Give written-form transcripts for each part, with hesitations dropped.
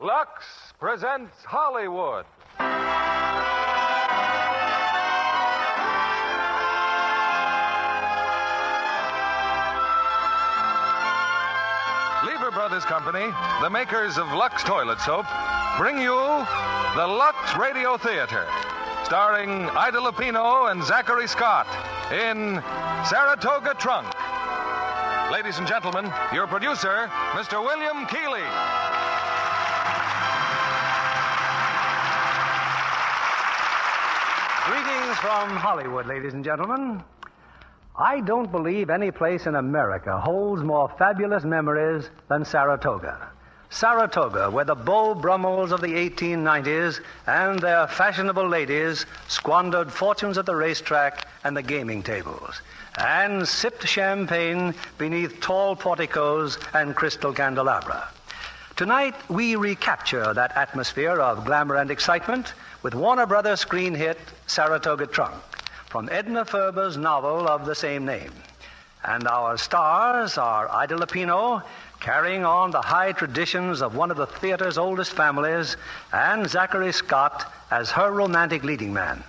Lux presents Hollywood. Lever Brothers Company, the makers of Lux Toilet Soap, bring you the Lux Radio Theatre, starring Ida Lupino and Zachery Scott in Saratoga Trunk. Ladies and gentlemen, your producer, Mr. William Keeley. Greetings from Hollywood, ladies and gentlemen. I don't believe any place in America holds more fabulous memories than Saratoga. Saratoga, where the Beau Brummels of the 1890s and their fashionable ladies squandered fortunes at the racetrack and the gaming tables, and sipped champagne beneath tall porticos and crystal candelabra. Tonight, we recapture that atmosphere of glamour and excitement with Warner Brothers screen hit Saratoga Trunk, from Edna Ferber's novel of the same name. And our stars are Ida Lupino, carrying on the high traditions of one of the theater's oldest families, and Zachery Scott as her romantic leading man.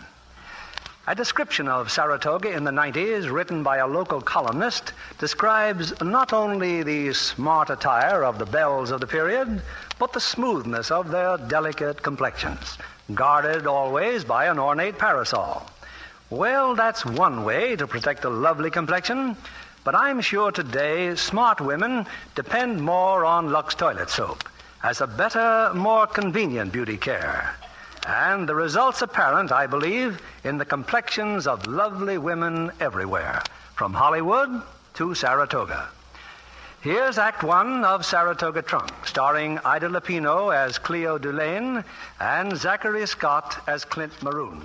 A description of Saratoga in the 90s, written by a local columnist, describes not only the smart attire of the belles of the period, but the smoothness of their delicate complexions, guarded always by an ornate parasol. Well, that's one way to protect a lovely complexion, but I'm sure today smart women depend more on Lux Toilet Soap as a better, more convenient beauty care. And the result's apparent, I believe, in the complexions of lovely women everywhere, from Hollywood to Saratoga. Here's Act One of Saratoga Trunk, starring Ida Lupino as Cleo Dulaine and Zachery Scott as Clint Maroon.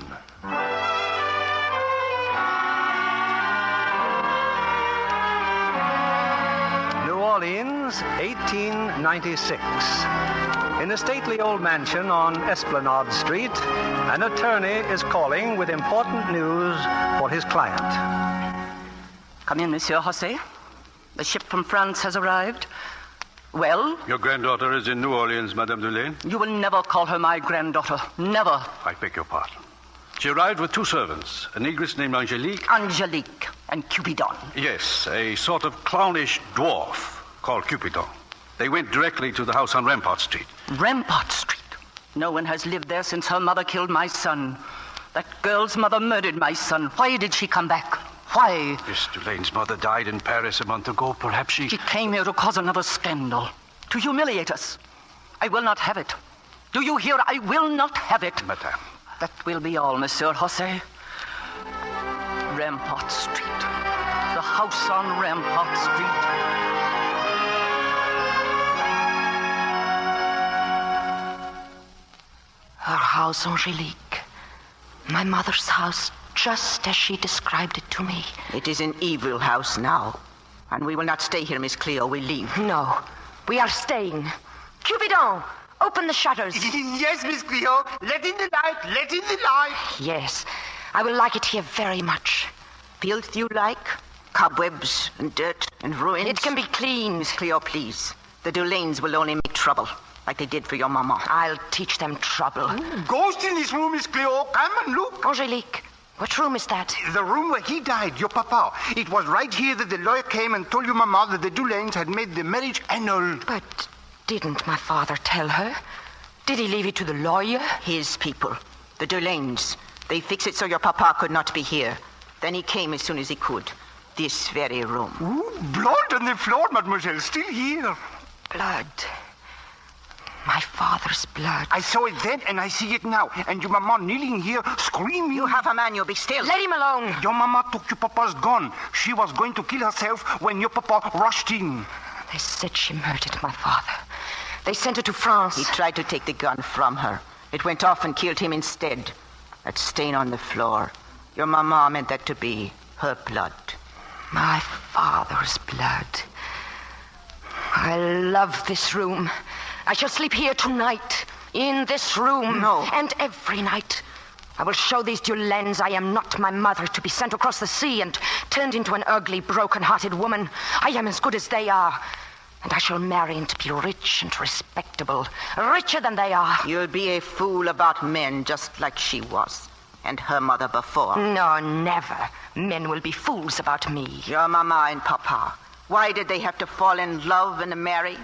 New Orleans, 1896. In a stately old mansion on Esplanade Street, an attorney is calling with important news for his client. Come in, Monsieur José. The ship from France has arrived. Well? Your granddaughter is in New Orleans, Madame Dulaine. You will never call her my granddaughter. Never. I beg your pardon. She arrived with two servants, a negress named Angelique. Angelique and Cupidon. Yes, a sort of clownish dwarf called Cupidon. They went directly to the house on Rampart Street. Rampart Street? No one has lived there since her mother killed my son. That girl's mother murdered my son. Why did she come back? Why? Miss Dulaine's mother died in Paris a month ago. Perhaps she... She came here to cause another scandal, to humiliate us. I will not have it. Do you hear? I will not have it. Madame. That will be all, Monsieur José. Rampart Street. The house on Rampart Street. Her house, Angelique. My mother's house, just as she described it to me. It is an evil house now. And we will not stay here, Miss Cleo. We leave. No, we are staying. Cupidon, open the shutters. Yes, Miss Cleo. Let in the light. Let in the light. Yes, I will like it here very much. Filth you like? Cobwebs and dirt and ruins? It can be clean. Miss Cleo, please. The Dulaines will only make trouble, like they did for your mama. I'll teach them trouble. Ghost in this room, Miss Cleo. Come and look. Angelique, what room is that? The room where he died, your papa. It was right here that the lawyer came and told your mama that the Dulaines had made the marriage annulled. But didn't my father tell her? Did he leave it to the lawyer? His people, the Dulaines. They fixed it so your papa could not be here. Then he came as soon as he could. This very room. Ooh, blood on the floor, mademoiselle. Still here. Blood. My father's blood. I saw it then and I see it now. And your mama kneeling here, screaming. You have a man, you be still. Let him alone. Your mama took your papa's gun. She was going to kill herself when your papa rushed in. They said she murdered my father. They sent her to France. He tried to take the gun from her. It went off and killed him instead. That stain on the floor. Your mama meant that to be her blood. My father's blood. I love this room. I shall sleep here tonight, in this room. No. And every night. I will show these Dulaines I am not my mother to be sent across the sea and turned into an ugly, broken-hearted woman. I am as good as they are. And I shall marry and be rich and respectable. Richer than they are. You'll be a fool about men just like she was. And her mother before. No, never. Men will be fools about me. Your mama and papa. Why did they have to fall in love and marry?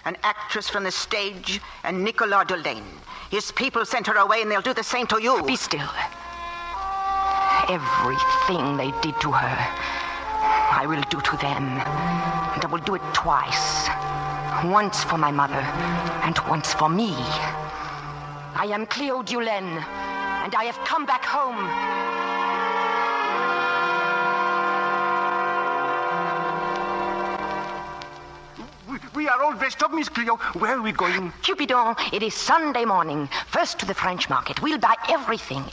An actress from the stage and Nicolas Delaine. His people sent her away and they'll do the same to you. Be still. Everything they did to her, I will do to them. And I will do it twice. Once for my mother, and once for me. I am Cleo Dulaine, and I have come back home. We are all dressed up, Miss Cleo. Where are we going? Cupidon, it is Sunday morning. First to the French market. We'll buy everything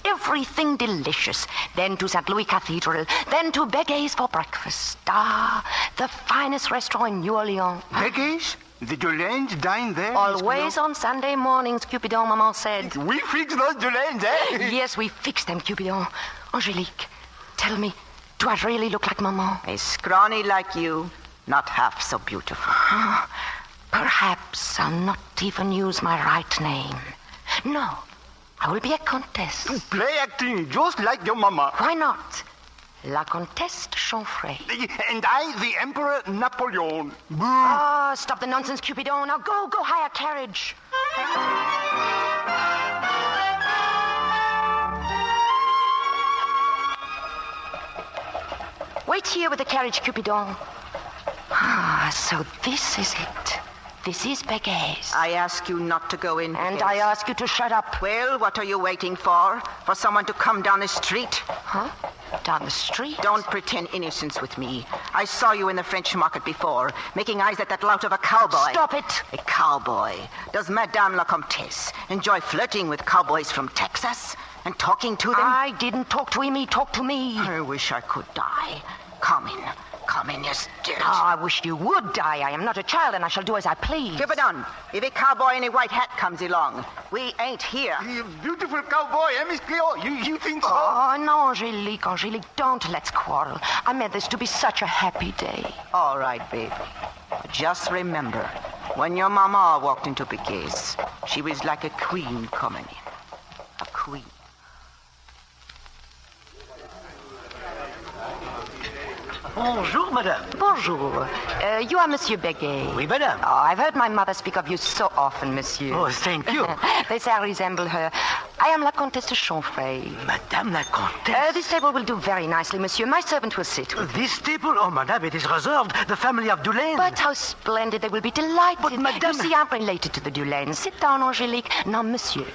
delicious. Then to St. Louis Cathedral. Then to Begay's for breakfast. The finest restaurant in New Orleans. Begay's? The Dulaines dine there? Always on Sunday mornings, Cupidon, Maman said. We fix those Dulaines, eh? Yes, we fix them, Cupidon. Angelique, tell me, do I really look like Maman? A scrawny like you, not half so beautiful. Perhaps I'll not even use my right name. No, I will be a countess. Play acting just like your mama. Why not? La Comtesse de Chanfray. And I, the Emperor Napoleon. Oh, stop the nonsense, Cupidon. Now go hire a carriage. Wait here with the carriage, Cupidon. So this is it. This is Begay's. I ask you not to go in. And I ask you to shut up. Well, what are you waiting for? For someone to come down the street? Huh? Down the street? Don't pretend innocence with me. I saw you in the French market before, making eyes at that lout of a cowboy. Stop it! A cowboy. Does Madame la Comtesse enjoy flirting with cowboys from Texas and talking to them? I didn't talk to him. He talked to me. I wish I could die. Come in. Come in, you stilt. I wish you would die. I am not a child, and I shall do as I please. Keep it on. If a cowboy in a white hat comes along, we ain't here. You beautiful cowboy, eh, Miss Cleo? You think so? Oh, no, Angelique, don't let's quarrel. I meant this to be such a happy day. All right, baby. Just remember, when your mama walked into Begay's, she was like a queen coming in. A queen. Bonjour, madame. Bonjour. You are Monsieur Begay. Oui, madame. Oh, I've heard my mother speak of you so often, monsieur. Oh, thank you. They say I resemble her. I am La Comtesse de Chanfray. Madame la Comtesse. This table will do very nicely, monsieur. My servant will sit. This table? Oh, madame, it is reserved. The family of Dulaine. But how splendid. They will be delighted. But, madame... You see, I'm related to the Dulaines. Sit down, Angelique. Now, monsieur,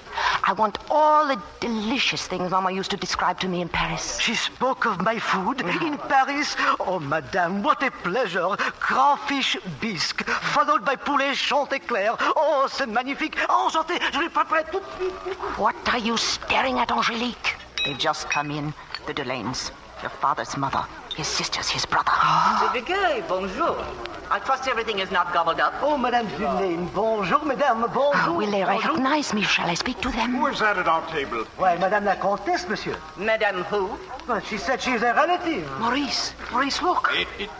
I want all the delicious things Mama used to describe to me in Paris. She spoke of my food in Paris. Oh, madame, what a pleasure. Crawfish bisque, followed by poulet chantéclair. Oh, c'est magnifique. Enchanté, je vais préparer tout de suite. What are you staring at, Angelique? They've just come in, the Dulaines. Your father's mother, his sisters, his brother. Monsieur Begay, bonjour. I trust everything is not gobbled up. Oh, Madame Dulaine, bonjour, madame, bonjour. Will they recognize me? Shall I speak to them? Who is that at our table? Why, Madame la Comtesse, monsieur. Madame who? Well, she said she's a relative. Maurice, look.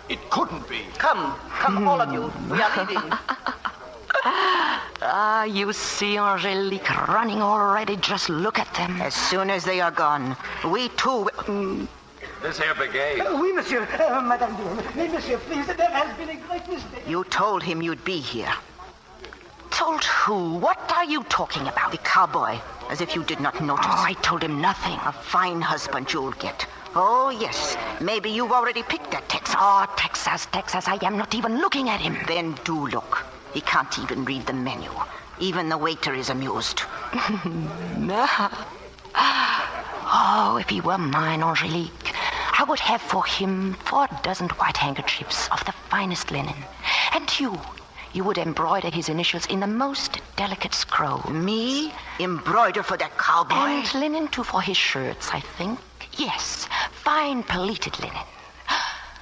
It couldn't be. Come, all of you. We are leaving. You see Angelique running already. Just look at them. As soon as they are gone, we too... This here Begay. Oui, monsieur. Madame Dulaine. Oui, monsieur, please. There has been a great mistake. You told him you'd be here. Told who? What are you talking about? The cowboy, as if you did not notice. Oh, I told him nothing. A fine husband you'll get. Oh, yes. Maybe you've already picked at Texas. Oh, Texas. I am not even looking at him. Then do look. He can't even read the menu. Even the waiter is amused. Oh, if he were mine, Angelique, I would have for him 4 dozen white handkerchiefs of the finest linen. And you would embroider his initials in the most delicate scroll. Me? Embroider for that cowboy? And linen, too, for his shirts, I think. Yes, fine pleated linen.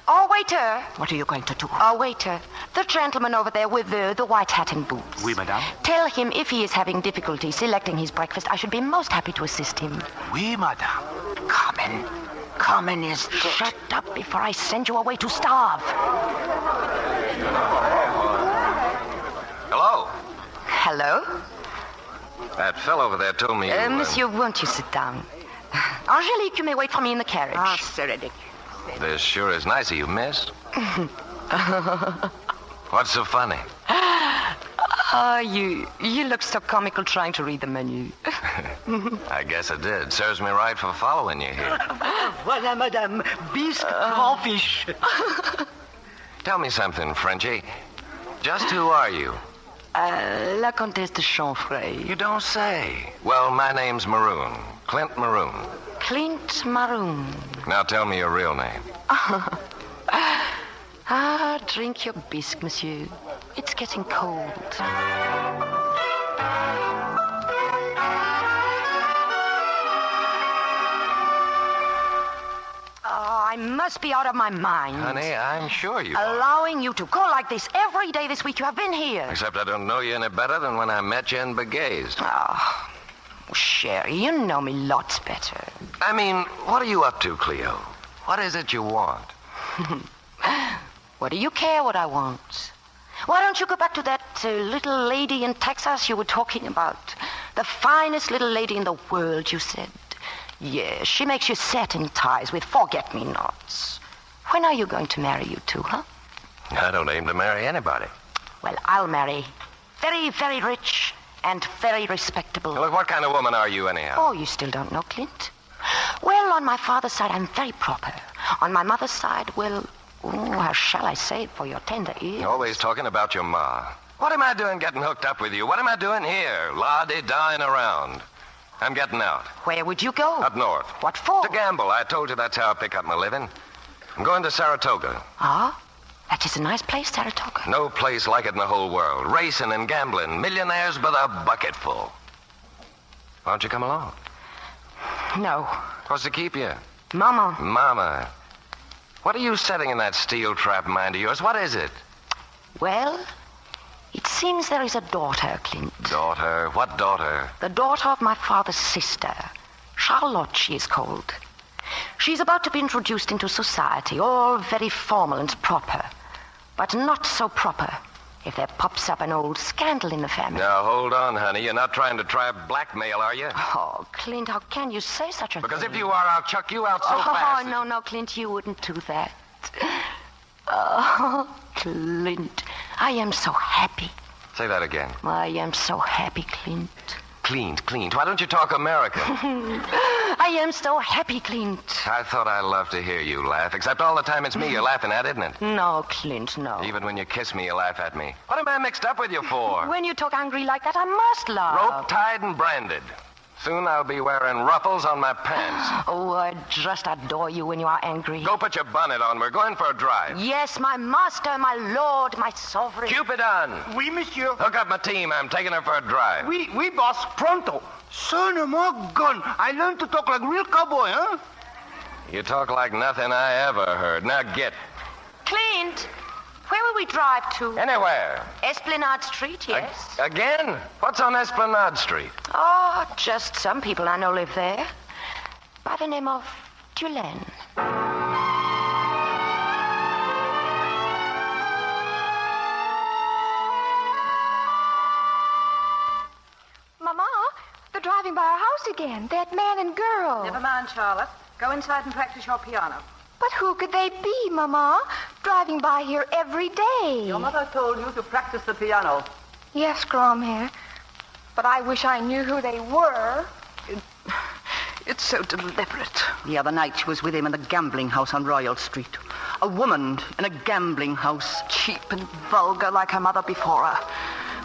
Oh, waiter. What are you going to do? Oh, waiter. The gentleman over there with the white hat and boots. Oui, madame. Tell him if he is having difficulty selecting his breakfast, I should be most happy to assist him. Oui, madame. Carmen is dead. Shut up before I send you away to starve. Hello? That fellow over there told me you... Monsieur, won't you sit down? Angelique, you may wait for me in the carriage. Ah, Saratoga. This sure is nice of you, miss. What's so funny? You look so comical trying to read the menu. I guess I did. Serves me right for following you here. Voilà, madame. Bisque crawfish. Tell me something, Frenchie. Just who are you? La Comtesse de Chanfray. You don't say. Well, my name's Maroon. Clint Maroon. Clint Maroon. Now tell me your real name. Drink your bisque, monsieur. It's getting cold. I must be out of my mind. Honey, I'm sure you are. Allowing you to call like this every day this week you have been here. Except I don't know you any better than when I met you in Begay's. Oh, Sherry, you know me lots better. I mean, what are you up to, Cleo? What is it you want? What do you care what I want? Why don't you go back to that little lady in Texas you were talking about? The finest little lady in the world, you said. Yes, she makes you satin ties with forget-me-nots. When are you going to marry you two, huh? I don't aim to marry anybody. Well, I'll marry. Very, very rich and very respectable. Look, what kind of woman are you, anyhow? Oh, you still don't know, Clint? Well, on my father's side, I'm very proper. On my mother's side, well, how shall I say it for your tender ears? Always talking about your ma. What am I doing getting hooked up with you? What am I doing here? La-di-dying around. I'm getting out. Where would you go? Up north. What for? To gamble. I told you that's how I pick up my living. I'm going to Saratoga. Ah? That is a nice place, Saratoga. No place like it in the whole world. Racing and gambling. Millionaires by the bucketful. Why don't you come along? No. What's to keep you? Mama. Mama. What are you setting in that steel trap mind of yours? What is it? Well, it seems there is a daughter, Clint. Daughter? What daughter? The daughter of my father's sister. Charlotte, she is called. She's about to be introduced into society, all very formal and proper. But not so proper if there pops up an old scandal in the family. Now, hold on, honey. You're not trying to try blackmail, are you? Oh, Clint, how can you say such a thing? Because if you are, I'll chuck you out so fast. Oh, no, Clint, you wouldn't do that. Oh, Clint, I am so happy. Say that again. I am so happy, Clint. Clint. Why don't you talk American? I am so happy, Clint. I thought I loved to hear you laugh, except all the time it's me you're laughing at, isn't it? No, Clint, no. Even when you kiss me, you laugh at me. What am I mixed up with you for? When you talk angry like that, I must laugh. Rope tied and branded. Soon I'll be wearing ruffles on my pants. Oh, I just adore you when you are angry. Go put your bonnet on. We're going for a drive. Yes, my master, my lord, my sovereign. Cupidon. Oui, monsieur. Hook up my team. I'm taking her for a drive. Oui, boss. Pronto. Son of my gun. I learned to talk like real cowboy, huh? You talk like nothing I ever heard. Now get. Clint, where will we drive to? Anywhere. Esplanade Street, yes. Again? What's on Esplanade Street? Oh, just some people I know live there. By the name of Tulane. Mama, they're driving by our house again. That man and girl. Never mind, Charlotte. Go inside and practice your piano. But who could they be, Mama? Driving by here every day. Your mother told you to practice the piano. Yes, Gromhere. But I wish I knew who they were. It's so deliberate. The other night she was with him in the gambling house on Royal Street. A woman in a gambling house. Cheap and vulgar like her mother before her.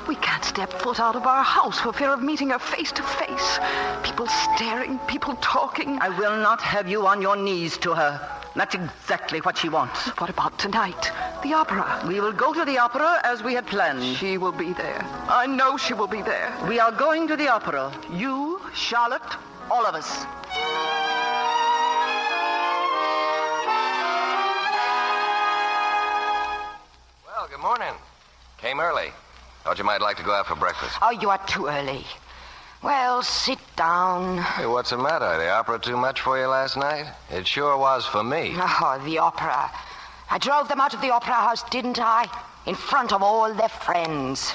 We can't step foot out of our house for fear of meeting her face to face. People staring, people talking. I will not have you on your knees to her. That's exactly what she wants. What about tonight? The opera. We will go to the opera as we had planned. She will be there. I know she will be there. We are going to the opera. You, Charlotte, all of us. Well, good morning. Came early. Thought you might like to go out for breakfast. Oh, you are too early. Well, sit down. Hey, what's the matter? The opera too much for you last night? It sure was for me. Oh, the opera. I drove them out of the opera house, didn't I? In front of all their friends.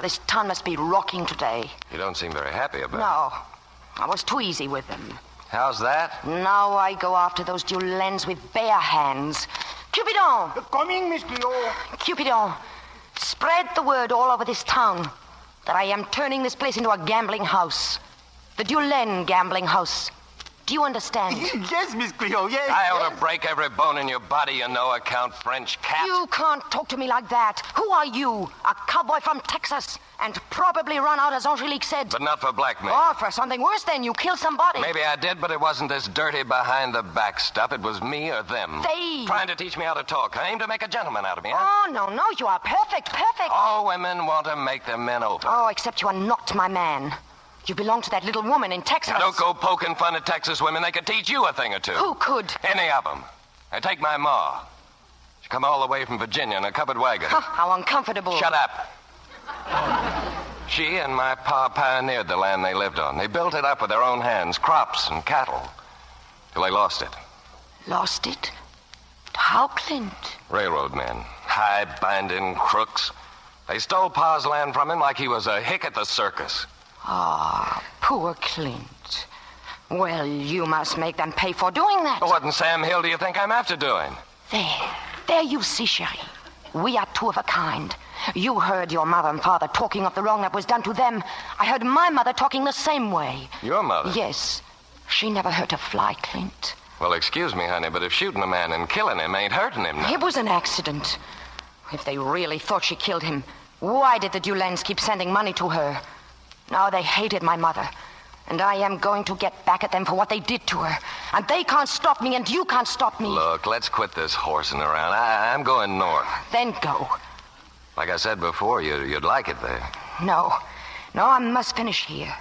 This town must be rocking today. You don't seem very happy about it. No, I was too easy with them. How's that? Now I go after those Dulens with bare hands. Cupidon! Coming, Miss Cleo. Cupidon, spread the word all over this town that I am turning this place into a gambling house. The Dulen gambling house. Do you understand? Yes, Miss Cleo, yes. I ought to break every bone in your body, you no-account French cat. You can't talk to me like that. Who are you? A cowboy from Texas, and probably run out, as Angelique said. But not for blackmail. Or for something worse than you killed somebody. Maybe I did, but it wasn't this dirty behind-the-back stuff. It was me or them. They. Trying to teach me how to talk. I aim to make a gentleman out of me, huh? Oh, no, you are perfect. All women want to make their men over. Oh, except you are not my man. You belong to that little woman in Texas. Now, don't go poking fun at Texas women. They could teach you a thing or two. Who could? Any of them. I take my ma. She come all the way from Virginia in a covered wagon. How uncomfortable. Shut up. She and my pa pioneered the land they lived on. They built it up with their own hands, crops and cattle, till they lost it. Lost it? How, Clint? Railroad men, high-binding crooks. They stole pa's land from him like he was a hick at the circus. Ah, poor Clint. Well, you must make them pay for doing that. What in Sam Hill do you think I'm after doing? There you see, Cherie. We are two of a kind. You heard your mother and father talking of the wrong that was done to them. I heard my mother talking the same way. Your mother? Yes. She never hurt a fly, Clint. Well, excuse me, honey, but if shooting a man and killing him ain't hurting him now. It was an accident. If they really thought she killed him, why did the Dulens keep sending money to her? Now they hated my mother, and I am going to get back at them for what they did to her. And they can't stop me, and you can't stop me. Look, let's quit this horsing around. I'm going north. Then go. Like I said before, you'd like it there. No, I must finish here,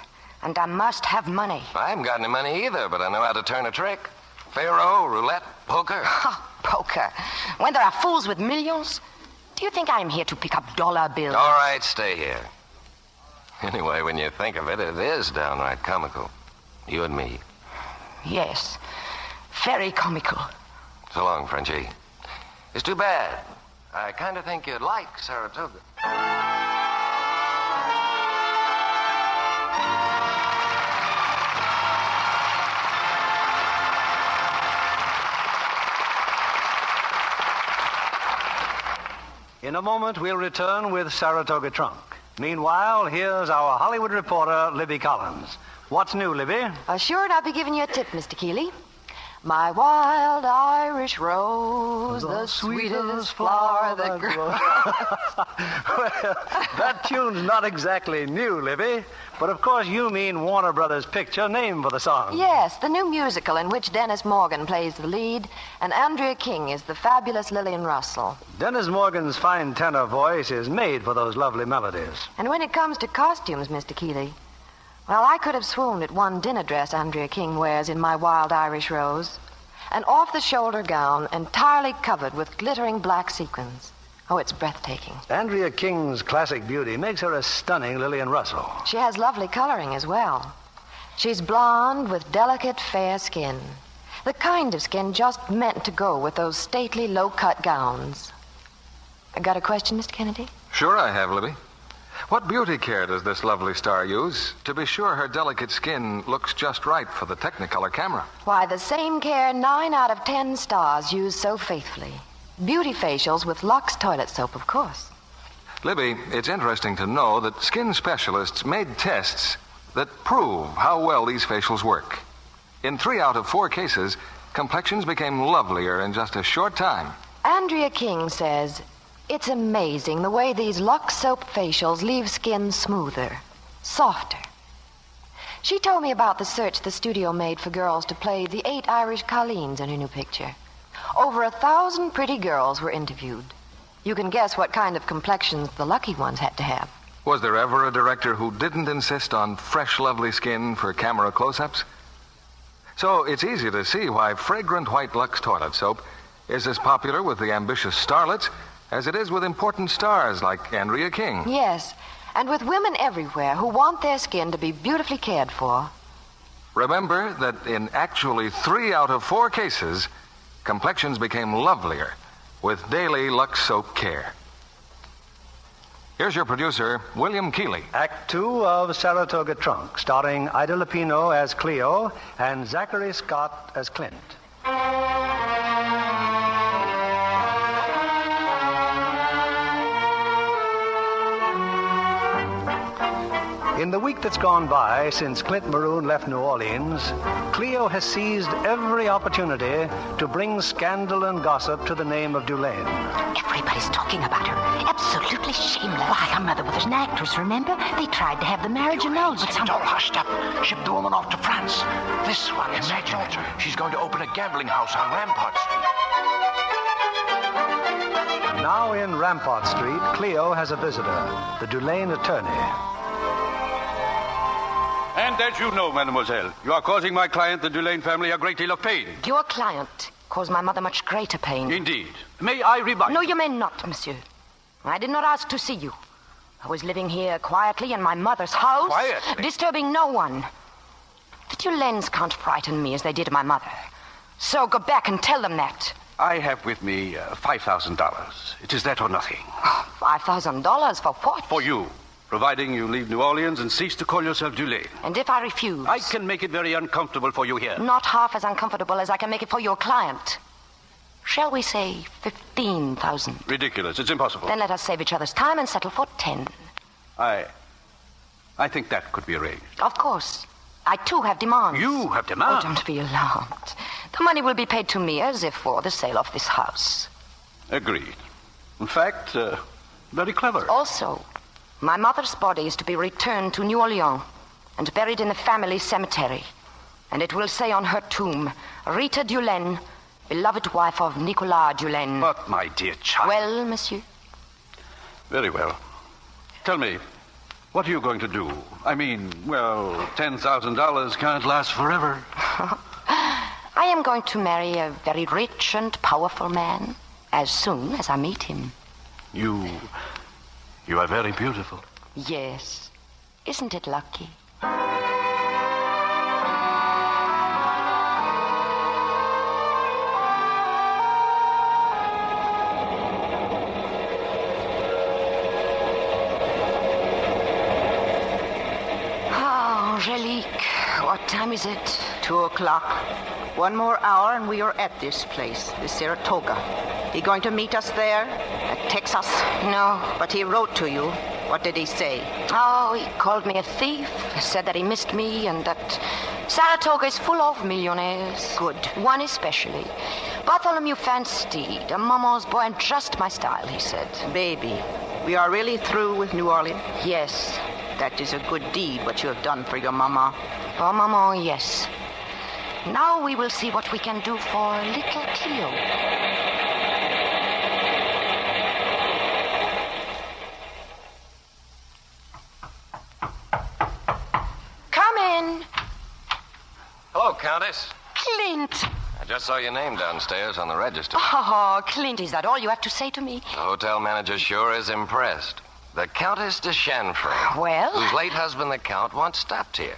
and I must have money. I haven't got any money either, but I know how to turn a trick. Faro, roulette, poker. Poker. When there are fools with millions? Do you think I'm here to pick up dollar bills? All right, stay here. Anyway, when you think of it, it is downright comical. You and me. Yes. Very comical. So long, Frenchie. It's too bad. I kind of think you'd like Saratoga. In a moment, we'll return with Saratoga Trunk. Meanwhile, here's our Hollywood reporter, Libby Collins. What's new, Libby? Sure, and I'll be giving you a tip, Mr. Keeley. My wild Irish rose, the sweetest flower that grows. Well, that tune's not exactly new, Libby. But of course you mean Warner Brothers' picture name for the song. Yes, the new musical in which Dennis Morgan plays the lead and Andrea King is the fabulous Lillian Russell. Dennis Morgan's fine tenor voice is made for those lovely melodies. And when it comes to costumes, Mr. Keeley, well, I could have swooned at one dinner dress Andrea King wears in My Wild Irish Rose. An off-the-shoulder gown entirely covered with glittering black sequins. Oh, it's breathtaking. Andrea King's classic beauty makes her a stunning Lillian Russell. She has lovely coloring as well. She's blonde with delicate, fair skin. The kind of skin just meant to go with those stately, low-cut gowns. I got a question, Mr. Kennedy? Sure I have, Libby. What beauty care does this lovely star use to be sure her delicate skin looks just right for the Technicolor camera? Why, the same care 9 out of 10 stars use so faithfully. Beauty facials with Lux toilet soap, of course. Libby, it's interesting to know that skin specialists made tests that prove how well these facials work. In 3 out of 4 cases, complexions became lovelier in just a short time. Andrea King says, it's amazing the way these Lux soap facials leave skin smoother, softer. She told me about the search the studio made for girls to play the 8 Irish Colleens in her new picture. Over 1,000 pretty girls were interviewed. You can guess what kind of complexions the lucky ones had to have. Was there ever a director who didn't insist on fresh, lovely skin for camera close-ups? So it's easy to see why fragrant white Lux toilet soap is as popular with the ambitious starlets as it is with important stars like Andrea King. Yes, and with women everywhere who want their skin to be beautifully cared for. Remember that in actually 3 out of 4 cases, complexions became lovelier with daily Lux soap care. Here's your producer, William Keeley. Act 2 of Saratoga Trunk, starring Ida Lupino as Cleo and Zachery Scott as Clint. In the week that's gone by since Clint Maroon left New Orleans, Cleo has seized every opportunity to bring scandal and gossip to the name of Dulaine. Everybody's talking about her. Absolutely shameless. Why, her mother was an actress, remember? They tried to have the marriage annulled, but It's all hushed up. Shipped the woman off to France. This one is her daughter. She's going to open a gambling house on Rampart Street. Now in Rampart Street, Cleo has a visitor, the Dulaine attorney. And as you know, mademoiselle, you are causing my client, the Dulaine family, a great deal of pain. Your client caused my mother much greater pain. Indeed. May I rebut? No, you may not, monsieur. I did not ask to see you. I was living here quietly in my mother's house. Quietly? Disturbing no one. The Dulaines can't frighten me as they did my mother. So go back and tell them that. I have with me $5,000. It is that or nothing. $5,000 for what? For you. Providing you leave New Orleans and cease to call yourself Dulaine. And if I refuse? I can make it very uncomfortable for you here. Not half as uncomfortable as I can make it for your client. Shall we say 15,000? Ridiculous. It's impossible. Then let us save each other's time and settle for 10. I think that could be arranged. Of course. I, too, have demands. You have demands? Oh, don't be alarmed. The money will be paid to me as if for the sale of this house. Agreed. In fact, very clever. Also, my mother's body is to be returned to New Orleans and buried in the family cemetery. And it will say on her tomb, Rita Dulaine, beloved wife of Nicolas Dulaine. But, my dear child... Well, monsieur? Very well. Tell me, what are you going to do? I mean, well, $10,000 can't last forever. I am going to marry a very rich and powerful man as soon as I meet him. You are very beautiful. Yes. Isn't it lucky? Angelique, what time is it? 2:00. 1 more hour and we are at this place, the Saratoga. He going to meet us there? At Texas? No. But he wrote to you. What did he say? Oh, he called me a thief, said that he missed me and that Saratoga is full of millionaires. Good. One especially. Bartholomew Van Steed, a mama's boy and just my style, he said. Baby, we are really through with New Orleans? Yes. That is a good deed, what you have done for your mama. For mama, yes. Now we will see what we can do for little Cleo. Come in. Hello, Countess. Clint. I just saw your name downstairs on the register. Oh, Clint, is that all you have to say to me? The hotel manager sure is impressed. The Countess de Chanfray. Well? Whose late husband, the Count, once stopped here.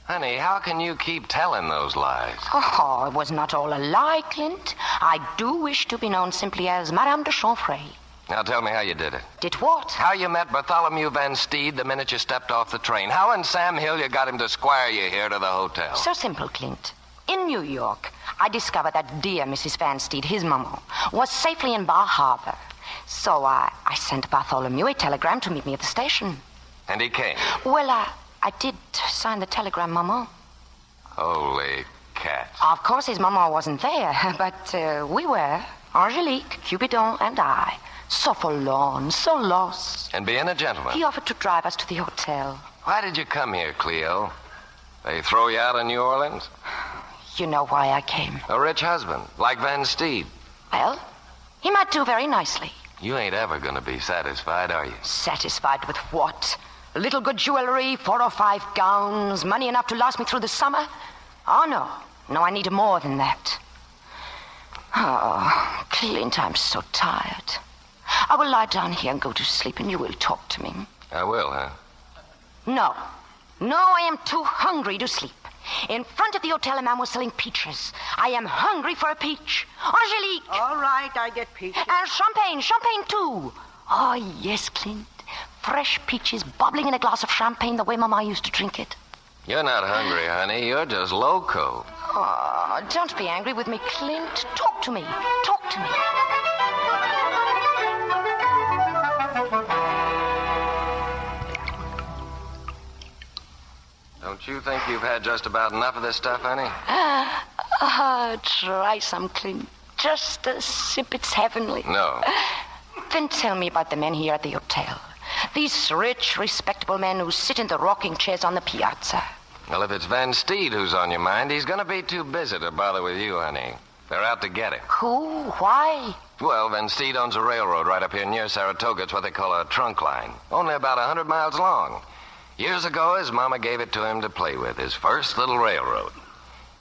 Honey, how can you keep telling those lies? Oh, it was not all a lie, Clint. I do wish to be known simply as Madame de Chanfray. Now tell me how you did it. Did what? How you met Bartholomew Van Steed the minute you stepped off the train. How in Sam Hill you got him to squire you here to the hotel. So simple, Clint. In New York, I discovered that dear Mrs. Van Steed, his mama, was safely in Bar Harbor. So I sent Bartholomew a telegram to meet me at the station. And he came? Well, I did sign the telegram, Mama. Holy cats. Of course, his Mama wasn't there, but we were. Angelique, Cupidon, and I. So forlorn, so lost. And being a gentleman? He offered to drive us to the hotel. Why did you come here, Cleo? They throw you out of New Orleans? You know why I came. A rich husband, like Van Steed. Well, he might do very nicely. You ain't ever going to be satisfied, are you? Satisfied with what? A little good jewelry, 4 or 5 gowns, money enough to last me through the summer? Oh, no. No, I need more than that. Oh, Clint, I'm so tired. I will lie down here and go to sleep, and you will talk to me. I will, huh? No. No, I am too hungry to sleep. In front of the hotel, a man was selling peaches. I am hungry for a peach. Angelique! All right, I get peaches. And champagne too. Oh, yes, Clint. fresh peaches bubbling in a glass of champagne the way Mama used to drink it. You're not hungry, honey. You're just loco. Oh, don't be angry with me, Clint. Talk to me. Talk to me. Don't you think you've had just about enough of this stuff, honey? Try some, Clint. Just a sip. It's heavenly. No. Then tell me about the men here at the hotel. These rich, respectable men who sit in the rocking chairs on the piazza. Well, if it's Van Steed who's on your mind, he's going to be too busy to bother with you, honey. They're out to get him. Who? Why? Well, Van Steed owns a railroad right up here near Saratoga. It's what they call a trunk line. Only about 100 miles long. Years ago, his mama gave it to him to play with, his first little railroad.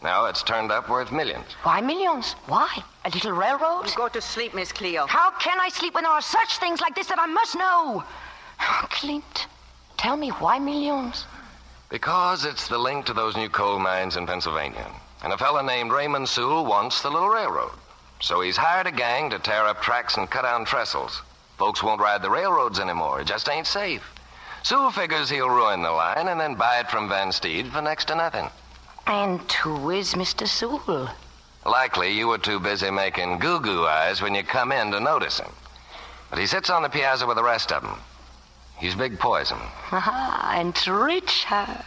Now it's turned up worth millions. Why millions? Why? A little railroad? You go to sleep, Miss Cleo. How can I sleep when there are such things like this that I must know? Oh, Clint, tell me why millions? Because it's the link to those new coal mines in Pennsylvania. And a fella named Raymond Sewell wants the little railroad. So he's hired a gang to tear up tracks and cut down trestles. Folks won't ride the railroads anymore. It just ain't safe. Sewell figures he'll ruin the line and then buy it from Van Steed for next to nothing. And who is Mr. Sewell? Likely you were too busy making goo-goo eyes when you come in to notice him. But he sits on the piazza with the rest of them. He's big poison. And rich, huh?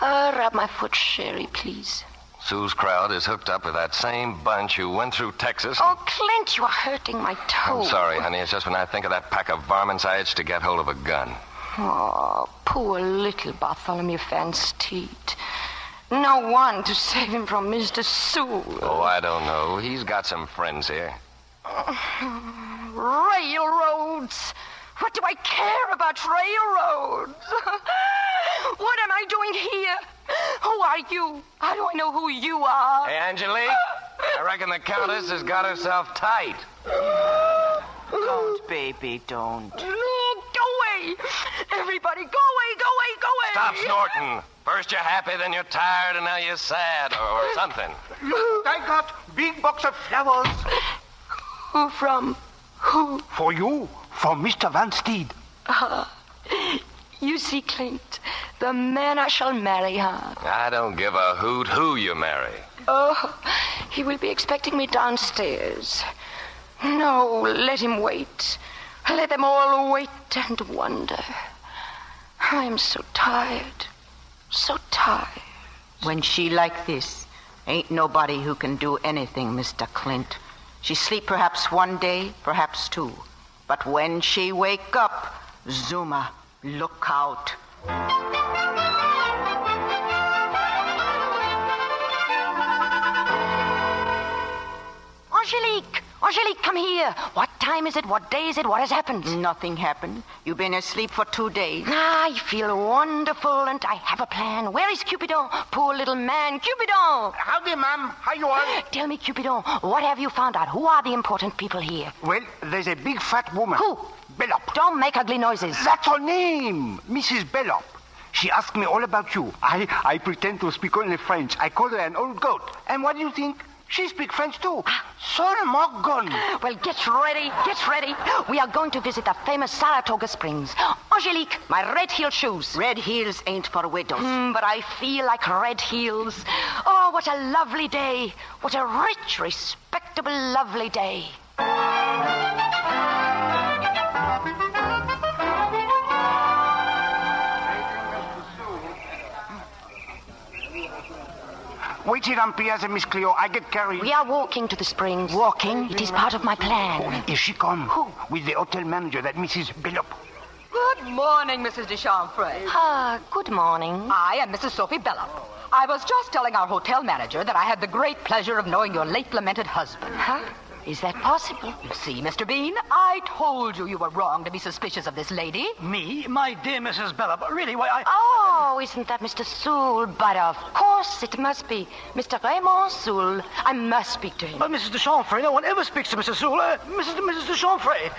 Rub my foot, Sherry, please. Sue's crowd is hooked up with that same bunch who went through Texas. Oh, Clint, you are hurting my toe. I'm sorry, honey. It's just when I think of that pack of varmints, I itch to get hold of a gun. Oh, poor little Bartholomew Van Steed. No one to save him from Mr. Sewell. Oh, I don't know. He's got some friends here. Railroads. What do I care about railroads? What am I doing here? Who are you? How do I know who you are? Hey, Angelique, I reckon the Countess has got herself tight. Don't, baby, don't. No, go away. Everybody, go away, go away, go away. Stop snorting. First you're happy, then you're tired, and now you're sad, or something. Look, I got big box of flowers. Who from? Who? For you, from Mr. Van Steed. You see, Clint, the man I shall marry, huh? I don't give a hoot who you marry. Oh, he will be expecting me downstairs. No, let him wait. Let them all wait and wonder. I am so tired. So tired. When she like this, ain't nobody who can do anything, Mr. Clint. She sleep perhaps one day, perhaps two. But when she wake up, Zuma, look out. Angelique, come here. What time is it? What day is it? What has happened? Nothing happened. You've been asleep for 2 days. I feel wonderful, and I have a plan. Where is Cupidon? Poor little man. Cupidon! Howdy, ma'am. How you are? Tell me, Cupidon, what have you found out? Who are the important people here? Well, there's a big fat woman. Who? Bellop. Don't make ugly noises. That's her name, Mrs. Bellop. She asked me all about you. I pretend to speak only French. I call her an old goat. And what do you think? She speaks French, too. Son Morgan. Well, get ready. We are going to visit the famous Saratoga Springs. Angelique, my red heel shoes. Red heels ain't for widows. But I feel like red heels. Oh, what a lovely day. What a rich, respectable, lovely day. Wait here on Piazza, Miss Cleo. I get carried. We are walking to the springs. Walking? It is part of my plan. Here she come. Who? With the hotel manager, that Mrs. Bellop. Good morning, Mrs. de Chamfray. Good morning. I am Mrs. Sophie Bellop. I was just telling our hotel manager that I had the great pleasure of knowing your late lamented husband. Huh? Is that possible? You see, Mr. Bean, I told you were wrong to be suspicious of this lady. Me? My dear Mrs. Bellop. Really, why, I... Oh, isn't that Mr. Sewell? But of course it must be Mr. Raymond Sewell. I must speak to him. But Mrs. de Chamfray, no one ever speaks to Mr. Sewell. Mrs. de Chamfray.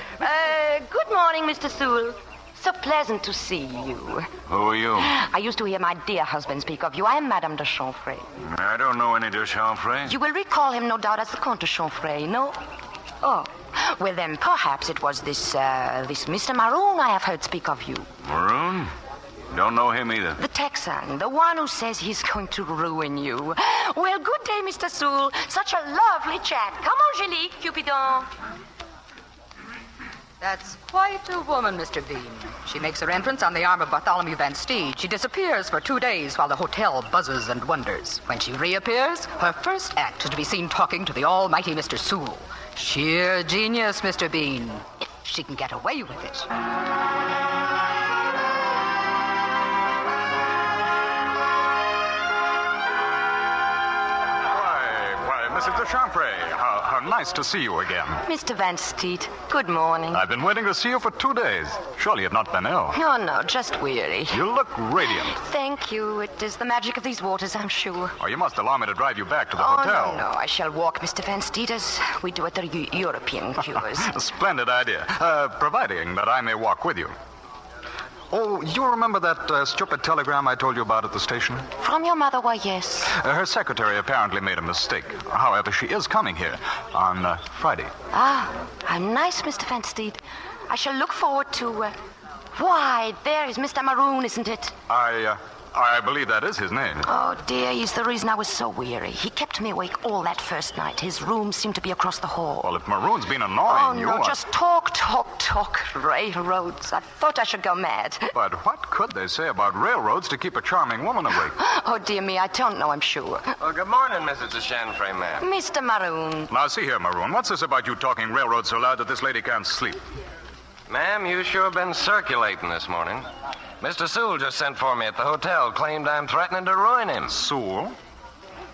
Good morning, Mr. Sewell. So pleasant to see you. Who are you? I used to hear my dear husband speak of you. I am Madame de Chamfray. I don't know any de Chamfray. You will recall him, no doubt, as the Comte de Chamfray, no? Oh, Well, then perhaps it was this Mr. Maroon I have heard speak of you. Maroon? Don't know him either. The Texan, the one who says he's going to ruin you. Well, good day, Mr. Sewell. Such a lovely chat. Come, Angelique, Cupidon. That's quite a woman, Mr. Bean. She makes her entrance on the arm of Bartholomew Van Steed. She disappears for 2 days while the hotel buzzes and wonders. When she reappears, her first act is to be seen talking to the almighty Mr. Sewell. Sheer genius, Mr. Bean. If she can get away with it. Mrs. de Chamfray, how nice to see you again. Mr. Van Steed, good morning. I've been waiting to see you for 2 days. Surely you've not been ill. No, just weary. You look radiant. Thank you. It is the magic of these waters, I'm sure. Oh, you must allow me to drive you back to the hotel. No, I shall walk, Mr. Van Steed, as we do at the European cures. A splendid idea, providing that I may walk with you. Oh, you remember that stupid telegram I told you about at the station? From your mother, why, yes. Her secretary apparently made a mistake. However, she is coming here on Friday. Ah, how nice, Mr. Van Steed. I shall look forward to... Why, there is Mr. Maroon, isn't it? I believe that is his name. Oh, dear, he's the reason I was so weary. He kept me awake all that first night. His room seemed to be across the hall. Well, if Maroon's been annoying you... Oh, no, just talk. Railroads. I thought I should go mad. But what could they say about railroads to keep a charming woman awake? Oh, dear me, I don't know, I'm sure. Well, good morning, Mrs. de Chamfray, ma'am. Mr. Maroon. Now, see here, Maroon. What's this about you talking railroads so loud that this lady can't sleep? Ma'am, you sure been circulating this morning. Mr. Sewell just sent for me at the hotel, claimed I'm threatening to ruin him. Sewell?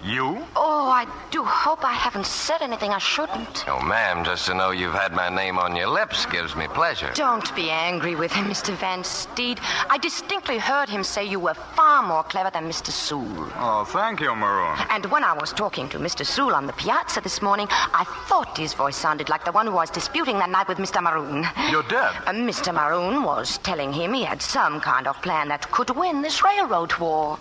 You? Oh, I do hope I haven't said anything I shouldn't. Oh, ma'am, just to know you've had my name on your lips gives me pleasure. Don't be angry with him, Mr. Van Steed. I distinctly heard him say you were far more clever than Mr. Sewell. Oh, thank you, Maroon. And when I was talking to Mr. Sewell on the piazza this morning, I thought his voice sounded like the one who was disputing that night with Mr. Maroon. You're dead. Mr. Maroon was telling him he had some kind of plan that could win this railroad war.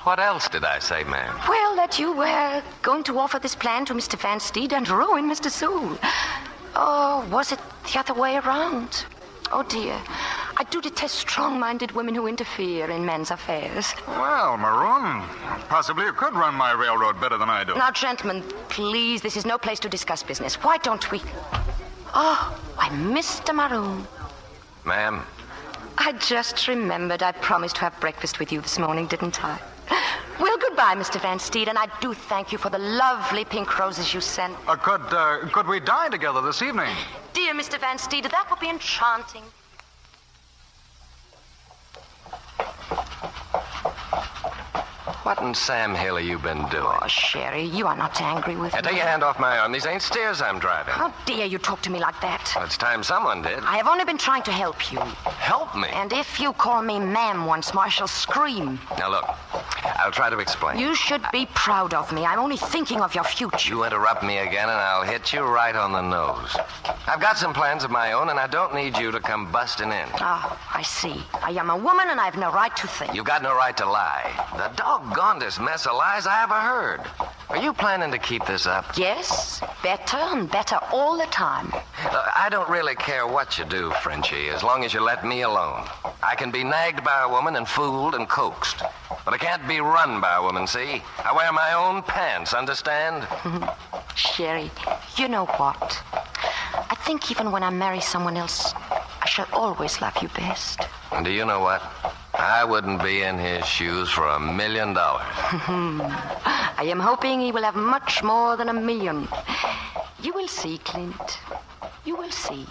What else did I say, ma'am? Well, that you were going to offer this plan to Mr. Van Steed and ruin Mr. Sewell. Oh, was it the other way around? Oh, dear. I do detest strong-minded women who interfere in men's affairs. Well, Maroon, possibly you could run my railroad better than I do. Now, gentlemen, please, this is no place to discuss business. Why don't we... Oh, why, Mr. Maroon. Ma'am? I just remembered I promised to have breakfast with you this morning, didn't I? Well, goodbye, Mr. Van Steed, and I do thank you for the lovely pink roses you sent. Could we dine together this evening? Dear Mr. Van Steed, that would be enchanting. What in Sam Hill have you been doing? Oh, Sherry, you are not angry with me. Take your hand off my arm. These ain't steers I'm driving. How dare you talk to me like that? Well, it's time someone did. I have only been trying to help you. Help me? And if you call me ma'am once more, I shall scream. Now, look, I'll try to explain. You should be proud of me. I'm only thinking of your future. You interrupt me again, and I'll hit you right on the nose. I've got some plans of my own, and I don't need you to come busting in. Ah, I see. I am a woman, and I have no right to think. You've got no right to lie. The doggonedest mess of lies I ever heard. Are you planning to keep this up? Yes, better and better all the time. I don't really care what you do, Frenchie, as long as you let me alone. I can be nagged by a woman and fooled and coaxed. But I can't be run by a woman, see? I wear my own pants, understand? Sherry, you know what? I think even when I marry someone else, I shall always love you best. And do you know what? I wouldn't be in his shoes for $1 million. I am hoping he will have much more than $1 million. You will see, Clint. You will see.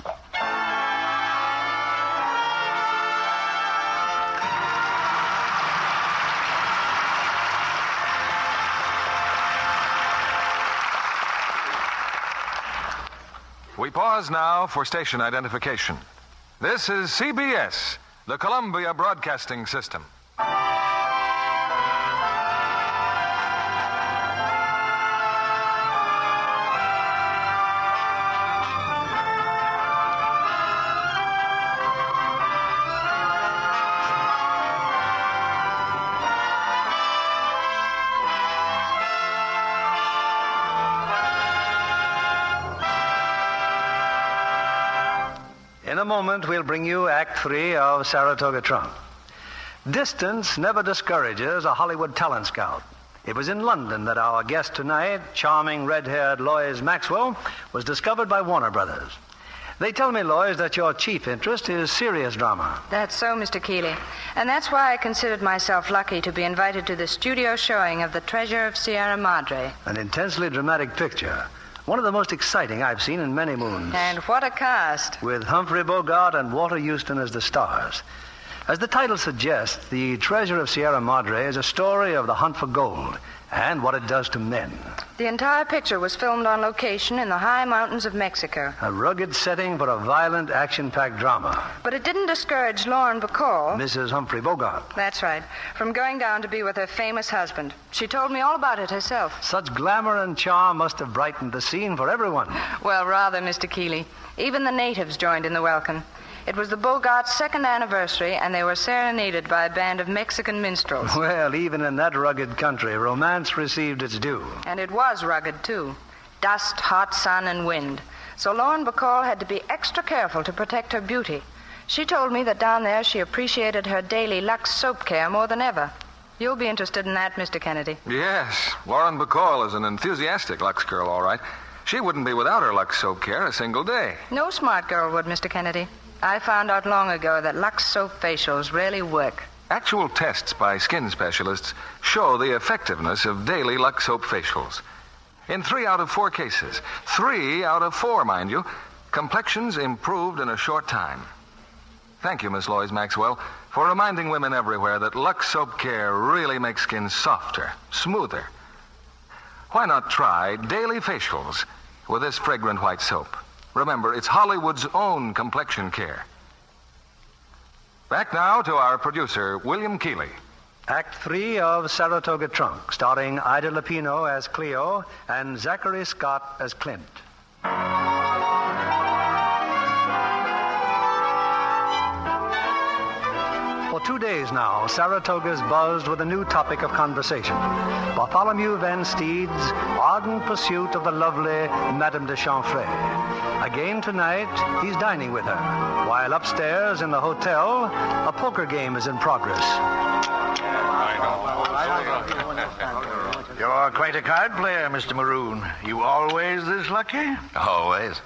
We pause now for station identification. This is CBS, the Columbia Broadcasting System. a moment, we'll bring you Act 3 of Saratoga Trunk. Distance never discourages a Hollywood talent scout. It was in London that our guest tonight, charming red-haired Lois Maxwell, was discovered by Warner Brothers. They tell me, Lois, that your chief interest is serious drama. That's so, Mr. Keeley. And that's why I considered myself lucky to be invited to the studio showing of The Treasure of Sierra Madre. An intensely dramatic picture. One of the most exciting I've seen in many moons. And what a cast. With Humphrey Bogart and Walter Huston as the stars. As the title suggests, The Treasure of Sierra Madre is a story of the hunt for gold and what it does to men. The entire picture was filmed on location in the high mountains of Mexico. A rugged setting for a violent, action-packed drama. But it didn't discourage Lauren Bacall, Mrs. Humphrey Bogart. That's right, from going down to be with her famous husband. She told me all about it herself. Such glamour and charm must have brightened the scene for everyone. Well, rather, Mr. Keeley. Even the natives joined in the welcome. It was the Bogarts' second anniversary, and they were serenaded by a band of Mexican minstrels. Well, even in that rugged country, romance received its due. And it was rugged, too. Dust, hot sun, and wind. So Lauren Bacall had to be extra careful to protect her beauty. She told me that down there she appreciated her daily Lux soap care more than ever. You'll be interested in that, Mr. Kennedy. Yes, Lauren Bacall is an enthusiastic Lux girl, all right. She wouldn't be without her Lux soap care a single day. No smart girl would, Mr. Kennedy. I found out long ago that Lux soap facials really work. Actual tests by skin specialists show the effectiveness of daily Lux soap facials. In 3 out of 4 cases, 3 out of 4, mind you, complexions improved in a short time. Thank you, Miss Lois Maxwell, for reminding women everywhere that Lux soap care really makes skin softer, smoother. Why not try daily facials with this fragrant white soap? Remember, it's Hollywood's own complexion care. Back now to our producer, William Keeley. Act 3 of Saratoga Trunk, starring Ida Lupino as Cleo and Zachery Scott as Clint. For 2 days now, Saratoga's buzzed with a new topic of conversation. Bartholomew Van Steed's ardent pursuit of the lovely Madame de Chamfray. Again tonight, he's dining with her, while upstairs in the hotel, a poker game is in progress. You're quite a card player, Mr. Maroon. You always this lucky? Always.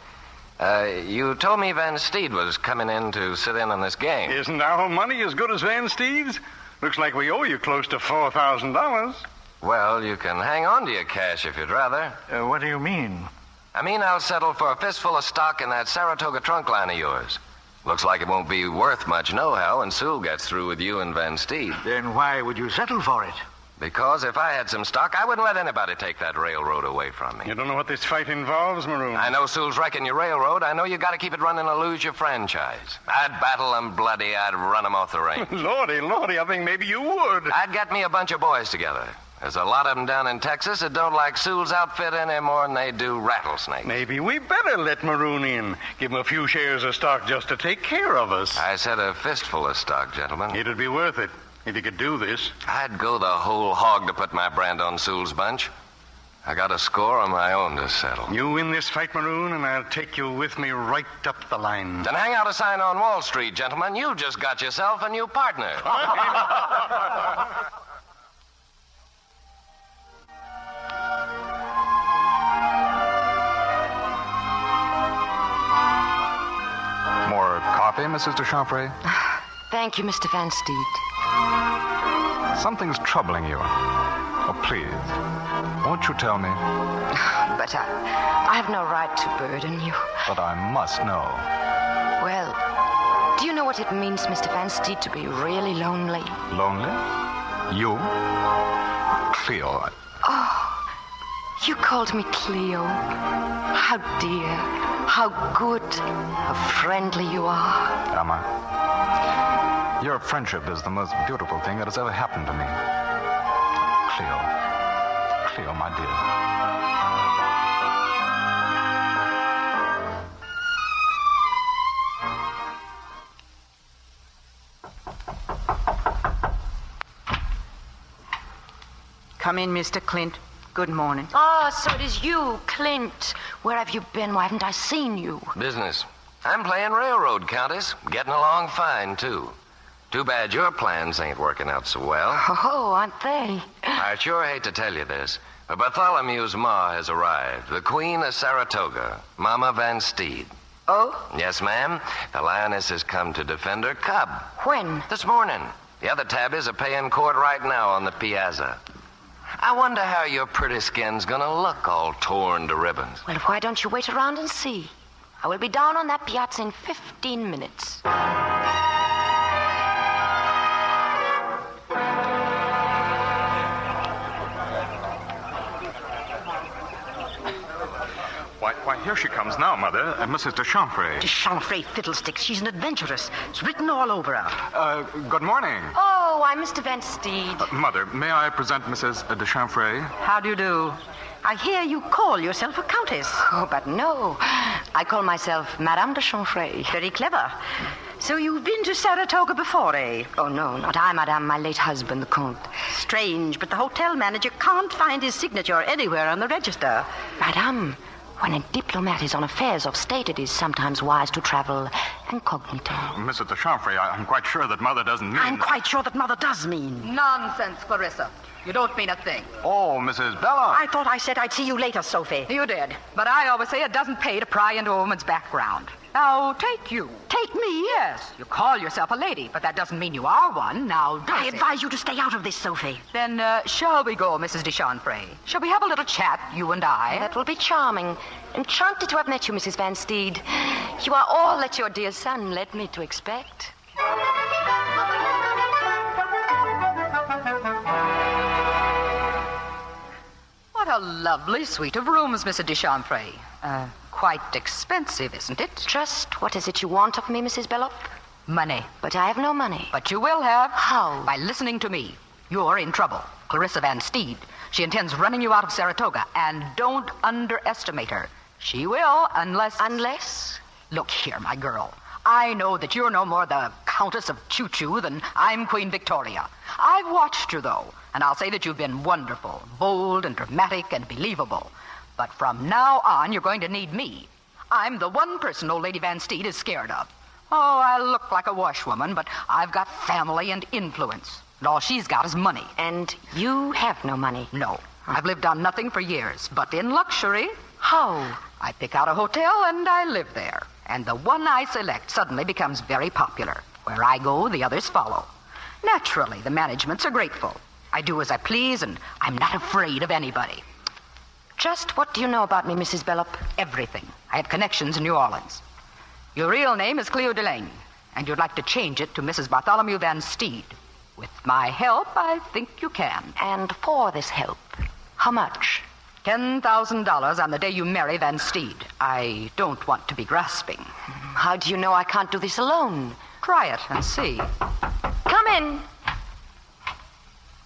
You told me Van Steed was coming in to sit in on this game. Isn't our money as good as Van Steed's? Looks like we owe you close to $4,000. Well, you can hang on to your cash if you'd rather. What do you mean? I mean, I'll settle for a fistful of stock in that Saratoga trunk line of yours. Looks like it won't be worth much nohow when Sewell gets through with you and Van Steed. Then why would you settle for it? Because if I had some stock, I wouldn't let anybody take that railroad away from me. You don't know what this fight involves, Maroon. I know Sewell's wrecking your railroad. I know you got to keep it running or lose your franchise. I'd battle them bloody. I'd run them off the range. Lordy, I think maybe you would. I'd get me a bunch of boys together. There's a lot of them down in Texas that don't like Sewell's outfit any more than they do rattlesnakes. Maybe we better let Maroon in. Give him a few shares of stock just to take care of us. I said a fistful of stock, gentlemen. It'd be worth it. If you could do this. I'd go the whole hog to put my brand on Sewell's bunch. I got a score on my own to settle. You win this fight, Maroon, and I'll take you with me right up the line. Then hang out a sign on Wall Street, gentlemen. You just got yourself a new partner. More coffee, Mrs. de Chamfray? Thank you, Mr. Van Steed. Something's troubling you. Oh, please, won't you tell me? But I have no right to burden you. But I must know. Well, do you know what it means, Mr. Van Steed, to be really lonely? Lonely? You? Cleo. Oh, you called me Cleo. How dear, how good, how friendly you are. Emma. Your friendship is the most beautiful thing that has ever happened to me. Cleo, my dear. Come in, Mr. Clint. Good morning. Oh, so it is you, Clint. Where have you been? Why haven't I seen you? Business. I'm playing railroad, Countess. Getting along fine, too. Too bad your plans ain't working out so well. Oh, aren't they? I sure hate to tell you this, but Bartholomew's ma has arrived. The Queen of Saratoga, Mama Van Steed. Oh? Yes, ma'am. The lioness has come to defend her cub. When? This morning. The other tabbies are paying court right now on the piazza. I wonder how your pretty skin's gonna look all torn to ribbons. Well, why don't you wait around and see? I will be down on that piazza in 15 minutes. Why, here she comes now, Mother. Mrs. de Chamfray. De Chamfray fiddlesticks. She's an adventuress. It's written all over her. Good morning. Oh, I'm Mr. Van Steed. Mother, may I present Mrs. de Chamfray? How do you do? I hear you call yourself a countess. Oh, but no. I call myself Madame de Chamfray. Very clever. So you've been to Saratoga before, eh? Oh, no, not I, Madame. My late husband, the Comte. Strange, but the hotel manager can't find his signature anywhere on the register. Madame, when a diplomat is on affairs of state, it is sometimes wise to travel incognito. Mrs. de Chamfray, I'm quite sure that Mother doesn't mean... I'm quite sure that Mother does mean. Nonsense, Clarissa. You don't mean a thing. Oh, Mrs. Bella. I thought I said I'd see you later, Sophie. You did. But I always say it doesn't pay to pry into a woman's background. Now, take you. Take me? Yes. You call yourself a lady, but that doesn't mean you are one. Now, does I advise you to stay out of this, Sophie. Then, shall we go, Mrs. de Chamfray? Shall we have a little chat, you and I? That will be charming. Enchanted to have met you, Mrs. Van Steed. You are all that your dear son led me to expect. What a lovely suite of rooms, Mrs. de Chamfray. Quite expensive, isn't it? Just what is it you want of me, Mrs. Bellop? Money. But I have no money. But you will have. How? By listening to me. You're in trouble. Clarissa Van Steed. She intends running you out of Saratoga. And don't underestimate her. She will, unless... Unless? Look here, my girl. I know that you're no more the Countess of Choo-Choo than I'm Queen Victoria. I've watched you, though, and I'll say that you've been wonderful, bold and dramatic and believable. But from now on, you're going to need me. I'm the one person old Lady Van Steed is scared of. Oh, I look like a washwoman, but I've got family and influence. And all she's got is money. And you have no money? No. I've lived on nothing for years, but in luxury. How? I pick out a hotel and I live there. And the one I select suddenly becomes very popular. Where I go, the others follow. Naturally, the managements are grateful. I do as I please, and I'm not afraid of anybody. Just what do you know about me, Mrs. Bellop? Everything. I have connections in New Orleans. Your real name is Cleo Delane, and you'd like to change it to Mrs. Bartholomew Van Steed. With my help, I think you can. And for this help, how much? $10,000 on the day you marry Van Steed. I don't want to be grasping. How do you know I can't do this alone? Try it and see. Come in.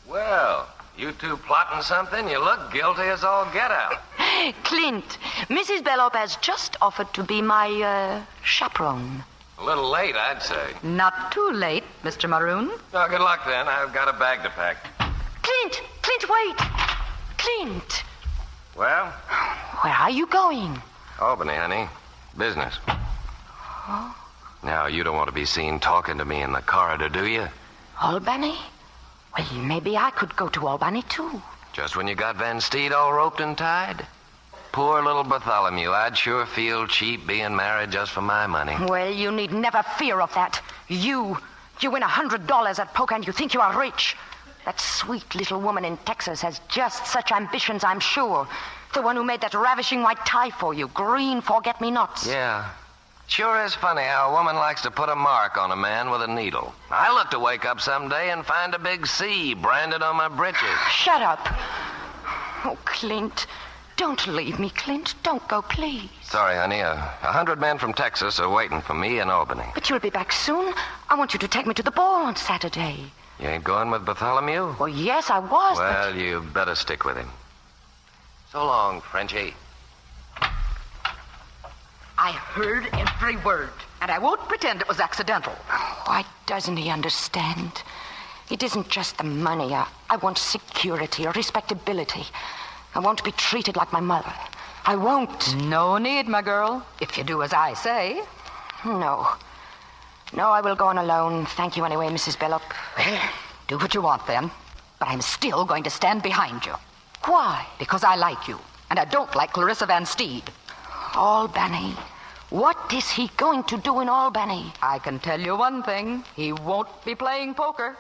Well, you two plotting something? You look guilty as all get out. Clint, Mrs. Bellop has just offered to be my, chaperone. A little late, I'd say. Not too late, Mr. Maroon. Oh, good luck, then. I've got a bag to pack. Clint, wait. Clint. Well? Where are you going? Albany, honey. Business. Oh? Now, you don't want to be seen talking to me in the corridor, do you? Albany? Well, maybe I could go to Albany, too. Just when you got Van Steed all roped and tied? Poor little Bartholomew. I'd sure feel cheap being married just for my money. Well, you need never fear of that. You win $100 at poker and you think you are rich. That sweet little woman in Texas has just such ambitions, I'm sure. The one who made that ravishing white tie for you, green forget-me-nots. Yeah. Sure is funny how a woman likes to put a mark on a man with a needle. I look to wake up someday and find a big C branded on my breeches. Shut up. Oh, Clint. Don't leave me, Clint. Don't go, please. Sorry, honey. 100 men from Texas are waiting for me in Albany. But you'll be back soon. I want you to take me to the ball on Saturday. You ain't going with Bartholomew? Well, yes, I was. Well, you better stick with him. So long, Frenchie. I heard every word, and I won't pretend it was accidental. Why doesn't he understand? It isn't just the money. I want security, respectability. I want to be treated like my mother. I won't. No need, my girl, if you do as I say. No. No, I will go on alone. Thank you anyway, Mrs. Bellop. Well, do what you want then. But I'm still going to stand behind you. Why? Because I like you. And I don't like Clarissa Van Steed. Albany. What is he going to do in Albany? I can tell you one thing. He won't be playing poker.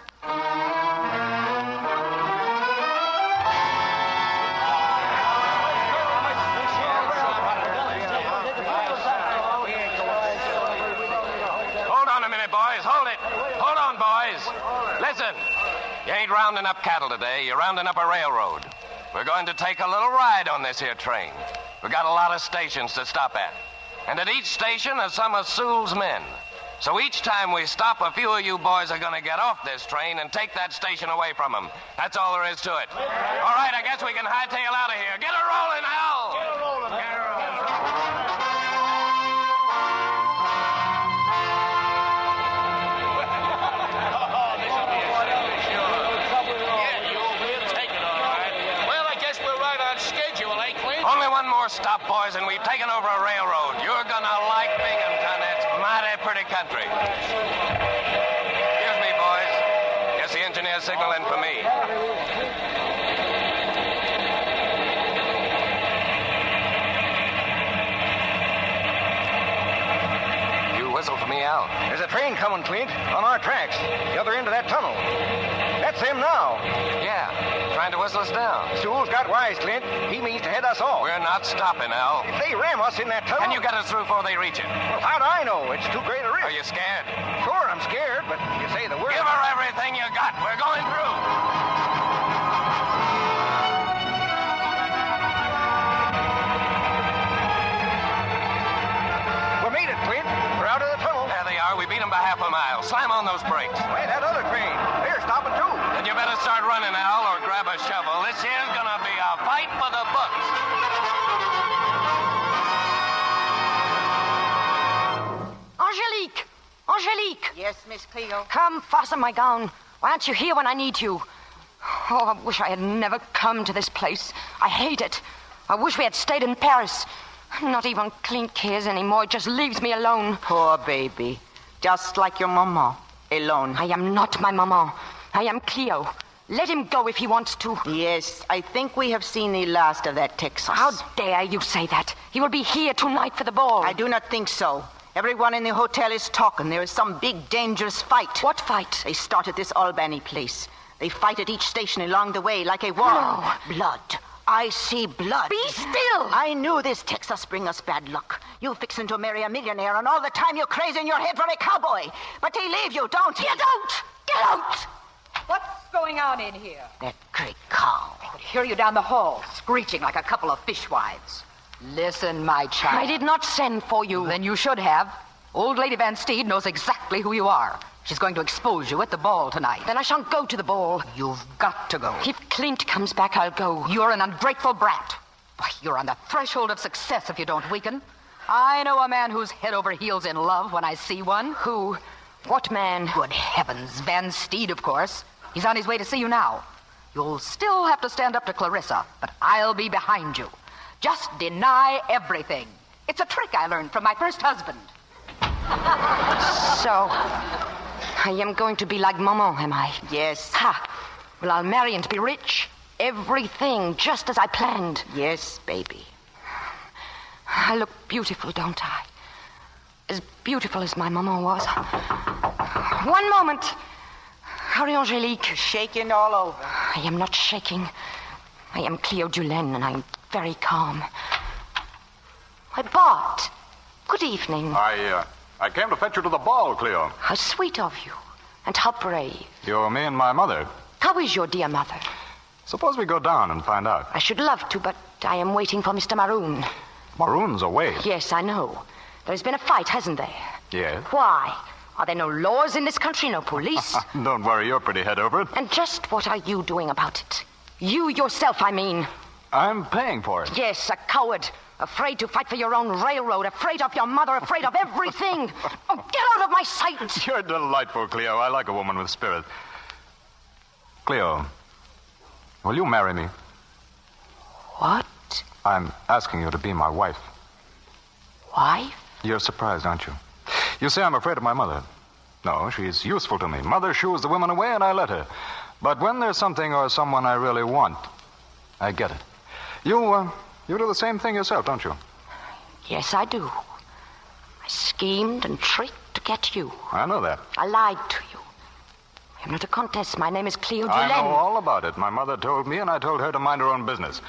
Hold on a minute, boys. Hold it. Hold on, boys. Listen. You ain't rounding up cattle today. You're rounding up a railroad. We're going to take a little ride on this here train. We got a lot of stations to stop at. And at each station are some of Sewell's men. So each time we stop, a few of you boys are going to get off this train and take that station away from them. That's all there is to it. All right, I guess we can hightail out of here. Get her rolling, Al! Get her rolling, Carroll. Only one more stop, boys, and we've taken over a railroad. You're gonna like Binghamton. It's mighty pretty country. Excuse me, boys. Guess the engineer's signaling for me. You whistle for me, Al. There's a train coming, Clint, on our tracks. The other end of that tunnel. That's him now. Yeah, trying to whistle us down. Sewell's got wise, Clint. He means to head us off. We're not stopping, Al. If they ram us in that tunnel... Can you get us through before they reach it? Well, how do I know? It's too great a risk. Are you scared? Sure, I'm scared, but you say the word... Give her everything you got. We're going through. We made it, Clint. We're out of the tunnel. There they are. We beat them by half a mile. Slam on those brakes. Wait, that other train. They're stopping, too. Then you better start running, Al, or grab a shovel. This here's gonna be a fight for the books. Angelique! Angelique! Yes, Miss Cleo? Come, fasten my gown. Why aren't you here when I need you? Oh, I wish I had never come to this place. I hate it. I wish we had stayed in Paris. Not even Clint cares anymore. It just leaves me alone. Poor baby. Just like your mama. Alone. I am not my maman. I am Cleo. Let him go if he wants to. Yes, I think we have seen the last of that Texas. How dare you say that? He will be here tonight for the ball. I do not think so. Everyone in the hotel is talking. There is some big, dangerous fight. What fight? They start at this Albany place. They fight at each station along the way like a war. No. Blood. I see blood. Be still! I knew this Texas bring us bad luck. You fixing to marry a millionaire, and all the time you're crazy in your head for a cowboy. But they leave you, don't he? You don't! Get out! What's going on in here? That great cow. I could hear you down the hall, screeching like a couple of fishwives. Listen, my child. I did not send for you. Then you should have. Old Lady Van Steed knows exactly who you are. She's going to expose you at the ball tonight. Then I shan't go to the ball. You've got to go. If Clint comes back, I'll go. You're an ungrateful brat. Why, you're on the threshold of success if you don't weaken. I know a man who's head over heels in love when I see one. Who? What man? Good heavens, Van Steed, of course. He's on his way to see you now. You'll still have to stand up to Clarissa, but I'll be behind you. Just deny everything. It's a trick I learned from my first husband. So, I am going to be like Maman, am I? Yes. Ha! Well, I'll marry and be rich. Everything just as I planned. Yes, baby. I look beautiful, don't I? As beautiful as my Maman was. One moment. Hurry, Angelique. You're shaking all over. I am not shaking. I am Cleo Dulaine, and I'm very calm. Why, Bart. Good evening. I came to fetch you to the ball, Cleo. How sweet of you, and how brave. You're me and my mother. How is your dear mother? Suppose we go down and find out. I should love to, but I am waiting for Mr. Maroon. Maroon's away. Yes, I know. There's been a fight, hasn't there? Yes. Why? Are there no laws in this country, no police? Don't worry, you're pretty head over it. And just what are you doing about it? You yourself, I mean. I'm paying for it. Yes, a coward. Afraid to fight for your own railroad. Afraid of your mother. Afraid of everything. Oh, get out of my sight. You're delightful, Cleo. I like a woman with spirit. Cleo, will you marry me? What? I'm asking you to be my wife. Wife? You're surprised, aren't you? You say I'm afraid of my mother. No, she's useful to me. Mother shoos the women away, and I let her. But when there's something or someone I really want, I get it. You do the same thing yourself, don't you? Yes, I do. I schemed and tricked to get you. I know that. I lied to you. I'm not a countess. My name is Cleo I Dulaine. know all about it. My mother told me, and I told her to mind her own business.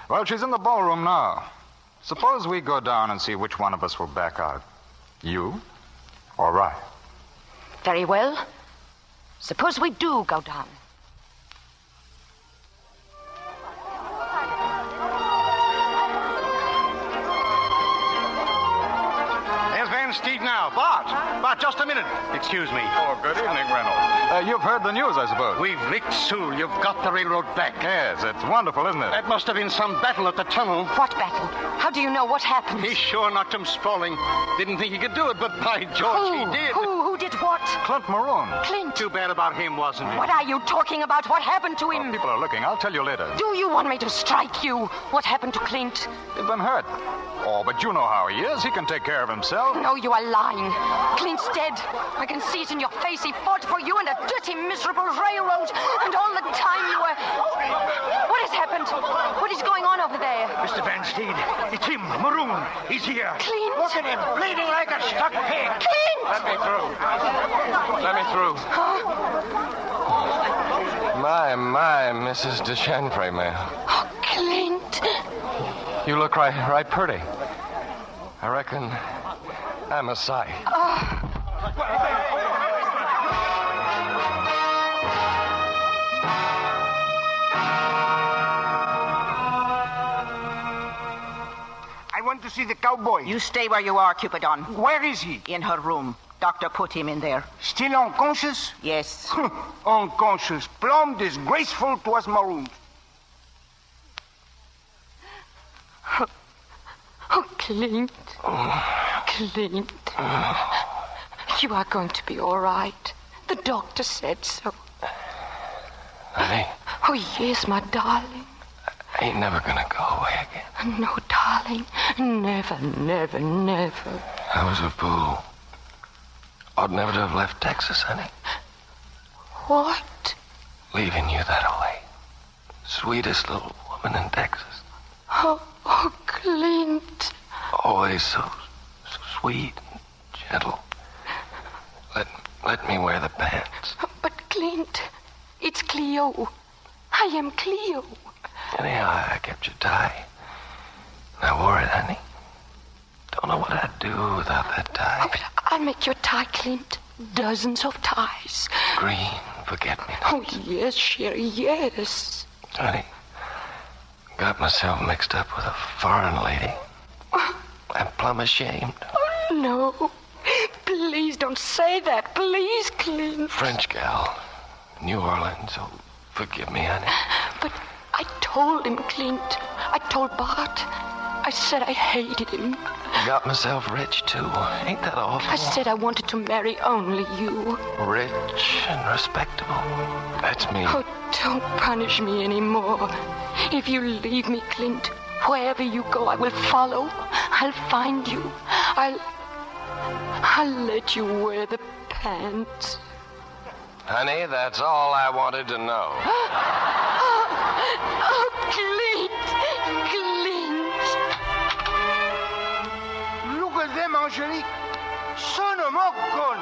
Well, she's in the ballroom now. Suppose we go down and see which one of us will back out. You or I? Very well. Suppose we do go down. Steve now. Bart, just a minute. Excuse me. Oh, good evening, Reynolds. You've heard the news, I suppose. We've licked Sewell. You've got the railroad back. Yes, it's wonderful, isn't it? That must have been some battle at the tunnel. What battle? How do you know what happened? He sure knocked him sprawling. Didn't think he could do it, but by George, he did. Who did what? Clint Maroon. Clint? Too bad about him, wasn't it? What are you talking about? What happened to him? People are looking. I'll tell you later. Do you want me to strike you? What happened to Clint? He's been hurt. Oh, but you know how he is. He can take care of himself. No, you are lying. Clint's dead. I can see it in your face. He fought for you in a dirty, miserable railroad. And all the time you were... What has happened? What is going on over there? Mr. Van Steen, it's him, Maroon. He's here. Clint? Look at him, bleeding like a stuck pig. Clint! Let me through. Let me through. My, Mrs. de Chanfray, ma'am. Oh, Clint. You look right pretty. I reckon I'm a sight. I want to see the cowboy. You stay where you are, Cupidon. Where is he? In her room. Doctor put him in there. Still unconscious? Yes. Unconscious. Plumb disgraceful to us Maroons. Oh, Clint. Clint. You are going to be all right. The doctor said so. Honey? Oh, yes, my darling. I ain't never gonna go away again. No, darling. Never, never, never. I was a fool. Ought never to have left Texas, honey. What? Leaving you that way. Sweetest little woman in Texas. Oh, Clint. Always so sweet and gentle. Let me wear the pants. But, Clint, it's Cleo. I am Cleo. Anyhow, I kept your tie. I wore it, honey. Don't know what I'd do without that tie. Oh, but I'll make your tie, Clint. Dozens of ties. Green, forget-me-nots. Oh, yes, Sherry, yes. Honey, got myself mixed up with a foreign lady. I'm plumb ashamed. Oh, no. Please don't say that. Please, Clint. French gal. New Orleans. Oh, forgive me, honey. But I told him, Clint. I told Bart. I said I hated him. Got myself rich, too. Ain't that awful? I said I wanted to marry only you. Rich and respectable. That's me. Oh, don't punish me anymore. If you leave me, Clint, wherever you go, I will follow. I'll find you. I'll let you wear the pants. Honey, that's all I wanted to know. Oh, Clint! Clint! Look at them, Angelique. Son of a gun.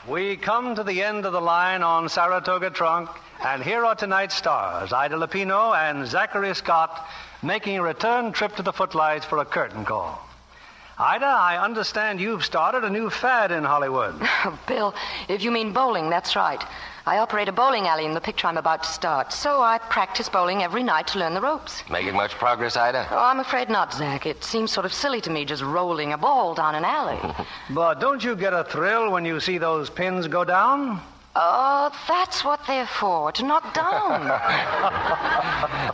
We come to the end of the line on Saratoga Trunk, and here are tonight's stars, Ida Lupino and Zachery Scott, making a return trip to the footlights for a curtain call. Ida, I understand you've started a new fad in Hollywood. Bill, if you mean bowling, that's right. I operate a bowling alley in the picture I'm about to start, so I practice bowling every night to learn the ropes. Making much progress, Ida? Oh, I'm afraid not, Zach. It seems sort of silly to me just rolling a ball down an alley. But don't you get a thrill when you see those pins go down? Oh, that's what they're for, to knock down.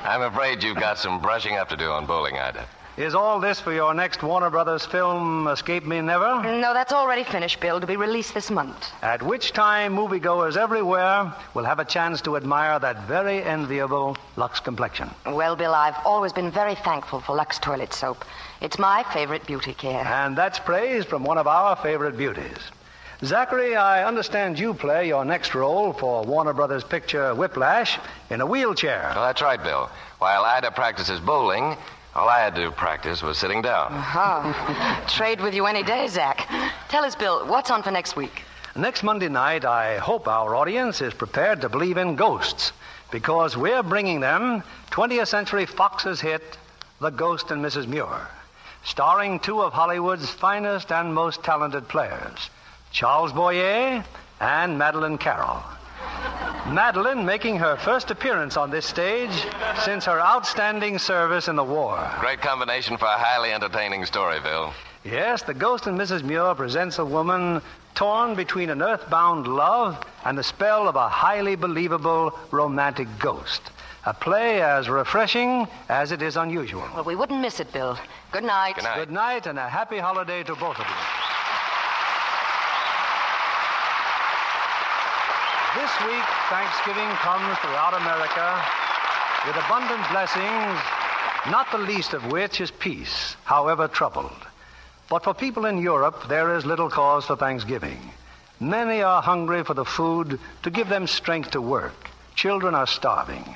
I'm afraid you've got some brushing up to do on bowling, Ida. Is all this for your next Warner Brothers film, Escape Me Never? No, that's already finished, Bill, to be released this month. At which time moviegoers everywhere will have a chance to admire that very enviable Lux complexion. Well, Bill, I've always been very thankful for Lux toilet soap. It's my favorite beauty care. And that's praise from one of our favorite beauties. Zachery, I understand you play your next role for Warner Brothers picture Whiplash in a wheelchair. Well, that's right, Bill. While Ida practices bowling, all I had to practice was sitting down. Trade with you any day, Zach. Tell us, Bill, what's on for next week? Next Monday night, I hope our audience is prepared to believe in ghosts, because we're bringing them 20th Century Fox's hit, The Ghost and Mrs. Muir, starring two of Hollywood's finest and most talented players, Charles Boyer and Madeleine Carroll. Madeleine making her first appearance on this stage since her outstanding service in the war. Great combination for a highly entertaining story, Bill. Yes, The Ghost and Mrs. Muir presents a woman torn between an earthbound love and the spell of a highly believable romantic ghost. A play as refreshing as it is unusual. Well, we wouldn't miss it, Bill. Good night. Good night. Good night, and a happy holiday to both of you. This week, Thanksgiving comes throughout America with abundant blessings, not the least of which is peace, however troubled. But for people in Europe, there is little cause for Thanksgiving. Many are hungry for the food to give them strength to work. Children are starving.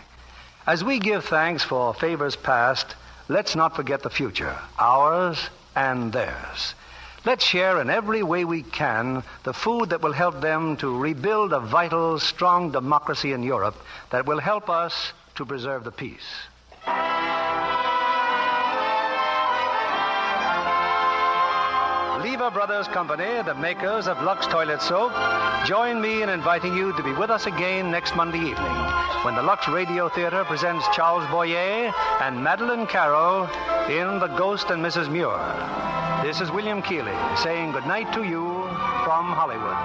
As we give thanks for favors past, let's not forget the future, ours and theirs. Let's share in every way we can the food that will help them to rebuild a vital, strong democracy in Europe that will help us to preserve the peace. Lever Brothers Company, the makers of Lux Toilet Soap, join me in inviting you to be with us again next Monday evening when the Lux Radio Theatre presents Charles Boyer and Madeleine Carroll in The Ghost and Mrs. Muir. This is William Keeley saying good night to you from Hollywood.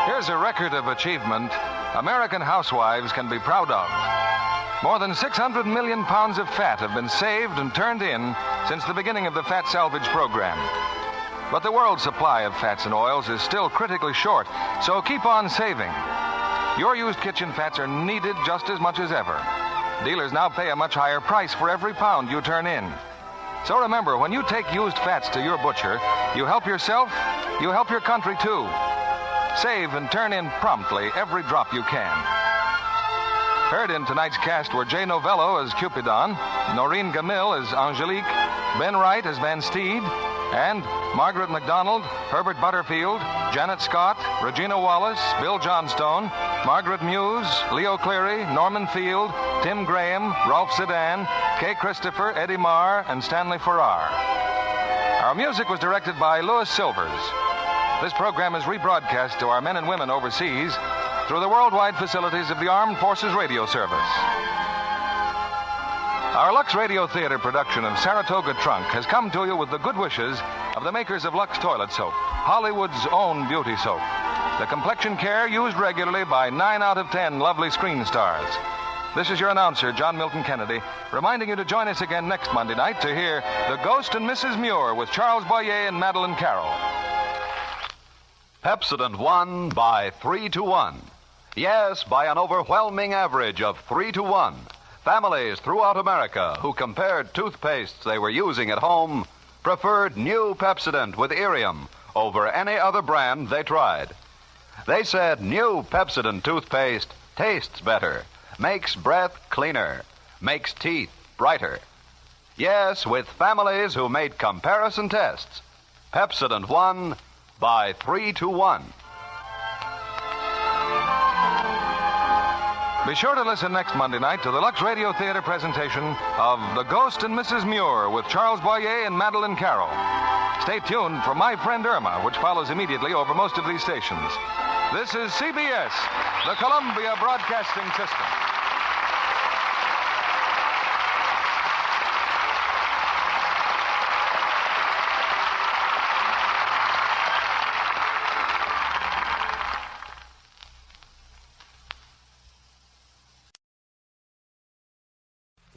Here's a record of achievement American housewives can be proud of. More than 600 million pounds of fat have been saved and turned in since the beginning of the Fat Salvage Program. But the world's supply of fats and oils is still critically short, so keep on saving. Your used kitchen fats are needed just as much as ever. Dealers now pay a much higher price for every pound you turn in. So remember, when you take used fats to your butcher, you help yourself, you help your country too. Save and turn in promptly every drop you can. Heard in tonight's cast were Jay Novello as Cupidon, Noreen Gamil as Angelique, Ben Wright as Van Steed, and Margaret MacDonald, Herbert Butterfield, Janet Scott, Regina Wallace, Bill Johnstone, Margaret Muse, Leo Cleary, Norman Field, Tim Graham, Rolf Sedan, Kay Christopher, Eddie Marr, and Stanley Farrar. Our music was directed by Louis Silvers. This program is rebroadcast to our men and women overseas through the worldwide facilities of the Armed Forces Radio Service. Our Lux Radio Theatre production of Saratoga Trunk has come to you with the good wishes of the makers of Lux Toilet Soap, Hollywood's own beauty soap. The complexion care used regularly by 9 out of 10 lovely screen stars. This is your announcer, John Milton Kennedy, reminding you to join us again next Monday night to hear The Ghost and Mrs. Muir with Charles Boyer and Madeleine Carroll. Pepsodent won by 3-1. Yes, by an overwhelming average of 3-1. Families throughout America who compared toothpastes they were using at home preferred new Pepsodent with Irium over any other brand they tried. They said new Pepsodent toothpaste tastes better, makes breath cleaner, makes teeth brighter. Yes, with families who made comparison tests, Pepsodent won by 3-1. Be sure to listen next Monday night to the Lux Radio Theatre presentation of The Ghost and Mrs. Muir with Charles Boyer and Madeleine Carroll. Stay tuned for My Friend Irma, which follows immediately over most of these stations. This is CBS, the Columbia Broadcasting System.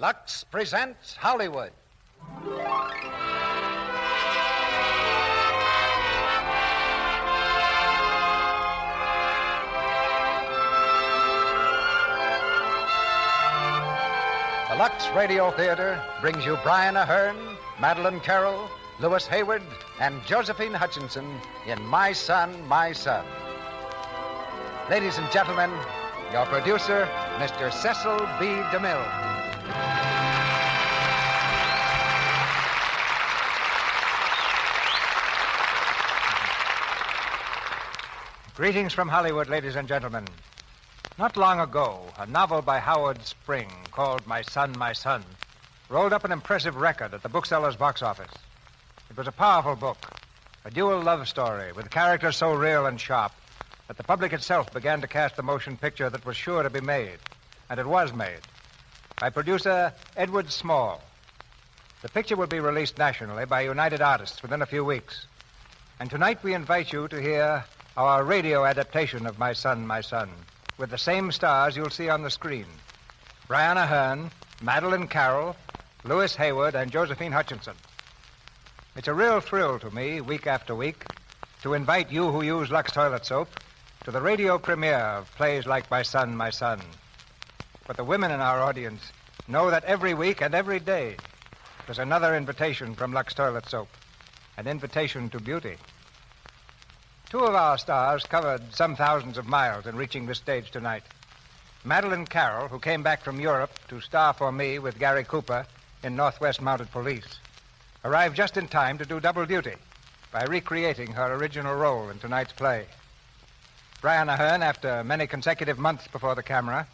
Lux presents Hollywood. The Lux Radio Theatre brings you Brian Aherne, Madeleine Carroll, Louis Hayward, and Josephine Hutchinson in My Son, My Son. Ladies and gentlemen, your producer, Mr. Cecil B. DeMille. Greetings from Hollywood, ladies and gentlemen. Not long ago, a novel by Howard Spring called My Son, My Son rolled up an impressive record at the bookseller's box office. It was a powerful book, a dual love story with characters so real and sharp that the public itself began to cast the motion picture that was sure to be made, and it was made, by producer Edward Small. The picture will be released nationally by United Artists within a few weeks. And tonight we invite you to hear our radio adaptation of My Son, My Son, with the same stars you'll see on the screen. Brian Aherne, Madeleine Carroll, Louis Hayward, and Josephine Hutchinson. It's a real thrill to me, week after week, to invite you who use Lux toilet soap to the radio premiere of plays like My Son, My Son. But the women in our audience know that every week and every day there's another invitation from Lux toilet soap, an invitation to beauty. Two of our stars covered some thousands of miles in reaching this stage tonight. Madeleine Carroll, who came back from Europe to star for me with Gary Cooper in Northwest Mounted Police, arrived just in time to do double duty by recreating her original role in tonight's play. Brian Aherne, after many consecutive months before the camera,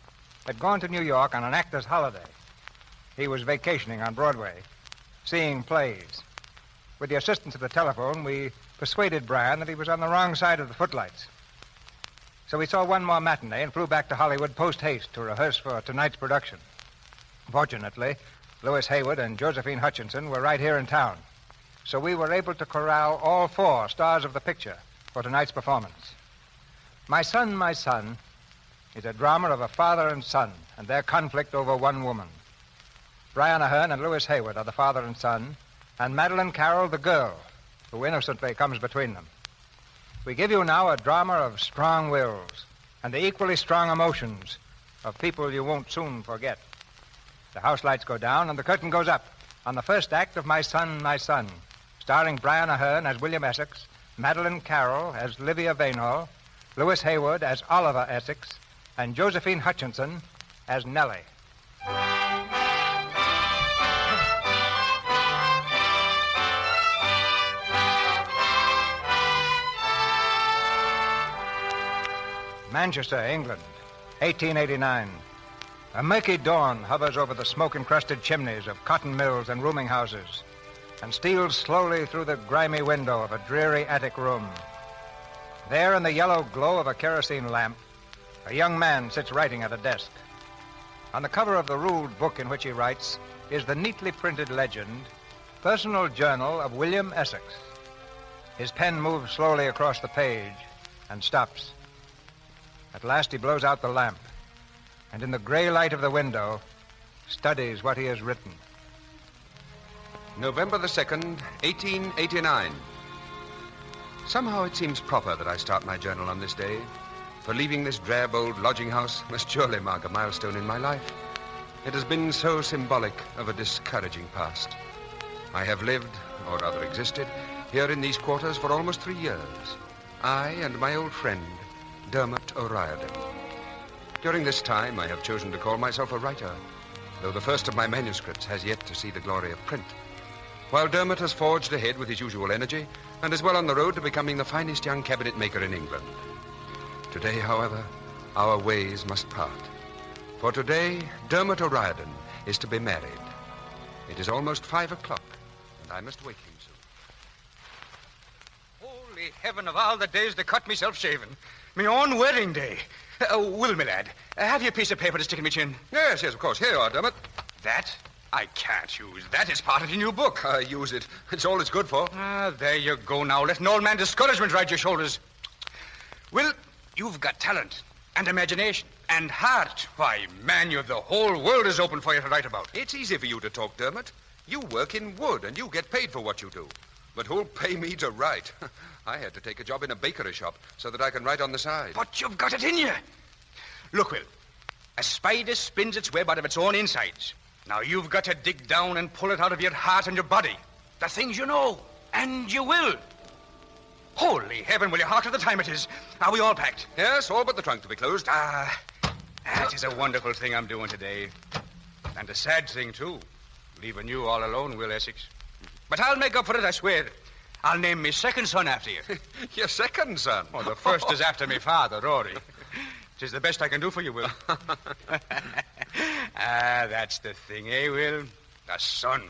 had gone to New York on an actor's holiday. He was vacationing on Broadway, seeing plays. With the assistance of the telephone, we persuaded Brian that he was on the wrong side of the footlights. So we saw one more matinee and flew back to Hollywood post-haste to rehearse for tonight's production. Fortunately, Louis Hayward and Josephine Hutchinson were right here in town, so we were able to corral all four stars of the picture for tonight's performance. My Son, My Son is a drama of a father and son and their conflict over one woman. Brian Aherne and Louis Hayward are the father and son, and Madeleine Carroll the girl who innocently comes between them. We give you now a drama of strong wills and the equally strong emotions of people you won't soon forget. The house lights go down and the curtain goes up on the first act of My Son, My Son, starring Brian Aherne as William Essex, Madeleine Carroll as Livia Vaynol, Louis Hayward as Oliver Essex, and Josephine Hutchinson as Nellie. Manchester, England, 1889. A murky dawn hovers over the smoke-encrusted chimneys of cotton mills and rooming houses and steals slowly through the grimy window of a dreary attic room. There, in the yellow glow of a kerosene lamp, a young man sits writing at a desk. On the cover of the ruled book in which he writes is the neatly printed legend, Personal Journal of William Essex. His pen moves slowly across the page and stops. At last he blows out the lamp, and in the gray light of the window, studies what he has written. November the 2nd, 1889. Somehow it seems proper that I start my journal on this day, for leaving this drab old lodging house must surely mark a milestone in my life. It has been so symbolic of a discouraging past. I have lived, or rather existed, here in these quarters for almost 3 years. I and my old friend, Dermot O'Riordan. During this time, I have chosen to call myself a writer, though the first of my manuscripts has yet to see the glory of print. While Dermot has forged ahead with his usual energy and is well on the road to becoming the finest young cabinet maker in England. Today, however, our ways must part. For today, Dermot O'Riordan is to be married. It is almost 5 o'clock, and I must wake him soon. Holy heaven of all the days to cut myself shaving. Me own wedding day. Will, my lad, have you a piece of paper to stick in my chin? Yes, of course. Here you are, Dermot. That? I can't use that. It's part of your new book. Use it. It's all it's good for. There you go now. Let an old man discouragement ride your shoulders. Will, you've got talent and imagination. And heart. Why, man, the whole world is open for you to write about. It's easy for you to talk, Dermot. You work in wood, and you get paid for what you do. But who'll pay me to write? I had to take a job in a bakery shop so that I can write on the side. But you've got it in you. Look, Will, a spider spins its web out of its own insides. Now you've got to dig down and pull it out of your heart and your body. The things you know, and you will. Holy heaven, will you hark to the time it is? Are we all packed? Yes, all but the trunk to be closed. That is a wonderful thing I'm doing today. And a sad thing, too. Leaving you all alone, Will Essex. But I'll make up for it, I swear. I'll name me second son after you. Your second son? Oh, the first is after me father, Rory. 'Tis the best I can do for you, Will. That's the thing, eh, Will? The son.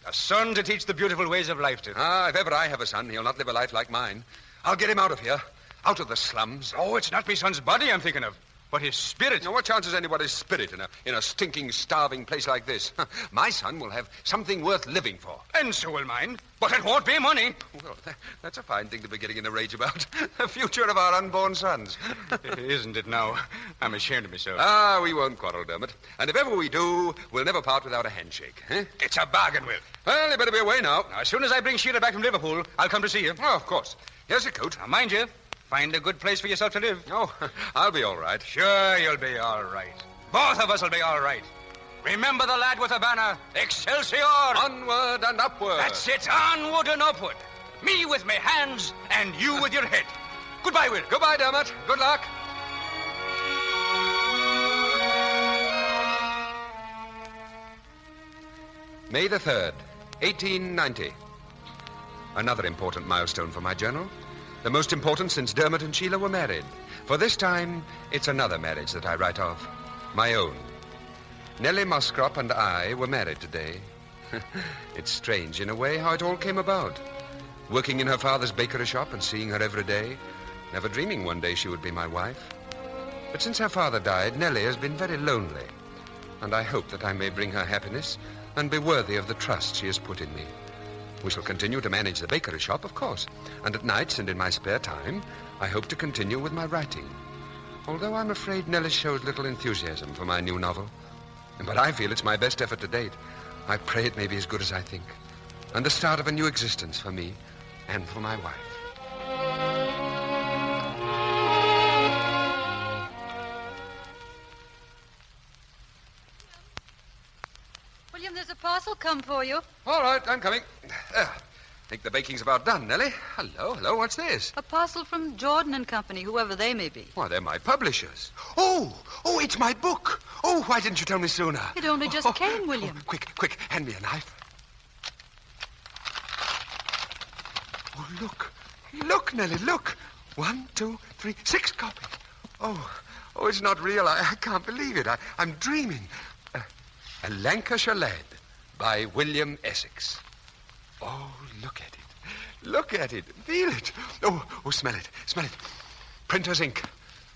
A son to teach the beautiful ways of life to. If ever I have a son, he'll not live a life like mine. I'll get him out of here. Out of the slums. Oh, it's not me son's body I'm thinking of, but his spirit. Now, what chance has anybody's spirit in a stinking, starving place like this? My son will have something worth living for. And so will mine. But it won't be money. Well, that's a fine thing to be getting in a rage about. The future of our unborn sons. Isn't it now? I'm ashamed of myself. We won't quarrel, Dermot. And if ever we do, we'll never part without a handshake. Eh? It's a bargain, Will. Well, you better be away now. As soon as I bring Sheila back from Liverpool, I'll come to see you. Oh, of course. Here's your coat. Now, mind you, find a good place for yourself to live. Oh, I'll be all right. Sure, you'll be all right. Both of us will be all right. Remember the lad with the banner. Excelsior! Onward and upward. That's it, onward and upward. Me with my hands and you with your head. Goodbye, Will. Goodbye, Dermot. Good luck. May the 3rd, 1890. Another important milestone for my journal. The most important since Dermot and Sheila were married. For this time, it's another marriage that I write of. My own. Nellie Muscrop and I were married today. It's strange, in a way, how it all came about. Working in her father's bakery shop and seeing her every day, never dreaming one day she would be my wife. But since her father died, Nellie has been very lonely. And I hope that I may bring her happiness and be worthy of the trust she has put in me. We shall continue to manage the bakery shop, of course. And at nights and in my spare time, I hope to continue with my writing. Although I'm afraid Nellie shows little enthusiasm for my new novel. But I feel it's my best effort to date. I pray it may be as good as I think. And the start of a new existence for me and for my wife. William, there's a parcel come for you. All right, I'm coming. Think the baking's about done, Nellie. Hello, what's this? A parcel from Jordan and Company, whoever they may be. Why, they're my publishers. Oh, it's my book. Oh, why didn't you tell me sooner? It only just came, William. Quick, hand me a knife. Oh, look, Nellie, look. 1, 2, 3, 6 copies. Oh, it's not real. I can't believe it. I'm dreaming. A Lancashire Lad by William Essex. Oh, look at it. Look at it. Feel it. Oh, smell it. Printer's ink.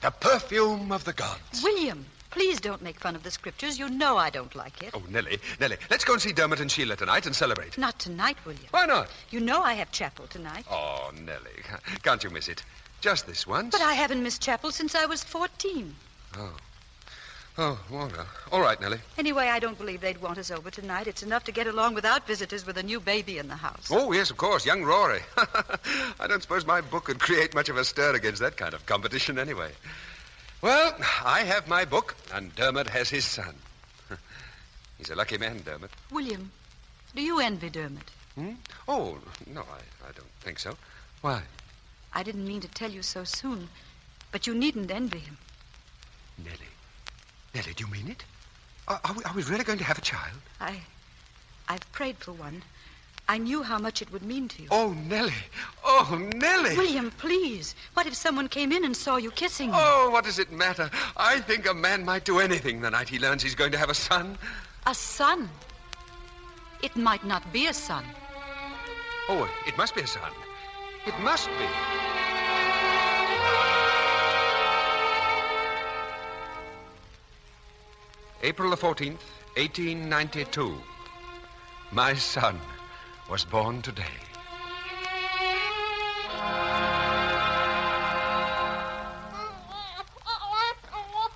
The perfume of the gods. William, please don't make fun of the scriptures. You know I don't like it. Oh, Nellie, let's go and see Dermot and Sheila tonight and celebrate. Not tonight, William. Why not? You know I have chapel tonight. Oh, Nellie, can't you miss it? Just this once. But I haven't missed chapel since I was 14. Oh, all right, Nellie. Anyway, I don't believe they'd want us over tonight. It's enough to get along without visitors with a new baby in the house. Oh, yes, of course, young Rory. I don't suppose my book could create much of a stir against that kind of competition anyway. Well, I have my book, and Dermot has his son. He's a lucky man, Dermot. William, do you envy Dermot? Oh, no, I don't think so. Why? I didn't mean to tell you so soon, but you needn't envy him. Nellie, do you mean it? Are we really going to have a child? I've prayed for one. I knew how much it would mean to you. Oh, Nellie. William, please. What if someone came in and saw you kissing me? Oh, what does it matter? I think a man might do anything the night he learns he's going to have a son. A son? It might not be a son. Oh, it must be a son. It must be. April the 14th, 1892. My son was born today.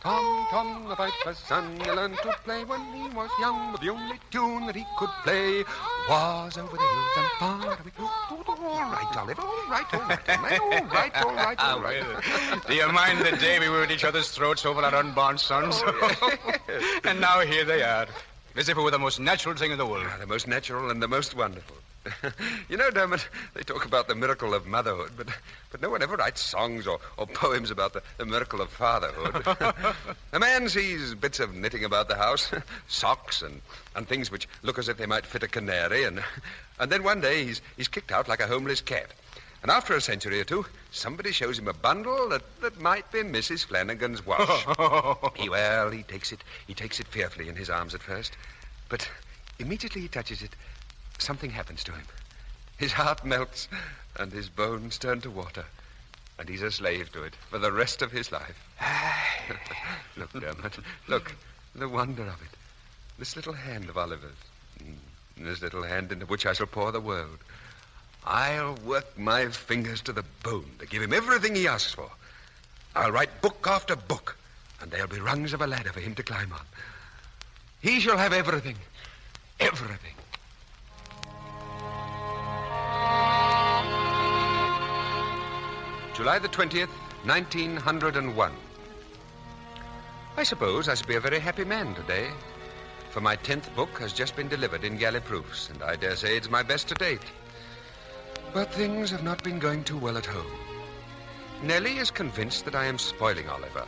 Come on the piper's son. He learned to play when he was young, but the only tune that he could play was over the hills and far away. All right, Oliver, all right, man. All right. Do you mind the day we were at each other's throats over our unborn sons? And now here they are, as if it were the most natural thing in the world. The most natural and the most wonderful. You know, Dermot, they talk about the miracle of motherhood, but no one ever writes songs or poems about the miracle of fatherhood. A man sees bits of knitting about the house, socks and things which look as if they might fit a canary, and then one day he's kicked out like a homeless cat. And after a century or two, somebody shows him a bundle that might be Mrs. Flanagan's wash. He takes it fearfully in his arms at first, but immediately he touches it, something happens to him. His heart melts, and his bones turn to water, and he's a slave to it for the rest of his life. Look, Dermot, look, the wonder of it. This little hand of Oliver's, this little hand into which I shall pour the world. I'll work my fingers to the bone to give him everything he asks for. I'll write book after book, and there'll be rungs of a ladder for him to climb on. He shall have everything. Everything. July the 20th, 1901. I suppose I shall be a very happy man today, for my 10th book has just been delivered in galley proofs, and I dare say it's my best to date. But things have not been going too well at home. Nellie is convinced that I am spoiling Oliver,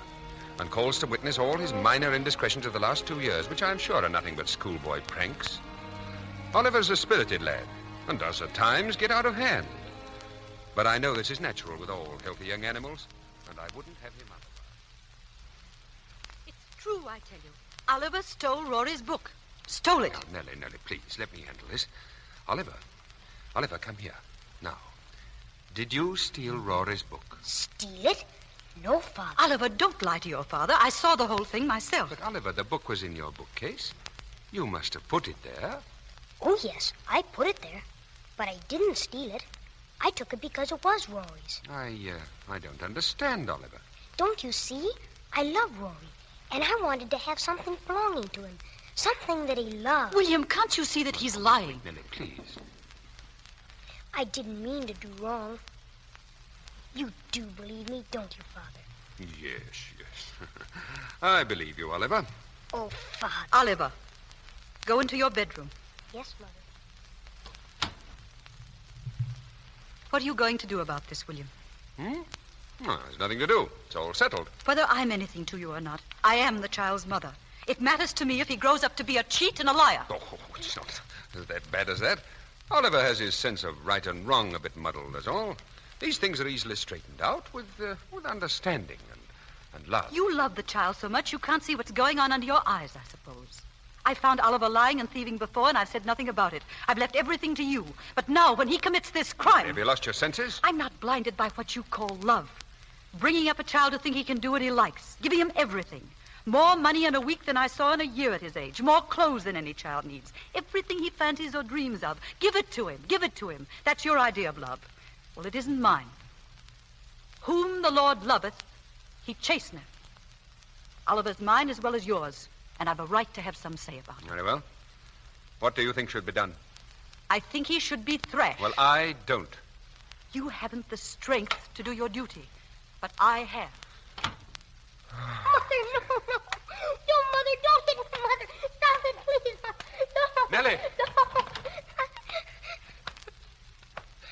and calls to witness all his minor indiscretions of the last 2 years, which I am sure are nothing but schoolboy pranks. Oliver's a spirited lad, and does at times get out of hand. But I know this is natural with all healthy young animals, and I wouldn't have him otherwise. It's true, I tell you. Oliver stole Rory's book. Stole it. Now, Nellie, please, let me handle this. Oliver, come here. Now, did you steal Rory's book? Steal it? No, Father. Oliver, don't lie to your father. I saw the whole thing myself. But, Oliver, the book was in your bookcase. You must have put it there. Oh, yes, I put it there. But I didn't steal it. I took it because it was Rory's. I don't understand, Oliver. Don't you see? I love Rory, and I wanted to have something belonging to him. Something that he loved. William, can't you see that he's lying? Nellie, please. I didn't mean to do wrong. You do believe me, don't you, Father? Yes. I believe you, Oliver. Oh, Father. Oliver, go into your bedroom. Yes, Mother. What are you going to do about this, William? Well, there's nothing to do. It's all settled. Whether I'm anything to you or not, I am the child's mother. It matters to me if he grows up to be a cheat and a liar. Oh, it's not that bad as that. Oliver has his sense of right and wrong a bit muddled, that's all. These things are easily straightened out with understanding and love. You love the child so much you can't see what's going on under your eyes, I suppose. I found Oliver lying and thieving before, and I've said nothing about it. I've left everything to you. But now, when he commits this crime... Have you lost your senses? I'm not blinded by what you call love. Bringing up a child to think he can do what he likes. Giving him everything. More money in a week than I saw in a year at his age. More clothes than any child needs. Everything he fancies or dreams of. Give it to him. Give it to him. That's your idea of love. Well, it isn't mine. Whom the Lord loveth, he chasteneth. Oliver's mine as well as yours. And I've a right to have some say about it. Very well. What do you think should be done? I think he should be thrashed. Well, I don't. You haven't the strength to do your duty, but I have. Mother, no. No, Mother, don't hit me, Mother. Stop it, please, Mother. No. Nellie! No.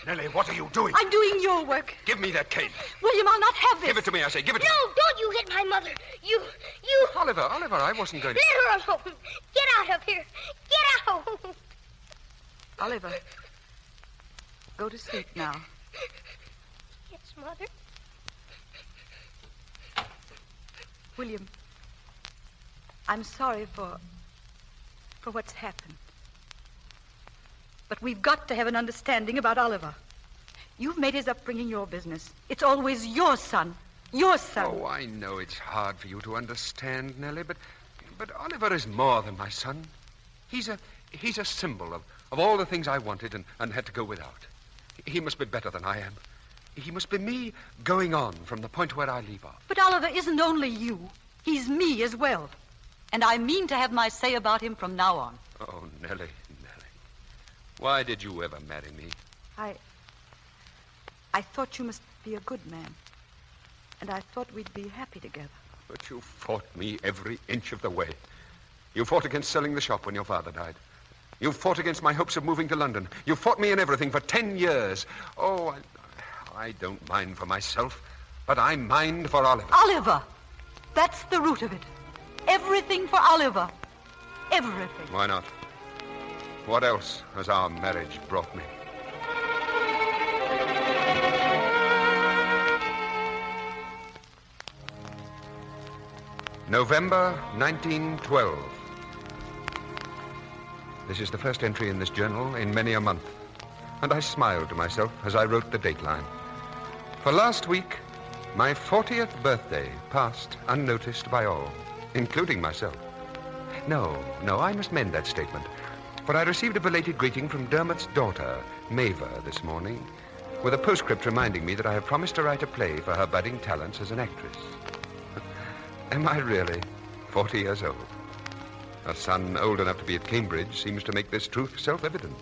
Nellie, what are you doing? I'm doing your work. Give me that cane. William, I'll not have this. Give it to me, I say. Give it to me. No, don't you hit my mother. You... Oliver, I wasn't going to... Let her alone. Get out of here. Get out. Oliver, go to sleep now. Yes, Mother. William, I'm sorry for what's happened. But we've got to have an understanding about Oliver. You've made his upbringing your business. It's always your son. Your son. Oh, I know it's hard for you to understand, Nellie, but Oliver is more than my son. He's a symbol of all the things I wanted and had to go without. He must be better than I am. He must be me going on from the point where I leave off. But Oliver isn't only you. He's me as well. And I mean to have my say about him from now on. Oh, Nellie. Why did you ever marry me? I thought you must be a good man. And I thought we'd be happy together. But you fought me every inch of the way. You fought against selling the shop when your father died. You fought against my hopes of moving to London. You fought me in everything for 10 years. Oh, I don't mind for myself, but I mind for Oliver. Oliver! That's the root of it. Everything for Oliver. Everything. Why not? What else has our marriage brought me? November 1912. This is the first entry in this journal in many a month, and I smiled to myself as I wrote the dateline. For last week, my 40th birthday passed unnoticed by all, including myself. No, I must mend that statement, for I received a belated greeting from Dermot's daughter, Maeva, this morning, with a postscript reminding me that I have promised to write a play for her budding talents as an actress. Am I really 40 years old? A son old enough to be at Cambridge seems to make this truth self-evident.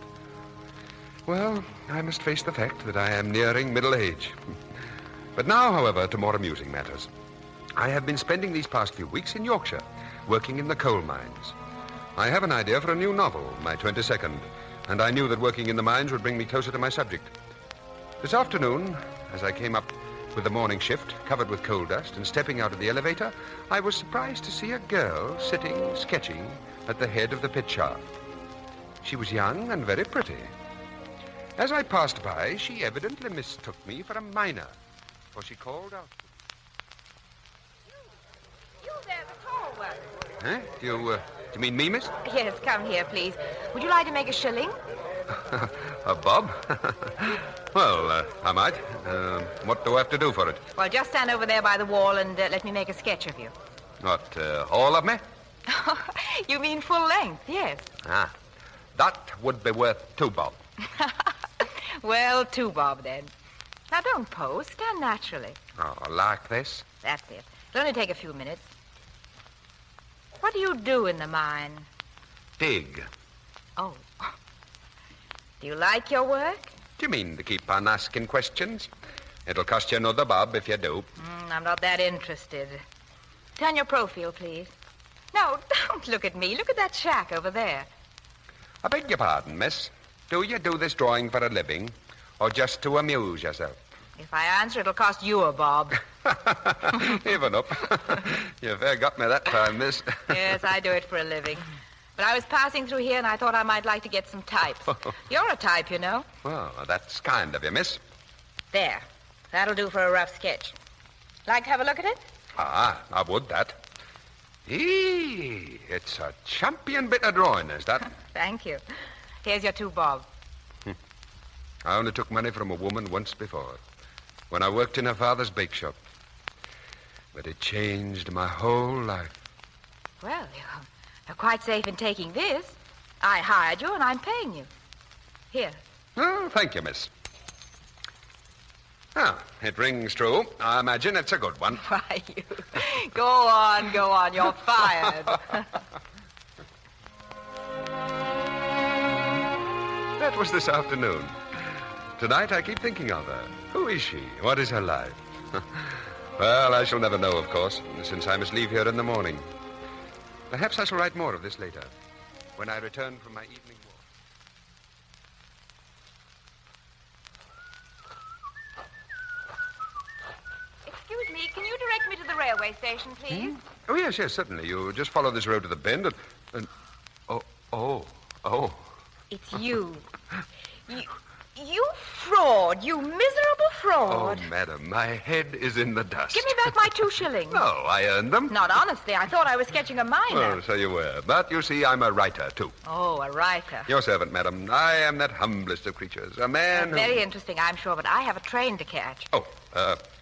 Well, I must face the fact that I am nearing middle age. But now, however, to more amusing matters. I have been spending these past few weeks in Yorkshire, working in the coal mines. I have an idea for a new novel, my 22nd, and I knew that working in the mines would bring me closer to my subject. This afternoon, as I came up with the morning shift, covered with coal dust, and stepping out of the elevator, I was surprised to see a girl sitting, sketching, at the head of the pit shaft. She was young and very pretty. As I passed by, she evidently mistook me for a miner, for she called out. You there, the tall one. Huh? Do you mean me, miss? Yes, come here, please. Would you like to make a shilling? A bob? Well, I might. What do I have to do for it? Well, just stand over there by the wall and let me make a sketch of you. What, all of me? You mean full length, yes. Ah, that would be worth 2 bob. Well, 2 bob, then. Now, don't pose. Stand naturally. Oh, like this? That's it. It'll only take a few minutes. What do you do in the mine? Dig. Oh. Do you like your work? Do you mean to keep on asking questions? It'll cost you another bob if you do. I'm not that interested. Turn your profile, please. No, don't look at me. Look at that shack over there. I beg your pardon, miss. Do you do this drawing for a living, or just to amuse yourself? If I answer, it'll cost you a bob. Even up. You fair got me that time, miss. Yes, I do it for a living. But I was passing through here, and I thought I might like to get some types. You're a type, you know. Well, that's kind of you, miss. There. That'll do for a rough sketch. Like to have a look at it? Ah, I would that. It's a champion bit of drawing, is that? Thank you. Here's your 2 bob. I only took money from a woman once before, when I worked in her father's bake shop. But it changed my whole life. Well, you're quite safe in taking this. I hired you, and I'm paying you. Here. Oh, thank you, miss. Ah, it rings true. I imagine it's a good one. Why, you... Go on. You're fired. That was this afternoon. Tonight I keep thinking of her. Who is she? What is her life? Well, I shall never know, of course, since I must leave here in the morning. Perhaps I shall write more of this later, when I return from my evening walk. Excuse me, can you direct me to the railway station, please? Oh, yes, certainly. You just follow this road to the bend and... Oh. It's you. You fraud. You miserable fraud. Oh, madam, my head is in the dust. Give me back my 2 shillings. No, I earned them. Not honestly. I thought I was sketching a miner. Oh, so you were. But you see, I'm a writer, too. Oh, a writer. Your servant, madam. I am that humblest of creatures. A man Very interesting, I'm sure, but I have a train to catch. Oh,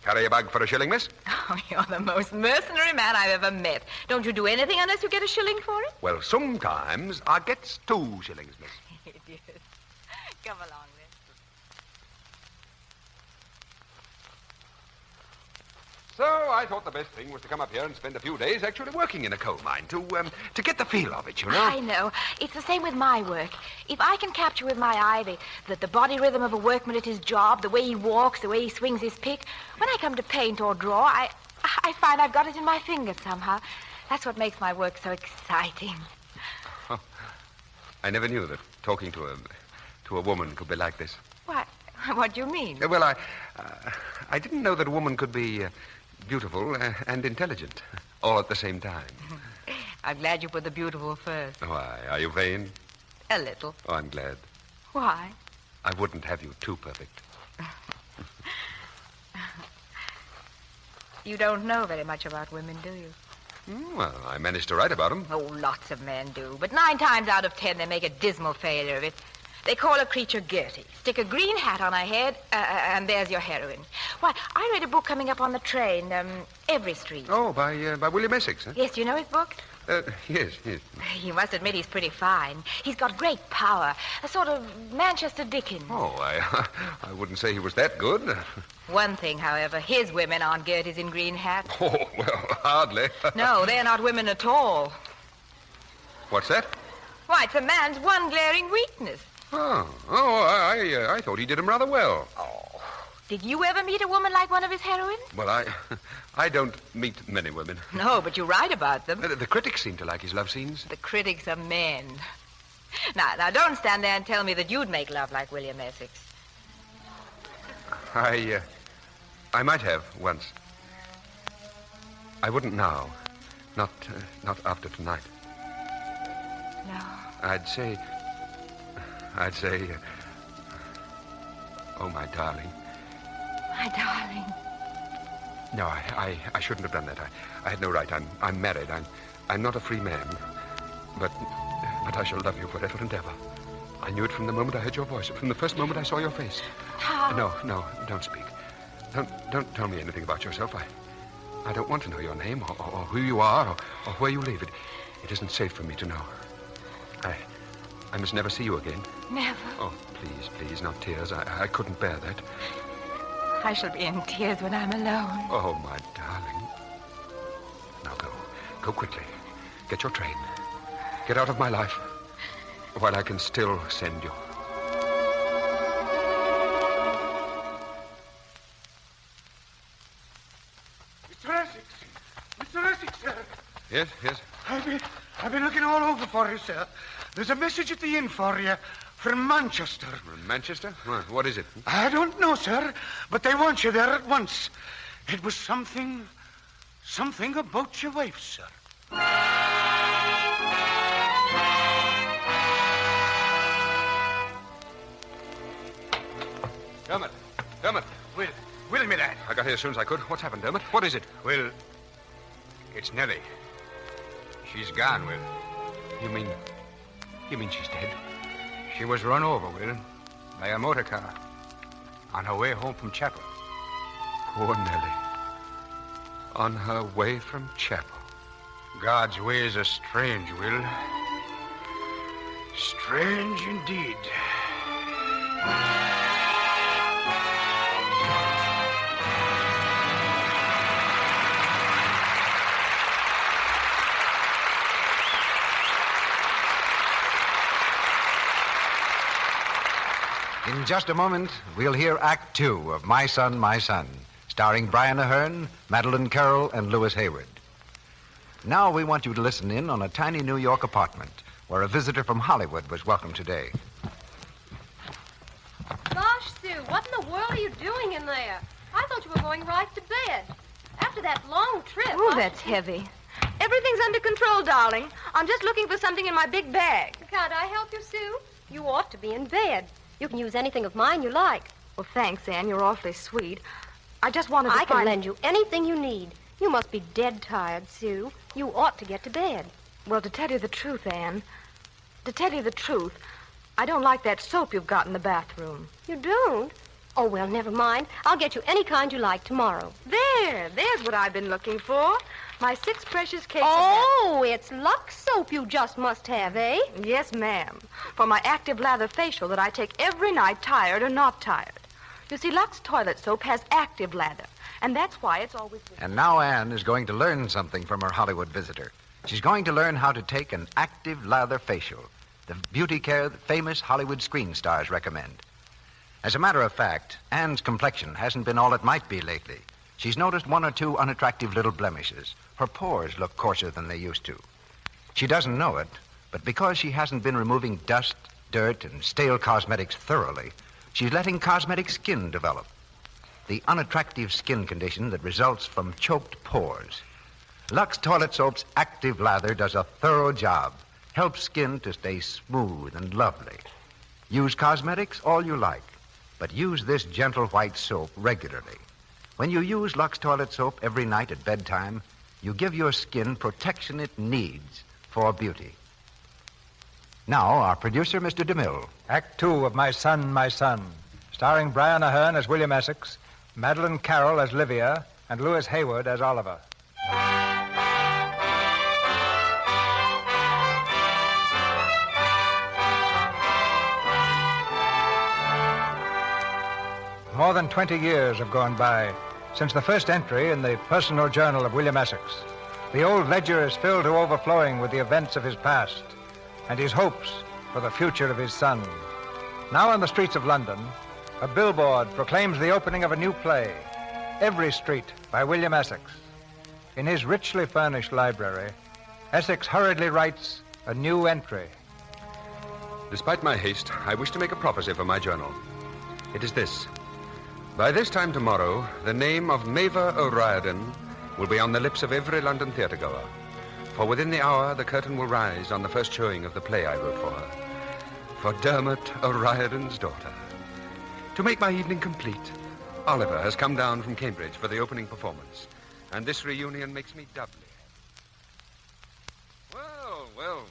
carry a bag for a shilling, miss? Oh, you're the most mercenary man I've ever met. Don't you do anything unless you get a shilling for it? Well, sometimes I gets 2 shillings, miss. Idiot. Come along, then. So I thought the best thing was to come up here and spend a few days actually working in a coal mine to get the feel of it, you know. I know. It's the same with my work. If I can capture with my eye the body rhythm of a workman at his job, the way he walks, the way he swings his pick, when I come to paint or draw, I find I've got it in my fingers somehow. That's what makes my work so exciting. Oh, I never knew that talking to a woman could be like this. What do you mean? Well, I didn't know that a woman could be beautiful and intelligent all at the same time. I'm glad you put the beautiful first. Why? Are you vain? A little. Oh, I'm glad. Why? I wouldn't have you too perfect. You don't know very much about women, do you? Well, I managed to write about them. Oh, lots of men do. But 9 times out of 10, they make a dismal failure of it. They call a creature Gertie, stick a green hat on her head, and there's your heroine. Why, I read a book coming up on the train, Every Street. Oh, by William Essex, huh? Yes, do you know his book? Yes. You must admit he's pretty fine. He's got great power, a sort of Manchester Dickens. Oh, I wouldn't say he was that good. One thing, however, his women aren't Gerties in green hats. Oh, well, hardly. No, they're not women at all. What's that? Why, it's a man's one glaring weakness. I thought he did him rather well. Oh, did you ever meet a woman like one of his heroines? Well, I don't meet many women. No, but you write about them. The critics seem to like his love scenes. The critics are men. Now, don't stand there and tell me that you'd make love like William Essex. I might have once. I wouldn't now. Not after tonight. No. I'd say, oh, my darling. My darling. No, I shouldn't have done that. I had no right. I'm married. I'm not a free man. But I shall love you forever and ever. I knew it from the moment I heard your voice, from the first moment I saw your face. How? No, don't speak. Don't tell me anything about yourself. I don't want to know your name or who you are or where you live. It isn't safe for me to know. I must never see you again. Never. Oh, please, not tears. I couldn't bear that. I shall be in tears when I'm alone. Oh, my darling. Now go quickly. Get your train. Get out of my life while I can still send you. Mr. Essex, sir. Yes. I've been looking all over for you, sir. There's a message at the inn for you from Manchester. From Manchester? What is it? I don't know, sir, but they want you there at once. It was something about your wife, sir. Dermot. Will me that. I got here as soon as I could. What's happened, Dermot? What is it? Well, it's Nellie. She's gone, Will. You mean she's dead? She was run over, Will, by a motor car on her way home from chapel. Poor Nellie. On her way from chapel. God's ways are strange, Will. Strange indeed. In just a moment, we'll hear Act 2 of My Son, My Son, starring Brian Aherne, Madeleine Carroll, and Louis Hayward. Now we want you to listen in on a tiny New York apartment where a visitor from Hollywood was welcomed today. Gosh, Sue, what in the world are you doing in there? I thought you were going right to bed. After that long trip. Oh, that's heavy. Everything's under control, darling. I'm just looking for something in my big bag. Can't I help you, Sue? You ought to be in bed. You can use anything of mine you like. Well, thanks, Anne. You're awfully sweet. I just wanted to I can lend you anything you need. You must be dead tired, Sue. You ought to get to bed. Well, to tell you the truth, Anne, I don't like that soap you've got in the bathroom. You don't? Oh, well, never mind. I'll get you any kind you like tomorrow. There's what I've been looking for. My 6 precious cakes Oh, it's Lux soap you just must have, eh? Yes, ma'am. For my active lather facial that I take every night, tired or not tired. You see, Lux toilet soap has active lather. And that's why it's always... And now Anne is going to learn something from her Hollywood visitor. She's going to learn how to take an active lather facial, the beauty care that famous Hollywood screen stars recommend. As a matter of fact, Anne's complexion hasn't been all it might be lately. She's noticed one or two unattractive little blemishes. Her pores look coarser than they used to. She doesn't know it, but because she hasn't been removing dust, dirt, and stale cosmetics thoroughly, she's letting cosmetic skin develop. The unattractive skin condition that results from choked pores. Lux Toilet Soap's active lather does a thorough job, helps skin to stay smooth and lovely. Use cosmetics all you like, but use this gentle white soap regularly. When you use Lux Toilet Soap every night at bedtime, you give your skin protection it needs for beauty. Now, our producer, Mr. DeMille. Act 2 of My Son, starring Brian Aherne as William Essex, Madeleine Carroll as Livia, and Louis Hayward as Oliver. More than 20 years have gone by since the first entry in the personal journal of William Essex. The old ledger is filled to overflowing with the events of his past and his hopes for the future of his son. Now on the streets of London, a billboard proclaims the opening of a new play, Every Street by William Essex. In his richly furnished library, Essex hurriedly writes a new entry. Despite my haste, I wish to make a prophecy for my journal. It is this. By this time tomorrow, the name of Mava O'Riordan will be on the lips of every London theatergoer. For within the hour, the curtain will rise on the first showing of the play I wrote for her. For Dermot O'Riordan's daughter. To make my evening complete, Oliver has come down from Cambridge for the opening performance. And this reunion makes me doubly happy. Well.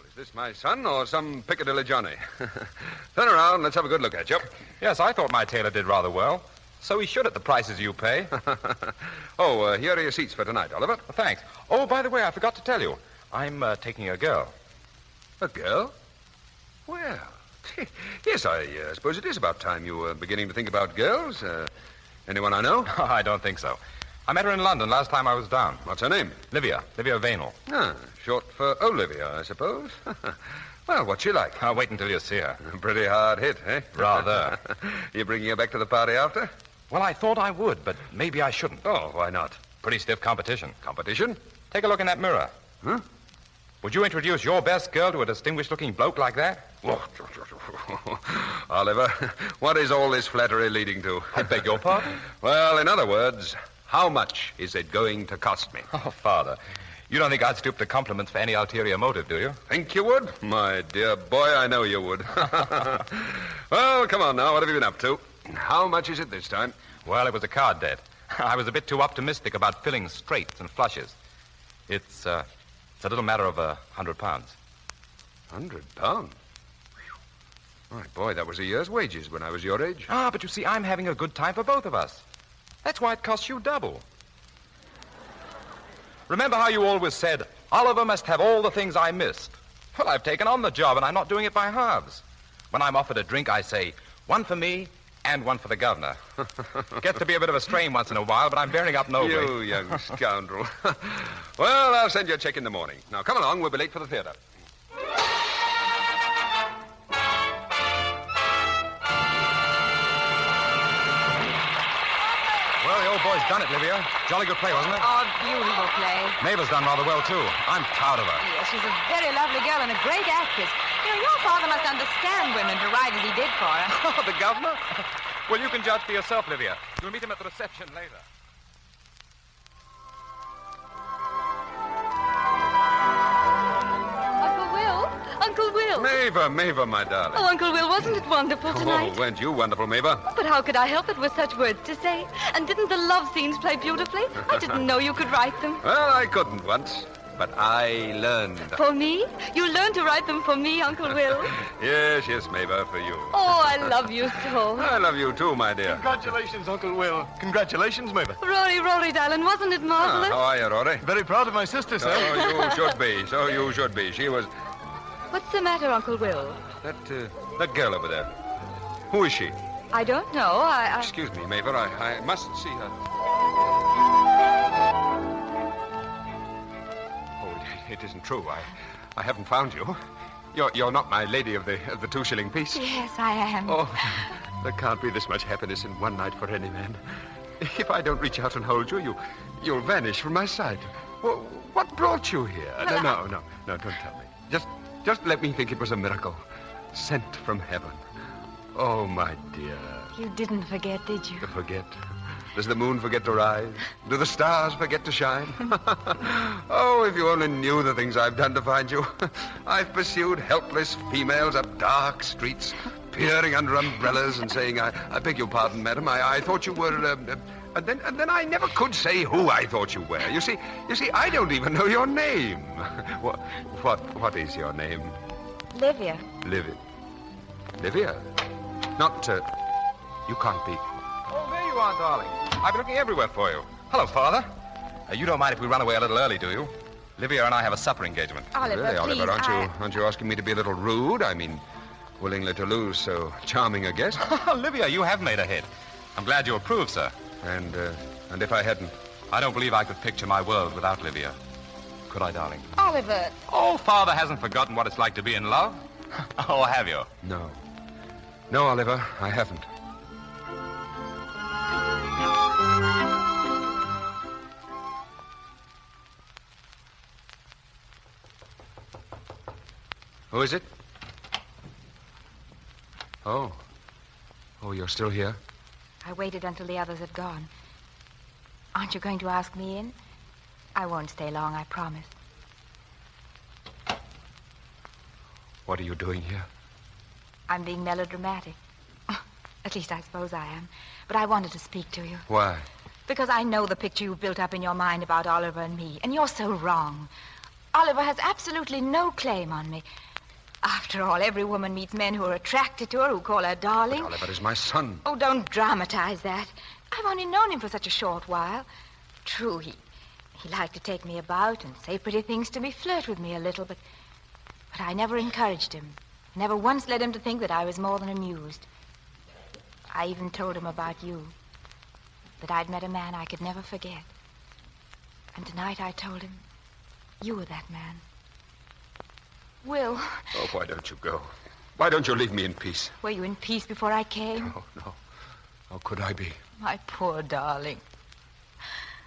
Is this my son or some Piccadilly Johnny? Turn around, let's have a good look at you. Yes, I thought my tailor did rather well. So he should at the prices you pay. Here are your seats for tonight, Oliver. Thanks. Oh, by the way, I forgot to tell you. I'm taking a girl. A girl? Well, yes, I suppose it is about time you were beginning to think about girls. Anyone I know? I don't think so. I met her in London last time I was down. What's her name? Livia Vainel. Ah, short for Olivia, I suppose. Well, what's she like? I'll wait until you see her. Pretty hard hit, eh? Rather. You bringing her back to the party after? Well, I thought I would, but maybe I shouldn't. Oh, why not? Pretty stiff competition. Competition? Take a look in that mirror. Huh? Would you introduce your best girl to a distinguished-looking bloke like that? Oliver, what is all this flattery leading to? I beg your pardon? Well, in other words, how much is it going to cost me? Oh, Father, you don't think I'd stoop to compliments for any ulterior motive, do you? Think you would? My dear boy, I know you would. Well, come on now, what have you been up to? How much is it this time? Well, it was a card debt. I was a bit too optimistic about filling straights and flushes. It's a little matter of £100. £100? My boy, that was a year's wages when I was your age. Ah, but you see, I'm having a good time for both of us. That's why it costs you double. Remember how you always said, Oliver must have all the things I missed? Well, I've taken on the job, and I'm not doing it by halves. When I'm offered a drink, I say, one for me and one for the governor. Gets to be a bit of a strain once in a while, but I'm bearing up nobly. You young scoundrel. Well, I'll send you a check in the morning. Now, come along. We'll be late for the theater. Well, the old boy's done it, Livia. Jolly good play, wasn't it? Oh, beautiful play. Mabel's done rather well, too. I'm proud of her. Yes, she's a very lovely girl and a great actress. You know, your father must understand women to ride as he did for her. Oh, the governor? Well, you can judge for yourself, Livia. You'll meet him at the reception later. Uncle Will. Mava, my darling. Oh, Uncle Will, wasn't it wonderful tonight? Oh, weren't you wonderful, Mava? But how could I help it with such words to say? And didn't the love scenes play beautifully? I didn't know you could write them. Well, I couldn't once, but I learned. For me? You learned to write them for me, Uncle Will? Yes, Mava, for you. Oh, I love you so. I love you too, my dear. Congratulations, Uncle Will. Congratulations, Mava. Rory, darling, wasn't it marvelous? How are you, Rory? Very proud of my sister, sir. So you should be. She was... What's the matter, Uncle Will? That girl over there. Who is she? I don't know. Excuse me, Mava. I must see her. It isn't true. I haven't found you. You're not my lady of the 2-shilling piece. Yes, I am. Oh, there can't be this much happiness in one night for any man. If I don't reach out and hold you, you'll vanish from my sight. What brought you here? No, don't tell me. Just let me think it was a miracle. Sent from heaven. Oh, my dear. You didn't forget, did you? Forget? Does the moon forget to rise? Do the stars forget to shine? Oh, if you only knew the things I've done to find you. I've pursued helpless females up dark streets, peering under umbrellas and saying, I beg your pardon, madam, I thought you were... And then I never could say who I thought you were. You see, I don't even know your name. What is your name? Livia. Livia? Not, you can't be... Oh, there you are, darling. I've been looking everywhere for you. Hello, Father. You don't mind if we run away a little early, do you? Livia and I have a supper engagement. Oliver, really, please, Oliver, aren't you asking me to be a little rude? I mean, willingly to lose so charming a guest. Livia, you have made a hit. I'm glad you approve, sir. And if I hadn't? I don't believe I could picture my world without Livia. Could I, darling? Oliver. Oh, Father hasn't forgotten what it's like to be in love. Oh, have you? No. No, Oliver, I haven't. Who is it? Oh, you're still here? I waited until the others had gone. Aren't you going to ask me in? I won't stay long, I promise. What are you doing here? I'm being melodramatic. At least I suppose I am. But I wanted to speak to you. Why? Because I know the picture you've built up in your mind about Oliver and me, and you're so wrong. Oliver has absolutely no claim on me. After all, every woman meets men who are attracted to her, who call her darling. But Oliver is my son. Oh, don't dramatize that. I've only known him for such a short while. True, he liked to take me about and say pretty things to me, flirt with me a little, but I never encouraged him. Never once led him to think that I was more than amused. I even told him about you, that I'd met a man I could never forget. And tonight I told him you were that man. Will. Oh, why don't you go? Why don't you leave me in peace? Were you in peace before I came? No. How could I be? My poor darling.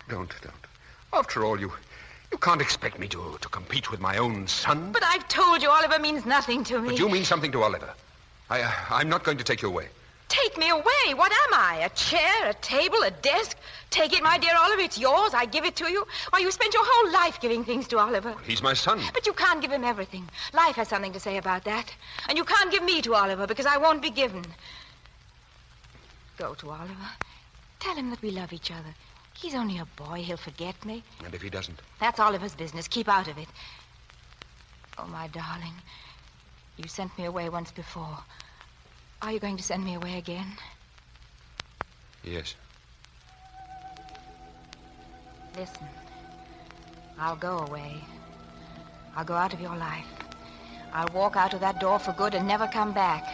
Don't. After all, you can't expect me to compete with my own son. But I've told you Oliver means nothing to me. But you mean something to Oliver. I'm not going to take you away. Take me away? What am I? A chair, a table, a desk? Take it, my dear Oliver. It's yours. I give it to you. Why, you spent your whole life giving things to Oliver. He's my son. But you can't give him everything. Life has something to say about that. And you can't give me to Oliver because I won't be given. Go to Oliver. Tell him that we love each other. He's only a boy. He'll forget me. And if he doesn't? That's Oliver's business. Keep out of it. Oh, my darling. You sent me away once before. Are you going to send me away again? Yes. Listen. I'll go away. I'll go out of your life. I'll walk out of that door for good and never come back.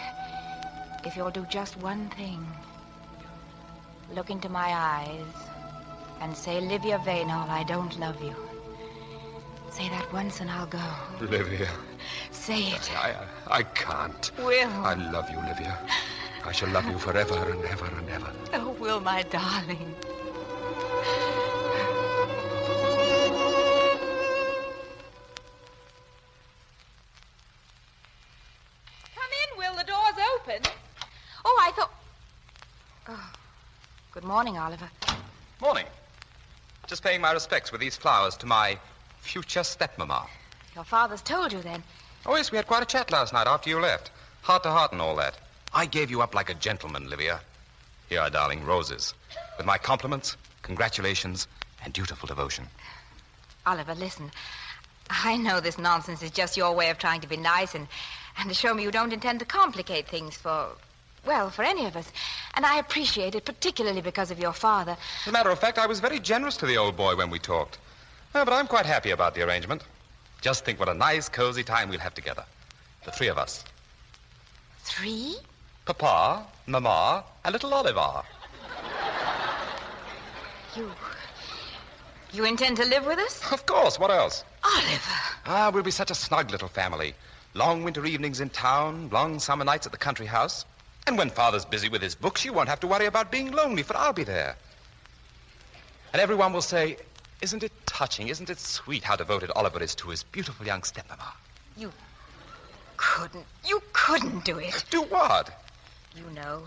If you'll do just one thing. Look into my eyes and say, Livia Vaynol, I don't love you. Say that once and I'll go. Livia. Say it. I can't. Will. I love you, Livia. I shall love you forever and ever and ever. Oh, Will, my darling. Come in, Will. The door's open. Oh, I thought... Oh. Good morning, Oliver. Morning. Just paying my respects with these flowers to my future stepmama. Your father's told you, then? Oh, yes, we had quite a chat last night after you left. Heart to heart and all that. I gave you up like a gentleman, Livia. Here are, darling, roses. With my compliments, congratulations, and dutiful devotion. Oliver, listen. I know this nonsense is just your way of trying to be nice and to show me you don't intend to complicate things for any of us. And I appreciate it, particularly because of your father. As a matter of fact, I was very generous to the old boy when we talked. But I'm quite happy about the arrangement. Just think what a nice, cozy time we'll have together. The three of us. 3? Papa, Mama, and little Oliver. You intend to live with us? Of course, what else? Oliver. We'll be such a snug little family. Long winter evenings in town, long summer nights at the country house. And when Father's busy with his books, you won't have to worry about being lonely, for I'll be there. And everyone will say, isn't it touching, isn't it sweet how devoted Oliver is to his beautiful young stepmama? You couldn't do it. Do what? You know.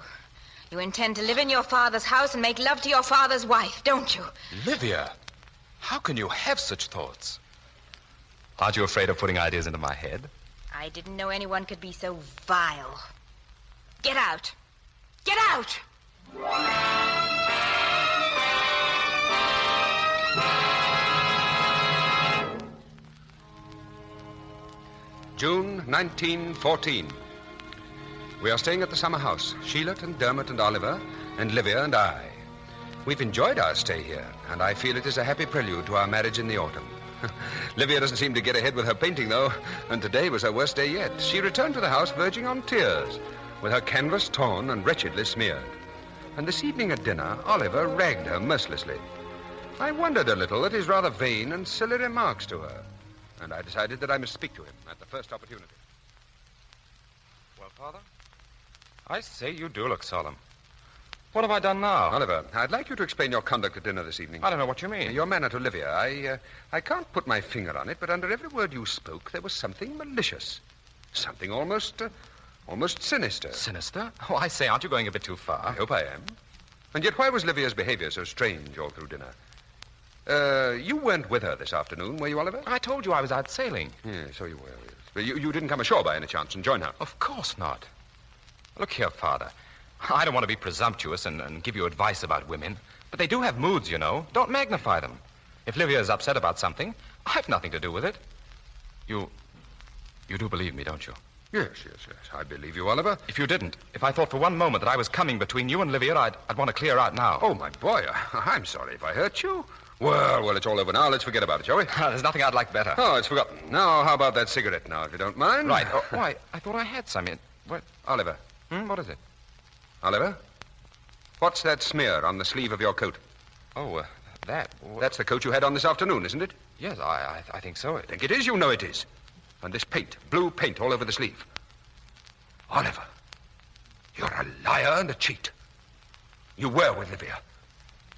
You intend to live in your father's house and make love to your father's wife, don't you? Olivia, how can you have such thoughts? Aren't you afraid of putting ideas into my head? I didn't know anyone could be so vile. Get out! Get out! June 1914. We are staying at the summer house. Sheila and Dermot and Oliver and Livia and I. We've enjoyed our stay here, and I feel it is a happy prelude to our marriage in the autumn. Livia doesn't seem to get ahead with her painting, though, and today was her worst day yet. She returned to the house verging on tears, with her canvas torn and wretchedly smeared. And this evening at dinner, Oliver ragged her mercilessly. I wondered a little at his rather vain and silly remarks to her, and I decided that I must speak to him at the first opportunity. Well, Father, I say you do look solemn. What have I done now? Oliver, I'd like you to explain your conduct at dinner this evening. I don't know what you mean. Your manner to Olivia. I can't put my finger on it, but under every word you spoke, there was something malicious. Something almost sinister. Sinister? Oh, I say, aren't you going a bit too far? I hope I am. And yet, why was Livia's behavior so strange all through dinner? You weren't with her this afternoon, were you, Oliver? I told you I was out sailing. Yeah, so you were. But you didn't come ashore by any chance and join her? Of course not. Look here, Father. I don't want to be presumptuous and give you advice about women, but they do have moods, you know. Don't magnify them. If Livia is upset about something, I've nothing to do with it. You do believe me, don't you? Yes. I believe you, Oliver. If you didn't, if I thought for one moment that I was coming between you and Livia, I'd want to clear out now. Oh, my boy, I'm sorry if I hurt you. Well, it's all over now. Let's forget about it, shall we? There's nothing I'd like better. Oh, it's forgotten. Now, how about that cigarette now, if you don't mind? Right. Oh, why, I thought I had some in... What? Oliver. What is it? Oliver? What's that smear on the sleeve of your coat? Oh, that... That's the coat you had on this afternoon, isn't it? Yes, I think so. I think it is. You know it is. And this paint, blue paint all over the sleeve. Oliver, you're a liar and a cheat. You were with Livia.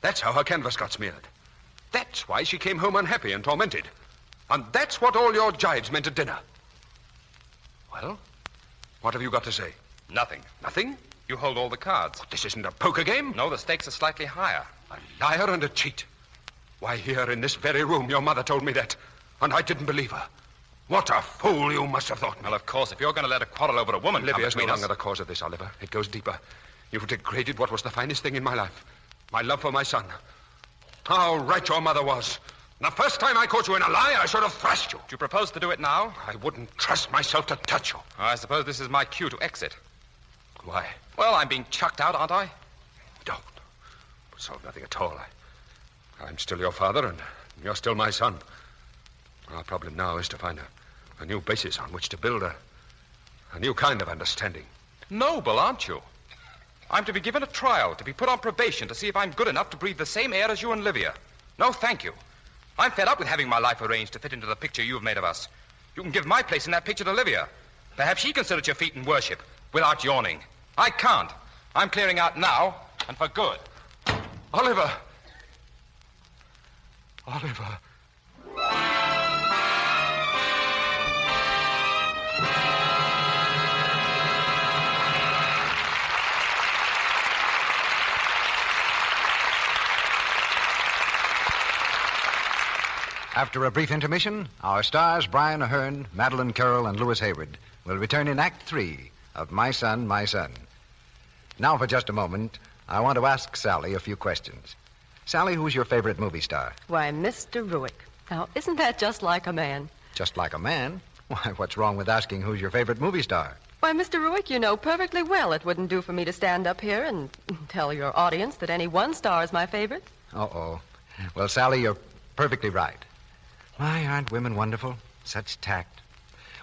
That's how her canvas got smeared. That's why she came home unhappy and tormented. And that's what all your jibes meant at dinner. Well, what have you got to say? Nothing. Nothing? You hold all the cards. This isn't a poker game? No, the stakes are slightly higher. A liar and a cheat. Why, here in this very room, your mother told me that, and I didn't believe her. What a fool you must have thought me. Well, of course, if you're going to let a quarrel over a woman come Livia's no between us... longer the cause of this, Oliver. It goes deeper. You've degraded what was the finest thing in my life. My love for my son. How right your mother was. The first time I caught you in a lie, I should have thrashed you. Do you propose to do it now? I wouldn't trust myself to touch you. I suppose this is my cue to exit. Why? Well, I'm being chucked out, aren't I? Don't. Solve nothing at all. I'm still your father, and you're still my son. Our problem now is to find a new basis on which to build a new kind of understanding. Noble, aren't you? I'm to be given a trial, to be put on probation to see if I'm good enough to breathe the same air as you and Livia. No, thank you. I'm fed up with having my life arranged to fit into the picture you've made of us. You can give my place in that picture to Livia. Perhaps she can sit at your feet and worship without yawning. I can't. I'm clearing out now, and for good. Oliver! Oliver. After a brief intermission, our stars, Brian Aherne, Madeleine, Carroll, and Louis Hayward, will return in Act 3 of My Son, My Son. Now, for just a moment, I want to ask Sally a few questions. Sally, who's your favorite movie star? Why, Mr. Ruick. Now, isn't that just like a man? Just like a man? Why, what's wrong with asking who's your favorite movie star? Why, Mr. Ruick, you know perfectly well it wouldn't do for me to stand up here and tell your audience that any one star is my favorite. Uh-oh. Well, Sally, you're perfectly right. Why, aren't women wonderful? Such tact.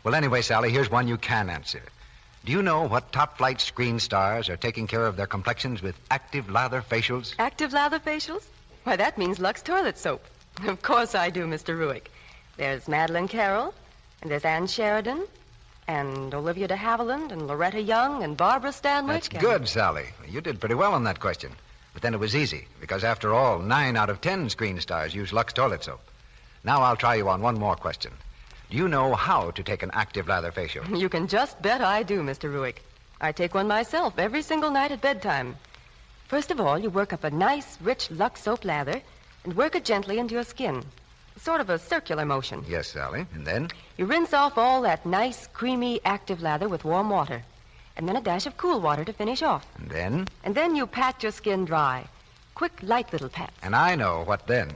Well, anyway, Sally, here's one you can answer. Do you know what top-flight screen stars are taking care of their complexions with active lather facials? Active lather facials? Why, that means Lux toilet soap. Of course I do, Mr. Ruick. There's Madeleine Carroll, and there's Anne Sheridan, and Olivia de Haviland, and Loretta Young, and Barbara Stanwyck. That's good, Sally. You did pretty well on that question. But then it was easy, because after all, 9 out of 10 screen stars use Lux toilet soap. Now I'll try you on one more question. Do you know how to take an active lather facial? You can just bet I do, Mr. Ruick. I take one myself every single night at bedtime. First of all, you work up a nice, rich Lux soap lather and work it gently into your skin. Sort of a circular motion. Yes, Sally. And then? You rinse off all that nice, creamy, active lather with warm water. And then a dash of cool water to finish off. And then? And then you pat your skin dry. Quick, light little pats. And I know what then.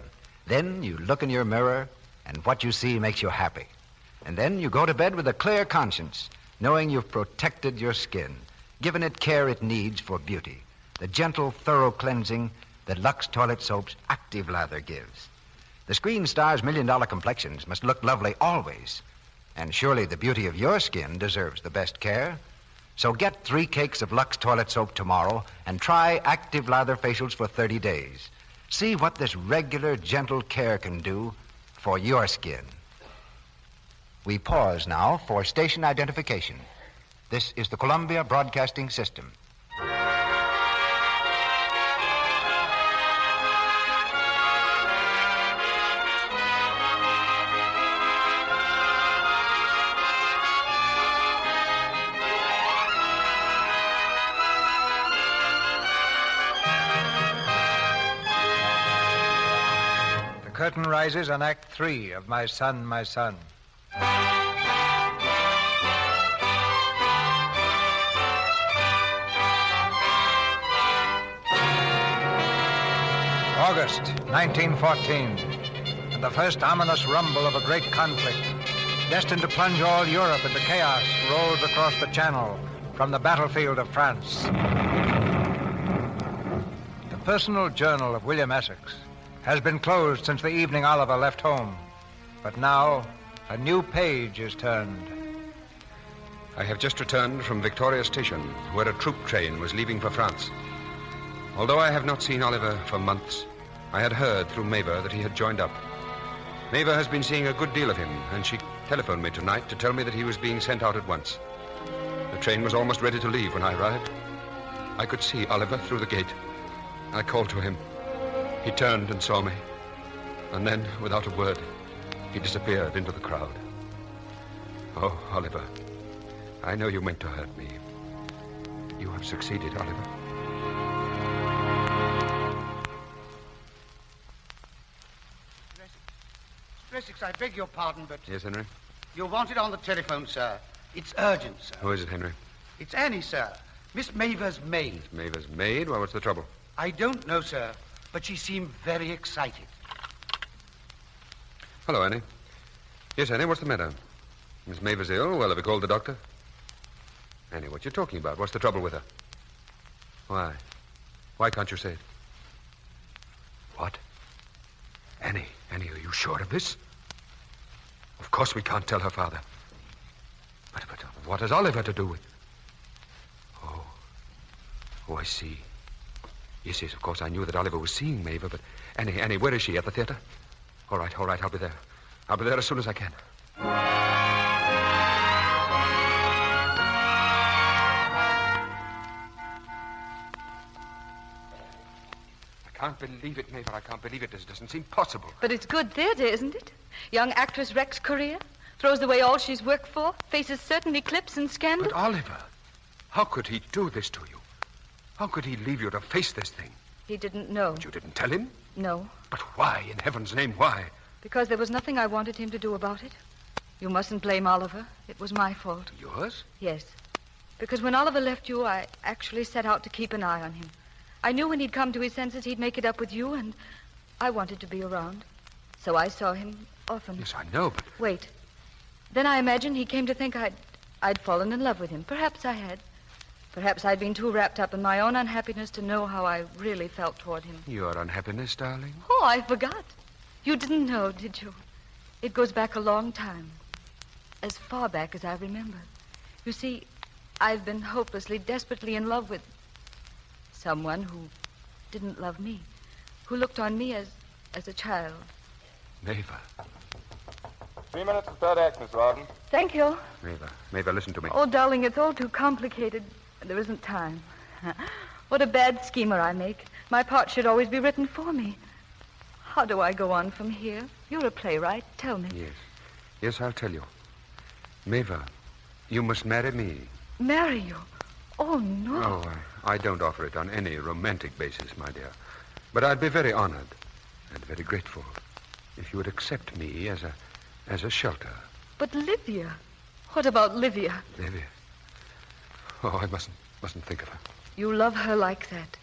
Then you look in your mirror, and what you see makes you happy. And then you go to bed with a clear conscience, knowing you've protected your skin, given it care it needs for beauty, the gentle, thorough cleansing that Lux toilet soap's active lather gives. The screen star's $1 million complexions must look lovely always. And surely the beauty of your skin deserves the best care. So get 3 cakes of Lux toilet soap tomorrow and try active lather facials for 30 days. See what this regular, gentle care can do for your skin. We pause now for station identification. This is the Columbia Broadcasting System. The curtain rises on Act 3 of My Son, My Son. August 1914, and the first ominous rumble of a great conflict, destined to plunge all Europe into chaos, rolls across the Channel from the battlefield of France. The personal journal of William Essex has been closed since the evening Oliver left home, but now a new page is turned. I have just returned from Victoria Station, where a troop train was leaving for France. Although I have not seen Oliver for months, I had heard through Mavor that he had joined up. Mavor has been seeing a good deal of him, and she telephoned me tonight to tell me that he was being sent out at once. The train was almost ready to leave when I arrived. I could see Oliver through the gate. I called to him. He turned and saw me. And then, without a word, he disappeared into the crowd. Oh, Oliver, I know you meant to hurt me. You have succeeded, Oliver. Essex, I beg your pardon, but... Yes, Henry? You're wanted on the telephone, sir. It's urgent, sir. Who is it, Henry? It's Annie, sir. Miss Mavor's maid. Miss Mavor's maid? Well, what's the trouble? I don't know, sir, but she seemed very excited. Hello, Annie. Yes, Annie, what's the matter? Miss Mavor's ill? Well, have you called the doctor? Annie, what you talking about? What's the trouble with her? Why? Why can't you say it? What? Annie, are you sure of this? Of course we can't tell her father. But what has Oliver to do with... Oh, I see. Yes, of course, I knew that Oliver was seeing Mavor, but... Annie, where is she? At the theater? All right, I'll be there. I'll be there as soon as I can. I can't believe it, Mavor. I can't believe it. This doesn't seem possible. But it's good theater, isn't it? Young actress wrecks career, throws away all she's worked for, faces certain eclipse and scandal. But Oliver, how could he do this to you? How could he leave you to face this thing? He didn't know. But you didn't tell him? No. But why, in heaven's name, why? Because there was nothing I wanted him to do about it. You mustn't blame Oliver. It was my fault. Yours? Yes. Because when Oliver left you, I actually set out to keep an eye on him. I knew when he'd come to his senses, he'd make it up with you, and I wanted to be around. So I saw him often. Yes, I know, but... Wait. Then I imagined he came to think I'd fallen in love with him. Perhaps I had. Perhaps I'd been too wrapped up in my own unhappiness to know how I really felt toward him. Your unhappiness, darling? Oh, I forgot. You didn't know, did you? It goes back a long time. As far back as I remember. You see, I've been hopelessly, desperately in love with someone who didn't love me, who looked on me as a child. Maeva. 3 minutes to third act, Miss Rawdon. Thank you. Maeva, listen to me. Oh, darling, it's all too complicated. There isn't time. What a bad schemer I make. My part should always be written for me. How do I go on from here? You're a playwright. Tell me. Yes, I'll tell you. Maeva, you must marry me. Marry you? Oh, no. Oh, I don't offer it on any romantic basis, my dear. But I'd be very honored and very grateful if you would accept me as a shelter. But Livia. What about Livia? Livia? Oh, I mustn't think of her. You love her like that.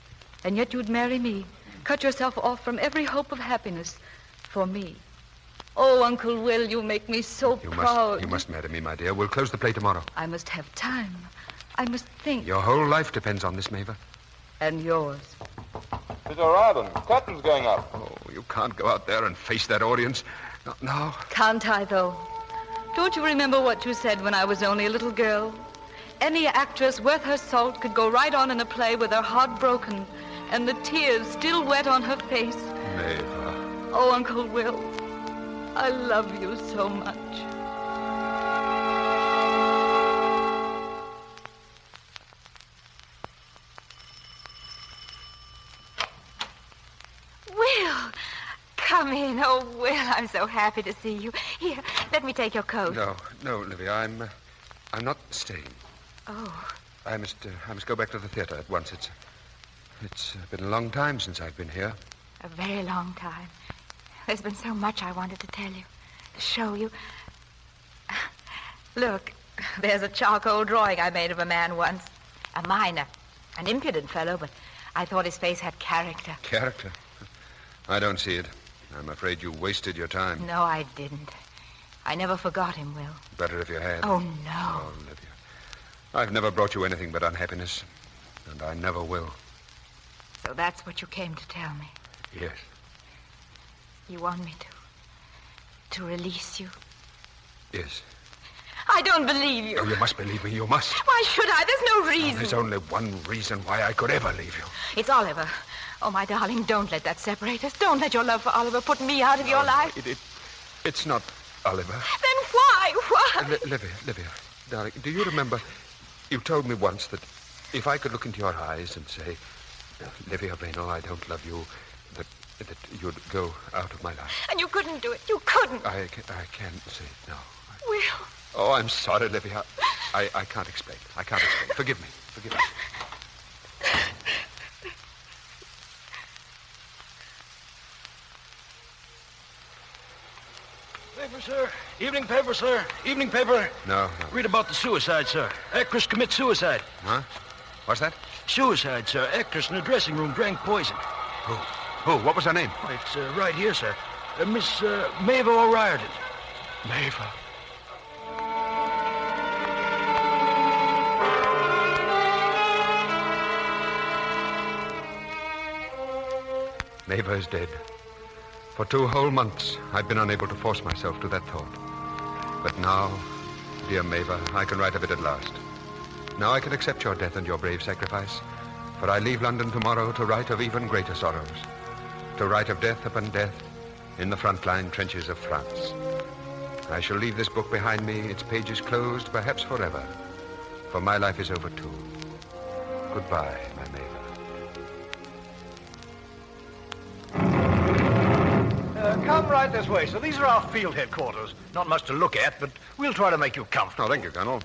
And yet you'd marry me. Cut yourself off from every hope of happiness for me. Oh, Uncle Will, you make me so proud. You must marry me, my dear. We'll close the play tomorrow. I must have time. I must think. Your whole life depends on this, Maeva. And yours. Miss O'Riordan, curtain's going up. Oh, you can't go out there and face that audience. No. Can't I, though? Don't you remember what you said when I was only a little girl? Any actress worth her salt could go right on in a play with her heart broken and the tears still wet on her face. Maeva. Oh, Uncle Will, I love you so much. Will, come in. Oh, Will, I'm so happy to see you. Here, let me take your coat. No, Olivia, I'm not staying. Oh. I must go back to the theater at once. It's been a long time since I've been here. A very long time. There's been so much I wanted to tell you, to show you. Look, there's a charcoal drawing I made of a man once. A miner. An impudent fellow, but I thought his face had character. Character? I don't see it. I'm afraid you wasted your time. No, I didn't. I never forgot him, Will. Better if you had. Oh, no. Oh, Olivia. I've never brought you anything but unhappiness, and I never will. So that's what you came to tell me. Yes. You want me to release you? Yes. I don't believe you. Oh, you must believe me. You must. Why should I? There's no reason. There's only one reason why I could ever leave you. It's Oliver. Oh, my darling, don't let that separate us. Don't let your love for Oliver put me out of your life. It's not Oliver. Then why? Why? Livia, darling, do you remember you told me once that if I could look into your eyes and say, Livia Verna, I don't love you, that you'd go out of my life. And you couldn't do it. You couldn't. I can't say it now. Will. Oh, I'm sorry, Livia. I can't explain. I can't explain. Forgive me. Paper, sir. Evening paper, sir. Evening paper. No. Read about the suicide, sir. Actress commits suicide. Huh? What's that? Suicide, sir. Actress in the dressing room drank poison. Who? What was her name? Oh, it's right here, sir. Miss Maeva O'Riordan. Maeva. Maeva is dead. For 2 whole months, I've been unable to force myself to that thought. But now, dear Maeva, I can write of it at last. Now I can accept your death and your brave sacrifice, for I leave London tomorrow to write of even greater sorrows, to write of death upon death in the frontline trenches of France. I shall leave this book behind me, its pages closed, perhaps forever, for my life is over too. Goodbye, my Maeva. Come right this way, sir. These are our field headquarters. Not much to look at, but we'll try to make you comfortable. Oh, thank you, Colonel.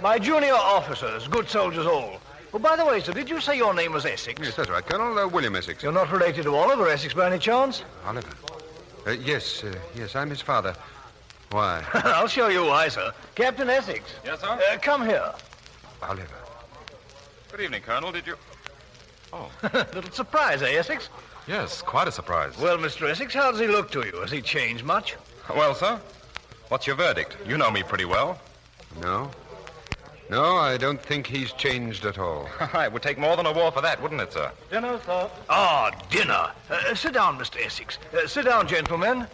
My junior officers, good soldiers all. Well, by the way, sir, did you say your name was Essex? Yes, that's right, Colonel. William Essex. You're not related to Oliver Essex by any chance? Oliver? Yes, I'm his father. Why? I'll show you why, sir. Captain Essex. Yes, sir? Come here. Oliver. Good evening, Colonel. Did you... Oh. Little surprise, eh, Essex? Yes, quite a surprise. Well, Mr. Essex, how does he look to you? Has he changed much? Well, sir, what's your verdict? You know me pretty well. No, I don't think he's changed at all. It would take more than a war for that, wouldn't it, sir? Dinner, sir. Ah, dinner. Sit down, Mr. Essex. Sit down, gentlemen.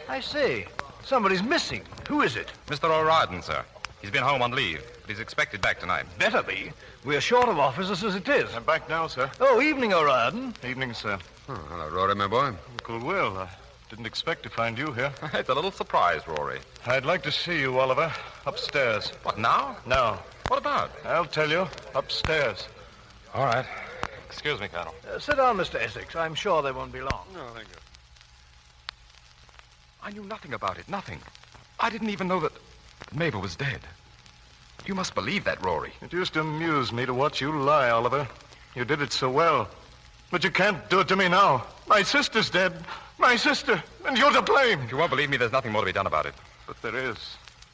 I say, somebody's missing. Who is it? Mr. O'Riordan, sir. He's been home on leave, but he's expected back tonight. Better be. We're short of officers as it is. I'm back now, sir. Oh, evening, O'Riordan. Evening, sir. Oh, hello, Rory, my boy. Uncle Will, I didn't expect to find you here. It's a little surprise, Rory. I'd like to see you, Oliver. Upstairs. What, now? Now. What about? I'll tell you. Upstairs. All right. Excuse me, Colonel. Sit down, Mr. Essex. I'm sure they won't be long. No, thank you. I knew nothing about it, nothing. I didn't even know that Mabel was dead. You must believe that, Rory. It used to amuse me to watch you lie, Oliver. You did it so well. But you can't do it to me now. My sister's dead. My sister. And you're to blame. If you won't believe me, there's nothing more to be done about it. But there is.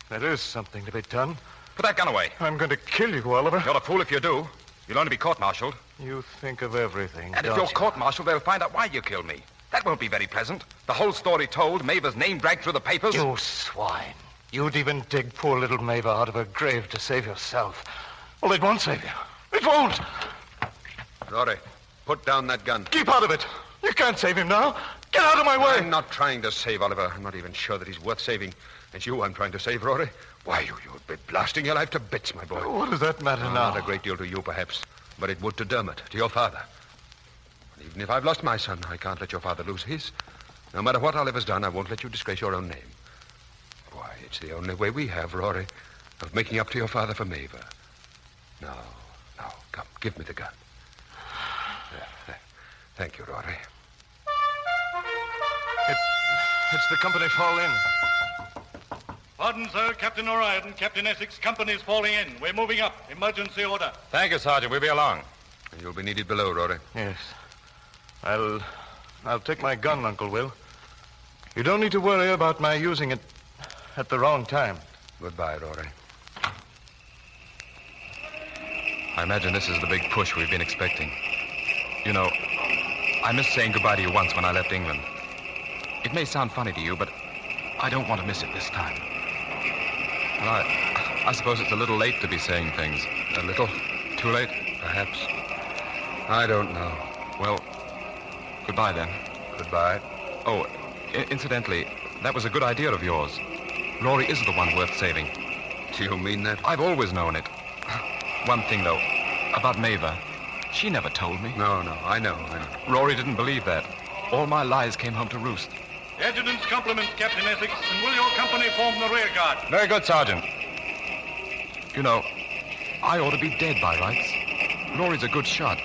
There is something to be done. Put that gun away. I'm going to kill you, Oliver. You're a fool if you do. You'll only be court-martialed. You think of everything, And if don't you're you? court-martialed, they'll find out why you killed me. That won't be very pleasant. The whole story told, Maver's name dragged through the papers. You swine. You'd even dig poor little Maver out of her grave to save yourself. Well, it won't save you. It won't. Rory, put down that gun. Keep out of it. You can't save him now. Get out of my way. I'm not trying to save Oliver. I'm not even sure that he's worth saving. It's you I'm trying to save, Rory. Why, you'd be blasting your life to bits, my boy. What does that matter now? Not a great deal to you, perhaps. But it would to Dermot, to your father. And even if I've lost my son, I can't let your father lose his. No matter what Oliver's done, I won't let you disgrace your own name. Why, it's the only way we have, Rory, of making up to your father for Maver. Now, come, give me the gun. There. Thank you, Rory. It's the company fall in. Pardon, sir. Captain O'Riordan, Captain Essex. Company's falling in. We're moving up. Emergency order. Thank you, Sergeant. We'll be along. And you'll be needed below, Rory. Yes. I'll take my gun, Uncle Will. You don't need to worry about my using it at the wrong time. Goodbye, Rory. I imagine this is the big push we've been expecting. You know, I missed saying goodbye to you once when I left England. It may sound funny to you, but I don't want to miss it this time. And I suppose it's a little late to be saying things. A little? Too late? Perhaps. I don't know. Well, goodbye then. Goodbye. Oh, incidentally, that was a good idea of yours. Rory is the one worth saving. Do you mean that? I've always known it. One thing, though, about Maver. She never told me. No, I know. Rory didn't believe that. All my lies came home to roost. The adjutant's compliments, Captain Essex, and will your company form the rear guard? Very good, Sergeant. You know, I ought to be dead by rights. Rory's a good shot.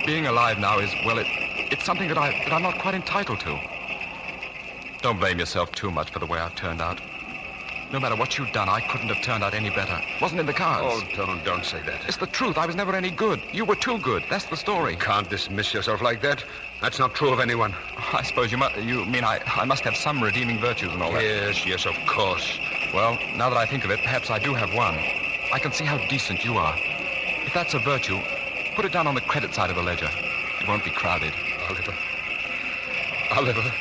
Being alive now is, well, it's something that I'm not quite entitled to. Don't blame yourself too much for the way I've turned out. No matter what you'd done, I couldn't have turned out any better. Wasn't in the cards. Oh, don't say that. It's the truth. I was never any good. You were too good. That's the story. You can't dismiss yourself like that. That's not true of anyone. I suppose you mean I must have some redeeming virtues and all that. Yes, of course. Well, now that I think of it, perhaps I do have one. I can see how decent you are. If that's a virtue, put it down on the credit side of the ledger. It won't be crowded. Oliver,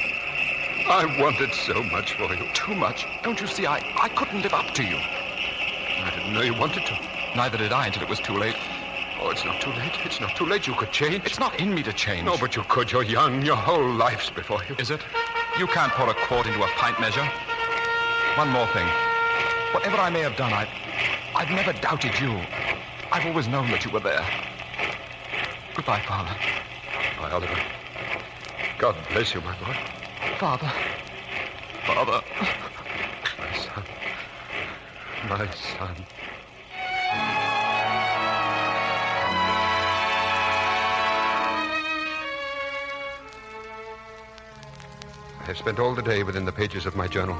I wanted so much for you. Too much? Don't you see, I couldn't live up to you. I didn't know you wanted to. Neither did I until it was too late. Oh, it's not too late. It's not too late. You could change. It's not in me to change. No, but you could. You're young. Your whole life's before you. Is it? You can't pour a quart into a pint measure. One more thing. Whatever I may have done, I've never doubted you. I've always known that you were there. Goodbye, Father. Goodbye, Oliver. God bless you, my boy. Father. My son. My son. I have spent all the day within the pages of my journal.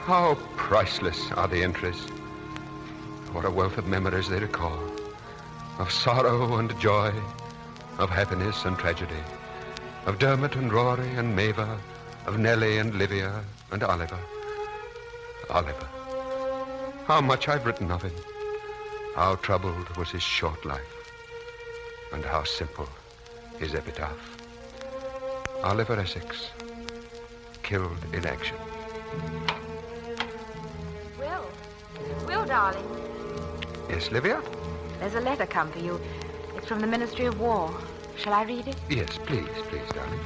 How priceless are the entries. What a wealth of memories they recall. Of sorrow and joy, of happiness and tragedy, of Dermot and Rory and Maver, of Nellie and Livia and Oliver. Oliver. How much I've written of him. How troubled was his short life. And how simple his epitaph. Oliver Essex, killed in action. Will, darling. Yes, Livia? There's a letter come for you. It's from the Ministry of War. Shall I read it? Yes, please, darling.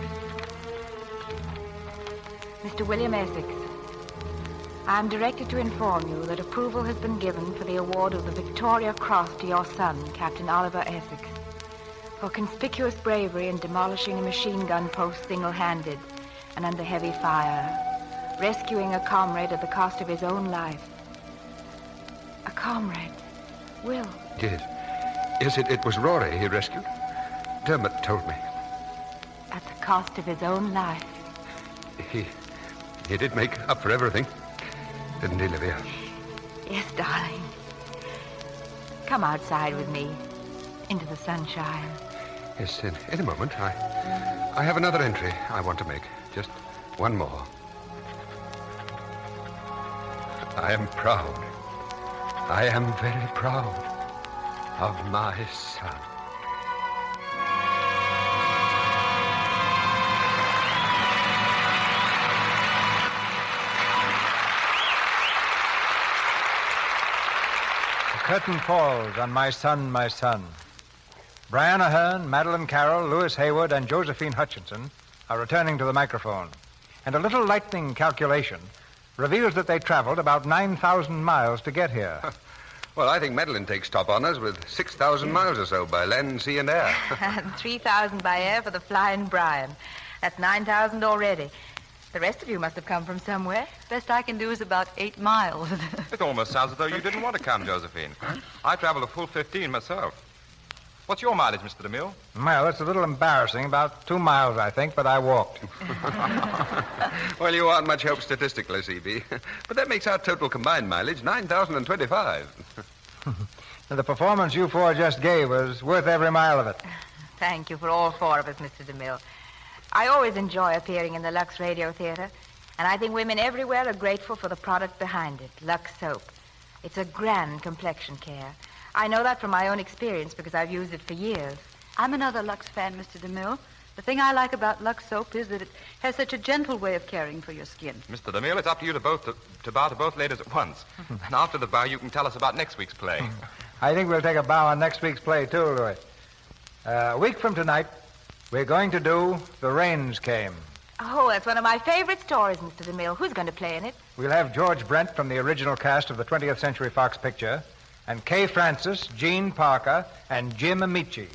Mr. William Essex, I'm directed to inform you that approval has been given for the award of the Victoria Cross to your son, Captain Oliver Essex, for conspicuous bravery in demolishing a machine gun post single-handed and under heavy fire, rescuing a comrade at the cost of his own life. A comrade, Will. Yes, it was Rory he rescued. Dermot told me. At the cost of his own life. He did make up for everything, didn't he, Olivia? Yes, darling. Come outside with me, into the sunshine. Yes, in a moment. I have another entry I want to make. Just one more. I am proud. I am very proud of my son. The curtain falls on My Son, My Son. Brian Aherne, Madeleine Carroll, Louis Hayward, and Josephine Hutchinson are returning to the microphone. And a little lightning calculation reveals that they traveled about 9,000 miles to get here. Well, I think Madeleine takes top honors with 6,000 miles or so by land, sea, and air. 3,000 by air for the Flying Brian. That's 9,000 already. The rest of you must have come from somewhere. Best I can do is about 8 miles. It almost sounds as though you didn't want to come, Josephine. I traveled a full 15 myself. What's your mileage, Mr. DeMille? Well, it's a little embarrassing. About 2 miles, I think, but I walked. Well, you aren't much help statistically, CB. But that makes our total combined mileage 9,025. The performance you four just gave was worth every mile of it. Thank you for all four of us, Mr. DeMille. I always enjoy appearing in the Lux Radio Theatre, and I think women everywhere are grateful for the product behind it, Lux Soap. It's a grand complexion care. I know that from my own experience because I've used it for years. I'm another Lux fan, Mr. DeMille. The thing I like about Lux Soap is that it has such a gentle way of caring for your skin. Mr. DeMille, it's up to you to bow to both ladies at once. And after the bow, you can tell us about next week's play. I think we'll take a bow on next week's play, too, Louis. A week from tonight, we're going to do The Rains Came. Oh, that's one of my favorite stories, Mr. DeMille. Who's going to play in it? We'll have George Brent from the original cast of the 20th Century Fox picture, and Kay Francis, Gene Parker, and Jim Ameche.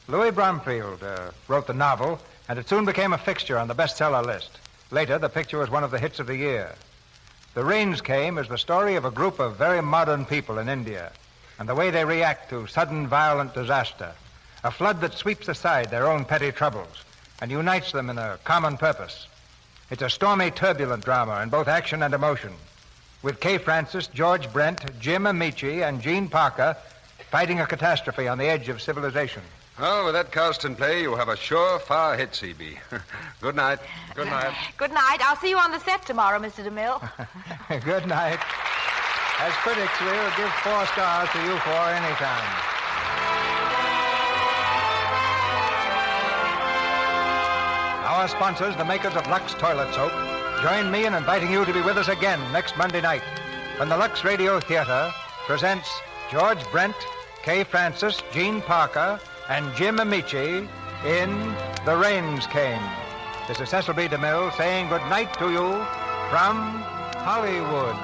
Louis Bromfield wrote the novel, and it soon became a fixture on the bestseller list. Later, the picture was one of the hits of the year. The Rains Came is the story of a group of very modern people in India and the way they react to sudden violent disaster, a flood that sweeps aside their own petty troubles and unites them in a common purpose. It's a stormy, turbulent drama in both action and emotion, with Kay Francis, George Brent, Jim Ameche, and Gene Parker fighting a catastrophe on the edge of civilization. Oh, with that cast and play, you have a surefire hit, CB. Good night. Good night. Good night. I'll see you on the set tomorrow, Mr. DeMille. Good night. As critics, we'll give 4 stars to you four anytime. Our sponsors, the makers of Lux Toilet Soap, join me in inviting you to be with us again next Monday night when the Lux Radio Theatre presents George Brent, Kay Francis, Gene Parker, and Jim Ameche in The Rains Came. This is Cecil B. DeMille saying good night to you from Hollywood.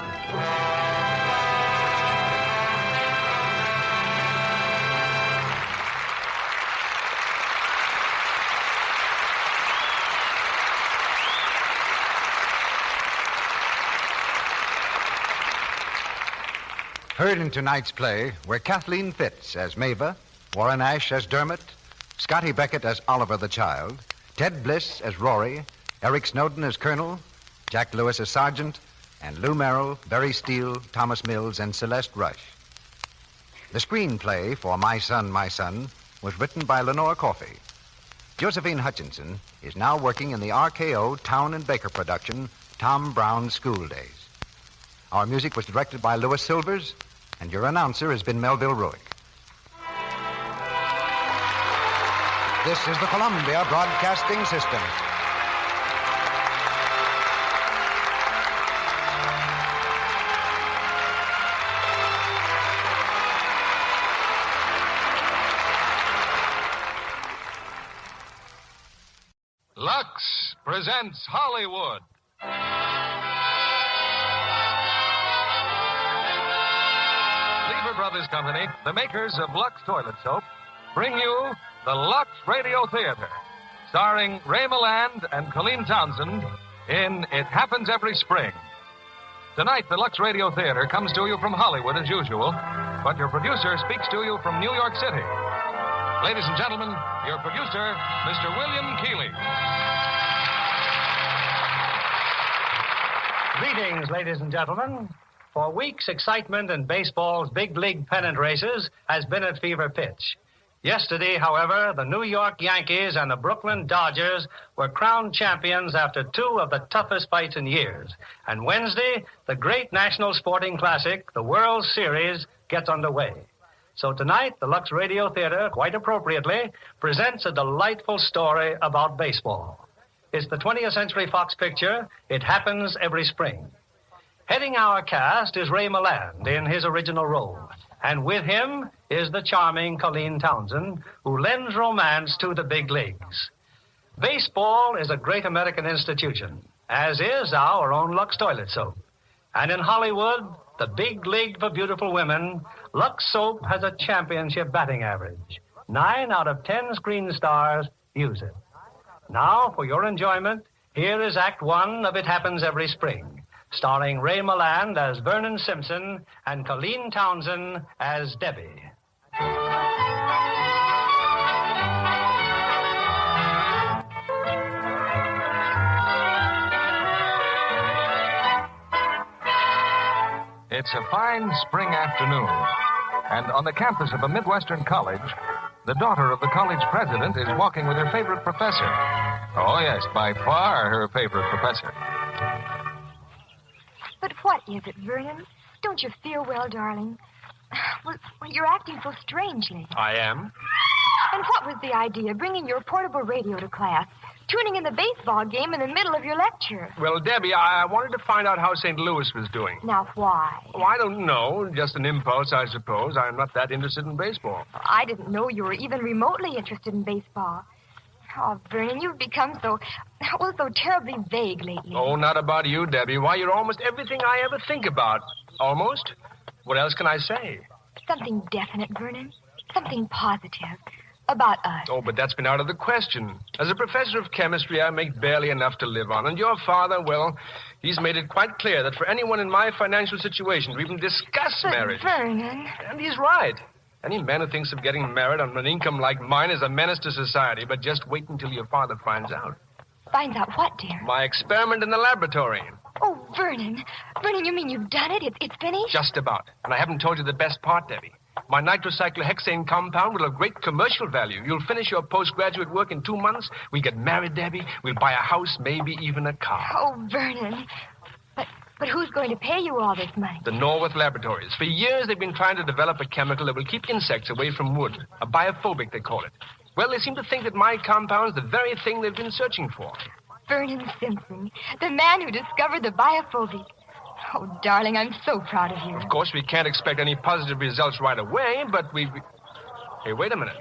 Heard in tonight's play were Kathleen Fitz as Mava, Warren Ash as Dermot, Scotty Beckett as Oliver the Child, Ted Bliss as Rory, Eric Snowden as Colonel, Jack Lewis as Sergeant, and Lou Merrill, Barry Steele, Thomas Mills, and Celeste Rush. The screenplay for My Son, My Son was written by Lenore Coffey. Josephine Hutchinson is now working in the RKO Town and Baker production, Tom Brown's School Days. Our music was directed by Louis Silvers, and your announcer has been Melville Ruick. This is the Columbia Broadcasting System. Lux presents Hollywood. Brothers Company, the makers of Lux Toilet Soap, bring you the Lux Radio Theatre, starring Ray Milland and Colleen Townsend in It Happens Every Spring. Tonight, the Lux Radio Theatre comes to you from Hollywood as usual, but your producer speaks to you from New York City. Ladies and gentlemen, your producer, Mr. William Keeley. Greetings, ladies and gentlemen. For weeks, excitement in baseball's big league pennant races has been at fever pitch. Yesterday, however, the New York Yankees and the Brooklyn Dodgers were crowned champions after two of the toughest fights in years. And Wednesday, the great national sporting classic, the World Series, gets underway. So tonight, the Lux Radio Theatre, quite appropriately, presents a delightful story about baseball. It's the 20th Century Fox picture, It Happens Every Spring. Heading our cast is Ray Milland in his original role. And with him is the charming Colleen Townsend, who lends romance to the big leagues. Baseball is a great American institution, as is our own Lux Toilet Soap. And in Hollywood, the big league for beautiful women, Lux Soap has a championship batting average. 9 out of 10 screen stars use it. Now, for your enjoyment, here is Act 1 of It Happens Every Spring, starring Ray Milland as Vernon Simpson and Colleen Townsend as Debbie. It's a fine spring afternoon, and on the campus of a Midwestern college, the daughter of the college president is walking with her favorite professor. Oh, yes, by far her favorite professor. But what is it, Vernon? Don't you feel well, darling? Well, you're acting so strangely. I am? And what was the idea, bringing your portable radio to class, tuning in the baseball game in the middle of your lecture? Well, Debbie, I wanted to find out how St. Louis was doing. Now, why? Oh, I don't know. Just an impulse, I suppose. I'm not that interested in baseball. I didn't know you were even remotely interested in baseball. Oh, Vernon, you've become so terribly vague lately. Oh, not about you, Debbie. Why, you're almost everything I ever think about. Almost? What else can I say? Something definite, Vernon. Something positive. About us. Oh, but that's been out of the question. As a professor of chemistry, I make barely enough to live on. And your father, well, he's made it quite clear that for anyone in my financial situation to even discuss marriage... Vernon... And he's right. Any man who thinks of getting married on an income like mine is a menace to society. But just wait until your father finds out. Finds out what, dear? My experiment in the laboratory. Oh, Vernon. Vernon, you mean you've done it? It's finished? Just about. And I haven't told you the best part, Debbie. My nitrocyclohexane compound will have great commercial value. You'll finish your postgraduate work in 2 months. We'll get married, Debbie. We'll buy a house, maybe even a car. Oh, Vernon. But who's going to pay you all this money? The Norworth Laboratories. For years, they've been trying to develop a chemical that will keep insects away from wood. A biophobic, they call it. Well, they seem to think that my compound's the very thing they've been searching for. Vernon Simpson, the man who discovered the biophobic. Oh, darling, I'm so proud of you. Of course, we can't expect any positive results right away, but we... Hey, wait a minute.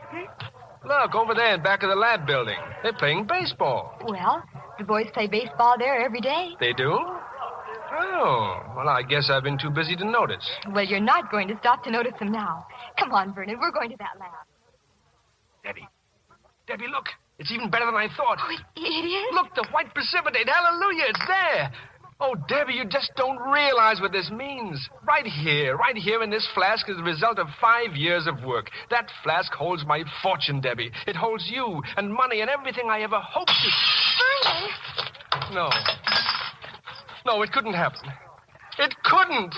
Look, over there in back of the lab building. They're playing baseball. Well, the boys play baseball there every day. They do? Oh, well, I guess I've been too busy to notice. Well, you're not going to stop to notice them now. Come on, Vernon, we're going to that lab. Debbie, look. It's even better than I thought. Oh, it is? Look, the white precipitate. Hallelujah, it's there. Oh, Debbie, you just don't realize what this means. Right here in this flask is the result of 5 years of work. That flask holds my fortune, Debbie. It holds you and money and everything I ever hoped to... Vernon! No, it couldn't happen. It couldn't.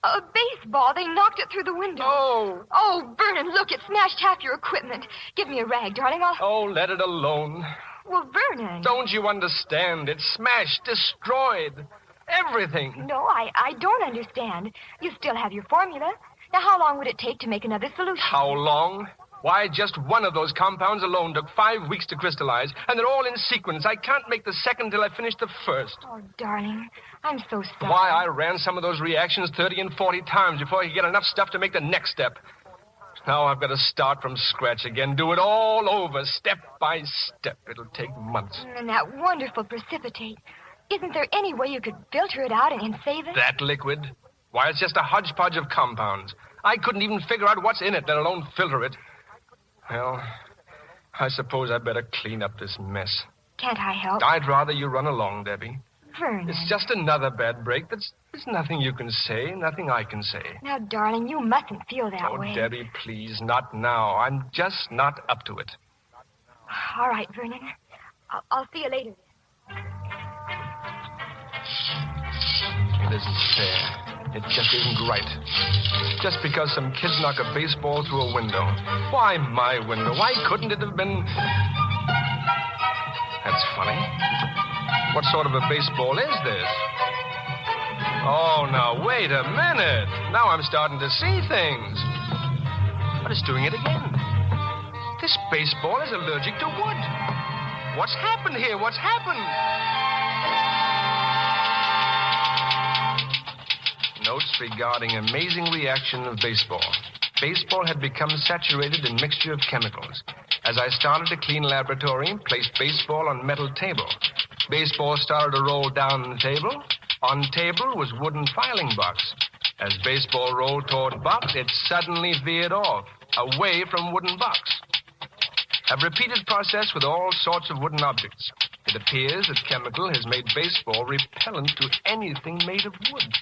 A baseball. They knocked it through the window. Oh. Oh, Vernon, look, it smashed half your equipment. Give me a rag, darling. Oh, let it alone. Well, Vernon. Don't you understand? It's smashed, destroyed. Everything. No, I don't understand. You still have your formula. Now, how long would it take to make another solution? How long? Why, just one of those compounds alone took 5 weeks to crystallize, and they're all in sequence. I can't make the second till I finish the first. Oh, darling, I'm so sorry. Why, I ran some of those reactions 30 and 40 times before I could get enough stuff to make the next step. Now I've got to start from scratch again, do it all over, step by step. It'll take months. And that wonderful precipitate. Isn't there any way you could filter it out and save it? That liquid? Why, it's just a hodgepodge of compounds. I couldn't even figure out what's in it, let alone filter it. Well, I suppose I better clean up this mess. Can't I help? I'd rather you run along, Debbie. Vernon. It's just another bad break. There's nothing you can say, nothing I can say. Now, darling, you mustn't feel that way. Oh, Debbie, please, not now. I'm just not up to it. All right, Vernon. I'll see you later. It isn't fair. It just isn't right. Just because some kids knock a baseball through a window. Why my window? Why couldn't it have been... That's funny. What sort of a baseball is this? Oh, now, wait a minute. Now I'm starting to see things. But it's doing it again. This baseball is allergic to wood. What's happened here? What's happened? Notes regarding amazing reaction of baseball. Baseball had become saturated in mixture of chemicals. As I started to clean laboratory, placed baseball on metal table. Baseball started to roll down the table. On table was wooden filing box. As baseball rolled toward box, it suddenly veered off, away from wooden box. A repeated process with all sorts of wooden objects. It appears that chemical has made baseball repellent to anything made of wood.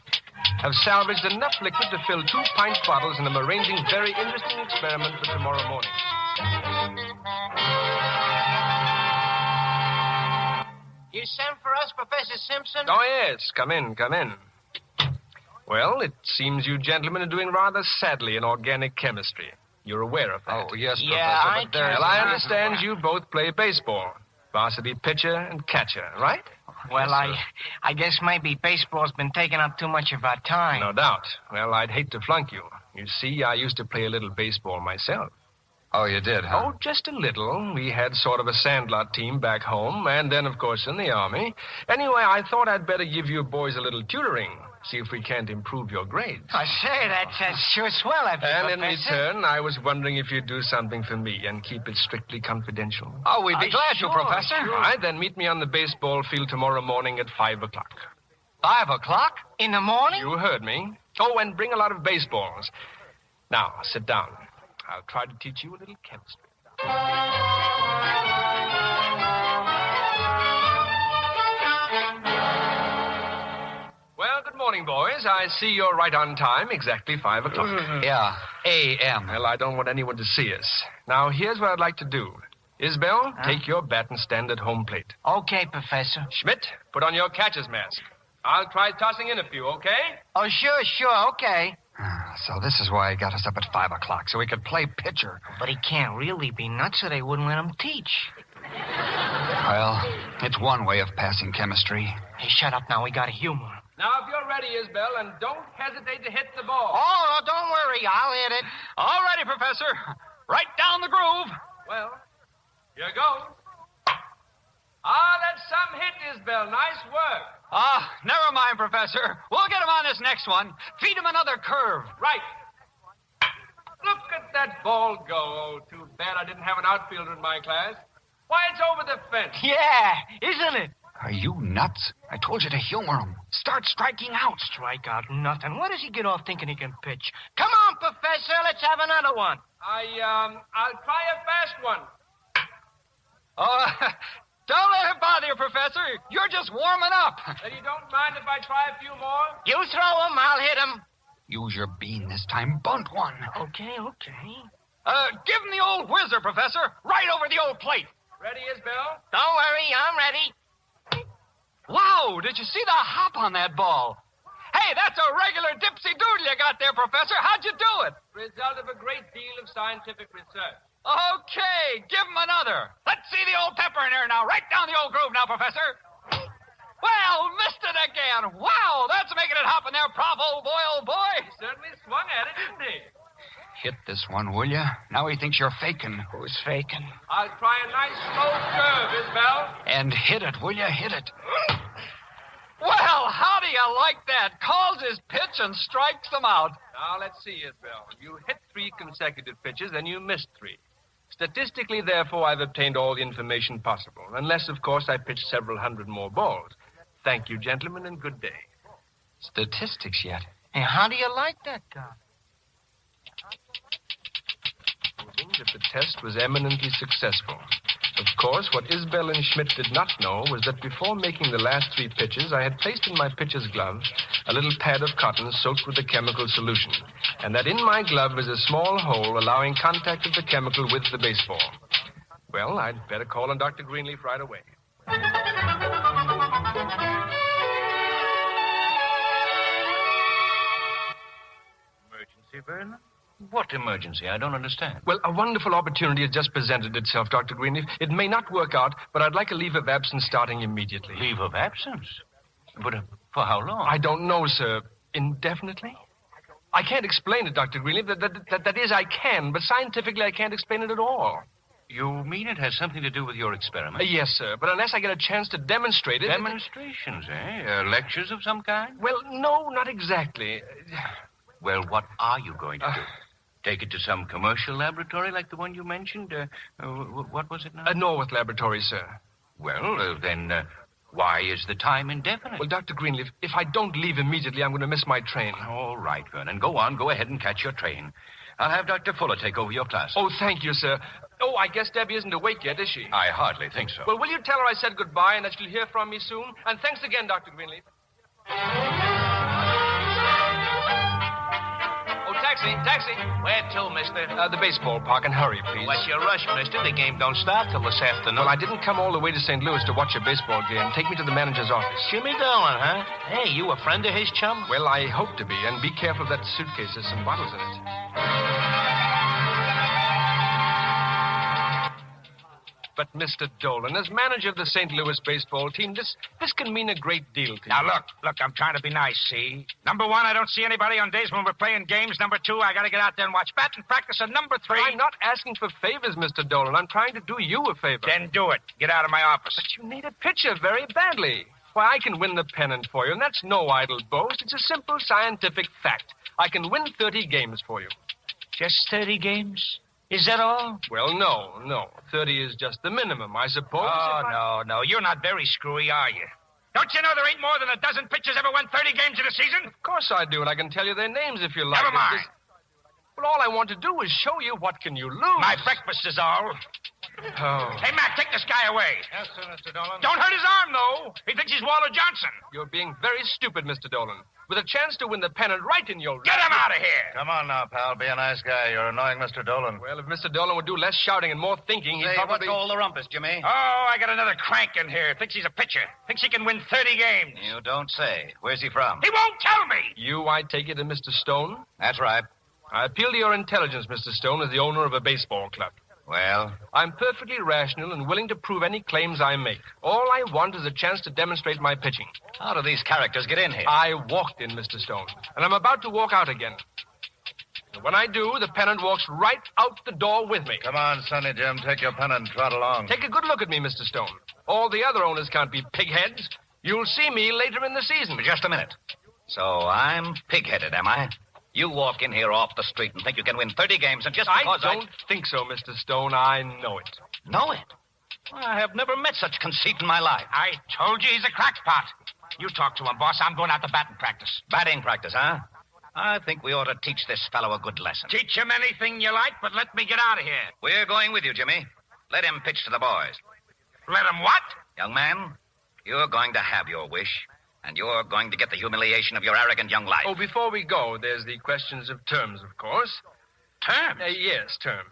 Have salvaged enough liquid to fill 2-pint bottles, and I'm arranging very interesting experiment for tomorrow morning. You sent for us, Professor Simpson? Oh, yes. Come in, come in. Well, it seems you gentlemen are doing rather sadly in organic chemistry. You're aware of that. Oh, yes, Professor, but there's... Well, I understand you both play baseball. Varsity pitcher and catcher, right? Well, yes, I guess maybe baseball's been taking up too much of our time. No doubt. Well, I'd hate to flunk you. You see, I used to play a little baseball myself. Oh, you did, huh? Oh, just a little. We had sort of a sandlot team back home, and then, of course, in the Army. Anyway, I thought I'd better give you boys a little tutoring, see if we can't improve your grades. I say, that's sure swell of you, And in Professor. return, I was wondering if you'd do something for me and keep it strictly confidential. Oh, we'd be glad to, Professor. All right, then meet me on the baseball field tomorrow morning at 5 o'clock. 5 o'clock? In the morning? You heard me. Oh, and bring a lot of baseballs. Now, sit down. I'll try to teach you a little chemistry. Well, good morning, boys. I see you're right on time, exactly 5 o'clock. Yeah, A.M. Well, I don't want anyone to see us. Now, here's what I'd like to do. Isabel, take your bat and stand at home plate. Okay, Professor. Schmidt, put on your catcher's mask. I'll try tossing in a few, okay? Oh, sure, okay. So this is why he got us up at 5 o'clock, so we could play pitcher. But he can't really be nuts, or they wouldn't let him teach. Well, it's one way of passing chemistry. Hey, shut up now. We got to humor him. Now, if you're ready, Isabel, and don't hesitate to hit the ball. Oh, don't worry. I'll hit it. All righty, Professor. Right down the groove. Well, here goes. That's some hit, Isabel. Nice work. Never mind, Professor. We'll get him on this next one. Feed him another curve. Right. Look at that ball go. Oh, too bad I didn't have an outfielder in my class. Why, it's over the fence. Yeah, isn't it? Are you nuts? I told you to humor him. Start striking out. Strike out nothing. Why does he get off thinking he can pitch? Come on, Professor. Let's have another one. I'll try a fast one. Don't let him bother you, Professor. You're just warming up. Then you don't mind if I try a few more? You throw him, I'll hit him. Use your bean this time. Bunt one. Okay. Give him the old whizzer, Professor. Right over the old plate. Ready, Isabel? Don't worry, I'm ready. Wow, did you see the hop on that ball? Hey, that's a regular dipsy-doodle you got there, Professor. How'd you do it? Result of a great deal of scientific research. Okay, give him another. Let's see the old pepper in there now. Right down the old groove now, Professor. Well, missed it again. Wow, that's making it hop in there, bravo, boy, old boy. He certainly swung at it, didn't he? Hit this one, will you? Now he thinks you're faking. Who's faking? I'll try a nice slow curve, Isabel. And hit it, will you? Hit it. Well, how do you like that? Calls his pitch and strikes them out. Now, let's see, Isabel. You hit 3 consecutive pitches, and you missed 3. Statistically, therefore, I've obtained all the information possible, unless, of course, I pitched several hundred more balls. Thank you, gentlemen, and good day. Statistics yet? And how do you like that, Doc? Proving that the test was eminently successful. Of course, what Isbell and Schmidt did not know was that before making the last 3 pitches, I had placed in my pitcher's glove a little pad of cotton soaked with the chemical solution, and that in my glove is a small hole allowing contact of the chemical with the baseball. Well, I'd better call on Dr. Greenleaf right away. Emergency, Verna? What emergency? I don't understand. Well, a wonderful opportunity has just presented itself, Dr. Greenleaf. It may not work out, but I'd like a leave of absence starting immediately. Leave of absence? But for how long? I don't know, sir. Indefinitely? I can't explain it, Dr. Greenleaf. That is, I can, but scientifically I can't explain it at all. You mean it has something to do with your experiment? Yes, sir, but unless I get a chance to demonstrate it... Demonstrations, eh? Lectures of some kind? Well, no, not exactly. Well, what are you going to do? Take it to some commercial laboratory like the one you mentioned? What was it now? A Norwood laboratory, sir. Well, then, why is the time indefinite? Well, Dr. Greenleaf, if I don't leave immediately, I'm going to miss my train. All right, Vernon. Go on. Go ahead and catch your train. I'll have Dr. Fuller take over your class. Oh, thank you, sir. Oh, I guess Debbie isn't awake yet, is she? I hardly think so. Well, will you tell her I said goodbye and that she'll hear from me soon? And thanks again, Dr. Greenleaf. Taxi. Where to, mister? The baseball park, and hurry, please. What's your rush, mister? The game don't start till this afternoon. Well, I didn't come all the way to St. Louis to watch a baseball game. Take me to the manager's office. Jimmy Dolan, huh? Hey, you a friend of his, chum? Well, I hope to be, and be careful of that suitcase. There's some bottles in it. But, Mr. Dolan, as manager of the St. Louis baseball team, this can mean a great deal to you. Now, look, I'm trying to be nice, see? Number 1, I don't see anybody on days when we're playing games. Number 2, I got to get out there and watch batting practice. And number 3... I'm not asking for favors, Mr. Dolan. I'm trying to do you a favor. Then do it. Get out of my office. But you need a pitcher very badly. Why, I can win the pennant for you, and that's no idle boast. It's a simple scientific fact. I can win 30 games for you. Just 30 games? Is that all? Well, no. 30 is just the minimum, I suppose. Oh, no. You're not very screwy, are you? Don't you know there ain't more than a dozen pitchers ever won 30 games in a season? Of course I do, and I can tell you their names if you like. Never mind. Well, all I want to do is show you what can you lose. My breakfast is all. Oh. Hey, Mac, take this guy away. Yes, sir, Mr. Dolan. Don't hurt his arm, though. He thinks he's Walter Johnson. You're being very stupid, Mr. Dolan. With a chance to win the pennant right in your... Get him out of here! Come on now, pal. Be a nice guy. You're annoying Mr. Dolan. Well, if Mr. Dolan would do less shouting and more thinking, he'd probably... what's all the rumpus, Jimmy? Oh, I got another crank in here. Thinks he's a pitcher. Thinks he can win 30 games. You don't say. Where's he from? He won't tell me! You, I take it, are Mr. Stone? That's right. I appeal to your intelligence, Mr. Stone, as the owner of a baseball club. Well? I'm perfectly rational and willing to prove any claims I make. All I want is a chance to demonstrate my pitching. How do these characters get in here? I walked in, Mr. Stone, and I'm about to walk out again. And when I do, the pennant walks right out the door with me. Come on, Sonny Jim. Take your pen and trot along. Take a good look at me, Mr. Stone. All the other owners can't be pigheads. You'll see me later in the season. Just a minute. So I'm pig-headed, am I? You walk in here off the street and think you can win 30 games, and just because I don't think so, Mr. Stone. I know it. Know it? I have never met such conceit in my life. I told you he's a crackpot. You talk to him, boss. I'm going out to batting practice. Batting practice, huh? I think we ought to teach this fellow a good lesson. Teach him anything you like, but let me get out of here. We're going with you, Jimmy. Let him pitch to the boys. Let him what? Young man, you're going to have your wish. And you're going to get the humiliation of your arrogant young life. Oh, before we go, there's the questions of terms, of course. Terms? Yes, terms.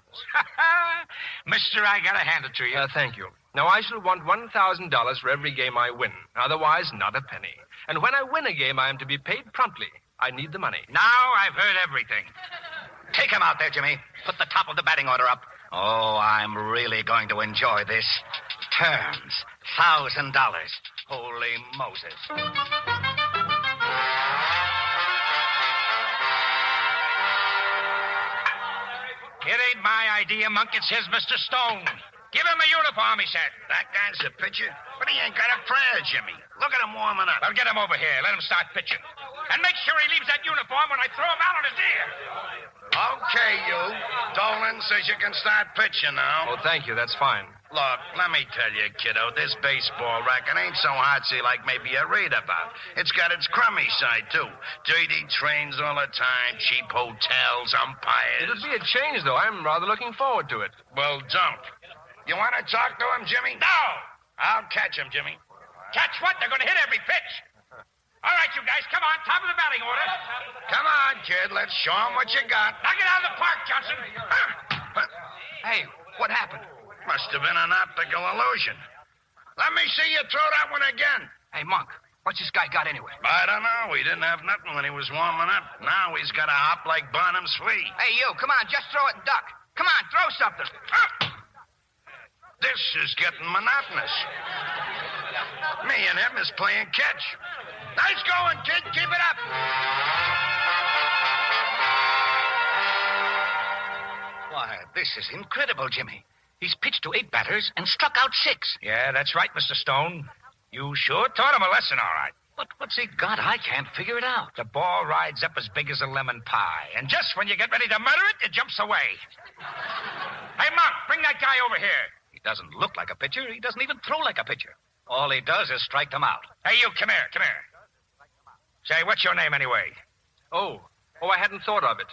Mister, I gotta hand it to you. Thank you. Now, I shall want $1,000 for every game I win. Otherwise, not a penny. And when I win a game, I am to be paid promptly. I need the money. Now I've heard everything. Take him out there, Jimmy. Put the top of the batting order up. Oh, I'm really going to enjoy this. Terms. $1,000. Holy Moses. It ain't my idea, Monk. It's his, Mr. Stone. Give him a uniform, he said. That guy's a pitcher? But he ain't got a prayer, Jimmy. Look at him warming up. Well, get him over here. Let him start pitching. And make sure he leaves that uniform when I throw him out on his ear. Okay, you. Dolan says you can start pitching now. Oh, thank you. That's fine. Look, let me tell you, kiddo, this baseball racket ain't so hotsy like maybe you read about. It's got its crummy side, too. Dirty trains all the time, cheap hotels, umpires. It'll be a change, though. I'm rather looking forward to it. Well, don't. You want to talk to him, Jimmy? No! I'll catch him, Jimmy. Catch what? They're going to hit every pitch. All right, you guys, come on. Top of the batting order. Come on, kid. Let's show him what you got. Knock it out of the park, Johnson. Hey, what happened? Must have been an optical illusion. Let me see you throw that one again. Hey, Monk, what's this guy got anyway? I don't know. He didn't have nothing when he was warming up. Now he's got to hop like Barnum's flea. Hey, you, come on, just throw it and duck. Come on, throw something. This is getting monotonous. Me and him is playing catch. Nice going, kid. Keep it up. Why, this is incredible, Jimmy. He's pitched to 8 batters and struck out 6. Yeah, that's right, Mr. Stone. You sure taught him a lesson, all right. But what's he got? I can't figure it out. The ball rides up as big as a lemon pie, and just when you get ready to murder it, it jumps away. Hey, Monk, bring that guy over here. He doesn't look like a pitcher. He doesn't even throw like a pitcher. All he does is strike them out. Hey, you, come here. Say, what's your name anyway? Oh, I hadn't thought of it.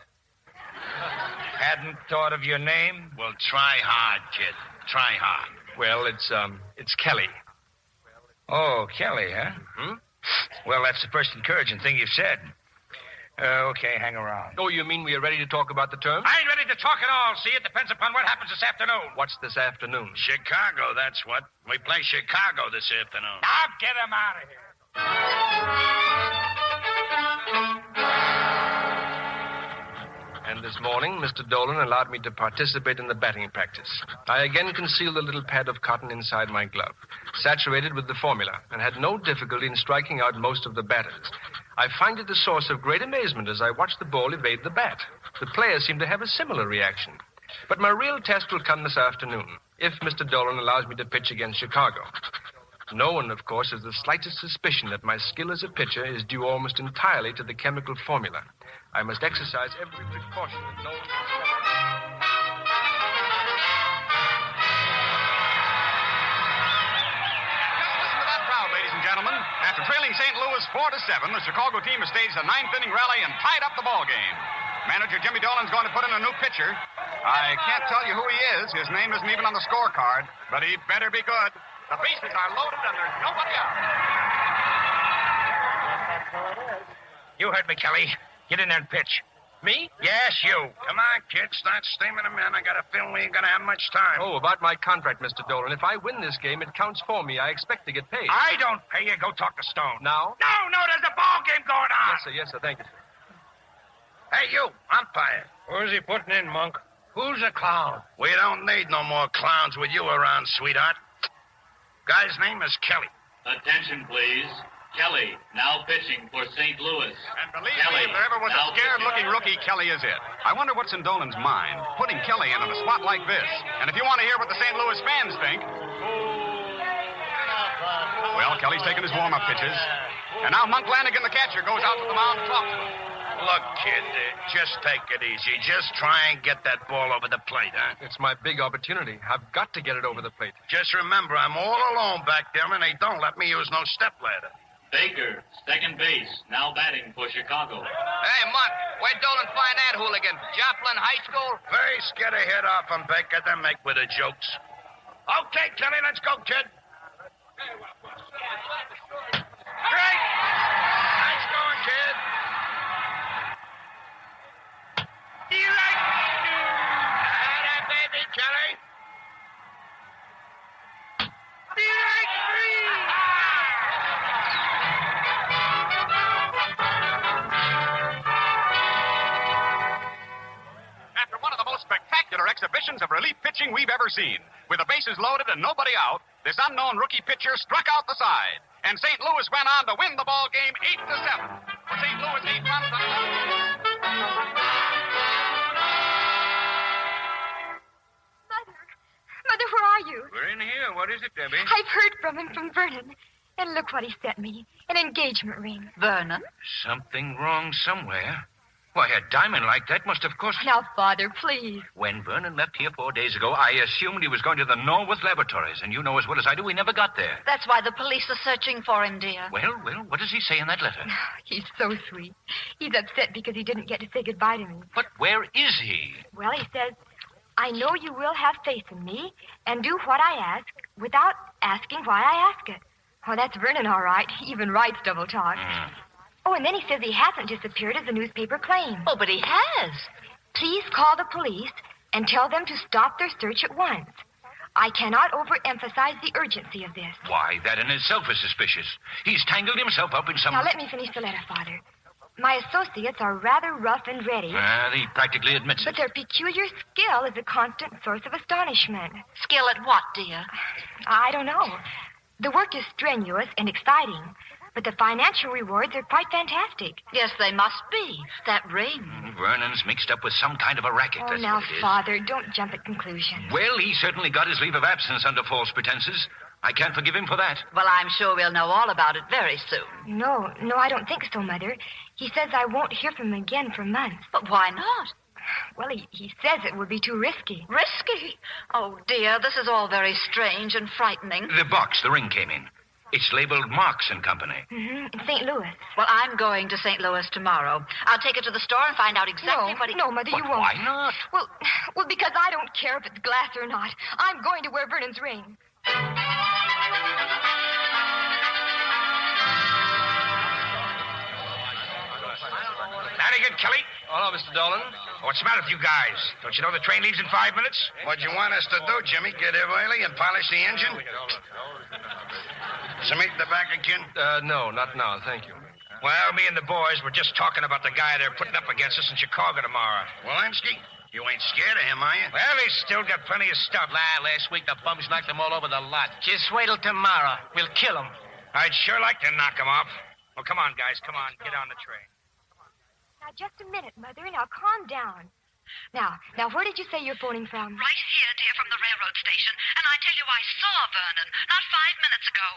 Hadn't thought of your name? Well, try hard, kid. Try hard. Well, it's Kelly. Oh, Kelly, huh? Hmm? Well, that's the first encouraging thing you've said. Okay, hang around. Oh, you mean we are ready to talk about the term? I ain't ready to talk at all. See, it depends upon what happens this afternoon. What's this afternoon? Chicago, that's what. We play Chicago this afternoon. Now get him out of here. And this morning, Mr. Dolan allowed me to participate in the batting practice. I again concealed a little pad of cotton inside my glove, saturated with the formula, and had no difficulty in striking out most of the batters. I find it a source of great amazement as I watch the ball evade the bat. The players seem to have a similar reaction. But my real test will come this afternoon, if Mr. Dolan allows me to pitch against Chicago. No one, of course, has the slightest suspicion that my skill as a pitcher is due almost entirely to the chemical formula. I must exercise every precaution that no one can Listen to that crowd, ladies and gentlemen. After trailing St. Louis 4-7, the Chicago team has staged a 9th-inning rally and tied up the ball game. Manager Jimmy Dolan's going to put in a new pitcher. I can't tell you who he is. His name isn't even on the scorecard, but he better be good. The bases are loaded and there's nobody out. You heard me, Kelly. Get in there and pitch. Me? Yes, you. Come on, kid. Start steaming him in. I got a feeling we ain't going to have much time. Oh, about my contract, Mr. Dolan. If I win this game, it counts for me. I expect to get paid. I don't pay you. Go talk to Stone. Now? No, there's a ball game going on. Yes, sir. Thank you, sir. Hey, you, umpire. Who's he putting in, Monk? Who's a clown? We don't need no more clowns with you around, sweetheart. Guy's name is Kelly. Attention, please. Kelly, now pitching for St. Louis. And believe me, if there ever was a scared-looking rookie, Kelly is it. I wonder what's in Dolan's mind, putting Kelly in a spot like this. And if you want to hear what the St. Louis fans think... Well, Kelly's taking his warm-up pitches. And now Monk Lanigan, the catcher, goes out to the mound to talk to him. Look, kid, just take it easy. Just try and get that ball over the plate, huh? It's my big opportunity. I've got to get it over the plate. Just remember, I'm all alone back there, and they don't let me use no stepladder. Baker, second base, now batting for Chicago. Hey, Monk, where'd Dolan find that hooligan? Joplin High School? First, get a hit off him, Baker, then make with the jokes. Okay, Kelly, let's go, kid. Great! Nice going, kid. That baby, Kelly. After one of the most spectacular exhibitions of relief pitching we've ever seen, with the bases loaded and nobody out, this unknown rookie pitcher struck out the side, and St. Louis went on to win the ball game 8-7. For St. Louis, 8 runs on Mother, where are you? We're in here. What is it, Debbie? I've heard from him, from Vernon. And look what he sent me. An engagement ring. Verna? Something wrong somewhere. Why, a diamond like that must have cost... Now, Father, please. When Vernon left here 4 days ago, I assumed he was going to the Norwood Laboratories. And you know as well as I do, he never got there. That's why the police are searching for him, dear. Well, what does he say in that letter? He's so sweet. He's upset because he didn't get to say goodbye to me. But where is he? Well, he says, I know you will have faith in me and do what I ask without asking why I ask it. Oh, that's Vernon, all right. He even writes double talk. Oh, and then he says he hasn't disappeared as the newspaper claims. Oh, but he has. Please call the police and tell them to stop their search at once. I cannot overemphasize the urgency of this. Why, that in itself is suspicious. He's tangled himself up in some... Now, let me finish the letter, Father. My associates are rather rough and ready. He practically admits But it. their peculiar skill is a constant source of astonishment. Skill at what, dear? I don't know. The work is strenuous and exciting, but the financial rewards are quite fantastic. Yes, they must be. That ring. Vernon's mixed up with some kind of a racket. Oh, That's now, what it is. Father, don't jump at conclusions. Well, he certainly got his leave of absence under false pretenses. I can't forgive him for that. Well, I'm sure we'll know all about it very soon. No, I don't think so, Mother. He says I won't hear from him again for months. But why not? Well, he says it would be too risky. Risky? Oh, dear, this is all very strange and frightening. The box the ring came in. It's labeled Marks and Company. In St. Louis. Well, I'm going to St. Louis tomorrow. I'll take it to the store and find out exactly what he... No, Mother, you won't. Why not? Well, because I don't care if it's glass or not. I'm going to wear Vernon's ring. Howdy, good Kelly. Hello, Mr. Dolan. What's the matter with you guys? Don't you know the train leaves in 5 minutes? What'd you want us to do, Jimmy? Get here early and polish the engine? Some meat in the back again? No, not now, thank you. Well, me and the boys were just talking about the guy they're putting up against us in Chicago tomorrow. Walensky? You ain't scared of him, are you? Well, he's still got plenty of stuff. Last week the bums knocked him all over the lot. Just wait till tomorrow. We'll kill him. I'd sure like to knock him off. Well, come on, guys. Come on. Get on the train. Now, just a minute, Mother. Now, calm down. Now, where did you say you're phoning from? Right here, dear, from the railroad station. And I tell you, I saw Vernon not 5 minutes ago.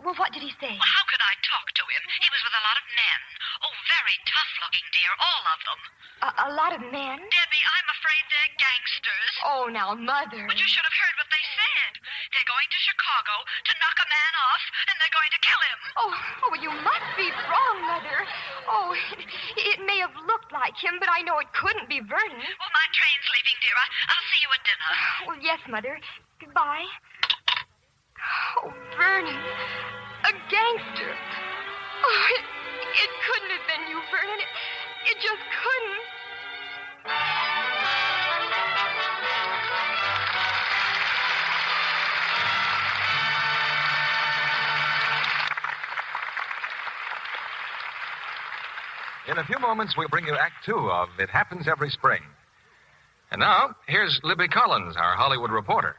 Well, what did he say? Well, how could I talk to him? He was with a lot of men. Oh, very tough-looking, dear, all of them. A lot of men? Debbie, I'm afraid they're gangsters. Oh, now, Mother. But you should have heard what they said. They're going to Chicago to knock a man off, and they're going to kill him. Oh, you must be wrong, Mother. Oh, it may have looked like him, but I know it couldn't be Vernon. Well, my train's leaving, dear. I'll see you at dinner. Well, yes, Mother. Goodbye. Oh, Vernon. A gangster. Oh, it couldn't have been you, Vernon. It just couldn't. In a few moments, we'll bring you Act Two of It Happens Every Spring. And now, here's Libby Collins, our Hollywood reporter.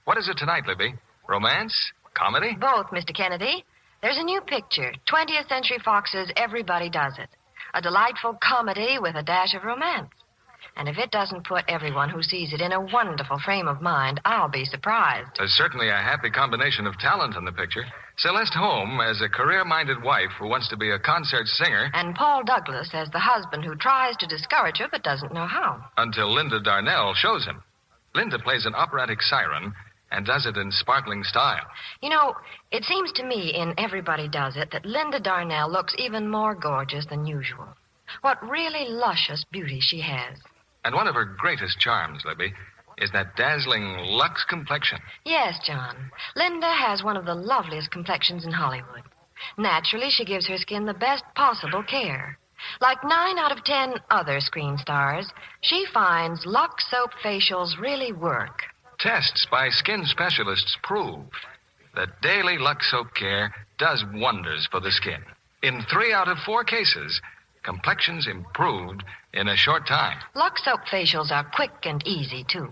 What is it tonight, Libby? Romance? Comedy? Both, Mr. Kennedy. There's a new picture, 20th Century Fox's Everybody Does It. A delightful comedy with a dash of romance. And if it doesn't put everyone who sees it in a wonderful frame of mind, I'll be surprised. There's certainly a happy combination of talent in the picture. Celeste Holm as a career-minded wife who wants to be a concert singer. And Paul Douglas as the husband who tries to discourage her but doesn't know how. Until Linda Darnell shows him. Linda plays an operatic siren and does it in sparkling style. You know, it seems to me in Everybody Does It that Linda Darnell looks even more gorgeous than usual. What really luscious beauty she has. And one of her greatest charms, Libby, is that dazzling Lux complexion. Yes, John. Linda has one of the loveliest complexions in Hollywood. Naturally, she gives her skin the best possible care. Like 9 out of 10 other screen stars, she finds Lux soap facials really work. Tests by skin specialists prove that daily Lux soap care does wonders for the skin. In 3 out of 4 cases, complexions improved in a short time. Lux soap facials are quick and easy, too.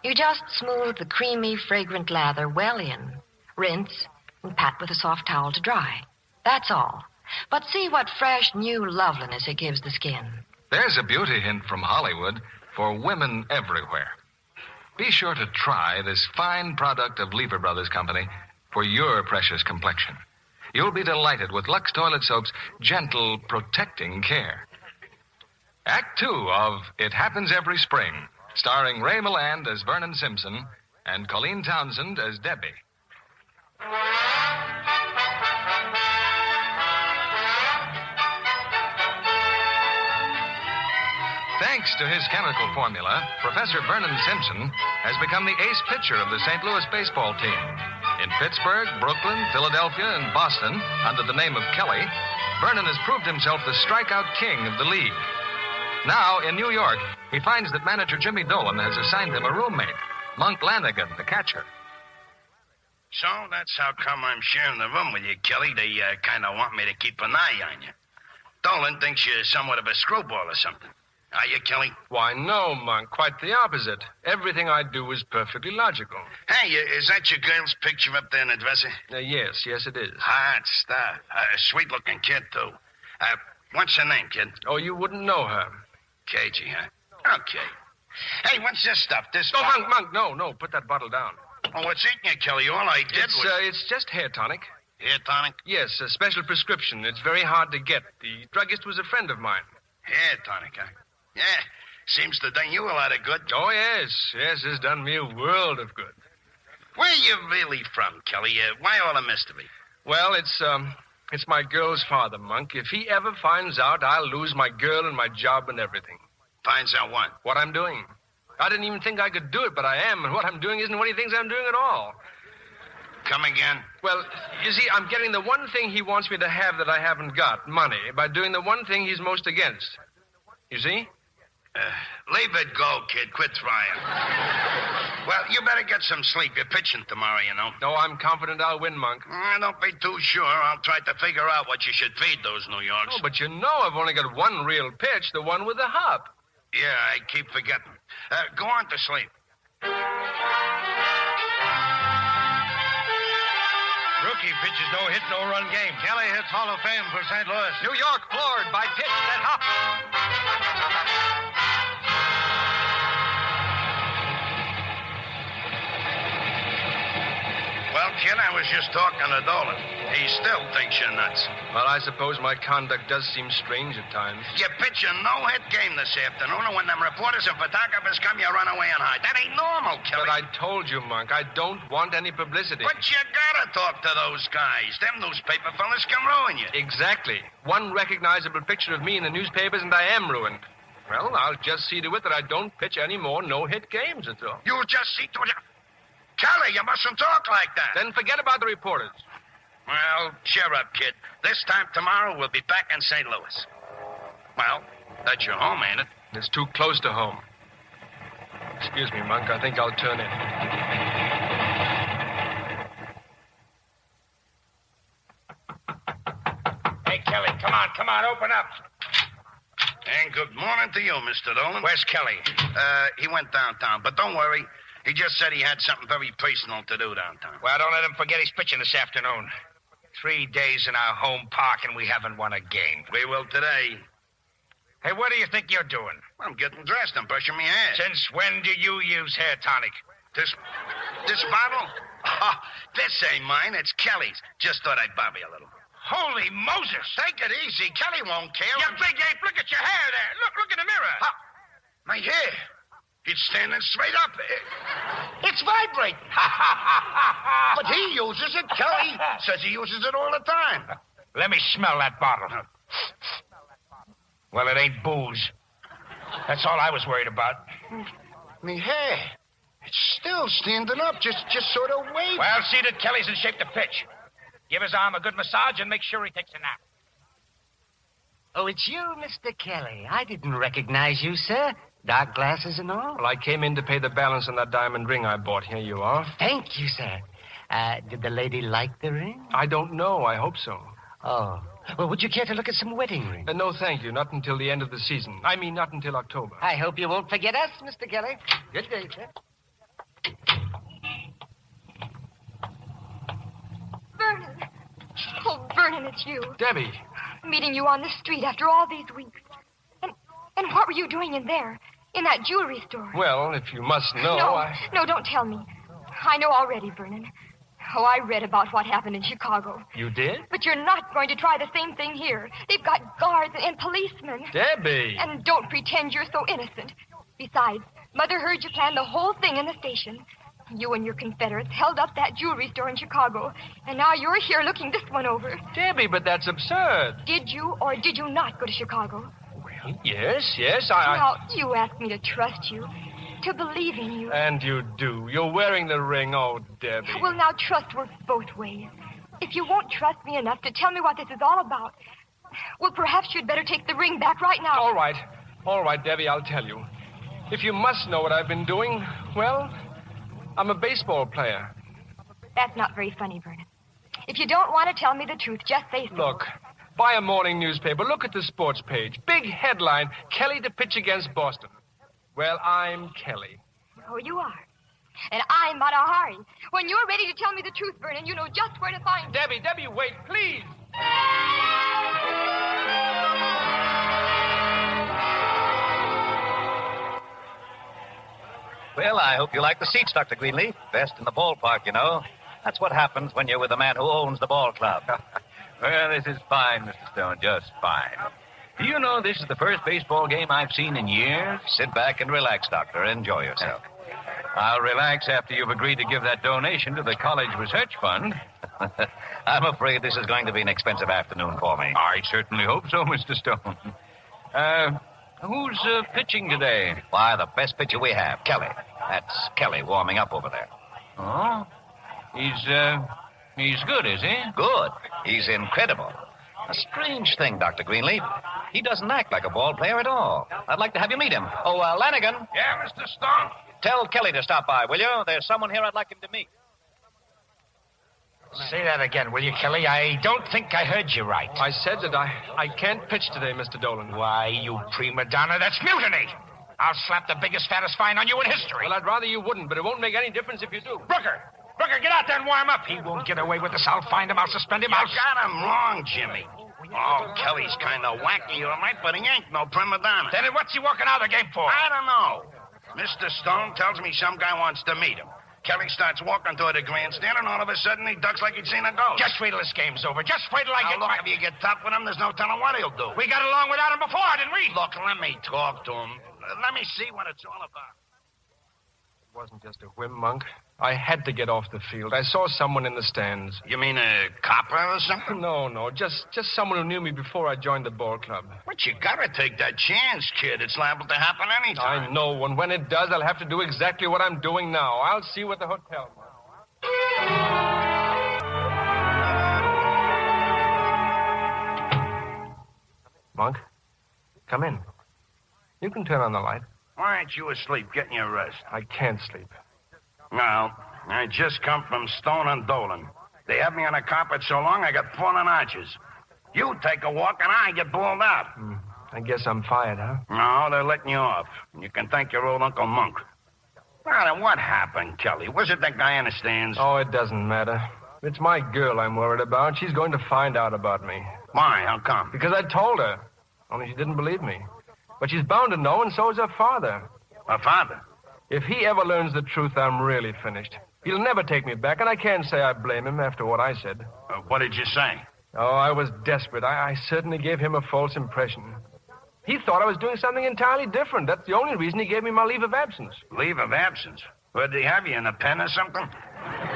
You just smooth the creamy, fragrant lather well in, rinse, and pat with a soft towel to dry. That's all. But see what fresh, new loveliness it gives the skin. There's a beauty hint from Hollywood for women everywhere. Be sure to try this fine product of Lever Brothers Company for your precious complexion. You'll be delighted with Lux Toilet Soap's gentle, protecting care. Act 2 of It Happens Every Spring, starring Ray Milland as Vernon Simpson and Colleen Townsend as Debbie. Thanks to his chemical formula, Professor Vernon Simpson has become the ace pitcher of the St. Louis baseball team. In Pittsburgh, Brooklyn, Philadelphia, and Boston, under the name of Kelly, Vernon has proved himself the strikeout king of the league. Now, in New York, he finds that manager Jimmy Dolan has assigned him a roommate, Monk Lanigan, the catcher. So that's how come I'm sharing the room with you, Kelly. They kind of want me to keep an eye on you. Dolan thinks you're somewhat of a screwball or something. Are you, Kelly? Why, no, Monk. Quite the opposite. Everything I do is perfectly logical. Hey, is that your girl's picture up there in the dresser? Yes, it is. Hot stuff. Sweet-looking kid, too. What's her name, kid? Oh, you wouldn't know her. Cagey, huh? Okay. Hey, what's this stuff? Monk, no. Put that bottle down. Oh, what's eating you, Kelly? All I did was... It's just hair tonic. Hair tonic? Yes, a special prescription. It's very hard to get. The druggist was a friend of mine. Hair tonic, huh? Yeah, seems to done you a lot of good. Oh, yes, it's done me a world of good. Where are you really from, Kelly? Why all the mystery? Well, it's my girl's father, Monk. If he ever finds out, I'll lose my girl and my job and everything. Finds out what? What I'm doing. I didn't even think I could do it, but I am, and what I'm doing isn't what he thinks I'm doing at all. Come again? Well, you see, I'm getting the one thing he wants me to have that I haven't got, money, by doing the one thing he's most against. You see? Leave it go, kid. Quit trying. Well, you better get some sleep. You're pitching tomorrow, you know. No, I'm confident I'll win, Monk. Don't be too sure. I'll try to figure out what you should feed those New Yorks. Oh, but you know I've only got one real pitch, the one with the hop. Yeah, I keep forgetting. Go on to sleep. Rookie pitches no hit, no run game. Kelly hits Hall of Fame for St. Louis. New York floored by pitch that hops. Well, kid, I was just talking to Dolan. He still thinks you're nuts. Well, I suppose my conduct does seem strange at times. You pitch a no-hit game this afternoon, and when them reporters and photographers come, you run away and hide. That ain't normal, Kelly. But I told you, Monk, I don't want any publicity. But you gotta talk to those guys. Them newspaper fellas can ruin you. Exactly. One recognizable picture of me in the newspapers, and I am ruined. Well, I'll just see to it that I don't pitch any more no-hit games, that's all. You'll just see to it. Kelly, you mustn't talk like that. Then forget about the reporters. Well, cheer up, kid. This time tomorrow, we'll be back in St. Louis. Well, that's your home, ain't it? It's too close to home. Excuse me, Monk. I think I'll turn in. Hey, Kelly, come on, open up. And good morning to you, Mr. Dolan. Where's Kelly? He went downtown, but don't worry. He just said he had something very personal to do downtown. Well, don't let him forget he's pitching this afternoon. 3 days in our home park, and we haven't won a game. We will today. Hey, what do you think you're doing? I'm getting dressed. I'm brushing my hair. Since when do you use hair tonic? This bottle? Oh, this ain't mine. It's Kelly's. Just thought I'd bother you a little. Holy Moses! Take it easy. Kelly won't care. You big ape, look at your hair there. Look in the mirror. My hair. It's standing straight up. It's vibrating. But he uses it. Kelly says he uses it all the time. Let me smell that bottle. Well, it ain't booze. That's all I was worried about. Me hair. It's still standing up, just sort of waving. Well, see that Kelly's in shape to pitch. Give his arm a good massage and make sure he takes a nap. Oh, it's you, Mr. Kelly. I didn't recognize you, sir. Dark glasses and all? Well, I came in to pay the balance on that diamond ring I bought. Here you are. Thank you, sir. Did the lady like the ring? I don't know. I hope so. Oh. Well, would you care to look at some wedding rings? No, thank you. Not until the end of the season. I mean, not until October. I hope you won't forget us, Mr. Kelly. Good day, sir. Vernon. Oh, Vernon, it's you. Debbie. Meeting you on the street after all these weeks. And what were you doing in there? In that jewelry store? Well, if you must know, No, don't tell me. I know already, Vernon. Oh, I read about what happened in Chicago. You did? But you're not going to try the same thing here. They've got guards and policemen. Debbie! And don't pretend you're so innocent. Besides, Mother heard you plan the whole thing in the station. You and your Confederates held up that jewelry store in Chicago, and now you're here looking this one over. Debbie, but that's absurd. Did you or did you not go to Chicago? Well, yes, Now, you asked me to trust you, to believe in you. And you do. You're wearing the ring. Oh, Debbie. Well, now, trust works both ways. If you won't trust me enough to tell me what this is all about, well, perhaps you'd better take the ring back right now. All right. All right, Debbie, I'll tell you. If you must know what I've been doing, well, I'm a baseball player. That's not very funny, Verna. If you don't want to tell me the truth, just say so. Look, buy a morning newspaper. Look at the sports page. Big headline, Kelly to pitch against Boston. Well, I'm Kelly. Oh, you are. And I'm Aherne. When you're ready to tell me the truth, Vernon, you know just where to find me. Debbie, wait, please. Well, I hope you like the seats, Dr. Greenleaf. Best in the ballpark, you know. That's what happens when you're with the man who owns the ball club. Well, this is fine, Mr. Stone, just fine. Do you know this is the first baseball game I've seen in years? Sit back and relax, Doctor. Enjoy yourself. I'll relax after you've agreed to give that donation to the college research fund. I'm afraid this is going to be an expensive afternoon for me. I certainly hope so, Mr. Stone. Who's pitching today? Why, the best pitcher we have, Kelly. That's Kelly warming up over there. Oh? He's good, is he? Good. He's incredible. A strange thing, Dr. Greenleaf. He doesn't act like a ball player at all. I'd like to have you meet him. Oh, Lanigan. Yeah, Mr. Stone? Tell Kelly to stop by, will you? There's someone here I'd like him to meet. Say that again, will you, Kelly? I don't think I heard you right. I said that I can't pitch today, Mr. Dolan. Why, you prima donna, that's mutiny. I'll slap the biggest, fattest fine on you in history. Well, I'd rather you wouldn't, but it won't make any difference if you do. Brooker, get out there and warm up. He won't get away with this. I'll find him. I'll suspend him. You got him wrong, Jimmy. Oh, Kelly's kind of wacky, all right, but he ain't no prima donna. Then what's he walking out of the game for? I don't know. Mr. Stone tells me some guy wants to meet him. Kelly starts walking toward the grandstand, and all of a sudden he ducks like he'd seen a ghost. Just wait till this game's over. Just wait till I get... Look, if you get tough with him, there's no telling what he'll do. We got along without him before, didn't we? Look, let me talk to him. Let me see what it's all about. It wasn't just a whim, Monk. I had to get off the field. I saw someone in the stands. You mean a copper or something? No. Just someone who knew me before I joined the ball club. But you gotta take that chance, kid. It's liable to happen anytime. I know, and when it does, I'll have to do exactly what I'm doing now. I'll see you at the hotel. Monk, come in. You can turn on the light. Why aren't you asleep, getting your rest? I can't sleep. No, I just come from Stone and Dolan. They have me on a carpet so long I got fallen arches. You take a walk and I get balled out. I guess I'm fired, huh? No, they're letting you off. You can thank your old Uncle Monk. Now, what happened, Kelly? Was it that guy in the stands? Oh, it doesn't matter. It's my girl I'm worried about. She's going to find out about me. Why? How come? Because I told her. Only she didn't believe me. But she's bound to know, and so is her father. Her father? If he ever learns the truth, I'm really finished. He'll never take me back, and I can't say I blame him after what I said. What did you say? Oh, I was desperate. I certainly gave him a false impression. He thought I was doing something entirely different. That's the only reason he gave me my leave of absence. Leave of absence? Where did he have you, in a pen or something?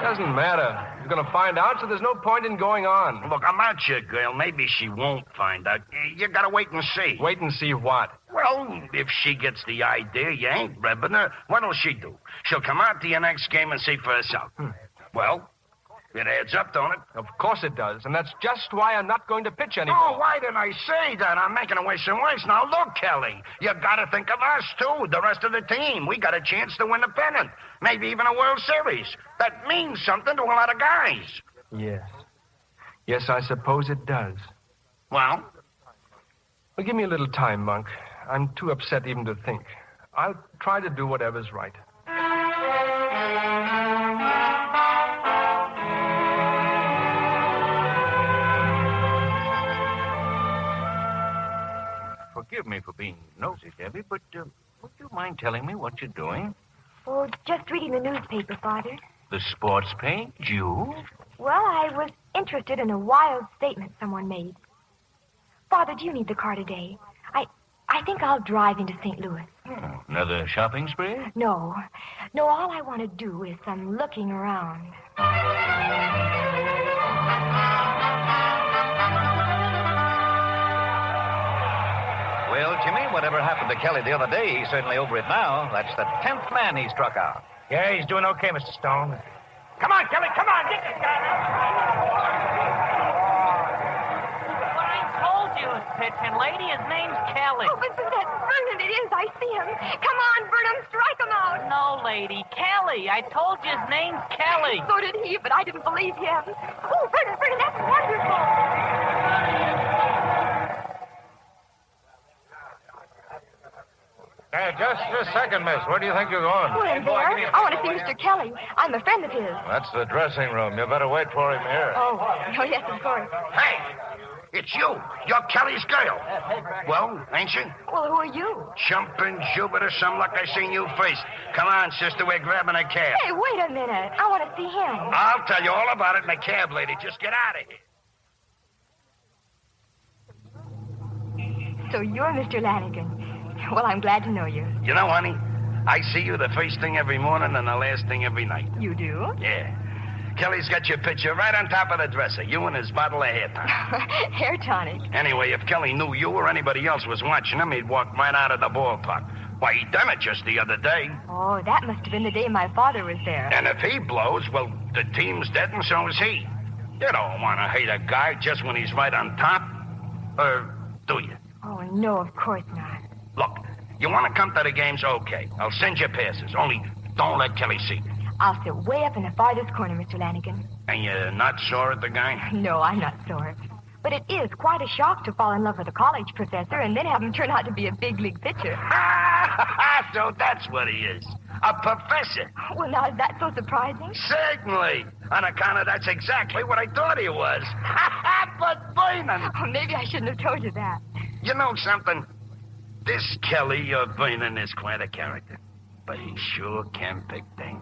Doesn't matter. He's going to find out, so there's no point in going on. Look, I'm not your girl. Maybe she won't find out. You got to wait and see. Wait and see what? Well, if she gets the idea you ain't rebbing her, what'll she do? She'll come out to your next game and see for herself. Well, it adds up, don't it? Of course it does, and that's just why I'm not going to pitch anymore. Oh, why didn't I say that? I'm making it worse and worse. Now, look, Kelly, you got to think of us, too, the rest of the team. We got a chance to win the pennant, maybe even a World Series. That means something to a lot of guys. Yes. Yes, I suppose it does. Well, give me a little time, Monk. I'm too upset even to think. I'll try to do whatever's right. Forgive me for being nosy, Debbie, but would you mind telling me what you're doing? Oh, just reading the newspaper, Father. The sports page? You? Well, I was interested in a wild statement someone made. Father, do you need the car today? I think I'll drive into St. Louis. Oh, another shopping spree? No, all I want to do is some looking around. Well, Jimmy, whatever happened to Kelly the other day, he's certainly over it now. That's the 10th man he struck out. Yeah, he's doing okay, Mr. Stone. Come on, Kelly, come on, get this guy But I told you it's pitching, lady. His name's Kelly. Oh, but that's Vernon. It is. I see him. Come on, Vernon, strike him out. No, lady. Kelly. I told you his name's Kelly. So did he, but I didn't believe him. Oh, Vernon, that's wonderful. Just a second, miss. Where do you think you're going? Well, in there. I want to see Mr. Kelly. I'm a friend of his. That's the dressing room. You better wait for him here. Oh, yes, of course. Hey, it's you. You're Kelly's girl. Well, ain't you? Well, who are you? Jumping Jupiter, some luck I seen you first. Come on, sister, we're grabbing a cab. Hey, wait a minute. I want to see him. I'll tell you all about it in the cab, lady. Just get out of here. So you're Mr. Lanigan. Well, I'm glad to know you. You know, honey, I see you the first thing every morning and the last thing every night. You do? Yeah. Kelly's got your picture right on top of the dresser. You and his bottle of hair tonic. Hair tonic? Anyway, if Kelly knew you or anybody else was watching him, he'd walk right out of the ballpark. Why, he done it just the other day. Oh, that must have been the day my father was there. And if he blows, well, the team's dead and so is he. You don't want to hate a guy just when he's right on top. Or do you? Oh, no, of course not. Look, you want to come to the games? Okay. I'll send you passes. Only don't let Kelly see you. I'll sit way up in the farthest corner, Mr. Lanigan. And you're not sore at the guy? No, I'm not sore. But it is quite a shock to fall in love with a college professor and then have him turn out to be a big league pitcher. So that's what he is. A professor. Well, now, is that so surprising? Certainly. On account of that's exactly what I thought he was. But Vernon. Oh, maybe I shouldn't have told you that. You know something? This Kelly Vernon is quite a character. But he sure can pick things.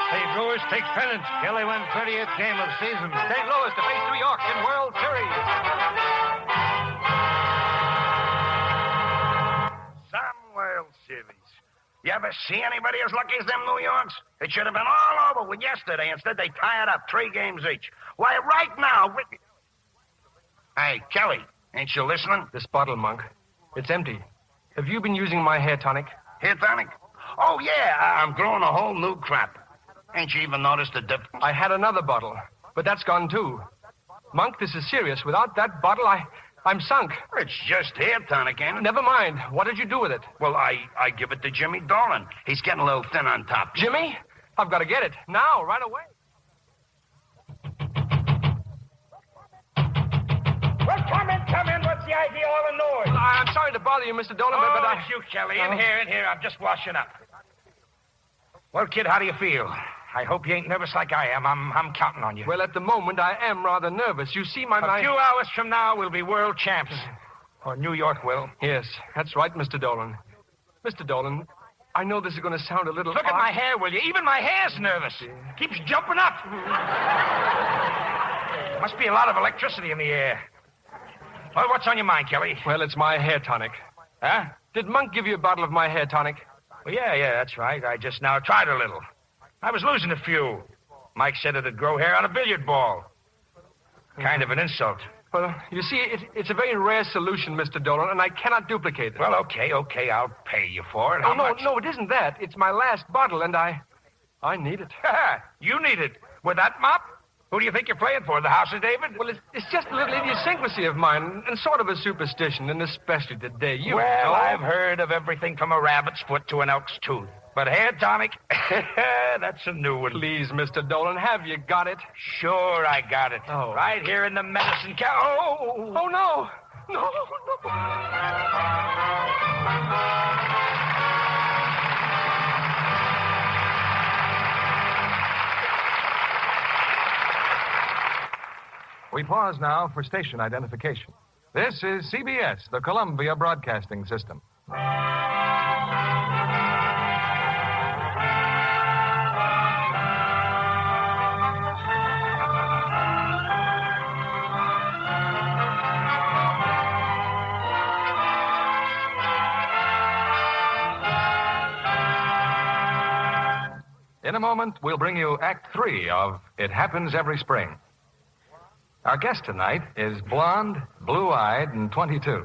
St. Louis takes pennant. Kelly won 30th game of season. St. Louis to face New York in World Series. Some World Series. You ever see anybody as lucky as them New Yorks? It should have been all over with yesterday. Instead, they tie it up 3 games each. Why, right now... Hey, Kelly, ain't you listening? This bottle, Monk. It's empty. Have you been using my hair tonic? Hair tonic? Oh, yeah. I'm growing a whole new crop. Ain't you even noticed the difference? I had another bottle, but that's gone, too. Monk, this is serious. Without that bottle, I'm sunk. It's just hair tonic, ain't it? Never mind. What did you do with it? Well, I give it to Jimmy Dolan. He's getting a little thin on top. Jimmy? I've got to get it. Now, right away. Well, come in. What's the idea? All the noise. Well, I'm sorry to bother you, Mr. Dolan, but it's you, Kelly. In here. I'm just washing up. Well, kid, how do you feel? I hope you ain't nervous like I am. I'm counting on you. Well, at the moment, I am rather nervous. You see, A few hours from now, we'll be world champs. Or New York will. Yes, that's right, Mr. Dolan. Mr. Dolan, I know this is going to sound a little Look at my hair, will you? Even my hair's nervous. Keeps jumping up. Must be a lot of electricity in the air. Well, what's on your mind, Kelly? Well, it's my hair tonic. Huh? Did Monk give you a bottle of my hair tonic? Well, yeah, that's right. I just now tried a little. I was losing a few. Mike said it'd grow hair on a billiard ball. Kind of an insult. Well, you see, it's a very rare solution, Mr. Dolan, and I cannot duplicate it. Well, okay, I'll pay you for it. Oh, How much? No, it isn't that. It's my last bottle, and I need it. You need it. With that mop? Who do you think you're playing for, the House of David? Well, it's just a little idiosyncrasy of mine, and sort of a superstition, and especially today. Well, know. I've heard of everything from a rabbit's foot to an elk's tooth. But hair tonic, that's a new one. Please, Mr. Dolan, have you got it? Sure, I got it. Oh. Right here in the medicine cabinet. Oh, no. No. We pause now for station identification. This is CBS, the Columbia Broadcasting System. In a moment, we'll bring you Act 3 of It Happens Every Spring. Our guest tonight is blonde, blue-eyed, and 22.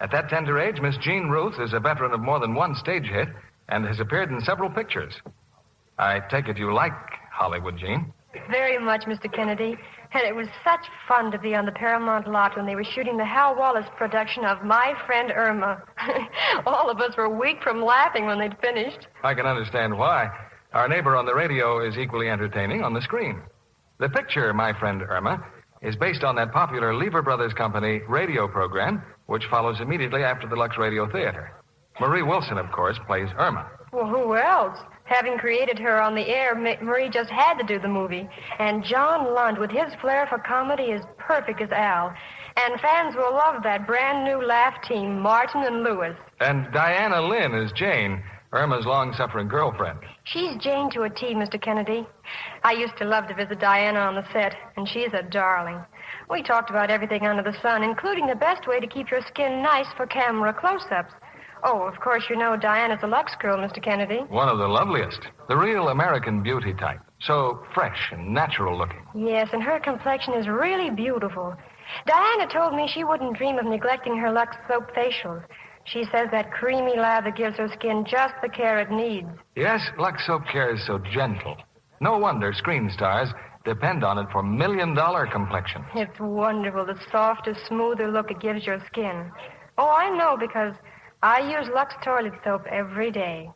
At that tender age, Miss Jean Ruth is a veteran of more than one stage hit and has appeared in several pictures. I take it you like Hollywood, Jean? Very much, Mr. Kennedy. And it was such fun to be on the Paramount lot when they were shooting the Hal Wallace production of My Friend Irma. All of us were weak from laughing when they'd finished. I can understand why. Our neighbor on the radio is equally entertaining on the screen. The picture, My Friend Irma, is based on that popular Lever Brothers Company radio program, which follows immediately after the Lux Radio Theatre. Marie Wilson, of course, plays Irma. Well, who else? Having created her on the air, Marie just had to do the movie. And John Lund, with his flair for comedy, is perfect as Al. And fans will love that brand new laugh team, Martin and Lewis. And Diana Lynn is Jane, Irma's long-suffering girlfriend. She's Jane to a T, Mr. Kennedy. I used to love to visit Diana on the set, and she's a darling. We talked about everything under the sun, including the best way to keep your skin nice for camera close-ups. Oh, of course, you know Diana's a Lux girl, Mr. Kennedy. One of the loveliest. The real American beauty type. So fresh and natural looking. Yes, and her complexion is really beautiful. Diana told me she wouldn't dream of neglecting her Lux soap facials. She says that creamy lather gives her skin just the care it needs. Yes, Lux soap care is so gentle. No wonder screen stars depend on it for million-dollar complexions. It's wonderful, the softer, smoother look it gives your skin. Oh, I know, because I use Lux toilet soap every day.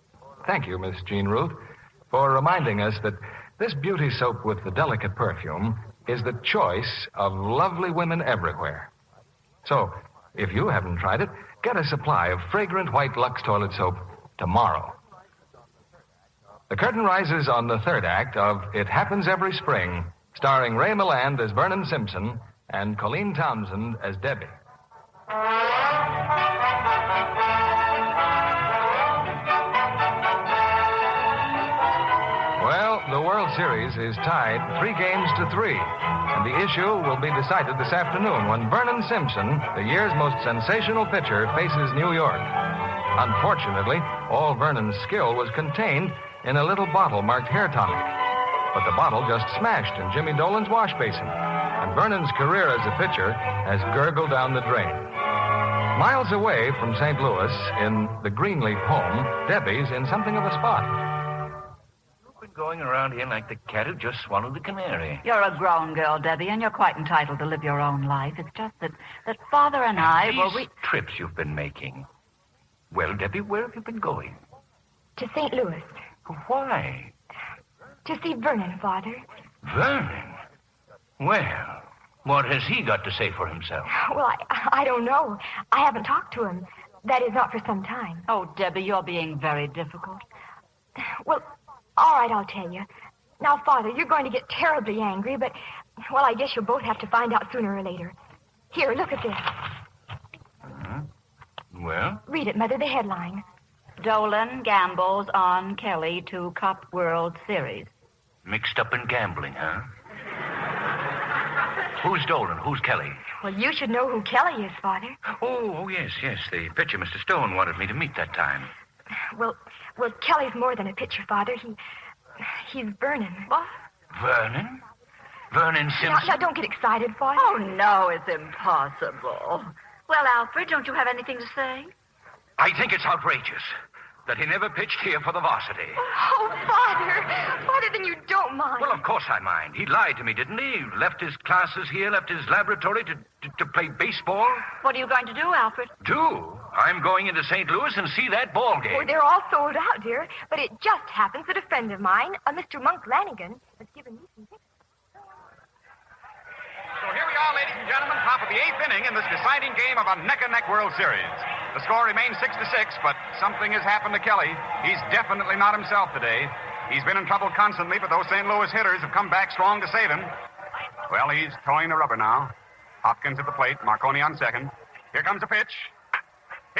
Thank you, Miss Jean Ruth, for reminding us that this beauty soap with the delicate perfume is the choice of lovely women everywhere. So, if you haven't tried it, get a supply of fragrant white Lux toilet soap tomorrow. The curtain rises on the third act of It Happens Every Spring, starring Ray Milland as Vernon Simpson and Colleen Townsend as Debbie. Well, the World Series is tied 3-3, and the issue will be decided this afternoon when Vernon Simpson, the year's most sensational pitcher, faces New York. Unfortunately, all Vernon's skill was contained in a little bottle marked hair tonic. But the bottle just smashed in Jimmy Dolan's wash basin, and Vernon's career as a pitcher has gurgled down the drain. Miles away from St. Louis, in the Greenleaf home, Debbie's in something of a spot. Going around here like the cat who just swallowed the canary. You're a grown girl, Debbie, and you're quite entitled to live your own life. It's just that Father and I, These trips you've been making. Well, Debbie, where have you been going? To St. Louis. Why? To see Vernon, Father. Vernon? Well, what has he got to say for himself? Well, I don't know. I haven't talked to him. That is, not for some time. Oh, Debbie, you're being very difficult. Well, all right, I'll tell you. Now, Father, you're going to get terribly angry, but, well, I guess you'll both have to find out sooner or later. Here, look at this. Well? Read it, Mother, the headline. Dolan gambles on Kelly to Cup World Series. Mixed up in gambling, huh? Who's Dolan? Who's Kelly? Well, you should know who Kelly is, Father. Oh, yes. The pitcher Mr. Stone wanted me to meet that time. Well, Kelly's more than a pitcher, Father. He's Vernon. What? Vernon? Vernon Simpson? Now, don't get excited, Father. Oh, no, it's impossible. Well, Alfred, don't you have anything to say? I think it's outrageous that he never pitched here for the varsity. Oh, Father, then you don't mind. Well, of course I mind. He lied to me, didn't he? Left his classes here, left his laboratory to play baseball. What are you going to do, Alfred? Do? I'm going into St. Louis and see that ball game. Oh, they're all sold out, dear. But it just happens that a friend of mine, a Mr. Monk Lanigan, has given me some tickets. So here we are, ladies and gentlemen, top of the 8th inning in this deciding game of a neck-and-neck World Series. The score remains 6-6, but something has happened to Kelly. He's definitely not himself today. He's been in trouble constantly, but those St. Louis hitters have come back strong to save him. Well, he's towing the rubber now. Hopkins at the plate, Marconi on second. Here comes a pitch.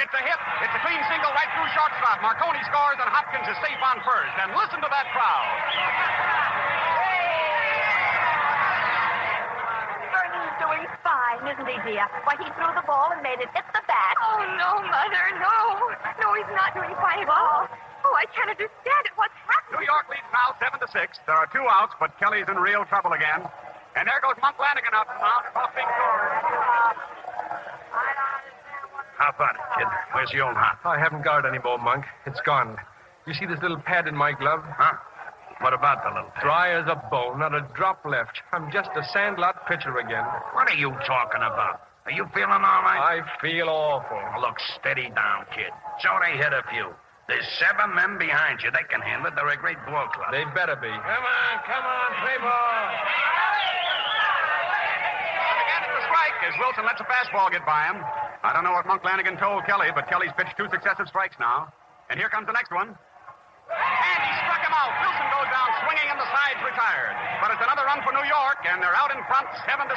It's a hit. It's a clean single right through shortstop. Marconi scores, and Hopkins is safe on first. And listen to that crowd. Vernon's doing fine, isn't he, dear? Why, he threw the ball and made it hit the bat. Oh, no, Mother, no. No, he's not doing fine at all. Oh, I can't understand it. What's happening? New York leads now 7-6. There are 2 outs, but Kelly's in real trouble again. And there goes Monk Lanigan out to the mound. Talking How about it, kid? Where's the old hop? I haven't got it anymore, Monk. It's gone. You see this little pad in my glove? Huh? What about the little pad? Dry as a bone, not a drop left. I'm just a sandlot pitcher again. What are you talking about? Are you feeling all right? I feel awful. Look, steady down, kid. So they hit a few. There's 7 men behind you. They can handle it. They're a great ball club. They better be. Come on, play ball. Again, it's a strike as Wilson lets a fastball get by him. I don't know what Monk Lanigan told Kelly, but Kelly's pitched 2 successive strikes now. And here comes the next one. And he struck him out. Wilson goes down swinging and the side's retired. But it's another run for New York, and they're out in front 7-6.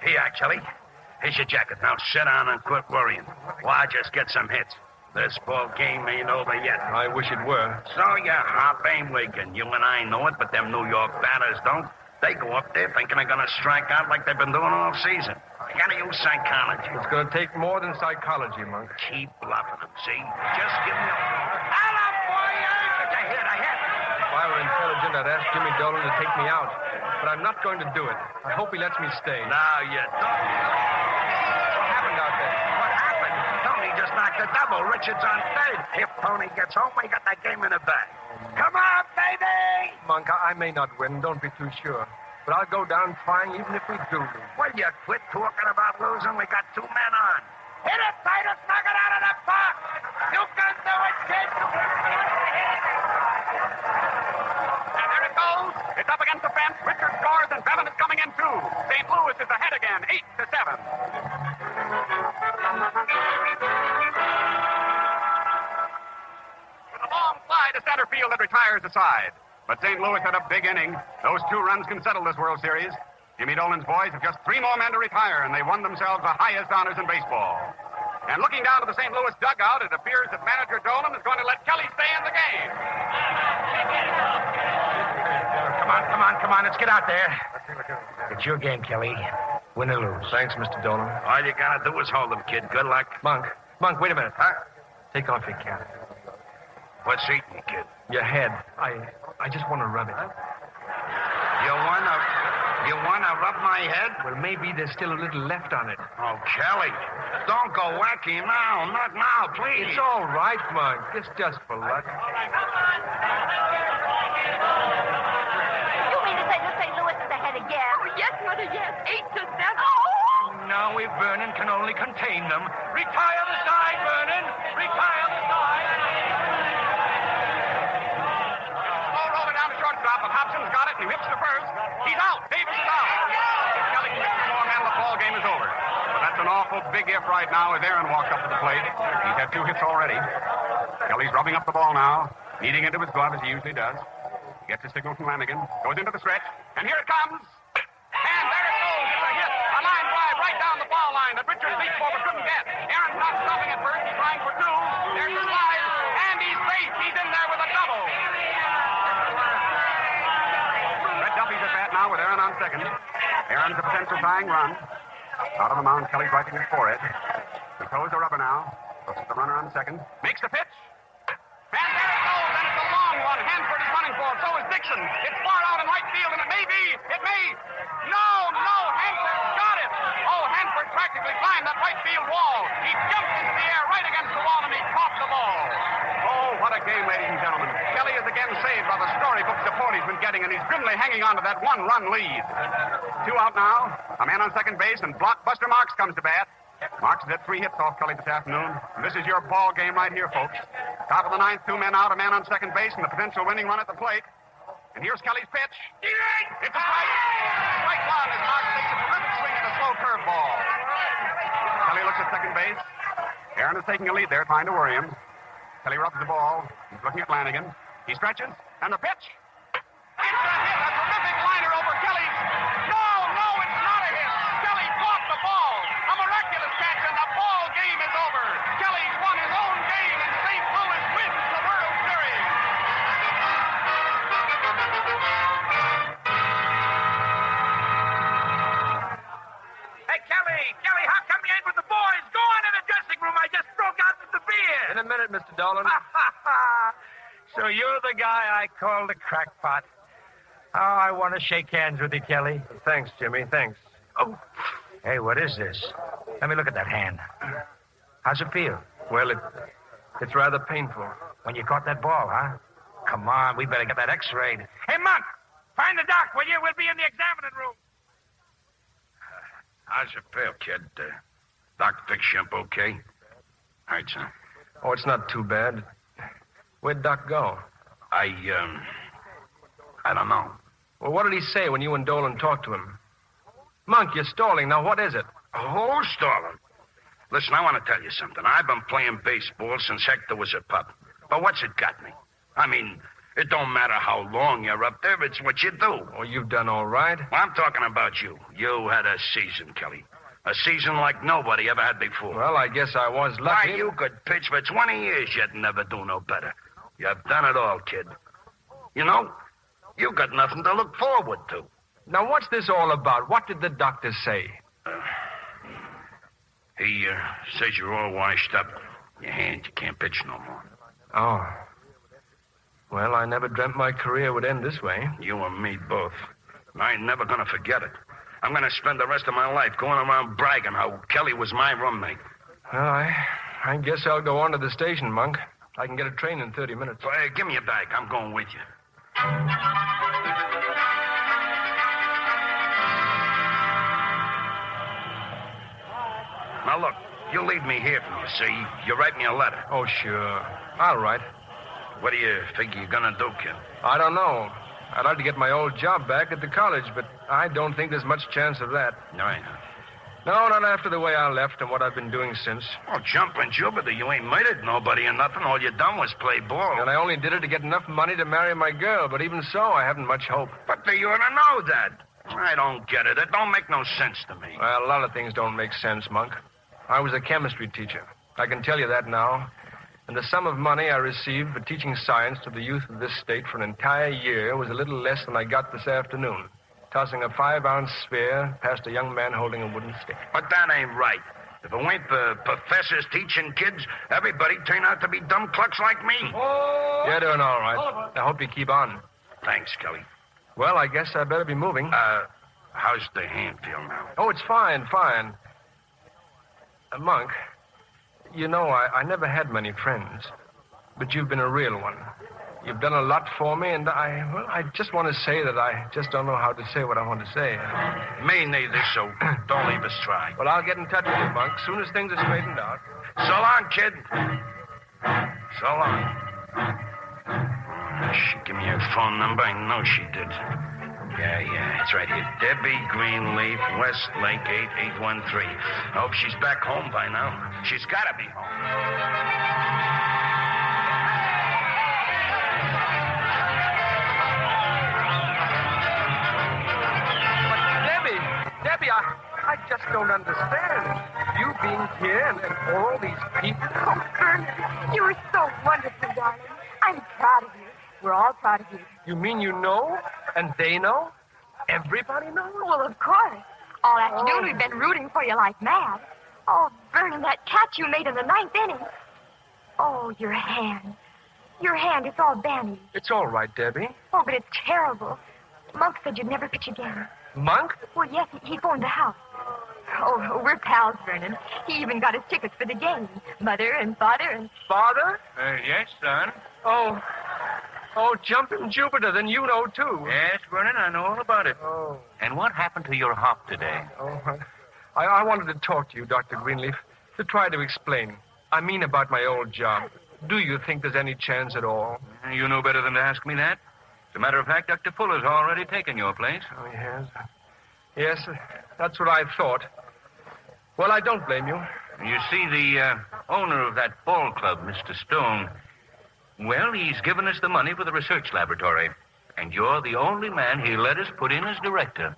Here, Kelly. Here's your jacket. Now sit down and quit worrying. Why, just get some hits. This ball game ain't over yet. I wish it were. So your hop ain't waking. You and I know it, but them New York batters don't. They go up there thinking they're going to strike out like they've been doing all season. You got to use psychology. It's going to take more than psychology, Monk. Keep bluffing them, see? Just give me a... Hello, boy! I hit. If I were intelligent, I'd ask Jimmy Dolan to take me out. But I'm not going to do it. I hope he lets me stay. Now you don't. What happened out there? What happened? Tony just knocked a double. Richard's on third. If Tony gets home, we got that game in the bag. Come on, baby! Monk, I may not win. Don't be too sure. But I'll go down trying even if we do lose. Will you quit talking about losing? We got 2 men on. Hit it, Titus! Knock it out of the park! You can do it, kid! And there it goes. It's up against the fence. Richard scores, and Bennett is coming in, too. St. Louis is ahead again, 8-7. With a long fly to center field that retires the side. But St. Louis had a big inning. Those 2 runs can settle this World Series. Jimmy Dolan's boys have just 3 more men to retire, and they won themselves the highest honors in baseball. And looking down to the St. Louis dugout, it appears that manager Dolan is going to let Kelly stay in the game. Come on. Let's get out there. It's your game, Kelly. Win or lose. Thanks, Mr. Dolan. All you got to do is hold him, kid. Good luck. Monk, wait a minute. Huh? Take off your cap. What's eating you, kid? Your head. I just want to rub it. You wanna rub my head? Well, maybe there's still a little left on it. Oh, Kelly, don't go wacky now. Not now, please. It's all right, Monk. It's just for luck. You mean to say that St. Louis is ahead again? Oh, yes, Mother, yes. 8-7. Oh! Now if Vernon can only contain them. Retire the side, Vernon! Retire the side! Down the shortstop, but Hobson's got it, and he whips to first. He's out. Davis is out. If Kelly can get one more man, the ball game is over. But that's an awful big if right now as Aherne walks up to the plate. He's had 2 hits already. Kelly's rubbing up the ball now, kneading into his glove as he usually does. He gets a signal from Lanigan, goes into the stretch, and here it comes. And there it goes. It's a hit. A line drive right down the ball line that Richards reached for but couldn't get. Ahren's not stopping at first. He's trying for 2. There's the slide, and he's safe. He's in there with a double. Duffy's at bat now with Aherne on second. Ahrene's a potential tying run. Out on the mound, Kelly's wiping his forehead. He throws the rubber now. Looks at the runner on second. Makes the pitch. And there it goes, and it's a long one. Hanford is running for it. So is Dixon. It's far out in right field, and it may be. It may. No, Hanford got it. Oh, Hanford practically climbed that right field wall. He jumped into the air right against the wall, and he caught the ball. Oh, what a game, ladies and gentlemen. Kelly is again saved by the storybook support he's been getting, and he's grimly hanging on to that 1-run lead. 2 out now. A man on second base, and blockbuster Marks comes to bat. Marks has had 3 hits off Kelly this afternoon. And this is your ball game right here, folks. Top of the 9th, 2 men out, a man on second base, and the potential winning run at the plate. And here's Kelly's pitch. It's a strike. Strike 1 as Marks takes a terrific swing at a slow curveball. Kelly looks at second base. Aherne is taking a lead there, trying to worry him. Kelly rubs the ball. He's looking at Lanigan. He stretches, and the pitch. It's a hit, a terrific liner over Kelly's. No, it's not a hit. Kelly caught the ball. A miraculous catch, and the ball game is over. Kelly's won his own game, and St. Louis wins the World Series. Hey, Kelly, how come you ain't with the boys? Go on in the dressing room. in a minute, Mr. Dolan. So you're the guy I call the crackpot. Oh, I want to shake hands with you, Kelly. Thanks, Jimmy, thanks. Oh, hey, what is this? Let me look at that hand. How's it feel? Well, it's rather painful. When you caught that ball, huh? Come on, we better get that x-rayed. Hey, Monk, find the doc, will you? We'll be in the examining room. How's it feel, kid? Doc fix you up okay? Hurts, huh? Oh, it's not too bad. Where'd Doc go? I don't know. Well, what did he say when you and Dolan talked to him? Monk, you're stalling. Now, what is it? Oh, stalling. Listen, I want to tell you something. I've been playing baseball since Hector was a pup. But what's it got me? I mean, it don't matter how long you're up there. It's what you do. Oh, you've done all right. Well, I'm talking about you. You had a season, Kelly. A season like nobody ever had before. Well, I guess I was lucky. Why, you could pitch for 20 years, you'd never do no better. You've done it all, kid. You know, you got nothing to look forward to. Now, what's this all about? What did the doctor say? He says you're all washed up. Your hand, you can't pitch no more. Oh. Well, I never dreamt my career would end this way. You and me both. I ain't never gonna forget it. I'm gonna spend the rest of my life going around bragging how Kelly was my roommate. Well, I guess I'll go on to the station, Monk. I can get a train in 30 minutes. Well, give me your bag. I'm going with you. Now, look, you leave me here for you, see? You write me a letter. Oh, sure. All right. What do you figure you're gonna do, kid? I don't know. I'd like to get my old job back at the college, but I don't think there's much chance of that. Right. No, not after the way I left and what I've been doing since. Well, jumping Jupiter, you ain't murdered nobody or nothing. All you done was play ball. And I only did it to get enough money to marry my girl, but even so, I haven't much hope. But you ought to know that. I don't get it. It don't make no sense to me. Well, a lot of things don't make sense, Monk. I was a chemistry teacher. I can tell you that now. And the sum of money I received for teaching science to the youth of this state for an entire year was a little less than I got this afternoon, tossing a 5-ounce sphere past a young man holding a wooden stick. But that ain't right. If it weren't for professors teaching kids, everybody'd turn out to be dumb clucks like me. Oh! You're doing all right. I hope you keep on. Thanks, Kelly. Well, I guess I better be moving. How's the hand feel now? Oh, it's fine. Monk, you know, I never had many friends, but you've been a real one. You've done a lot for me, and I just want to say that I just don't know how to say what I want to say. Me neither, so don't leave us try. Well, I'll get in touch with you, Monk, as soon as things are straightened out. So long, kid. So long. She gave me her phone number. I know she did. Yeah, it's right here. Debbie Greenleaf, Westlake 8813. I hope she's back home by now. She's got to be home. Debbie, I just don't understand. You being here and all these people. Oh, Verna, you were so wonderful, darling. I'm proud of you. We're all proud of you. You mean you know? And they know? Everybody knows? Well, of course. All afternoon we've been rooting for you like mad. Oh, Verna, that catch you made in the 9th inning. Oh, your hand. Your hand, it's all bandaged. It's all right, Debbie. Oh, but it's terrible. Monk said you'd never pitch again. Monk? Well, yes, he phoned the house. Oh, we're pals, Vernon. He even got his tickets for the game. Mother and father and... Father? Yes, son. Oh, jumping Jupiter, then you know, too. Yes, Vernon, I know all about it. Oh. And what happened to your hop today? Oh, I wanted to talk to you, Dr. Greenleaf, to try to explain. I mean about my old job. Do you think there's any chance at all? You know better than to ask me that. As a matter of fact, Dr. Fuller's already taken your place. Oh, he has? Yes, that's what I thought. Well, I don't blame you. You see, the owner of that ball club, Mr. Stone, well, he's given us the money for the research laboratory. And you're the only man he let us put in as director.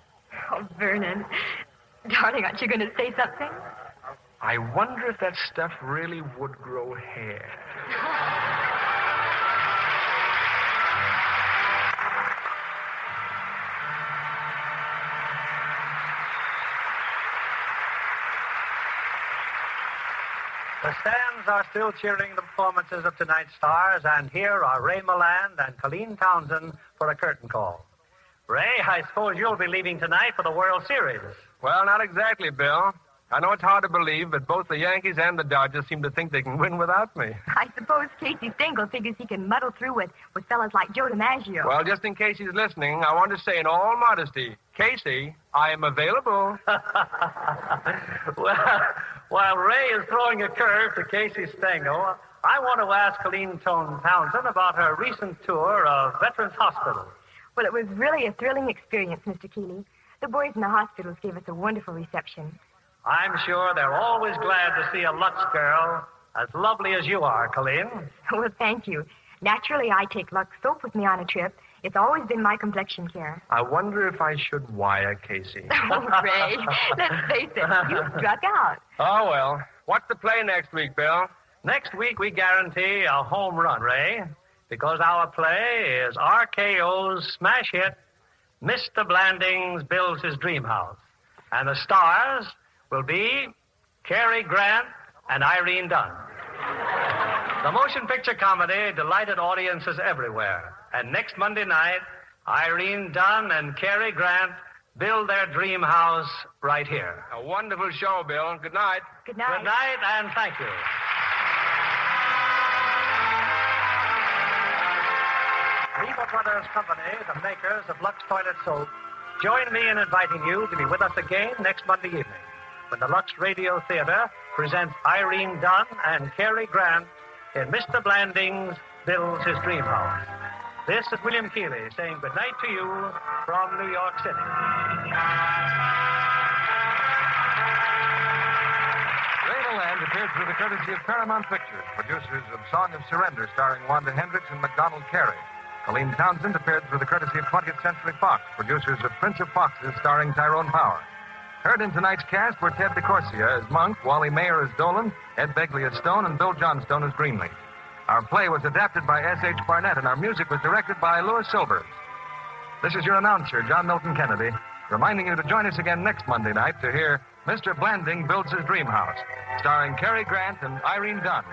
Oh, Vernon. Darling, aren't you going to say something? I wonder if that stuff really would grow hair. The stands are still cheering the performances of tonight's stars, and here are Ray Milland and Colleen Townsend for a curtain call. Ray, I suppose you'll be leaving tonight for the World Series. Well, not exactly, Bill. I know it's hard to believe, but both the Yankees and the Dodgers seem to think they can win without me. I suppose Casey Stengel figures he can muddle through with fellas like Joe DiMaggio. Well, just in case he's listening, I want to say in all modesty, Casey, I am available. Well, while Ray is throwing a curve to Casey Stengel, I want to ask Colleen Townsend about her recent tour of Veterans Hospitals. Well, it was really a thrilling experience, Mr. Keeley. The boys in the hospitals gave us a wonderful reception. I'm sure they're always glad to see a Lux girl as lovely as you are, Colleen. Well, thank you. Naturally, I take Lux soap with me on a trip. It's always been my complexion care. I wonder if I should wire Casey. Oh, Ray, let's face it, you struck out. Oh, well. What's the play next week, Bill? Next week, we guarantee a home run, Ray, because our play is RKO's smash hit, Mr. Blandings Builds His Dream House. And the stars will be Cary Grant and Irene Dunn. The motion picture comedy delighted audiences everywhere. And next Monday night, Irene Dunn and Cary Grant build their dream house right here. A wonderful show, Bill. Good night. Good night. Good night, and thank you. Reba Brothers Company, the makers of Lux Toilet Soap, join me in inviting you to be with us again next Monday evening when the Lux Radio Theatre presents Irene Dunn and Cary Grant in Mr. Blandings Builds His Dream House. This is William Keeley saying good night to you from New York City. Ray Milland appeared through the courtesy of Paramount Pictures, producers of Song of Surrender, starring Wanda Hendricks and MacDonald Carey. Colleen Townsend appeared through the courtesy of 20th Century Fox, producers of Prince of Foxes, starring Tyrone Power. Heard in tonight's cast were Ted DeCorsia as Monk, Wally Mayer as Dolan, Ed Begley as Stone, and Bill Johnstone as Greenleaf. Our play was adapted by S.H. Barnett, and our music was directed by Louis Silvers. This is your announcer, John Milton Kennedy, reminding you to join us again next Monday night to hear Mr. Blanding Builds His Dream House, starring Cary Grant and Irene Dunn.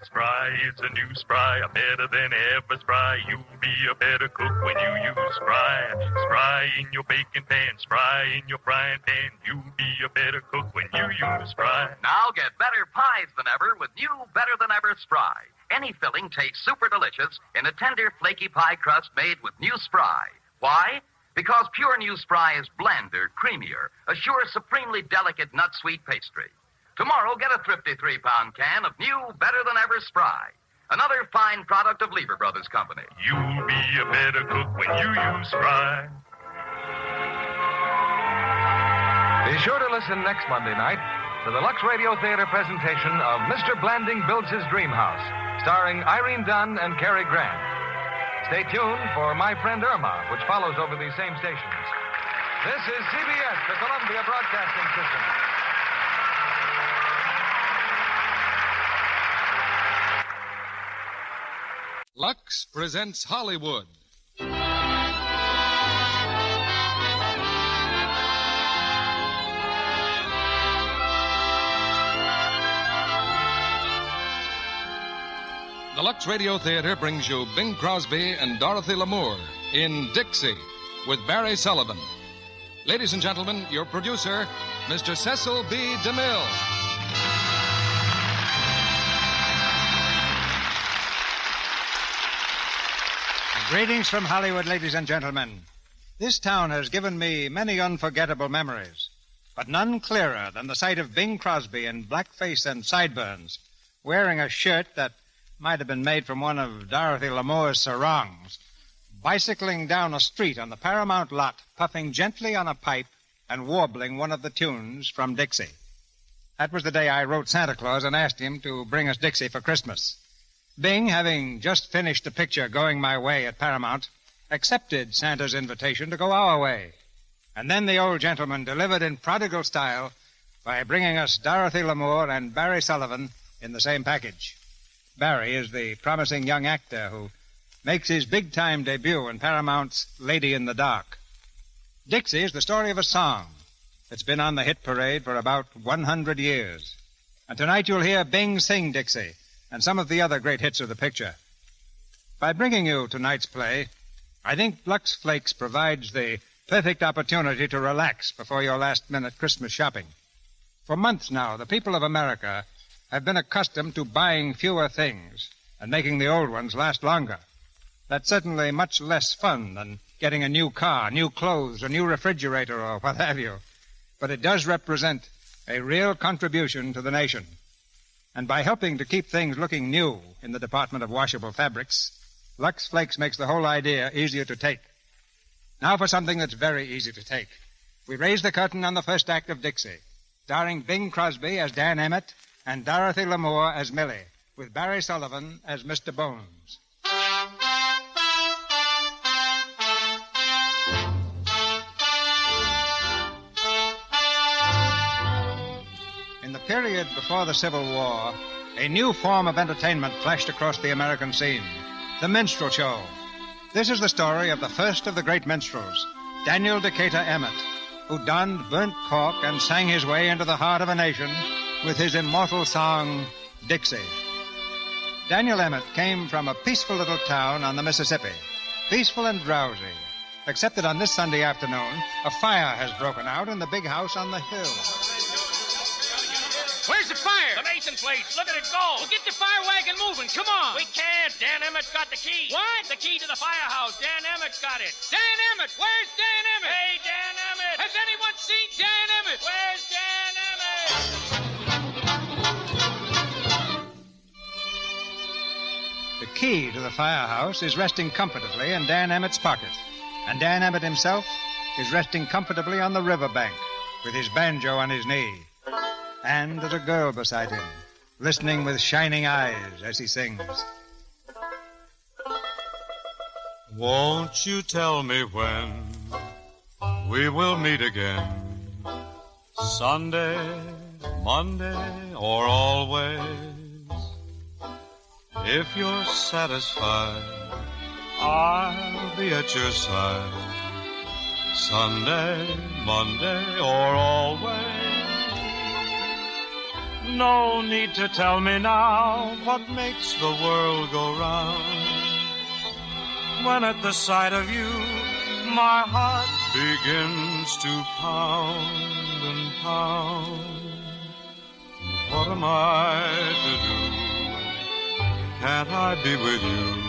Spry, it's a new Spry, better than ever Spry. You'll be a better cook when you use Spry. Spry in your baking pan, Spry in your frying pan. You'll be a better cook when you use Spry. Now get better pies than ever with new Better Than Ever Spry. Any filling tastes super delicious in a tender, flaky pie crust made with new Spry. Why? Because pure new Spry is blander, creamier, a sure, supremely delicate nut-sweet pastry. Tomorrow, get a thrifty 3-pound can of new Better Than Ever Spry. Another fine product of Lever Brothers Company. You'll be a better cook when you use Spry. Be sure to listen next Monday night to the Lux Radio Theatre presentation of Mr. Blanding Builds His Dream House, starring Irene Dunn and Cary Grant. Stay tuned for My Friend Irma, which follows over these same stations. This is CBS, the Columbia Broadcasting System. Lux presents Hollywood. The Lux Radio Theatre brings you Bing Crosby and Dorothy Lamour in Dixie with Barry Sullivan. Ladies and gentlemen, your producer, Mr. Cecil B. DeMille. Greetings from Hollywood, ladies and gentlemen. This town has given me many unforgettable memories, but none clearer than the sight of Bing Crosby in blackface and sideburns, wearing a shirt that might have been made from one of Dorothy Lamour's sarongs, bicycling down a street on the Paramount lot, puffing gently on a pipe and warbling one of the tunes from Dixie. That was the day I wrote Santa Claus and asked him to bring us Dixie for Christmas. Bing, having just finished a picture Going My Way at Paramount, accepted Santa's invitation to go our way. And then the old gentleman delivered in prodigal style by bringing us Dorothy Lamour and Barry Sullivan in the same package. Barry is the promising young actor who makes his big-time debut in Paramount's Lady in the Dark. Dixie is the story of a song, It's been on the hit parade for about 100 years. And tonight you'll hear Bing sing Dixie and some of the other great hits of the picture. By bringing you tonight's play, I think Lux Flakes provides the perfect opportunity to relax before your last-minute Christmas shopping. For months now, the people of America have been accustomed to buying fewer things and making the old ones last longer. That's certainly much less fun than getting a new car, new clothes, a new refrigerator, or what have you. But it does represent a real contribution to the nation. And by helping to keep things looking new in the department of washable fabrics, Lux Flakes makes the whole idea easier to take. Now for something that's very easy to take. We raise the curtain on the first act of Dixie, starring Bing Crosby as Dan Emmett and Dorothy Lamour as Millie, with Barry Sullivan as Mr. Bones. In the period before the Civil War, a new form of entertainment flashed across the American scene, the minstrel show. This is the story of the first of the great minstrels, Daniel Decatur Emmett, who donned burnt cork and sang his way into the heart of a nation with his immortal song, Dixie. Daniel Emmett came from a peaceful little town on the Mississippi, peaceful and drowsy, except that on this Sunday afternoon, a fire has broken out in the big house on the hill. Where's the fire? The Mason place. Look at it go. Well, get the fire wagon moving. Come on. We can't. Dan Emmett's got the key. What? The key to the firehouse. Dan Emmett's got it. Dan Emmett. Where's Dan Emmett? Hey, Dan Emmett. Has anyone seen Dan Emmett? Where's Dan Emmett? The key to the firehouse is resting comfortably in Dan Emmett's pocket. And Dan Emmett himself is resting comfortably on the riverbank with his banjo on his knee. And there's a girl beside him, listening with shining eyes as he sings. Won't you tell me when we will meet again? Sunday, Monday, or always? If you're satisfied, I'll be at your side. Sunday, Monday, or always? No need to tell me now what makes the world go round. When at the sight of you, my heart begins to pound and pound. What am I to do? Can't I be with you?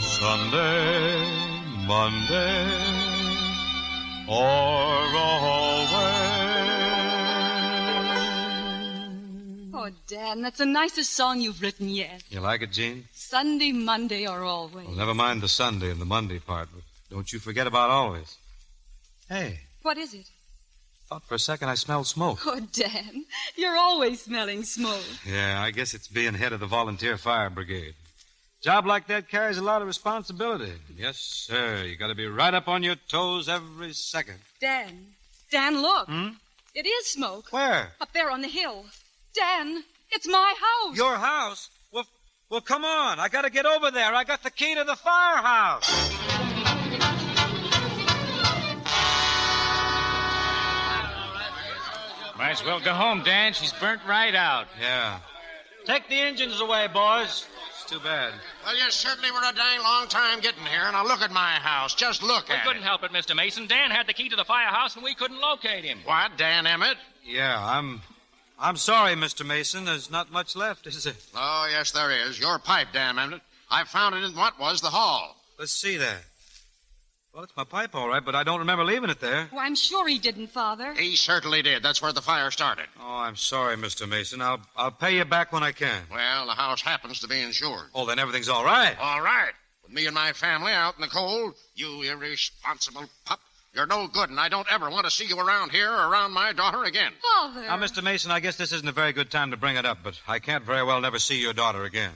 Sunday, Monday, or always? Oh, Dan, that's the nicest song you've written yet. You like it, Jean? Sunday, Monday, or always. Well, never mind the Sunday and the Monday part, but don't you forget about always. Hey. What is it? Thought for a second I smelled smoke. Oh, Dan, you're always smelling smoke. Yeah, I guess it's being head of the volunteer fire brigade. Job like that carries a lot of responsibility. Yes, sir. You got to be right up on your toes every second. Dan, look. It is smoke. Where? Up there on the hill. Dan, it's my house. Your house? Well, come on. I got to get over there. I got the key to the firehouse. Might as well go home, Dan. She's burnt right out. Yeah. Take the engines away, boys. It's too bad. Well, you certainly were a dang long time getting here. Now look at my house. Just look at it. We couldn't help it, Mr. Mason. Dan had the key to the firehouse, and we couldn't locate him. What, Dan Emmett? Yeah, I'm sorry, Mr. Mason. There's not much left, is there? Oh, yes, there is. Your pipe, Dan Emmett. I found it in what was the hall. Let's see that. Well, it's my pipe, all right, but I don't remember leaving it there. Oh, I'm sure he didn't, Father. He certainly did. That's where the fire started. Oh, I'm sorry, Mr. Mason. I'll pay you back when I can. Well, the house happens to be insured. Oh, then everything's all right. All right. With me and my family out in the cold, you irresponsible pup, you're no good, and I don't ever want to see you around here or around my daughter again. Father. Now, Mr. Mason, I guess this isn't a very good time to bring it up, but I can't very well never see your daughter again.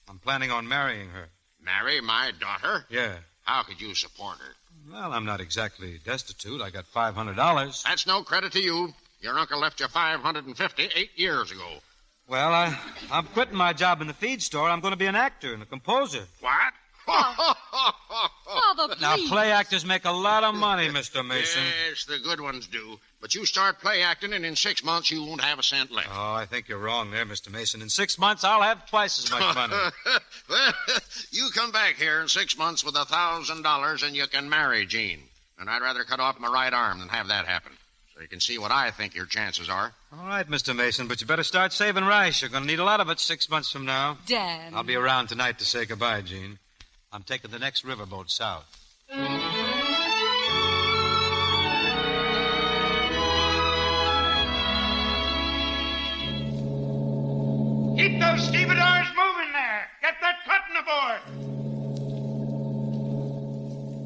I'm planning on marrying her. Marry my daughter? Yeah. How could you support her? Well, I'm not exactly destitute. I got $500. That's no credit to you. Your uncle left you $550 8 years ago. Well, I'm quitting my job in the feed store. I'm going to be an actor and a composer. What? Father, Father, please. Now, play actors make a lot of money, Mr. Mason. Yes, the good ones do. But you start play acting, and in 6 months, you won't have a cent left. Oh, I think you're wrong there, Mr. Mason. In 6 months, I'll have twice as much money. Well, you come back here in 6 months with $1,000, and you can marry Jean. And I'd rather cut off my right arm than have that happen. So you can see what I think your chances are. All right, Mr. Mason, but you better start saving rice. You're going to need a lot of it 6 months from now. Dan. I'll be around tonight to say goodbye, Jean. I'm taking the next riverboat south. Keep those stevedores moving there. Get that Cotten aboard.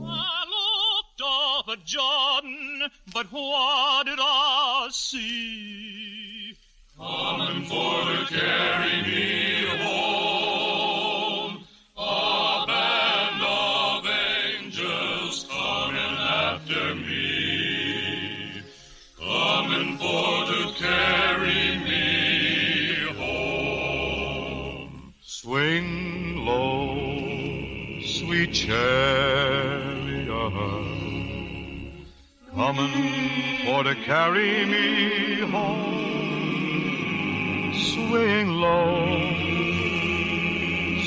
I looked up at Jordan, but what did I see? Coming for to carry me home, a band of angels coming after me, coming for to carry me home. Swing low, sweet chariot, coming for to carry me home. Swing low,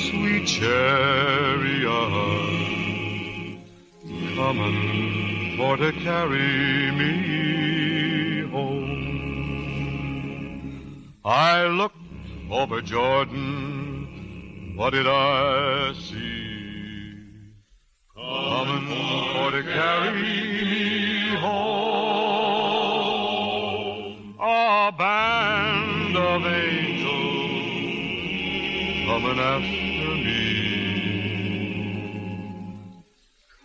sweet chariot, coming for to carry me home. I looked over Jordan, what did I see? Coming for to carry me home. A band of angels coming after me.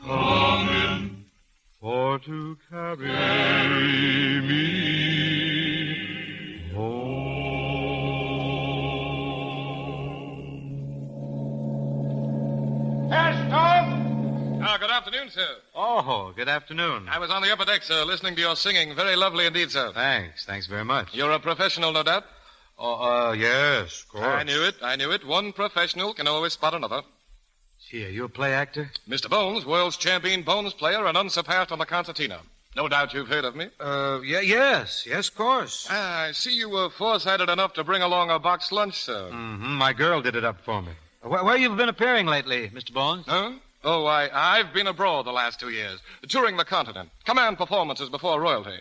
Coming for to carry me home. Yes, Tom? Good afternoon, sir. Oh, good afternoon. I was on the upper deck, sir, listening to your singing. Very lovely indeed, sir. Thanks very much. You're a professional, no doubt? Yes, of course. I knew it. One professional can always spot another. Gee, are you a play actor? Mr. Bones, world's champion Bones player and unsurpassed on the concertina. No doubt you've heard of me. Yes, of course. I see you were foresighted enough to bring along a box lunch, sir. Mm-hmm. My girl did it up for me. Where you been appearing lately, Mr. Bones? Huh? Oh, I've been abroad the last 2 years, touring the continent. Command performances before royalty.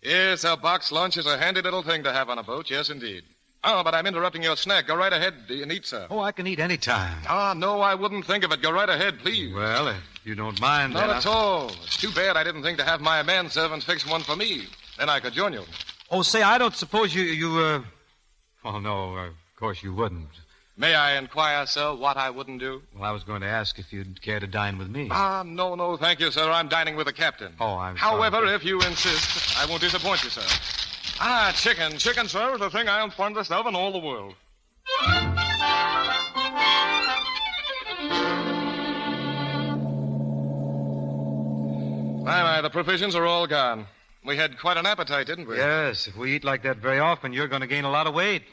Yes, a box lunch is a handy little thing to have on a boat, yes, indeed. Oh, but I'm interrupting your snack. Go right ahead and eat, sir. Oh, I can eat any time. No, I wouldn't think of it. Go right ahead, please. Well, if you don't mind, Not at all. It's too bad I didn't think to have my manservant fix one for me. Then I could join you. Oh, say, I don't suppose you Oh, no, of course you wouldn't. May I inquire, sir, what I wouldn't do? Well, I was going to ask if you'd care to dine with me. No, thank you, sir. I'm dining with the captain. Oh, I'm However, sorry. if you insist, I won't disappoint you, sir. Chicken. Chicken, sir, is the thing I am fondest of in all the world. My, the provisions are all gone. We had quite an appetite, didn't we? Yes, if we eat like that very often, you're going to gain a lot of weight.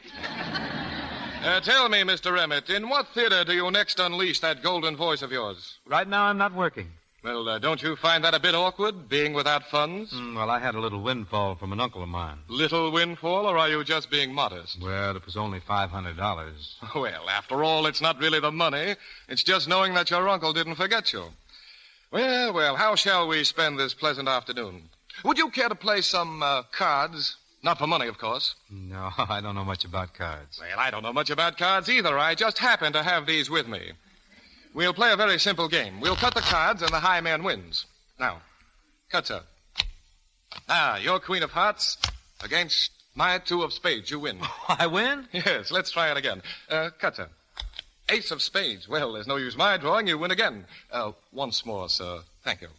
Tell me, Mr. Emmett, in what theater do you next unleash that golden voice of yours? Right now, I'm not working. Well, don't you find that a bit awkward, being without funds? Well, I had a little windfall from an uncle of mine. Little windfall, or are you just being modest? Well, it was only $500. Well, after all, it's not really the money. It's just knowing that your uncle didn't forget you. Well, how shall we spend this pleasant afternoon? Would you care to play some cards? Not for money, of course. No, I don't know much about cards. Well, I don't know much about cards either. I just happen to have these with me. We'll play a very simple game. We'll cut the cards and the high man wins. Now, cut, sir. Your queen of hearts against my two of spades. You win. I win? Yes, let's try it again. Cut, sir. Ace of spades. Well, there's no use my drawing. You win again. Once more, sir. Thank you.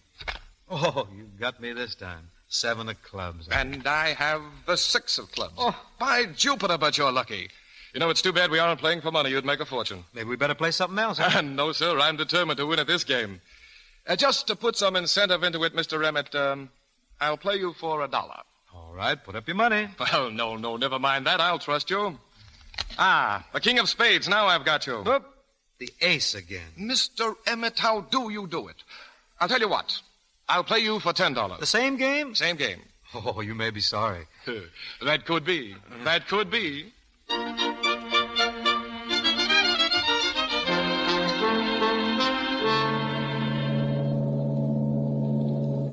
Oh, you got me this time. 7 of clubs. And I have the 6 of clubs. Oh, by Jupiter, but you're lucky. You know, it's too bad we aren't playing for money. You'd make a fortune. Maybe we better play something else, huh? No, sir. I'm determined to win at this game. Just to put some incentive into it, Mr. Emmett, I'll play you for $1. All right, put up your money. Well, no, never mind that. I'll trust you. The king of spades. Now I've got you. Whoop. The ace again. Mr. Emmett, how do you do it? I'll tell you what. I'll play you for $10. The same game? Same game. Oh, you may be sorry. That could be. That could be.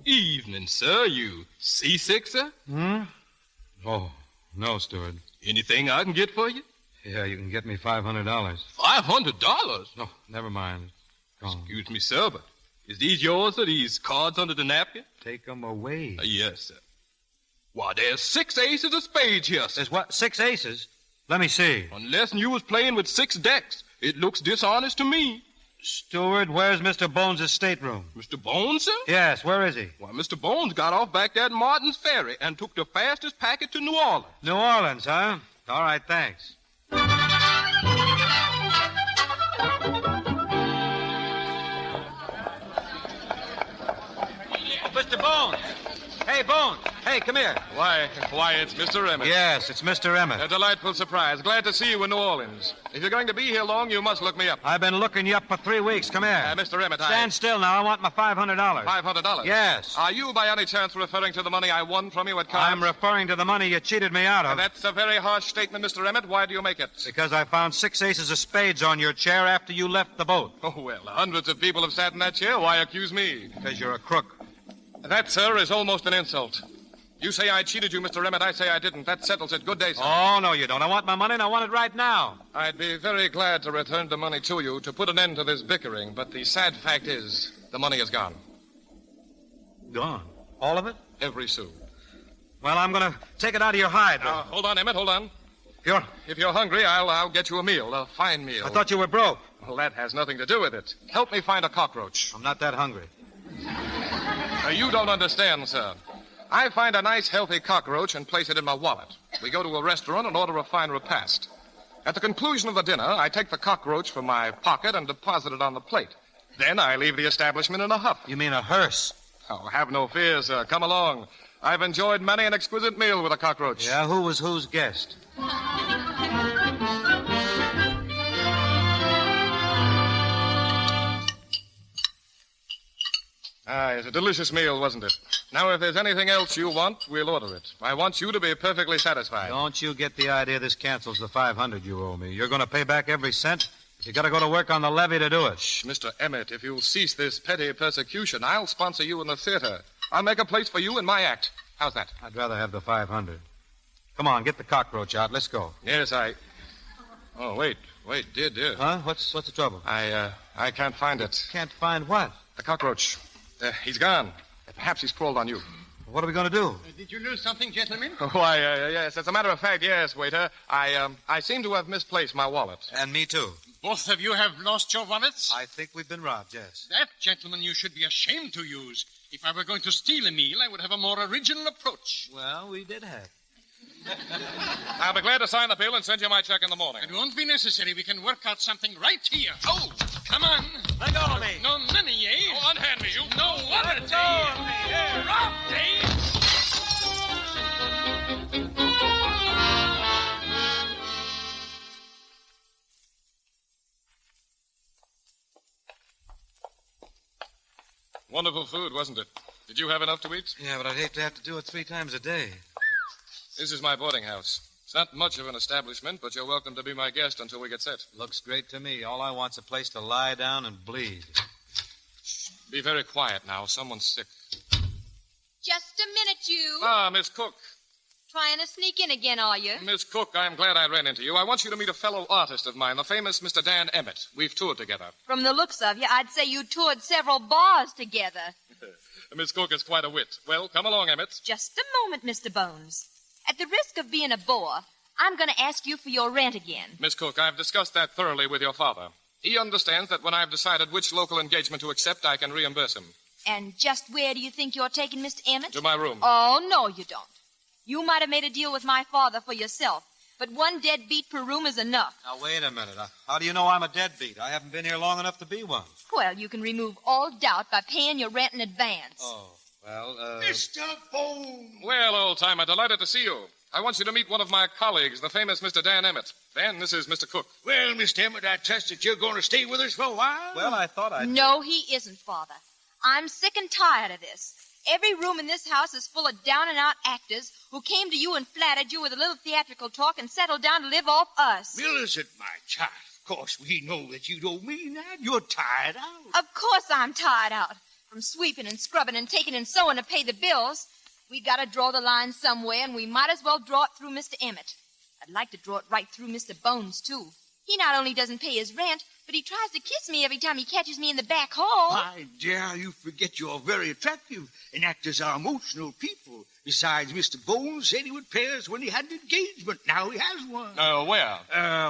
Evening, sir. You seasick, sir? Oh, no, steward. Anything I can get for you? Yeah, you can get me $500. $500? No, never mind. Go on. Excuse me, sir, but is these yours or these cards under the napkin? Take them away. Yes, sir. Why, there's 6 aces of spades here, sir. There's what, 6 aces? Let me see. Unless you was playing with 6 decks. It looks dishonest to me. Steward, where's Mr. Bones' stateroom? Mr. Bones, sir? Yes, where is he? Why, Mr. Bones got off back there at Martin's Ferry and took the fastest packet to New Orleans. New Orleans, huh? All right, thanks. Mr. Bones! Hey, Bones! Hey, come here. Why, it's Mr. Emmett. Yes, it's Mr. Emmett. A delightful surprise. Glad to see you in New Orleans. If you're going to be here long, you must look me up. I've been looking you up for 3 weeks. Come here. Mr. Emmett, Stand still now. I want my $500. $500? Yes. Are you, by any chance, referring to the money I won from you at cards? I'm referring to the money you cheated me out of. That's a very harsh statement, Mr. Emmett. Why do you make it? Because I found 6 aces of spades on your chair after you left the boat. Oh, well, hundreds of people have sat in that chair. Why accuse me? Because you're a crook. That, sir, is almost an insult. You say I cheated you, Mr. Emmett. I say I didn't. That settles it. Good day, sir. Oh, no, you don't. I want my money, and I want it right now. I'd be very glad to return the money to you to put an end to this bickering, but the sad fact is the money is gone. Gone? All of it? Every sou. Well, I'm going to take it out of your hide. Hold on, Emmett, hold on. You're... If you're hungry, I'll get you a meal, a fine meal. I thought you were broke. Well, that has nothing to do with it. Help me find a cockroach. I'm not that hungry. You don't understand, sir. I find a nice, healthy cockroach and place it in my wallet. We go to a restaurant and order a fine repast. At the conclusion of the dinner, I take the cockroach from my pocket and deposit it on the plate. Then I leave the establishment in a huff. You mean a hearse? Oh, have no fear, sir. Come along. I've enjoyed many an exquisite meal with a cockroach. Yeah, who was whose guest? It's a delicious meal, wasn't it? Now, if there's anything else you want, we'll order it. I want you to be perfectly satisfied. Don't you get the idea this cancels the $500 you owe me? You're going to pay back every cent? You got to go to work on the levee to do it. Shh, Mr. Emmett, if you'll cease this petty persecution, I'll sponsor you in the theater. I'll make a place for you in my act. How's that? I'd rather have the $500. Come on, get the cockroach out. Let's go. Yes, Oh, wait, dear. Huh? What's the trouble? I can't find it. Can't find what? The cockroach. He's gone. Perhaps he's crawled on you. What are we going to do? Did you lose something, gentlemen? Why, yes. As a matter of fact, yes, waiter. I seem to have misplaced my wallet. And me, too. Both of you have lost your wallets? I think we've been robbed, yes. That, gentlemen, you should be ashamed to use. If I were going to steal a meal, I would have a more original approach. Well, we did have. I'll be glad to sign the bill and send you my check in the morning. It won't be necessary. We can work out something right here. Oh, come on. Let go of me. No money, eh? Oh, unhand me, you. No wallet, Let go of me. Yeah. Robbed, eh? Wonderful food, wasn't it? Did you have enough to eat? Yeah, but I'd hate to have to do it 3 times a day. This is my boarding house. It's not much of an establishment, but you're welcome to be my guest until we get set. Looks great to me. All I want's a place to lie down and bleed. Be very quiet now. Someone's sick. Just a minute, you. Ah, Miss Cook. Trying to sneak in again, are you? Miss Cook, I'm glad I ran into you. I want you to meet a fellow artist of mine, the famous Mr. Dan Emmett. We've toured together. From the looks of you, I'd say you toured several bars together. Miss Cook is quite a wit. Well, come along, Emmett. Just a moment, Mr. Bones. At the risk of being a bore, I'm going to ask you for your rent again. Miss Cook, I've discussed that thoroughly with your father. He understands that when I've decided which local engagement to accept, I can reimburse him. And just where do you think you're taking Mr. Emmett? To my room. Oh, no, you don't. You might have made a deal with my father for yourself, but 1 deadbeat per room is enough. Now, wait a minute. How do you know I'm a deadbeat? I haven't been here long enough to be one. Well, you can remove all doubt by paying your rent in advance. Oh, well, Mr. Bones! Well, old-timer, delighted to see you. I want you to meet one of my colleagues, the famous Mr. Dan Emmett. Dan, this is Mr. Cook. Well, Mr. Emmett, I trust that you're going to stay with us for a while. Well, I thought I'd... No, he isn't, Father. I'm sick and tired of this. Every room in this house is full of down-and-out actors who came to you and flattered you with a little theatrical talk and settled down to live off us. Millicent, my child, of course we know that you don't mean that. You're tired out. Of course I'm tired out. From sweeping and scrubbing and taking and sewing to pay the bills. We got to draw the line somewhere, and we might as well draw it through Mr. Emmett. I'd like to draw it right through Mr. Bones, too. He not only doesn't pay his rent, but he tries to kiss me every time he catches me in the back hall. My dear, you forget you're very attractive, and actors are emotional people. Besides, Mr. Bones said he would pay us when he had an engagement. Now he has one. Where?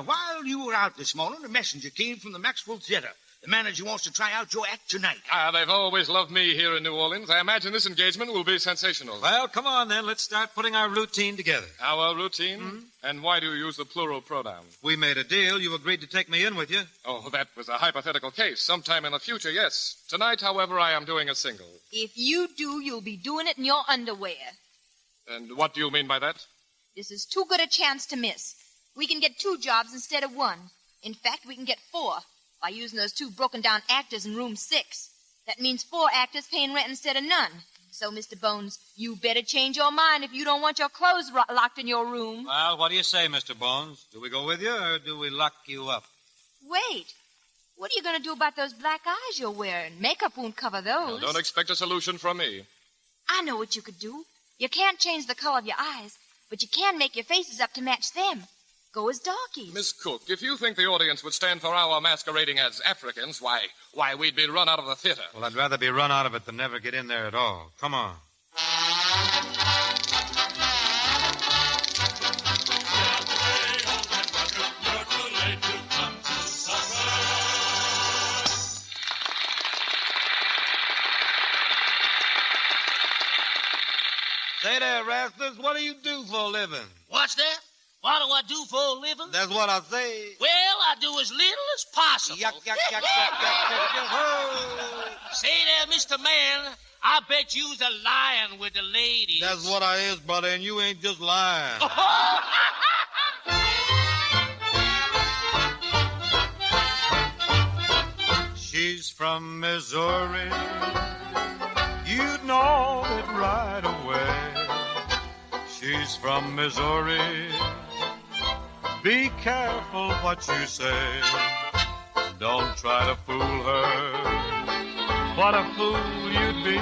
While you were out this morning, a messenger came from the Maxwell Theatre. The manager wants to try out your act tonight. They've always loved me here in New Orleans. I imagine this engagement will be sensational. Well, come on, then. Let's start putting our routine together. Our routine? Mm-hmm. And why do you use the plural pronoun? We made a deal. You agreed to take me in with you. Oh, that was a hypothetical case. Sometime in the future, yes. Tonight, however, I am doing a single. If you do, you'll be doing it in your underwear. And what do you mean by that? This is too good a chance to miss. We can get 2 jobs instead of 1. In fact, we can get 4. By using those 2 broken-down actors in room 6. That means 4 actors paying rent instead of none. So, Mr. Bones, you better change your mind if you don't want your clothes locked in your room. Well, what do you say, Mr. Bones? Do we go with you, or do we lock you up? Wait. What are you going to do about those black eyes you're wearing? Makeup won't cover those. Well, don't expect a solution from me. I know what you could do. You can't change the color of your eyes, but you can make your faces up to match them. Go as darkies. Miss Cook, if you think the audience would stand for our masquerading as Africans, why, we'd be run out of the theater. Well, I'd rather be run out of it than never get in there at all. Come on. Say there, Rasmus, what do you do for a living? What's that? What do I do for a living? That's what I say. Well, I do as little as possible. Yuck, yuck, yuck, yuck, yuck, yuck. Say there, Mr. Man, I bet you's a lion with the ladies. That's what I is, brother, and you ain't just lying. She's from Missouri. You'd know it right away. She's from Missouri. Be careful what you say. Don't try to fool her. What a fool you'd be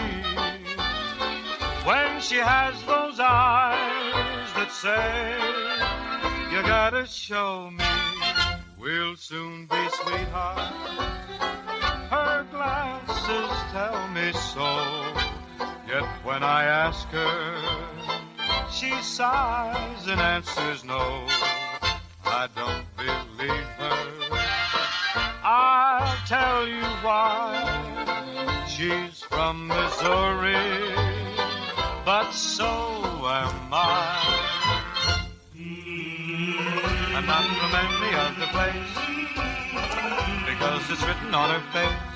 when she has those eyes that say, you gotta show me. We'll soon be sweethearts. Her glasses tell me so. Yet when I ask her, she sighs and answers no. I don't believe her. I'll tell you why. She's from Missouri, but so am I. I'm not from any other place, because it's written on her face.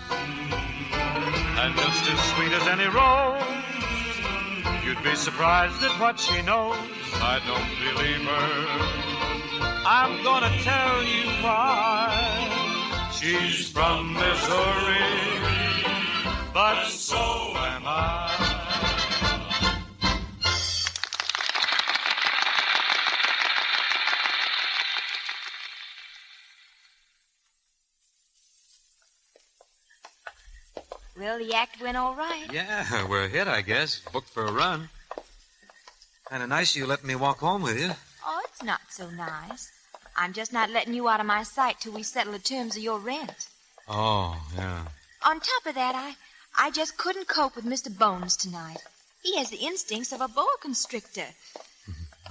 And just as sweet as any rose, you'd be surprised at what she knows. I don't believe her. I'm gonna tell you why. She's from Missouri, but so am I. Well, the act went all right. Yeah, we're hit, I guess. Booked for a run. Kind of nice you let me walk home with you. Oh, it's not so nice. I'm just not letting you out of my sight till we settle the terms of your rent. Oh, yeah. On top of that, I just couldn't cope with Mr. Bones tonight. He has the instincts of a boa constrictor.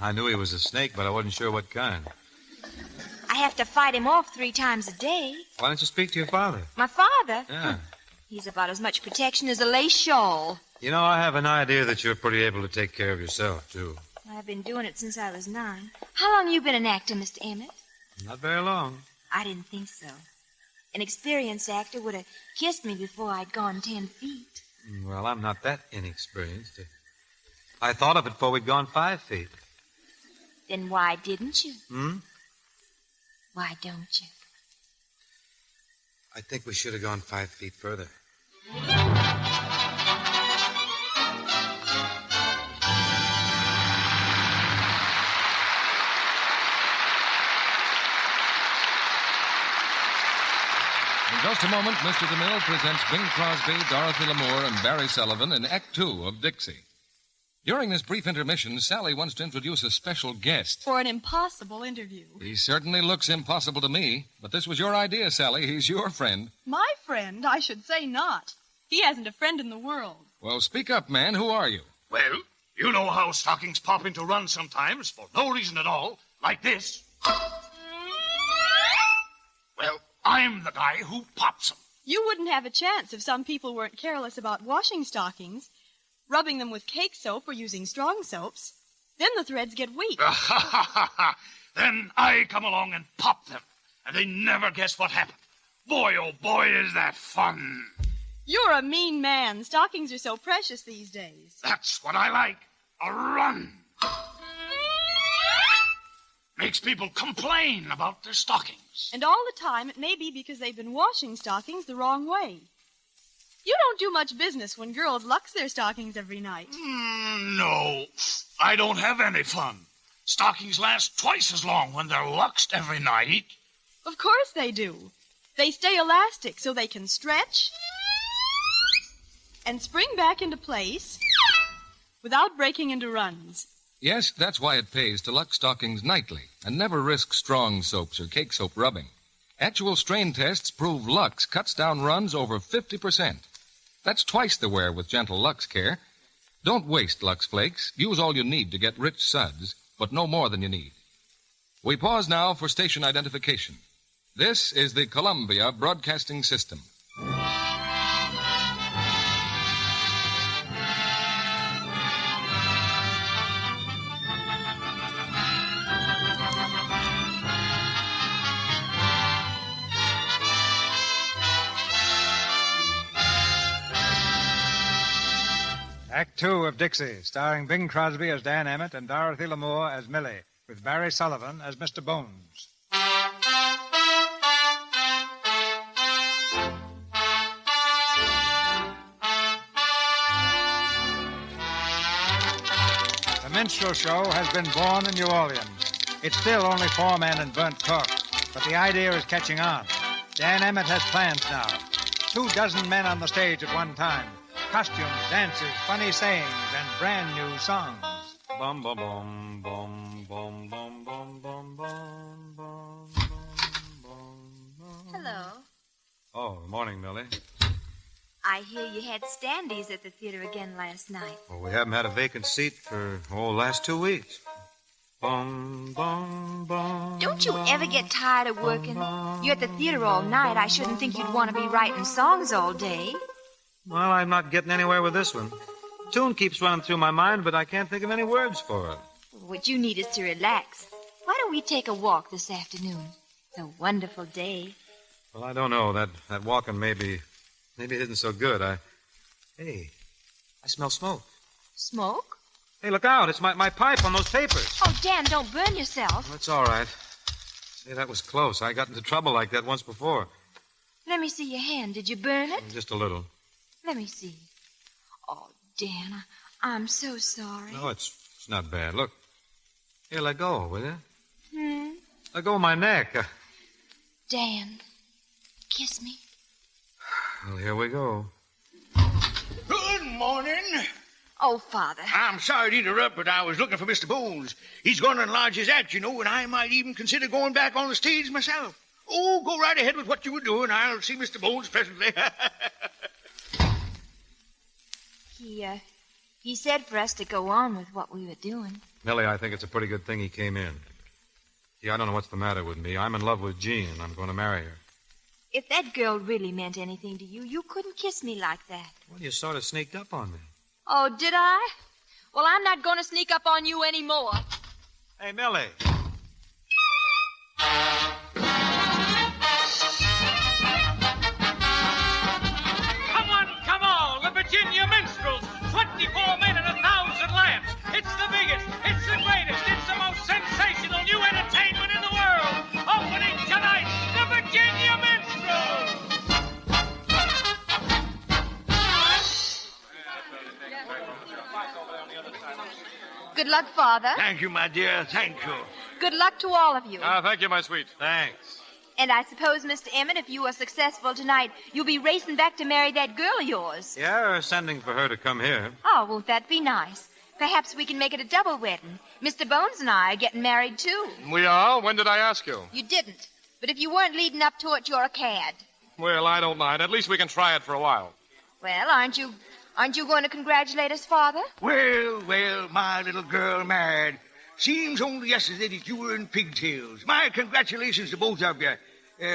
I knew he was a snake, but I wasn't sure what kind. I have to fight him off 3 times a day. Why don't you speak to your father? My father? Yeah. He's about as much protection as a lace shawl. You know, I have an idea that you're pretty able to take care of yourself, too. I've been doing it since I was 9. How long you been an actor, Mr. Emmett? Not very long. I didn't think so. An experienced actor would have kissed me before I'd gone 10 feet. Well, I'm not that inexperienced. I thought of it before we'd gone 5 feet. Then why didn't you? Hmm? Why don't you? I think we should have gone 5 feet further. a moment, Mr. DeMille presents Bing Crosby, Dorothy Lamour, and Barry Sullivan in Act Two of Dixie. During this brief intermission, Sally wants to introduce a special guest. For an impossible interview. He certainly looks impossible to me, but this was your idea, Sally. He's your friend. My friend? I should say not. He hasn't a friend in the world. Well, speak up, man. Who are you? Well, you know how stockings pop into runs sometimes, for no reason at all, like this. Well, I'm the guy who pops them. You wouldn't have a chance if some people weren't careless about washing stockings, rubbing them with cake soap or using strong soaps. Then the threads get weak. Then I come along and pop them, and they never guess what happened. Boy, oh boy, is that fun. You're a mean man. Stockings are so precious these days. That's what I like. A run. Makes people complain about their stockings. And all the time, it may be because they've been washing stockings the wrong way. You don't do much business when girls lux their stockings every night. No, I don't have any fun. Stockings last twice as long when they're luxed every night. Of course they do. They stay elastic so they can stretch and spring back into place without breaking into runs. Yes, that's why it pays to lux stockings nightly and never risk strong soaps or cake soap rubbing. Actual strain tests prove Lux cuts down runs over 50%. That's twice the wear with gentle Lux care. Don't waste Lux Flakes. Use all you need to get rich suds, but no more than you need. We pause now for station identification. This is the Columbia Broadcasting System. Act Two of Dixie, starring Bing Crosby as Dan Emmett and Dorothy Lamour as Millie, with Barry Sullivan as Mr. Bones. The minstrel show has been born in New Orleans. It's still only 4 men and burnt cork, but the idea is catching on. Dan Emmett has plans now. 24 men on the stage at one time. Costumes, dances, funny sayings, and brand new songs. Bum, bum, bum, bum, bum, bum, bum, bum, bum, bum, bum. Hello. Oh, morning, Millie. I hear you had standees at the theater again last night. Well, we haven't had a vacant seat for, last 2 weeks. Bum, bum, bum. Don't you ever get tired of working? You're at the theater all night. I shouldn't think you'd want to be writing songs all day. Well, I'm not getting anywhere with this one. The tune keeps running through my mind, but I can't think of any words for it. What you need is to relax. Why don't we take a walk this afternoon? It's a wonderful day. Well, I don't know. That walking maybe it isn't so good. Hey, I smell smoke. Smoke? Hey, look out. It's my pipe on those papers. Oh, Dan, don't burn yourself. That's all right. Hey, that was close. I got into trouble like that once before. Let me see your hand. Did you burn it? Just a little. Let me see. Oh, Dan, I'm so sorry. No, it's not bad. Look. Here, let go, will you? Let go of my neck. Dan, kiss me. Well, here we go. Good morning. Oh, Father. I'm sorry to interrupt, but I was looking for Mr. Bones. He's going to enlarge his act, you know, and I might even consider going back on the stage myself. Oh, go right ahead with what you were doing. I'll see Mr. Bones presently. He said for us to go on with what we were doing. Millie, I think it's a pretty good thing he came in. See, I don't know what's the matter with me. I'm in love with Jean, and I'm going to marry her. If that girl really meant anything to you, you couldn't kiss me like that. Well, you sort of sneaked up on me. Oh, did I? Well, I'm not going to sneak up on you anymore. Hey, Millie. Come on, the Virginia Minstrels. 24 men and 1,000 lamps. It's the biggest, it's the greatest, it's the most sensational new entertainment in the world. Opening tonight, the Virginia Minstrels. Good luck, Father. Thank you, my dear. Thank you. Good luck to all of you. Thank you, my sweet. Thanks. And I suppose, Mr. Emmett, if you are successful tonight, you'll be racing back to marry that girl of yours. Yeah, or sending for her to come here. Oh, won't that be nice? Perhaps we can make it a double wedding. Mr. Bones and I are getting married, too. We are? When did I ask you? You didn't. But if you weren't leading up to it, you're a cad. Well, I don't mind. At least we can try it for a while. Well, aren't you going to congratulate us, Father? Well, my little girl married. Seems only yesterday that you were in pigtails. My congratulations to both of you.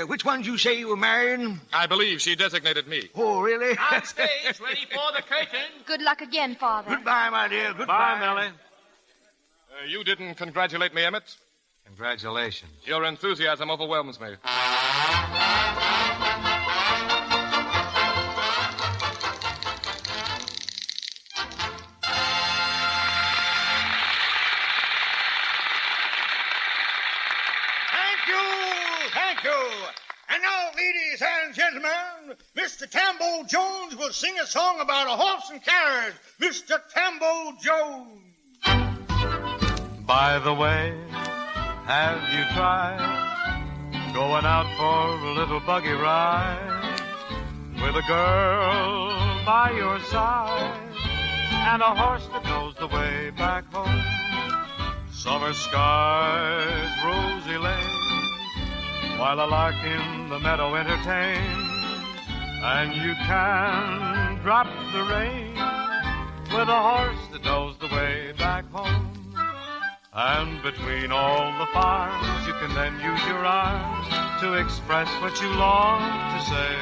Which ones you say you were marrying? I believe she designated me. Oh, really? On stage, ready for the curtain. Good luck again, Father. Goodbye, my dear. Bye, Goodbye. Millie. You didn't congratulate me, Emmett? Congratulations. Your enthusiasm overwhelms me. Thank you. And now, ladies and gentlemen, Mr. Tambo Jones will sing a song about a horse and carriage. Mr. Tambo Jones. By the way, have you tried going out for a little buggy ride with a girl by your side and a horse that knows the way back home? Summer skies, rosy lanes, while a lark in the meadow entertains, and you can drop the rein with a horse that knows the way back home. And between all the farms, you can then use your arms to express what you long to say,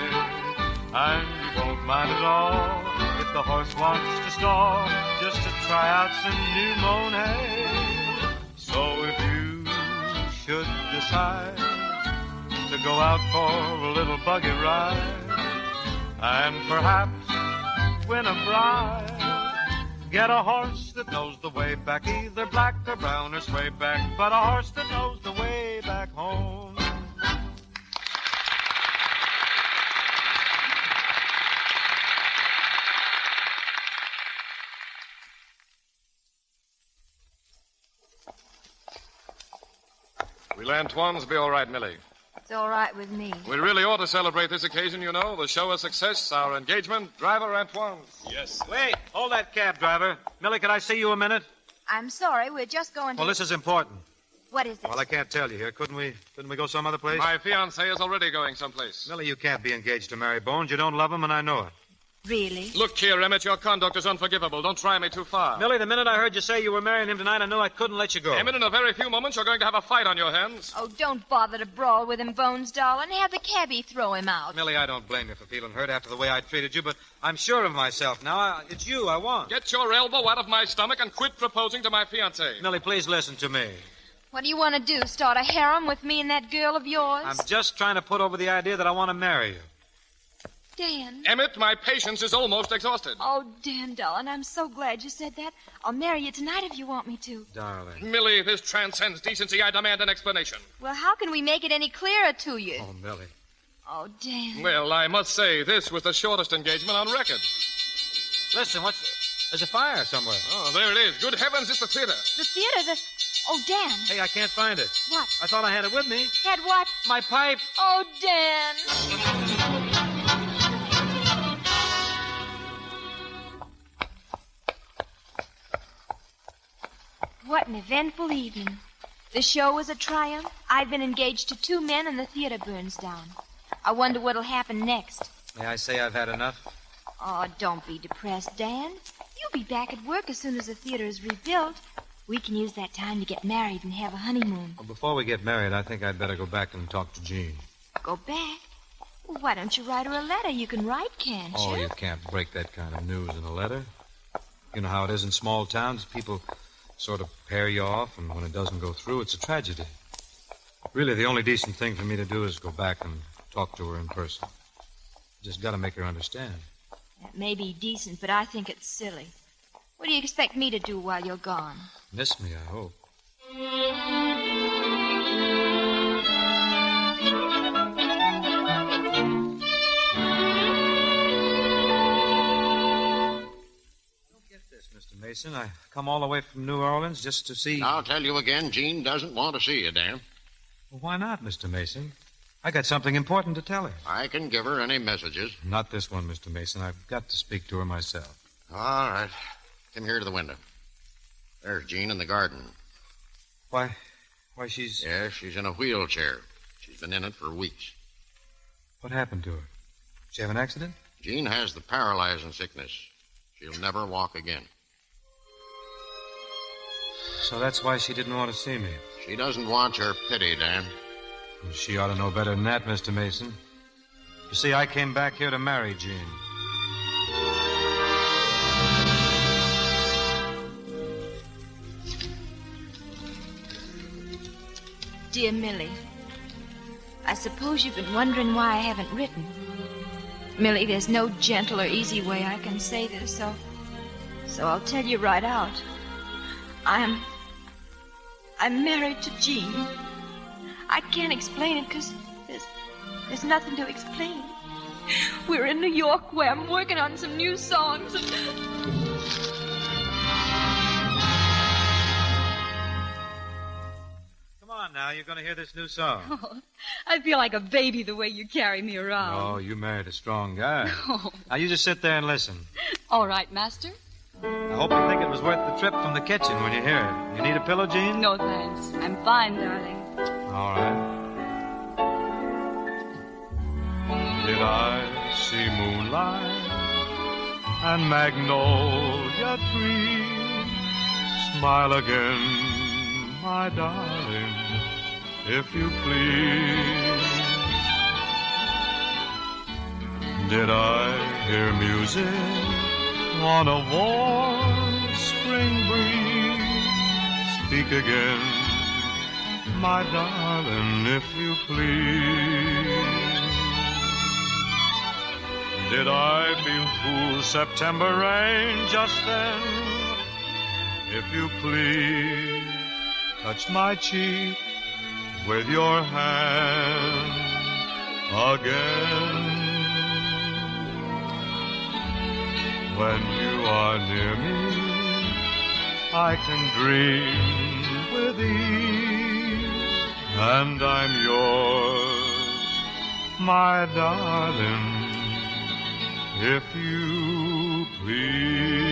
and you won't mind at all if the horse wants to stall just to try out some new Monet. So if you should decide to go out for a little buggy ride and perhaps win a bride, get a horse that knows the way back, either black or brown or sway back, but a horse that knows the way back home. Will Antoine's be all right, Millie? It's all right with me. We really ought to celebrate this occasion, you know. The show of success, our engagement. Driver, Antoine. Yes. Wait, hold that cab, driver. Millie, could I see you a minute? I'm sorry, we're just going to... Well, this is important. What is it? Well, I can't tell you here. Couldn't we go some other place? My fiancée is already going someplace. Millie, you can't be engaged to Mary Bones. You don't love him, and I know it. Really? Look here, Emmett, your conduct is unforgivable. Don't try me too far. Millie, the minute I heard you say you were marrying him tonight, I knew I couldn't let you go. Emmett, in a very few moments, you're going to have a fight on your hands. Oh, don't bother to brawl with him, Bones, darling. Have the cabbie throw him out. Millie, I don't blame you for feeling hurt after the way I treated you, but I'm sure of myself now. It's you I want. Get your elbow out of my stomach and quit proposing to my fiancée. Millie, please listen to me. What do you want to do, start a harem with me and that girl of yours? I'm just trying to put over the idea that I want to marry you. Dan. Emmett, my patience is almost exhausted. Oh, Dan, darling, I'm so glad you said that. I'll marry you tonight if you want me to. Darling. Millie, this transcends decency. I demand an explanation. Well, how can we make it any clearer to you? Oh, Millie. Oh, Dan. Well, I must say, this was the shortest engagement on record. Listen, there's a fire somewhere. Oh, there it is. Good heavens, it's the theater. The theater, Oh, Dan. Hey, I can't find it. What? I thought I had it with me. Had what? My pipe. Oh, Dan. What an eventful evening. The show was a triumph. I've been engaged to 2 men and the theater burns down. I wonder what'll happen next. May I say I've had enough? Oh, don't be depressed, Dan. You'll be back at work as soon as the theater is rebuilt. We can use that time to get married and have a honeymoon. Well, before we get married, I think I'd better go back and talk to Jean. Go back? Well, why don't you write her a letter? You can write, can't you? Oh, you can't break that kind of news in a letter. You know how it is in small towns. People sort of pair you off, and when it doesn't go through, it's a tragedy. Really, the only decent thing for me to do is go back and talk to her in person. Just got to make her understand. That may be decent, but I think it's silly. What do you expect me to do while you're gone? Miss me, I hope. Mr. Mason, I come all the way from New Orleans just to see... I'll tell you again, Jean doesn't want to see you, Dan. Well, why not, Mr. Mason? I got something important to tell her. I can give her any messages. Not this one, Mr. Mason. I've got to speak to her myself. All right. Come here to the window. There's Jean in the garden. Why, she's... Yeah, she's in a wheelchair. She's been in it for weeks. What happened to her? She have an accident? Jean has the paralyzing sickness. She'll never walk again. So that's why she didn't want to see me. She doesn't want your pity, Dan. She ought to know better than that, Mr. Mason. You see, I came back here to marry Jean. Dear Millie, I suppose you've been wondering why I haven't written. Millie, there's no gentle or easy way I can say this, so I'll tell you right out. I'm married to Jean. I can't explain it because there's nothing to explain. We're in New York where I'm working on some new songs. Come on now, you're going to hear this new song. Oh, I feel like a baby the way you carry me around. Oh, you married a strong guy. Oh. Now, you just sit there and listen. All right, Master. I hope you think it was worth the trip from the kitchen when you hear it. You need a pillow, Jean? No, thanks. I'm fine, darling. All right. Did I see moonlight and magnolia trees? Smile again, my darling, if you please. Did I hear music on a warm spring breeze? Speak again, my darling, if you please. Did I feel cool September rain just then? If you please, touch my cheek with your hand again. When you are near me, I can dream with ease, and I'm yours, my darling, if you please.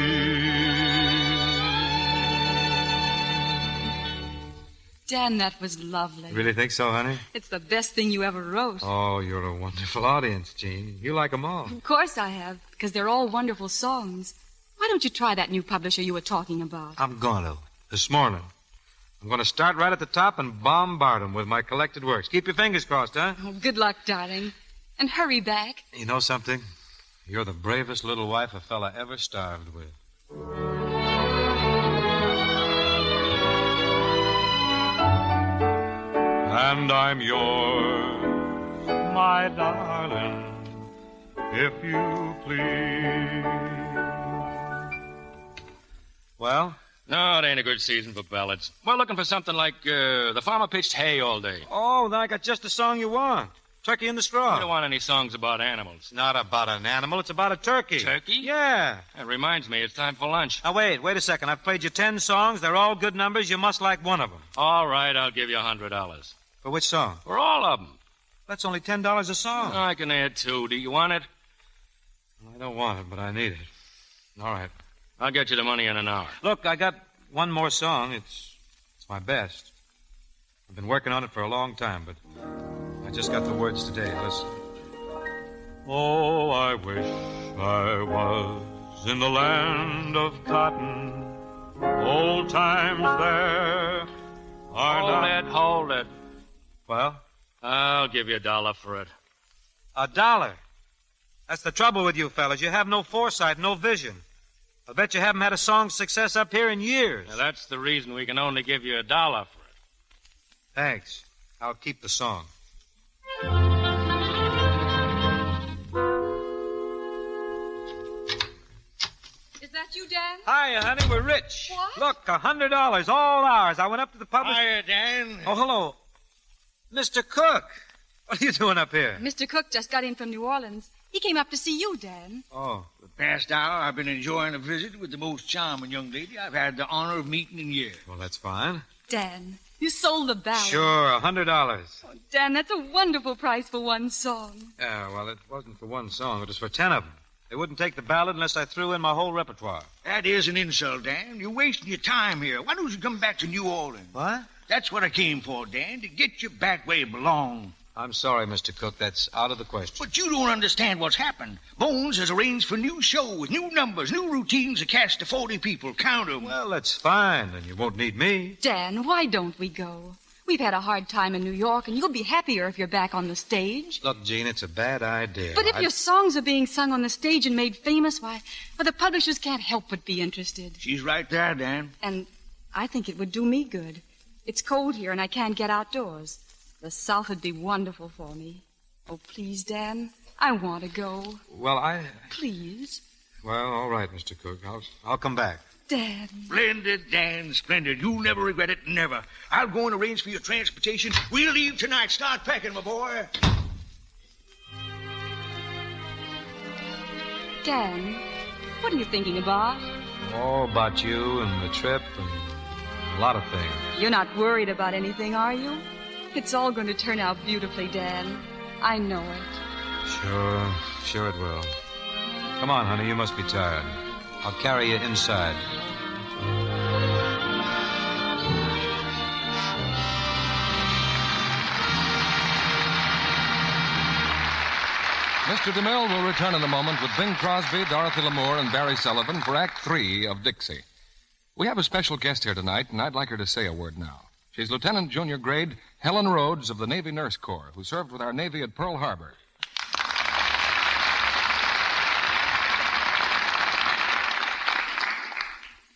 Dan, that was lovely. You really think so, honey? It's the best thing you ever wrote. Oh, you're a wonderful audience, Jean. You like them all. Of course I have, because they're all wonderful songs. Why don't you try that new publisher you were talking about? I'm going to. This morning. I'm going to start right at the top and bombard them with my collected works. Keep your fingers crossed, huh? Oh, good luck, darling. And hurry back. You know something? You're the bravest little wife a fella ever starved with. And I'm yours, my darling, if you please. Well? No, it ain't a good season for ballads. We're looking for something like The Farmer Pitched Hay All Day. Oh, then I got just the song you want. Turkey in the Straw. We don't want any songs about animals. It's not about an animal. It's about a turkey. Turkey? Yeah. That reminds me, it's time for lunch. Now, wait a second. I've played you 10 songs. They're all good numbers. You must like one of them. All right, I'll give you $100. For which song? For all of them. That's only $10 a song. I can add 2. Do you want it? I don't want it, but I need it. All right. I'll get you the money in an hour. Look, I got one more song. It's my best. I've been working on it for a long time, but I just got the words today. Listen. Oh, I wish I was in the land of cotton. Old times there are Hold it. Well? I'll give you $1 for it. $1? That's the trouble with you fellas. You have no foresight, no vision. I bet you haven't had a song success up here in years. Now, that's the reason we can only give you $1 for it. Thanks. I'll keep the song. Is that you, Dan? Hiya, honey. We're rich. What? Look, $100, all ours. I went up to the publisher. Hiya, Dan. Oh, hello. Mr. Cook. What are you doing up here? Mr. Cook just got in from New Orleans. He came up to see you, Dan. Oh. For the past hour, I've been enjoying a visit with the most charming young lady I've had the honor of meeting in years. Well, that's fine. Dan, You sold the ballad. Sure, $100. Oh, Dan, that's a wonderful price for one song. Yeah, well, it wasn't for one song. It was for 10 of them. They wouldn't take the ballad unless I threw in my whole repertoire. That is an insult, Dan. You're wasting your time here. Why don't you come back to New Orleans? What? That's what I came for, Dan, to get you back where you belong. I'm sorry, Mr. Cook. That's out of the question. But you don't understand what's happened. Bones has arranged for a new show with new numbers, new routines, a cast of 40 people. Count 'em. Well, that's fine. Then you won't need me. Dan, why don't we go? We've had a hard time in New York, and you'll be happier if you're back on the stage. Look, Jean, it's a bad idea. But if your songs are being sung on the stage and made famous, why, the publishers can't help but be interested. She's right there, Dan. And I think it would do me good. It's cold here, and I can't get outdoors. The South would be wonderful for me. Oh, please, Dan, I want to go. Well, Please. Well, all right, Mr. Cook. I'll come back. Dad. Splendid, Dan, splendid. You'll never regret it, never. I'll go and arrange for your transportation. We'll leave tonight. Start packing, my boy. Dan, what are you thinking about? Oh, about you and the trip and a lot of things. You're not worried about anything, are you? It's all going to turn out beautifully, Dan. I know it. Sure it will. Come on, honey, you must be tired. I'll carry you inside. Mr. DeMille will return in a moment with Bing Crosby, Dorothy Lamour, and Barry Sullivan for Act 3 of Dixie. We have a special guest here tonight, and I'd like her to say a word now. She's Lieutenant Junior Grade Helen Rhodes of the Navy Nurse Corps, who served with our Navy at Pearl Harbor.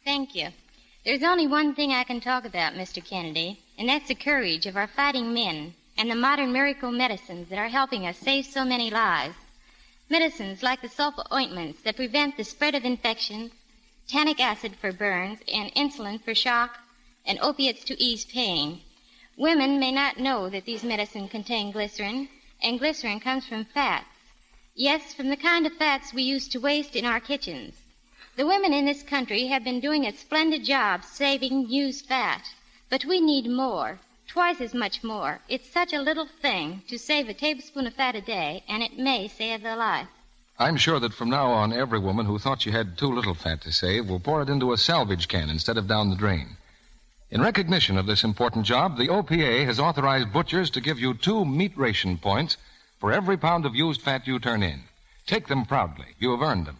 Thank you. There's only one thing I can talk about, Mr. Kennedy, and that's the courage of our fighting men and the modern miracle medicines that are helping us save so many lives. Medicines like the sulfa ointments that prevent the spread of infection, tannic acid for burns, and insulin for shock, and opiates to ease pain. Women may not know that these medicines contain glycerin, and glycerin comes from fats. Yes, from the kind of fats we used to waste in our kitchens. The women in this country have been doing a splendid job saving used fat, but we need more, twice as much more. It's such a little thing to save a tablespoon of fat a day, and it may save their life. I'm sure that from now on, every woman who thought she had too little fat to save will pour it into a salvage can instead of down the drain. In recognition of this important job, the OPA has authorized butchers to give you 2 meat ration points for every pound of used fat you turn in. Take them proudly. You have earned them.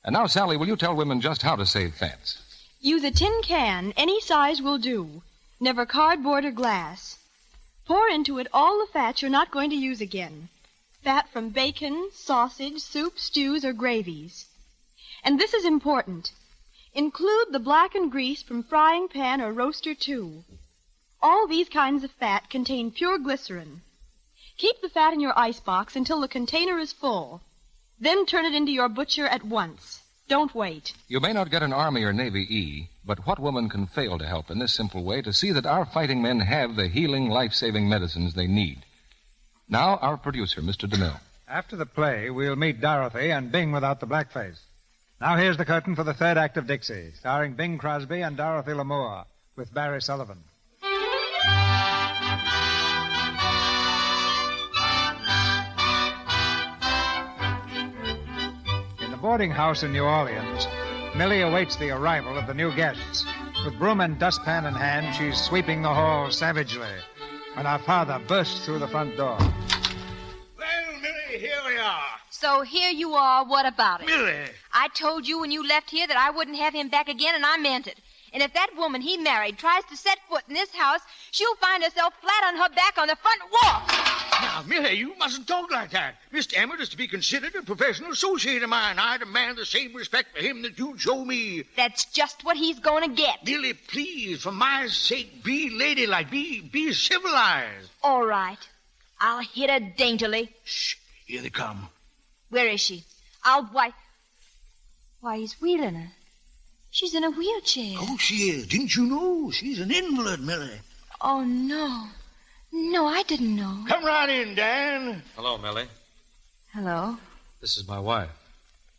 And now, Sally, will you tell women just how to save fats? Use a tin can. Any size will do. Never cardboard or glass. Pour into it all the fat you're not going to use again. Fat from bacon, sausage, soup, stews, or gravies. And this is important. Include the blackened grease from frying pan or roaster, too. All these kinds of fat contain pure glycerin. Keep the fat in your icebox until the container is full. Then turn it into your butcher at once. Don't wait. You may not get an Army or Navy E, but what woman can fail to help in this simple way to see that our fighting men have the healing, life-saving medicines they need? Now, our producer, Mr. DeMille. After the play, we'll meet Dorothy and Bing without the blackface. Now here's the curtain for the third act of Dixie, starring Bing Crosby and Dorothy Lamour, with Barry Sullivan. In the boarding house in New Orleans, Millie awaits the arrival of the new guests. With broom and dustpan in hand, she's sweeping the hall savagely when our father bursts through the front door. Well, Millie, here we are. So here you are. What about it? Millie. I told you when you left here that I wouldn't have him back again, and I meant it. And if that woman he married tries to set foot in this house, she'll find herself flat on her back on the front walk. Now, Millie, you mustn't talk like that. Mr. Emmett is to be considered a professional associate of mine. I demand the same respect for him that you show me. That's just what he's going to get. Millie, please, for my sake, be ladylike. Be civilized. All right. I'll hit her daintily. Shh. Here they come. Where is she? Why, he's wheeling her. She's in a wheelchair. Oh, she is. Didn't you know? She's an invalid, Millie. Oh, no. No, I didn't know. Come right in, Dan. Hello, Millie. Hello. This is my wife.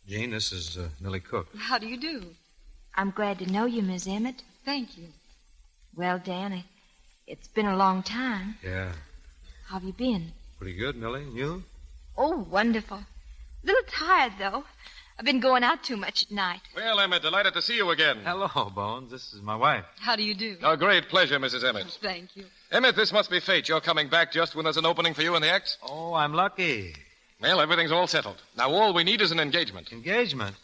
Jean, this is Millie Cook. How do you do? I'm glad to know you, Miss Emmett. Thank you. Well, Dan, It's been a long time. Yeah. How have you been? Pretty good, Millie. And you? Oh, wonderful. A little tired, though. I've been going out too much at night. Well, Emmett, delighted to see you again. Hello, Bones. This is my wife. How do you do? A great pleasure, Mrs. Emmett. Thank you. Emmett, this must be fate. You're coming back just when there's an opening for you in the act. Oh, I'm lucky. Well, everything's all settled. Now, all we need is an engagement. Engagement?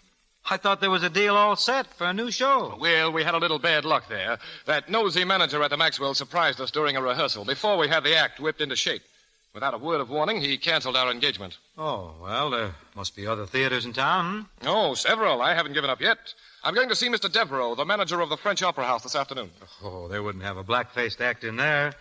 I thought there was a deal all set for a new show. Well, we had a little bad luck there. That nosy manager at the Maxwell surprised us during a rehearsal before we had the act whipped into shape. Without a word of warning, he canceled our engagement. Oh, well, there must be other theaters in town. Oh, several. I haven't given up yet. I'm going to see Mr. Devereaux, the manager of the French Opera House, this afternoon. Oh, they wouldn't have a black-faced act in there.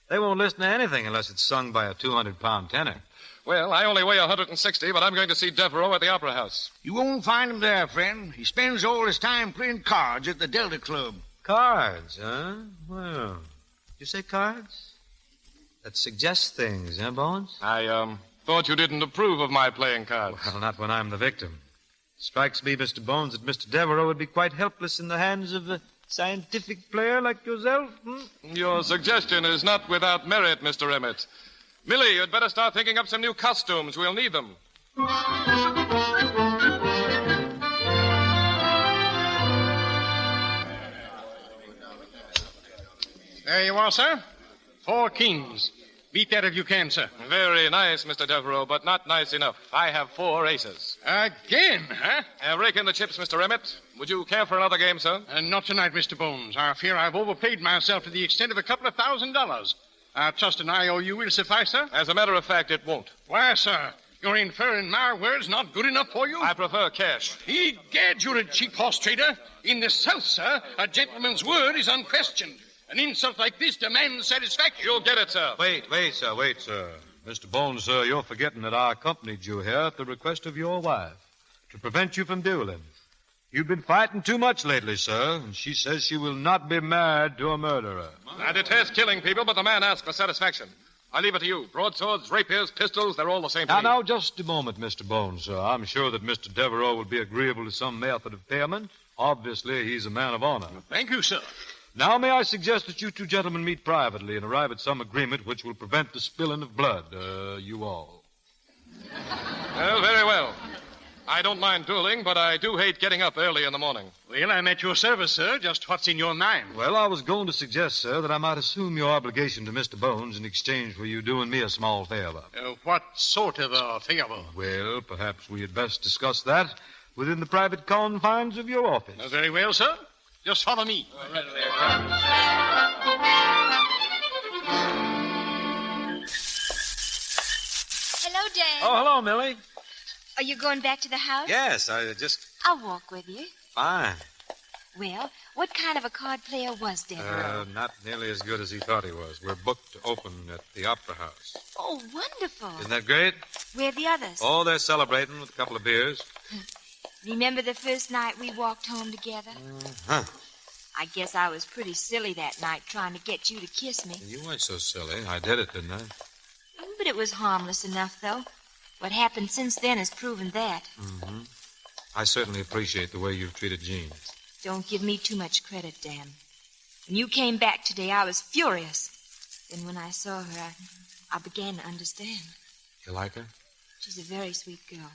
They won't listen to anything unless it's sung by a 200-pound tenor. Well, I only weigh 160, but I'm going to see Devereaux at the Opera House. You won't find him there, friend. He spends all his time playing cards at the Delta Club. Cards, huh? Well, you say cards? That suggests things, huh, Bones? I, thought you didn't approve of my playing cards. Well, not when I'm the victim. Strikes me, Mr. Bones, that Mr. Devereaux would be quite helpless in the hands of a scientific player like yourself. Your suggestion is not without merit, Mr. Emmett. Millie, you'd better start thinking up some new costumes. We'll need them. There you are, sir. 4 kings. Beat that if you can, sir. Very nice, Mr. Devereaux, but not nice enough. I have 4 aces. Again, huh? Rake in the chips, Mr. Emmett. Would you care for another game, sir? Not tonight, Mr. Bones. I fear I've overpaid myself to the extent of a couple of $1,000. I trust an IOU will suffice, sir? As a matter of fact, it won't. Why, sir? You're inferring my word's not good enough for you? I prefer cash. Egad, you're a cheap horse trader. In the South, sir, a gentleman's word is unquestioned. An insult like this demands satisfaction. You'll get it, sir. Wait, sir. Mr. Bones, sir, you're forgetting that I accompanied you here at the request of your wife to prevent you from dueling. You've been fighting too much lately, sir, and she says she will not be married to a murderer. I detest killing people, but the man asks for satisfaction. I leave it to you. Broadswords, rapiers, pistols, they're all the same to me. Now, just a moment, Mr. Bones, sir. I'm sure that Mr. Devereaux will be agreeable to some method of payment. Obviously, he's a man of honor. Thank you, sir. Now, may I suggest that you two gentlemen meet privately and arrive at some agreement which will prevent the spilling of blood, you all. Well, very well. I don't mind dueling, but I do hate getting up early in the morning. Well, I'm at your service, sir. Just what's in your mind? Well, I was going to suggest, sir, that I might assume your obligation to Mr. Bones in exchange for you doing me a small favor. What sort of a favor? Well, perhaps we had best discuss that within the private confines of your office. Very well, sir. Just follow me. Hello, Dan. Oh, hello, Millie. Are you going back to the house? Yes, I just... I'll walk with you. Fine. Well, what kind of a card player was Devereaux? Not nearly as good as he thought he was. We're booked to open at the Opera House. Oh, wonderful. Isn't that great? Where are the others? Oh, they're celebrating with a couple of beers. Remember the first night we walked home together? Huh. I guess I was pretty silly that night trying to get you to kiss me. You weren't so silly. I did it, didn't I? But it was harmless enough, though. What happened since then has proven that. Mm-hmm. I certainly appreciate the way you've treated Jean. Don't give me too much credit, Dan. When you came back today, I was furious. Then when I saw her, I began to understand. You like her? She's a very sweet girl.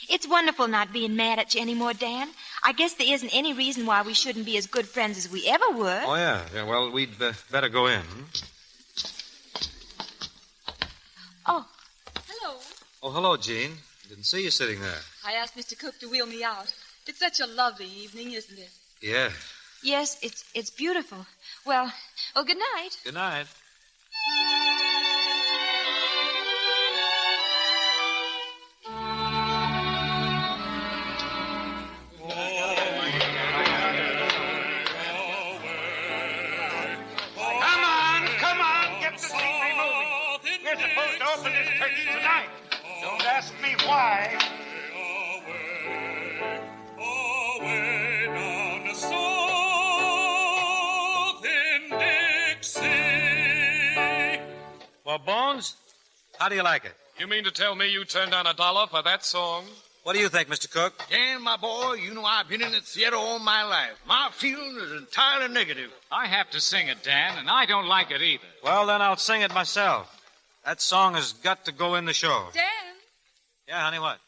It's wonderful not being mad at you anymore, Dan. I guess there isn't any reason why we shouldn't be as good friends as we ever were. Oh, yeah. Well, we'd better go in. Oh, hello. Oh, hello, Jean. Didn't see you sitting there. I asked Mr. Cook to wheel me out. It's such a lovely evening, isn't it? Yeah. Yes, it's beautiful. Well, good night. Good night. Come on, get the scenery moving. We're supposed to open this curtain tonight. Don't ask me why. Well, Bones, how do you like it? You mean to tell me you turned down $1 for that song? What do you think, Mr. Cook? Dan, my boy, you know I've been in the theater all my life. My feeling is entirely negative. I have to sing it, Dan, and I don't like it either. Well, then I'll sing it myself. That song has got to go in the show. Dan! Yeah, honey, what?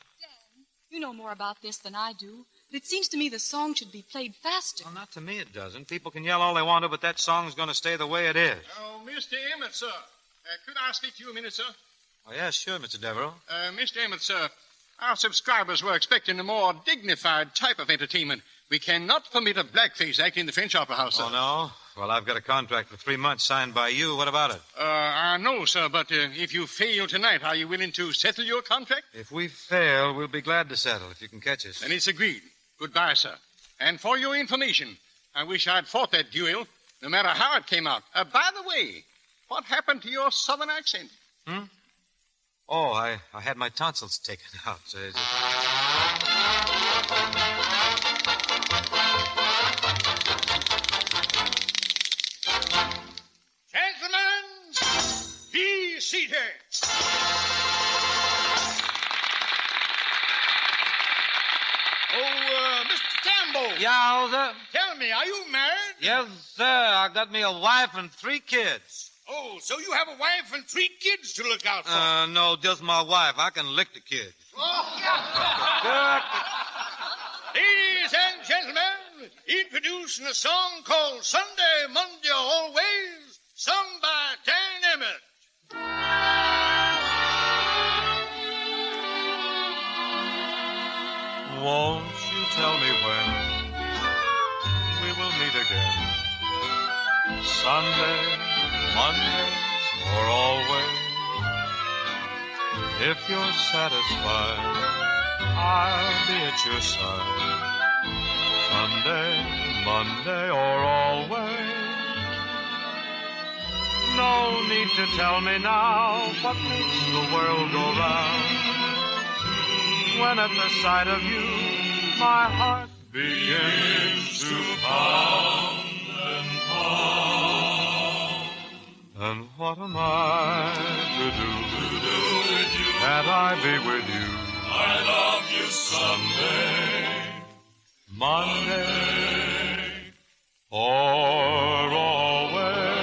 You know more about this than I do. But it seems to me the song should be played faster. Well, not to me it doesn't. People can yell all they want to, but that song's going to stay the way it is. Oh, Mr. Emmett, sir. Could I speak to you a minute, sir? Oh, yeah, sure, Mr. Devereux. Mr. Emmett, sir, our subscribers were expecting a more dignified type of entertainment. We cannot permit a blackface act in the French Opera House, sir. Oh, no? Well, I've got a contract for 3 months signed by you. What about it? I know, sir, but if you fail tonight, are you willing to settle your contract? If we fail, we'll be glad to settle, if you can catch us. Then it's agreed. Goodbye, sir. And for your information, I wish I'd fought that duel, no matter how it came out. By the way, what happened to your southern accent? Oh, I had my tonsils taken out. Gentlemen, be seated. Mr. Campbell. Yeah, sir? Tell me, are you married? Yes, sir. I got me a wife and 3 kids. Oh, so you have a wife and 3 kids to look out for? No, just my wife. I can lick the kids. Ladies and gentlemen, introducing a song called Sunday, Monday, Always, sung by Dan Emmett. Won't you tell me when we will meet again? Sunday, Monday, or always? If you're satisfied, I'll be at your side. Sunday, Monday, or always? No need to tell me now what makes the world go round. When at the sight of you, my heart begins to pound and pound. And what am I to do with you? Can't I be with you? I love you Sunday, Monday, or always.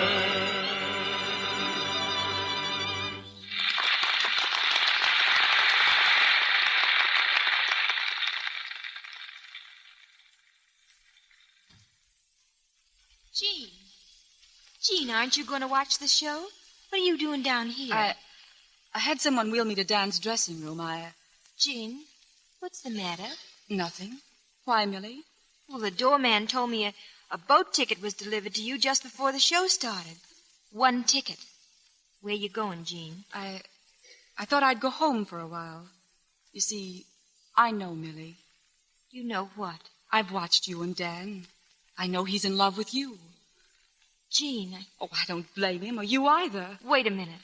Jean, aren't you going to watch the show? What are you doing down here? I had someone wheel me to Dan's dressing room. Jean, what's the matter? Nothing. Why, Millie? Well, the doorman told me a boat ticket was delivered to you just before the show started. 1 ticket. Where you going, Jean? I thought I'd go home for a while. You see, I know Millie. You know what? I've watched you and Dan. I know he's in love with you. Jean, Oh, I don't blame him, or you either. Wait a minute.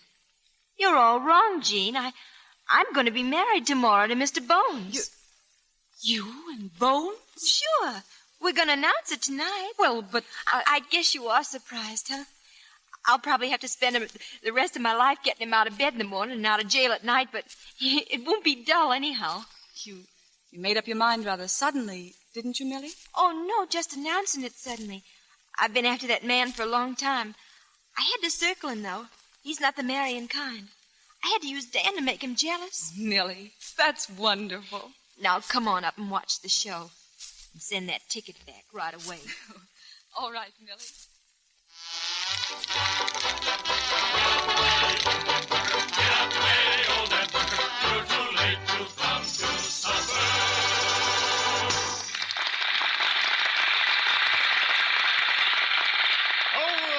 You're all wrong, Jean. I'm going to be married tomorrow to Mr. Bones. You and Bones? Sure. We're going to announce it tonight. Well, but I guess you are surprised, huh? I'll probably have to spend the rest of my life getting him out of bed in the morning and out of jail at night, but it won't be dull anyhow. You made up your mind rather suddenly, didn't you, Millie? Oh, no, just announcing it suddenly. I've been after that man for a long time. I had to circle him, though. He's not the marrying kind. I had to use Dan to make him jealous. Millie, that's wonderful. Now, come on up and watch the show. And send that ticket back right away. All right, Millie. You're too late to come to supper.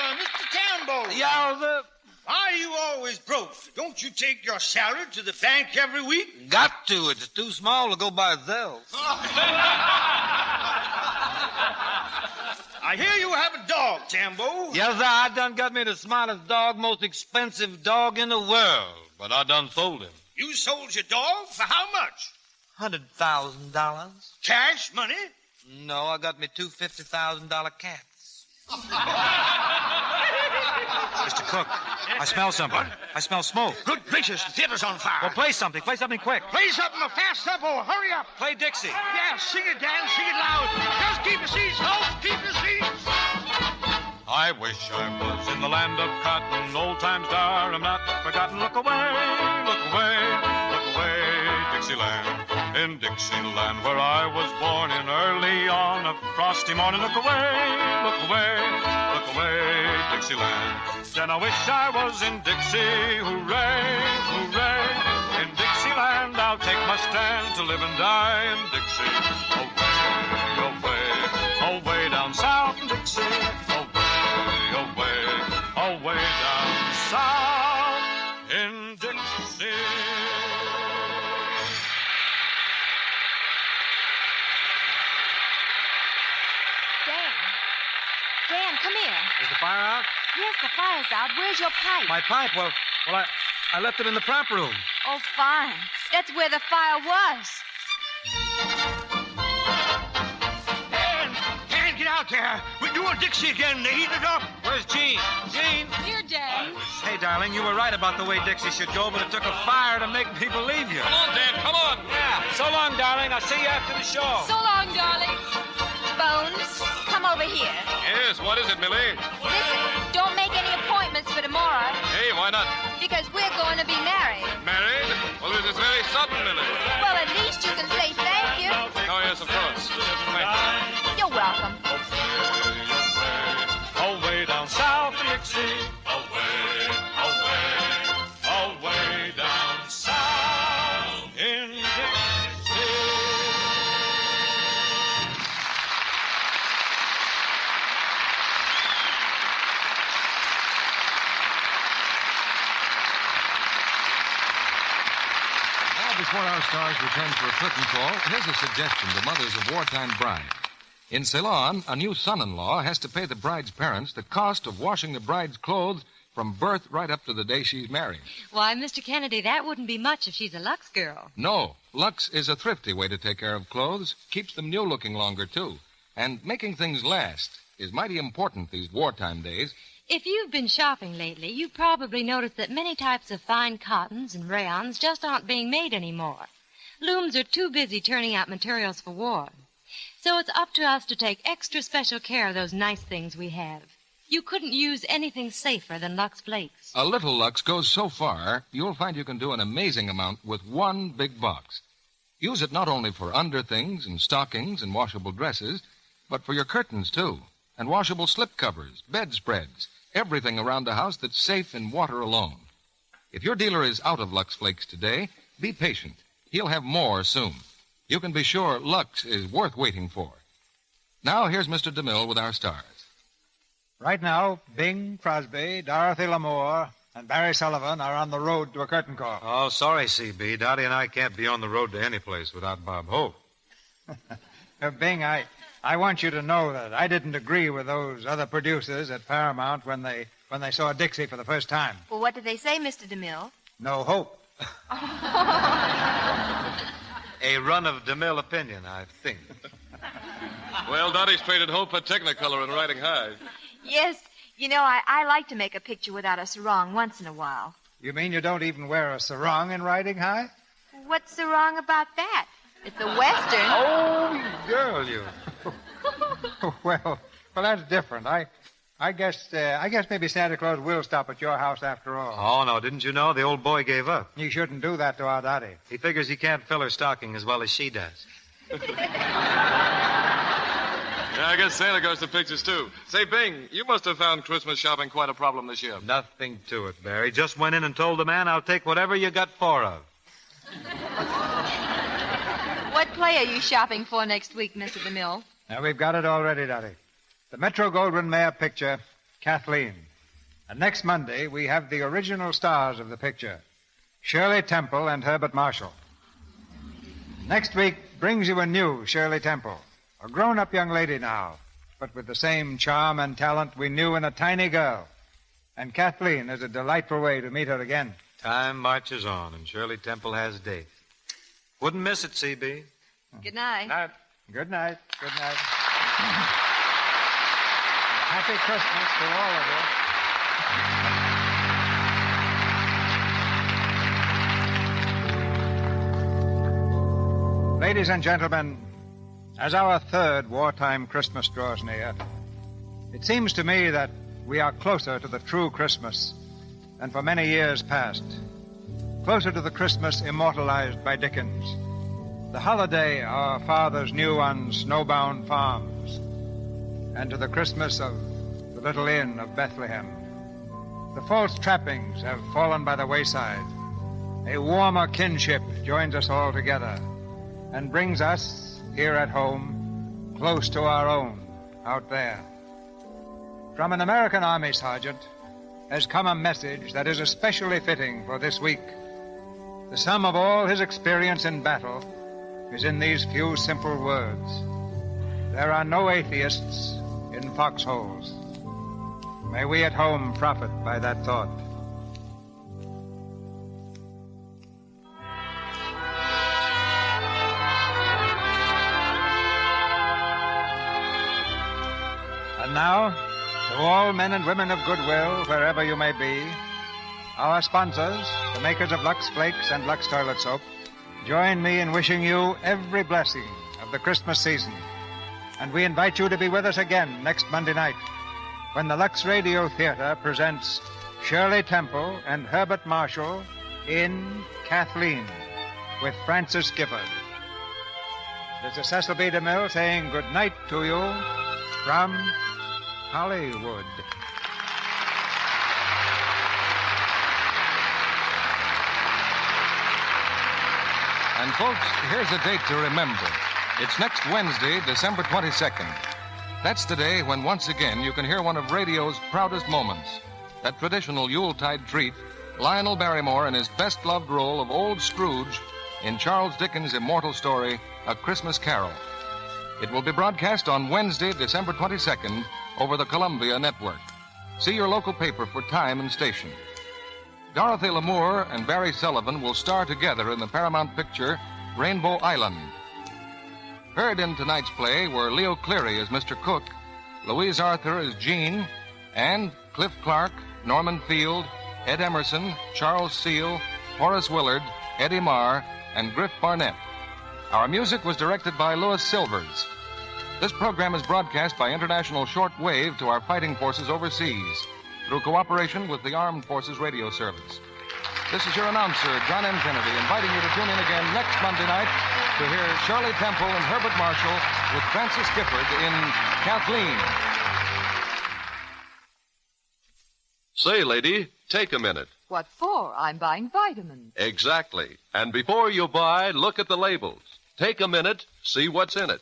Mr. Campbell. Yeah, sir? Why are you always broke? Don't you take your salary to the bank every week? Got to. It's too small to go by itself. I hear you have a dog, Tambo. Yes, sir. I done got me the smartest dog, most expensive dog in the world. But I done sold him. You sold your dog? For how much? $100,000. Cash money? No, I got me 2 $50,000 cats. Mr. Cook. Yes. I smell something. What? I smell smoke. Good gracious, the theater's on fire. Well, play something. Play something quick. Play something a fast tempo. Hurry up. Play Dixie. Yeah, sing it, Dan. Sing it loud. Just keep your seats, folks. Keep your seats. I wish I was in the land of cotton. Old times are not forgotten. Look away, look away, look away, Dixieland. In Dixieland, where I was born in early on a frosty morning. Look away, look away, look away, Dixieland. Then I wish I was in Dixie. Hooray, hooray. In Dixieland, I'll take my stand to live and die in Dixie. Away, away, away down south in Dixie. Away down south in Dixie. Dan, come here. Is the fire out? Yes, the fire's out. Where's your pipe? My pipe? Well, I left it in the prop room. Oh, fine. That's where the fire was. Dan, get out there. We're doing Dixie again. They heated it up. Where's Jean? Jean? Here, Dan. Hey, darling, you were right about the way Dixie should go, but it took a fire to make me believe you. Come on, Dan, come on. Yeah. So long, darling. I'll see you after the show. So long, darling. Bones, come over here. Yes, what is it, Millie? Listen, don't make any appointments for tomorrow. Hey, why not? Because we're going to be married. Married? Well, this is very sudden, Millie. Well, at least you can say thank you. Oh, yes, of course. Thank you. You're welcome. Away down south in Dixie. Away, away, away down south in Dixie. Before our stars return for a curtain call, here's a suggestion to mothers of wartime brides. In Ceylon, a new son-in-law has to pay the bride's parents the cost of washing the bride's clothes from birth right up to the day she's married. Why, Mr. Kennedy, that wouldn't be much if she's a Lux girl. No, Lux is a thrifty way to take care of clothes, keeps them new-looking longer, too. And making things last is mighty important these wartime days. If you've been shopping lately, you've probably noticed that many types of fine cottons and rayons just aren't being made anymore. Looms are too busy turning out materials for war. So it's up to us to take extra special care of those nice things we have. You couldn't use anything safer than Lux Flakes. A little Lux goes so far, you'll find you can do an amazing amount with one big box. Use it not only for underthings and stockings and washable dresses, but for your curtains, too, and washable slip covers, bedspreads, everything around the house that's safe in water alone. If your dealer is out of Lux Flakes today, be patient. He'll have more soon. You can be sure Lux is worth waiting for. Now, here's Mr. DeMille with our stars. Right now, Bing Crosby, Dorothy Lamour, and Barry Sullivan are on the road to a curtain call. Oh, sorry, C.B. Dottie and I can't be on the road to any place without Bob Hope. Bing, I want you to know that I didn't agree with those other producers at Paramount when they saw Dixie for the first time. Well, what did they say, Mr. DeMille? No hope. A run of DeMille opinion, I think. Well, Dottie's traded Hope for Technicolor and riding high. Yes, you know, I like to make a picture without a sarong once in a while. You mean you don't even wear a sarong in riding high? What's so wrong about that? It's a Western. Oh, girl, you. Well, that's different. I guess maybe Santa Claus will stop at your house after all. Oh, no, didn't you know? The old boy gave up. You shouldn't do that to our Dottie. He figures he can't fill her stocking as well as she does. Yeah, I guess Santa goes to pictures, too. Say, Bing, you must have found Christmas shopping quite a problem this year. Nothing to it, Barry. Just went in and told the man I'll take whatever you got four of. What play are you shopping for next week, Mr. DeMille? Now, we've got it already, Dottie. The Metro-Goldwyn-Mayer picture, Kathleen. And next Monday, we have the original stars of the picture, Shirley Temple and Herbert Marshall. Next week brings you a new Shirley Temple, a grown-up young lady now, but with the same charm and talent we knew in a tiny girl. And Kathleen is a delightful way to meet her again. Time marches on, and Shirley Temple has a date. Wouldn't miss it, C.B. Good night. Good night. Good night. Happy Christmas to all of you. Ladies and gentlemen, as our third wartime Christmas draws near, it seems to me that we are closer to the true Christmas than for many years past. Closer to the Christmas immortalized by Dickens. The holiday our fathers knew on snowbound farms. And to the Christmas of the little inn of Bethlehem. The false trappings have fallen by the wayside. A warmer kinship joins us all together and brings us, here at home, close to our own out there. From an American Army sergeant has come a message that is especially fitting for this week. The sum of all his experience in battle is in these few simple words. There are no atheists in foxholes. May we at home profit by that thought. And now, to all men and women of goodwill, wherever you may be, our sponsors, the makers of Lux Flakes and Lux Toilet Soap, join me in wishing you every blessing of the Christmas season. And we invite you to be with us again next Monday night when the Lux Radio Theatre presents Shirley Temple and Herbert Marshall in Kathleen with Francis Gifford. This is Cecil B. DeMille saying good night to you from Hollywood. And folks, here's a date to remember. It's next Wednesday, December 22nd. That's the day when once again you can hear one of radio's proudest moments. That traditional Yuletide treat, Lionel Barrymore in his best-loved role of Old Scrooge in Charles Dickens' immortal story, A Christmas Carol. It will be broadcast on Wednesday, December 22nd, over the Columbia Network. See your local paper for time and station. Dorothy Lamour and Barry Sullivan will star together in the Paramount picture Rainbow Island. Heard in tonight's play were Leo Cleary as Mr. Cook, Louise Arthur as Jean, and Cliff Clark, Norman Field, Ed Emerson, Charles Seal, Horace Willard, Eddie Marr, and Griff Barnett. Our music was directed by Louis Silvers. This program is broadcast by international shortwave to our fighting forces overseas through cooperation with the Armed Forces Radio Service. This is your announcer, John M. Kennedy, inviting you to tune in again next Monday night to hear Shirley Temple and Herbert Marshall with Francis Gifford in Kathleen. Say, lady, take a minute. What for? I'm buying vitamins. Exactly. And before you buy, look at the labels. Take a minute, see what's in it.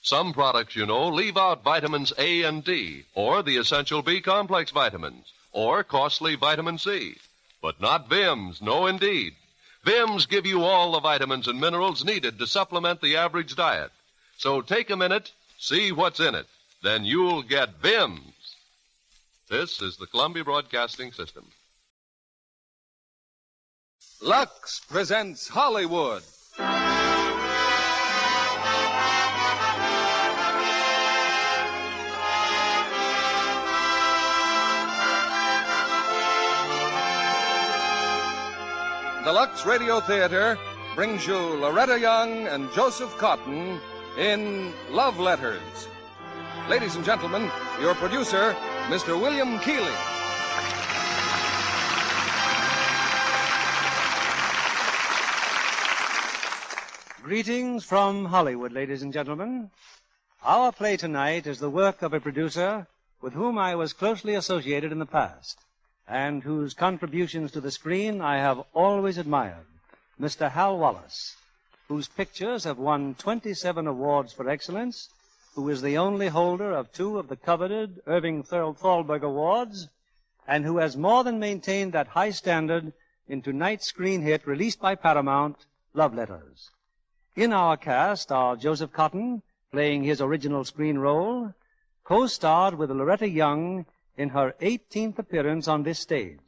Some products, you know, leave out vitamins A and D, or the essential B complex vitamins, or costly vitamin C. But not Vims, no indeed. Vims give you all the vitamins and minerals needed to supplement the average diet. So take a minute, see what's in it. Then you'll get Vims. This is the Columbia Broadcasting System. Lux presents Hollywood. The Lux Radio Theatre brings you Loretta Young and Joseph Cotten in Love Letters. Ladies and gentlemen, your producer, Mr. William Keeley. Greetings from Hollywood, ladies and gentlemen. Our play tonight is the work of a producer with whom I was closely associated in the past, and whose contributions to the screen I have always admired, Mr. Hal Wallace, whose pictures have won 27 awards for excellence, who is the only holder of 2 of the coveted Irving Thalberg Awards, and who has more than maintained that high standard in tonight's screen hit released by Paramount, Love Letters. In our cast are Joseph Cotten, playing his original screen role, co-starred with Loretta Young in her 18th appearance on this stage,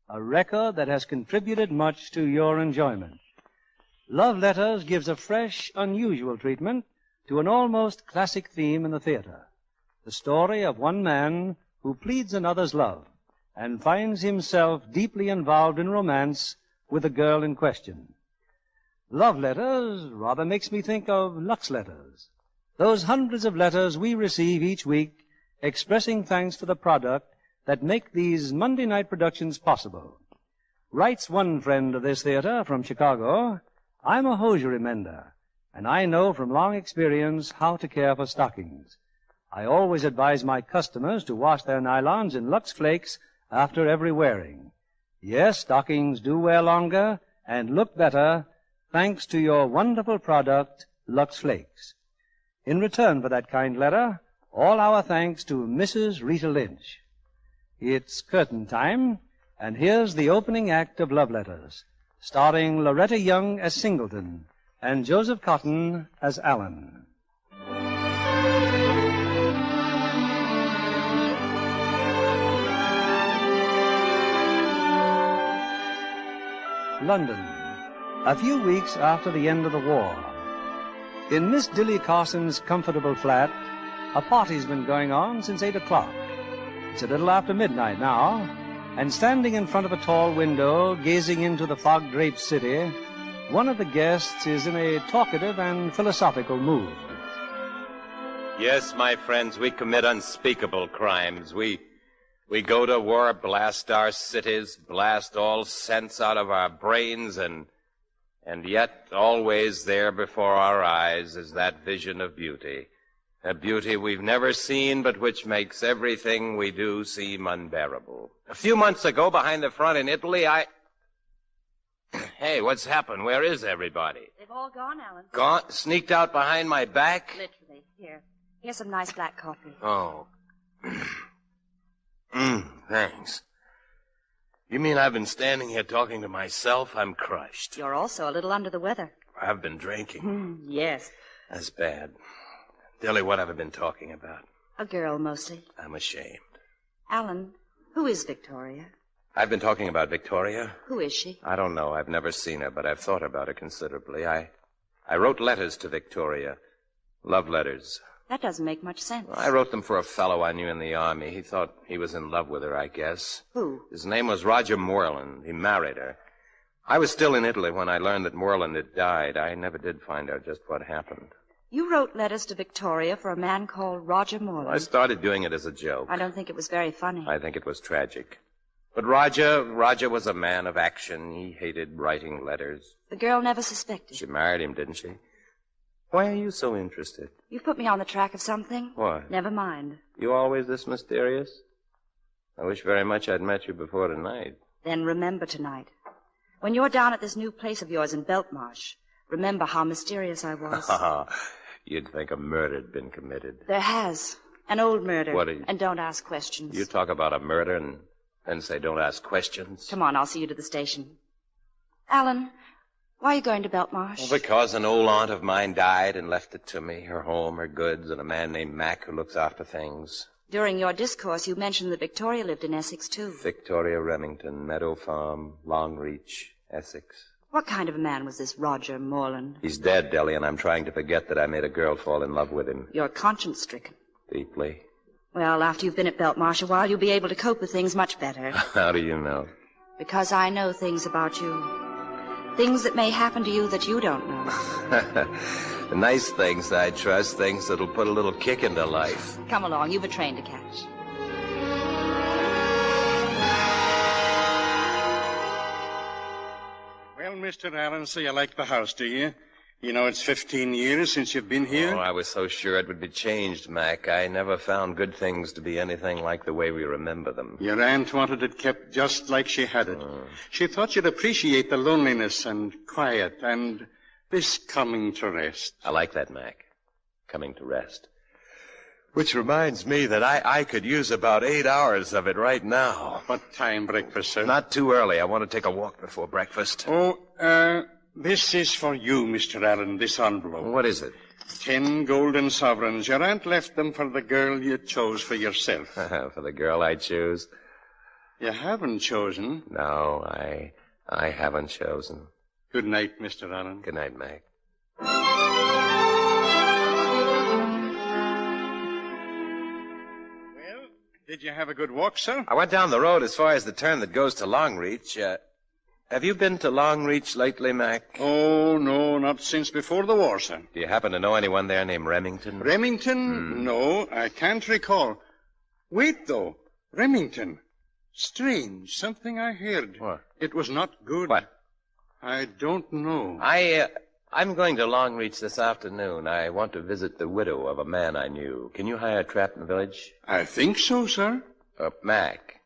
a record that has contributed much to your enjoyment. Love Letters gives a fresh, unusual treatment to an almost classic theme in the theater, the story of one man who pleads another's love and finds himself deeply involved in romance with the girl in question. Love letters rather makes me think of Lux letters. Those hundreds of letters we receive each week expressing thanks for the product that make these Monday night productions possible. Writes one friend of this theater from Chicago, I'm a hosiery mender, and I know from long experience how to care for stockings. I always advise my customers to wash their nylons in Lux Flakes after every wearing. Yes, stockings do wear longer and look better thanks to your wonderful product, Lux Flakes. In return for that kind letter, all our thanks to Mrs. Rita Lynch. It's curtain time, and here's the opening act of Love Letters, starring Loretta Young as Singleton and Joseph Cotten as Allen. London, a few weeks after the end of the war. In Miss Dilly Carson's comfortable flat, a party's been going on since 8 o'clock. It's a little after midnight now, and standing in front of a tall window, gazing into the fog-draped city, one of the guests is in a talkative and philosophical mood. Yes, my friends, we commit unspeakable crimes. We go to war, blast our cities, blast all sense out of our brains, and yet always there before our eyes is that vision of beauty. A beauty we've never seen, but which makes everything we do seem unbearable. A few months ago, behind the front in Italy, Hey, what's happened? Where is everybody? They've all gone, Alan. Gone? Sneaked out behind my back? Literally. Here's some nice black coffee. Oh. Thanks. You mean I've been standing here talking to myself? I'm crushed. You're also a little under the weather. I've been drinking. Yes. That's bad. Dilly, what have I been talking about? A girl, mostly. I'm ashamed. Alan, who is Victoria? I've been talking about Victoria. Who is she? I don't know. I've never seen her, but I've thought about her considerably. I wrote letters to Victoria. Love letters. That doesn't make much sense. Well, I wrote them for a fellow I knew in the Army. He thought he was in love with her, I guess. Who? His name was Roger Moreland. He married her. I was still in Italy when I learned that Moreland had died. I never did find out just what happened. You wrote letters to Victoria for a man called Roger Moreland. I started doing it as a joke. I don't think it was very funny. I think it was tragic. But Roger was a man of action. He hated writing letters. The girl never suspected. She married him, didn't she? Why are you so interested? You've put me on the track of something. What? Never mind. You always this mysterious? I wish very much I'd met you before tonight. Then remember tonight. When you're down at this new place of yours in Beltmarsh, remember how mysterious I was. You'd think a murder had been committed. There has. An old murder. What are you... And don't ask questions. You talk about a murder and then say don't ask questions? Come on, I'll see you to the station. Alan, why are you going to Beltmarsh? Well, because an old aunt of mine died and left it to me, her home, her goods, and a man named Mac who looks after things. During your discourse, you mentioned that Victoria lived in Essex, too. Victoria Remington, Meadow Farm, Longreach, Essex. What kind of a man was this Roger Moreland? He's dead, Deli, and I'm trying to forget that I made a girl fall in love with him. You're conscience-stricken. Deeply. Well, after you've been at Beltmarsh a while, you'll be able to cope with things much better. How do you know? Because I know things about you. Things that may happen to you that you don't know. Nice things, I trust. Things that'll put a little kick into life. Come along. You've a train to catch. Well, Mr. Allen, so you like the house, do you? You know it's 15 years since you've been here? Oh, I was so sure it would be changed, Mac. I never found good things to be anything like the way we remember them. Your aunt wanted it kept just like she had it. She thought you'd appreciate the loneliness and quiet and this coming to rest. I like that, Mac. Coming to rest. Which reminds me that I could use about 8 hours of it right now. What time breakfast, sir? Not too early. I want to take a walk before breakfast. This is for you, Mr. Allen, this envelope. What is it? 10 golden sovereigns. Your aunt left them for the girl you chose for yourself. For the girl I choose? You haven't chosen. No, I haven't chosen. Good night, Mr. Allen. Good night, Mac. Did you have a good walk, sir? I went down the road as far as the turn that goes to Longreach. Have you been to Longreach lately, Mac? Oh, no, not since before the war, sir. Do you happen to know anyone there named Remington? Remington? No, I can't recall. Wait, though. Remington. Strange. Something I heard. What? It was not good. What? I don't know. I'm going to Longreach this afternoon. I want to visit the widow of a man I knew. Can you hire a trap in the village? I think so, sir. Mac,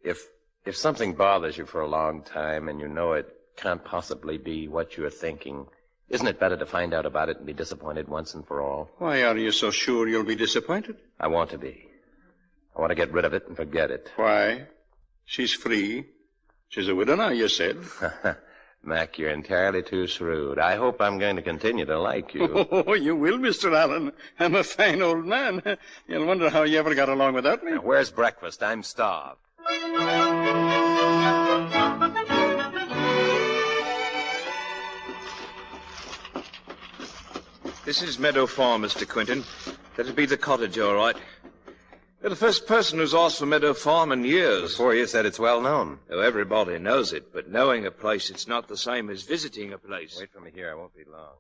if something bothers you for a long time and you know it can't possibly be what you're thinking, isn't it better to find out about it and be disappointed once and for all? Why are you so sure you'll be disappointed? I want to be. I want to get rid of it and forget it. Why? She's free. She's a widow now, you said. Mac, you're entirely too shrewd. I hope I'm going to continue to like you. Oh, you will, Mr. Allen. I'm a fine old man. You'll wonder how you ever got along without me. Now, where's breakfast? I'm starved. This is Meadow Farm, Mr. Quinton. That'll be the cottage, all right. You're the first person who's asked for Meadow Farm in years. Before you said it's well known. Oh, everybody knows it, but knowing a place, it's not the same as visiting a place. Wait for me here. I won't be long.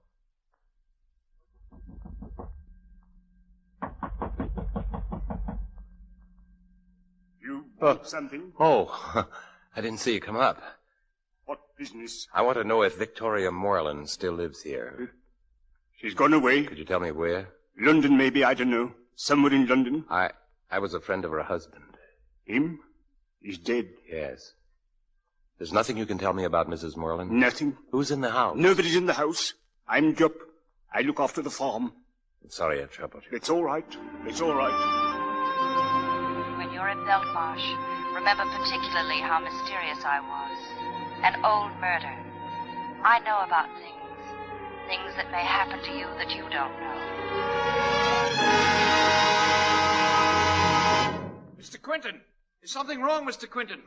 You want something? Oh, I didn't see you come up. What business? I want to know if Victoria Moreland still lives here. She's gone away. Could you tell me where? London, maybe. I don't know. Somewhere in London. I was a friend of her husband. Him? He's dead. Yes. There's nothing you can tell me about Mrs. Moreland? Nothing. Who's in the house? Nobody's in the house. I'm Jupp. I look after the farm. I'm sorry I troubled you. It's all right. It's all right. When you're in Beltmarsh, remember particularly how mysterious I was. An old murder. I know about things that may happen to you that you don't know. Mr. Quinton! Is something wrong, Mr. Quinton?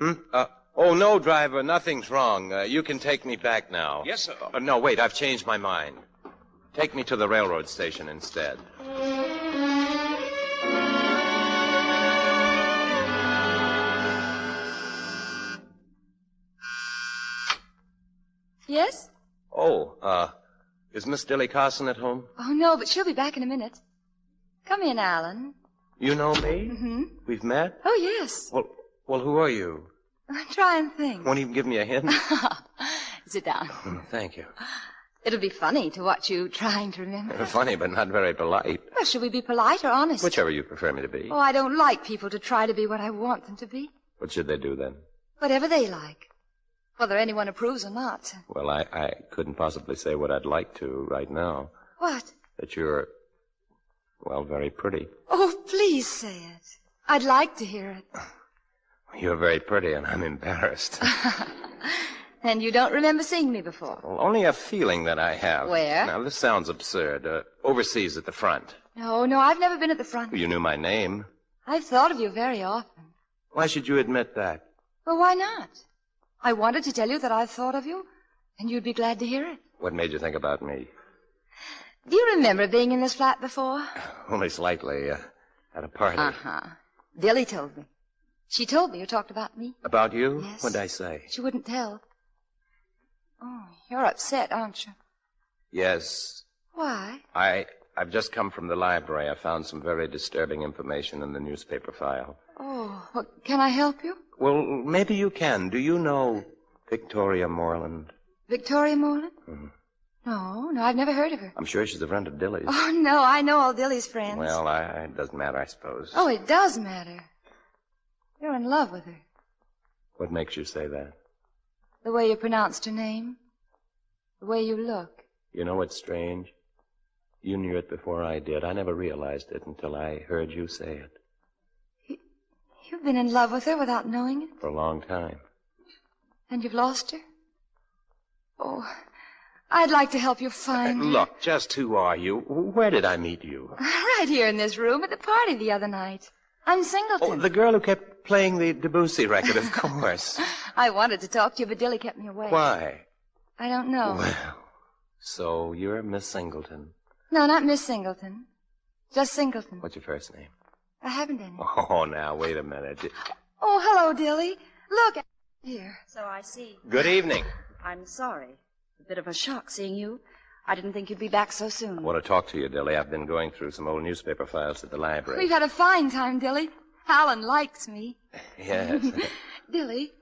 Oh, no, driver. Nothing's wrong. You can take me back now. Yes, sir. No, wait. I've changed my mind. Take me to the railroad station instead. Yes? Oh, is Miss Dilly Carson at home? Oh, no, but she'll be back in a minute. Come in, Alan. You know me? Mm-hmm. We've met? Oh, yes. Well, who are you? Try and think. Won't even give me a hint? Sit down. Thank you. It'll be funny to watch you trying to remember. Funny, but not very polite. Well, should we be polite or honest? Whichever you prefer me to be. Oh, I don't like people to try to be what I want them to be. What should they do then? Whatever they like. Whether anyone approves or not. Well, I couldn't possibly say what I'd like to right now. What? That you're, well, very pretty. Oh, please say it. I'd like to hear it. You're very pretty, and I'm embarrassed. And you don't remember seeing me before? Well, only a feeling that I have. Where? Now, this sounds absurd. Overseas at the front. No, I've never been at the front. You knew my name. I've thought of you very often. Why should you admit that? Well, why not? I wanted to tell you that I've thought of you, and you'd be glad to hear it. What made you think about me? Do you remember being in this flat before? Only slightly, at a party. Uh-huh. Dilly told me. She told me you talked about me. About you? Yes. What'd I say? She wouldn't tell. Oh, you're upset, aren't you? Yes. Why? I've just come from the library. I found some very disturbing information in the newspaper file. Oh, well, can I help you? Well, maybe you can. Do you know Victoria Moreland? Victoria Moreland? Mm-hmm. No, I've never heard of her. I'm sure she's a friend of Dilly's. Oh, no, I know all Dilly's friends. Well, it doesn't matter, I suppose. Oh, it does matter. You're in love with her. What makes you say that? The way you pronounced her name. The way you look. You know what's strange? You knew it before I did. I never realized it until I heard you say it. You've been in love with her without knowing it? For a long time. And you've lost her? Oh, I'd like to help you find her. Look, just who are you? Where did I meet you? Right here in this room at the party the other night. I'm Singleton. Oh, the girl who kept playing the Debussy record, of course. I wanted to talk to you, but Dilly kept me away. Why? I don't know. Well, so you're Miss Singleton. No, not Miss Singleton. Just Singleton. What's your first name? I haven't any. Oh, now, wait a minute. Oh, hello, Dilly. Look. Here. So I see. Good evening. I'm sorry. A bit of a shock seeing you. I didn't think you'd be back so soon. I want to talk to you, Dilly. I've been going through some old newspaper files at the library. We've had a fine time, Dilly. Alan likes me. Yes. Dilly,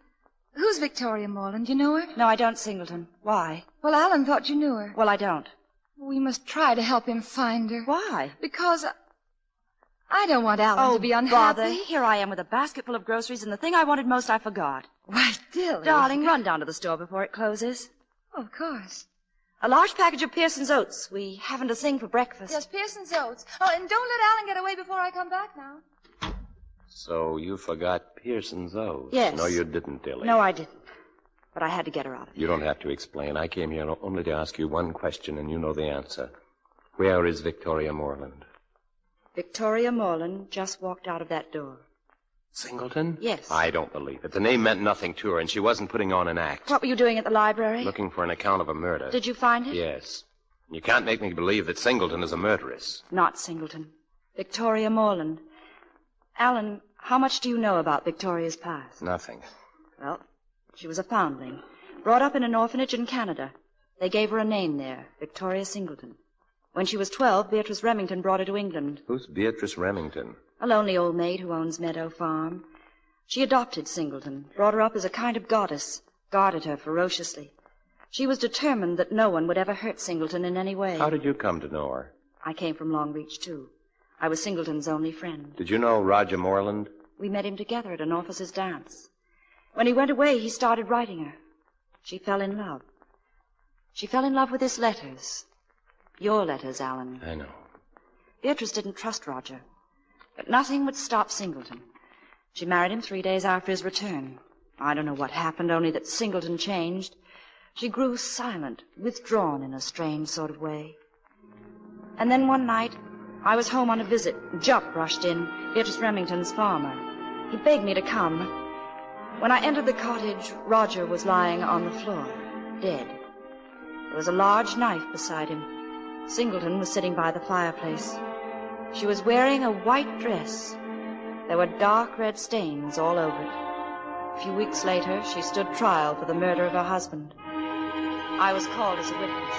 who's Victoria Morland? You know her? No, I don't, Singleton. Why? Well, Alan thought you knew her. Well, I don't. We must try to help him find her. Why? Because I don't want Alan to be unhappy. Bother. Here I am with a basket full of groceries, and the thing I wanted most I forgot. Why, Dilly. Darling, run down to the store before it closes. Oh, of course. A large package of Pearson's Oats. We haven't a thing for breakfast. Yes, Pearson's Oats. Oh, and don't let Alan get away before I come back now. So you forgot Pearson's Oats? Yes. No, you didn't, Dilly. No, I didn't. But I had to get her out of it. You don't have to explain. I came here only to ask you one question, and you know the answer. Where is Victoria Morland? Victoria Morland just walked out of that door. Singleton? Yes. I don't believe it. The name meant nothing to her, and she wasn't putting on an act. What were you doing at the library? Looking for an account of a murder. Did you find it? Yes. You can't make me believe that Singleton is a murderess. Not Singleton. Victoria Morland. Alan, how much do you know about Victoria's past? Nothing. Well, she was a foundling. Brought up in an orphanage in Canada. They gave her a name there, Victoria Singleton. When she was 12, Beatrice Remington brought her to England. Who's Beatrice Remington? A lonely old maid who owns Meadow Farm. She adopted Singleton, brought her up as a kind of goddess, guarded her ferociously. She was determined that no one would ever hurt Singleton in any way. How did you come to know her? I came from Long Reach, too. I was Singleton's only friend. Did you know Roger Morland? We met him together at an officer's dance. When he went away, he started writing her. She fell in love. She fell in love with his letters. Your letters, Alan. I know. Beatrice didn't trust Roger. But nothing would stop Singleton. She married him 3 days after his return. I don't know what happened, only that Singleton changed. She grew silent, withdrawn in a strange sort of way. And then one night, I was home on a visit. Jupp rushed in, Beatrice Remington's farmer. He begged me to come. When I entered the cottage, Roger was lying on the floor, dead. There was a large knife beside him. Singleton was sitting by the fireplace. She was wearing a white dress. There were dark red stains all over it. A few weeks later, she stood trial for the murder of her husband. I was called as a witness.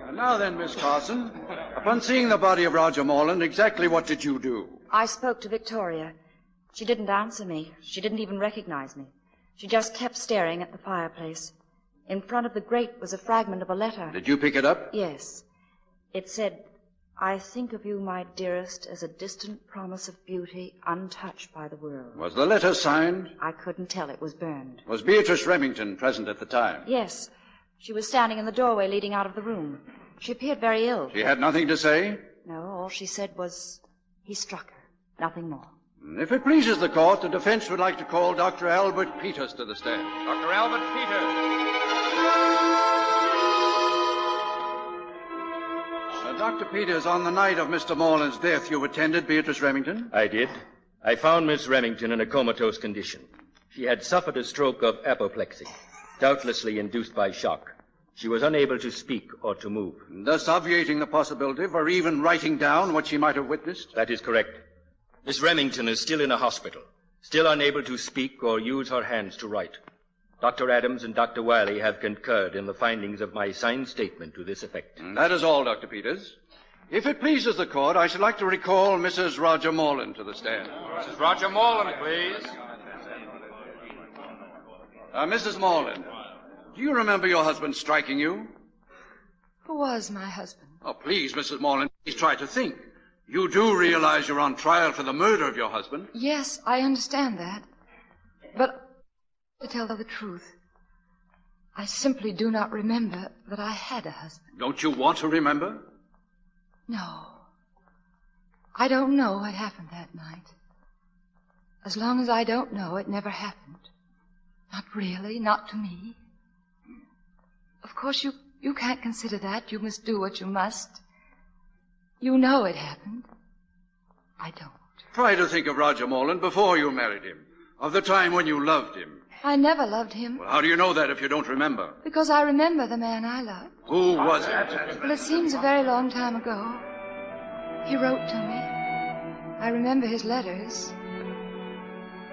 And now then, Miss Carson, upon seeing the body of Roger Morland, exactly what did you do? I spoke to Victoria. She didn't answer me. She didn't even recognize me. She just kept staring at the fireplace. In front of the grate was a fragment of a letter. Did you pick it up? Yes. It said, "I think of you, my dearest, as a distant promise of beauty untouched by the world." Was the letter signed? I couldn't tell. It was burned. Was Beatrice Remington present at the time? Yes. She was standing in the doorway leading out of the room. She appeared very ill. She had nothing to say? No, all she said was, he struck her. Nothing more. If it pleases the court, the defense would like to call Dr. Albert Peters to the stand. Dr. Albert Peters. Dr. Peters, on the night of Mr. Morland's death, you attended Beatrice Remington? I did. I found Miss Remington in a comatose condition. She had suffered a stroke of apoplexy, doubtlessly induced by shock. She was unable to speak or to move. Thus obviating the possibility for even writing down what she might have witnessed? That is correct. Miss Remington is still in a hospital, still unable to speak or use her hands to write. Dr. Adams and Dr. Wiley have concurred in the findings of my signed statement to this effect. That is all, Dr. Peters. If it pleases the court, I should like to recall Mrs. Roger Morland to the stand. Mrs. Roger Morland, please. Mrs. Morland, do you remember your husband striking you? Who was my husband? Oh, please, Mrs. Morland, please try to think. You do realize you're on trial for the murder of your husband? Yes, I understand that. But to tell the truth, I simply do not remember that I had a husband. Don't you want to remember? No. I don't know what happened that night. As long as I don't know, it never happened. Not really, not to me. Of course, you can't consider that. You must do what you must. You know it happened. I don't. Try to think of Roger Morland before you married him, of the time when you loved him. I never loved him. Well, how do you know that if you don't remember? Because I remember the man I loved. Who was it? Well, it seems a very long time ago. He wrote to me. I remember his letters.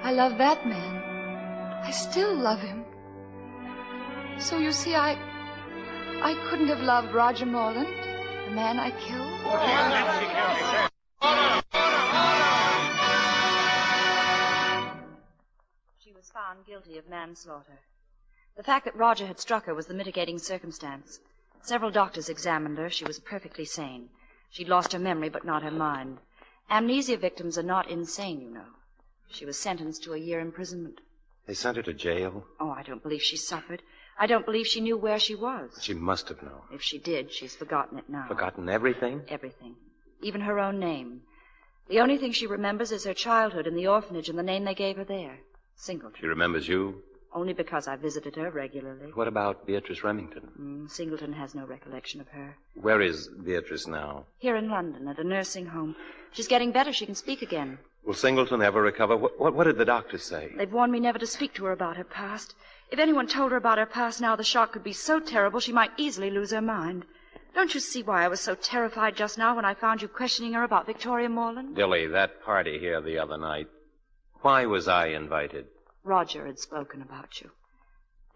I love that man. I still love him. So you see, I couldn't have loved Roger Morland, the man I killed. She was found guilty of manslaughter. The fact that Roger had struck her was the mitigating circumstance. Several doctors examined her. She was perfectly sane. She'd lost her memory, but not her mind. Amnesia victims are not insane, you know. She was sentenced to a year imprisonment. They sent her to jail? Oh, I don't believe she suffered. I don't believe she knew where she was. She must have known. If she did, she's forgotten it now. Forgotten everything? Everything. Even her own name. The only thing she remembers is her childhood in the orphanage and the name they gave her there. Singleton. She remembers you? Only because I visited her regularly. What about Beatrice Remington? Singleton has no recollection of her. Where is Beatrice now? Here in London, at a nursing home. She's getting better. She can speak again. Will Singleton ever recover? What did the doctor say? They've warned me never to speak to her about her past. If anyone told her about her past now, the shock could be so terrible she might easily lose her mind. Don't you see why I was so terrified just now when I found you questioning her about Victoria Morland? Dilly, that party here the other night. Why was I invited? Roger had spoken about you.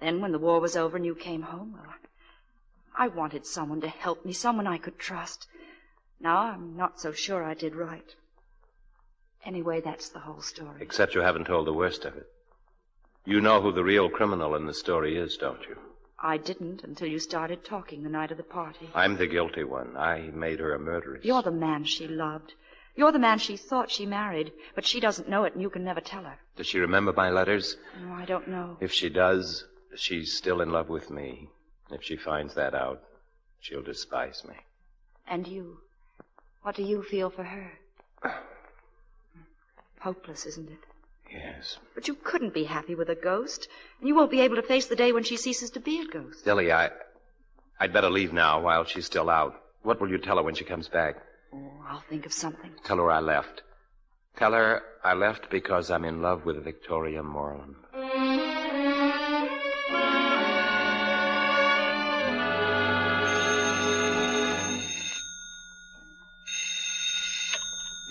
Then when the war was over and you came home, well, I wanted someone to help me, someone I could trust. Now I'm not so sure I did right. Anyway, that's the whole story. Except you haven't told the worst of it. You know who the real criminal in the story is, don't you? I didn't until you started talking the night of the party. I'm the guilty one. I made her a murderess. You're the man she loved. You're the man she thought she married, but she doesn't know it, and you can never tell her. Does she remember my letters? No, I don't know. If she does, she's still in love with me. If she finds that out, she'll despise me. And you? What do you feel for her? Hopeless, isn't it? Yes. But you couldn't be happy with a ghost, and you won't be able to face the day when she ceases to be a ghost. Dilly, I'd better leave now while she's still out. What will you tell her when she comes back? Oh, I'll think of something. Tell her I left. Tell her I left because I'm in love with Victoria Morland.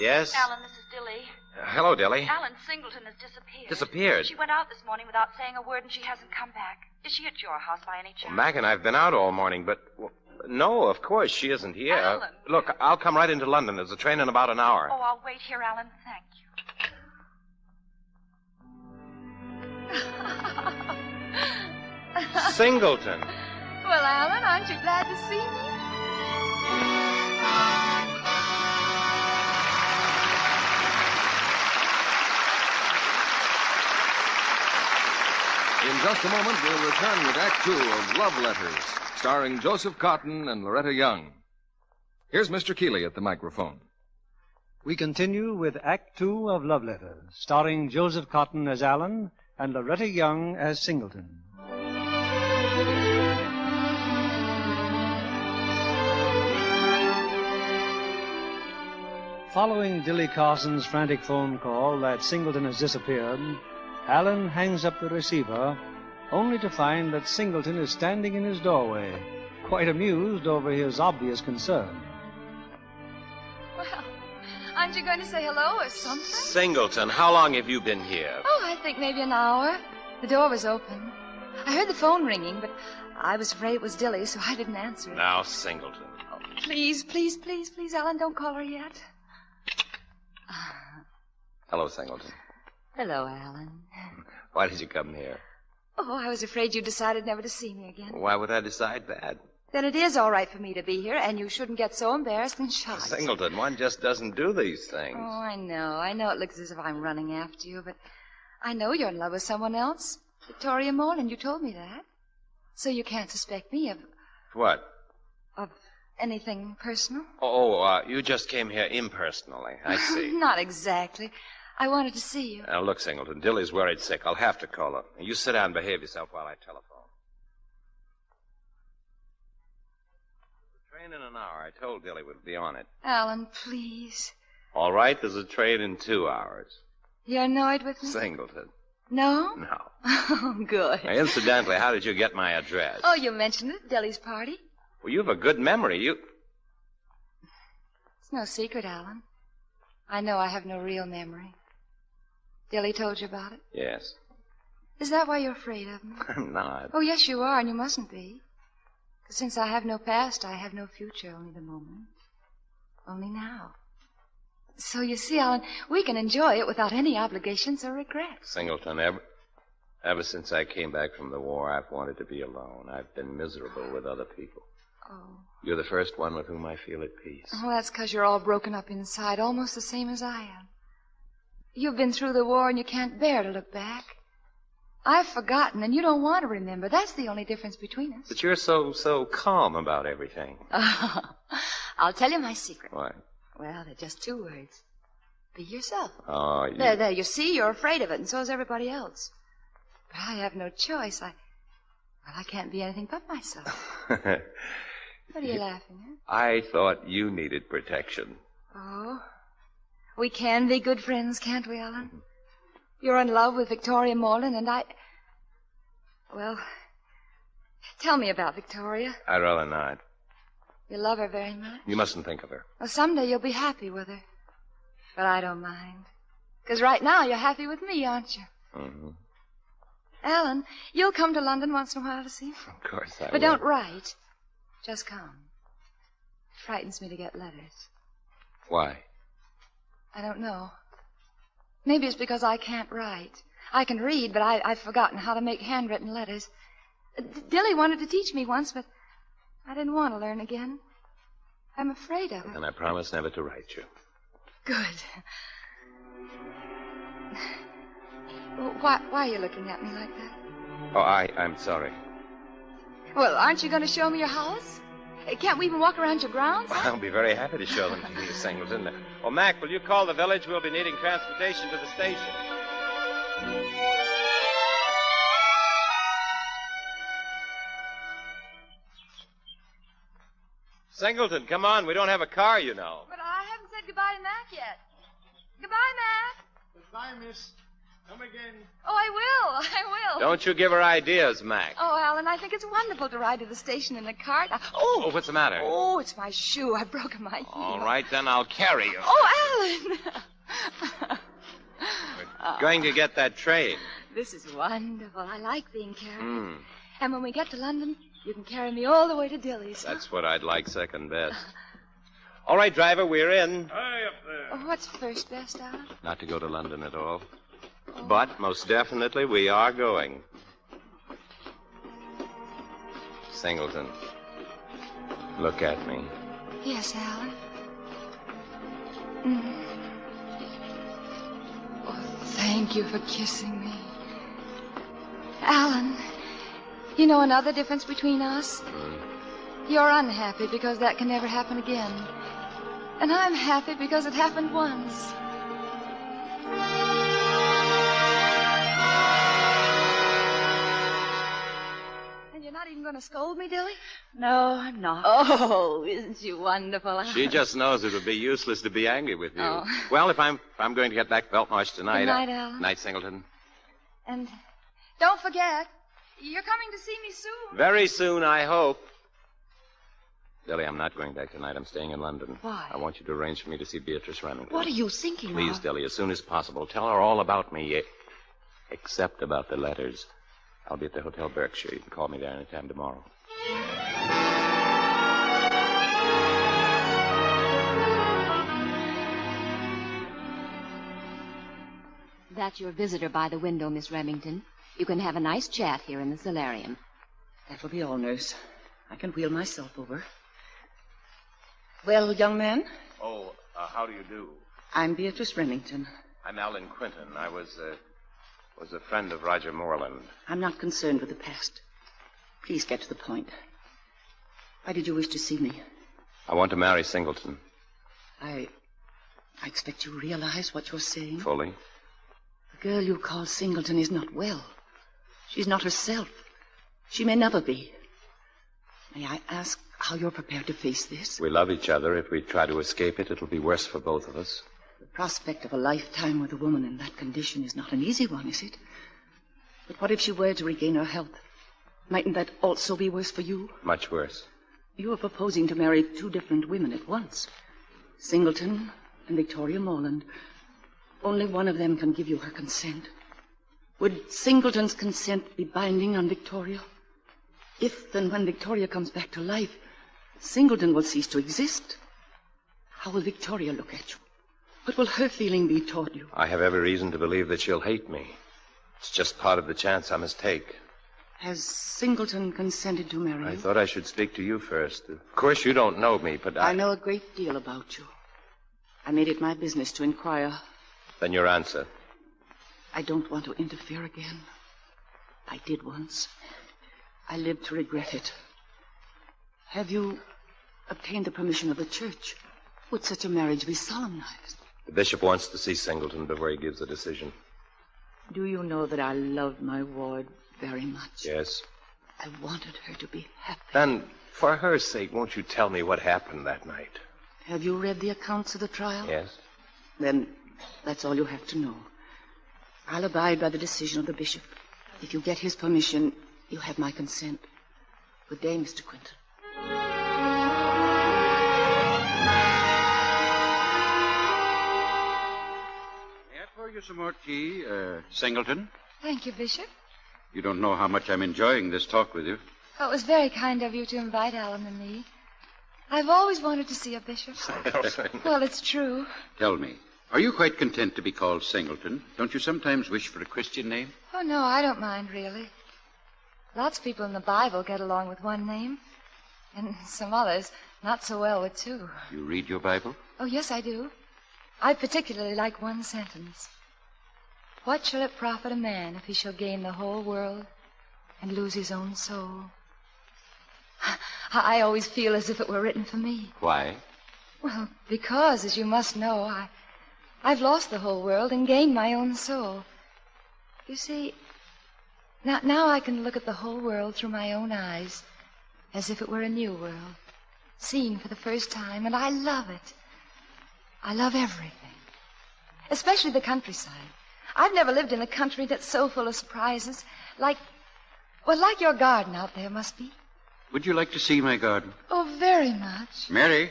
Yes? Alan, this is Dilly. Hello, Dilly. Alan Singleton has disappeared. Disappeared? She went out this morning without saying a word, and she hasn't come back. Is she at your house by any chance? Well, Mac and I've been out all morning, but... No, of course, she isn't here. Alan. Look, I'll come right into London. There's a train in about an hour. Oh, I'll wait here, Alan. Thank you. Singleton. Well, Alan, aren't you glad to see me? In just a moment, we'll return with Act Two of Love Letters, starring Joseph Cotten and Loretta Young. Here's Mr. Keeley at the microphone. We continue with Act Two of Love Letters, starring Joseph Cotten as Alan and Loretta Young as Singleton. Following Dilly Carson's frantic phone call that Singleton has disappeared, Alan hangs up the receiver, only to find that Singleton is standing in his doorway, quite amused over his obvious concern. Well, aren't you going to say hello or something? Singleton, how long have you been here? Oh, I think maybe an hour. The door was open. I heard the phone ringing, but I was afraid it was Dilly, so I didn't answer it. Now, Singleton. Oh, please, Alan, don't call her yet. Hello, Singleton. Hello, Alan. Why did you come here? Oh, I was afraid you decided never to see me again. Why would I decide that? Then it is all right for me to be here, and you shouldn't get so embarrassed and shy. Singleton, one just doesn't do these things. Oh, I know. It looks as if I'm running after you, but I know you're in love with someone else. Victoria Morland, you told me that. So you can't suspect me of... What? Of anything personal? Oh, you just came here impersonally. I see. Not exactly. I wanted to see you. Now, look, Singleton, Dilly's worried sick. I'll have to call her. You sit down and behave yourself while I telephone. The train in an hour. I told Dilly we'd be on it. Alan, please. All right, there's a train in 2 hours. You're annoyed with me? Singleton. No? No. Oh, good. Now, incidentally, how did you get my address? Oh, you mentioned it at Dilly's party. Well, you have a good memory. It's no secret, Alan. I know I have no real memory. Dilly told you about it? Yes. Is that why you're afraid of me? I'm not. Oh, yes, you are, and you mustn't be. 'Cause since I have no past, I have no future, only the moment. Only now. So you see, Alan, we can enjoy it without any obligations or regrets. Singleton, ever since I came back from the war, I've wanted to be alone. I've been miserable with other people. Oh. You're the first one with whom I feel at peace. Oh, that's 'cause you're all broken up inside, almost the same as I am. You've been through the war and you can't bear to look back. I've forgotten, and you don't want to remember. That's the only difference between us. But you're so calm about everything. I'll tell you my secret. What? Well, they're just 2 words. Be yourself. Oh, you... There, you see, you're afraid of it, and so is everybody else. But I have no choice. I can't be anything but myself. What are you laughing at? I thought you needed protection. Oh. We can be good friends, can't we, Alan? You're in love with Victoria Morland, and I... Well, tell me about Victoria. I'd rather not. You love her very much? You mustn't think of her. Well, someday you'll be happy with her. But I don't mind. 'Cause right now you're happy with me, aren't you? Mm-hmm. Alan, you'll come to London once in a while to see me? Of course I will. But don't write. Just come. It frightens me to get letters. Why? I don't know. Maybe it's because I can't write. I can read, but I've forgotten how to make handwritten letters. Dilly wanted to teach me once, but I didn't want to learn again. I'm afraid of it. And I promise never to write you. Good. Why are you looking at me like that? Oh, I'm sorry. Well, aren't you going to show me your house? Can't we even walk around your grounds? Well, I'll be very happy to show them to you, Singleton. Oh, Mac, will you call the village? We'll be needing transportation to the station. Singleton, come on. We don't have a car, you know. But I haven't said goodbye to Mac yet. Goodbye, Mac. Goodbye, miss. Come again. Oh, I will. Don't you give her ideas, Mac. Oh, Alan, I think it's wonderful to ride to the station in a cart. Oh, what's the matter? Oh, it's my shoe. I've broken my heel. All right, then I'll carry you. Oh, Alan. We're going to get that train. This is wonderful. I like being carried. And when we get to London, you can carry me all the way to Dilly's. That's what I'd like second best. All right, driver, we're in. Hurry up there. Oh, what's first best, Alan? Not to go to London at all. But most definitely we are going. Singleton, look at me. Yes, Alan. Oh, thank you for kissing me. Alan, you know another difference between us? You're unhappy because that can never happen again. And I'm happy because it happened once. You're not even going to scold me, Dilly? No, I'm not. Oh, isn't she wonderful? She just knows it would be useless to be angry with you. Oh. Well, if I'm going to get back to Beltmarsh tonight. Good night, Alan. Night, Singleton. And don't forget, you're coming to see me soon. Very soon, I hope. Dilly, I'm not going back tonight. I'm staying in London. Why? I want you to arrange for me to see Beatrice Remington. What are you thinking Please, of? Dilly, as soon as possible. Tell her all about me, except about the letters. I'll be at the Hotel Berkshire. You can call me there anytime tomorrow. That's your visitor by the window, Miss Remington. You can have a nice chat here in the solarium. That will be all, nurse. I can wheel myself over. Well, young man? Oh, how do you do? I'm Beatrice Remington. I'm Alan Quinton. I was a friend of Roger Morland. I'm not concerned with the past. Please get to the point. Why did you wish to see me? I want to marry Singleton. I expect you realize what you're saying. Fully. The girl you call Singleton is not well. She's not herself. She may never be. May I ask how you're prepared to face this? We love each other. If we try to escape it, it'll be worse for both of us. The prospect of a lifetime with a woman in that condition is not an easy one, is it? But what if she were to regain her health? Mightn't that also be worse for you? Much worse. You are proposing to marry 2 different women at once. Singleton and Victoria Morland. Only one of them can give you her consent. Would Singleton's consent be binding on Victoria? If and when Victoria comes back to life, Singleton will cease to exist. How will Victoria look at you? What will her feeling be toward you? I have every reason to believe that she'll hate me. It's just part of the chance I must take. Has Singleton consented to marry you? I thought I should speak to you first. Of course, you don't know me, but I know a great deal about you. I made it my business to inquire. Then your answer. I don't want to interfere again. I did once. I lived to regret it. Have you obtained the permission of the church? Would such a marriage be solemnized? The bishop wants to see Singleton before he gives a decision. Do you know that I loved my ward very much? Yes. I wanted her to be happy. Then, for her sake, won't you tell me what happened that night? Have you read the accounts of the trial? Yes. Then that's all you have to know. I'll abide by the decision of the bishop. If you get his permission, you have my consent. Good day, Mr. Quinton. May I pour you some more tea, Singleton? Thank you, Bishop. You don't know how much I'm enjoying this talk with you. Oh, it was very kind of you to invite Alan and me. I've always wanted to see a bishop. Well, it's true. Tell me, are you quite content to be called Singleton? Don't you sometimes wish for a Christian name? Oh, no, I don't mind, really. Lots of people in the Bible get along with one name, and some others not so well with two. You read your Bible? Oh, yes, I do. I particularly like one sentence. What shall it profit a man if he shall gain the whole world and lose his own soul? I always feel as if it were written for me. Why? Well, because, as you must know, I've lost the whole world and gained my own soul. You see, now I can look at the whole world through my own eyes, as if it were a new world, seen for the first time, and I love it. I love everything, especially the countryside. I've never lived in a country that's so full of surprises, like your garden out there must be. Would you like to see my garden? Oh, very much. Mary,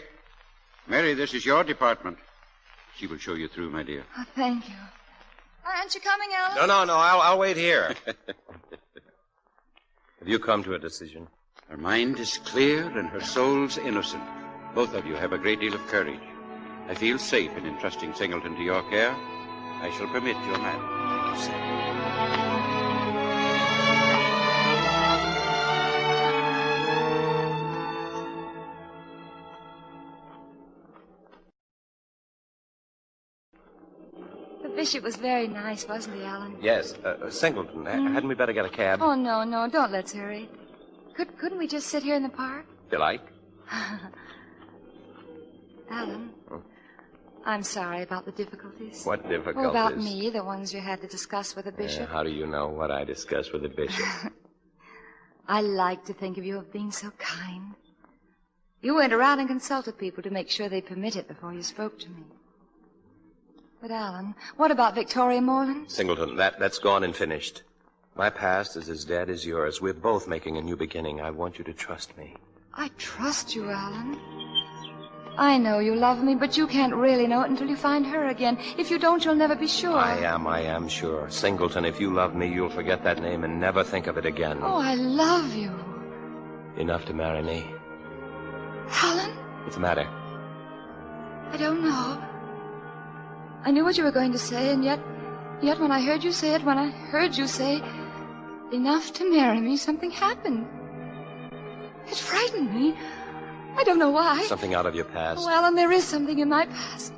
this is your department. She will show you through, my dear. Oh, thank you. Aren't you coming, Alan? No, I'll wait here. Have you come to a decision? Her mind is clear and her soul's innocent. Both of you have a great deal of courage. I feel safe in entrusting Singleton to your care. I shall permit your man. Thank you, sir. The bishop was very nice, wasn't he, Alan? Yes. Singleton, hadn't we better get a cab? Oh, no, don't let's hurry. Couldn't we just sit here in the park? If you like. Alan, I'm sorry about the difficulties. What difficulties? Oh, about me, the ones you had to discuss with the bishop. How do you know what I discussed with the bishop? I like to think of you as being so kind. You went around and consulted people to make sure they permit it before you spoke to me. But, Alan, what about Victoria Morland? Singleton, that's gone and finished. My past is as dead as yours. We're both making a new beginning. I want you to trust me. I trust you, Alan. I know you love me, but you can't really know it until you find her again. If you don't, you'll never be sure. I am sure. Singleton, if you love me, you'll forget that name and never think of it again. Oh, I love you. Enough to marry me. Alan? What's the matter? I don't know. I knew what you were going to say, and yet when I heard you say it, when I heard you say, enough to marry me, something happened. It frightened me. I don't know why. Something out of your past. Oh, Alan, there is something in my past.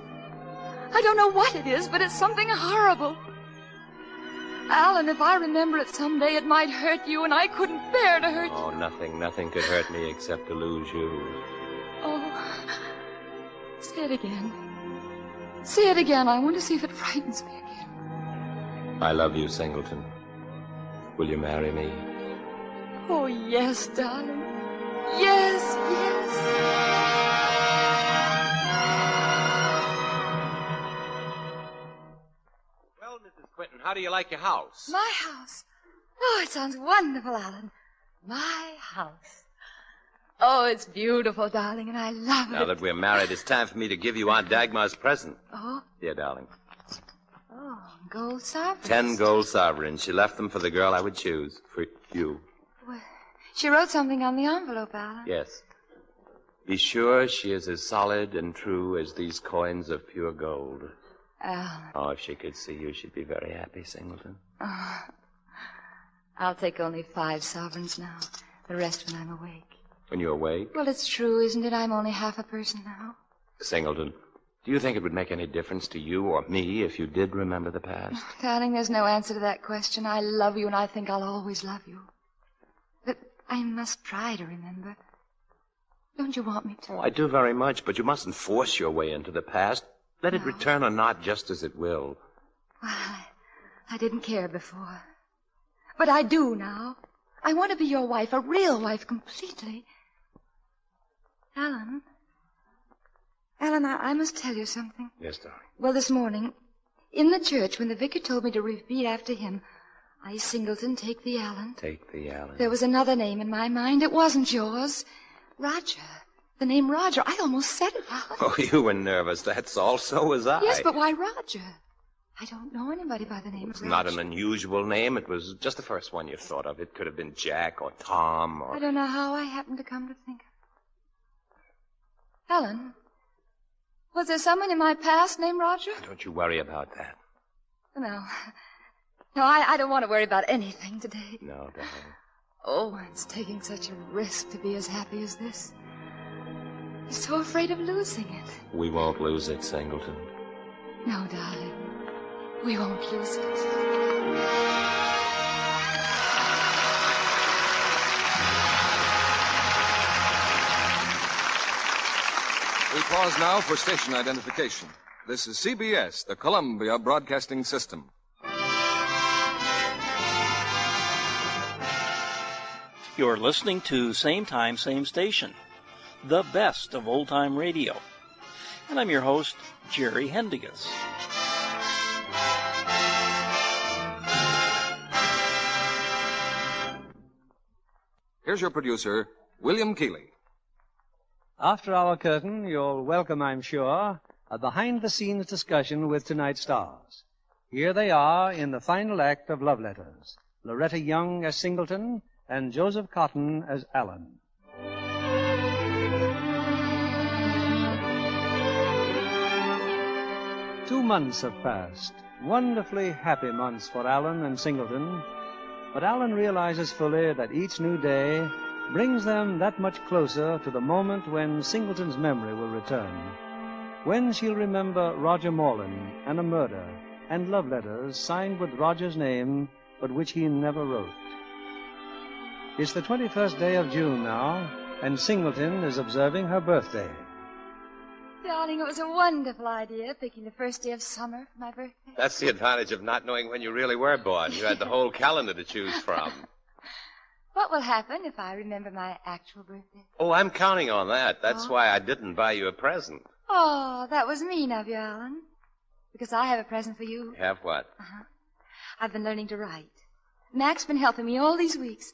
I don't know what it is, but it's something horrible. Alan, if I remember it someday, it might hurt you, and I couldn't bear to hurt you. Oh, nothing could hurt me except to lose you. Oh, say it again. Say it again. I want to see if it frightens me again. I love you, Singleton. Will you marry me? Oh, yes, darling. Yes. Well, Mrs. Quinton, how do you like your house? My house. Oh, it sounds wonderful, Alan. My house. Oh, it's beautiful, darling, and I love Now it. that we're married, it's time for me to give you Aunt Dagmar's present. Oh? Dear darling. Oh, gold sovereigns. 10 gold sovereigns. She left them for the girl I would choose. For you. Well, she wrote something on the envelope, Alan. Yes. Be sure she is as solid and true as these coins of pure gold. Alan. Oh, if she could see you, she'd be very happy, Singleton. Oh, I'll take only 5 sovereigns now. The rest when I'm awake. When you're awake? Well, it's true, isn't it? I'm only half a person now. Singleton, do you think it would make any difference to you or me if you did remember the past? Darling, there's no answer to that question. I love you, and I think I'll always love you. But I must try to remember. Don't you want me to? Oh, I do very much, but you mustn't force your way into the past. Let it return or not just as it will. Well, I didn't care before. But I do now. I want to be your wife, a real wife, completely. Alan, I must tell you something. Yes, darling. Well, this morning, in the church, when the vicar told me to repeat after him, I, Singleton, take the Alan. Take the Alan. There was another name in my mind. It wasn't yours. Roger. The name Roger. I almost said it, Alan. Oh, you were nervous. That's all. So was I. Yes, but why Roger? I don't know anybody by the name It's of Roger. not an unusual name. It was just the first one you thought of. It could have been Jack or Tom or... I don't know how I happened to come to think of it. Helen, was there someone in my past named Roger? Don't you worry about that. No. No, I don't want to worry about anything today. No, darling. Oh, it's taking such a risk to be as happy as this. I'm so afraid of losing it. We won't lose it, Singleton. No, darling. We won't lose it. We pause now for station identification. This is CBS, the Columbia Broadcasting System. You're listening to Same Time, Same Station, the best of old-time radio. And I'm your host, Jerry Hendigas. Here's your producer, William Keeley. After our curtain, you'll welcome, I'm sure, a behind-the-scenes discussion with tonight's stars. Here they are in the final act of Love Letters. Loretta Young as Singleton and Joseph Cotten as Alan. 2 months have passed, wonderfully happy months for Alan and Singleton. But Alan realizes fully that each new day brings them that much closer to the moment when Singleton's memory will return. When she'll remember Roger Morland and a murder and love letters signed with Roger's name, but which he never wrote. It's the 21st day of June now, and Singleton is observing her birthday. Darling, it was a wonderful idea, picking the first day of summer for my birthday. That's the advantage of not knowing when you really were born. You had the whole calendar to choose from. What will happen if I remember my actual birthday? Oh, I'm counting on that. That's why I didn't buy you a present. Oh, that was mean of you, Alan. Because I have a present for you. Have what? I've been learning to write. Mac's been helping me all these weeks.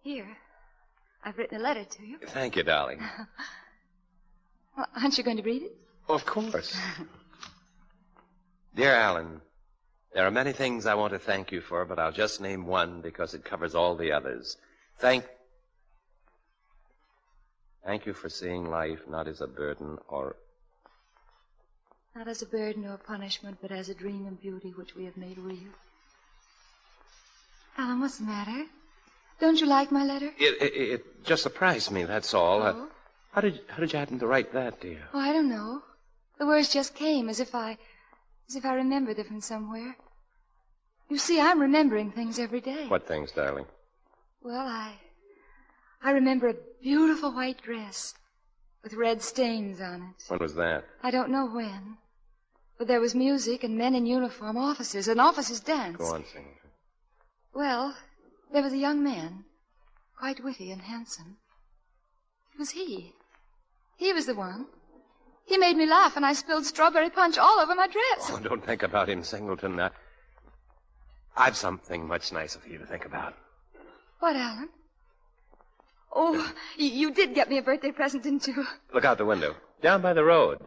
Here, I've written a letter to you. Thank you, darling. Well, aren't you going to read it? Of course. Dear Alan, there are many things I want to thank you for, but I'll just name one because it covers all the others. Thank you for seeing life not as a burden or... Not as a burden or punishment, but as a dream and beauty which we have made real. Alan, what's the matter? Don't you like my letter? It just surprised me, that's all. Oh? How did you happen to write that, dear? Oh, I don't know. The words just came as if I remembered them from somewhere. You see, I'm remembering things every day. What things, darling? Well, I remember a beautiful white dress with red stains on it. When was that? I don't know when. But there was music and men in uniform, officers, and officers danced. Go on, Singleton. Well, there was a young man, quite witty and handsome. It was he. He was the one. He made me laugh, and I spilled strawberry punch all over my dress. Oh, don't think about him, Singleton. I've something much nicer for you to think about. What, Alan? Oh, you did get me a birthday present, didn't you? Look out the window. Down by the road.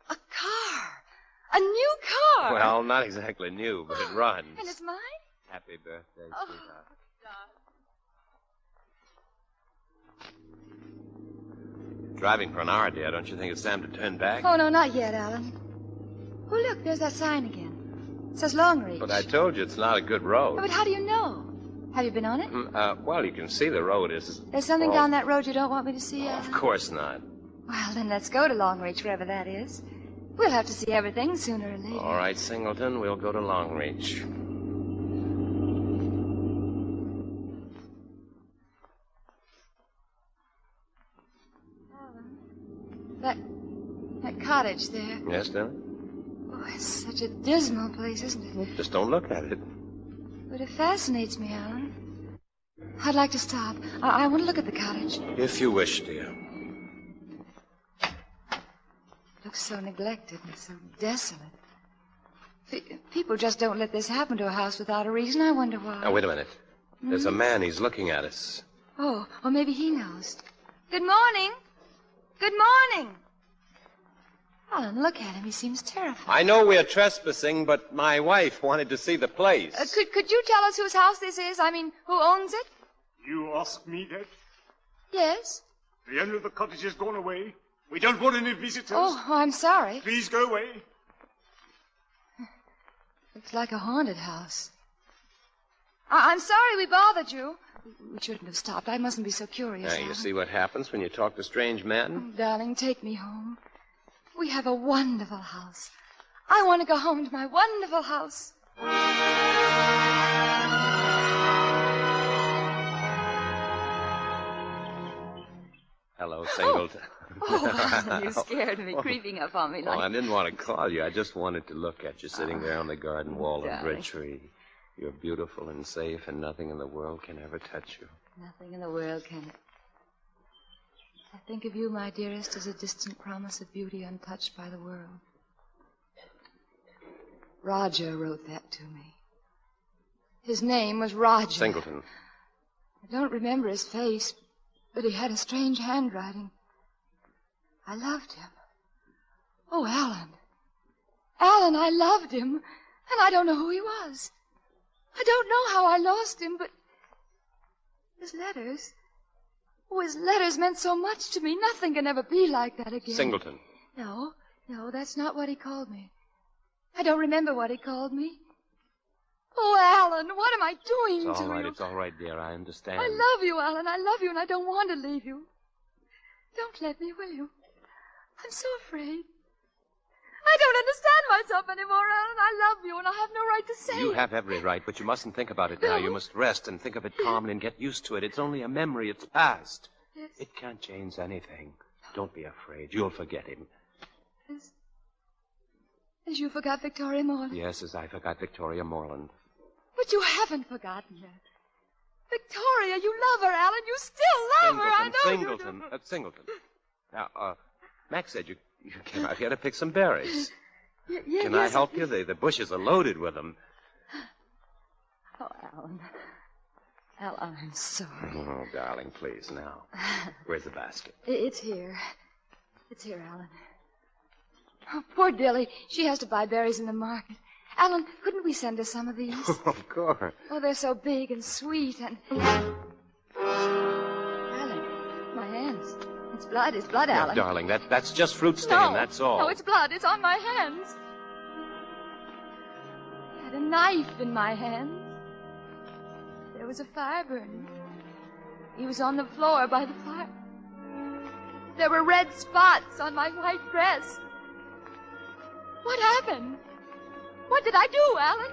A car. A new car. Well, not exactly new, but it runs. And it's mine? Happy birthday, Oh, sweetheart. Driving for an hour, dear. Don't you think it's time to turn back? Oh, no, not yet, Alan. Oh, look, there's that sign again. It says Longreach. But I told you it's not a good road. But how do you know? Have you been on it? Well, you can see the road is... There's something down that road you don't want me to see, Alan? Of course not. Well, then let's go to Longreach, wherever that is. We'll have to see everything sooner or later. All right, Singleton, we'll go to Longreach. That cottage there. Yes, darling? Oh, it's such a dismal place, isn't it? Just don't look at it. But it fascinates me, Alan. I'd like to stop. I want to look at the cottage. If you wish, dear. It looks so neglected and so desolate. People just don't let this happen to a house without a reason. I wonder why. Now, wait a minute. There's a man. He's looking at us. Oh, maybe he knows. Good morning. Good morning. Alan, look at him. He seems terrified. I know we're trespassing, but my wife wanted to see the place. Could you tell us whose house this is? I mean, who owns it? You ask me that? Yes. The owner of the cottage has gone away. We don't want any visitors. Oh, I'm sorry. Please go away. Looks like a haunted house. I'm sorry we bothered you. We shouldn't have stopped. I mustn't be so curious. Now, you see what happens when you talk to strange men? Oh, darling, take me home. We have a wonderful house. I want to go home to my wonderful house. Hello, Singleton. Oh, you scared me, creeping up on me like... Well, I didn't want to call you. I just wanted to look at you sitting there on the garden wall of darling. Bridgetree. You're beautiful and safe, and nothing in the world can ever touch you. Nothing in the world can. I think of you, my dearest, as a distant promise of beauty untouched by the world. Roger wrote that to me. His name was Roger. Singleton. I don't remember his face, but he had a strange handwriting. I loved him. Oh, Alan. Alan, I loved him, and I don't know who he was. I don't know how I lost him, but his letters... Oh, his letters meant so much to me. Nothing can ever be like that again. Singleton. No, that's not what he called me. I don't remember what he called me. Oh, Alan, what am I doing It's to all right, you? it's all right, dear. I understand. I love you, Alan. I love you, and I don't want to leave you. Don't let me, will you? I'm so afraid. I don't understand myself anymore, Alan. I love you, and I have no right to say You it. have every right, but you mustn't think about it now. You must rest and think of it calmly and get used to it. It's only a memory. It's past. Yes. It can't change anything. Don't be afraid. You'll forget him. As you forgot Victoria Morland. Yes, as I forgot Victoria Morland. But you haven't forgotten her. Victoria, you love her, Alan. You still love her. I know Singleton. Singleton. Now, Max said you came out here to pick some berries. you. Can I help you? The bushes are loaded with them. Oh, Alan. Alan, I'm sorry. Oh, darling, please, now. Where's the basket? It's here. It's here, Alan. Oh, poor Dilly. She has to buy berries in the market. Alan, couldn't we send her some of these? Of course. Oh, they're so big and sweet and... Alan, my hands. It's blood, Now, Alan. darling, that's just fruit stain, No, that's all. No, it's blood. It's on my hands. I had a knife in my hand. There was a fire burning. He was on the floor by the fire. There were red spots on my white dress. What happened? What did I do, Alan?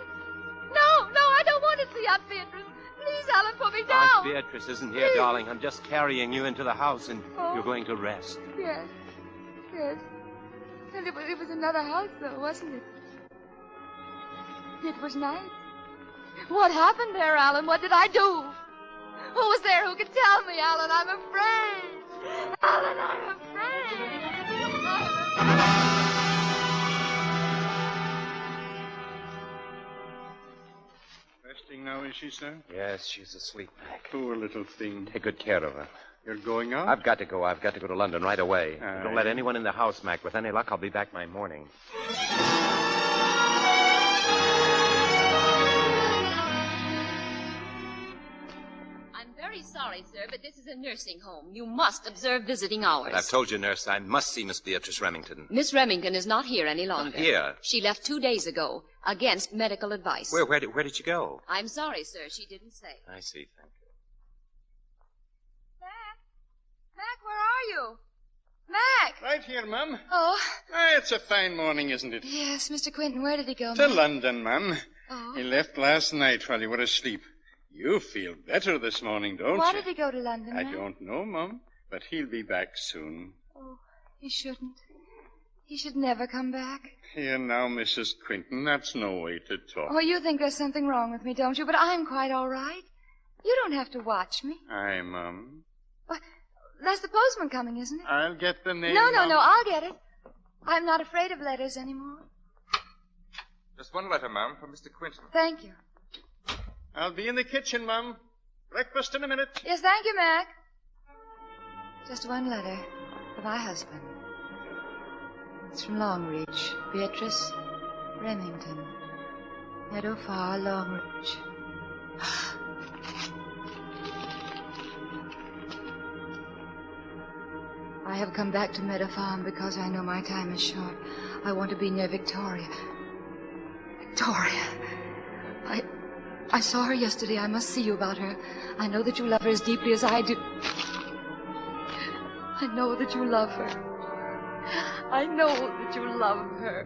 No, I don't want to see Aunt Beatrice. Please, Alan, put me down. Aunt Beatrice isn't here, darling. I'm just carrying you into the house, and you're going to rest. Yes. And it was another house, though, wasn't it? It was night. What happened there, Alan? What did I do? Who was there who could tell me, Alan? I'm afraid. Alan, I'm afraid. Resting now, is she, sir? Yes, she's asleep, Mac. Poor little thing. Take good care of her. You're going out? I've got to go. I've got to go to London right away. Don't let anyone in the house, Mac. With any luck, I'll be back by morning. I'm very sorry, sir, but this is a nursing home. You must observe visiting hours. But I've told you, nurse, I must see Miss Beatrice Remington. Miss Remington is not here any longer. Here? She left 2 days ago, against medical advice. Where did she go? I'm sorry, sir. She didn't say. I see. Thank you. Mac, where are you? Mac! Right here, Mum. Oh. It's a fine morning, isn't it? Yes, Mr. Quentin, where did he go, To Mac? London, Mum. Oh. He left last night while you were asleep. You feel better this morning, don't Why you? did he go to London, I Mac? don't know, Mum, but he'll be back soon. Oh, he shouldn't. He should never come back. Here now, Mrs. Quinton, that's no way to talk. Oh, you think there's something wrong with me, don't you? But I'm quite all right. You don't have to watch me. Aye, Mum. That's the postman coming, isn't it? I'll get the name. No, Mum. I'll get it. I'm not afraid of letters anymore. Just one letter, ma'am, from Mr. Quinton. Thank you. I'll be in the kitchen, Mum. Breakfast in a minute. Yes, thank you, Mac. Just one letter for my husband. It's from Longreach. Beatrice Remington. Meadow Far, Longreach. I have come back to Meadow Farm because I know my time is short. I want to be near Victoria. Victoria. I saw her yesterday. I must see you about her. I know that you love her as deeply as I do. I know that you love her. I know that you love her.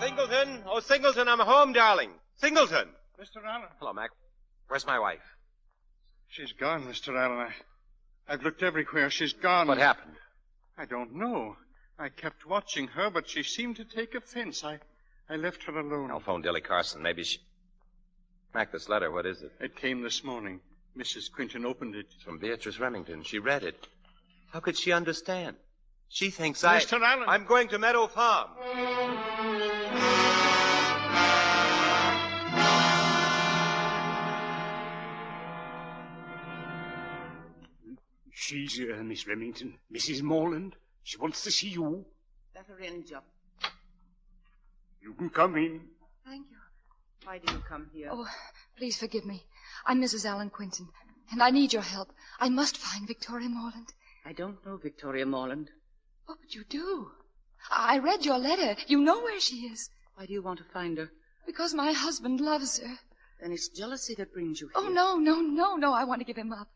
Singleton! Oh, Singleton, I'm home, darling. Singleton! Mr. Allen. Hello, Mac. Where's my wife? She's gone, Mr. Allen. I've looked everywhere. She's gone. What happened? I don't know. I kept watching her, but she seemed to take offense. I left her alone. I'll phone Dilly Carson. Maybe she... Mac, this letter, what is it? It came this morning. Mrs. Quinton opened it. It's from Beatrice Remington. She read it. How could she understand? She thinks Mr. Allen. I'm going to Meadow Farm. She's Miss Remington. Mrs. Morland. She wants to see you. Let her in, Jup. You can come in. Thank you. Why do you come here? Oh, please forgive me. I'm Mrs. Allen Quinton, and I need your help. I must find Victoria Morland. I don't know Victoria Morland. Oh, but you do. I read your letter. You know where she is. Why do you want to find her? Because my husband loves her. Then it's jealousy that brings you here. Oh, no. I want to give him up.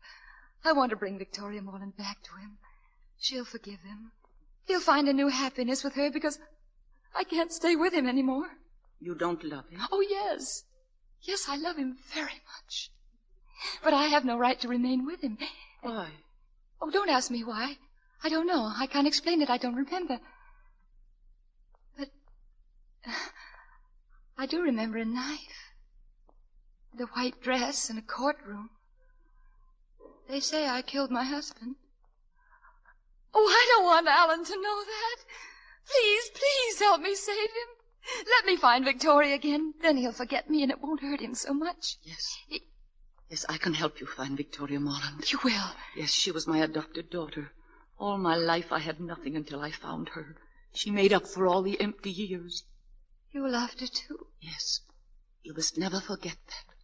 I want to bring Victoria Morland back to him. She'll forgive him. He'll find a new happiness with her because I can't stay with him anymore. You don't love him? Oh, yes. Yes, I love him very much. But I have no right to remain with him. Why? Oh, don't ask me why. I don't know. I can't explain it. I don't remember. But I do remember a knife. The white dress in a courtroom. They say I killed my husband. Oh, I don't want Alan to know that. Please help me save him. Let me find Victoria again. Then he'll forget me and it won't hurt him so much. Yes. Yes, I can help you find Victoria Morland. You will? Yes, she was my adopted daughter. All my life I had nothing until I found her. She made up for all the empty years. You loved her too? Yes. You must never forget that.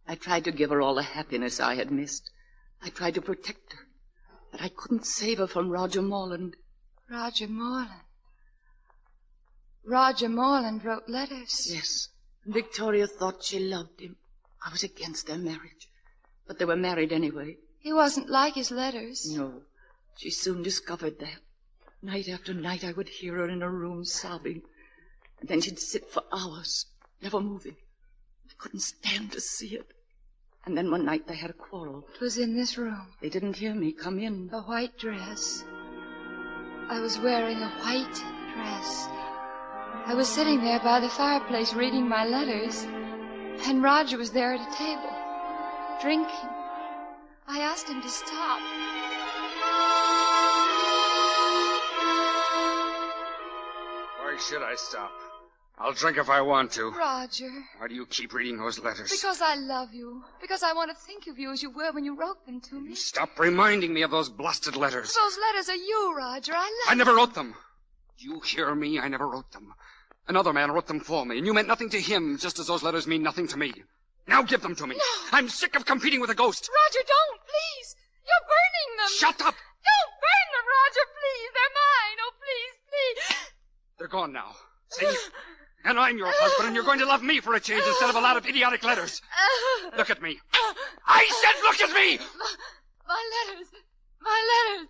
I tried to give her all the happiness I had missed. I tried to protect her. But I couldn't save her from Roger Morland. Roger Morland? Roger Morland wrote letters? Yes. Victoria thought she loved him. I was against their marriage. But they were married anyway. He wasn't like his letters. No. She soon discovered that. Night after night I would hear her in her room sobbing. And then she'd sit for hours, never moving. I couldn't stand to see it. And then one night they had a quarrel. It was in this room. They didn't hear me come in. A white dress. I was wearing a white dress. I was sitting there by the fireplace reading my letters. And Roger was there at a table, drinking. I asked him to stop. Why should I stop? I'll drink if I want to. Roger. Why do you keep reading those letters? Because I love you. Because I want to think of you as you were when you wrote them to me. Stop reminding me of those blasted letters. Those letters are you, Roger. I never wrote them. You hear me? I never wrote them. Another man wrote them for me, and you meant nothing to him, just as those letters mean nothing to me. Now give them to me. No. I'm sick of competing with a ghost. Roger, don't, please. You're burning them. Shut up. Don't burn them, Roger, please. They're mine. Oh, please, please. They're gone now. See? And I'm your husband, and you're going to love me for a change instead of a lot of idiotic letters. Look at me. I said look at me! My letters. My letters.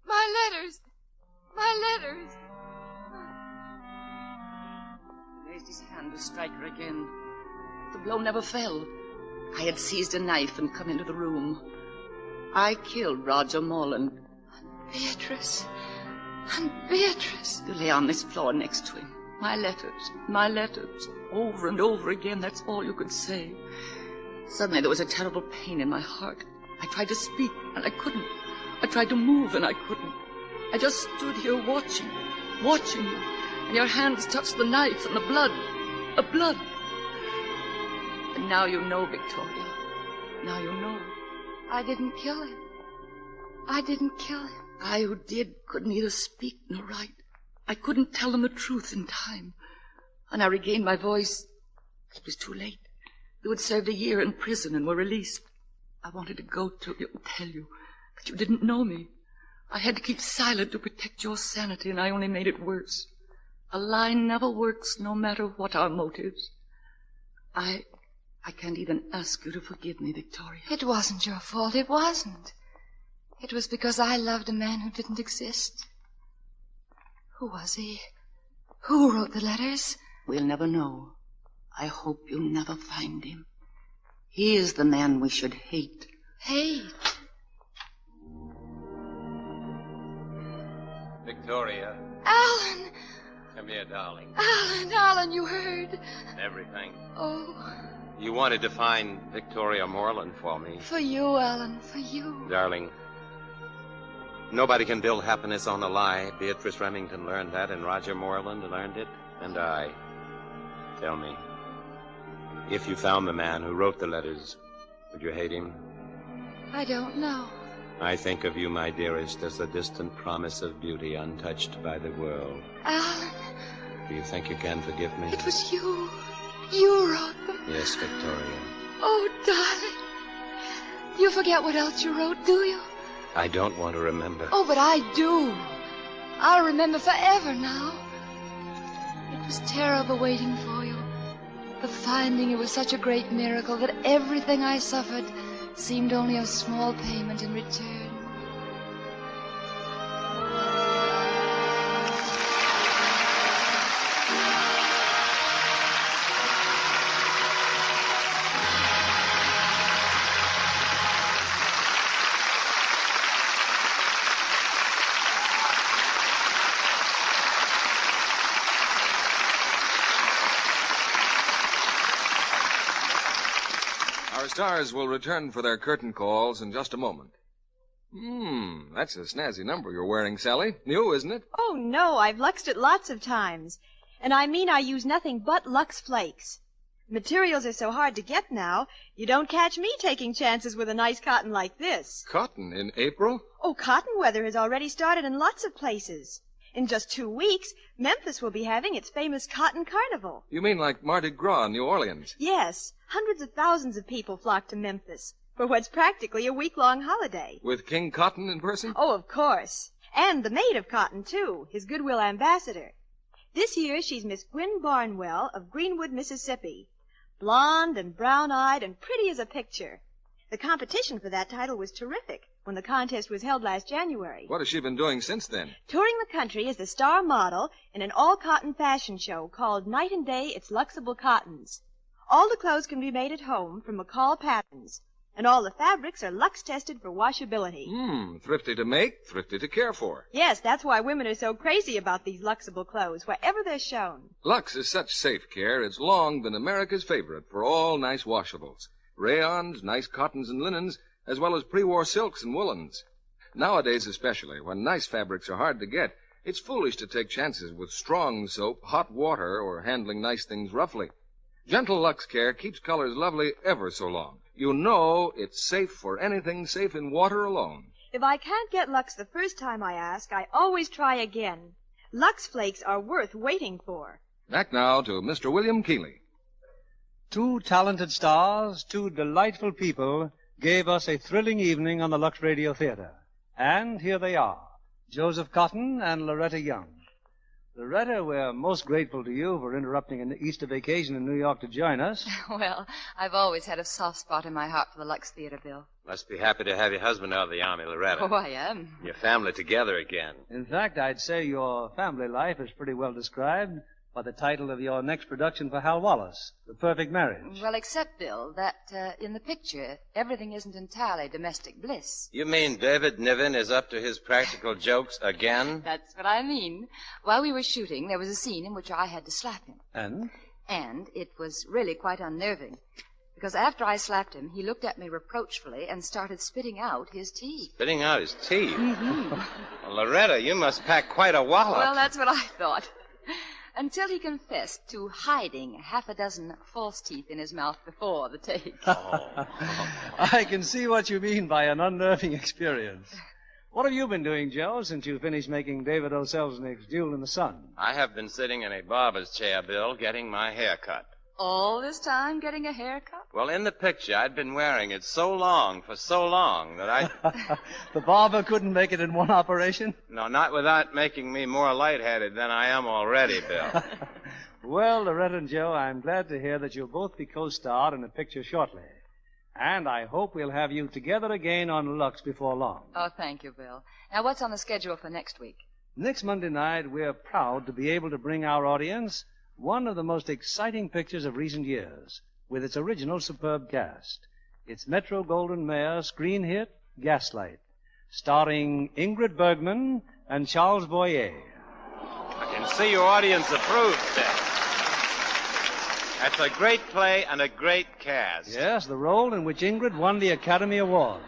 My letters. My letters. He raised his hand to strike her again. The blow never fell. I had seized a knife and come into the room. I killed Roger Morland. Beatrice. And Beatrice. You lay on this floor next to him. My letters, over and over again, that's all you could say. Suddenly there was a terrible pain in my heart. I tried to speak, and I couldn't. I tried to move, and I couldn't. I just stood here watching you, and your hands touched the knife and the blood. And now you know, Victoria. Now you know. I didn't kill him. I didn't kill him. I who did could neither speak nor write. I couldn't tell them the truth in time. When I regained my voice, it was too late. You had served a year in prison and were released. I wanted to go to you and tell you, but you didn't know me. I had to keep silent to protect your sanity, and I only made it worse. A lie never works, no matter what our motives. I can't even ask you to forgive me, Victoria. It wasn't your fault. It wasn't. It was because I loved a man who didn't exist. Who was he? Who wrote the letters? We'll never know. I hope you'll never find him. He is the man we should hate. Hate? Victoria. Alan! Come here, darling. Alan, you heard. Everything. Oh. You wanted to find Victoria Morland for me. For you, Alan, for you. Darling, nobody can build happiness on a lie. Beatrice Remington learned that, and Roger Morland learned it, and I. Tell me, if you found the man who wrote the letters, would you hate him? I don't know. I think of you, my dearest, as the distant promise of beauty untouched by the world. Alan. Do you think you can forgive me? It was you. You wrote them. Yes, Victoria. Oh, darling. You forget what else you wrote, do you? I don't want to remember. Oh, but I do. I'll remember forever now. It was terrible waiting for you. The finding you was such a great miracle that everything I suffered seemed only a small payment in return. Our stars will return for their curtain calls in just a moment. That's a snazzy number you're wearing, Sally. New, isn't it? Oh, no, I've luxed it lots of times. And I mean I use nothing but Lux Flakes. Materials are so hard to get now, you don't catch me taking chances with a nice cotton like this. Cotton in April? Oh, cotton weather has already started in lots of places. In just 2 weeks, Memphis will be having its famous Cotton Carnival. You mean like Mardi Gras in New Orleans? Yes, hundreds of thousands of people flock to Memphis for what's practically a week-long holiday. With King Cotton in person? Oh, of course. And the maid of Cotton, too, his goodwill ambassador. This year, she's Miss Gwynne Barnwell of Greenwood, Mississippi. Blonde and brown-eyed and pretty as a picture. The competition for that title was terrific when the contest was held last January. What has she been doing since then? Touring the country as the star model in an all-cotton fashion show called Night and Day It's Luxable Cottons. All the clothes can be made at home from McCall Patterns, and all the fabrics are Lux-tested for washability. Thrifty to make, thrifty to care for. Yes, that's why women are so crazy about these Luxable clothes, wherever they're shown. Lux is such safe care, it's long been America's favorite for all nice washables. Rayons, nice cottons and linens, as well as pre-war silks and woolens. Nowadays especially, when nice fabrics are hard to get, It's foolish to take chances with strong soap, hot water, or handling nice things roughly. Gentle Lux Care keeps colors lovely ever so long. You know it's safe for anything safe in water alone. If I can't get Lux the first time I ask, I always try again. Lux Flakes are worth waiting for. Back now to Mr. William Keeley. Two talented stars, two delightful people, gave us a thrilling evening on the Lux Radio Theatre. And here they are, Joseph Cotten and Loretta Young. Loretta, we're most grateful to you for interrupting an Easter vacation in New York to join us. Well, I've always had a soft spot in my heart for the Lux Theatre, Bill. Must be happy to have your husband out of the Army, Loretta. Oh, I am. Your family together again. In fact, I'd say your family life is pretty well described by the title of your next production for Hal Wallace, The Perfect Marriage. Well, except, Bill, that in the picture, everything isn't entirely domestic bliss. You mean David Niven is up to his practical jokes again? That's what I mean. While we were shooting, there was a scene in which I had to slap him. And? And it was really quite unnerving. Because after I slapped him, he looked at me reproachfully and started spitting out his teeth. Spitting out his teeth? Mm-hmm. Well, Loretta, you must pack quite a wallop. Well, that's what I thought. Until he confessed to hiding half a dozen false teeth in his mouth before the take. I can see what you mean by an unnerving experience. What have you been doing, Joe, since you finished making David O. Selznick's Duel in the Sun? I have been sitting in a barber's chair, Bill, getting my hair cut. All this time getting a haircut? Well, in the picture, I'd been wearing it so long, for so long, that I... The barber couldn't make it in one operation? No, not without making me more lightheaded than I am already, Bill. Well, Loretta and Joe, I'm glad to hear that you'll both be co-starred in a picture shortly. And I hope we'll have you together again on Lux before long. Oh, thank you, Bill. Now, what's on the schedule for next week? Next Monday night, we're proud to be able to bring our audience one of the most exciting pictures of recent years, with its original superb cast. It's Metro-Goldwyn-Mayer screen hit, Gaslight, starring Ingrid Bergman and Charles Boyer. I can see your audience approves that. That's a great play and a great cast. Yes, the role in which Ingrid won the Academy Award.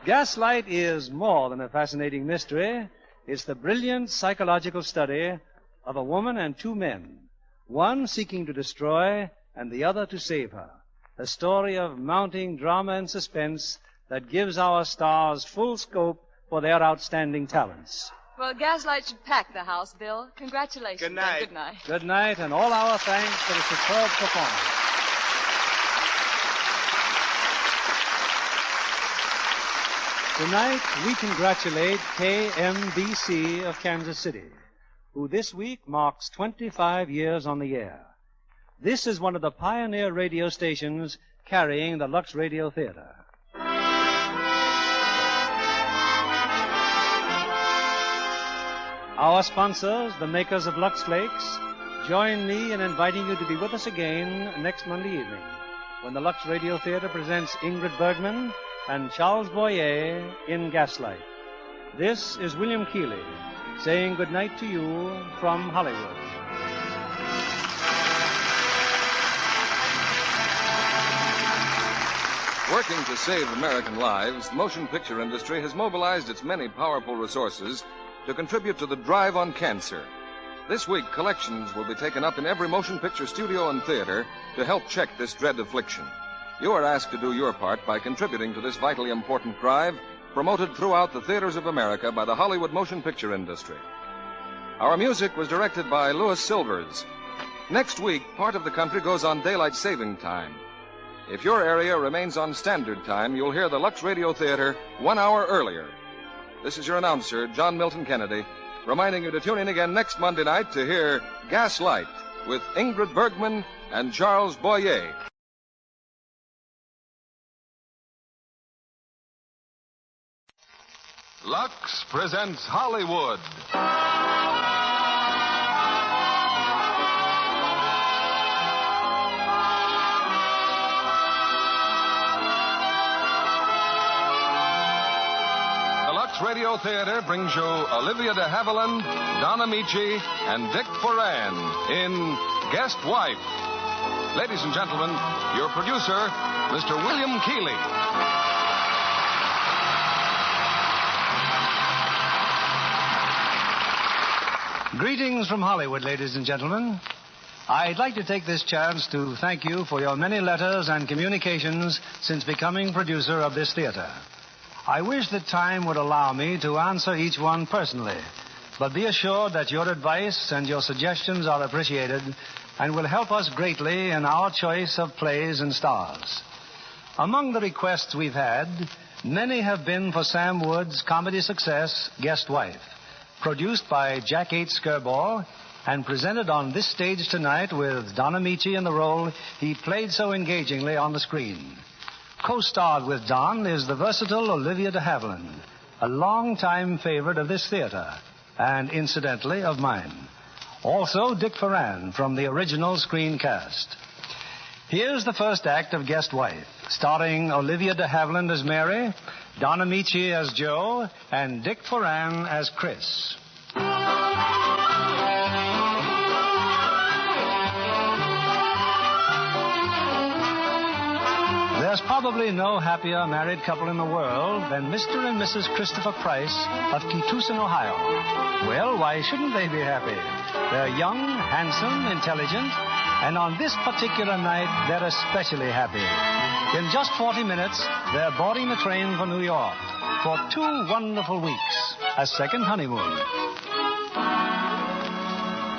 Gaslight is more than a fascinating mystery. It's the brilliant psychological study of a woman and two men, one seeking to destroy and the other to save her. A story of mounting drama and suspense that gives our stars full scope for their outstanding talents. Well, Gaslight should pack the house, Bill. Congratulations. Good night. Good night. Good night, and all our thanks for the superb performance. Tonight, we congratulate KMBC of Kansas City, who this week marks 25 years on the air. This is one of the pioneer radio stations carrying the Lux Radio Theatre. Our sponsors, the makers of Lux Flakes, join me in inviting you to be with us again next Monday evening when the Lux Radio Theatre presents Ingrid Bergman and Charles Boyer in Gaslight. This is William Keeley saying good night to you from Hollywood. Working to save American lives, the motion picture industry has mobilized its many powerful resources to contribute to the drive on cancer. This week, collections will be taken up in every motion picture studio and theater to help check this dread affliction. You are asked to do your part by contributing to this vitally important drive, promoted throughout the theaters of America by the Hollywood motion picture industry. Our music was directed by Louis Silvers. Next week, part of the country goes on daylight saving time. If your area remains on standard time, you'll hear the Lux Radio Theatre 1 hour earlier. This is your announcer, John Milton Kennedy, reminding you to tune in again next Monday night to hear Gaslight with Ingrid Bergman and Charles Boyer. Lux presents Hollywood. The Lux Radio Theatre brings you Olivia de Haviland, Don Ameche, and Dick Foran in Guest Wife. Ladies and gentlemen, your producer, Mr. William Keeley. Greetings from Hollywood, ladies and gentlemen. I'd like to take this chance to thank you for your many letters and communications since becoming producer of this theater. I wish that time would allow me to answer each one personally, but be assured that your advice and your suggestions are appreciated and will help us greatly in our choice of plays and stars. Among the requests we've had, many have been for Sam Wood's comedy success, Guest Wife, produced by Jack H. Skirball and presented on this stage tonight with Don Ameche in the role he played so engagingly on the screen. Co-starred with Don is the versatile Olivia de Haviland, a long-time favorite of this theater, and incidentally of mine. Also, Dick Ferran from the original screen cast. Here's the first act of Guest Wife, starring Olivia de Haviland as Mary, Don Ameche as Joe, and Dick Ferran as Chris. There's probably no happier married couple in the world than Mr. and Mrs. Christopher Price of Keetusan, Ohio. Well, why shouldn't they be happy? They're young, handsome, intelligent, and on this particular night, they're especially happy. In just 40 minutes, they're boarding the train for New York for 2 wonderful weeks, a second honeymoon.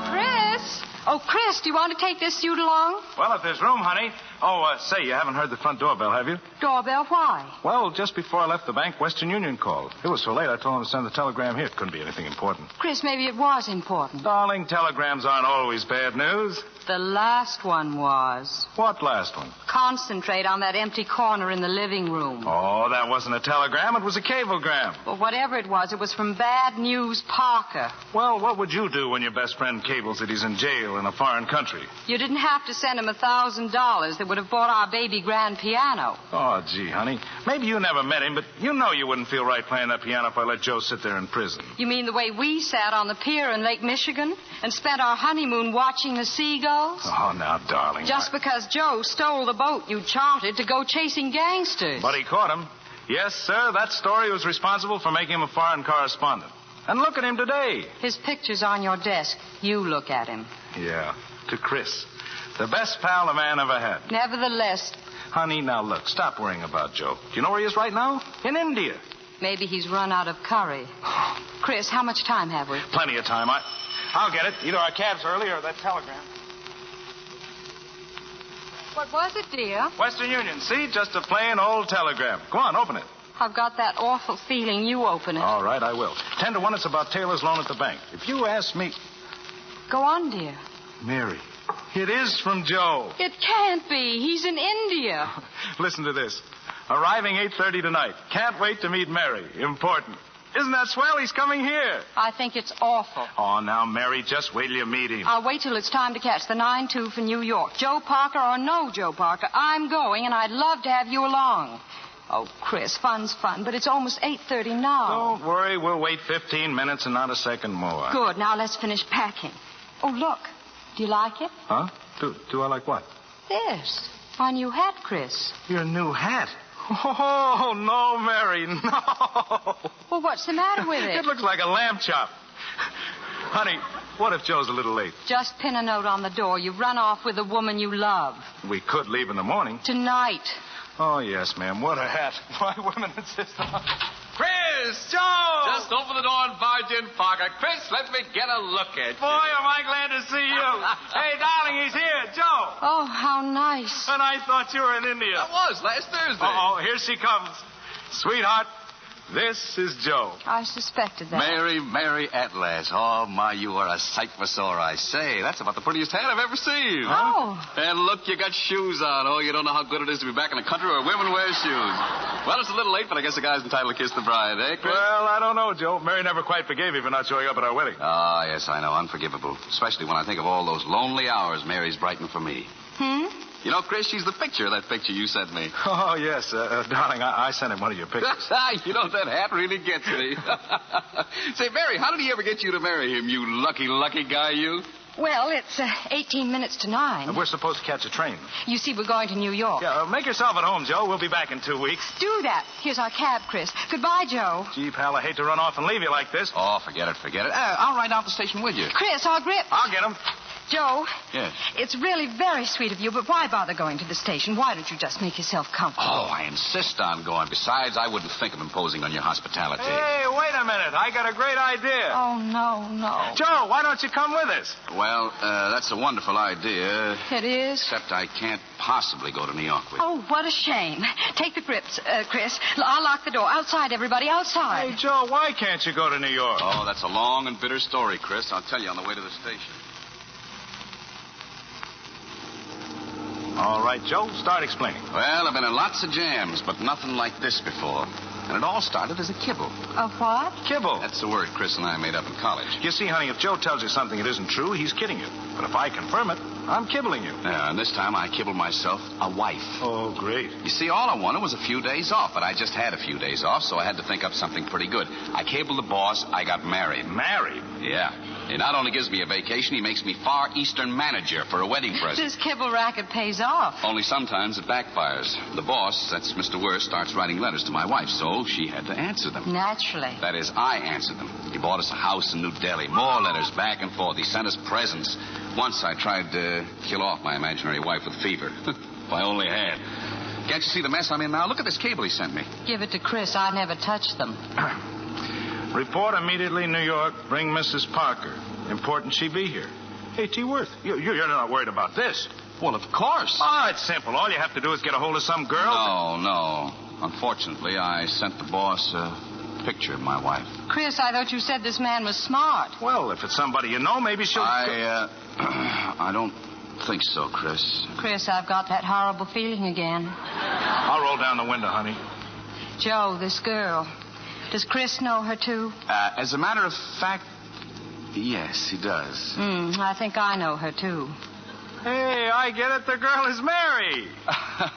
Chris! Oh, Chris, do you want to take this suit along? Well, if there's room, honey. Oh, say, you haven't heard the front doorbell, have you? Doorbell, why? Well, just before I left the bank, Western Union called. It was so late, I told them to send the telegram here. It couldn't be anything important. Chris, maybe it was important. Darling, telegrams aren't always bad news. The last one was. What last one? Concentrate on that empty corner in the living room. Oh, that wasn't a telegram. It was a cablegram. Well, whatever it was from Bad News Parker. Well, what would you do when your best friend cables that he's in jail in a foreign country? You didn't have to send him $1,000 that would have bought our baby grand piano. Oh, gee, honey. Maybe you never met him, but you know you wouldn't feel right playing that piano if I let Joe sit there in prison. You mean the way we sat on the pier in Lake Michigan and spent our honeymoon watching the seagulls? Oh, now, darling. Just because Joe stole the boat you chartered to go chasing gangsters. But he caught him. Yes, sir, that story was responsible for making him a foreign correspondent. And look at him today. His picture's on your desk. You look at him. Yeah, to Chris. The best pal a man ever had. Nevertheless. Honey, now look, stop worrying about Joe. Do you know where he is right now? In India. Maybe he's run out of curry. Chris, how much time have we? Plenty of time. I'll get it. Either our cab's early or that telegram. What was it, dear? Western Union. See? Just a plain old telegram. Go on, open it. I've got that awful feeling. You open it. All right, I will. 10 to 1, it's about Taylor's loan at the bank. If you ask me... Go on, dear. Mary, it is from Joe. It can't be. He's in India. Listen to this. Arriving 8:30 tonight. Can't wait to meet Mary. Important. Isn't that swell? He's coming here. I think it's awful. Oh, now, Mary, just wait till you meet him. I'll wait till it's time to catch the 9-2 for New York. Joe Parker or no Joe Parker, I'm going, and I'd love to have you along. Oh, Chris, fun's fun, but it's almost 8:30 now. Don't worry. We'll wait 15 minutes and not a second more. Good. Now let's finish packing. Oh, look. Do you like it? Huh? Do I like what? This. My new hat, Chris. Your new hat? Oh, no, Mary, no. Well, what's the matter with it? It looks like a lamb chop. Honey, what if Joe's a little late? Just pin a note on the door. You've run off with the woman you love. We could leave in the morning. Tonight. Oh, yes, ma'am. What a hat. Why, women insist on... Chris! Joe! Just open the door and barge in, Parker. Chris, let me get a look at you. Boy, am I glad to see you. Hey, darling, he's here. Joe. Oh, how nice. And I thought you were in India. I was last Thursday. Uh-oh, here she comes. Sweetheart, this is Joe. I suspected that. Mary at last. Oh, my, you are a sight for sore eyes. Say, that's about the prettiest hat I've ever seen. Oh. And look, you got shoes on. Oh, you don't know how good it is to be back in the country where women wear shoes. Well, it's a little late, but I guess the guy's entitled to kiss the bride, eh, Chris? Well, I don't know, Joe. Mary never quite forgave you for not showing up at our wedding. Ah, yes, I know. Unforgivable. Especially when I think of all those lonely hours Mary's brightened for me. You know, Chris, she's the picture of that picture you sent me. Oh, yes. Darling, I sent him one of your pictures. You know, that hat really gets me. Say, Mary, how did he ever get you to marry him, you lucky, lucky guy, you? Well, it's 18 minutes to 9. We're supposed to catch a train. You see, we're going to New York. Yeah, make yourself at home, Joe. We'll be back in 2 weeks. Do that. Here's our cab, Chris. Goodbye, Joe. Gee, pal, I hate to run off and leave you like this. Oh, forget it. I'll ride out the station with you. Chris, our grip. I'll get him. Joe. Yes. It's really very sweet of you, but why bother going to the station? Why don't you just make yourself comfortable? Oh, I insist on going. Besides, I wouldn't think of imposing on your hospitality. Hey, wait a minute. I got a great idea. Oh, no. Joe, why don't you come with us? Well, that's a wonderful idea. It is? Except I can't possibly go to New York with you. Oh, what a shame. Take the grips, Chris. I'll lock the door. Outside, everybody, outside. Hey, Joe, why can't you go to New York? Oh, that's a long and bitter story, Chris. I'll tell you on the way to the station. All right, Joe, start explaining. Well, I've been in lots of jams, but nothing like this before. And it all started as a kibble. A what? Kibble. That's the word Chris and I made up in college. You see, honey, if Joe tells you something that isn't true, he's kidding you. But if I confirm it, I'm kibbling you. Yeah, and this time I kibbled myself a wife. Oh, great. You see, all I wanted was a few days off, but I just had a few days off, so I had to think up something pretty good. I cabled the boss I got married. Married? Yeah. He not only gives me a vacation, he makes me Far Eastern manager for a wedding present. This kibble racket pays off. Only sometimes it backfires. The boss, that's Mr. Worth, starts writing letters to my wife, so she had to answer them. Naturally. That is, I answered them. He bought us a house in New Delhi. More letters back and forth. He sent us presents. Once I tried to kill off my imaginary wife with fever. If I only had. Can't you see the mess I'm in now? Look at this cable he sent me. Give it to Chris. I never touched them. Report immediately, New York. Bring Mrs. Parker. Important she be here. Hey, T. Worth, you're not worried about this. Well, of course. Oh, it's simple. All you have to do is get a hold of some girl. No. Unfortunately, I sent the boss a picture of my wife. Chris, I thought you said this man was smart. Well, if it's somebody you know, maybe she'll... I don't think so, Chris. Chris, I've got that horrible feeling again. I'll roll down the window, honey. Joe, this girl. Does Chris know her, too? As a matter of fact, yes, he does. I think I know her, too. Hey, I get it. The girl is Mary.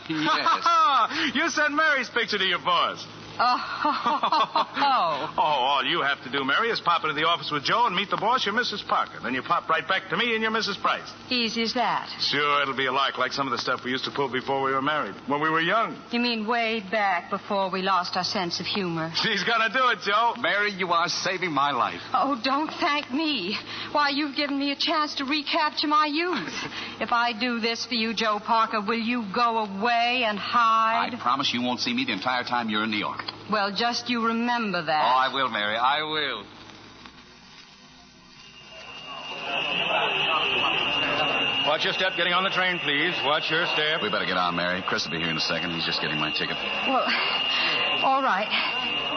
Yes. You sent Mary's picture to your boss. Oh. All you have to do, Mary, is pop into the office with Joe and meet the boss. You're Mrs. Parker. Then you pop right back to me and you're Mrs. Price. Easy as that. Sure, it'll be a lark like some of the stuff we used to pull before we were married, when we were young. You mean way back before we lost our sense of humor? She's gonna do it, Joe. Mary, you are saving my life. Oh, don't thank me. Why, you've given me a chance to recapture my youth. If I do this for you, Joe Parker, will you go away and hide? I promise you won't see me the entire time you're in New York. Well, just you remember that. Oh, I will, Mary. I will. Watch your step getting on the train, please. Watch your step. We better get on, Mary. Chris will be here in a second. He's just getting my ticket. Well, all right.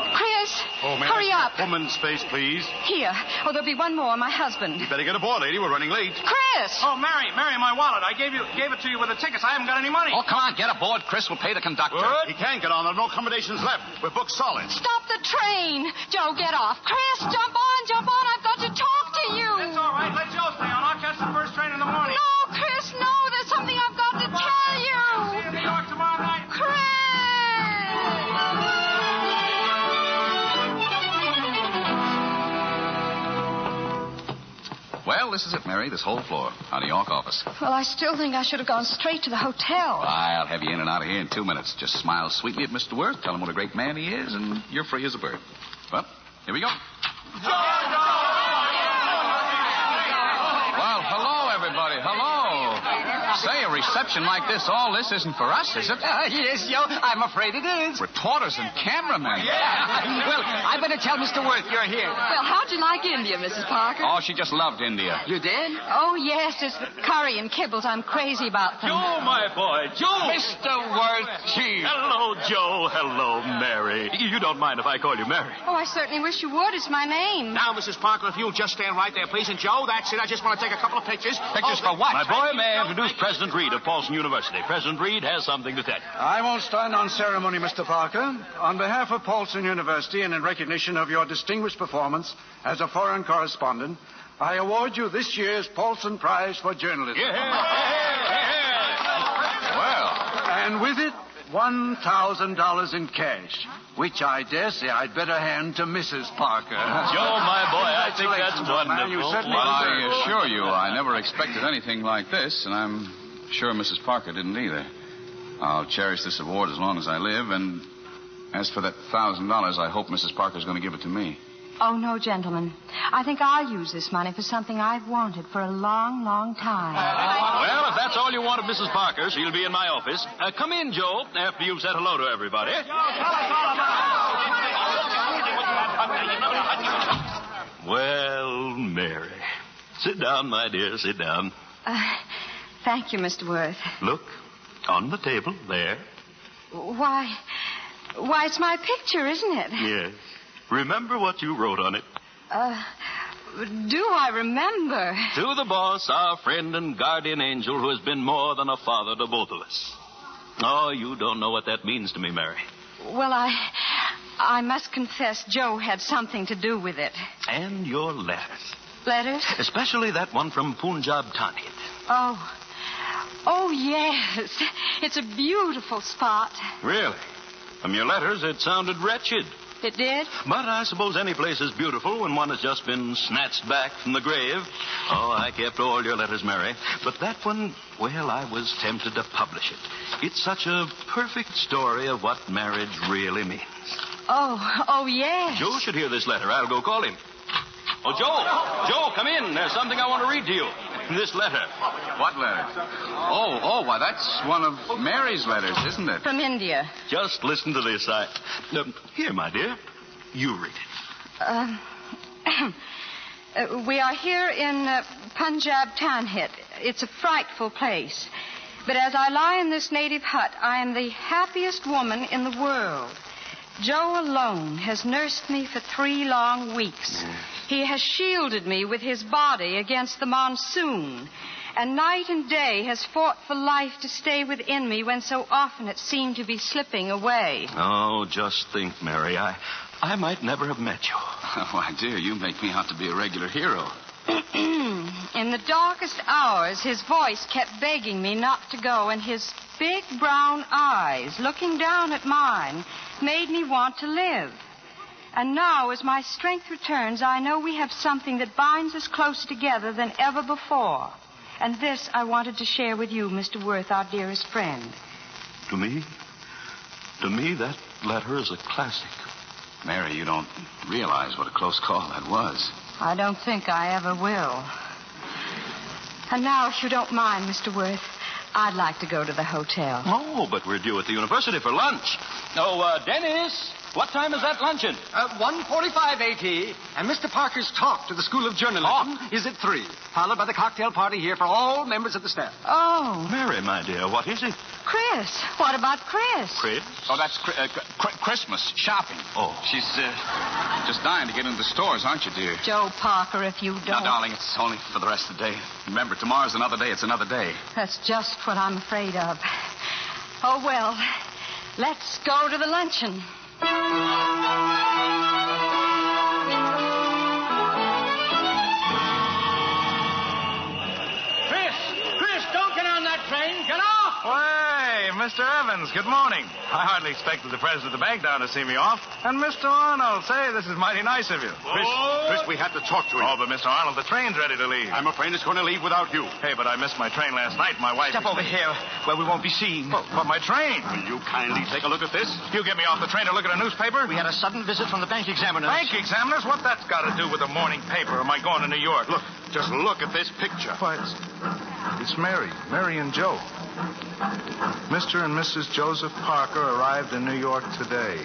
Chris, hurry up. Woman's space, please. Here. Oh, there'll be one more, my husband. You better get aboard, lady. We're running late. Chris! Oh, Mary, my wallet. I gave it to you with the tickets. I haven't got any money. Oh, come on, get aboard. Chris will pay the conductor. Good. He can't get on. There are no accommodations left. We're booked solid. Stop the train. Joe, get off. Chris, jump on. I've got to talk to you. It's all right. Let Joe stay on. I'll catch the first train in the morning. No, Chris, no. There's something I've got to tell you. See you in New York tomorrow night. Chris! Well, this is it, Mary, this whole floor. Our New York office. Well, I still think I should have gone straight to the hotel. I'll have you in and out of here in 2 minutes. Just smile sweetly at Mr. Worth, tell him what a great man he is, and you're free as a bird. Well, here we go. Well, hello, everybody. Hello. Say, a reception like this, all this isn't for us, is it? Yes, Joe, I'm afraid it is. Reporters and cameramen. Yeah. Well, I better tell Mr. Worth you're here. Well, how'd you like India, Mrs. Parker? Oh, she just loved India. You did? Oh, yes, it's the curry and kibbles. I'm crazy about them. Joe, my boy, Joe. Mr. Worth, gee. Hello, Joe. Hello, Mary. You don't mind if I call you Mary? Oh, I certainly wish you would. It's my name. Now, Mrs. Parker, if you'll just stand right there, please. And, Joe, that's it. I just want to take a couple of pictures. Pictures for what? My boy, may I introduce President Reed of Paulson University. President Reed has something to tell you. I won't stand on ceremony, Mr. Parker. On behalf of Paulson University and in recognition of your distinguished performance as a foreign correspondent, I award you this year's Paulson Prize for Journalism. Well. And with it, $1,000 in cash, which I dare say I'd better hand to Mrs. Parker. Joe, my boy, I think that's wonderful. You certainly Well, I assure you, I never expected anything like this, and I'm sure Mrs. Parker didn't either. I'll cherish this award as long as I live, and as for that $1,000, I hope Mrs. Parker's going to give it to me. Oh, no, gentlemen. I think I'll use this money for something I've wanted for a long, long time. Well, if that's all you want of Mrs. Parker, she'll be in my office. Come in, Joe, after you've said hello to everybody. Well, Mary. Sit down, my dear, sit down. Thank you, Mr. Worth. Look, on the table, there. Why, it's my picture, isn't it? Yes. Remember what you wrote on it? Do I remember? To the boss, our friend and guardian angel who has been more than a father to both of us. Oh, you don't know what that means to me, Mary. Well, I must confess Joe had something to do with it. And your letters. Letters? Especially that one from Punjab Tanit. Oh, yes. It's a beautiful spot. Really? From your letters, it sounded wretched. It did? But I suppose any place is beautiful when one has just been snatched back from the grave. Oh, I kept all your letters, Mary. But that one, well, I was tempted to publish it. It's such a perfect story of what marriage really means. Oh, yes. Joe should hear this letter. I'll go call him. Oh, Joe, come in. There's something I want to read to you. This letter. What letter? Oh, why, that's one of Mary's letters, isn't it? From India. Just listen to this. Here, my dear. You read it. We are here in Punjab Tanhit. It's a frightful place. But as I lie in this native hut, I am the happiest woman in the world. Joe alone has nursed me for 3 long weeks. He has shielded me with his body against the monsoon, and night and day has fought for life to stay within me when so often it seemed to be slipping away. Oh, just think, Mary, I might never have met you. Why, dear, you make me out to be a regular hero. In the darkest hours, his voice kept begging me not to go, and his big brown eyes, looking down at mine, made me want to live. And now, as my strength returns, I know we have something that binds us closer together than ever before. And this I wanted to share with you, Mr. Worth, our dearest friend. To me, that letter is a classic. Mary, you don't realize what a close call that was. I don't think I ever will. And now, if you don't mind, Mr. Worth, I'd like to go to the hotel. Oh, but we're due at the university for lunch. Oh, Dennis, what time is that luncheon? 1:45 AT, and Mr. Parker's talk to the School of Journalism is at 3, followed by the cocktail party here for all members of the staff. Oh. Mary, my dear, what is it? Chris. What about Chris? Chris? Oh, that's Christmas shopping. Oh. She's just dying to get into the stores, aren't you, dear? Joe Parker, if you don't... Now, darling, it's only for the rest of the day. Remember, tomorrow's another day. It's another day. That's just what I'm afraid of. Oh, well, let's go to the luncheon. Chris, don't get on that train. Get off! Hey, Mr. Evans, good morning. I hardly expected the president of the bank down to see me off. And Mr. Arnold, say, this is mighty nice of you. Chris, we have to talk to him. Oh, but Mr. Arnold, the train's ready to leave. I'm afraid it's going to leave without you. Hey, but I missed my train last night. My wife... Step over here where we won't be seen. Oh, but my train. Will you kindly take a look at this? You get me off the train to look at a newspaper? We had a sudden visit from the bank examiners. Bank examiners? What that's got to do with the morning paper? Am I going to New York? Look, just look at this picture. Why, it's Mary and Joe. Mr. and Mrs. Joseph Parker arrived in New York today.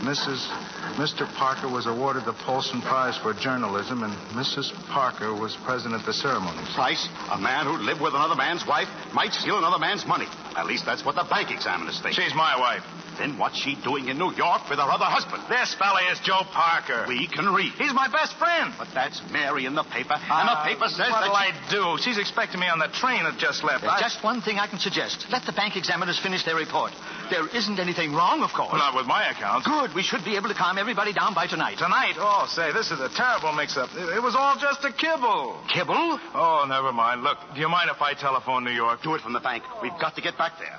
Mr. Parker was awarded the Paulson Prize for Journalism, and Mrs. Parker was present at the ceremonies. Price, a man who lived with another man's wife, might steal another man's money. At least that's what the bank examiners think. She's my wife. Then what's she doing in New York with her other husband? This fella is Joe Parker. We can read. He's my best friend. But that's Mary in the paper, and the paper says what'll that I do? She's expecting me on the train that just left. There's just one thing I can suggest. Let the bank examiners finish their report. There isn't anything wrong, of course. Well, not with my account. Good. We should be able to calm everybody down by tonight. Tonight? Oh, say, this is a terrible mix-up. It was all just a kibble. Kibble? Oh, never mind. Look, do you mind if I telephone New York? Do it from the bank. We've got to get back there.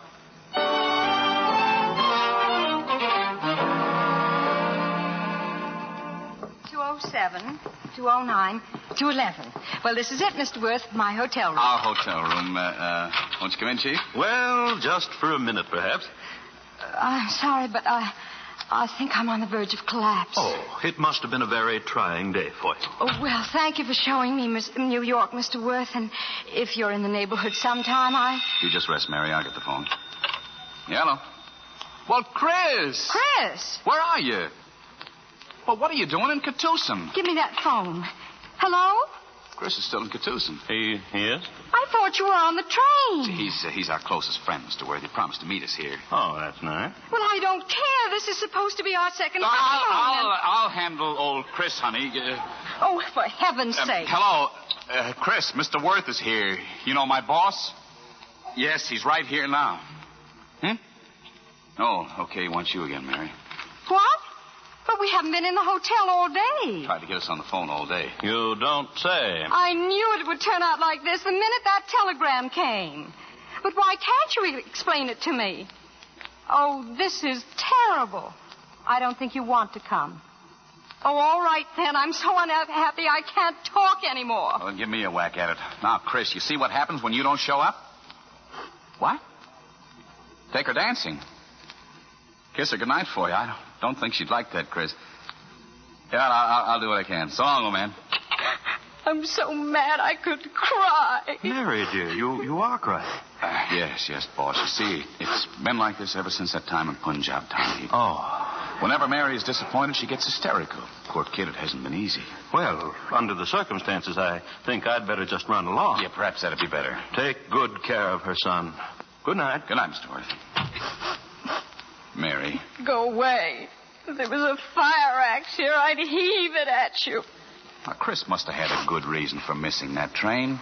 207-209-211. Well, this is it, Mr. Worth, my hotel room. Our hotel room. Won't you come in, Chief? Well, just for a minute, perhaps. I'm sorry, but I think I'm on the verge of collapse. Oh, it must have been a very trying day for you. Oh, well, thank you for showing me New York, Mr. Worth, and if you're in the neighborhood sometime, You just rest, Mary. I'll get the phone. Hello. Well, Chris! Chris! Where are you? Well, what are you doing in Catoosin? Give me that phone. Hello? Chris is still in Catoosin. He is? I thought you were on the train. He's our closest friend, Mr. Worth. He promised to meet us here. Oh, that's nice. Well, I don't care. This is supposed to be our second I'll handle old Chris, honey. Oh, for heaven's sake. Hello. Chris, Mr. Worth is here. You know my boss? Yes, he's right here now. Oh, okay. He wants you again, Mary. What? But we haven't been in the hotel all day. Tried to get us on the phone all day. You don't say. I knew it would turn out like this the minute that telegram came. But why can't you explain it to me? Oh, this is terrible. I don't think you want to come. Oh, all right, then. I'm so unhappy I can't talk anymore. Well, then give me a whack at it. Now, Chris, you see what happens when you don't show up? What? Take her dancing. Kiss her goodnight for you. I don't think she'd like that, Chris. Yeah, I'll do what I can. So long, old man. I'm so mad I could cry. Mary, dear, you are crying. Yes, boss. You see, it's been like this ever since that time in Punjab town. Oh. Whenever Mary is disappointed, she gets hysterical. Poor kid, it hasn't been easy. Well, under the circumstances, I think I'd better just run along. Yeah, perhaps that'd be better. Take good care of her, son. Good night. Good night, Mr. Worth. Mary. Go away. If there was a fire axe here, I'd heave it at you. Now, Chris must have had a good reason for missing that train.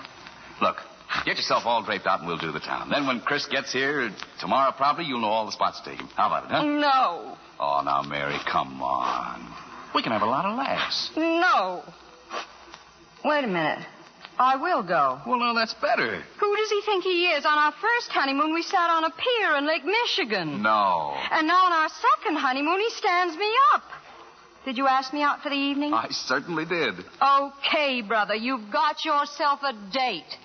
Look, get yourself all draped out and we'll do the town. Then when Chris gets here tomorrow, probably, you'll know all the spots to take him. How about it, huh? No. Oh, now, Mary, come on. We can have a lot of laughs. No. Wait a minute. I will go. Well, no, that's better. Who does he think he is? On our first honeymoon, we sat on a pier in Lake Michigan. No. And now on our second honeymoon, he stands me up. Did you ask me out for the evening? I certainly did. Okay, brother. You've got yourself a date.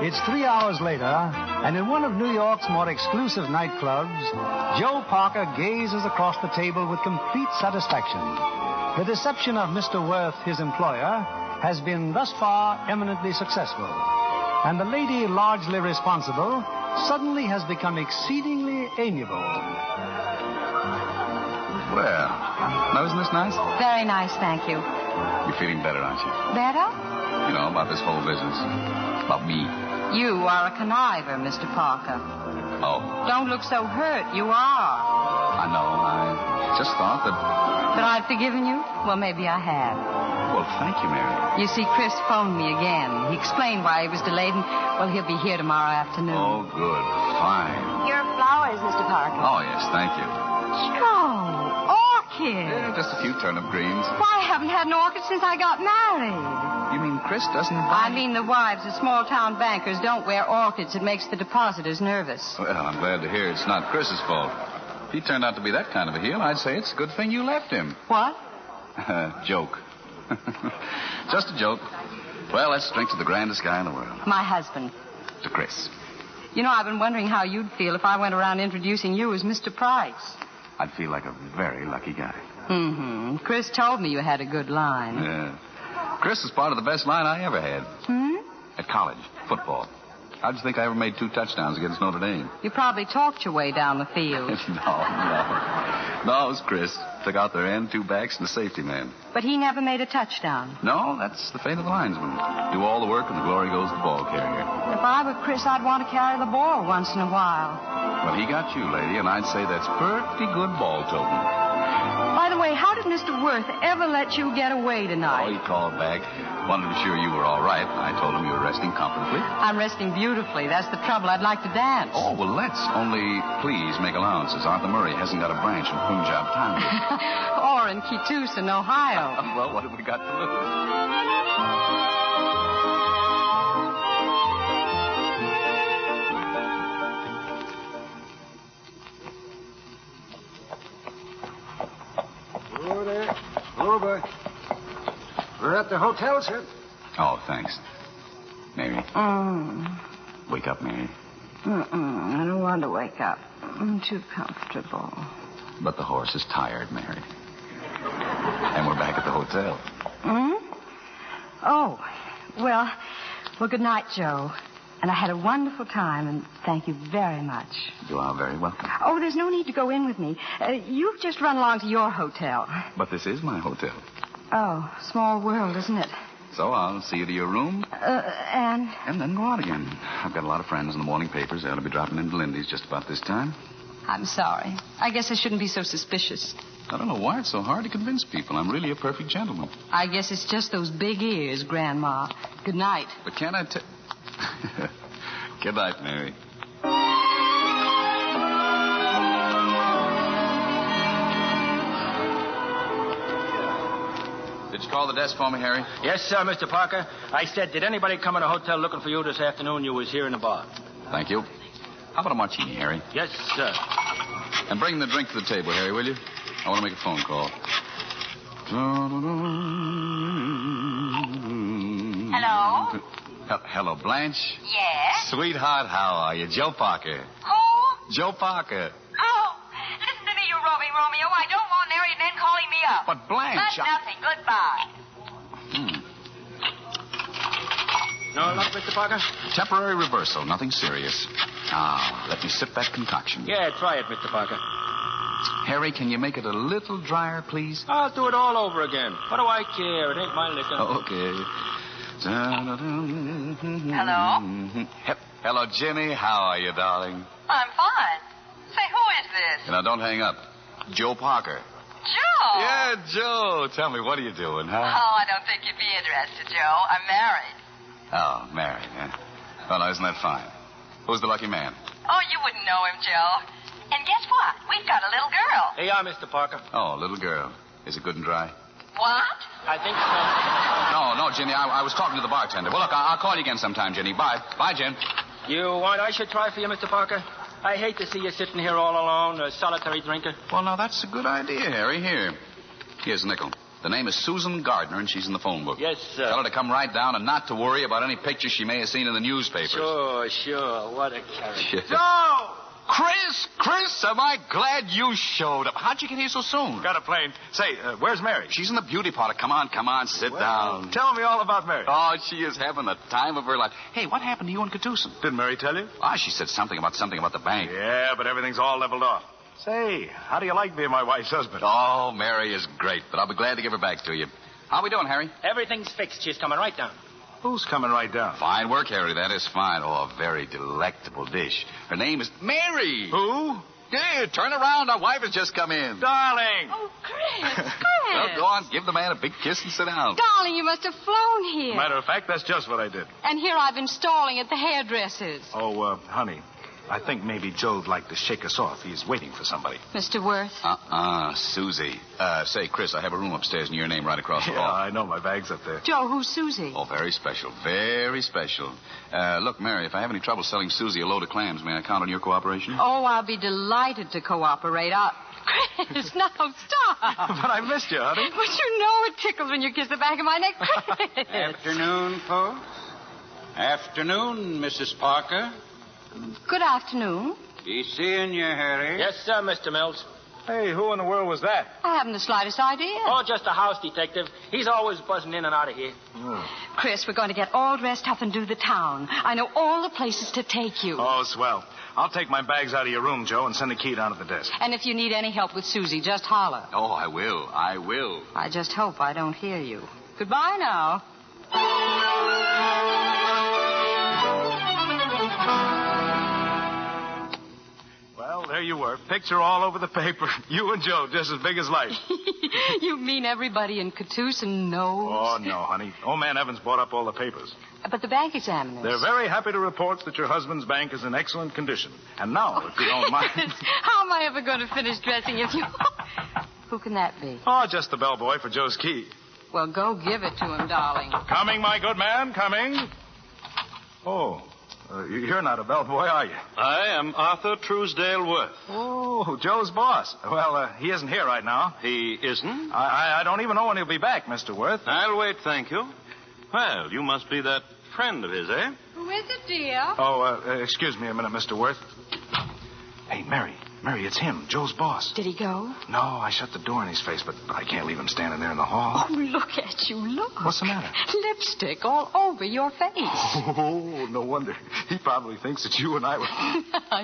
It's 3 hours later, and in one of New York's more exclusive nightclubs, Joe Parker gazes across the table with complete satisfaction. The deception of Mr. Worth, his employer, has been thus far eminently successful. And the lady largely responsible suddenly has become exceedingly amiable. Well, now isn't this nice? Very nice, thank you. You're feeling better, aren't you? Better? You know, about this whole business. About me. You are a conniver, Mr. Parker. Oh. Don't look so hurt. You are. I know. I just thought that... That I'd forgiven you? Well, maybe I have. Well, thank you, Mary. You see, Chris phoned me again. He explained why he was delayed, and, well, he'll be here tomorrow afternoon. Oh, good. Fine. Your flowers, Mr. Parker. Oh, yes, thank you. Orchid. Yeah, just a few turnip greens. Why, I haven't had an orchid since I got married. You mean Chris doesn't buy... I mean the wives of small-town bankers don't wear orchids. It makes the depositors nervous. Well, I'm glad to hear it's not Chris's fault. If he turned out to be that kind of a heel, I'd say it's a good thing you left him. What? Joke. Just a joke. Well, let's drink to the grandest guy in the world. My husband. To Chris. You know, I've been wondering how you'd feel if I went around introducing you as Mr. Price. I'd feel like a very lucky guy. Mm-hmm. Chris told me you had a good line. Yeah. Chris is part of the best line I ever had. At college, football. How'd you think I ever made 2 touchdowns against Notre Dame? You probably talked your way down the field. No, it was Chris. Took out their end, 2 backs, and a safety man. But he never made a touchdown. No, that's the fate of the linesman. Do all the work and the glory goes to the ball carrier. If I were Chris, I'd want to carry the ball once in a while. Well, he got you, lady, and I'd say that's pretty good ball toting. By the way, how did Mr. Worth ever let you get away tonight? Oh, he called back. Wanted to be sure you were all right. I told him you were resting comfortably. I'm resting beautifully. That's the trouble. I'd like to dance. Oh, well, let's. Only, please, make allowances. Arthur Murray hasn't got a branch in Punjab town. Or in Ketoosan, Ohio. Well, what have we got to lose? Hello there. Hello, boy. We're at the hotel, sir. Oh, thanks. Mary. Wake up, Mary. I don't want to wake up. I'm too comfortable. But the horse is tired, Mary. And we're back at the hotel. Oh, well, good night, Joe. And I had a wonderful time, and thank you very much. You are very welcome. Oh, there's no need to go in with me. You've just run along to your hotel. But this is my hotel. Oh, small world, isn't it? So I'll see you to your room. And then go out again. I've got a lot of friends in the morning papers. They'll be dropping into Lindy's just about this time. I'm sorry. I guess I shouldn't be so suspicious. I don't know why it's so hard to convince people. I'm really a perfect gentleman. I guess it's just those big ears, Grandma. Good night. But can't I tell... Good night, Mary. Did you call the desk for me, Harry? Yes, sir, Mr. Parker. I said, did anybody come in the hotel looking for you this afternoon? You was here in the bar. Thank you. How about a martini, Harry? Yes, sir. And bring the drink to the table, Harry, will you? I want to make a phone call. Hello? Hello, Blanche? Yes? Sweetheart, how are you? Joe Parker. Who? Joe Parker. Oh, listen to me, you roving Romeo. I don't want married men calling me up. But, Blanche... But nothing. Goodbye. No luck, Mr. Parker? Temporary reversal. Nothing serious. Now, let me sip that concoction. Yeah, try it, Mr. Parker. Harry, can you make it a little drier, please? I'll do it all over again. What do I care? It ain't my liquor. Okay. Hello? Hello, Jenny. How are you, darling? I'm fine. Say, who is this? Now, don't hang up. Joe Parker. Joe? Yeah, Joe. Tell me, what are you doing, huh? Oh, I don't think you'd be interested, Joe. I'm married. Oh, married, huh? Well, now, isn't that fine? Who's the lucky man? Oh, you wouldn't know him, Joe. And guess what? We've got a little girl. Here you are, Mr. Parker. Oh, little girl. Is it good and dry? What? I think so. No, Jenny, I was talking to the bartender. Well, look, I'll call you again sometime, Jenny. Bye. Bye, Jen. You want I should try for you, Mr. Parker? I hate to see you sitting here all alone, a solitary drinker. Well, now, that's a good idea, Harry. Here. Here's a nickel. The name is Susan Gardner, and she's in the phone book. Yes, sir. Tell her to come right down and not to worry about any pictures she may have seen in the newspapers. Sure. What a character. Joe! Chris, am I glad you showed up. How'd you get here so soon? Got a plane. Say, where's Mary? She's in the beauty parlor. Come on, sit down. Tell me all about Mary. Oh, she is having the time of her life. Hey, what happened to you in Ketoosan? Didn't Mary tell you? She said something about the bank. Yeah, but everything's all leveled off. Say, how do you like being my wife's husband? Oh, Mary is great, but I'll be glad to give her back to you. How we doing, Harry? Everything's fixed. She's coming right down. Who's coming right down? Fine work, Harry. That is fine. Oh, a very delectable dish. Her name is Mary. Who? Yeah, turn around. Our wife has just come in. Darling. Oh, Chris. Well, go on. Give the man a big kiss and sit down. Darling, you must have flown here. Matter of fact, that's just what I did. And here I've been stalling at the hairdresser's. Oh, honey, I think maybe Joe'd like to shake us off. He's waiting for somebody. Mr. Worth? Susie. Say, Chris, I have a room upstairs in your name right across the hall. Yeah, I know. My bag's up there. Joe, who's Susie? Oh, very special. Very special. Look, Mary, if I have any trouble selling Susie a load of clams, may I count on your cooperation? Oh, I'll be delighted to cooperate. Chris, no, stop. But I missed you, honey. But you know it tickles when you kiss the back of my neck, Chris. Afternoon, folks. Afternoon, Mrs. Parker. Good afternoon. Be seeing you, Harry. Yes, sir, Mr. Mills. Hey, who in the world was that? I haven't the slightest idea. Oh, just a house detective. He's always buzzing in and out of here. Chris, we're going to get all dressed up and do the town. I know all the places to take you. Oh, swell. I'll take my bags out of your room, Joe, and send the key down to the desk. And if you need any help with Susie, just holler. Oh, I will. I just hope I don't hear you. Goodbye now. Well, there you were. Picture all over the paper. You and Joe, just as big as life. You mean everybody in Ketoosan knows? Oh, no, honey. Old man Evans bought up all the papers. But the bank examiners. They're very happy to report that your husband's bank is in excellent condition. And now, if you don't mind... How am I ever going to finish dressing if you... Who can that be? Oh, just the bellboy for Joe's key. Well, go give it to him, darling. Coming, my good man, coming. Oh, you're not a bellboy, are you? I am Arthur Truesdale Worth. Oh, Joe's boss. Well, he isn't here right now. He isn't? I don't even know when he'll be back, Mr. Worth. I'll wait, thank you. Well, you must be that friend of his, eh? Who is it, dear? Oh, excuse me a minute, Mr. Worth. Hey, Mary, it's him, Joe's boss. Did he go? No, I shut the door in his face, but I can't leave him standing there in the hall. Oh, look at you, look. What's the matter? Lipstick all over your face. Oh, no wonder. He probably thinks that you and I were...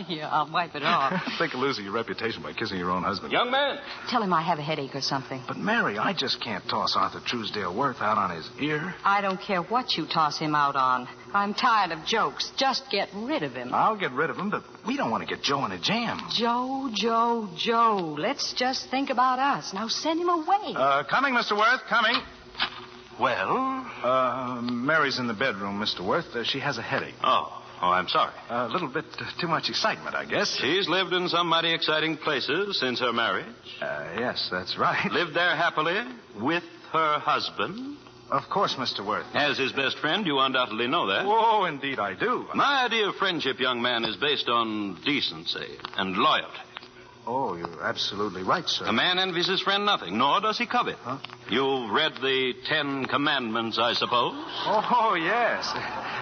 Yeah, I'll wipe it off. Think of losing your reputation by kissing your own husband. Young man. Tell him I have a headache or something. But, Mary, I just can't toss Arthur Truesdale Worth out on his ear. I don't care what you toss him out on. I'm tired of jokes. Just get rid of him. I'll get rid of him, but we don't want to get Joe in a jam. Joe. Let's just think about us. Now send him away. Coming, Mr. Worth, coming. Well? Mary's in the bedroom, Mr. Worth. She has a headache. Oh, I'm sorry. A little bit too much excitement, I guess. She's lived in some mighty exciting places since her marriage. Yes, that's right. Lived there happily with her husband. Of course, Mr. Worth. As his best friend, you undoubtedly know that. Oh, indeed I do. My idea of friendship, young man, is based on decency and loyalty. Oh, you're absolutely right, sir. A man envies his friend nothing, nor does he covet. Huh? You've read the 10 Commandments, I suppose? Oh, yes.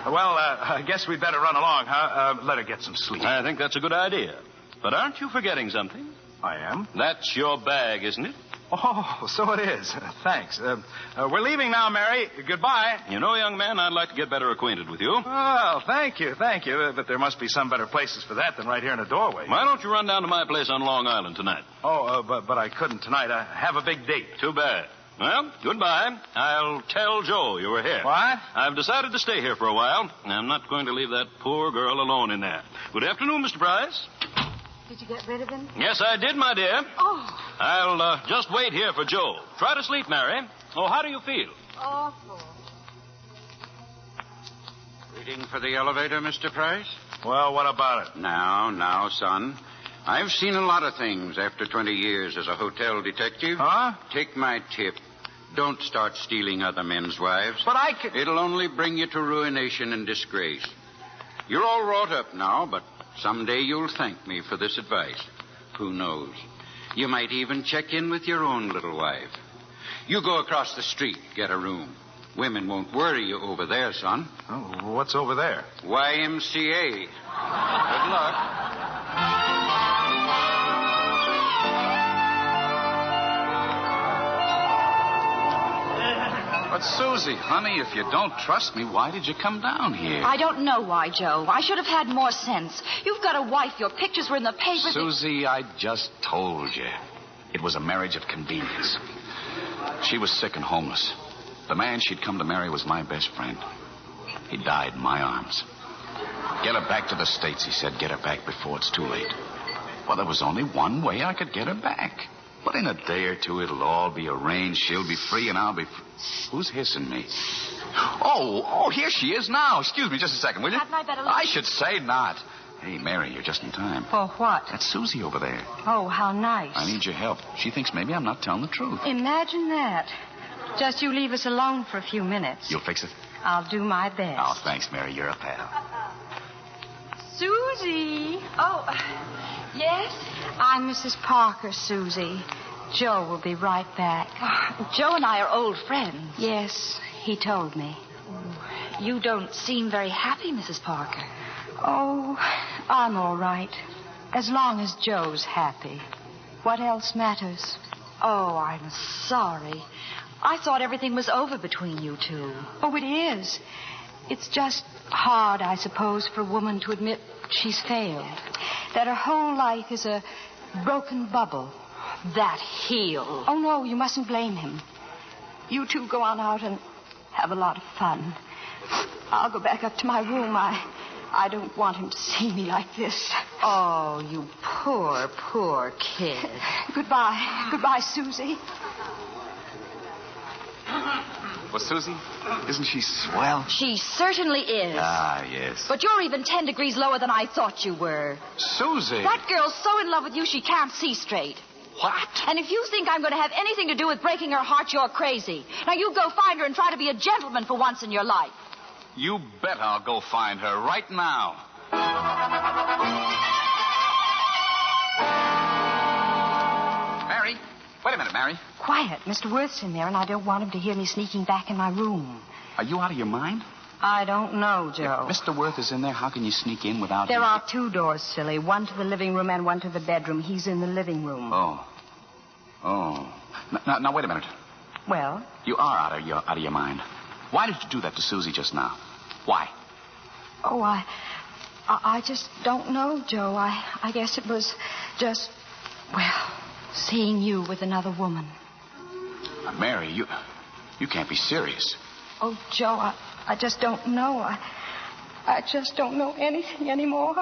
Well, I guess we'd better run along, huh? Let her get some sleep. I think that's a good idea. But aren't you forgetting something? I am. That's your bag, isn't it? Oh, so it is. Thanks. We're leaving now, Mary. Goodbye. You know, young man, I'd like to get better acquainted with you. Well, thank you. But there must be some better places for that than right here in the doorway. Why don't you run down to my place on Long Island tonight? Oh, but I couldn't tonight. I have a big date. Too bad. Well, goodbye. I'll tell Joe you were here. What? I've decided to stay here for a while. I'm not going to leave that poor girl alone in there. Good afternoon, Mr. Price. Did you get rid of him? Yes, I did, my dear. Oh. I'll just wait here for Joe. Try to sleep, Mary. Oh, how do you feel? Awful. Waiting for the elevator, Mr. Price? Well, what about it? Now, son. I've seen a lot of things after 20 years as a hotel detective. Huh? Take my tip. Don't start stealing other men's wives. But I could... It'll only bring you to ruination and disgrace. You're all wrought up now, but someday you'll thank me for this advice. Who knows? You might even check in with your own little wife. You go across the street, get a room. Women won't worry you over there, son. Oh, what's over there? YMCA. Good luck. But, Susie, honey, if you don't trust me, why did you come down here? I don't know why, Joe. I should have had more sense. You've got a wife. Your pictures were in the paper. Susie, I just told you. It was a marriage of convenience. She was sick and homeless. The man she'd come to marry was my best friend. He died in my arms. Get her back to the States, he said. Get her back before it's too late. Well, there was only one way I could get her back. But in a day or two, it'll all be arranged. She'll be free and I'll be free. Who's hissing me? Oh, here she is now. Excuse me just a second, will you? Hadn't I better look? I should say not. Hey, Mary, you're just in time. For what? That's Susie over there. Oh, how nice. I need your help. She thinks maybe I'm not telling the truth. Imagine that. Just you leave us alone for a few minutes. You'll fix it? I'll do my best. Oh, thanks, Mary. You're a pal. Susie. Oh, yes? I'm Mrs. Parker, Susie. Joe will be right back. Joe and I are old friends. Yes, he told me. You don't seem very happy, Mrs. Parker. Oh, I'm all right. As long as Joe's happy. What else matters? Oh, I'm sorry. I thought everything was over between you two. Oh, it is. It's just hard, I suppose, for a woman to admit she's failed. That her whole life is a broken bubble. That heel. Oh, no, you mustn't blame him. You two go on out and have a lot of fun. I'll go back up to my room. I don't want him to see me like this. Oh, you poor kid. Goodbye. Goodbye, Susie. Well, Susie, isn't she swell? She certainly is. Ah, yes. But you're even 10 degrees lower than I thought you were. Susie! That girl's so in love with you she can't see straight. What? And if you think I'm going to have anything to do with breaking her heart, you're crazy. Now, you go find her and try to be a gentleman for once in your life. You bet I'll go find her right now. Mary. Wait a minute, Mary. Quiet. Mr. Worth's in there, and I don't want him to hear me sneaking back in my room. Are you out of your mind? I don't know, Joe. If Mr. Worth is in there, how can you sneak in without There him? are 2 doors, silly. One to the living room and one to the bedroom. He's in the living room. Oh. Now, wait a minute. Well? You are out of your mind. Why did you do that to Susie just now? Why? Oh, I just don't know, Joe. I guess it was just, well, seeing you with another woman. Mary, you can't be serious. Oh, Joe, I just don't know. I just don't know anything anymore.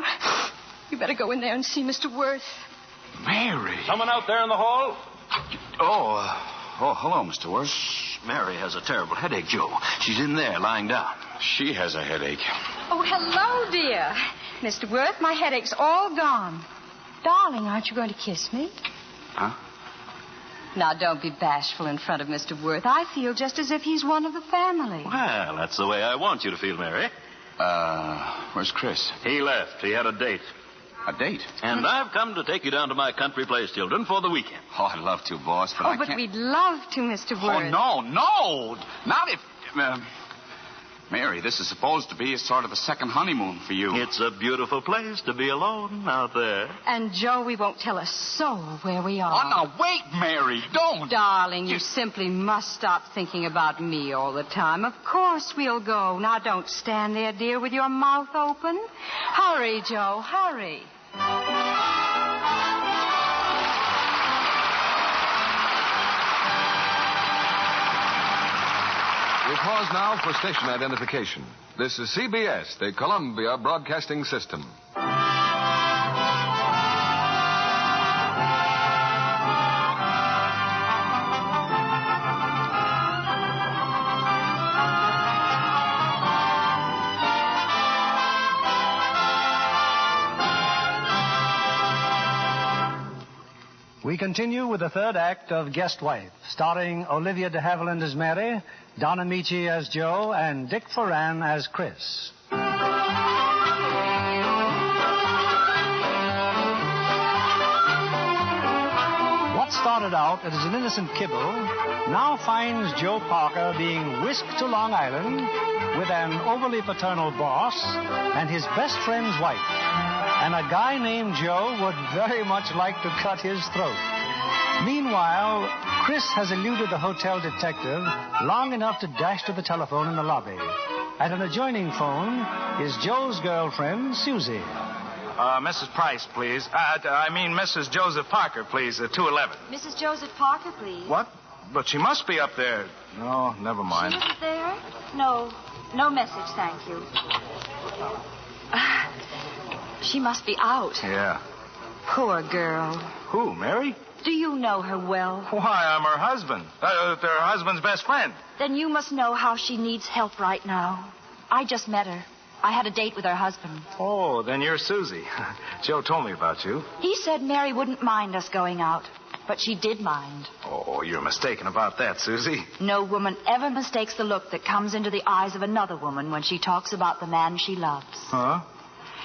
You better go in there and see Mr. Worth. Mary. Someone out there in the hall? Hello, Mr. Worth. Mary has a terrible headache, Joe. She's in there, lying down. She has a headache. Oh, hello, dear. Mr. Worth, my headache's all gone. Darling, aren't you going to kiss me? Huh? Now, don't be bashful in front of Mr. Worth. I feel just as if he's one of the family. Well, that's the way I want you to feel, Mary. Where's Chris? He left. He had a date. A date? And I've come to take you down to my country place, children, for the weekend. Oh, I'd love to, boss, but I can't... we'd love to, Mr. Worth. Oh, no. Not if... Mary, this is supposed to be a sort of a second honeymoon for you. It's a beautiful place to be alone out there. And, Joe, we won't tell a soul where we are. Oh, now, wait, Mary, don't. Darling, you simply must stop thinking about me all the time. Of course we'll go. Now, don't stand there, dear, with your mouth open. Hurry, Joe, hurry. We pause now for station identification. This is CBS, the Columbia Broadcasting System. We continue with the third act of Guest Wife, starring Olivia de Haviland as Mary, Don Ameche as Joe, and Dick Foran as Chris. What started out as an innocent kibble now finds Joe Parker being whisked to Long Island with an overly paternal boss and his best friend's wife. And a guy named Joe would very much like to cut his throat. Meanwhile, Chris has eluded the hotel detective long enough to dash to the telephone in the lobby. At an adjoining phone is Joe's girlfriend, Susie. Mrs. Price, please. Mrs. Joseph Parker, please, 211. Mrs. Joseph Parker, please. What? But she must be up there. No, never mind. She isn't there? No message, thank you. She must be out. Yeah. Poor girl. Who, Mary? Do you know her well? Why, I'm her husband. Her husband's best friend. Then you must know how she needs help right now. I just met her. I had a date with her husband. Oh, then you're Susie. Joe told me about you. He said Mary wouldn't mind us going out, but she did mind. Oh, you're mistaken about that, Susie. No woman ever mistakes the look that comes into the eyes of another woman when she talks about the man she loves. Huh?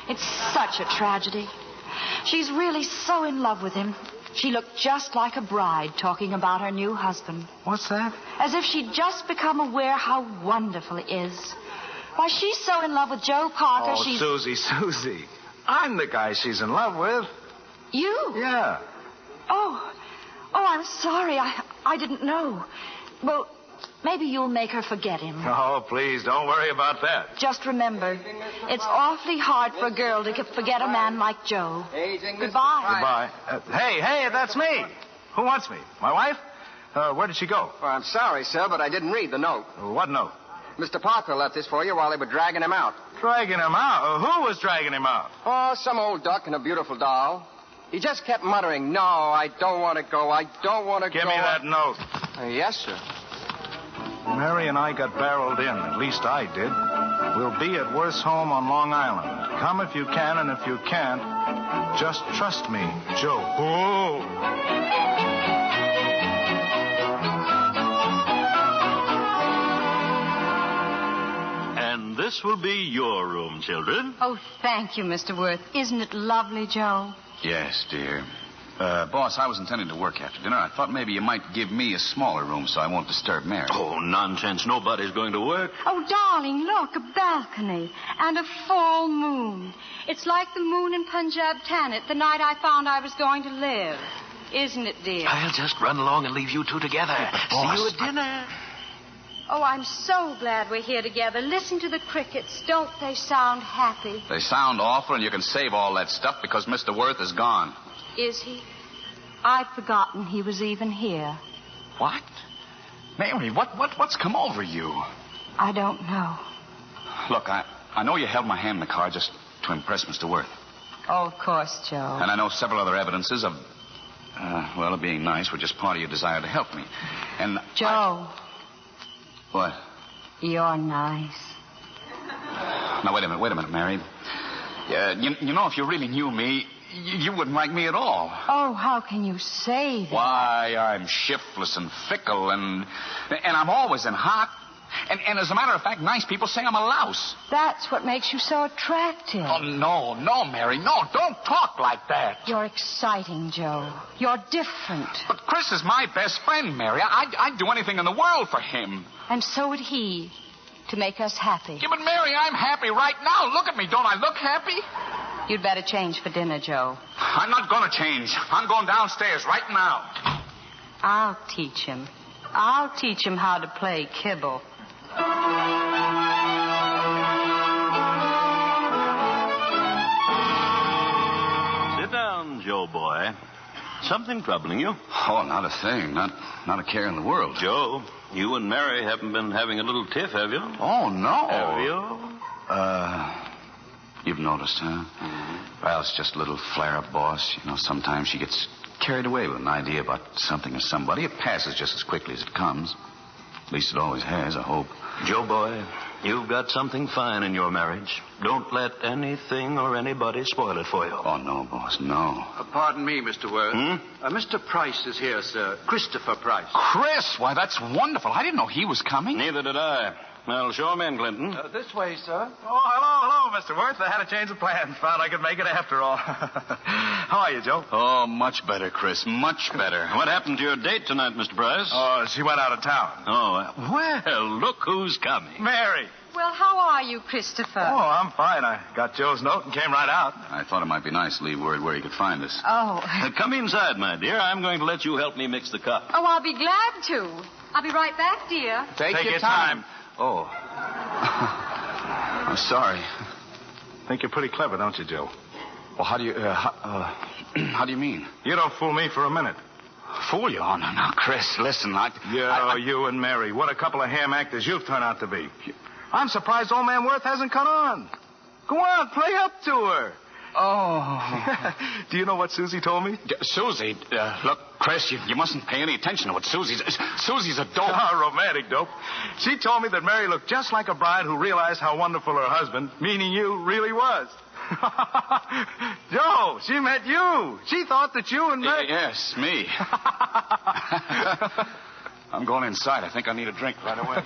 It's such a tragedy. She's really so in love with him. She looked just like a bride talking about her new husband. What's that? As if she'd just become aware how wonderful he is. Why, she's so in love with Joe Parker, Oh, she's... Susie. I'm the guy she's in love with. You? Yeah. Oh, I'm sorry. I didn't know. Well, maybe you'll make her forget him. Oh, please, don't worry about that. Just remember, it's awfully hard for a girl to forget a man like Joe. Goodbye. Goodbye. Hey, that's me. Who wants me? My wife? Where did she go? Well, I'm sorry, sir, but I didn't read the note. What note? Mr. Parker left this for you while they were dragging him out. Dragging him out? Who was dragging him out? Oh, some old duck and a beautiful doll. He just kept muttering, "No, I don't want to go. I don't want to go." Give me that note. Yes, sir. Mary and I got barreled in. At least I did. We'll be at Worth's home on Long Island. Come if you can, and if you can't, just trust me, Joe. Oh. this will be your room, children. Oh, thank you, Mr. Worth. Isn't it lovely, Joe? Yes, dear. Boss, I was intending to work after dinner. I thought maybe you might give me a smaller room so I won't disturb Mary. Oh, nonsense. Nobody's going to work. Oh, darling, look, a balcony and a full moon. It's like the moon in Punjab Tanit the night I found I was going to live. Isn't it, dear? I'll just run along and leave you two together. Boss, see you at dinner. Oh, I'm so glad we're here together. Listen to the crickets. Don't they sound happy? They sound awful, and you can save all that stuff because Mr. Worth is gone. Is he? I'd forgotten he was even here. What? Mary, what's come over you? I don't know. Look, I know you held my hand in the car just to impress Mr. Worth. Oh, of course, Joe. And I know several other evidences of, of being nice were just part of your desire to help me. And Joe. What? You're nice. Now, wait a minute, Mary. You know, if you really knew me, you wouldn't like me at all. Oh, how can you say that? Why, I'm shiftless and fickle, and I'm always in hot. And as a matter of fact, nice people say I'm a louse. That's what makes you so attractive. Oh, no, Mary, no, don't talk like that. You're exciting, Joe. You're different. But Chris is my best friend, Mary. I'd do anything in the world for him. And so would he, to make us happy. Yeah, but Mary, I'm happy right now. Look at me. Don't I look happy? You'd better change for dinner, Joe. I'm not going to change. I'm going downstairs right now. I'll teach him. I'll teach him how to play kibble. Sit down, Joe boy. Something troubling you? Oh, not a thing. Not a care in the world. Joe, you and Mary haven't been having a little tiff, have you? Oh, no. Have you? You've noticed, huh? Mm-hmm. Well, it's just a little flare-up, boss. You know, sometimes she gets carried away with an idea about something or somebody. It passes just as quickly as it comes. At least it always has, I hope. Joe boy, you've got something fine in your marriage. Don't let anything or anybody spoil it for you. Oh, no, boss, no. Pardon me, Mr. Worth. Mr. Price is here, sir. Christopher Price. Chris? Why, that's wonderful. I didn't know he was coming. Neither did I. Well, show him in, Clinton. This way, sir. Oh, hello, Mr. Worth. I had a change of plans. Found I could make it after all. How are you, Joe? Oh, much better, Chris. Much better. What happened to your date tonight, Mr. Price? Oh, she went out of town. Oh, well, look who's coming. Mary. Well, how are you, Christopher? Oh, I'm fine. I got Joe's note and came right out. I thought it might be nice to leave word where he could find us. Oh. Come inside, my dear. I'm going to let you help me mix the coffee. Oh, I'll be glad to. I'll be right back, dear. Take your time. Oh. I'm sorry. Think you're pretty clever, don't you, Joe? Well, how do you mean? You don't fool me for a minute. Fool you? Oh, no, Chris, listen, you and Mary, what a couple of ham actors you've turned out to be. I'm surprised old man Worth hasn't caught on. Go on, play up to her. Oh. Do you know what Susie told me? Susie? Look, Chris, you mustn't pay any attention to what Susie's a dope. Oh, romantic dope. She told me that Mary looked just like a bride who realized how wonderful her husband, meaning you, really was. Joe, she met you. She thought that you and Mary... Yes, me. I'm going inside. I think I need a drink right away.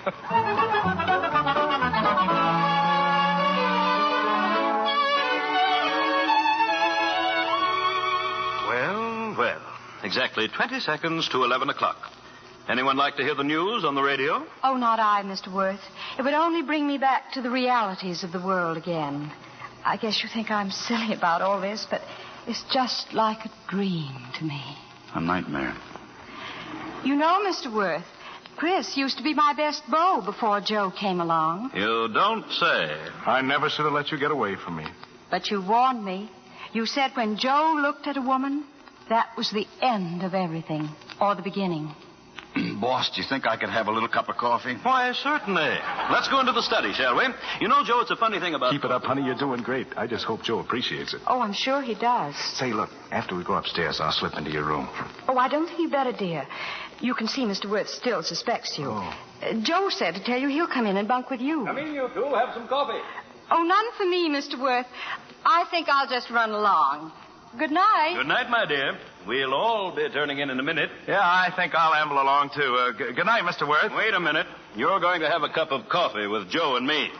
Well, exactly 20 seconds to 11 o'clock. Anyone like to hear the news on the radio? Oh, not I, Mr. Worth. It would only bring me back to the realities of the world again. I guess you think I'm silly about all this, but it's just like a dream to me. A nightmare. You know, Mr. Worth, Chris used to be my best beau before Joe came along. You don't say. I never should have let you get away from me. But you warned me. You said when Joe looked at a woman, that was the end of everything, or the beginning. Boss, do you think I could have a little cup of coffee? Why, certainly. Let's go into the study, shall we? You know, Joe, it's a funny thing about... Keep it up, honey. You're doing great. I just hope Joe appreciates it. Oh, I'm sure he does. Say, look, after we go upstairs, I'll slip into your room. Oh, I don't think you better, dear. You can see Mr. Worth still suspects you. Oh. Joe said to tell you he'll come in and bunk with you. Come in, you two. Have some coffee. Oh, none for me, Mr. Worth. I think I'll just run along. Good night. Good night, my dear. We'll all be turning in a minute. Yeah, I think I'll amble along, too. Good night, Mr. Worth. Wait a minute. You're going to have a cup of coffee with Joe and me.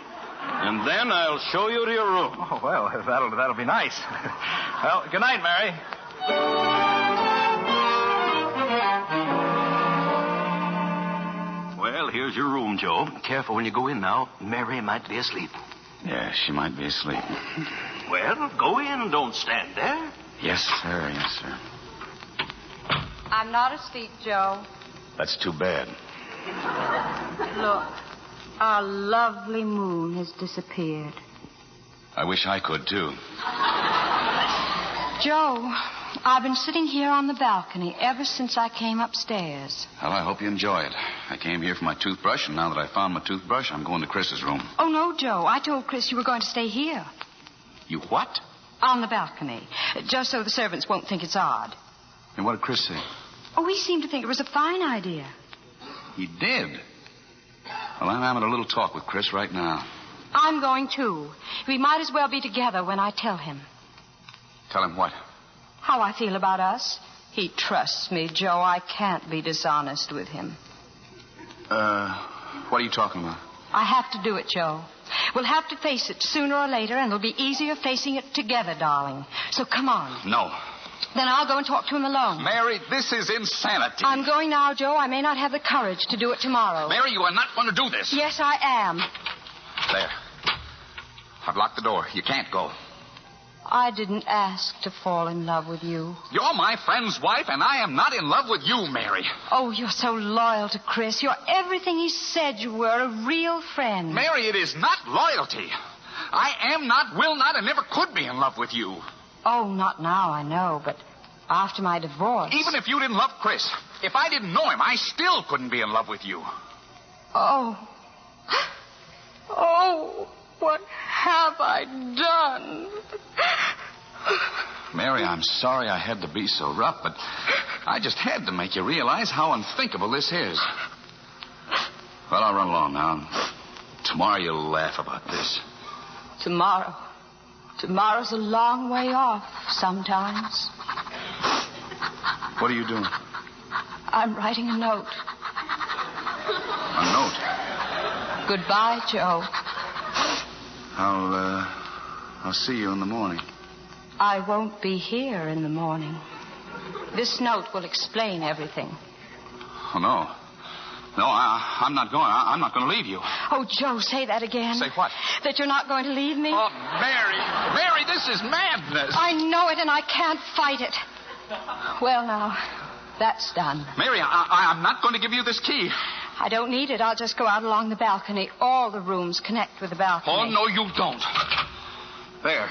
And then I'll show you to your room. Oh, well, that'll be nice. Well, good night, Mary. Well, here's your room, Joe. Careful when you go in now. Mary might be asleep. Yeah, she might be asleep. Well, go in. Don't stand there. Yes, sir. Yes, sir. I'm not asleep, Joe. That's too bad. Look, our lovely moon has disappeared. I wish I could, too. Joe, I've been sitting here on the balcony ever since I came upstairs. Well, I hope you enjoy it. I came here for my toothbrush, and now that I found my toothbrush, I'm going to Chris's room. Oh, no, Joe. I told Chris you were going to stay here. You what? On the balcony. Just so the servants won't think it's odd. And what did Chris say? Oh, he seemed to think it was a fine idea. He did? Well, I'm having a little talk with Chris right now. I'm going, too. We might as well be together when I tell him. Tell him what? How I feel about us. He trusts me, Joe. I can't be dishonest with him. What are you talking about? I have to do it, Joe. We'll have to face it sooner or later, and it'll be easier facing it together, darling. So come on. No. Then I'll go and talk to him alone. Mary, this is insanity. I'm going now, Joe. I may not have the courage to do it tomorrow. Mary, you are not going to do this. Yes, I am. There. I've locked the door. You can't go. I didn't ask to fall in love with you. You're my friend's wife, and I am not in love with you, Mary. Oh, you're so loyal to Chris. You're everything he said you were, a real friend. Mary, it is not loyalty. I am not, will not, and never could be in love with you. Oh, not now, I know, but after my divorce. Even if you didn't love Chris, if I didn't know him, I still couldn't be in love with you. Oh. Oh, what have I done? Mary, I'm sorry I had to be so rough, but I just had to make you realize how unthinkable this is. Well, I'll run along now. Tomorrow you'll laugh about this. Tomorrow? Tomorrow's a long way off sometimes. What are you doing? I'm writing a note. A note? Goodbye, Joe. I'll see you in the morning. I won't be here in the morning. This note will explain everything. Oh, no. No, I'm not going. I'm not going to leave you. Oh, Joe, say that again. Say what? That you're not going to leave me? Oh, Mary. Mary, this is madness. I know it, and I can't fight it. Well, now, that's done. Mary, I'm not going to give you this key. I don't need it. I'll just go out along the balcony. All the rooms connect with the balcony. Oh, no, you don't. There.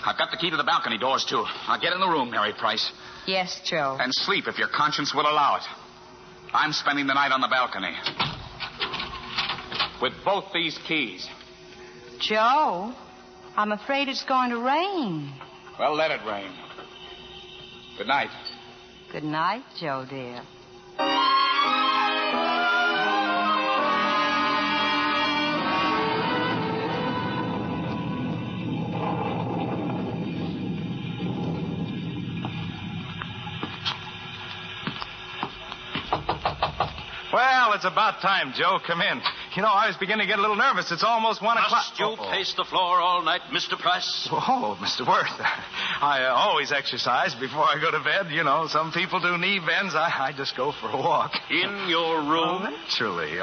I've got the key to the balcony doors, too. Now get in the room, Mary Price. Yes, Joe. And sleep if your conscience will allow it. I'm spending the night on the balcony. With both these keys. Joe, I'm afraid it's going to rain. Well, let it rain. Good night. Good night, Joe, dear. Well, it's about time, Joe. Come in. You know, I was beginning to get a little nervous. It's almost 1 o'clock. Must you pace the floor all night, Mr. Price? Oh, Mr. Worth. I always exercise before I go to bed. You know, some people do knee bends. I just go for a walk. In your room? Oh, naturally.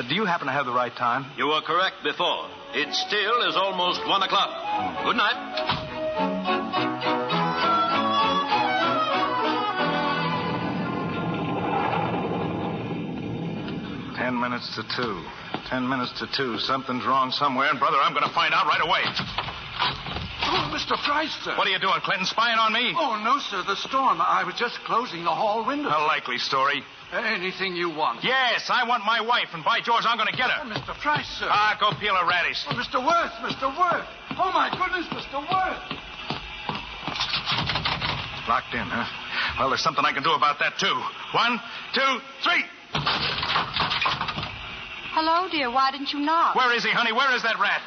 Do you happen to have the right time? You were correct before. It still is almost 1 o'clock. Good night. 10 minutes to 2. 10 minutes to 2. Something's wrong somewhere, and, brother, I'm going to find out right away. Oh, Mr. Price, sir. What are you doing, Clinton? Spying on me? Oh, no, sir. The storm. I was just closing the hall window. A likely story. Anything you want. Yes, I want my wife, and by George, I'm going to get her. Oh, Mr. Price, sir. Go peel a radish. Oh, Mr. Worth, Mr. Worth. Oh, my goodness, Mr. Worth. Locked in, huh? Well, there's something I can do about that, too. 1, 2, 3. Hello, dear. Why didn't you knock? Where is he, honey? Where is that rat?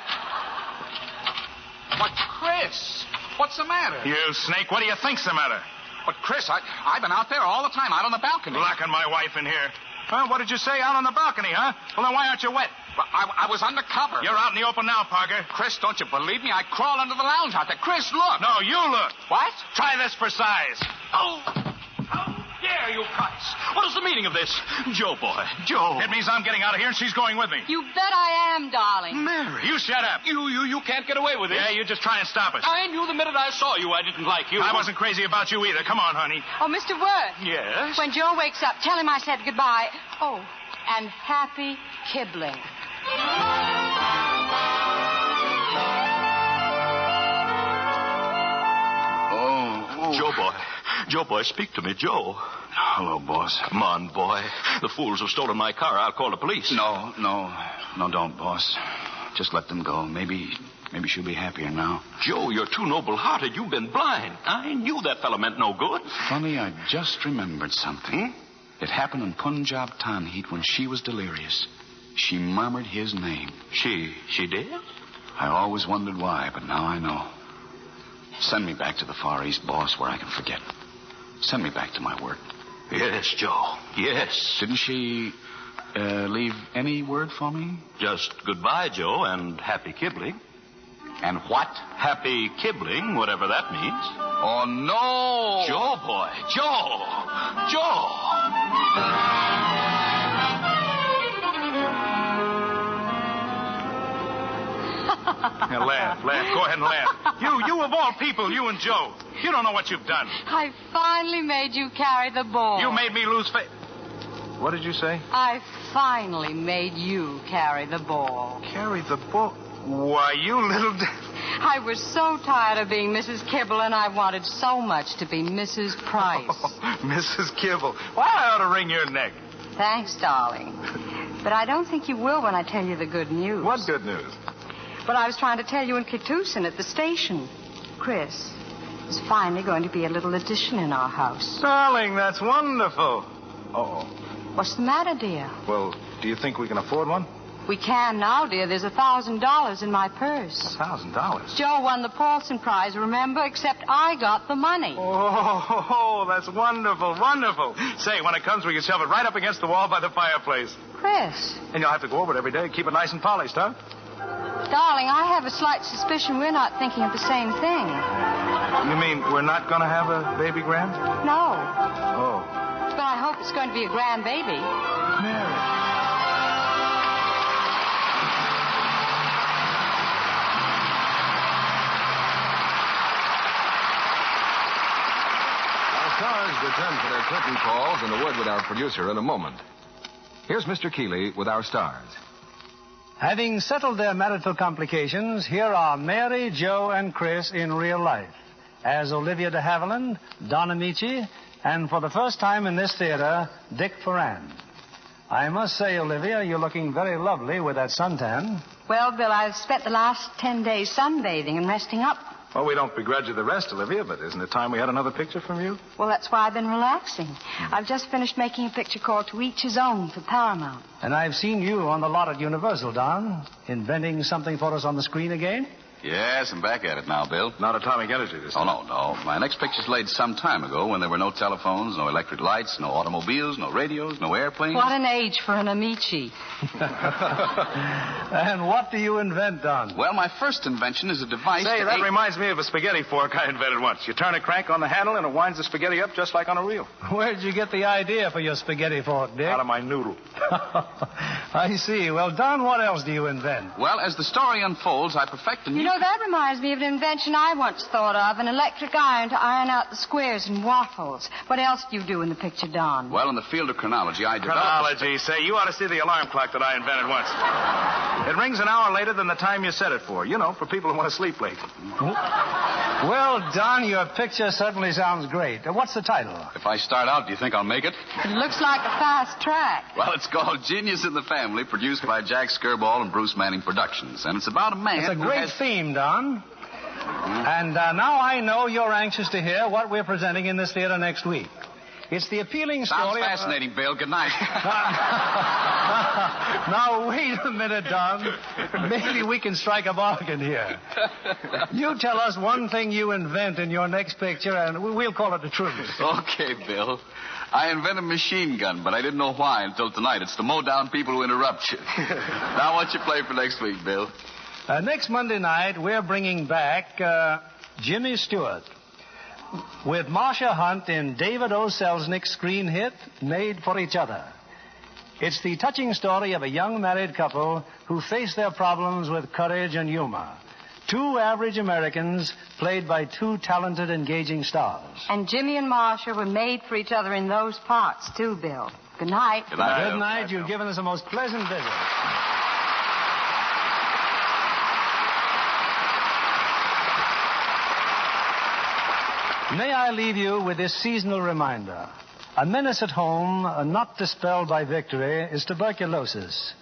But, Chris, what's the matter? You snake, what do you think's the matter? But, Chris, I've been out there all the time, out on the balcony. Locking my wife in here. Well, what did you say? Out on the balcony, huh? Well, then why aren't you wet? I was undercover. You're out in the open now, Parker. Chris, don't you believe me? I crawled under the lounge out there. Chris, look. No, you look. What? Try this for size. Oh, dare you, Price? What is the meaning of this? Joe, boy, Joe. It means I'm getting out of here and she's going with me. You bet I am, darling. Mary. You shut up. You can't get away with it. Yeah, you just try and stop us. I knew the minute I saw you I didn't like you. I wasn't crazy about you either. Come on, honey. Oh, Mr. Worth. Yes? When Joe wakes up, tell him I said goodbye. Oh, and happy kibbling. Joe, boy, speak to me, Joe. Hello, boss. Come on, boy. The fools have stolen my car. I'll call the police. No, don't, boss. Just let them go. Maybe she'll be happier now. Joe, you're too noble-hearted. You've been blind. I knew that fella meant no good. Funny, I just remembered something. It happened in Punjab Tanheat when she was delirious. She murmured his name. She did? I always wondered why, but now I know. Send me back to the Far East, boss, where I can forget. Send me back to my work. Yes, Joe. Yes. Didn't she leave any word for me? Just goodbye, Joe, and happy kibbling. And what? Happy kibbling, whatever that means. Oh, no! Joe, boy. Joe! Now, laugh. Go ahead and laugh. You of all people, you and Joe. You don't know what you've done. I finally made you carry the ball. You made me lose faith. What did you say? I finally made you carry the ball. Carry the ball? Why, you little... I was so tired of being Mrs. Kibble, and I wanted so much to be Mrs. Price. Oh, Mrs. Kibble. Why, I ought to wring your neck. Thanks, darling. But I don't think you will when I tell you the good news. What good news? But I was trying to tell you in Kitusin at the station. Chris, there's finally going to be a little addition in our house. Darling, that's wonderful. Uh-oh. What's the matter, dear? Well, do you think we can afford one? We can now, dear. There's $1,000 in my purse. $1,000? Joe won the Paulson Prize, remember? Except I got the money. Oh, that's wonderful, wonderful. Say, when it comes, we can shove it right up against the wall by the fireplace. Chris. And you'll have to go over it every day. Keep it nice and polished, huh? Darling, I have a slight suspicion we're not thinking of the same thing. You mean we're not going to have a baby grand? No. Oh. But I hope it's going to be a grand baby. Mary. Stars return for their curtain calls and a word with our producer in a moment. Here's Mr. Keeley with our stars. Having settled their marital complications, here are Mary, Joe, and Chris in real life. As Olivia de Haviland, Don Ameche, and for the first time in this theater, Dick Ferran. I must say, Olivia, you're looking very lovely with that suntan. Well, Bill, I've spent the last 10 days sunbathing and resting up. Well, we don't begrudge you the rest, Olivia, but isn't it time we had another picture from you? Well, that's why I've been relaxing. I've just finished making a picture called To Each His Own for Paramount. And I've seen you on the lot at Universal, Don, inventing something for us on the screen again. Yes, I'm back at it now, Bill. Not atomic energy this time. Oh, no. My next picture's laid some time ago when there were no telephones, no electric lights, no automobiles, no radios, no airplanes. What an age for an Ameche. And what do you invent, Don? Well, my first invention is a device... Say, that reminds me of a spaghetti fork I invented once. You turn a crank on the handle and it winds the spaghetti up just like on a reel. Where'd you get the idea for your spaghetti fork, Dick? Out of my noodle. I see. Well, Don, what else do you invent? Well, as the story unfolds, I perfect a new... You know, that reminds me of an invention I once thought of, an electric iron to iron out the squares and waffles. What else do you do in the picture, Don? Well, in the field of chronology, I developed... Chronology, say, you ought to see the alarm clock that I invented once. It rings an hour later than the time you set it for. You know, for people who want to sleep late. Well, Don, your picture certainly sounds great. What's the title? If I start out, do you think I'll make it? It looks like a fast track. Well, it's called Genius in the Family, produced by Jack Skirball and Bruce Manning Productions. And it's about a man It's a great theme, Don. And now I know you're anxious to hear what we're presenting in this theater next week. It's the appealing story... Sounds fascinating, Bill. Good night. Now, wait a minute, Don. Maybe we can strike a bargain here. You tell us one thing you invent in your next picture, and we'll call it the truth. Okay, Bill. I invented a machine gun, but I didn't know why until tonight. It's to mow down people who interrupt you. Now, what you play for next week, Bill? Next Monday night, we're bringing back Jimmy Stewart with Marcia Hunt in David O. Selznick's screen hit, Made for Each Other. It's the touching story of a young married couple who face their problems with courage and humor. Two average Americans played by two talented, engaging stars. And Jimmy and Marcia were made for each other in those parts, too, Bill. Good night. Good night. Good night. You've given us a most pleasant visit. May I leave you with this seasonal reminder. A menace at home, not dispelled by victory, is tuberculosis.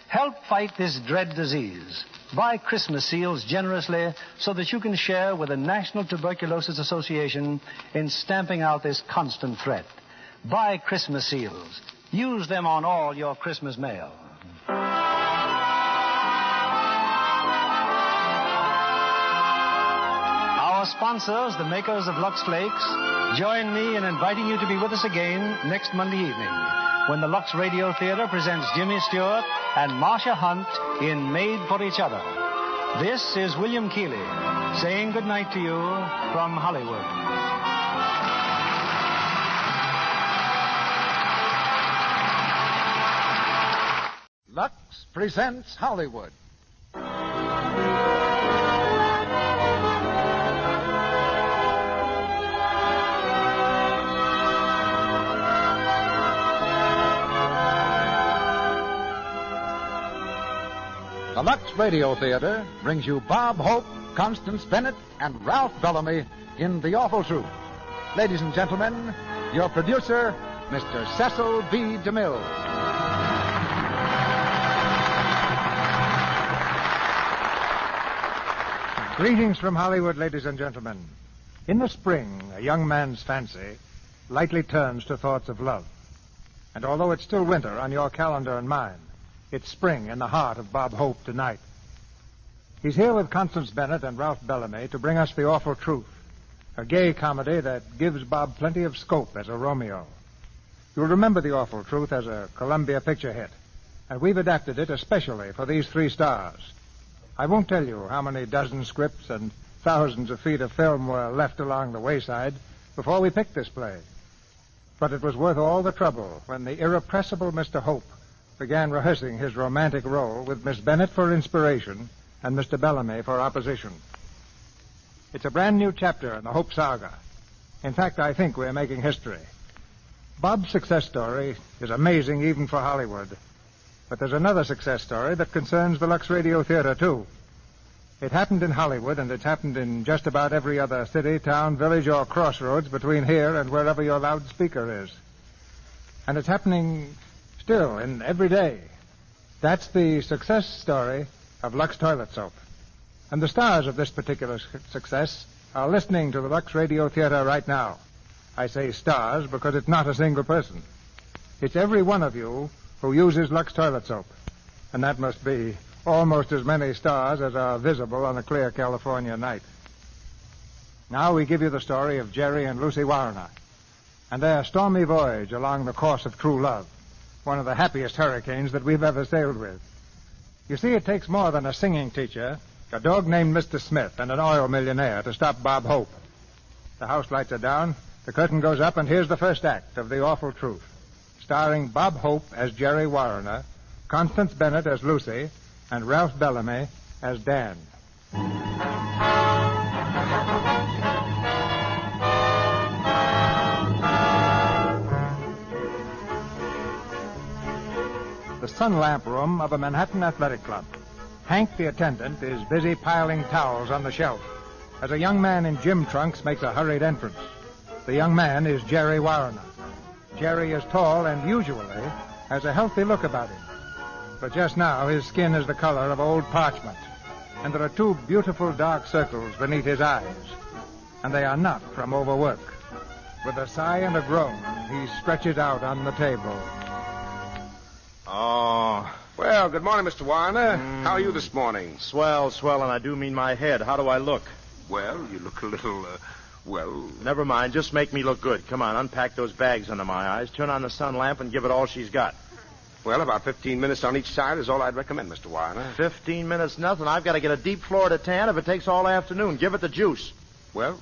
Help fight this dread disease. Buy Christmas seals generously so that you can share with the National Tuberculosis Association in stamping out this constant threat. Buy Christmas seals. Use them on all your Christmas mail. Our sponsors, the makers of Lux Flakes, join me in inviting you to be with us again next Monday evening when the Lux Radio Theatre presents Jimmy Stewart and Marcia Hunt in Made for Each Other. This is William Keeley saying good night to you from Hollywood. Lux presents Hollywood. The Lux Radio Theatre brings you Bob Hope, Constance Bennett, and Ralph Bellamy in The Awful Truth. Ladies and gentlemen, your producer, Mr. Cecil B. DeMille. Greetings from Hollywood, ladies and gentlemen. In the spring, a young man's fancy lightly turns to thoughts of love. And although it's still winter on your calendar and mine, it's spring in the heart of Bob Hope tonight. He's here with Constance Bennett and Ralph Bellamy to bring us The Awful Truth, a gay comedy that gives Bob plenty of scope as a Romeo. You'll remember The Awful Truth as a Columbia picture hit, and we've adapted it especially for these three stars. I won't tell you how many dozen scripts and thousands of feet of film were left along the wayside before we picked this play. But it was worth all the trouble when the irrepressible Mr. Hope began rehearsing his romantic role with Miss Bennett for inspiration and Mr. Bellamy for opposition. It's a brand new chapter in the Hope saga. In fact, I think we're making history. Bob's success story is amazing even for Hollywood. But there's another success story that concerns the Lux Radio Theatre, too. It happened in Hollywood, and it's happened in just about every other city, town, village, or crossroads between here and wherever your loudspeaker is. And it's happening still in every day. That's the success story of Lux Toilet Soap. And the stars of this particular success are listening to the Lux Radio Theatre right now. I say stars because it's not a single person. It's every one of you who uses Lux Toilet Soap. And that must be almost as many stars as are visible on a clear California night. Now we give you the story of Jerry and Lucy Warner and their stormy voyage along the course of true love, one of the happiest hurricanes that we've ever sailed with. You see, it takes more than a singing teacher, a dog named Mr. Smith, and an oil millionaire to stop Bob Hope. The house lights are down, the curtain goes up, and here's the first act of The Awful Truth, starring Bob Hope as Jerry Warner, Constance Bennett as Lucy, and Ralph Bellamy as Dan. The sun lamp room of a Manhattan athletic club. Hank, the attendant, is busy piling towels on the shelf as a young man in gym trunks makes a hurried entrance. The young man is Jerry Warner. Jerry is tall and usually has a healthy look about him. But just now his skin is the color of old parchment, and there are two beautiful dark circles beneath his eyes, and they are not from overwork. With a sigh and a groan, he stretches out on the table. Oh, well, good morning, Mr. Warner. How are you this morning? Swell, and I do mean my head. How do I look? Well, you look a little Well... Never mind. Just make me look good. Come on, unpack those bags under my eyes. Turn on the sun lamp and give it all she's got. Well, about 15 minutes on each side is all I'd recommend, Mr. Warner. 15 minutes, nothing. I've got to get a deep Florida tan if it takes all afternoon. Give it the juice. Well,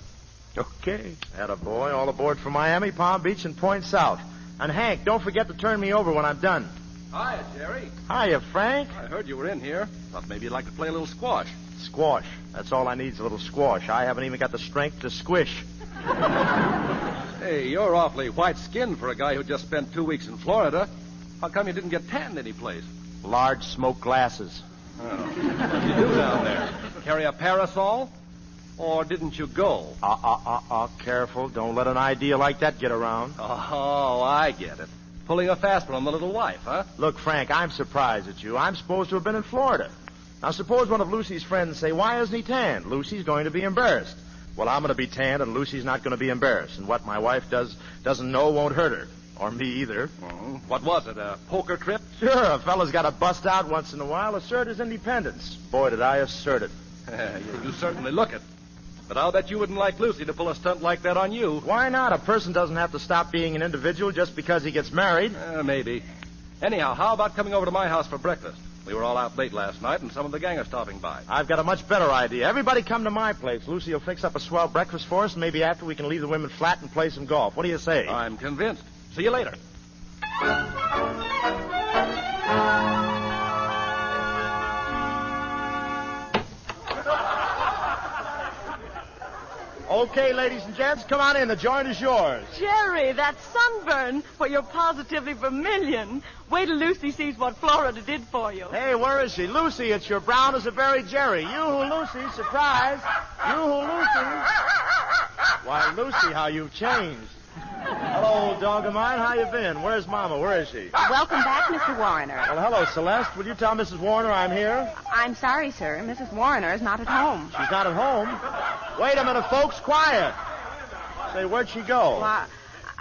okay. Attaboy. All aboard for Miami, Palm Beach, and Point South. And, Hank, don't forget to turn me over when I'm done. Hiya, Jerry. Hiya, Frank. I heard you were in here. Thought maybe you'd like to play a little squash. Squash. That's all I need is a little squash. I haven't even got the strength to squish. Hey, you're awfully white-skinned for a guy who just spent 2 weeks in Florida. How come you didn't get tanned any place? Large smoke glasses. Oh. What did you do down there? Carry a parasol? Or didn't you go? Careful. Don't let an idea like that get around. Oh, I get it. Pulling a fast one on the little wife, huh? Look, Frank, I'm surprised at you. I'm supposed to have been in Florida. Now, suppose one of Lucy's friends say, why isn't he tanned? Lucy's going to be embarrassed. Well, I'm going to be tanned, and Lucy's not going to be embarrassed. And what my wife doesn't know won't hurt her. Or me either. Oh. What was it, a poker trip? Sure, a fella's got to bust out once in a while, assert his independence. Boy, did I assert it. You certainly look it. But I'll bet you wouldn't like Lucy to pull a stunt like that on you. Why not? A person doesn't have to stop being an individual just because he gets married. Maybe. Anyhow, how about coming over to my house for breakfast? We were all out late last night, and some of the gang are stopping by. I've got a much better idea. Everybody come to my place. Lucy will fix up a swell breakfast for us, and maybe after we can leave the women flat and play some golf. What do you say? I'm convinced. See you later. Okay, ladies and gents, come on in. The joint is yours. Jerry, that sunburn, for you're positively vermilion. Wait till Lucy sees what Florida did for you. Hey, where is she? Lucy, it's your brown as a berry Jerry. You-hoo, Lucy, surprise. You-hoo, Lucy. Why, Lucy, how you've changed. Hello, dog of mine. How you been? Where's Mama? Where is she? Welcome back, Mr. Warner. Well, hello, Celeste. Will you tell Mrs. Warner I'm here? I'm sorry, sir. Mrs. Warner is not at home. She's not at home? Wait a minute, folks. Quiet. Say, where'd she go? Well,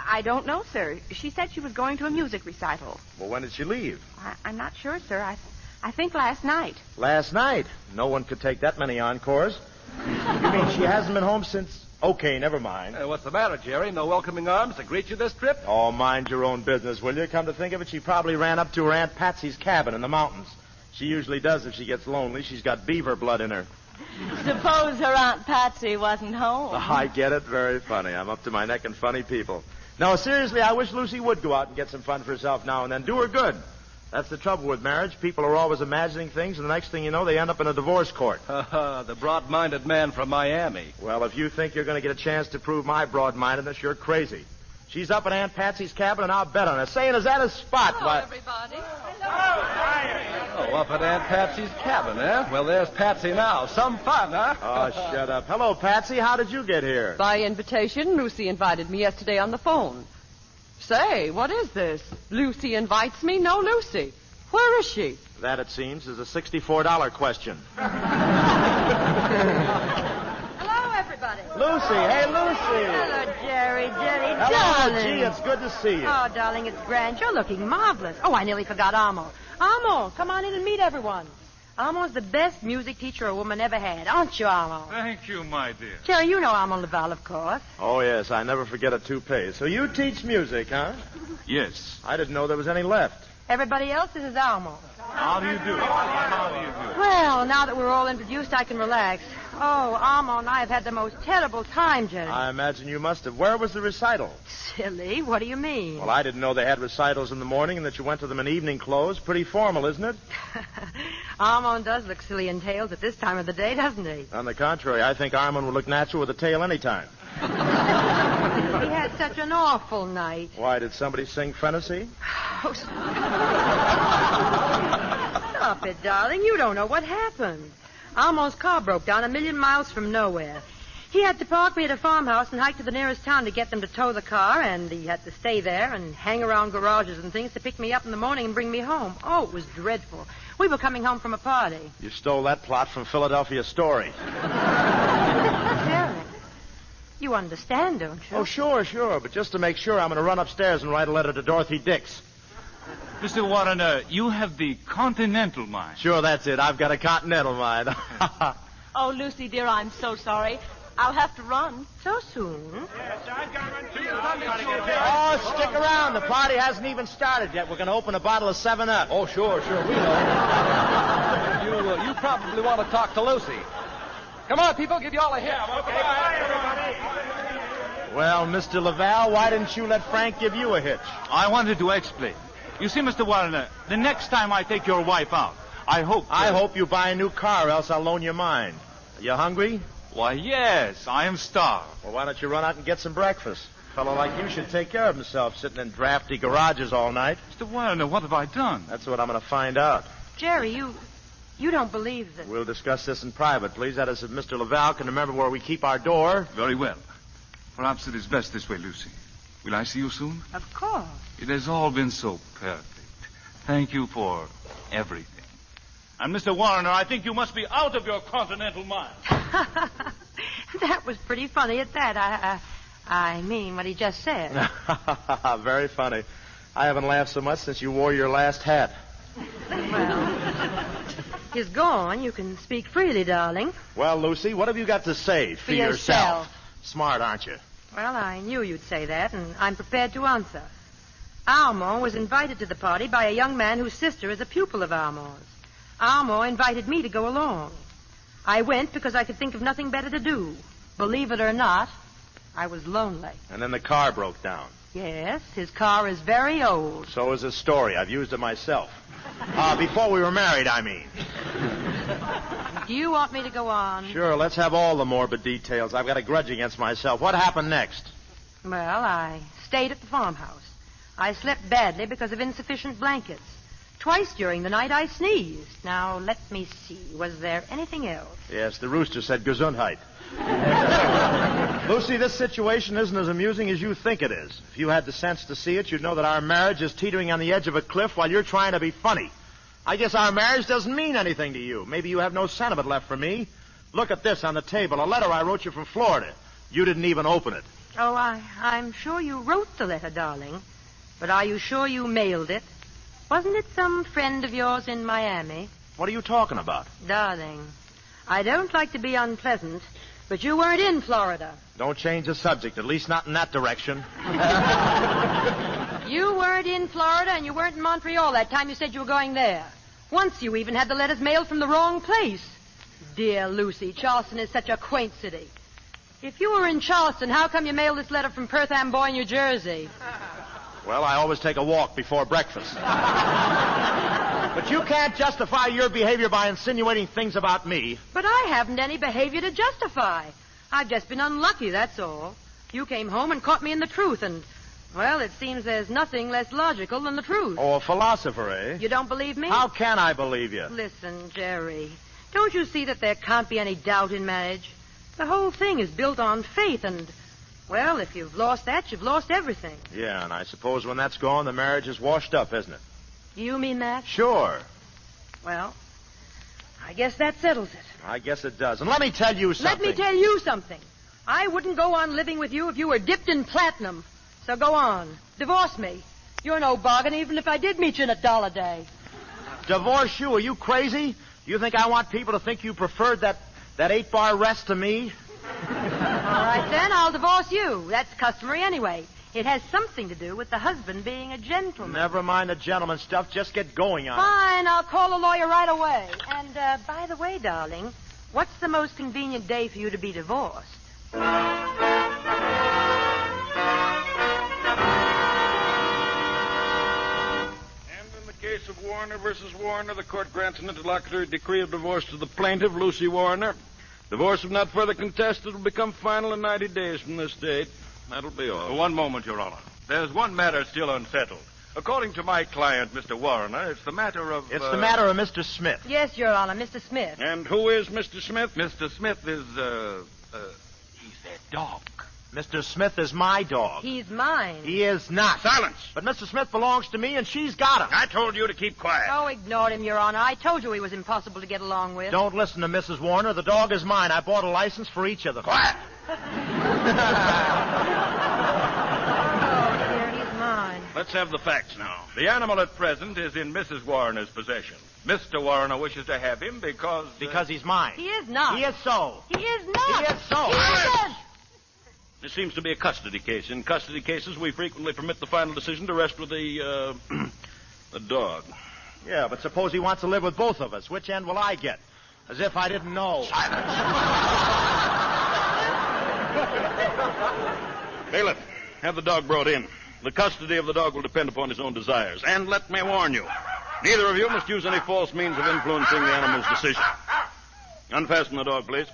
I don't know, sir. She said she was going to a music recital. Well, when did she leave? I'm not sure, sir. I think last night. Last night? No one could take that many encores. You mean she hasn't been home since... Okay, never mind. What's the matter, Jerry? No welcoming arms to greet you this trip? Oh, mind your own business, will you? Come to think of it, she probably ran up to her Aunt Patsy's cabin in the mountains. She usually does if she gets lonely. She's got beaver blood in her. Suppose her Aunt Patsy wasn't home. I get it. Very funny. I'm up to my neck in funny people. No, seriously, I wish Lucy would go out and get some fun for herself now and then. Do her good. That's the trouble with marriage. People are always imagining things, and the next thing you know, they end up in a divorce court. The broad-minded man from Miami. Well, if you think you're going to get a chance to prove my broad-mindedness, you're crazy. She's up at Aunt Patsy's cabin, and I'll bet on it. Saying, is that a spot? Hello, everybody. Oh, up at Aunt Patsy's cabin, eh? Well, there's Patsy now. Some fun, huh? Oh, shut up. Hello, Patsy. How did you get here? By invitation. Lucy invited me yesterday on the phone. Say, what is this? Lucy invites me? No, Lucy. Where is she? That, it seems, is a $64 question. Hello, everybody. Lucy. Hey, Lucy. Hello, Jerry. Hello, darling. Gee, it's good to see you. Oh, darling, it's grand. You're looking marvelous. Oh, I nearly forgot Amo. Amo, come on in and meet everyone. Amo's the best music teacher a woman ever had, aren't you, Amo? Thank you, my dear. Jerry, you know Amo Laval, of course. Oh, yes, I never forget a toupee. So you teach music, huh? Yes. I didn't know there was any left. Everybody else, this is Amo. How do you do? How do you do? Well, now that we're all introduced, I can relax. Oh, Amo and I have had the most terrible time, Jerry. I imagine you must have. Where was the recital? Silly, what do you mean? Well, I didn't know they had recitals in the morning and that you went to them in evening clothes. Pretty formal, isn't it? Armand does look silly in tails at this time of the day, doesn't he? On the contrary, I think Armand would look natural with a tail any time. He had such an awful night. Why, did somebody sing Fantasy? Oh, stop it, darling. You don't know what happened. Armand's car broke down 1,000,000 miles from nowhere. He had to park me at a farmhouse and hike to the nearest town to get them to tow the car, and he had to stay there and hang around garages and things to pick me up in the morning and bring me home. Oh, it was dreadful. We were coming home from a party. You stole that plot from Philadelphia Story. Jerry, you understand, don't you? Oh, sure. But just to make sure, I'm going to run upstairs and write a letter to Dorothy Dix. Mr. Warner, you have the continental mind. Sure, that's it. I've got a continental mind. Oh, Lucy, dear, I'm so sorry. I'll have to run. So soon? Oh, stick around. The party hasn't even started yet. We're going to open a bottle of 7-Up. Oh, sure. We know. You probably want to talk to Lucy. Come on, people. Give you all a hit. Okay. Bye, everybody. Well, Mr. Laval, why didn't you let Frank give you a hitch? I wanted to explain. You see, Mr. Warner, the next time I take your wife out, I hope you buy a new car, or else I'll loan you mine. Are you hungry? Why, yes, I am starved. Well, why don't you run out and get some breakfast? A fellow like you should take care of himself, sitting in drafty garages all night. Mr. Warner, what have I done? That's what I'm going to find out. Jerry, you don't believe that... We'll discuss this in private, please. That is, if Mr. Laval can remember where we keep our door. Very well. Perhaps it is best this way, Lucy. Will I see you soon? Of course. It has all been so perfect. Thank you for everything. And, Mr. Warner, I think you must be out of your continental mind. That was pretty funny at that. I mean what he just said. Very funny. I haven't laughed so much since you wore your last hat. Well, he's gone. You can speak freely, darling. Well, Lucy, what have you got to say for yourself? Smart, aren't you? Well, I knew you'd say that, and I'm prepared to answer. Armand was invited to the party by a young man whose sister is a pupil of Armand's. Armand invited me to go along. I went because I could think of nothing better to do. Believe it or not, I was lonely. And then the car broke down. Yes, his car is very old. So is his story. I've used it myself. Before we were married, I mean. Do you want me to go on? Sure, let's have all the morbid details. I've got a grudge against myself. What happened next? Well, I stayed at the farmhouse. I slept badly because of insufficient blankets. Twice during the night I sneezed. Now, let me see. Was there anything else? Yes, the rooster said Gesundheit. Lucy, this situation isn't as amusing as you think it is. If you had the sense to see it, you'd know that our marriage is teetering on the edge of a cliff while you're trying to be funny. I guess our marriage doesn't mean anything to you. Maybe you have no sentiment left for me. Look at this on the table, a letter I wrote you from Florida. You didn't even open it. Oh, I'm sure you wrote the letter, darling. But are you sure you mailed it? Wasn't it some friend of yours in Miami? What are you talking about? Darling, I don't like to be unpleasant, but you weren't in Florida. Don't change the subject, at least not in that direction. You weren't in Florida, and you weren't in Montreal that time you said you were going there. Once you even had the letters mailed from the wrong place. Dear Lucy, Charleston is such a quaint city. If you were in Charleston, how come you mailed this letter from Perth Amboy, New Jersey? Well, I always take a walk before breakfast. But you can't justify your behavior by insinuating things about me. But I haven't any behavior to justify. I've just been unlucky, that's all. You came home and caught me in the truth, and, well, it seems there's nothing less logical than the truth. Oh, a philosopher, eh? You don't believe me? How can I believe you? Listen, Jerry, don't you see that there can't be any doubt in marriage? The whole thing is built on faith, and, well, if you've lost that, you've lost everything. Yeah, and I suppose when that's gone, the marriage is washed up, isn't it? You mean that? Sure. Well, I guess that settles it. I guess it does. And let me tell you something. Let me tell you something. I wouldn't go on living with you if you were dipped in platinum. So go on. Divorce me. You're no bargain, even if I did meet you in $1 a day. Divorce you? Are you crazy? You think I want people to think you preferred that 8-bar rest to me? All right, then, I'll divorce you. That's customary anyway. It has something to do with the husband being a gentleman. Never mind the gentleman stuff. Just get going on it. Fine, I'll call a lawyer right away. And, by the way, darling, what's the most convenient day for you to be divorced? And in the case of Warner versus Warner, the court grants an interlocutory decree of divorce to the plaintiff, Lucy Warner. Divorce, if not further contested, will become final in 90 days from this date. That'll be all. One moment, Your Honor. There's one matter still unsettled. According to my client, Mr. Warner, it's the matter of... It's the matter of Mr. Smith. Yes, Your Honor, Mr. Smith. And who is Mr. Smith? Mr. Smith is, he's their dog. Mr. Smith is my dog. He's mine. He is not. Silence. But Mr. Smith belongs to me, and she's got him. I told you to keep quiet. Oh, ignored him, Your Honor. I told you he was impossible to get along with. Don't listen to Mrs. Warner. The dog is mine. I bought a license for each of them. Quiet. Oh, dear, he's mine. Let's have the facts now. The animal at present is in Mrs. Warner's possession. Mr. Warner wishes to have him because... Because he's mine. He is not. He is so. He is not. He is so. He isn't. This seems to be a custody case. In custody cases, we frequently permit the final decision to rest with the dog. Yeah, but suppose he wants to live with both of us. Which end will I get? As if I didn't know. Bailiff, have the dog brought in. The custody of the dog will depend upon his own desires. And let me warn you, neither of you must use any false means of influencing the animal's decision. Unfasten the dog, please.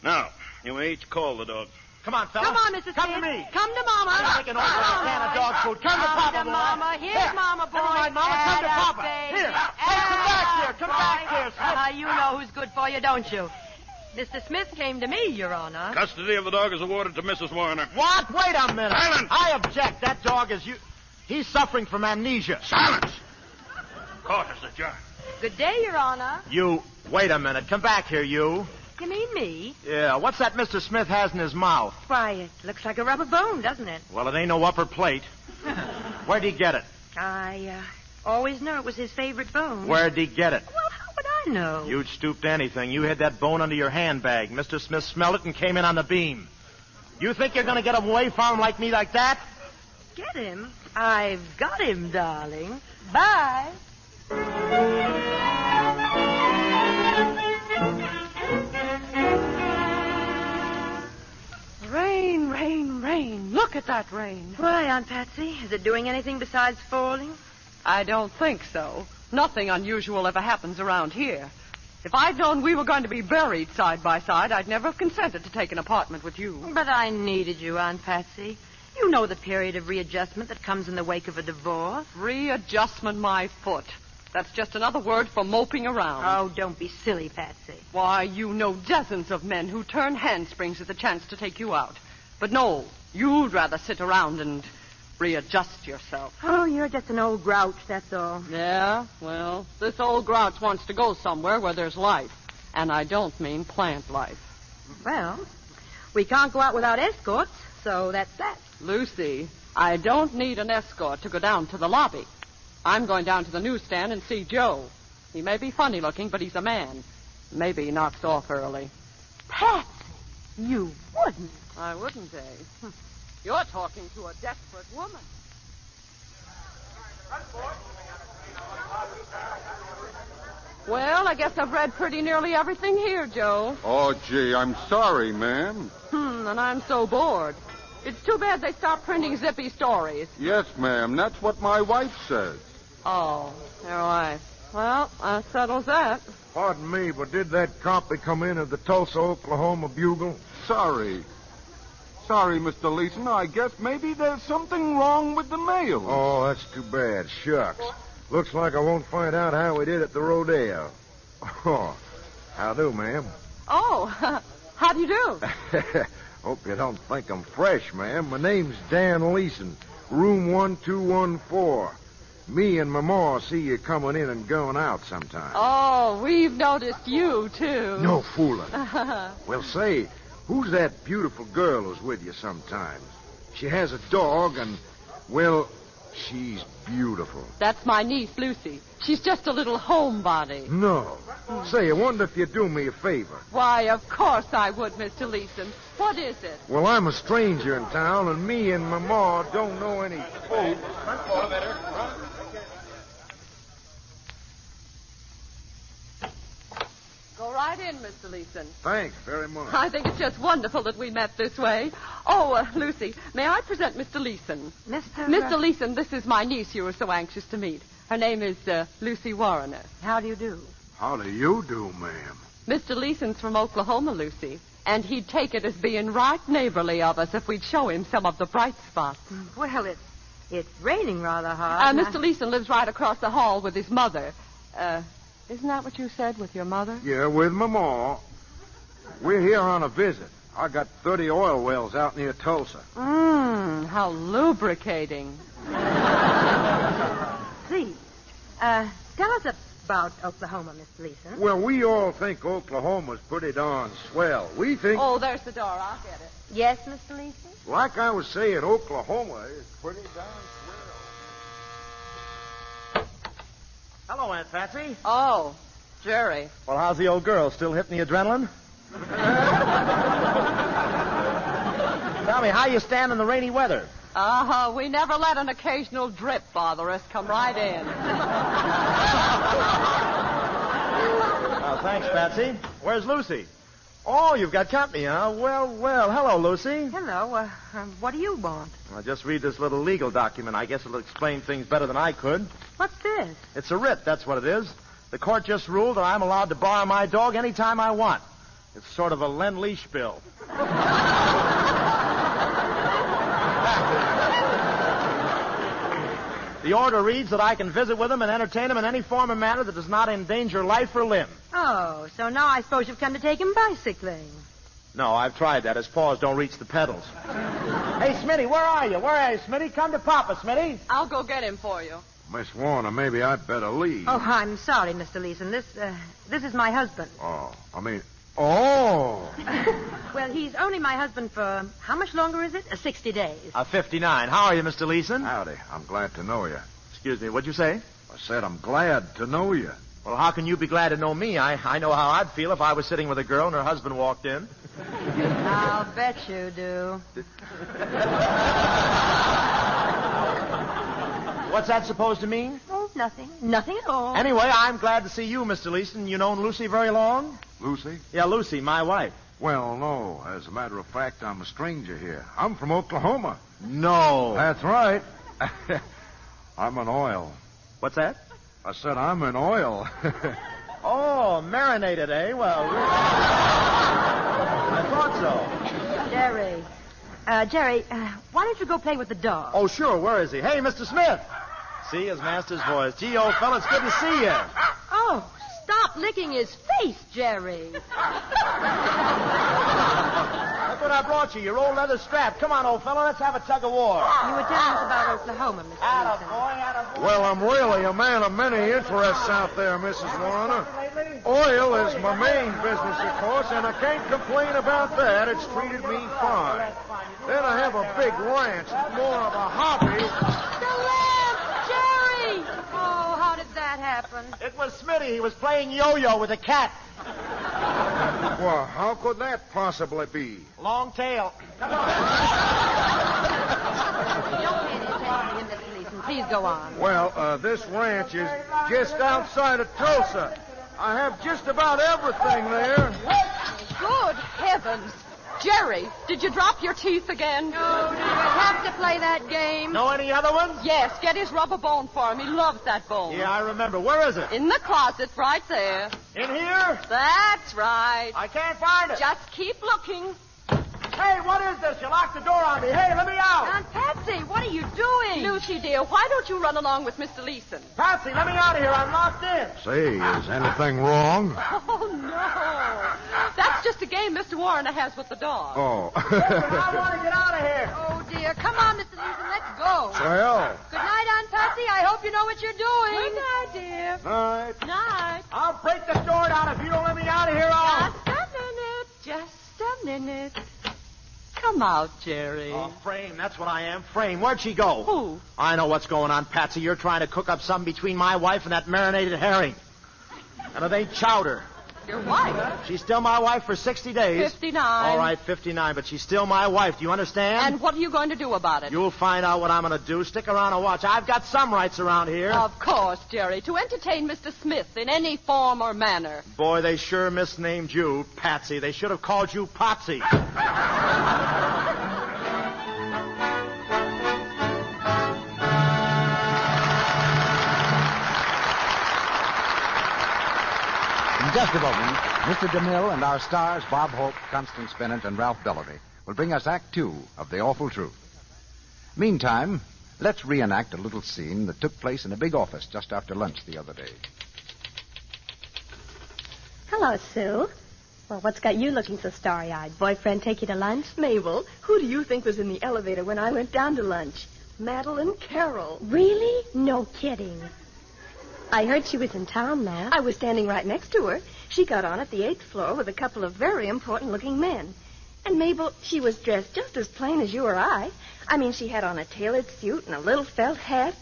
Now, you may each call the dog. Come on, fella. Come on, Mrs. Come Smith. to me. Come to Mama. I'm taking over a can of dog food. Come to Papa, to boy. Mama. Here's Here. Mama, boy. Never mind, Mama. Come to Papa. Baby. Here. Hey, come back here. Come back here, Smith. You know who's good for you, don't you? Mr. Smith came to me, Your Honor. Custody of the dog is awarded to Mrs. Warner. What? Wait a minute. Silence. I object. That dog is you. He's suffering from amnesia. Silence. Court is adjourned. Good day, Your Honor. You. Wait a minute. Come back here, you. You mean me? Yeah. What's that Mr. Smith has in his mouth? Why, it looks like a rubber bone, doesn't it? Well, it ain't no upper plate. Where'd he get it? I always knew it was his favorite bone. Where'd he get it? Well, how would I know? You'd stoop to anything. You hid that bone under your handbag. Mr. Smith smelled it and came in on the beam. You think you're going to get away from him like me like that? Get him? I've got him, darling. Bye. Rain, rain, rain. Look at that rain. Why, Aunt Patsy? Is it doing anything besides falling? I don't think so. Nothing unusual ever happens around here. If I'd known we were going to be buried side by side, I'd never have consented to take an apartment with you. But I needed you, Aunt Patsy. You know the period of readjustment that comes in the wake of a divorce. Readjustment, my foot. That's just another word for moping around. Oh, don't be silly, Patsy. Why, you know dozens of men who turn handsprings at the chance to take you out. But no, you'd rather sit around and readjust yourself. Oh, you're just an old grouch, that's all. Yeah? Well, this old grouch wants to go somewhere where there's life. And I don't mean plant life. Well, we can't go out without escorts, so that's that. Lucy, I don't need an escort to go down to the lobby. I'm going down to the newsstand and see Joe. He may be funny looking, but he's a man. Maybe he knocks off early. Patsy, you wouldn't. I wouldn't, eh? You're talking to a desperate woman. Well, I guess I've read pretty nearly everything here, Joe. Oh, gee, I'm sorry, ma'am. And I'm so bored. It's too bad they stopped printing zippy stories. Yes, ma'am, that's what my wife says. Oh, your wife. Well, that settles that. Pardon me, but did that copy come in of the Tulsa, Oklahoma Bugle? Sorry, Mr. Leeson. I guess maybe there's something wrong with the mail. Oh, that's too bad. Shucks. Looks like I won't find out how we did at the rodeo. Oh, how do, ma'am? Oh, how do you do? Hope you don't think I'm fresh, ma'am. My name's Dan Leeson, room 1214. Me and my ma see you coming in and going out sometime. Oh, we've noticed you, too. No fooling. Well, say, who's that beautiful girl who's with you sometimes? She has a dog and, well, she's beautiful. That's my niece, Lucy. She's just a little homebody. No. Say, I wonder if you'd do me a favor. Why, of course I would, Mr. Leeson. What is it? Well, I'm a stranger in town, and me and my ma don't know any folks. Go right in, Mr. Leeson. Thanks very much. I think it's just wonderful that we met this way. Oh, Lucy, may I present Mr. Leeson? Mr. Leeson, this is my niece you were so anxious to meet. Her name is Lucy Warner. How do you do? How do you do, ma'am? Mr. Leeson's from Oklahoma, Lucy, and he'd take it as being right neighborly of us if we'd show him some of the bright spots. Well, it's raining rather hard. Mr. Leeson lives right across the hall with his mother. Isn't that what you said, with your mother? Yeah, with my ma. We're here on a visit. I got 30 oil wells out near Tulsa. How lubricating. Please, tell us about Oklahoma, Mr. Leeson. Well, we all think Oklahoma's pretty darn swell. We think... Oh, there's the door. I'll get it. Yes, Mr. Leeson? Like I was saying, Oklahoma is pretty darn swell. Hello, Aunt Patsy. Oh, Jerry. Well, how's the old girl? Still hitting the adrenaline? Tell me, how you stand in the rainy weather? We never let an occasional drip bother us. Come right in. Thanks, Patsy. Where's Lucy? Oh, you've got company, huh? Well. Hello, Lucy. Hello. What do you want? Well, just read this little legal document. I guess it'll explain things better than I could. What's this? It's a writ, that's what it is. The court just ruled that I'm allowed to borrow my dog anytime I want. It's sort of a lend-leash bill. The order reads that I can visit with him and entertain him in any form or manner that does not endanger life or limb. Oh, so now I suppose you've come to take him bicycling. No, I've tried that. His paws don't reach the pedals. Hey, Smitty, where are you? Where are you, Smitty? Come to Papa, Smitty. I'll go get him for you. Miss Warner, maybe I'd better leave. Oh, I'm sorry, Mr. Leeson. This is my husband. Oh. Well, he's only my husband for, how much longer is it? 60 days. 59. How are you, Mr. Leeson? Howdy. I'm glad to know you. Excuse me, what'd you say? I said I'm glad to know you. Well, how can you be glad to know me? I know how I'd feel if I was sitting with a girl and her husband walked in. I'll bet you do. What's that supposed to mean? Oh, nothing. Nothing at all. Anyway, I'm glad to see you, Mr. Leeson. You known Lucy very long? Lucy? Yeah, Lucy, my wife. Well, no. As a matter of fact, I'm a stranger here. I'm from Oklahoma. No. That's right. I'm in oil. What's that? I said I'm in oil. Oh, marinated, eh? Well, I thought so. Jerry, why don't you go play with the dog? Oh, sure. Where is he? Hey, Mr. Smith. See his master's voice. Gee, old fella, it's good to see you. Oh, stop licking his face, Jerry. Look what I brought you, your old leather strap. Come on, old fella, let's have a tug of war. You were telling us about Oklahoma, Mr. Leeson. Well, I'm really a man of many interests out there, Mrs. Warner. Oil is my main business, of course, and I can't complain about that. It's treated me fine. Then I have a big ranch. It's more of a hobby. The lamp! Jerry! Oh, how did that happen? It was Smitty. He was playing yo-yo with a cat. Well, how could that possibly be? Long tail. Come on. Don't pay any attention to him, Mr. Leeson. Please go on. Well, this ranch is just outside of Tulsa. I have just about everything there. Good heavens. Jerry, did you drop your teeth again? No, do you have to play that game? Know any other ones? Yes, get his rubber bone for him. He loves that bone. Yeah, I remember. Where is it? In the closet, right there. In here? That's right. I can't find it. Just keep looking. Hey, what is this? You locked the door on me. Hey, let me out. Aunt Patsy, what are you doing? Lucy, dear, why don't you run along with Mr. Leeson? Patsy, let me out of here. I'm locked in. Say, is anything wrong? Oh, no. That's just a game Mr. Warner has with the dog. Oh. I want to get out of here. Oh, dear. Come on, Mr. Leeson. Let's go. Well. Good night, Aunt Patsy. I hope you know what you're doing. Good night, dear. Night. Night. I'll break the door down if you don't let me out of here. Just a minute. Come out, Jerry. Oh, Frame, that's what I am. Frame, where'd she go? Who? I know what's going on, Patsy. You're trying to cook up something between my wife and that marinated herring. And it ain't chowder. Your wife? She's still my wife for 60 days. 59. All right, 59, but she's still my wife. Do you understand? And what are you going to do about it? You'll find out what I'm going to do. Stick around and watch. I've got some rights around here. Of course, Jerry. To entertain Mr. Smith in any form or manner. Boy, they sure misnamed you, Patsy. They should have called you Potsy. In just a moment, Mr. DeMille and our stars, Bob Hope, Constance Bennett, and Ralph Bellamy, will bring us Act 2 of The Awful Truth. Meantime, let's reenact a little scene that took place in a big office just after lunch the other day. Hello, Sue. Well, what's got you looking so starry-eyed? Boyfriend take you to lunch? Mabel, who do you think was in the elevator when I went down to lunch? Madeleine Carroll. Really? No kidding. I heard she was in town, though. I was standing right next to her. She got on at the 8th floor with a couple of very important-looking men. And, Mabel, she was dressed just as plain as you or I. I mean, she had on a tailored suit and a little felt hat.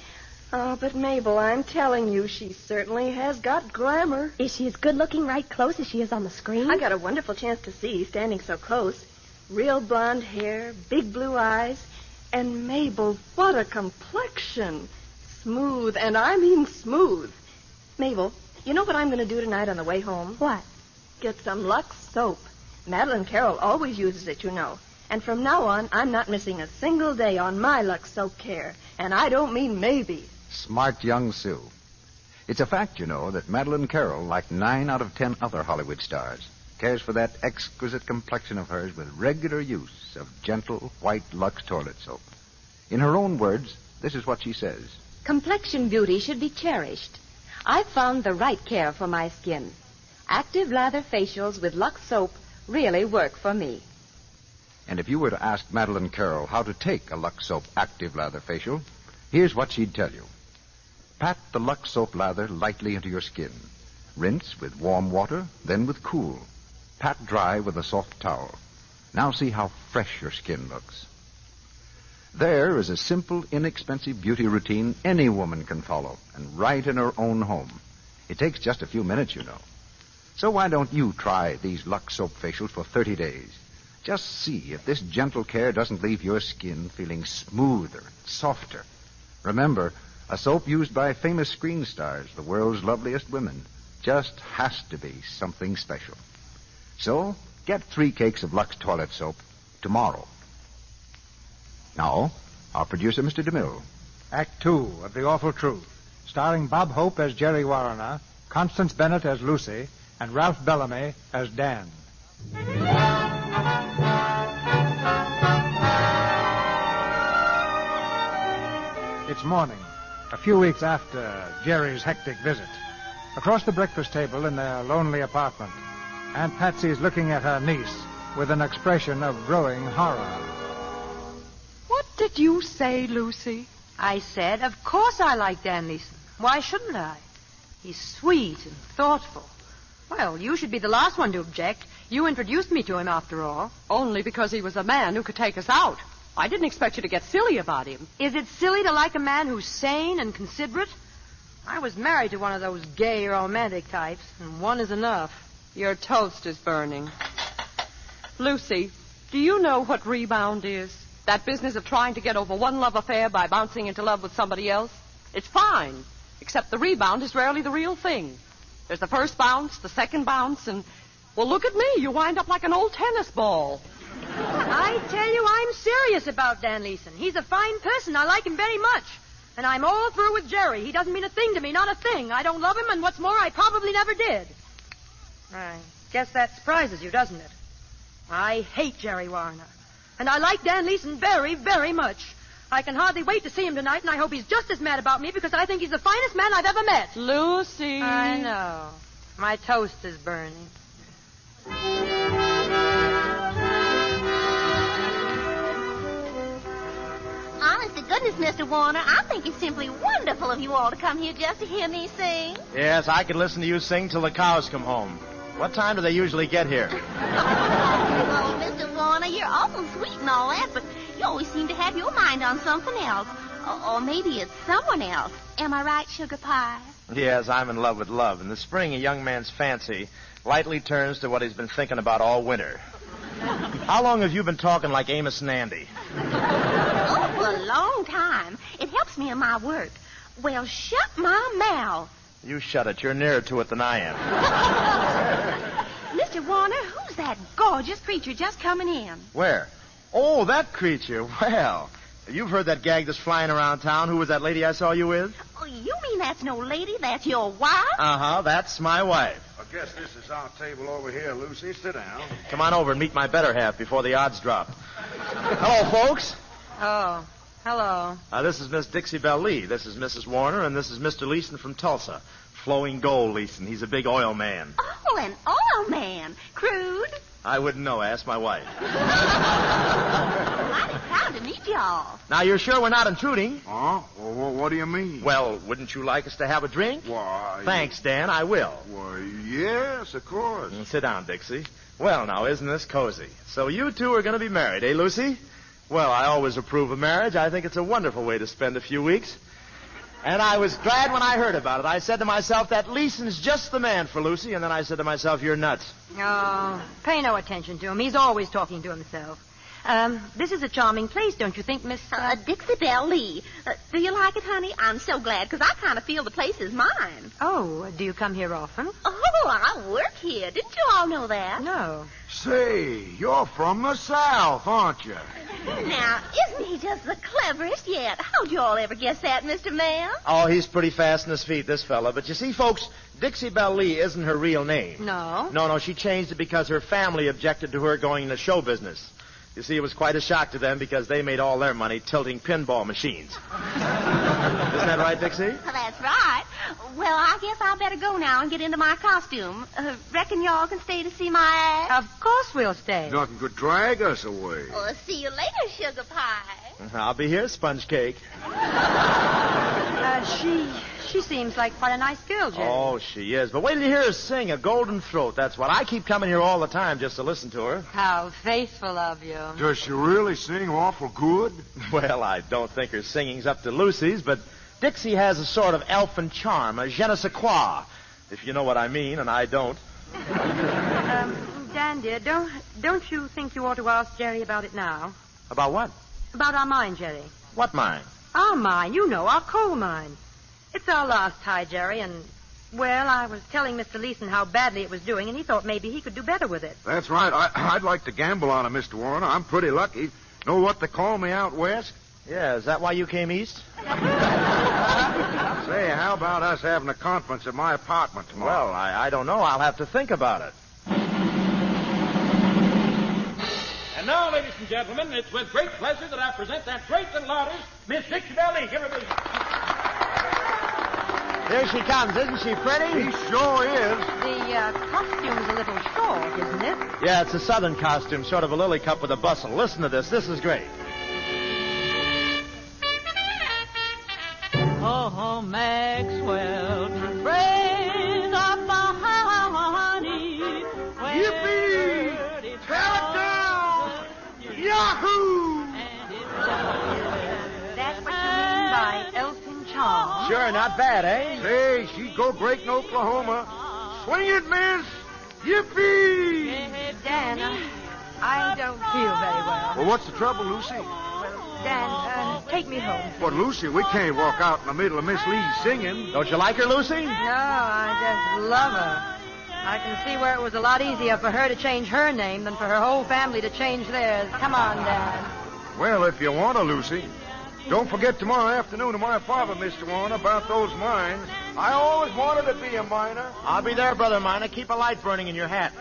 Oh, but Mabel, I'm telling you, she certainly has got glamour. Is she as good-looking right close as she is on the screen? I got a wonderful chance to see, standing so close. Real blonde hair, big blue eyes, and Mabel, what a complexion. Smooth, and I mean smooth. Mabel, you know what I'm going to do tonight on the way home? What? Get some Lux soap. Madeleine Carroll always uses it, you know. And from now on, I'm not missing a single day on my Lux soap care. And I don't mean maybe. Smart young Sue. It's a fact, you know, that Madeleine Carroll, like 9 out of 10 other Hollywood stars, cares for that exquisite complexion of hers with regular use of gentle, white Lux toilet soap. In her own words, this is what she says. Complexion beauty should be cherished. I've found the right care for my skin. Active lather facials with Lux soap really work for me. And if you were to ask Madeleine Carroll how to take a Lux soap active lather facial, here's what she'd tell you. Pat the Lux soap lather lightly into your skin. Rinse with warm water, then with cool. Pat dry with a soft towel. Now see how fresh your skin looks. There is a simple, inexpensive beauty routine any woman can follow, and right in her own home. It takes just a few minutes, you know. So why don't you try these Lux soap facials for 30 days? Just see if this gentle care doesn't leave your skin feeling smoother, softer. Remember, a soap used by famous screen stars, the world's loveliest women, just has to be something special. So, get 3 cakes of Lux toilet soap tomorrow. Now, our producer, Mr. DeMille. Act 2 of The Awful Truth, starring Bob Hope as Jerry Warner, Constance Bennett as Lucy, and Ralph Bellamy as Dan. It's morning, a few weeks after Jerry's hectic visit. Across the breakfast table in their lonely apartment, Aunt Patsy's looking at her niece with an expression of growing horror. What did you say, Lucy? I said, of course I like Dan Leeson. Why shouldn't I? He's sweet and thoughtful. Well, you should be the last one to object. You introduced me to him, after all. Only because he was a man who could take us out. I didn't expect you to get silly about him. Is it silly to like a man who's sane and considerate? I was married to one of those gay, romantic types, and one is enough. Your toast is burning. Lucy, do you know what rebound is? That business of trying to get over one love affair by bouncing into love with somebody else? It's fine, except the rebound is rarely the real thing. There's the first bounce, the second bounce, and, well, look at me. You wind up like an old tennis ball. I tell you, I'm serious about Dan Leeson. He's a fine person. I like him very much. And I'm all through with Jerry. He doesn't mean a thing to me, not a thing. I don't love him, and what's more, I probably never did. I guess that surprises you, doesn't it? I hate Jerry Warner. And I like Dan Leeson very, very much. I can hardly wait to see him tonight, and I hope he's just as mad about me because I think he's the finest man I've ever met. Lucy. I know. My toast is burning. Honest to goodness, Mr. Warner, I think it's simply wonderful of you all to come here just to hear me sing. Yes, I could listen to you sing till the cows come home. What time do they usually get here? Oh, Mr. Warner, you're awful sweet and all that, but you always seem to have your mind on something else. Or maybe it's someone else. Am I right, Sugar Pie? Yes, I'm in love with love. In the spring, a young man's fancy lightly turns to what he's been thinking about all winter. How long have you been talking like Amos and Andy? Oh, for a long time. It helps me in my work. Well, shut my mouth. You shut it. You're nearer to it than I am. Mr. Warner, who's that gorgeous creature just coming in? Where? Oh, that creature. Well, you've heard that gag that's flying around town. Who was that lady I saw you with? Oh, you mean that's no lady? That's your wife? Uh-huh, that's my wife. I guess this is our table over here, Lucy. Sit down. Come on over and meet my better half before the odds drop. Hello, folks. Oh, hello. This is Miss Dixie Belle Lee. This is Mrs. Warner, and this is Mr. Leeson from Tulsa. Flowing gold Leeson. He's a big oil man. Oh, an oil man. Crude? I wouldn't know. Ask my wife. Mighty proud to meet y'all. Now, you're sure we're not intruding? Huh? Well, what do you mean? Well, wouldn't you like us to have a drink? Why... Thanks, Dan. I will. Why, yes, of course. Sit down, Dixie. Well, now, isn't this cozy? So you two are going to be married, eh, Lucy? Well, I always approve of marriage. I think it's a wonderful way to spend a few weeks. And I was glad when I heard about it. I said to myself, that Leeson's just the man for Lucy. And then I said to myself, you're nuts. Oh, pay no attention to him. He's always talking to himself. This is a charming place, don't you think, Miss... Dixie Belle Lee. Do you like it, honey? I'm so glad, because I kind of feel the place is mine. Oh, do you come here often? Oh, I work here. Didn't you all know that? No. Say, you're from the South, aren't you? Now, isn't he just the cleverest yet? How'd you all ever guess that, Mr. Mayor? Oh, he's pretty fast on his feet, this fella. But you see, folks, Dixie Belle Lee isn't her real name. No? No, she changed it because her family objected to her going into show business. You see, it was quite a shock to them because they made all their money tilting pinball machines. Isn't that right, Dixie? That's right. Well, I guess I better go now and get into my costume. Reckon y'all can stay to see my act? Of course we'll stay. Nothing could drag us away. Well, see you later, sugar pie. I'll be here, sponge cake. She seems like quite a nice girl, Jerry. Oh, she is. But wait till you hear her sing, a golden throat. That's what. I keep coming here all the time just to listen to her. How faithful of you. Does she really sing awful good? Well, I don't think her singing's up to Lucy's, but Dixie has a sort of elfin charm, a je ne sais quoi, if you know what I mean, and I don't. Dan, dear, don't you think you ought to ask Jerry about it now? About what? About our mine, Jerry. What mine? Our mine, you know, our coal mine. It's our last tie, Jerry, and, well, I was telling Mr. Leeson how badly it was doing, and he thought maybe he could do better with it. That's right. I'd like to gamble on it, Mr. Warner. I'm pretty lucky. Know what they call me out west? Yeah, is that why you came east? Say, how about us having a conference at my apartment tomorrow? Well, I don't know. I'll have to think about it. And now, ladies and gentlemen, it's with great pleasure that I present that great and loudest Miss Dixie Belle Lee. Give her a visit. Here she comes. Isn't she pretty? She sure is. The costume's a little short, isn't it? Yeah, it's a southern costume, sort of a lily cup with a bustle. Listen to this. This is great. Oh, Maxwell, bring up my honey. Yippee! Tear it down! Yahoo! That's what you mean by elfin charm. Sure, not bad, eh? Say, she'd go great in Oklahoma. Swing it, miss! Yippee! Dan, I don't feel very well. Well, what's the trouble, Lucy? Dan, take me home. But, Lucy, we can't walk out in the middle of Miss Lee's singing. Don't you like her, Lucy? No, I just love her. I can see where it was a lot easier for her to change her name than for her whole family to change theirs. Come on, Dan. Well, if you want to, Lucy. Don't forget tomorrow afternoon to my father, Mr. Warner, about those mines. I always wanted to be a miner. I'll be there, Brother Miner. Keep a light burning in your hat.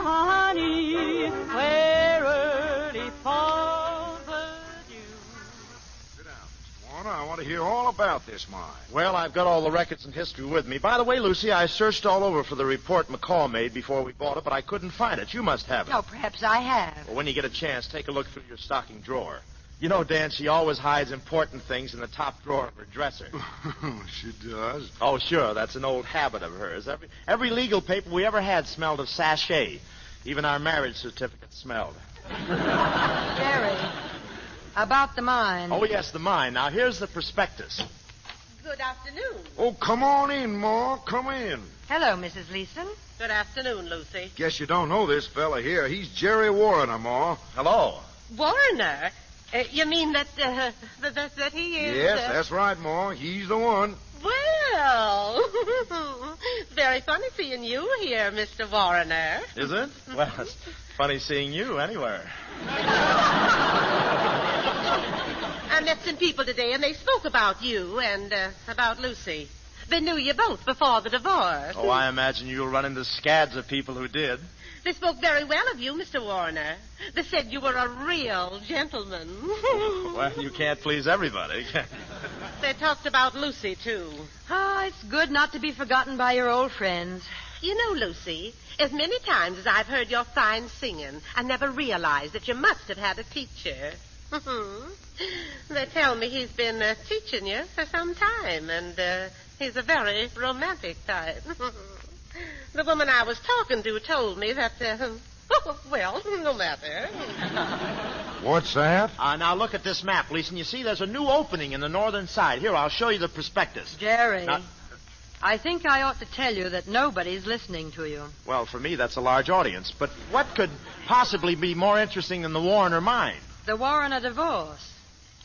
Honey, where early falls the dew. Sit down, Mr. Warner. I want to hear all about this mine. Well, I've got all the records and history with me. By the way, Lucy, I searched all over for the report McCall made before we bought it, but I couldn't find it. You must have it. Oh, perhaps I have. Well, when you get a chance, take a look through your stocking drawer. You know, Dan, she always hides important things in the top drawer of her dresser. She does? Oh, sure. That's an old habit of hers. Every legal paper we ever had smelled of sachet. Even our marriage certificate smelled. Jerry, about the mine. Oh, yes, the mine. Now, here's the prospectus. Good afternoon. Oh, come on in, Ma. Come in. Hello, Mrs. Leeson. Good afternoon, Lucy. Guess you don't know this fella here. He's Jerry Warner, Ma. Hello. Warner? You mean that he is... Yes, that's right, Ma. He's the one. Well, very funny seeing you here, Mr. Warner. Is it? Well, it's funny seeing you anywhere. I met some people today, and they spoke about you and about Lucy. They knew you both before the divorce. Oh, I imagine you'll run into scads of people who did. They spoke very well of you, Mr. Warner. They said you were a real gentleman. Well, you can't please everybody. They talked about Lucy, too. Oh, it's good not to be forgotten by your old friends. You know, Lucy, as many times as I've heard your fine singing, I never realized that you must have had a teacher. They tell me he's been teaching you for some time, and he's a very romantic type. The woman I was talking to told me that, well, no matter. What's that? Now look at this map, Leeson. You see, there's a new opening in the northern side. Here, I'll show you the prospectus. Jerry, Now- I think I ought to tell you that nobody's listening to you. Well, for me, that's a large audience. But what could possibly be more interesting than the Warner mine? The Warner divorce.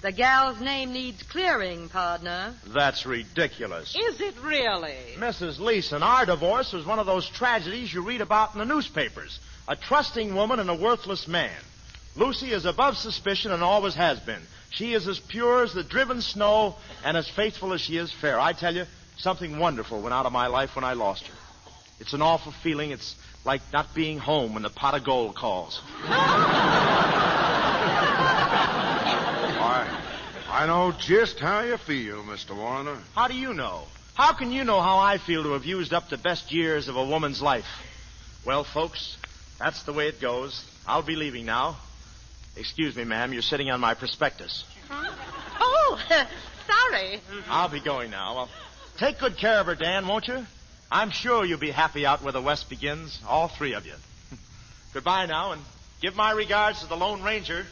The gal's name needs clearing, partner. That's ridiculous. Is it really? Mrs. Leeson, our divorce was one of those tragedies you read about in the newspapers. A trusting woman and a worthless man. Lucy is above suspicion and always has been. She is as pure as the driven snow and as faithful as she is fair. I tell you, something wonderful went out of my life when I lost her. It's an awful feeling. It's like not being home when the pot of gold calls. I know just how you feel, Mr. Warner. How do you know? How can you know how I feel to have used up the best years of a woman's life? Well, folks, that's the way it goes. I'll be leaving now. Excuse me, ma'am. You're sitting on my prospectus. Oh, sorry. I'll be going now. Well, take good care of her, Dan, won't you? I'm sure you'll be happy out where the West begins, all three of you. Goodbye now, and give my regards to the Lone Ranger.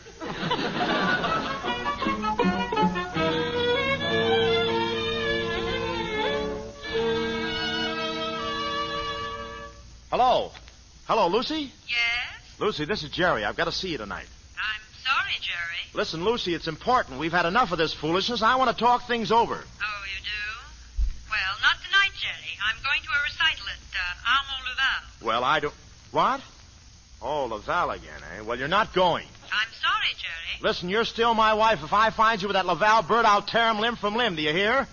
Hello. Hello, Lucy? Yes? Lucy, this is Jerry. I've got to see you tonight. I'm sorry, Jerry. Listen, Lucy, it's important. We've had enough of this foolishness. I want to talk things over. Oh, you do? Well, not tonight, Jerry. I'm going to a recital at Aherne. Well, I don't... What? Oh, Laval again, eh? Well, you're not going. I'm sorry, Jerry. Listen, you're still my wife. If I find you with that Laval bird, I'll tear him limb from limb. Do you hear? I hear.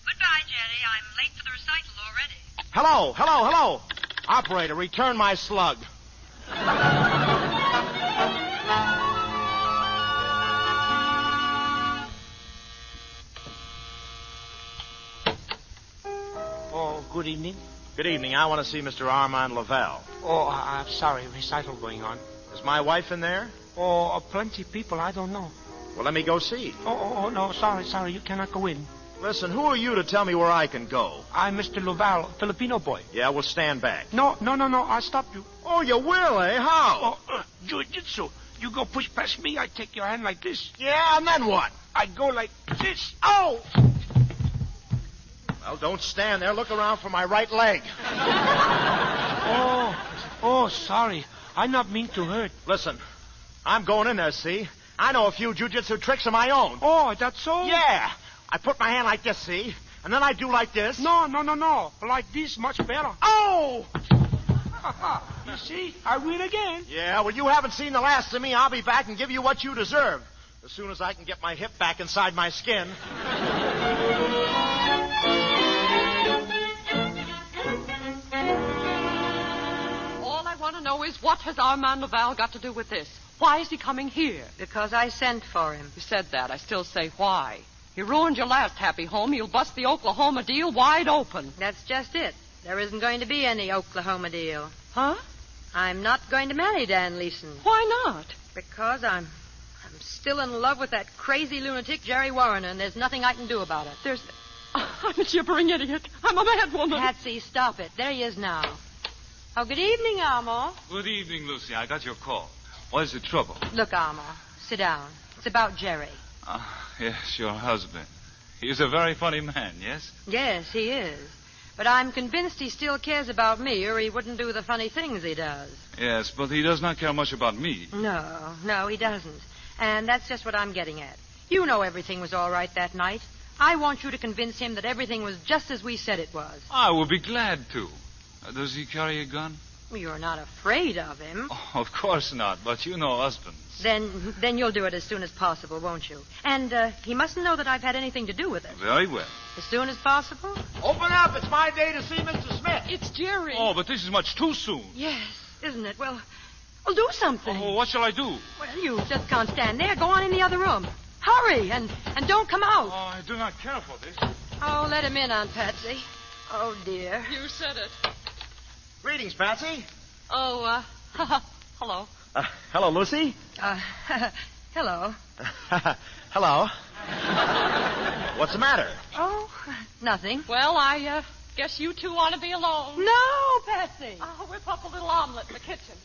Goodbye, Jerry. I'm late for the recital already. Hello, hello, hello. Operator, return my slug. Oh, good evening. Good evening. I want to see Mr. Armand Laval. Oh, I'm sorry. Recital going on. Is my wife in there? Oh, plenty of people. I don't know. Well, let me go see. Oh, no. Sorry. You cannot go in. Listen, who are you to tell me where I can go? I'm Mr. Laval, Filipino boy. Yeah, well, stand back. No. I stop you. Oh, you will, eh? How? Oh, jiu-jitsu. You go push past me, I take your hand like this. Yeah, and then what? I go like this. Oh! Well, don't stand there. Look around for my right leg. Oh, sorry. I not mean to hurt. Listen, I'm going in there, see? I know a few jiu-jitsu tricks of my own. Oh, that's so? Yeah. I put my hand like this, see? And then I do like this. No. Like this, much better. Oh! You see? I win again. Yeah, well, you haven't seen the last of me. I'll be back and give you what you deserve. As soon as I can get my hip back inside my skin. All I want to know is, what has Armand Laval got to do with this? Why is he coming here? Because I sent for him. You said that. I still say why. He ruined your last happy home. He'll bust the Oklahoma deal wide open. That's just it. There isn't going to be any Oklahoma deal. Huh? I'm not going to marry Dan Leeson. Why not? Because I'm still in love with that crazy lunatic Jerry Warner, and there's nothing I can do about it. I'm a gibbering idiot. I'm a mad woman. Patsy, stop it. There he is now. Oh, good evening, Armand. Good evening, Lucy. I got your call. What is the trouble? Look, Armand, sit down. It's about Jerry. Yes, your husband. He's a very funny man, yes? Yes, he is. But I'm convinced he still cares about me, or he wouldn't do the funny things he does. Yes, but he does not care much about me. No, he doesn't. And that's just what I'm getting at. You know everything was all right that night. I want you to convince him that everything was just as we said it was. I will be glad to. Does he carry a gun? Well, you're not afraid of him. Oh, of course not, but you know husbands. Then you'll do it as soon as possible, won't you? And he mustn't know that I've had anything to do with it. Very well. As soon as possible? Open up. It's my day to see Mr. Smith. It's Jerry. Oh, but this is much too soon. Yes, isn't it? Well, do something. Oh, what shall I do? Well, you just can't stand there. Go on in the other room. Hurry, and don't come out. Oh, I do not care for this. Oh, let him in, Aunt Patsy. Oh, dear. You said it. Greetings, Patsy. Oh, hello. Hello, Lucy. Hello. Hello. What's the matter? Oh, nothing. Well, I guess you two want to be alone. No, Patsy. I'll whip up a little omelet in the kitchen.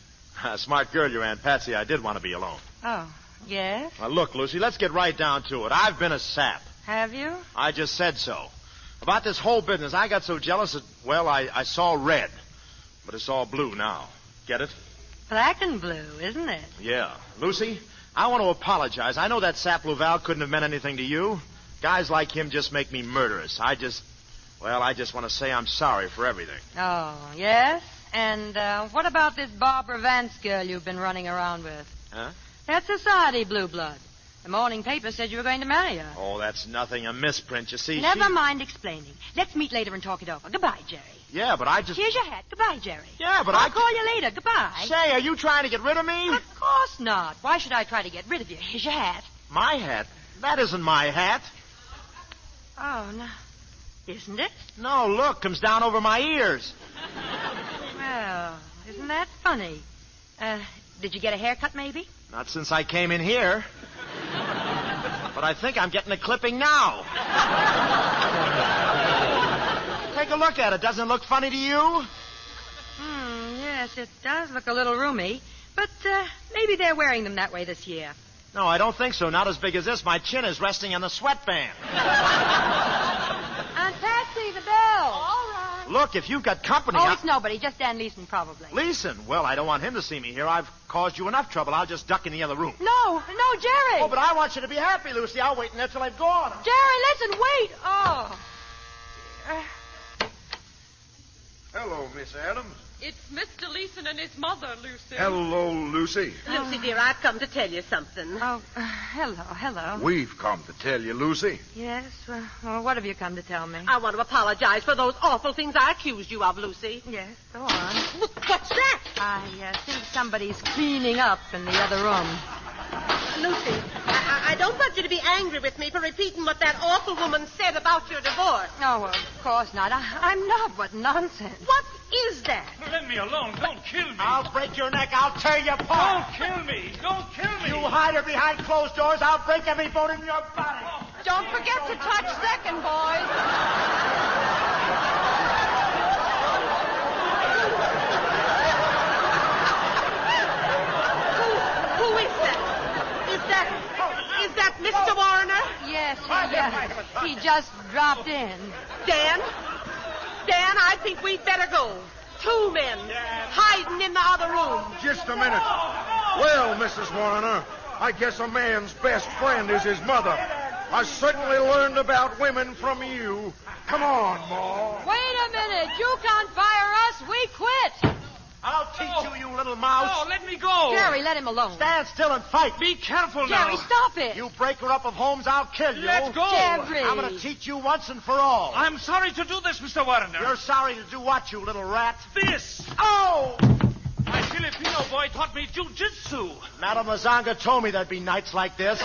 Smart girl, your Aunt Patsy. I did want to be alone. Oh, yes? Now, look, Lucy, let's get right down to it. I've been a sap. Have you? I just said so. About this whole business, I got so jealous that, well, I saw red. But it's all blue now. Get it? Black and blue, isn't it? Yeah. Lucy, I want to apologize. I know that sap Louval couldn't have meant anything to you. Guys like him just make me murderous. I just want to say I'm sorry for everything. Oh, yes? And what about this Barbara Vance girl you've been running around with? Huh? That's society blue blood. The morning paper said you were going to marry her. Oh, that's nothing. A misprint, you see. Never mind explaining. Let's meet later and talk it over. Goodbye, Jerry. Yeah, but I just... Here's your hat. Goodbye, Jerry. Yeah, but I'll call you later. Goodbye. Say, are you trying to get rid of me? Of course not. Why should I try to get rid of you? Here's your hat. My hat? That isn't my hat. Oh, no. Isn't it? No, look, comes down over my ears. Well, isn't that funny? Did you get a haircut, maybe? Not since I came in here. But I think I'm getting a clipping now. Take a look at it. Doesn't it look funny to you? Yes, it does look a little roomy. But maybe they're wearing them that way this year. No, I don't think so. Not as big as this. My chin is resting on the sweatband. Aunt Patsy, the bell. All right. Look, if you've got company... Oh, it's nobody. Just Dan Leeson, probably. Leeson? Well, I don't want him to see me here. I've caused you enough trouble. I'll just duck in the other room. No, Jerry. Oh, but I want you to be happy, Lucy. I'll wait in there till I've gone. Jerry, listen, wait. Oh. Hello, Miss Adams. It's Mr. Leeson and his mother, Lucy. Hello, Lucy. Lucy, dear, I've come to tell you something. Oh, hello. We've come to tell you, Lucy. Yes? Well, what have you come to tell me? I want to apologize for those awful things I accused you of, Lucy. Yes, go on. What's that? I think somebody's cleaning up in the other room. Lucy, I don't want you to be angry with me for repeating what that awful woman said about your divorce. No, of course not. I'm not. What nonsense. What is that? Let me alone. Don't kill me. I'll break your neck. I'll tear you apart. Don't kill me. Don't kill me. You hide her behind closed doors. I'll break every bone in your body. Don't forget to touch second, boys. Is that Mr. Warner? Yes, he just dropped in. Dan, I think we'd better go. 2 men hiding in the other room. Just a minute. Well, Mrs. Warner, I guess a man's best friend is his mother. I certainly learned about women from you. Come on, Ma. Wait a minute. You can't fire us. We quit. I'll teach you, you little mouse. Oh, let me go. Jerry, let him alone. Stand still and fight. Be careful now. Jerry, stop it. You break her up of homes, I'll kill you. Let's go. Jerry. I'm going to teach you once and for all. I'm sorry to do this, Mr. Warner. You're sorry to do what, you little rat? This. Oh! My Filipino boy taught me jujitsu. Madame Lazanga told me there'd be nights like this.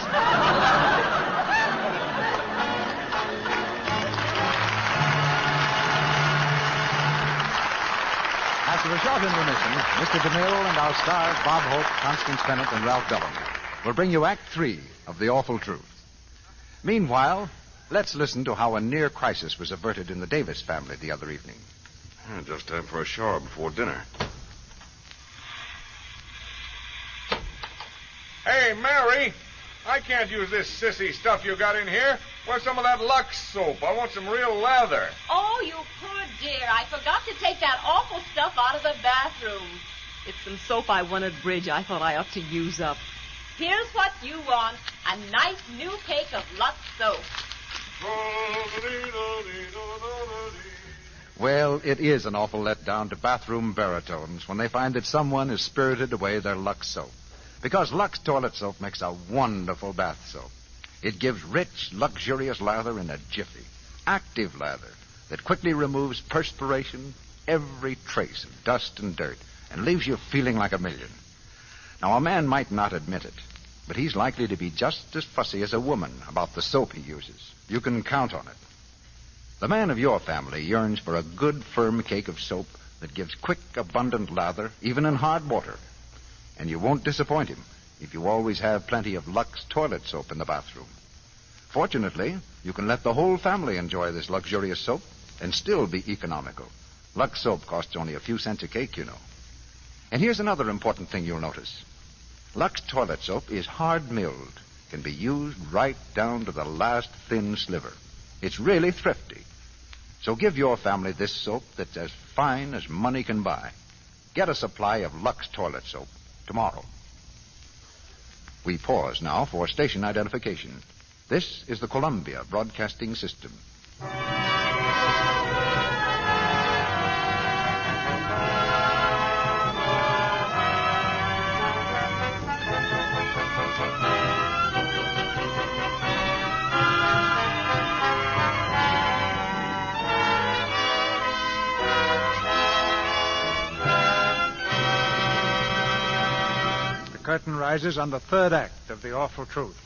After a short intermission, Mr. DeMille and our stars, Bob Hope, Constance Bennett, and Ralph Bellamy, will bring you Act 3 of The Awful Truth. Meanwhile, let's listen to how a near crisis was averted in the Davis family the other evening. Just time for a shower before dinner. Hey, Mary, I can't use this sissy stuff you got in here. Where's some of that Lux soap? I want some real lather. Oh, you poor dear. I forgot to take that awful stuff out of the bathroom. It's some soap I won at bridge I thought I ought to use up. Here's what you want. A nice new cake of Lux soap. Well, it is an awful letdown to bathroom baritones when they find that someone has spirited away their Lux soap. Because Lux toilet soap makes a wonderful bath soap. It gives rich, luxurious lather in a jiffy. Active lather that quickly removes perspiration, every trace of dust and dirt, and leaves you feeling like a million. Now, a man might not admit it, but he's likely to be just as fussy as a woman about the soap he uses. You can count on it. The man of your family yearns for a good, firm cake of soap that gives quick, abundant lather, even in hard water. And you won't disappoint him if you always have plenty of Lux toilet soap in the bathroom. Fortunately, you can let the whole family enjoy this luxurious soap and still be economical. Lux soap costs only a few cents a cake, you know. And here's another important thing you'll notice. Lux toilet soap is hard milled, can be used right down to the last thin sliver. It's really thrifty. So give your family this soap that's as fine as money can buy. Get a supply of Lux toilet soap tomorrow. We pause now for station identification. This is the Columbia Broadcasting System. The curtain rises on the third act of The Awful Truth.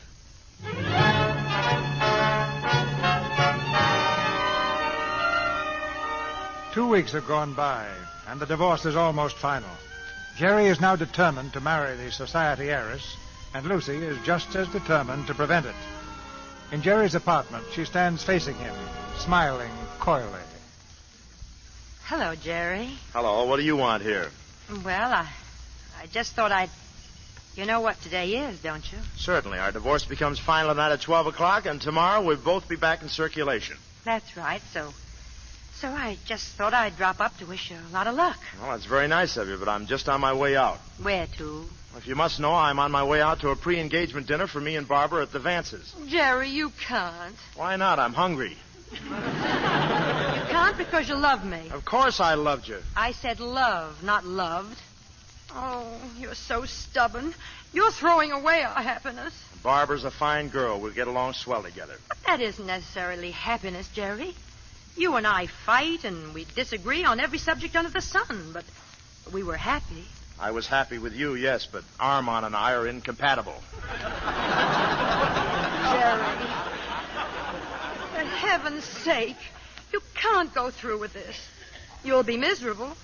2 weeks have gone by, and the divorce is almost final. Jerry is now determined to marry the society heiress, and Lucy is just as determined to prevent it. In Jerry's apartment, she stands facing him, smiling coyly. Hello, Jerry. Hello, what do you want here? Well, I just thought I'd... You know what today is, don't you? Certainly. Our divorce becomes final tonight at 12 o'clock, and tomorrow we'll both be back in circulation. That's right, so I just thought I'd drop up to wish you a lot of luck. Well, that's very nice of you, but I'm just on my way out. Where to? If you must know, I'm on my way out to a pre-engagement dinner for me and Barbara at the Vances. Jerry, you can't. Why not? I'm hungry. You can't because you love me. Of course I loved you. I said love, not loved. Oh, you're so stubborn. You're throwing away our happiness. Barbara's a fine girl. We'll get along swell together. But that isn't necessarily happiness, Jerry. You and I fight, and we disagree on every subject under the sun, but we were happy. I was happy with you, yes, but Armand and I are incompatible. Jerry, for heaven's sake, you can't go through with this. You'll be miserable.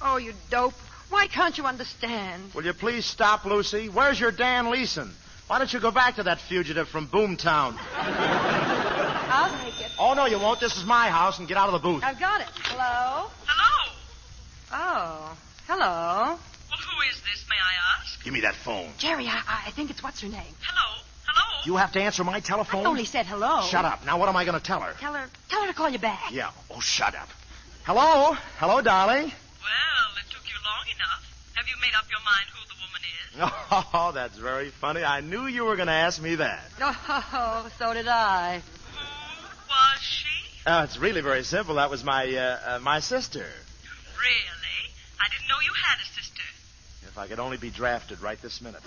Oh, you dope. Why can't you understand? Will you please stop, Lucy? Where's your Dan Leeson? Why don't you go back to that fugitive from Boomtown? I'll take it. Oh, no, you won't. This is my house, and get out of the booth. I've got it. Hello? Hello? Oh, hello. Well, who is this, may I ask? Give me that phone. Jerry, I think it's what's her name. Hello? Hello? You have to answer my telephone? I only said hello. Shut up. Now, what am I going to tell her? Tell her to call you back. Yeah. Oh, shut up. Hello? Hello, darling? Well, it took you long enough. Have you made up your mind who the woman is? Oh, that's very funny. I knew you were going to ask me that. Oh, so did I. Who was she? Oh, it's really very simple. That was my sister. Really? I didn't know you had a sister. If I could only be drafted right this minute.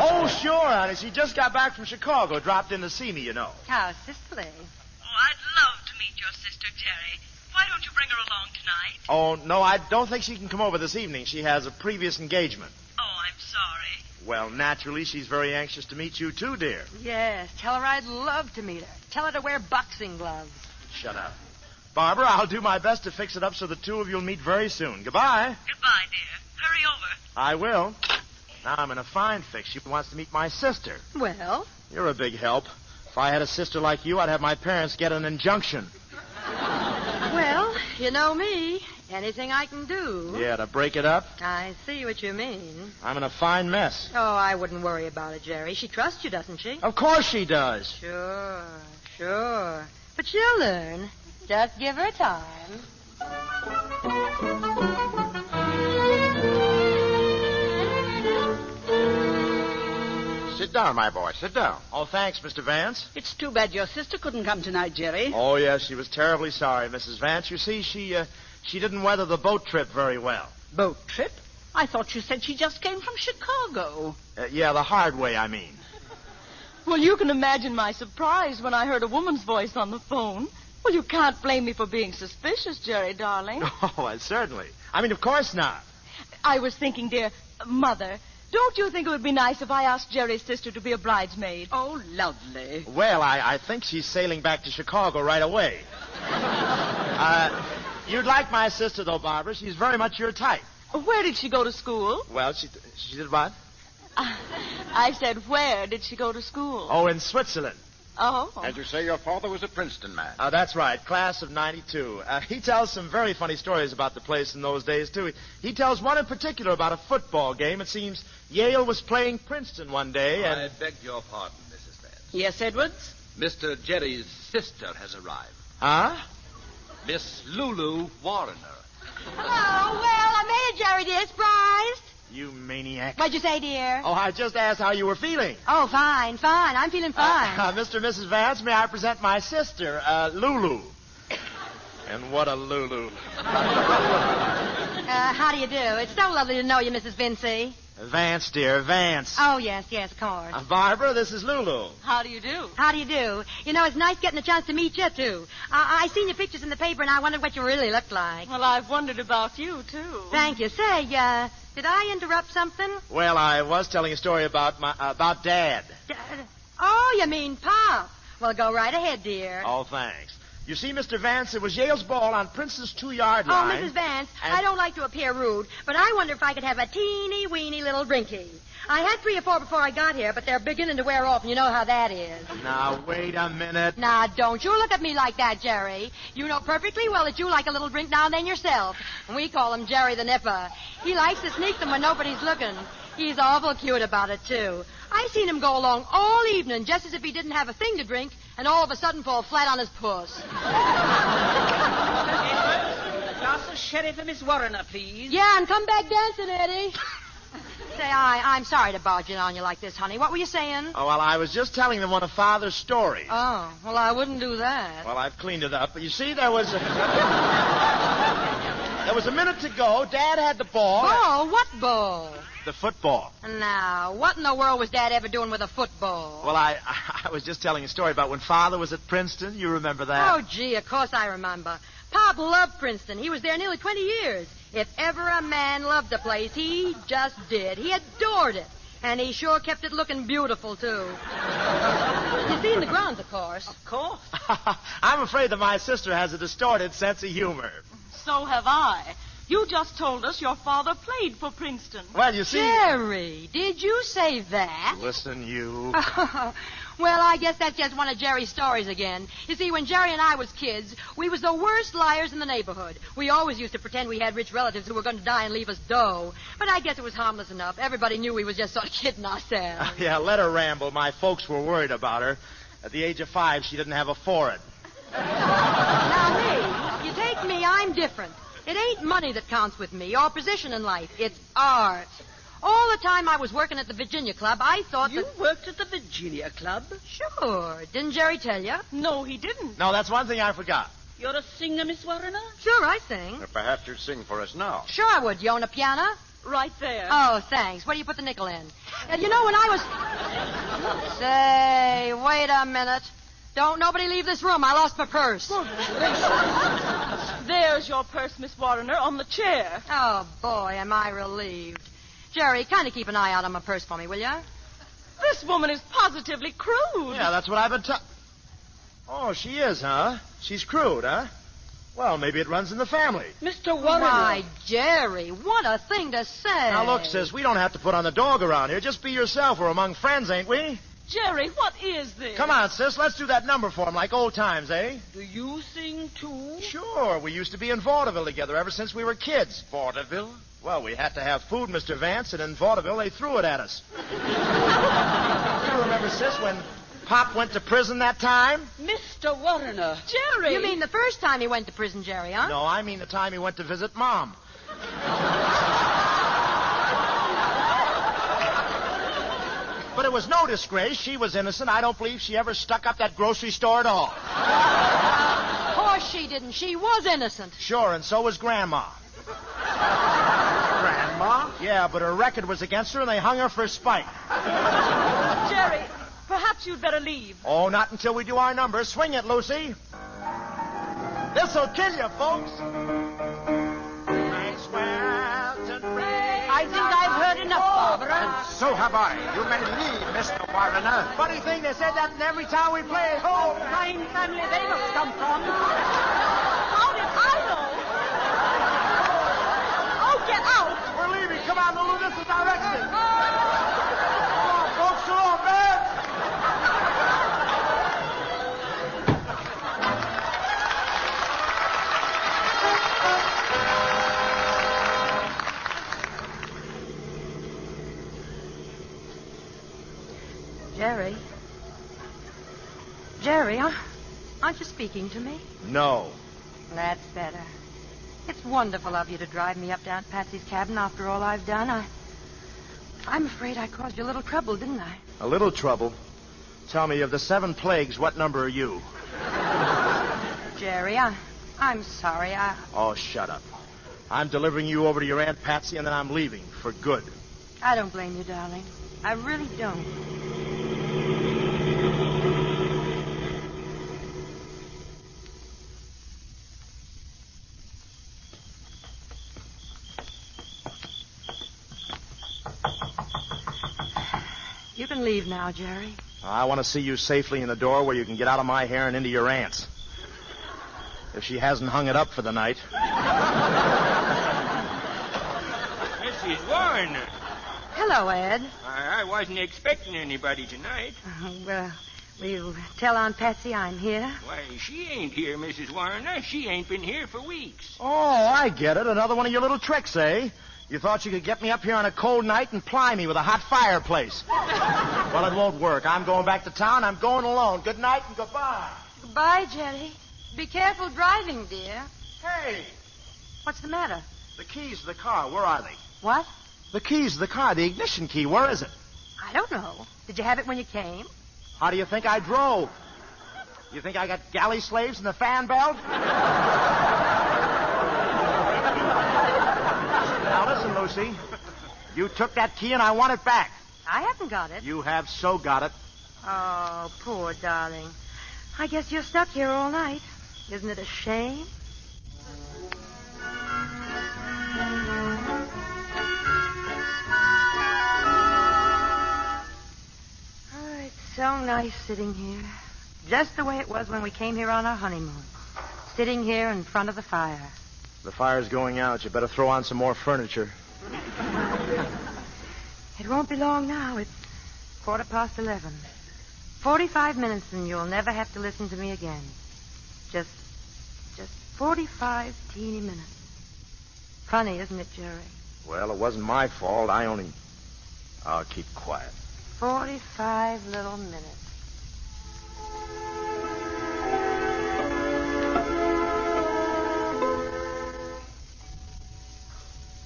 Oh, sure, honey. She just got back from Chicago. Dropped in to see me, you know. How sisterly. Oh, I'd love to meet your sister, Jerry. Why don't you bring her along tonight? Oh, no, I don't think she can come over this evening. She has a previous engagement. Oh, I'm sorry. Well, naturally, she's very anxious to meet you, too, dear. Yes, tell her I'd love to meet her. Tell her to wear boxing gloves. Shut up. Barbara, I'll do my best to fix it up so the two of you will meet very soon. Goodbye. Goodbye, dear. Hurry over. I will. Now I'm in a fine fix. She wants to meet my sister. Well? You're a big help. If I had a sister like you, I'd have my parents get an injunction. Well, you know me. Anything I can do. Yeah, to break it up? I see what you mean. I'm in a fine mess. Oh, I wouldn't worry about it, Jerry. She trusts you, doesn't she? Of course she does. Sure. But she'll learn. Just give her time. Sit down, my boy. Sit down. Oh, thanks, Mr. Vance. It's too bad your sister couldn't come tonight, Jerry. Oh, yes, she was terribly sorry, Mrs. Vance. You see, she didn't weather the boat trip very well. Boat trip? I thought you said she just came from Chicago. Yeah, the hard way, I mean. Well, you can imagine my surprise when I heard a woman's voice on the phone. Well, you can't blame me for being suspicious, Jerry, darling. Oh, certainly. I mean, of course not. I was thinking, dear, Mother, don't you think it would be nice if I asked Jerry's sister to be a bridesmaid? Oh, lovely. Well, I think she's sailing back to Chicago right away. You'd like my sister, though, Barbara. She's very much your type. Where did she go to school? Well, she did what? I said, where did she go to school? Oh, in Switzerland. Oh. As you say, your father was a Princeton man. That's right, class of 92. He tells some very funny stories about the place in those days, too. He tells one in particular about a football game. It seems Yale was playing Princeton one day, and... I beg your pardon, Mrs. Vance. Yes, Edwards? Mr. Jerry's sister has arrived. Huh? Miss Lulu Warner. Oh, well, I made it, Jerry, dear. Surprised. You maniac. What'd you say, dear? Oh, I just asked how you were feeling. Oh, fine. I'm feeling fine. Mr. and Mrs. Vance, may I present my sister, Lulu. And what a Lulu. How do you do? It's so lovely to know you, Mrs. Vincy. Vance, dear, Vance. Oh, yes, of course. Barbara, this is Lulu. How do you do? How do you do? You know, it's nice getting a chance to meet you, too. I seen your pictures in the paper, and I wondered what you really looked like. Well, I've wondered about you, too. Thank you. Say, did I interrupt something? Well, I was telling a story about Dad. Oh, you mean Pop. Well, go right ahead, dear. Oh, thanks. You see, Mr. Vance, it was Yale's ball on Princeton's 2-yard line. Oh, Mrs. Vance, I don't like to appear rude, but I wonder if I could have a teeny-weeny little drinky. I had 3 or 4 before I got here, but they're beginning to wear off, and you know how that is. Now, wait a minute. Now, don't you look at me like that, Jerry. You know perfectly well that you like a little drink now and then yourself. And we call him Jerry the Nipper. He likes to sneak them when nobody's looking. He's awful cute about it, too. I seen him go along all evening just as if he didn't have a thing to drink, and all of a sudden fall flat on his puss. A glass of sherry for Miss Warner, please. Yeah, and come back dancing, Eddie. Say, I'm sorry to barge in on you like this, honey. What were you saying? Oh, well, I was just telling them one of Father's stories. Oh, well, I wouldn't do that. Well, I've cleaned it up. But you see, there was a minute to go. Dad had the ball. Ball? What ball? The football. Now, what in the world was Dad ever doing with a football? Well, I was just telling a story about when Father was at Princeton. You remember that? Oh, gee, of course I remember. Pop loved Princeton. He was there nearly 20 years. If ever a man loved the place, he just did. He adored it. And he sure kept it looking beautiful, too. You've seen the grounds, of course. Of course. I'm afraid that my sister has a distorted sense of humor. So have I. You just told us your father played for Princeton. Well, you see... Jerry, did you say that? Listen, you... Well, I guess that's just one of Jerry's stories again. You see, when Jerry and I was kids, we was the worst liars in the neighborhood. We always used to pretend we had rich relatives who were going to die and leave us dough. But I guess it was harmless enough. Everybody knew we was just sort of kidding ourselves. Yeah, let her ramble. My folks were worried about her. At the age of 5, she didn't have a forehead. Now, me, you take me, I'm different. It ain't money that counts with me, or position in life. It's art. All the time I was working at the Virginia Club, I thought You worked at the Virginia Club? Sure. Didn't Jerry tell you? No, he didn't. No, that's one thing I forgot. You're a singer, Miss Warner? Sure, I sing. Perhaps you'd sing for us now. Sure I would. You own a piano? Right there. Oh, thanks. Where do you put the nickel in? You know, when I was... Say, wait a minute. Don't nobody leave this room. I lost my purse. There's your purse, Miss Warner, on the chair. Oh, boy, am I relieved. Jerry, kind of keep an eye out on my purse for me, will you? This woman is positively crude. Yeah, that's what I've been Oh, she is, huh? She's crude, huh? Well, maybe it runs in the family. Mr. Warner. Why, Jerry, what a thing to say. Now, look, sis, we don't have to put on the dog around here. Just be yourself. We're among friends, ain't we? Jerry, what is this? Come on, sis. Let's do that number for him like old times, eh? Do you sing, too? Sure. We used to be in vaudeville together ever since we were kids. Vaudeville? Well, we had to have food, Mr. Vance, and in vaudeville they threw it at us. You remember, sis, when Pop went to prison that time? Mr. Warner. Jerry! You mean the first time he went to prison, Jerry, huh? No, I mean the time he went to visit Mom. But it was no disgrace. She was innocent. I don't believe she ever stuck up that grocery store at all. Of course she didn't. She was innocent. Sure, and so was Grandma. Grandma? Yeah, but her record was against her, and they hung her for spite. Jerry, perhaps you'd better leave. Oh, not until we do our number. Swing it, Lucy. This'll kill you, folks. I think I've heard enough, Barbara. And so have I. You may leave, Mr. Warner. Funny thing, they said that in every town we play. Oh, fine family they must come from. How did I know? Oh, get out! We're leaving. Come on, Lulu. This is our exit. Come on, folks. You're all bad. Jerry? Jerry, aren't you speaking to me? No. That's better. It's wonderful of you to drive me up to Aunt Patsy's cabin after all I've done. I'm afraid I caused you a little trouble, didn't I? A little trouble? Tell me, of the 7 plagues, what number are you? Jerry, I'm sorry. Oh, shut up. I'm delivering you over to your Aunt Patsy, and then I'm leaving for good. I don't blame you, darling. I really don't. You can leave now, Jerry. I want to see you safely in the door where you can get out of my hair and into your aunt's. If she hasn't hung it up for the night. Mrs. Warner. Hello, Ed. I wasn't expecting anybody tonight. Well, we'll tell Aunt Patsy I'm here. Why, she ain't here, Mrs. Warner. She ain't been here for weeks. Oh, I get it. Another one of your little tricks, eh? You thought you could get me up here on a cold night and ply me with a hot fireplace. Well, it won't work. I'm going back to town. I'm going alone. Good night and goodbye. Goodbye, Jerry. Be careful driving, dear. Hey! What's the matter? The keys to the car, where are they? What? The keys to the car, the ignition key, where is it? I don't know. Did you have it when you came? How do you think I drove? You think I got galley slaves in the fan belt? Now listen, Lucy. You took that key and I want it back. I haven't got it. You have so got it. Oh, poor darling. I guess you're stuck here all night. Isn't it a shame? Oh, it's so nice sitting here. Just the way it was when we came here on our honeymoon. Sitting here in front of the fire. The fire's going out. You better throw on some more furniture. It won't be long now. It's 11:15. 45 minutes and you'll never have to listen to me again. Just 45 teeny minutes. Funny, isn't it, Jerry? Well, it wasn't my fault. I'll keep quiet. 45 little minutes.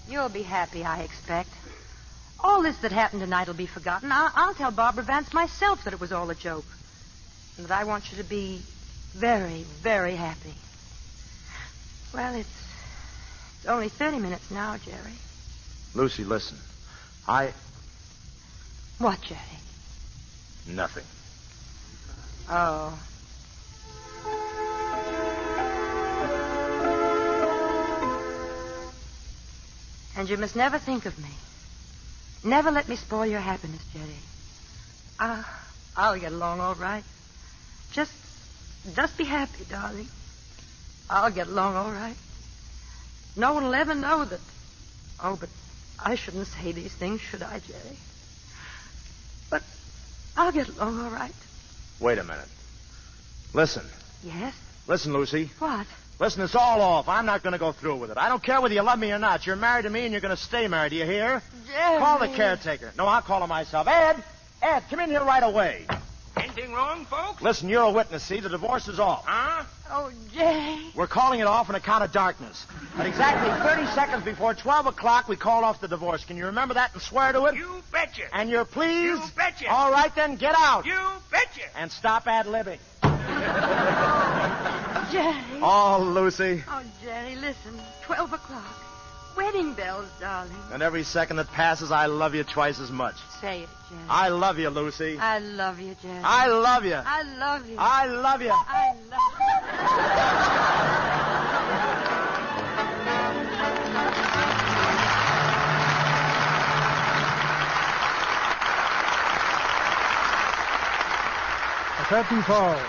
You'll be happy, I expect. All this that happened tonight will be forgotten. I'll tell Barbara Vance myself that it was all a joke. And that I want you to be very, very happy. Well, it's only 30 minutes now, Jerry. Lucy, listen. What, Jerry? Nothing. Oh. And you must never think of me. Never let me spoil your happiness, Jerry. I'll get along all right. Just be happy, darling. I'll get along all right. No one will ever know that. Oh, but I shouldn't say these things, should I, Jerry? But I'll get along all right. Wait a minute. Listen. Yes? Listen, Lucy. What? Listen, it's all off. I'm not going to go through with it. I don't care whether you love me or not. You're married to me and you're going to stay married. Do you hear? Jerry. Call the caretaker. No, I'll call him myself. Ed, come in here right away. Anything wrong, folks? Listen, you're a witness, see? The divorce is off. Huh? Oh, Jerry. We're calling it off on account of darkness. At exactly 30 seconds before 12 o'clock, we called off the divorce. Can you remember that and swear to it? You betcha. And you're pleased? You betcha. All right, then, get out. You betcha. And stop ad-libbing. Jerry. Oh, Lucy. Oh, Jerry, listen. 12 o'clock. Wedding bells, darling. And every second that passes, I love you twice as much. Say it, Jerry. I love you, Lucy. I love you, Jerry. I love you. I love you. I love you. I The curtain falls,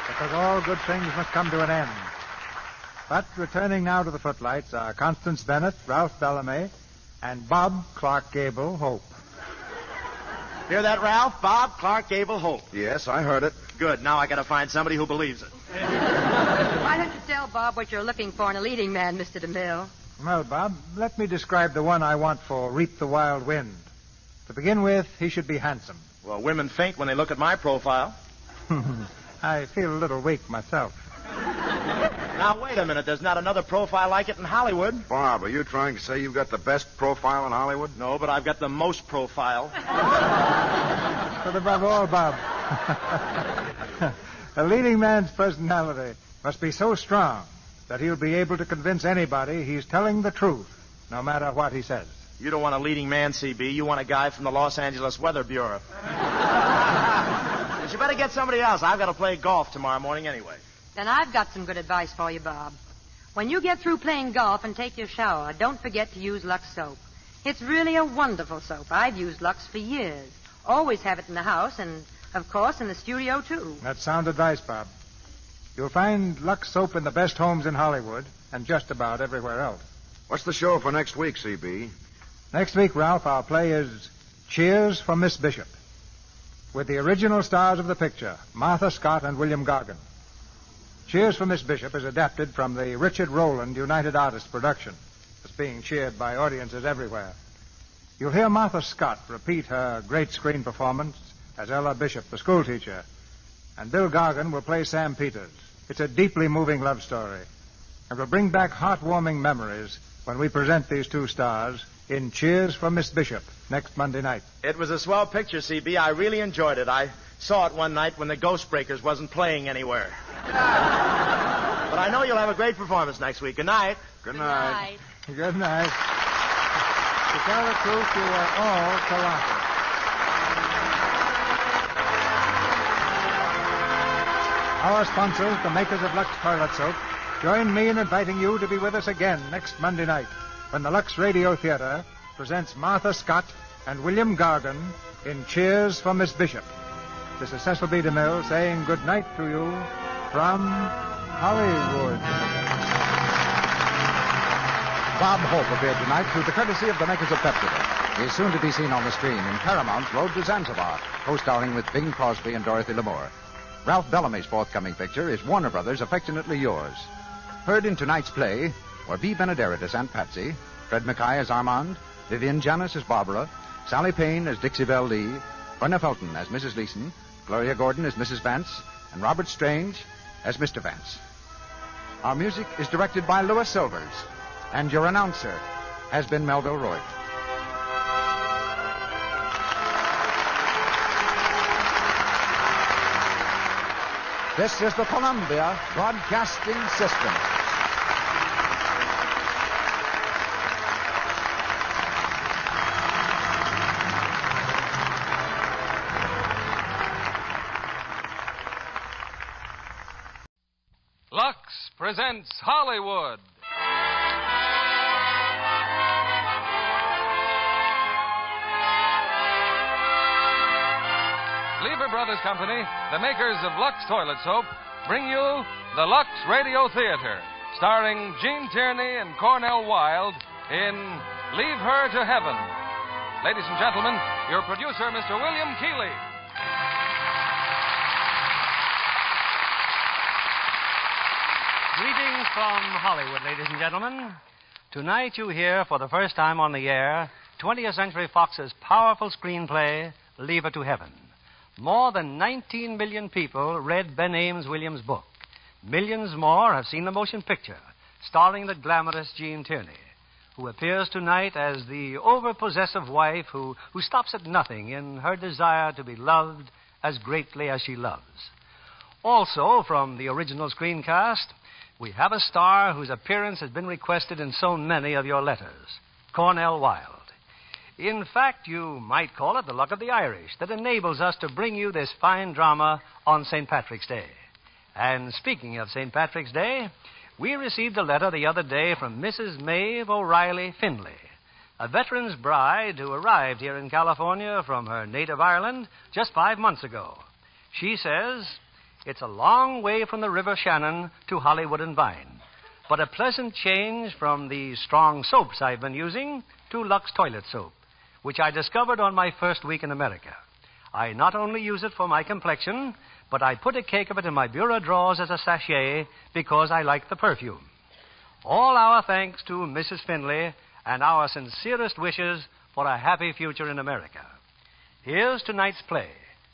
because all good things must come to an end. But returning now to the footlights are Constance Bennett, Ralph Bellamy, and Bob Clark Gable Hope. Hear that, Ralph? Bob Clark Gable Hope. Yes, I heard it. Good. Now I got to find somebody who believes it. Why don't you tell Bob what you're looking for in a leading man, Mr. DeMille? Well, Bob, let me describe the one I want for Reap the Wild Wind. To begin with, he should be handsome. Well, women faint when they look at my profile. I feel a little weak myself. Now, wait a minute. There's not another profile like it in Hollywood. Bob, are you trying to say you've got the best profile in Hollywood? No, but I've got the most profile. But above all, Bob, a leading man's personality must be so strong that he'll be able to convince anybody he's telling the truth, no matter what he says. You don't want a leading man, CB. You want a guy from the Los Angeles Weather Bureau. But you better get somebody else. I've got to play golf tomorrow morning anyway. Then I've got some good advice for you, Bob. When you get through playing golf and take your shower, don't forget to use Lux soap. It's really a wonderful soap. I've used Lux for years. Always have it in the house and, of course, in the studio, too. That's sound advice, Bob. You'll find Lux soap in the best homes in Hollywood and just about everywhere else. What's the show for next week, CB? Next week, Ralph, our play is Cheers for Miss Bishop, with the original stars of the picture, Martha Scott and William Gargan. Cheers for Miss Bishop is adapted from the Richard Rowland United Artists production. It's being cheered by audiences everywhere. You'll hear Martha Scott repeat her great screen performance as Ella Bishop, the schoolteacher, and Bill Gargan will play Sam Peters. It's a deeply moving love story, and will bring back heartwarming memories when we present these two stars in Cheers for Miss Bishop next Monday night. It was a swell picture, CB. I really enjoyed it. I saw it one night when the Ghost Breakers wasn't playing anywhere. But I know you'll have a great performance next week. Good night. Good night. Good night. To tell the truth, you are all Toronto. Our sponsors, the makers of Lux Toilet Soap, join me in inviting you to be with us again next Monday night when the Lux Radio Theatre presents Martha Scott and William Gargan in Cheers for Miss Bishop. This is Cecil B. DeMille saying good night to you from Hollywood. Bob Hope appeared tonight through the courtesy of the makers of Pepsi. He is soon to be seen on the screen in Paramount's Road to Zanzibar, co-starring with Bing Crosby and Dorothy Lamour. Ralph Bellamy's forthcoming picture is Warner Brothers' Affectionately Yours. Heard in tonight's play were B. Benaderet as Aunt Patsy, Fred Mackay as Armand, Vivian Janis as Barbara, Sally Payne as Dixie Belle Lee, Verna Felton as Mrs. Leeson, Gloria Gordon as Mrs. Vance, and Robert Strange as Mr. Vance. Our music is directed by Louis Silvers, and your announcer has been Melville Roy. This is the Columbia Broadcasting System. Lux presents Hollywood. Lever Brothers Company, the makers of Lux Toilet Soap, bring you the Lux Radio Theatre, starring Gene Tierney and Cornell Wilde in Leave Her to Heaven. Ladies and gentlemen, your producer, Mr. William Keeley. Greetings from Hollywood, ladies and gentlemen. Tonight you hear for the first time on the air 20th Century Fox's powerful screenplay, Leave Her to Heaven. More than 19 million people read Ben Ames Williams' book. Millions more have seen the motion picture, starring the glamorous Gene Tierney, who appears tonight as the over-possessive wife who stops at nothing in her desire to be loved as greatly as she loves. Also, from the original screencast, we have a star whose appearance has been requested in so many of your letters, Cornell Wilde. In fact, you might call it the luck of the Irish that enables us to bring you this fine drama on St. Patrick's Day. And speaking of St. Patrick's Day, we received a letter the other day from Mrs. Maeve O'Reilly Finley, a veteran's bride who arrived here in California from her native Ireland just 5 months ago. She says, it's a long way from the River Shannon to Hollywood and Vine, but a pleasant change from the strong soaps I've been using to Lux Toilet Soap, which I discovered on my first week in America. I not only use it for my complexion, but I put a cake of it in my bureau drawers as a sachet because I like the perfume. All our thanks to Mrs. Finley and our sincerest wishes for a happy future in America. Here's tonight's play,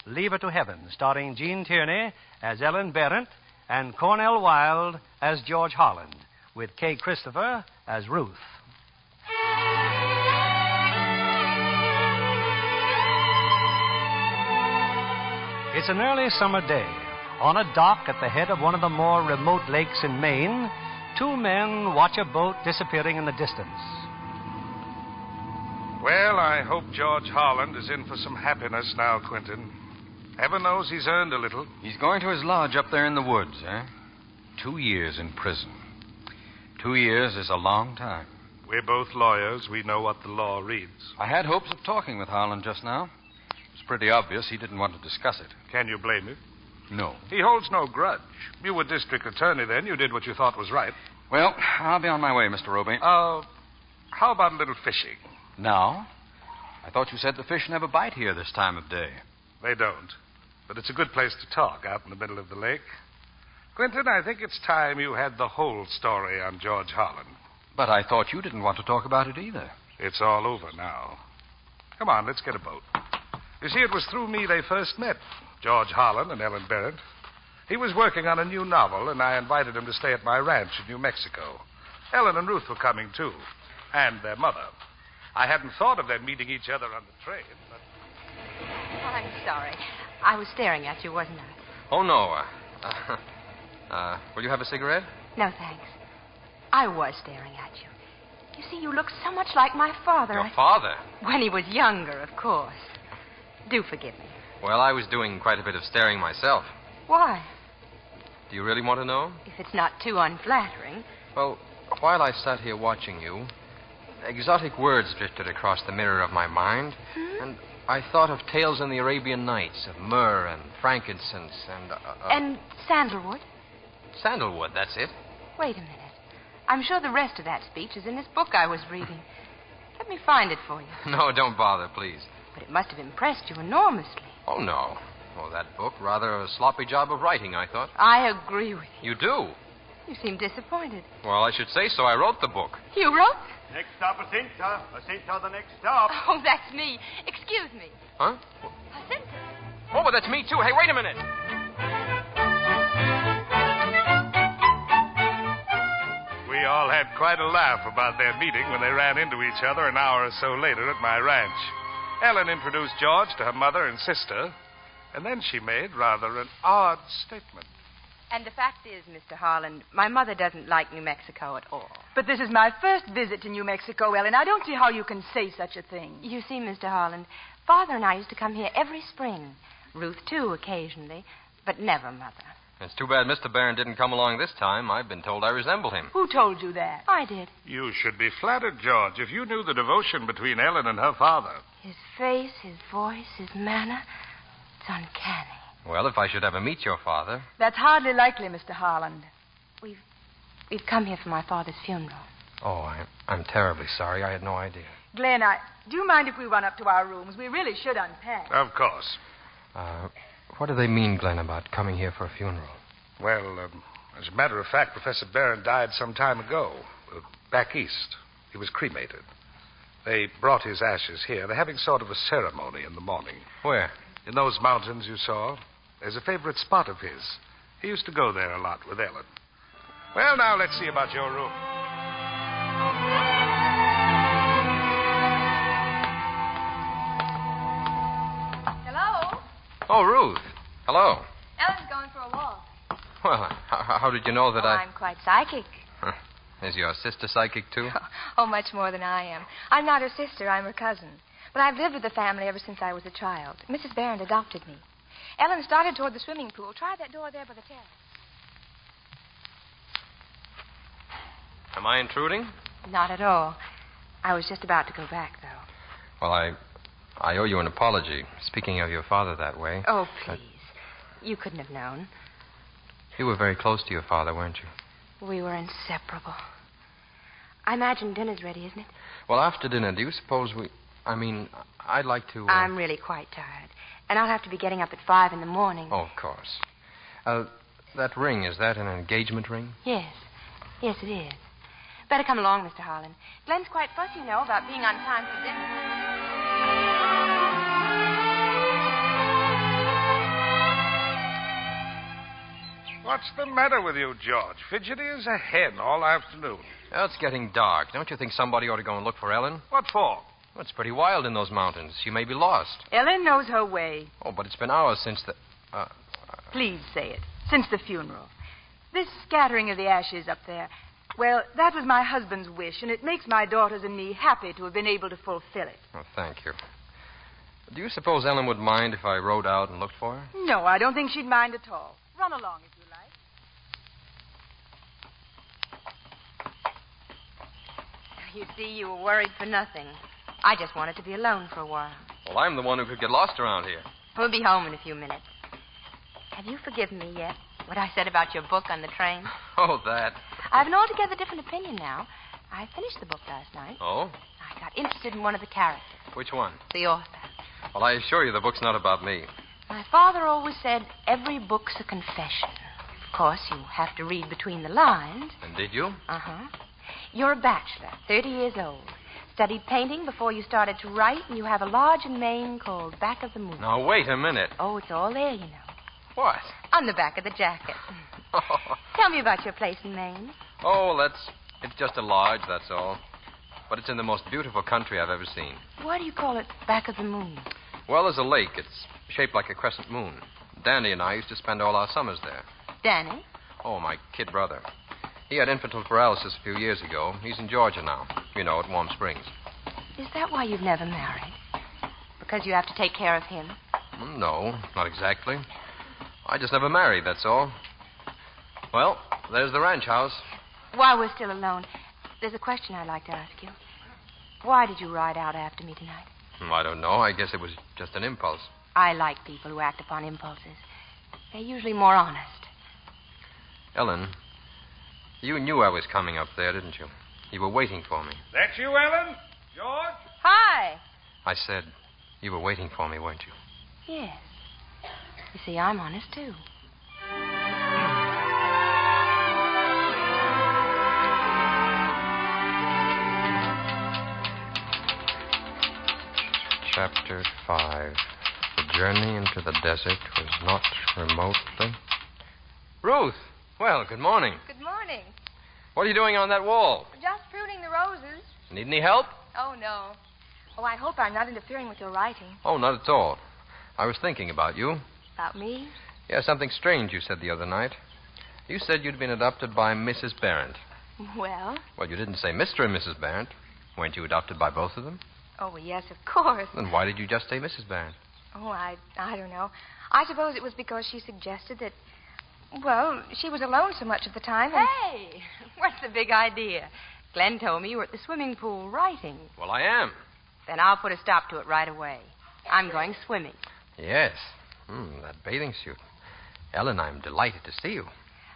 Leave Her to Heaven, starring Jean Tierney as Ellen Bennett and Cornell Wilde as George Holland, with Kay Christopher as Ruth. It's an early summer day. On a dock at the head of one of the more remote lakes in Maine, two men watch a boat disappearing in the distance. Well, I hope George Holland is in for some happiness now, Quentin. Heaven knows he's earned a little. He's going to his lodge up there in the woods, eh? 2 years in prison. 2 years is a long time. We're both lawyers. We know what the law reads. I had hopes of talking with Holland just now. It was pretty obvious he didn't want to discuss it. Can you blame him? No. He holds no grudge. You were district attorney then. You did what you thought was right. Well, I'll be on my way, Mr. Roby. How about a little fishing? Now? I thought you said the fish never bite here this time of day. They don't. But it's a good place to talk out in the middle of the lake. Quentin, I think it's time you had the whole story on George Holland. But I thought you didn't want to talk about it either. It's all over now. Come on, let's get a boat. You see, it was through me they first met, George Holland and Ellen Bennett. He was working on a new novel, and I invited him to stay at my ranch in New Mexico. Ellen and Ruth were coming, too, and their mother. I hadn't thought of them meeting each other on the train, but... Oh, I'm sorry. I was staring at you, wasn't I? Oh, no. Will you have a cigarette? No, thanks. I was staring at you. You see, you look so much like my father. Your father? When he was younger, of course. Do forgive me. Well, I was doing quite a bit of staring myself. Why? Do you really want to know? If it's not too unflattering. Well, while I sat here watching you, exotic words drifted across the mirror of my mind, and I thought of tales in the Arabian Nights, of myrrh and frankincense and... And sandalwood? Sandalwood, that's it. Wait a minute. I'm sure the rest of that speech is in this book I was reading. Let me find it for you. No, don't bother, please. But it must have impressed you enormously. Oh, no. Oh, that book, rather a sloppy job of writing, I thought. I agree with you. You do? You seem disappointed. Well, I should say so. I wrote the book. You wrote? Next stop, Jacinta. Jacinta, the next stop. Oh, that's me. Excuse me. Huh? Jacinta. Oh, but that's me, too. Hey, wait a minute. We all had quite a laugh about their meeting when they ran into each other an hour or so later at my ranch. Ellen introduced George to her mother and sister, and then she made rather an odd statement. And the fact is, Mr. Holland, my mother doesn't like New Mexico at all. But this is my first visit to New Mexico, Ellen. I don't see how you can say such a thing. You see, Mr. Holland, Father and I used to come here every spring. Ruth, too, occasionally, but never Mother. It's too bad Mr. Barron didn't come along this time. I've been told I resemble him. Who told you that? I did. You should be flattered, George, if you knew the devotion between Ellen and her father. His face, his voice, his manner, it's uncanny. Well, if I should ever meet your father... That's hardly likely, Mr. Holland. We've come here for my father's funeral. Oh, I'm terribly sorry. I had no idea. Glenn, do you mind if we run up to our rooms? We really should unpack. Of course. What do they mean, Glenn, about coming here for a funeral? Well, as a matter of fact, Professor Barron died some time ago, back east. He was cremated. They brought his ashes here. They're having sort of a ceremony in the morning. Where? In those mountains you saw. There's a favorite spot of his. He used to go there a lot with Ellen. Well, now, let's see about your room. Hello? Oh, Ruth. Hello. Ellen's going for a walk. Well, how did you know that I'm quite psychic. Is your sister psychic, too? Oh, much more than I am. I'm not her sister. I'm her cousin. But I've lived with the family ever since I was a child. Mrs. Barron adopted me. Ellen started toward the swimming pool. Try that door there by the terrace. Am I intruding? Not at all. I was just about to go back, though. Well, I owe you an apology, speaking of your father that way. Oh, please. You couldn't have known. You were very close to your father, weren't you? We were inseparable. I imagine dinner's ready, isn't it? Well, after dinner, do you suppose I'd like to... I'm really quite tired. And I'll have to be getting up at 5 in the morning. Oh, of course. That ring, is that an engagement ring? Yes. Yes, it is. Better come along, Mr. Holland. Glenn's quite fussy, you know, about being on time for dinner. What's the matter with you, George? Fidgety as a hen all afternoon. Well, it's getting dark. Don't you think somebody ought to go and look for Ellen? What for? Well, it's pretty wild in those mountains. She may be lost. Ellen knows her way. Oh, but it's been hours since the... Please say it. Since the funeral. This scattering of the ashes up there, well, that was my husband's wish, and it makes my daughters and me happy to have been able to fulfill it. Oh, thank you. Do you suppose Ellen would mind if I rode out and looked for her? No, I don't think she'd mind at all. Run along if you like. You see, you were worried for nothing. I just wanted to be alone for a while. Well, I'm the one who could get lost around here. We'll be home in a few minutes. Have you forgiven me yet? What I said about your book on the train? Oh, that. I have an altogether different opinion now. I finished the book last night. Oh? I got interested in one of the characters. Which one? The author. Well, I assure you the book's not about me. My father always said every book's a confession. Of course, you have to read between the lines. And did you? Uh-huh. You're a bachelor, 30 years old. Studied painting before you started to write, and you have a lodge in Maine called Back of the Moon. Now, wait a minute. Oh, it's all there, you know. What? On the back of the jacket. Tell me about your place in Maine. Oh, it's just a lodge, that's all. But it's in the most beautiful country I've ever seen. Why do you call it Back of the Moon? Well, there's a lake. It's shaped like a crescent moon. Danny and I used to spend all our summers there. Danny? Oh, my kid brother. He had infantile paralysis a few years ago. He's in Georgia now. You know, at Warm Springs. Is that why you've never married? Because you have to take care of him? No, not exactly. I just never married, that's all. Well, there's the ranch house. While we're still alone, there's a question I'd like to ask you. Why did you ride out after me tonight? I don't know. I guess it was just an impulse. I like people who act upon impulses. They're usually more honest. Ellen, you knew I was coming up there, didn't you? You were waiting for me. That you, Ellen? George? Hi. I said you were waiting for me, weren't you? Yes. You see, I'm honest, too. Chapter 5. The journey into the desert was not remotely... Ruth! Well, good morning. Good morning. What are you doing on that wall? Just pruning the roses. Need any help? Oh, no. Oh, I hope I'm not interfering with your writing. Oh, not at all. I was thinking about you. About me? Yeah, something strange you said the other night. You said you'd been adopted by Mrs. Barrett. Well? Well, you didn't say Mr. and Mrs. Barrett. Weren't you adopted by both of them? Oh, yes, of course. Then why did you just say Mrs. Barrett? Oh, I don't know. I suppose it was because she suggested that, well, she was alone so much of the time. And... Hey, what's the big idea? Glenn told me you were at the swimming pool writing. Well, I am. Then I'll put a stop to it right away. I'm going swimming. Yes. That bathing suit. Ellen, I'm delighted to see you.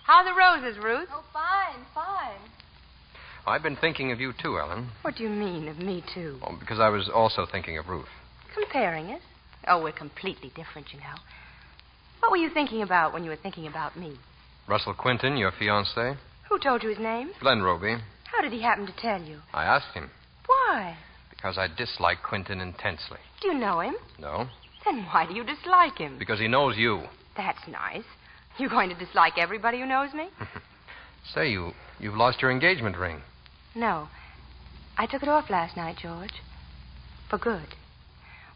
How are the roses, Ruth? Oh, fine, fine. I've been thinking of you, too, Ellen. What do you mean, of me, too? Oh, because I was also thinking of Ruth. Comparing us? Oh, we're completely different, you know. What were you thinking about when you were thinking about me? Russell Quinton, your fiancé. Who told you his name? Glenn Roby. How did he happen to tell you? I asked him. Why? Because I dislike Quinton intensely. Do you know him? No. Then why do you dislike him? Because he knows you. That's nice. You're going to dislike everybody who knows me? Say, you've lost your engagement ring. No. I took it off last night, George. For good.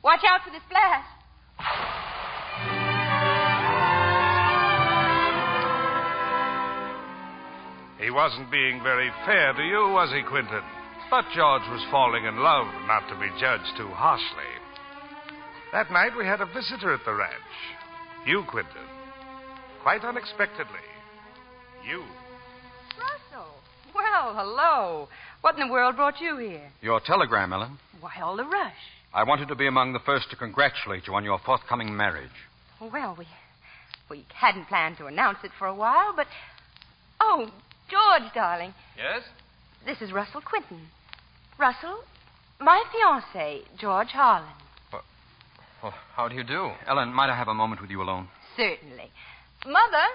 Watch out for the splash. He wasn't being very fair to you, was he, Quinton? But George was falling in love, not to be judged too harshly. That night we had a visitor at the ranch. You, Quinton. Quite unexpectedly. You. Russell. Well, hello. What in the world brought you here? Your telegram, Ellen. Why all the rush? I wanted to be among the first to congratulate you on your forthcoming marriage. Well, we hadn't planned to announce it for a while, but... Oh, George, darling. Yes? This is Russell Quinton. Russell, my fiancé, George Harlan. Well, how do you do? Ellen, might I have a moment with you alone? Certainly. Mother,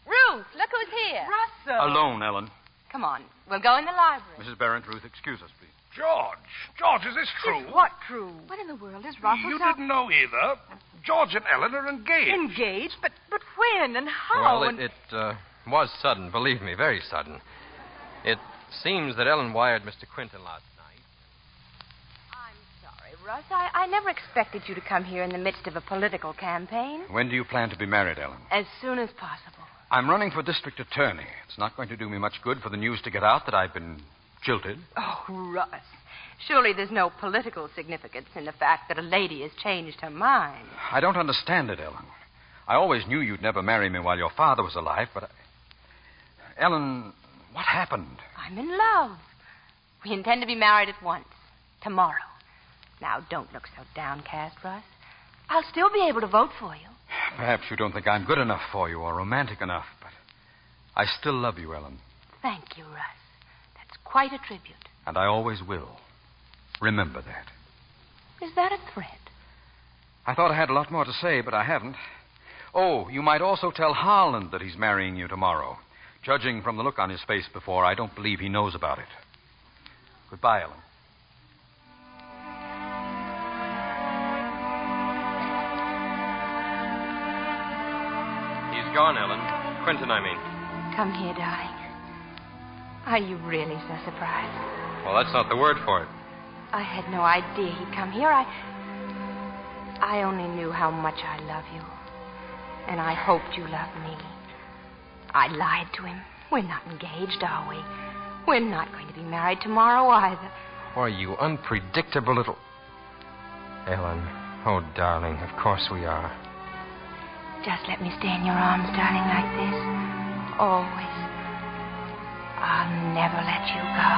Ruth, look who's here. Russell. Alone, Ellen. Come on, we'll go in the library. Mrs. Barrett, Ruth, excuse us, please. George, is this true? What true? What in the world is Russell? You didn't know either. George and Ellen are engaged. Engaged? But when and how? Well, and... Was sudden, believe me, very sudden. It seems that Ellen wired Mr. Quinton last night. Sorry, Russ. I never expected you to come here in the midst of a political campaign. When do you plan to be married, Ellen? As soon as possible. I'm running for district attorney. It's not going to do me much good for the news to get out that I've been jilted. Oh, Russ. Surely there's no political significance in the fact that a lady has changed her mind. I don't understand it, Ellen. I always knew you'd never marry me while your father was alive, but... Ellen, what happened? I'm in love. We intend to be married at once. Tomorrow. Now, don't look so downcast, Russ. I'll still be able to vote for you. Perhaps you don't think I'm good enough for you or romantic enough, but I still love you, Ellen. Thank you, Russ. That's quite a tribute. And I always will. Remember that. Is that a threat? I thought I had a lot more to say, but I haven't. Oh, you might also tell Harland that he's marrying you tomorrow. Judging from the look on his face before, I don't believe he knows about it. Goodbye, Ellen. He's gone, Ellen. Quinton, I mean. Come here, darling. Are you really so surprised? Well, that's not the word for it. I had no idea he'd come here. I only knew how much I love you. And I hoped you loved me. I lied to him. We're not engaged, are we? We're not going to be married tomorrow either. Why, you unpredictable little... Ellen. Oh, darling, of course we are. Just let me stay in your arms, darling, like this. Always. I'll never let you go.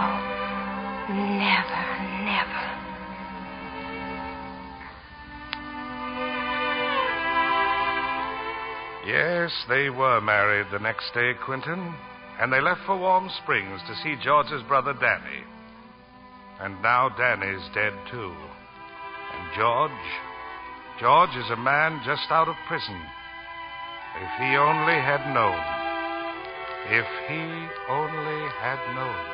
Never, never. Yes, they were married the next day, Quinton. And they left for Warm Springs to see George's brother, Danny. And now Danny's dead, too. And George is a man just out of prison. If he only had known. If he only had known.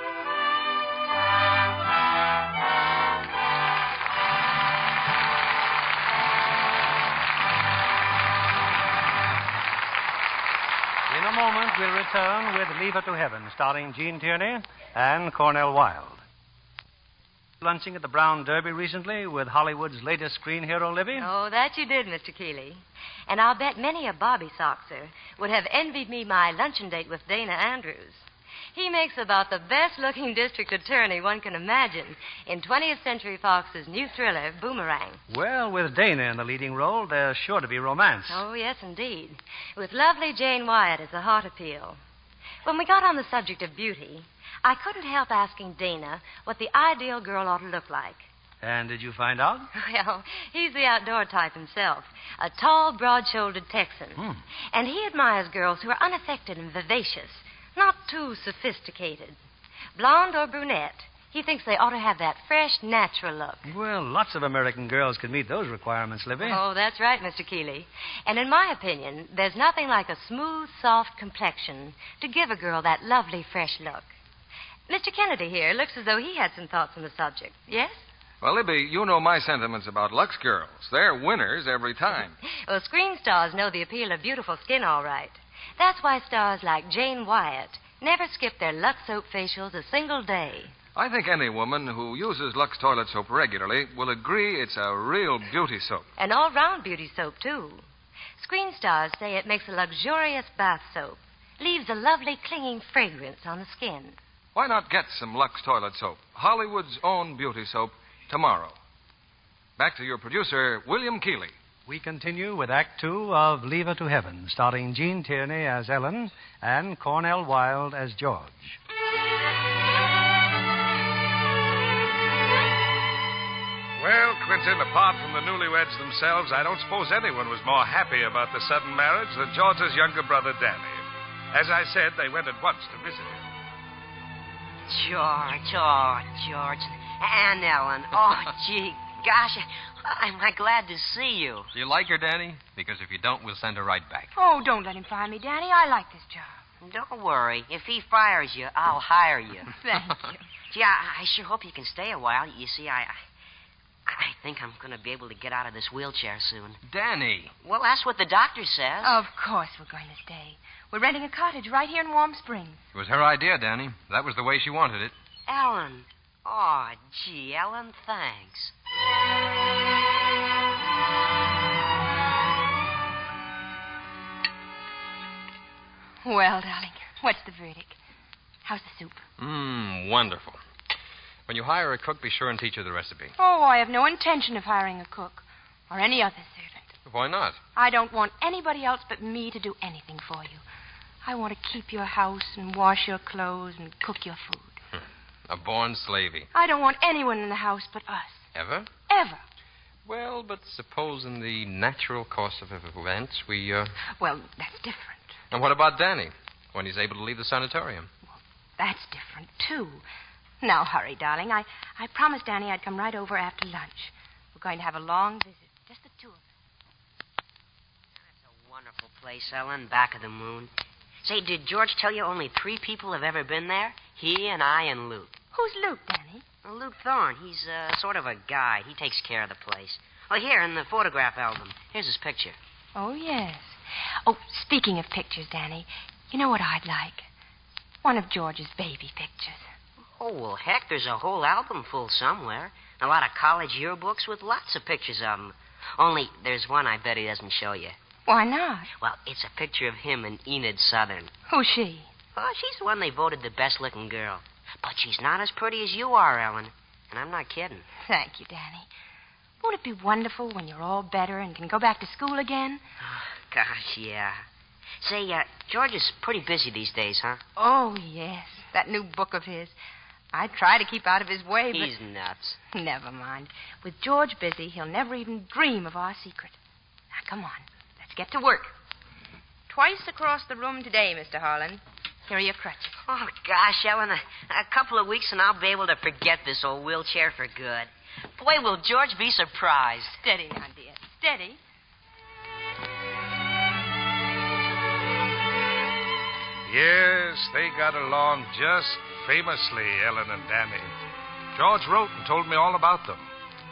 In a moment, we'll return with Leave Her to Heaven, starring Gene Tierney and Cornell Wilde. Lunching at the Brown Derby recently with Hollywood's latest screen hero, Livy? Oh, that you did, Mr. Keeley. And I'll bet many a Bobby Soxer would have envied me my luncheon date with Dana Andrews. He makes about the best-looking district attorney one can imagine in 20th Century Fox's new thriller, Boomerang. Well, with Dana in the leading role, there's sure to be romance. Oh, yes, indeed. With lovely Jane Wyatt as the heart appeal. When we got on the subject of beauty, I couldn't help asking Dana what the ideal girl ought to look like. And did you find out? Well, he's the outdoor type himself. A tall, broad-shouldered Texan. And he admires girls who are unaffected and vivacious, not too sophisticated. Blonde or brunette, he thinks they ought to have that fresh, natural look. Well, lots of American girls can meet those requirements, Livy. Oh, that's right, Mr. Keeley. And in my opinion, there's nothing like a smooth, soft complexion to give a girl that lovely, fresh look. Mr. Kennedy here looks as though he had some thoughts on the subject. Yes? Well, Libby, you know my sentiments about Lux girls. They're winners every time. Well, screen stars know the appeal of beautiful skin all right. That's why stars like Jane Wyatt never skip their Lux soap facials a single day. I think any woman who uses Lux toilet soap regularly will agree it's a real beauty soap. An all-round beauty soap, too. Screen stars say it makes a luxurious bath soap. Leaves a lovely clinging fragrance on the skin. Why not get some Lux toilet soap, Hollywood's own beauty soap, tomorrow? Back to your producer, William Keeley. We continue with Act Two of Leave Her to Heaven, starring Gene Tierney as Ellen and Cornell Wilde as George. Well, Quinton, apart from the newlyweds themselves, I don't suppose anyone was more happy about the sudden marriage than George's younger brother, Danny. As I said, they went at once to visit him. George. And Ellen. Oh, gee, gosh, I'm glad to see you. Do you like her, Danny? Because if you don't, we'll send her right back. Oh, don't let him fire me, Danny. I like this job. Don't worry. If he fires you, I'll hire you. Thank you. Gee, I sure hope you can stay a while. You see, I think I'm going to be able to get out of this wheelchair soon. Danny. Well, that's what the doctor says. Of course we're going to stay. We're renting a cottage right here in Warm Springs. It was her idea, Danny. That was the way she wanted it. Ellen. Oh, gee, Ellen, thanks. Well, darling, what's the verdict? How's the soup? Wonderful. When you hire a cook, be sure and teach her the recipe. Oh, I have no intention of hiring a cook or any other servant. Why not? I don't want anybody else but me to do anything for you. I want to keep your house and wash your clothes and cook your food. A born slavey. I don't want anyone in the house but us. Ever? Ever. Well, but suppose in the natural course of events we, Well, that's different. And what about Danny, when he's able to leave the sanatorium? That's different, too. Now, hurry, darling. I promised Danny I'd come right over after lunch. We're going to have a long visit, just the two of us. That's a wonderful place, Ellen, back of the moon. Say, did George tell you only 3 people have ever been there? He and I and Luke. Who's Luke, Danny? Well, Luke Thorne. He's sort of a guide. He takes care of the place. Well, here in the photograph album. Here's his picture. Oh, yes. Oh, speaking of pictures, Danny, you know what I'd like? One of George's baby pictures. Oh, well, heck, there's a whole album full somewhere. A lot of college yearbooks with lots of pictures of him. Only there's one I bet he doesn't show you. Why not? Well, it's a picture of him and Enid Southern. Who's she? Oh, she's the one they voted the best-looking girl. But she's not as pretty as you are, Ellen. And I'm not kidding. Thank you, Danny. Won't it be wonderful when you're all better and can go back to school again? Gosh, yeah. Say, George is pretty busy these days, huh? Oh, yes. That new book of his. I try to keep out of his way, but... He's nuts. Never mind. With George busy, he'll never even dream of our secret. Now, come on. Let's get to work. Twice across the room today, Mr. Harlan. Here are your crutches. Oh, gosh, Ellen, a couple of weeks and I'll be able to forget this old wheelchair for good. Boy, will George be surprised. Steady now, dear. Steady. Yes, they got along just famously, Ellen and Danny. George wrote and told me all about them.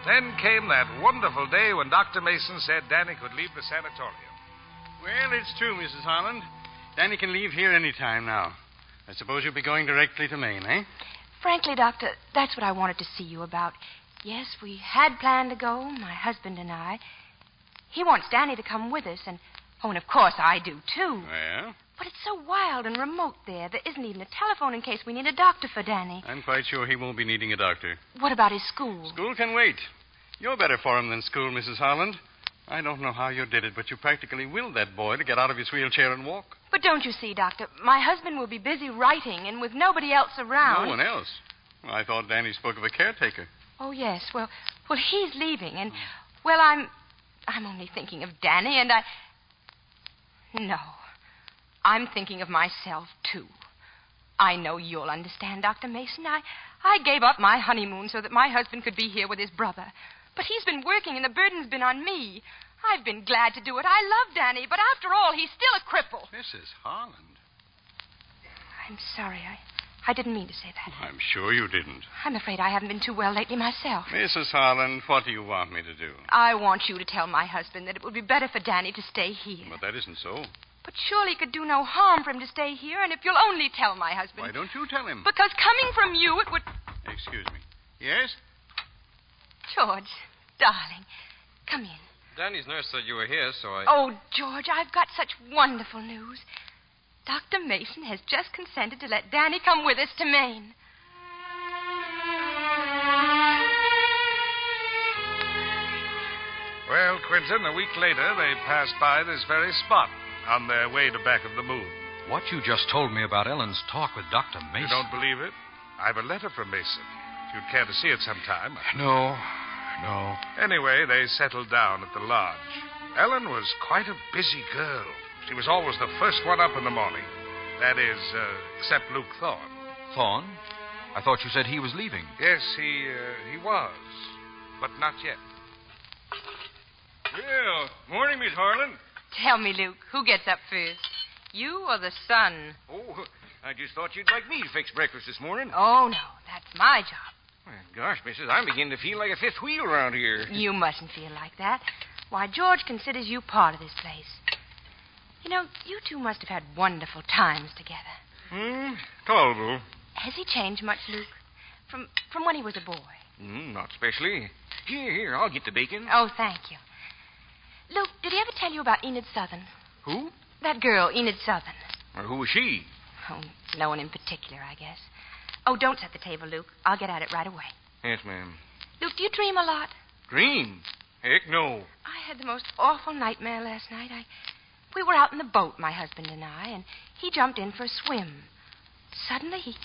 Then came that wonderful day when Dr. Mason said Danny could leave the sanatorium. Well, it's true, Mrs. Holland. Danny can leave here any time now. I suppose you'll be going directly to Maine, eh? Frankly, Doctor, that's what I wanted to see you about. Yes, we had planned to go, my husband and I. He wants Danny to come with us, and of course I do, too. Well? But it's so wild and remote there. There isn't even a telephone in case we need a doctor for Danny. I'm quite sure he won't be needing a doctor. What about his school? School can wait. You're better for him than school, Mrs. Holland. I don't know how you did it, but you practically willed that boy to get out of his wheelchair and walk. But don't you see, Doctor, my husband will be busy writing, and with nobody else around... No one else? Well, I thought Danny spoke of a caretaker. Oh, yes. Well, he's leaving, and, well, I'm only thinking of Danny, and No. I'm thinking of myself, too. I know you'll understand, Dr. Mason. I gave up my honeymoon so that my husband could be here with his brother. But he's been working, and the burden's been on me. I've been glad to do it. I love Danny, but after all, he's still a cripple. Mrs. Holland. I'm sorry. I didn't mean to say that. I'm sure you didn't. I'm afraid I haven't been too well lately myself. Mrs. Holland, what do you want me to do? I want you to tell my husband that it would be better for Danny to stay here. But that isn't so. But surely it could do no harm for him to stay here, and if you'll only tell my husband... Why don't you tell him? Because coming from you, it would... Excuse me. Yes? George, darling, come in. Danny's nurse said you were here, so I... Oh, George, I've got such wonderful news. Dr. Mason has just consented to let Danny come with us to Maine. Well, Quentin, a week later, they passed by this very spot on their way to back of the moon. What you just told me about Ellen's talk with Dr. Mason... You don't believe it? I have a letter from Mason. If you'd care to see it sometime. No. Anyway, they settled down at the lodge. Ellen was quite a busy girl. She was always the first one up in the morning. That is, except Luke Thorne. Thorne? I thought you said he was leaving. Yes, he was. But not yet. Well, morning, Miss Harlan. Tell me, Luke, who gets up first? You or the sun? Oh, I just thought you'd like me to fix breakfast this morning. Oh, no, that's my job. Well, Gosh, missus, I'm beginning to feel like a fifth wheel around here. You mustn't feel like that. Why, George considers you part of this place. You know, you two must have had wonderful times together. Tolerable. Has he changed much, Luke? From when he was a boy? Not especially. Here, I'll get the bacon. Oh, thank you. Luke, did he ever tell you about Enid Southern? Who? That girl, Enid Southern. Or who was she? Oh, no one in particular, I guess. Oh, don't set the table, Luke. I'll get at it right away. Yes, ma'am. Luke, do you dream a lot? Dream? Heck no. I had the most awful nightmare last night. We were out in the boat, my husband and I, and he jumped in for a swim. Suddenly,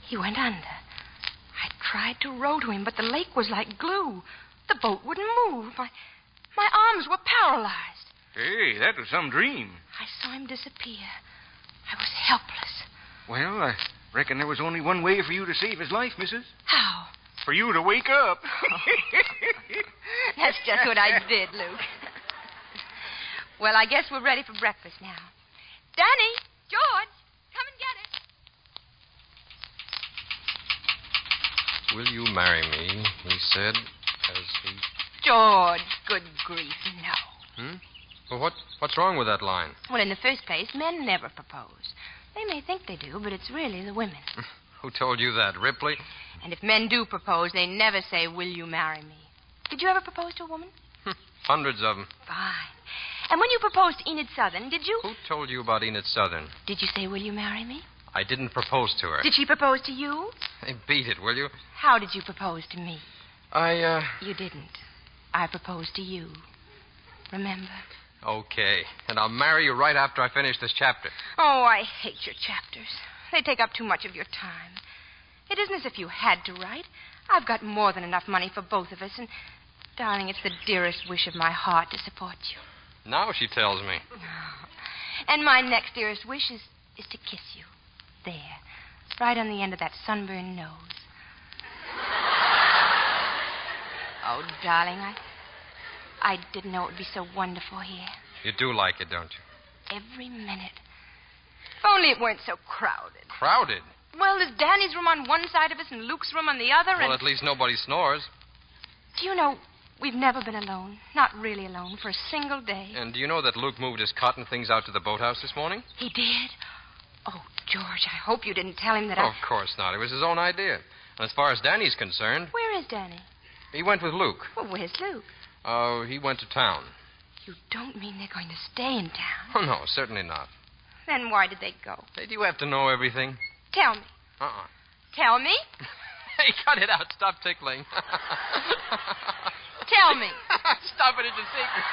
he went under. I tried to row to him, but the lake was like glue. The boat wouldn't move. My arms were paralyzed. Hey, that was some dream. I saw him disappear. I was helpless. Well, I reckon there was only one way for you to save his life, missus. How? For you to wake up. That's just what I did, Luke. Well, I guess we're ready for breakfast now. Danny, George, come and get it. Will you marry me? He said, as he... George, good grief, no. Well, what's wrong with that line? Well, in the first place, men never propose. They may think they do, but it's really the women. Who told you that, Ripley? And if men do propose, they never say, will you marry me? Did you ever propose to a woman? Hundreds of them. Fine. And when you proposed to Enid Southern, did you... Who told you about Enid Southern? Did you say, will you marry me? I didn't propose to her. Did she propose to you? Hey, beat it, will you? How did you propose to me? I, You didn't. I proposed to you. Remember? Okay. And I'll marry you right after I finish this chapter. Oh, I hate your chapters. They take up too much of your time. It isn't as if you had to write. I've got more than enough money for both of us, and, darling, it's the dearest wish of my heart to support you. Now she tells me. And my next dearest wish is to kiss you. There. Right on the end of that sunburned nose. Oh, darling, I didn't know it would be so wonderful here. You do like it, don't you? Every minute. If only it weren't so crowded. Crowded? Well, there's Danny's room on one side of us and Luke's room on the other, Well, at least nobody snores. Do you know, we've never been alone. Not really alone for a single day. And do you know that Luke moved his cotton things out to the boathouse this morning? He did? Oh, George, I hope you didn't tell him that Of course not. It was his own idea. And as far as Danny's concerned... Where is Danny? He went with Luke. Well, where's Luke? Oh, he went to town. You don't mean they're going to stay in town? Oh, no, certainly not. Then why did they go? Hey, do you have to know everything? Tell me. Tell me? Hey, cut it out. Stop tickling. Tell me. Stop it. It's a secret.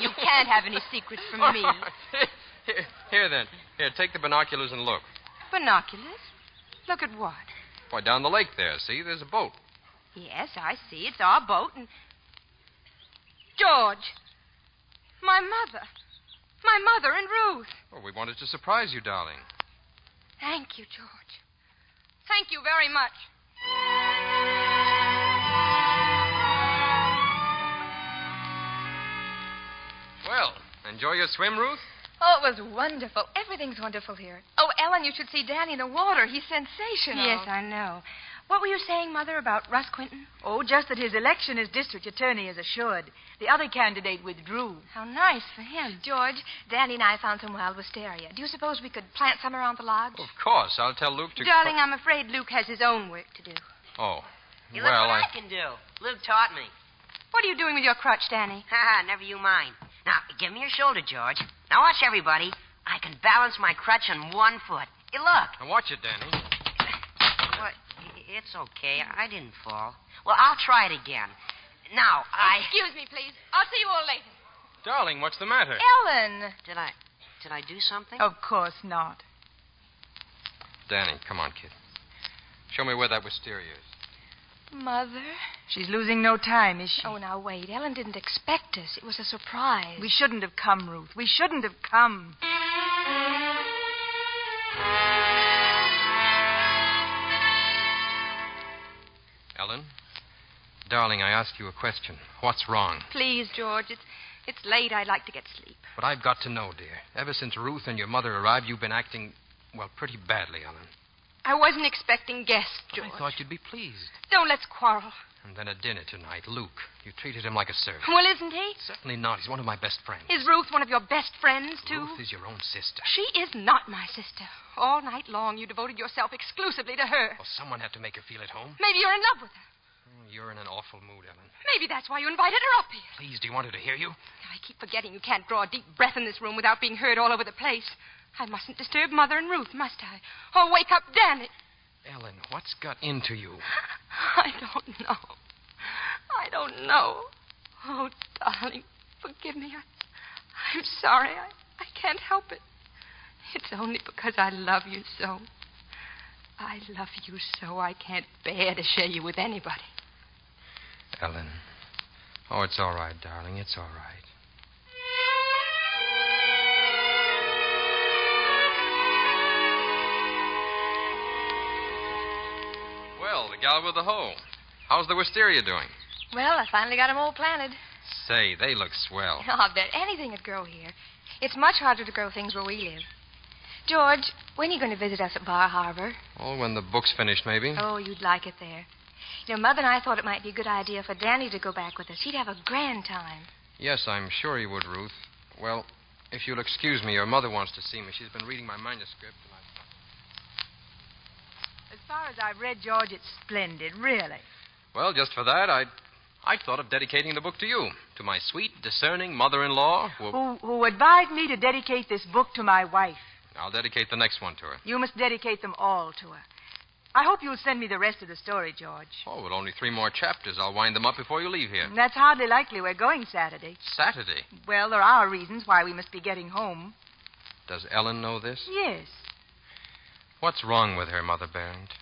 You can't have any secrets from me. Here, then. Here, take the binoculars and look. Binoculars? Look at what? Why, down the lake there. See, there's a boat. Yes, I see. It's our boat and... George! My mother. My mother and Ruth. Well, we wanted to surprise you, darling. Thank you, George. Thank you very much. Well, enjoy your swim, Ruth? Oh, it was wonderful. Everything's wonderful here. Oh, Ellen, you should see Danny in the water. He's sensational. Yes, I know. What were you saying, Mother, about Russ Quinton? Oh, just that his election as district attorney is assured. The other candidate withdrew. How nice for him. George, Danny and I found some wild wisteria. Do you suppose we could plant some around the lodge? Of course. I'll tell Luke to... Darling, I'm afraid Luke has his own work to do. Oh. Hey, look what I can do. Luke taught me. What are you doing with your crutch, Danny? Never you mind. Now, give me your shoulder, George. Now, watch everybody. I can balance my crutch on one foot. Hey, look. Now, watch it, Danny. What? It's okay. I didn't fall. Well, I'll try it again. Now, Excuse me, please. I'll see you all later. Darling, what's the matter? Ellen! Did I do something? Of course not. Danny, come on, kid. Show me where that wisteria is. Mother? She's losing no time, is she? Oh, now, wait. Ellen didn't expect us. It was a surprise. We shouldn't have come, Ruth. We shouldn't have come. Ellen? Darling, I ask you a question. What's wrong? Please, George. It's late. I'd like to get sleep. But I've got to know, dear. Ever since Ruth and your mother arrived, you've been acting, well, pretty badly, Ellen. I wasn't expecting guests, George. I thought you'd be pleased. Don't let's quarrel. And then at dinner tonight, Luke. You treated him like a servant. Well, isn't he? Certainly not. He's one of my best friends. Is Ruth one of your best friends, too? Ruth is your own sister. She is not my sister. All night long, you devoted yourself exclusively to her. Well, someone had to make her feel at home. Maybe you're in love with her. You're in an awful mood, Ellen. Maybe that's why you invited her up here. Please, do you want her to hear you? I keep forgetting you can't draw a deep breath in this room without being heard all over the place. I mustn't disturb Mother and Ruth, must I? Or wake up Danny. Ellen, what's got into you? I don't know. I don't know. Oh, darling, forgive me. I'm sorry. I can't help it. It's only because I love you so. I love you so I can't bear to share you with anybody. Ellen. Oh, it's all right, darling. It's all right. Well, the gal with the hoe. How's the wisteria doing? Well, I finally got them all planted. Say, they look swell. Oh, I'll bet anything would grow here. It's much harder to grow things where we live. George, when are you going to visit us at Bar Harbor? Oh, when the book's finished, maybe. Oh, you'd like it there. You know, Mother and I thought it might be a good idea for Danny to go back with us. He'd have a grand time. Yes, I'm sure he would, Ruth. Well, if you'll excuse me, your mother wants to see me. She's been reading my manuscript. As far as I've read, George, it's splendid, really. Well, just for that, I'd thought of dedicating the book to you, to my sweet, discerning mother-in-law who advised me to dedicate this book to my wife. I'll dedicate the next one to her. You must dedicate them all to her. I hope you'll send me the rest of the story, George. Oh, well, only 3 more chapters. I'll wind them up before you leave here. That's hardly likely. We're going Saturday. Saturday? Well, there are reasons why we must be getting home. Does Ellen know this? Yes. What's wrong with her, Mother Barrett?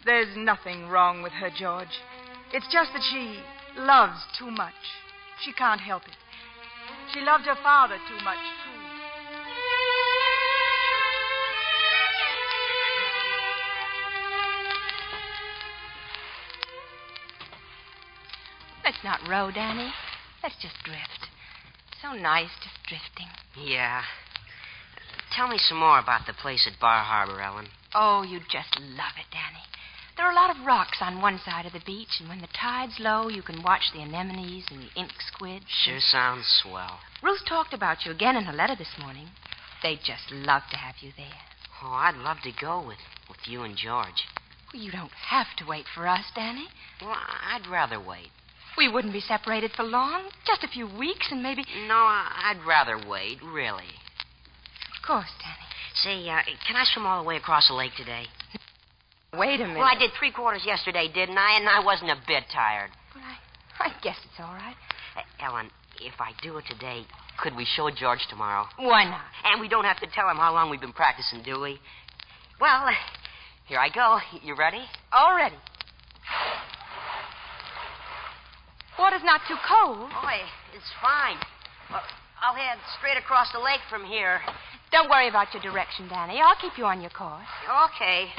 There's nothing wrong with her, George. It's just that she loves too much. She can't help it. She loved her father too much, too. Let's not row, Danny. Let's just drift. So nice just drifting. Yeah. Tell me some more about the place at Bar Harbor, Ellen. Oh, you'd just love it, Danny. There are a lot of rocks on one side of the beach, and when the tide's low, you can watch the anemones and the ink squids. Sure sounds swell. Ruth talked about you again in her letter this morning. They'd just love to have you there. Oh, I'd love to go with you and George. Well, you don't have to wait for us, Danny. Well, I'd rather wait. We wouldn't be separated for long. Just a few weeks and maybe... No, I'd rather wait, really. Of course, Danny. Say, can I swim all the way across the lake today? Wait a minute. Well, I did 3/4 yesterday, didn't I? And I wasn't a bit tired. Well, I guess it's all right. Ellen, if I do it today, could we show George tomorrow? Why not? And we don't have to tell him how long we've been practicing, do we? Well, here I go. You ready? All ready. Water's not too cold. Oh, it's fine. Well, I'll head straight across the lake from here. Don't worry about your direction, Danny. I'll keep you on your course. Okay.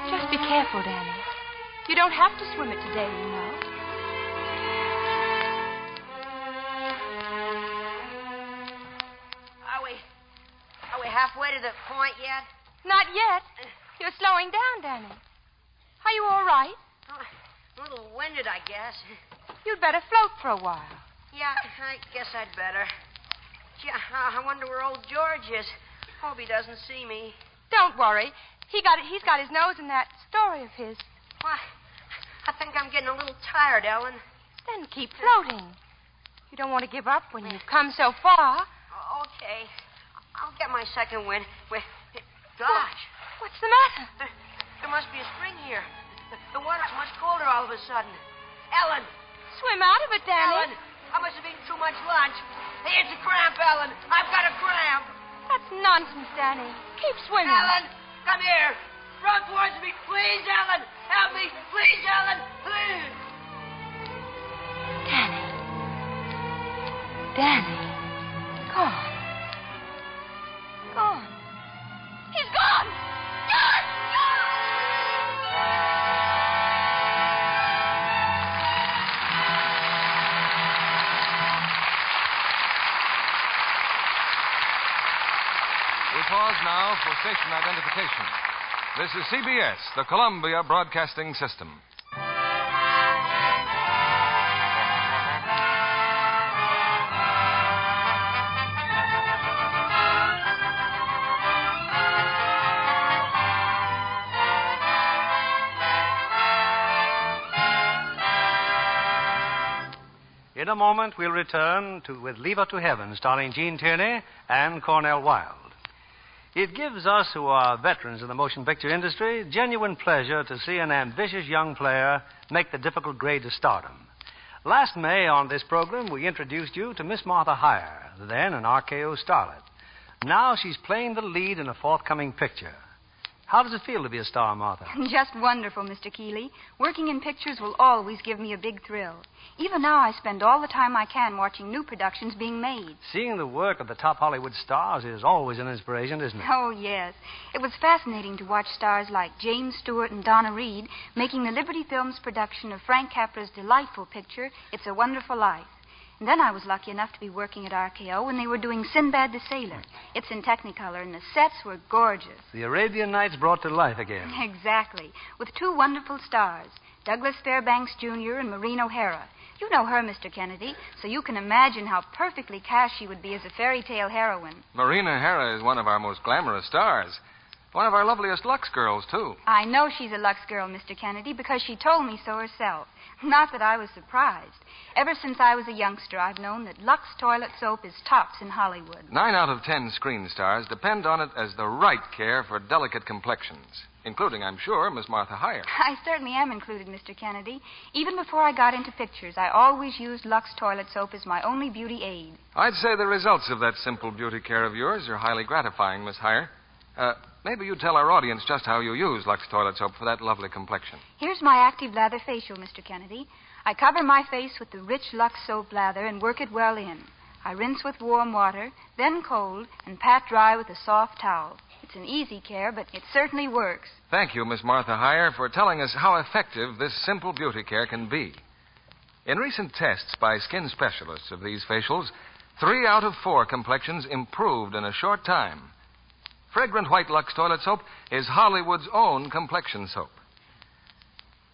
Just be careful, Danny. You don't have to swim it today, you know. Are we halfway to the point yet? Not yet. You're slowing down, Danny. Are you all right? A little winded, I guess. You'd better float for a while. Yeah, I guess I'd better. Gee, I wonder where old George is. Hope he doesn't see me. Don't worry. He's got his nose in that story of his. Why, I think I'm getting a little tired, Ellen. Then keep floating. You don't want to give up when you've come so far. Okay. I'll get my second wind. Wait. Gosh. What's the matter? There must be a spring here. The water's much colder all of a sudden. Ellen! Swim out of it, Danny. Ellen, I must have eaten too much lunch. Hey, it's a cramp, Ellen. I've got a cramp. That's nonsense, Danny. Keep swimming. Ellen, come here. Run towards me. Please, Ellen. Help me. Please, Ellen. Please. Danny. Gone. Gone. He's gone. Gone. now for station identification. This is CBS, the Columbia Broadcasting System. In a moment, we'll return with Leave Her to Heaven, starring Gene Tierney and Cornell Wilde. It gives us, who are veterans in the motion picture industry, genuine pleasure to see an ambitious young player make the difficult grade to stardom. Last May on this program, we introduced you to Miss Martha Hire, then an RKO starlet. Now she's playing the lead in a forthcoming picture. How does it feel to be a star, Martha? Just wonderful, Mr. Keeley. Working in pictures will always give me a big thrill. Even now, I spend all the time I can watching new productions being made. Seeing the work of the top Hollywood stars is always an inspiration, isn't it? Oh, yes. It was fascinating to watch stars like James Stewart and Donna Reed making the Liberty Films production of Frank Capra's delightful picture, It's a Wonderful Life. And then I was lucky enough to be working at RKO when they were doing Sinbad the Sailor. It's in Technicolor, and the sets were gorgeous. The Arabian Nights brought to life again. Exactly. With two wonderful stars, Douglas Fairbanks Jr. and Maureen O'Hara. You know her, Mr. Kennedy, so you can imagine how perfectly cast she would be as a fairy tale heroine. Maureen O'Hara is one of our most glamorous stars. One of our loveliest Lux girls, too. I know she's a Lux girl, Mr. Kennedy, because she told me so herself. Not that I was surprised. Ever since I was a youngster, I've known that Lux toilet soap is tops in Hollywood. 9 out of 10 screen stars depend on it as the right care for delicate complexions, including, I'm sure, Miss Martha Hire. I certainly am included, Mr. Kennedy. Even before I got into pictures, I always used Lux toilet soap as my only beauty aid. I'd say the results of that simple beauty care of yours are highly gratifying, Miss Hire. Maybe you'd tell our audience just how you use Lux toilet soap for that lovely complexion. Here's my active lather facial, Mr. Kennedy. I cover my face with the rich Lux soap lather and work it well in. I rinse with warm water, then cold, and pat dry with a soft towel. It's an easy care, but it certainly works. Thank you, Miss Martha Hire, for telling us how effective this simple beauty care can be. In recent tests by skin specialists of these facials, 3 out of 4 complexions improved in a short time. Fragrant White Lux toilet soap is Hollywood's own complexion soap.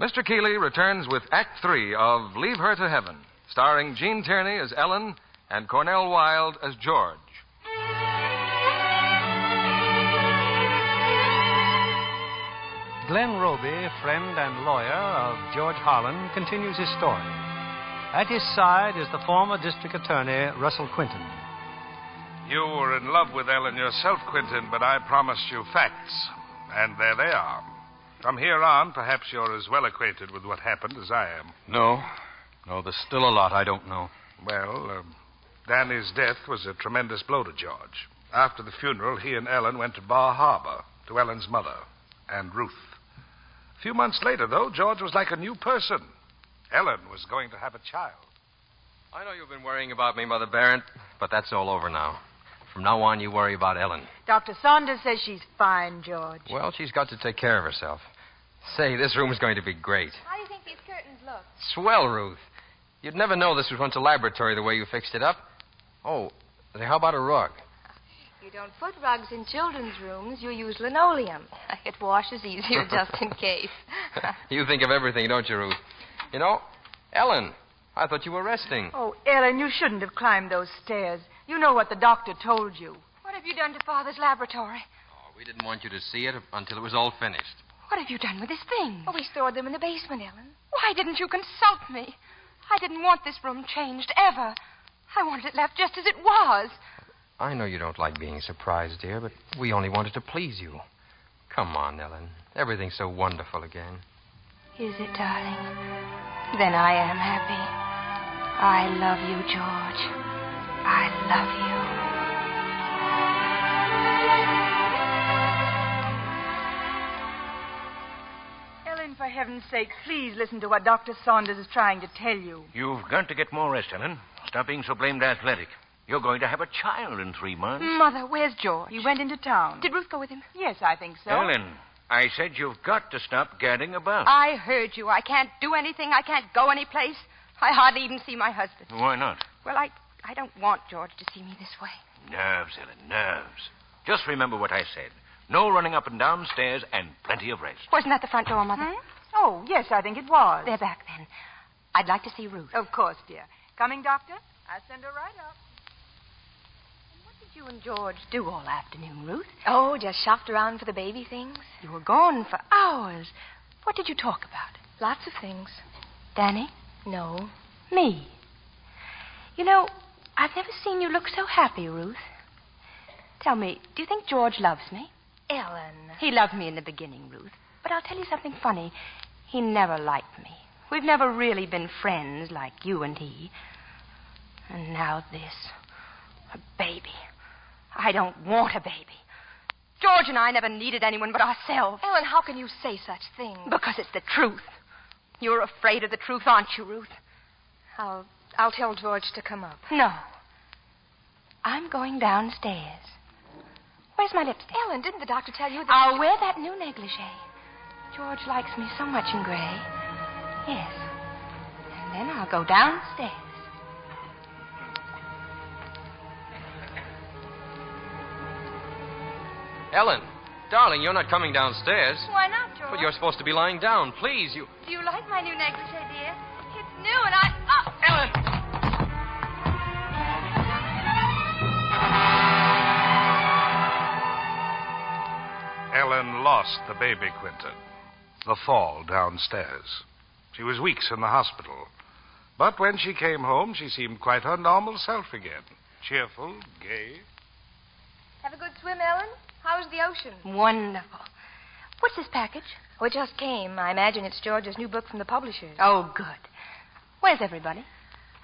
Mr. Keeley returns with Act 3 of Leave Her to Heaven, starring Gene Tierney as Ellen and Cornell Wilde as George. Glenn Roby, friend and lawyer of George Harlan, continues his story. At his side is the former district attorney, Russell Quinton. You were in love with Ellen yourself, Quinton, but I promised you facts. And there they are. From here on, perhaps you're as well acquainted with what happened as I am. No, there's still a lot I don't know. Well, Danny's death was a tremendous blow to George. After the funeral, he and Ellen went to Bar Harbor, to Ellen's mother, and Ruth. A few months later, though, George was like a new person. Ellen was going to have a child. I know you've been worrying about me, Mother Barrett, but that's all over now. From now on, you worry about Ellen. Dr. Saunders says she's fine, George. Well, she's got to take care of herself. Say, this room is going to be great. How do you think these curtains look? Swell, Ruth. You'd never know this was once a laboratory the way you fixed it up. Oh, how about a rug? You don't put rugs in children's rooms. You use linoleum. It washes easier just in case. You think of everything, don't you, Ruth? You know, Ellen, I thought you were resting. Oh, Ellen, you shouldn't have climbed those stairs. You know what the doctor told you. What have you done to Father's laboratory? Oh, we didn't want you to see it until it was all finished. What have you done with his things? Oh, we stored them in the basement, Ellen. Why didn't you consult me? I didn't want this room changed, ever. I wanted it left just as it was. I know you don't like being surprised, dear, but we only wanted to please you. Come on, Ellen. Everything's so wonderful again. Is it, darling? Then I am happy. I love you, George. I love you. Ellen, for heaven's sake, please listen to what Dr. Saunders is trying to tell you. You've got to get more rest, Ellen. Stop being so blamed athletic. You're going to have a child in 3 months. Mother, where's George? He went into town. Did Ruth go with him? Yes, I think so. Ellen, I said you've got to stop gadding about. I heard you. I can't do anything. I can't go any place. I hardly even see my husband. Why not? Well, I don't want George to see me this way. Nerves, Ellen, nerves. Just remember what I said. No running up and down stairs and plenty of rest. Wasn't that the front door, Mother? Oh, yes, I think it was. They're back then. I'd like to see Ruth. Of course, dear. Coming, Doctor? I'll send her right up. What did you and George do all afternoon, Ruth? Oh, just shopped around for the baby things. You were gone for hours. What did you talk about? Lots of things. Danny? No. Me. You know, I've never seen you look so happy, Ruth. Tell me, do you think George loves me? Ellen. He loved me in the beginning, Ruth. But I'll tell you something funny. He never liked me. We've never really been friends like you and he. And now this. A baby. I don't want a baby. George and I never needed anyone but ourselves. Ellen, how can you say such things? Because it's the truth. You're afraid of the truth, aren't you, Ruth? I'll tell George to come up. No. I'm going downstairs. Where's my lipstick? Ellen, didn't the doctor tell you that... I'll wear that new negligee. George likes me so much in gray. Yes. And then I'll go downstairs. Ellen, darling, you're not coming downstairs. Why not, George? But you're supposed to be lying down. Please, you... Do you like my new negligee, dear? It's new and I... Oh! Ellen! Ellen lost the baby Quinton. The fall downstairs. She was weeks in the hospital. But when she came home, she seemed quite her normal self again. Cheerful, gay. Have a good swim, Ellen? How's the ocean? Wonderful. What's this package? Oh, it just came. I imagine it's George's new book from the publishers. Oh, good. Where's everybody?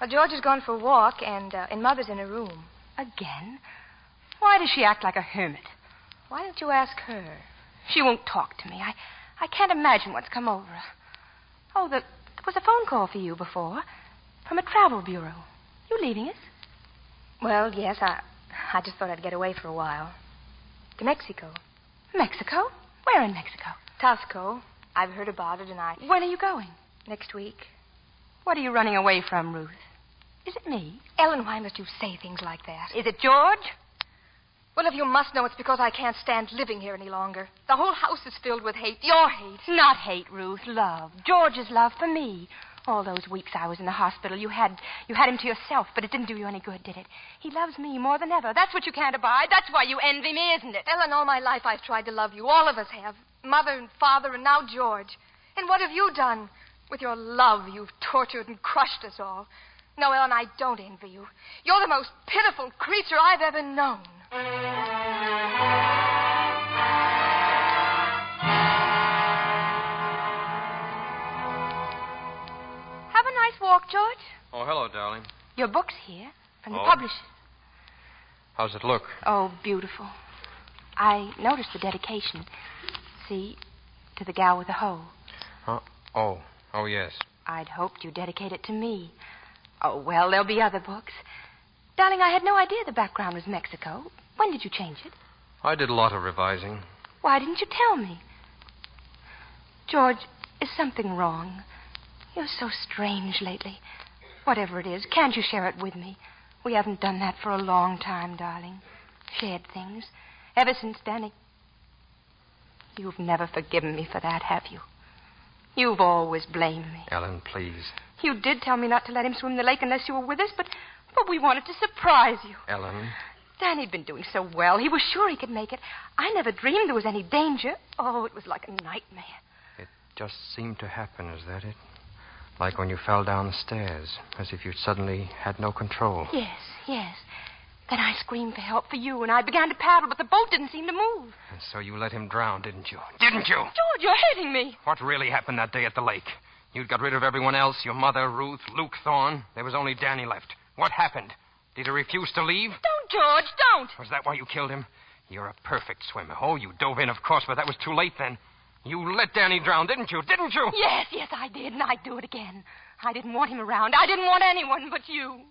Well, George has gone for a walk, and Mother's in her room. Again? Why does she act like a hermit? Why don't you ask her? She won't talk to me. I can't imagine what's come over her. Oh, there was a phone call for you before. From a travel bureau. You leaving us? Well, yes, I just thought I'd get away for a while. To Mexico. Mexico? Where in Mexico? Tasco. I've heard about it, and When are you going? Next week. What are you running away from, Ruth? Is it me? Ellen, why must you say things like that? Is it George? Well, if you must know, it's because I can't stand living here any longer. The whole house is filled with hate. Your hate. Not hate, Ruth. Love. George's love for me. All those weeks I was in the hospital, you had him to yourself, but it didn't do you any good, did it? He loves me more than ever. That's what you can't abide. That's why you envy me, isn't it? Ellen, all my life I've tried to love you. All of us have. Mother and Father and now George. And what have you done? With your love, you've tortured and crushed us all. No, Ellen, I don't envy you. You're the most pitiful creature I've ever known. Have a nice walk, George. Oh, hello, darling. Your book's here from the Oh? publishers. How's it look? Oh, beautiful. I noticed the dedication. See, to the gal with the hoe. Oh, yes. I'd hoped you'd dedicate it to me. Oh, well, there'll be other books. Darling, I had no idea the background was Mexico. When did you change it? I did a lot of revising. Why didn't you tell me? George, is something wrong? You're so strange lately. Whatever it is, can't you share it with me? We haven't done that for a long time, darling. Shared things. Ever since Danny... You've never forgiven me for that, have you? You've always blamed me. Ellen, please. You did tell me not to let him swim the lake unless you were with us, but we wanted to surprise you. Ellen. Danny'd been doing so well. He was sure he could make it. I never dreamed there was any danger. Oh, it was like a nightmare. It just seemed to happen, is that it? Like when you fell down the stairs, as if you'd suddenly had no control. Yes. Then I screamed for help for you, and I began to paddle, but the boat didn't seem to move. And so you let him drown, didn't you? Didn't you? George, you're hitting me. What really happened that day at the lake? You'd got rid of everyone else, your mother, Ruth, Luke Thorne. There was only Danny left. What happened? Did he refuse to leave? Don't, George, don't. Was that why you killed him? You're a perfect swimmer. Oh, you dove in, of course, but that was too late then. You let Danny drown, didn't you? Didn't you? Yes, I did, and I'd do it again. I didn't want him around. I didn't want anyone but you.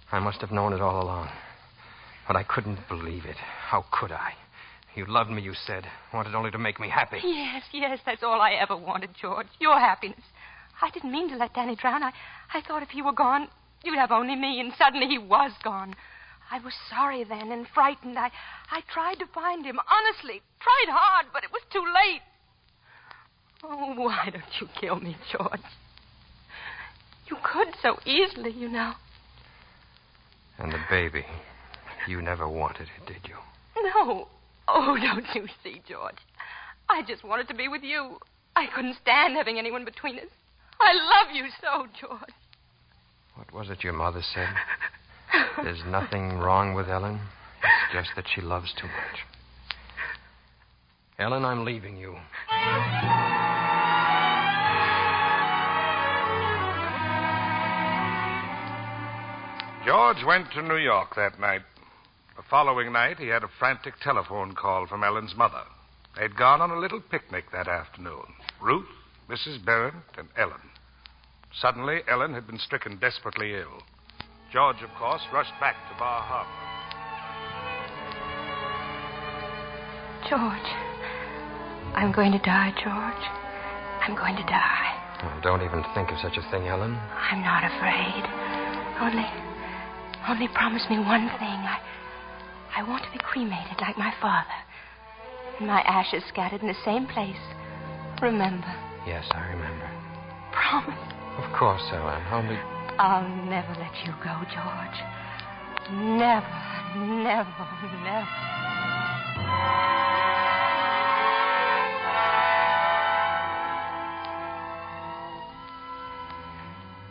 I must have known it all along. But I couldn't believe it. How could I? You loved me, you said. Wanted only to make me happy. Yes, that's all I ever wanted, George. Your happiness. I didn't mean to let Danny drown. I thought if he were gone, you'd have only me, and suddenly he was gone. I was sorry then and frightened. I tried to find him, honestly. Tried hard, but it was too late. Oh, why don't you kill me, George? You could so easily, you know. And the baby, you never wanted it, did you? No. Oh, don't you see, George? I just wanted to be with you. I couldn't stand having anyone between us. I love you so, George. What was it your mother said? There's nothing wrong with Ellen. It's just that she loves too much. Ellen, I'm leaving you. George went to New York that night. The following night, he had a frantic telephone call from Ellen's mother. They'd gone on a little picnic that afternoon. Ruth, Mrs. Bennett, and Ellen. Suddenly, Ellen had been stricken desperately ill. George, of course, rushed back to Bar Harbor. George, I'm going to die, George. I'm going to die. Oh, don't even think of such a thing, Ellen. I'm not afraid. Only promise me one thing. I want to be cremated like my father. And my ashes scattered in the same place. Remember? Yes, I remember. Promise. Of course, Ellen. Only... I'll never let you go, George. Never, never, never.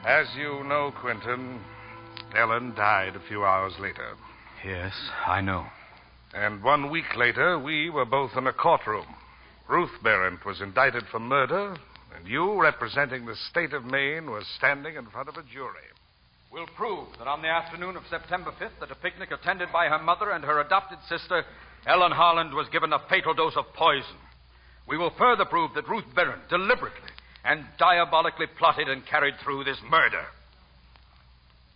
As you know, Quentin, Ellen died a few hours later. Yes, I know. And 1 week later, we were both in a courtroom. Ruth Barrett was indicted for murder, and you, representing the state of Maine, was standing in front of a jury. We'll prove that on the afternoon of September 5th, at a picnic attended by her mother and her adopted sister, Ellen Harland was given a fatal dose of poison. We will further prove that Ruth Barrett deliberately and diabolically plotted and carried through this murder.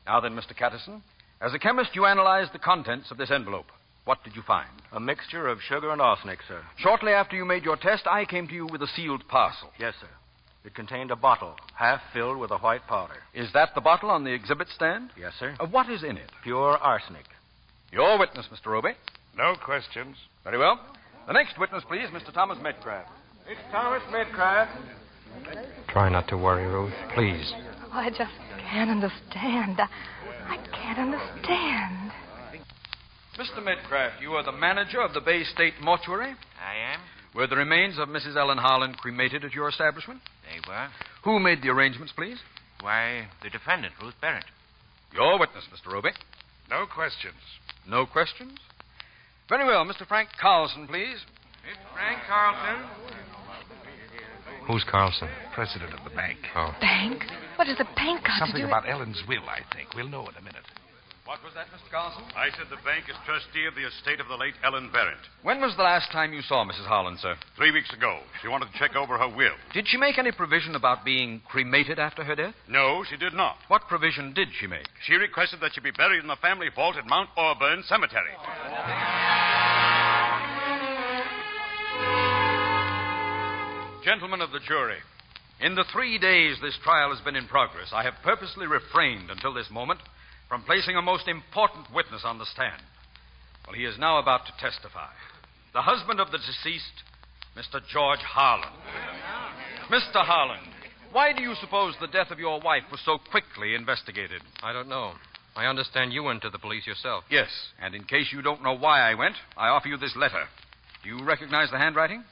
Now then, Mr. Catterson, as a chemist, you analyzed the contents of this envelope. What did you find? A mixture of sugar and arsenic, sir. Shortly after you made your test, I came to you with a sealed parcel. Yes, sir. It contained a bottle, half filled with a white powder. Is that the bottle on the exhibit stand? Yes, sir. What is in it? Pure arsenic. Your witness, Mr. Roby. No questions. Very well. The next witness, please, Mr. Thomas Medcraft. It's Thomas Medcraft. Try not to worry, Ruth, please. Oh, I just can't understand. I can't understand. Mr. Medcraft, you are the manager of the Bay State Mortuary? I am. Were the remains of Mrs. Ellen Harland cremated at your establishment? They were. Who made the arrangements, please? Why, the defendant, Ruth Barrett. Your witness, Mr. Roby. No questions. No questions? Very well. Mr. Frank Carlson, please. It's Frank Carlson. Who's Carlson? President of the bank. Oh. Bank? What does the bank got to do Something with... about Ellen's will, I think. We'll know in a minute. What was that, Mr. Carlson? I said the bank is trustee of the estate of the late Ellen Barrett. When was the last time you saw Mrs. Harland, sir? 3 weeks ago. She wanted to check over her will. Did she make any provision about being cremated after her death? No, she did not. What provision did she make? She requested that she be buried in the family vault at Mount Auburn Cemetery. Gentlemen of the jury, in the 3 days this trial has been in progress, I have purposely refrained until this moment from placing a most important witness on the stand. Well, he is now about to testify. The husband of the deceased, Mr. George Harland. Mr. Harland, why do you suppose the death of your wife was so quickly investigated? I don't know. I understand you went to the police yourself. Yes, and in case you don't know why I went, I offer you this letter. Do you recognize the handwriting?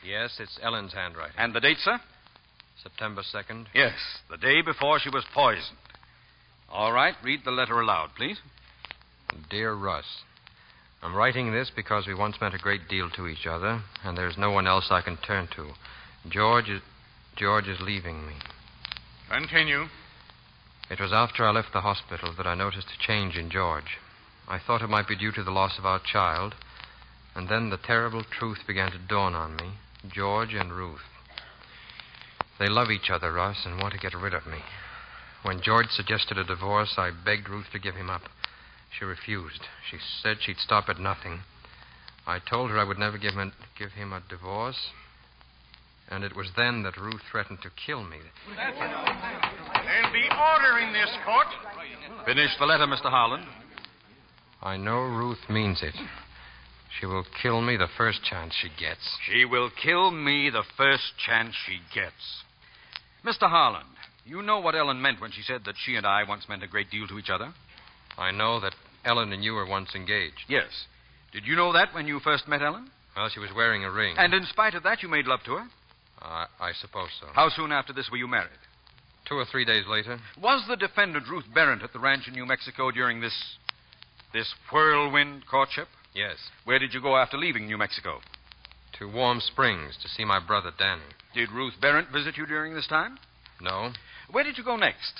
Yes, it's Ellen's handwriting. And the date, sir? September 2nd. Yes, the day before she was poisoned. All right, read the letter aloud, please. Dear Russ, I'm writing this because we once meant a great deal to each other, and there's no one else I can turn to. George is leaving me. Continue. It was after I left the hospital that I noticed a change in George. I thought it might be due to the loss of our child, and then the terrible truth began to dawn on me. George and Ruth. They love each other, Russ, and want to get rid of me. When George suggested a divorce, I begged Ruth to give him up. She refused. She said she'd stop at nothing. I told her I would never give him a divorce, and it was then that Ruth threatened to kill me. There'll be order in this court. Finish the letter, Mr. Harland. I know Ruth means it. She will kill me the first chance she gets. She will kill me the first chance she gets. Mr. Harland, you know what Ellen meant when she said that she and I once meant a great deal to each other? I know that Ellen and you were once engaged. Yes. Did you know that when you first met Ellen? Well, she was wearing a ring. And in spite of that, you made love to her? I suppose so. How soon after this were you married? 2 or 3 days later. Was the defendant Ruth Barrett at the ranch in New Mexico during this whirlwind courtship? Yes. Where did you go after leaving New Mexico? To Warm Springs to see my brother Danny. Did Ruth Barrett visit you during this time? No. Where did you go next?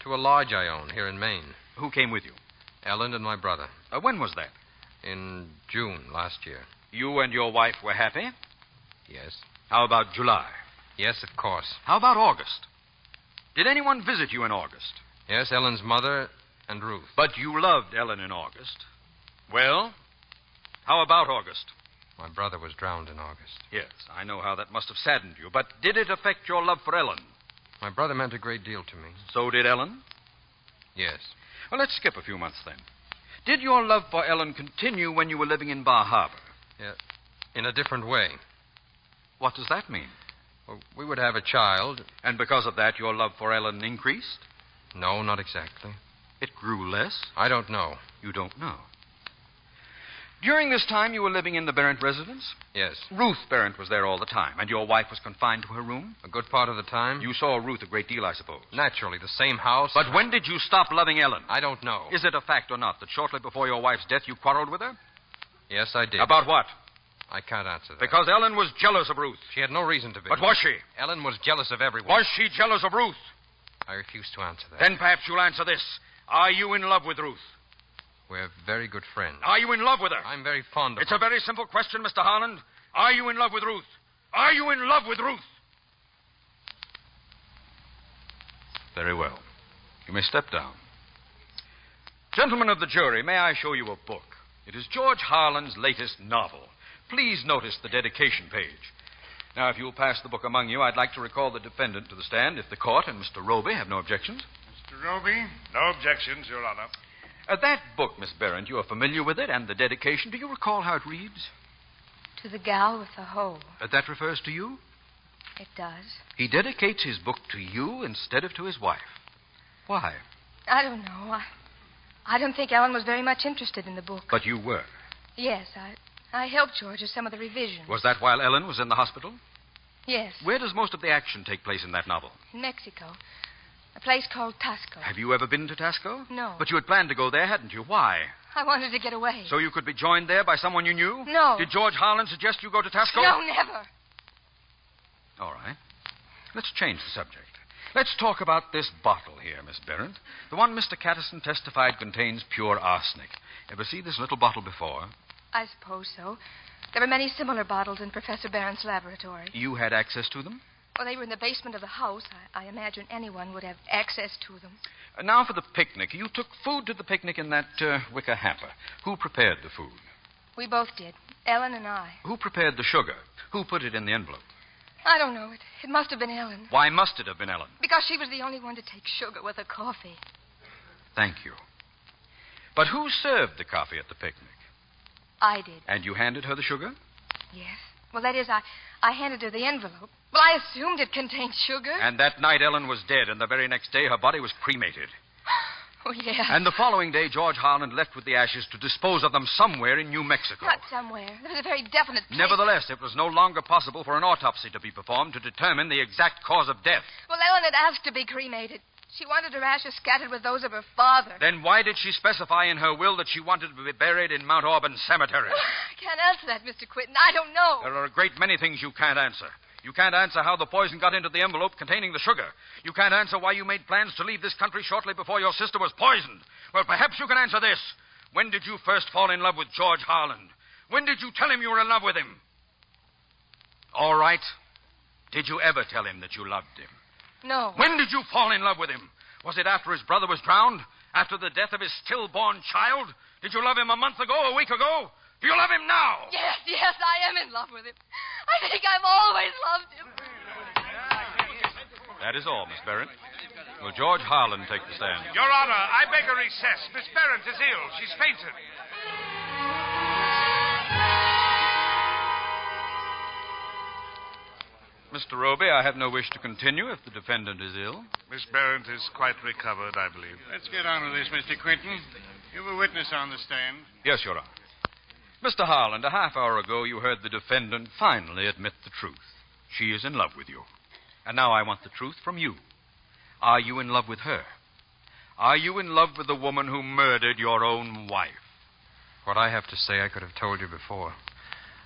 To a lodge I own here in Maine. Who came with you? Ellen and my brother. When was that? In June last year. You and your wife were happy? Yes. How about July? Yes, of course. How about August? Did anyone visit you in August? Yes, Ellen's mother and Ruth. But you loved Ellen in August. Well, how about August? My brother was drowned in August. Yes, I know how that must have saddened you. But did it affect your love for Ellen? My brother meant a great deal to me. So did Ellen? Yes. Well, let's skip a few months then. Did your love for Ellen continue when you were living in Bar Harbor? Yeah, in a different way. What does that mean? Well, we would have a child. And because of that, your love for Ellen increased? No, not exactly. It grew less? I don't know. You don't know. During this time, you were living in the Barrett residence? Yes. Ruth Barrett was there all the time, and your wife was confined to her room? A good part of the time. You saw Ruth a great deal, I suppose. Naturally, the same house. But when did you stop loving Ellen? I don't know. Is it a fact or not that shortly before your wife's death you quarreled with her? Yes, I did. About what? I can't answer that. Because Ellen was jealous of Ruth. She had no reason to be. But was she? Ellen was jealous of everyone. Was she jealous of Ruth? I refuse to answer that. Then perhaps you'll answer this. Are you in love with Ruth? We're very good friends. Are you in love with her? I'm very fond of her. It's a very simple question, Mr. Harland. Are you in love with Ruth? Are you in love with Ruth? Very well. You may step down. Gentlemen of the jury, may I show you a book? It is George Harland's latest novel. Please notice the dedication page. Now, if you'll pass the book among you, I'd like to recall the defendant to the stand if the court and Mr. Roby have no objections. Mr. Roby? No objections, Your Honor. That book, Miss Barrett, you are familiar with it, and the dedication. Do you recall how it reads? To the gal with the hoe. That refers to you? It does. He dedicates his book to you instead of to his wife. Why? I don't know. I don't think Ellen was very much interested in the book. But you were. Yes, I helped George with some of the revisions. Was that while Ellen was in the hospital? Yes. Where does most of the action take place in that novel? In Mexico. A place called Tasco. Have you ever been to Tasco? No. But you had planned to go there, hadn't you? Why? I wanted to get away. So you could be joined there by someone you knew? No. Did George Harland suggest you go to Tasco? No, never. All right. Let's change the subject. Let's talk about this bottle here, Miss Barrett. The one Mr. Catterson testified contains pure arsenic. Ever see this little bottle before? I suppose so. There were many similar bottles in Professor Barron's laboratory. You had access to them? Well, they were in the basement of the house. I imagine anyone would have access to them. Now for the picnic. You took food to the picnic in that wicker hamper. Who prepared the food? We both did. Ellen and I. Who prepared the sugar? Who put it in the envelope? I don't know. It must have been Ellen. Why must it have been Ellen? Because she was the only one to take sugar with her coffee. Thank you. But who served the coffee at the picnic? I did. And you handed her the sugar? Yes. Well, that is, I handed her the envelope. Well, I assumed it contained sugar. And that night Ellen was dead, and the very next day her body was cremated. Oh, yes. And the following day, George Harland left with the ashes to dispose of them somewhere in New Mexico. Not somewhere. There was a very definite place. Nevertheless, it was no longer possible for an autopsy to be performed to determine the exact cause of death. Well, Ellen had asked to be cremated. She wanted her ashes scattered with those of her father. Then why did she specify in her will that she wanted to be buried in Mount Auburn Cemetery? I can't answer that, Mr. Quinton. I don't know. There are a great many things you can't answer. You can't answer how the poison got into the envelope containing the sugar. You can't answer why you made plans to leave this country shortly before your sister was poisoned. Well, perhaps you can answer this. When did you first fall in love with George Harland? When did you tell him you were in love with him? All right. Did you ever tell him that you loved him? No. When did you fall in love with him? Was it after his brother was drowned? After the death of his stillborn child? Did you love him a month ago, a week ago? Do you love him now? Yes, I am in love with him. I think I've always loved him. That is all, Miss Barrett. Will George Harlan take the stand? Your Honor, I beg a recess. Miss Barrett is ill. She's fainted. Mr. Roby, I have no wish to continue if the defendant is ill. Miss Barrett is quite recovered, I believe. Let's get on with this, Mr. Quinton. You've a witness on the stand. Yes, Your Honor. Mr. Harlan, a half hour ago you heard the defendant finally admit the truth. She is in love with you. And now I want the truth from you. Are you in love with her? Are you in love with the woman who murdered your own wife? What I have to say I could have told you before.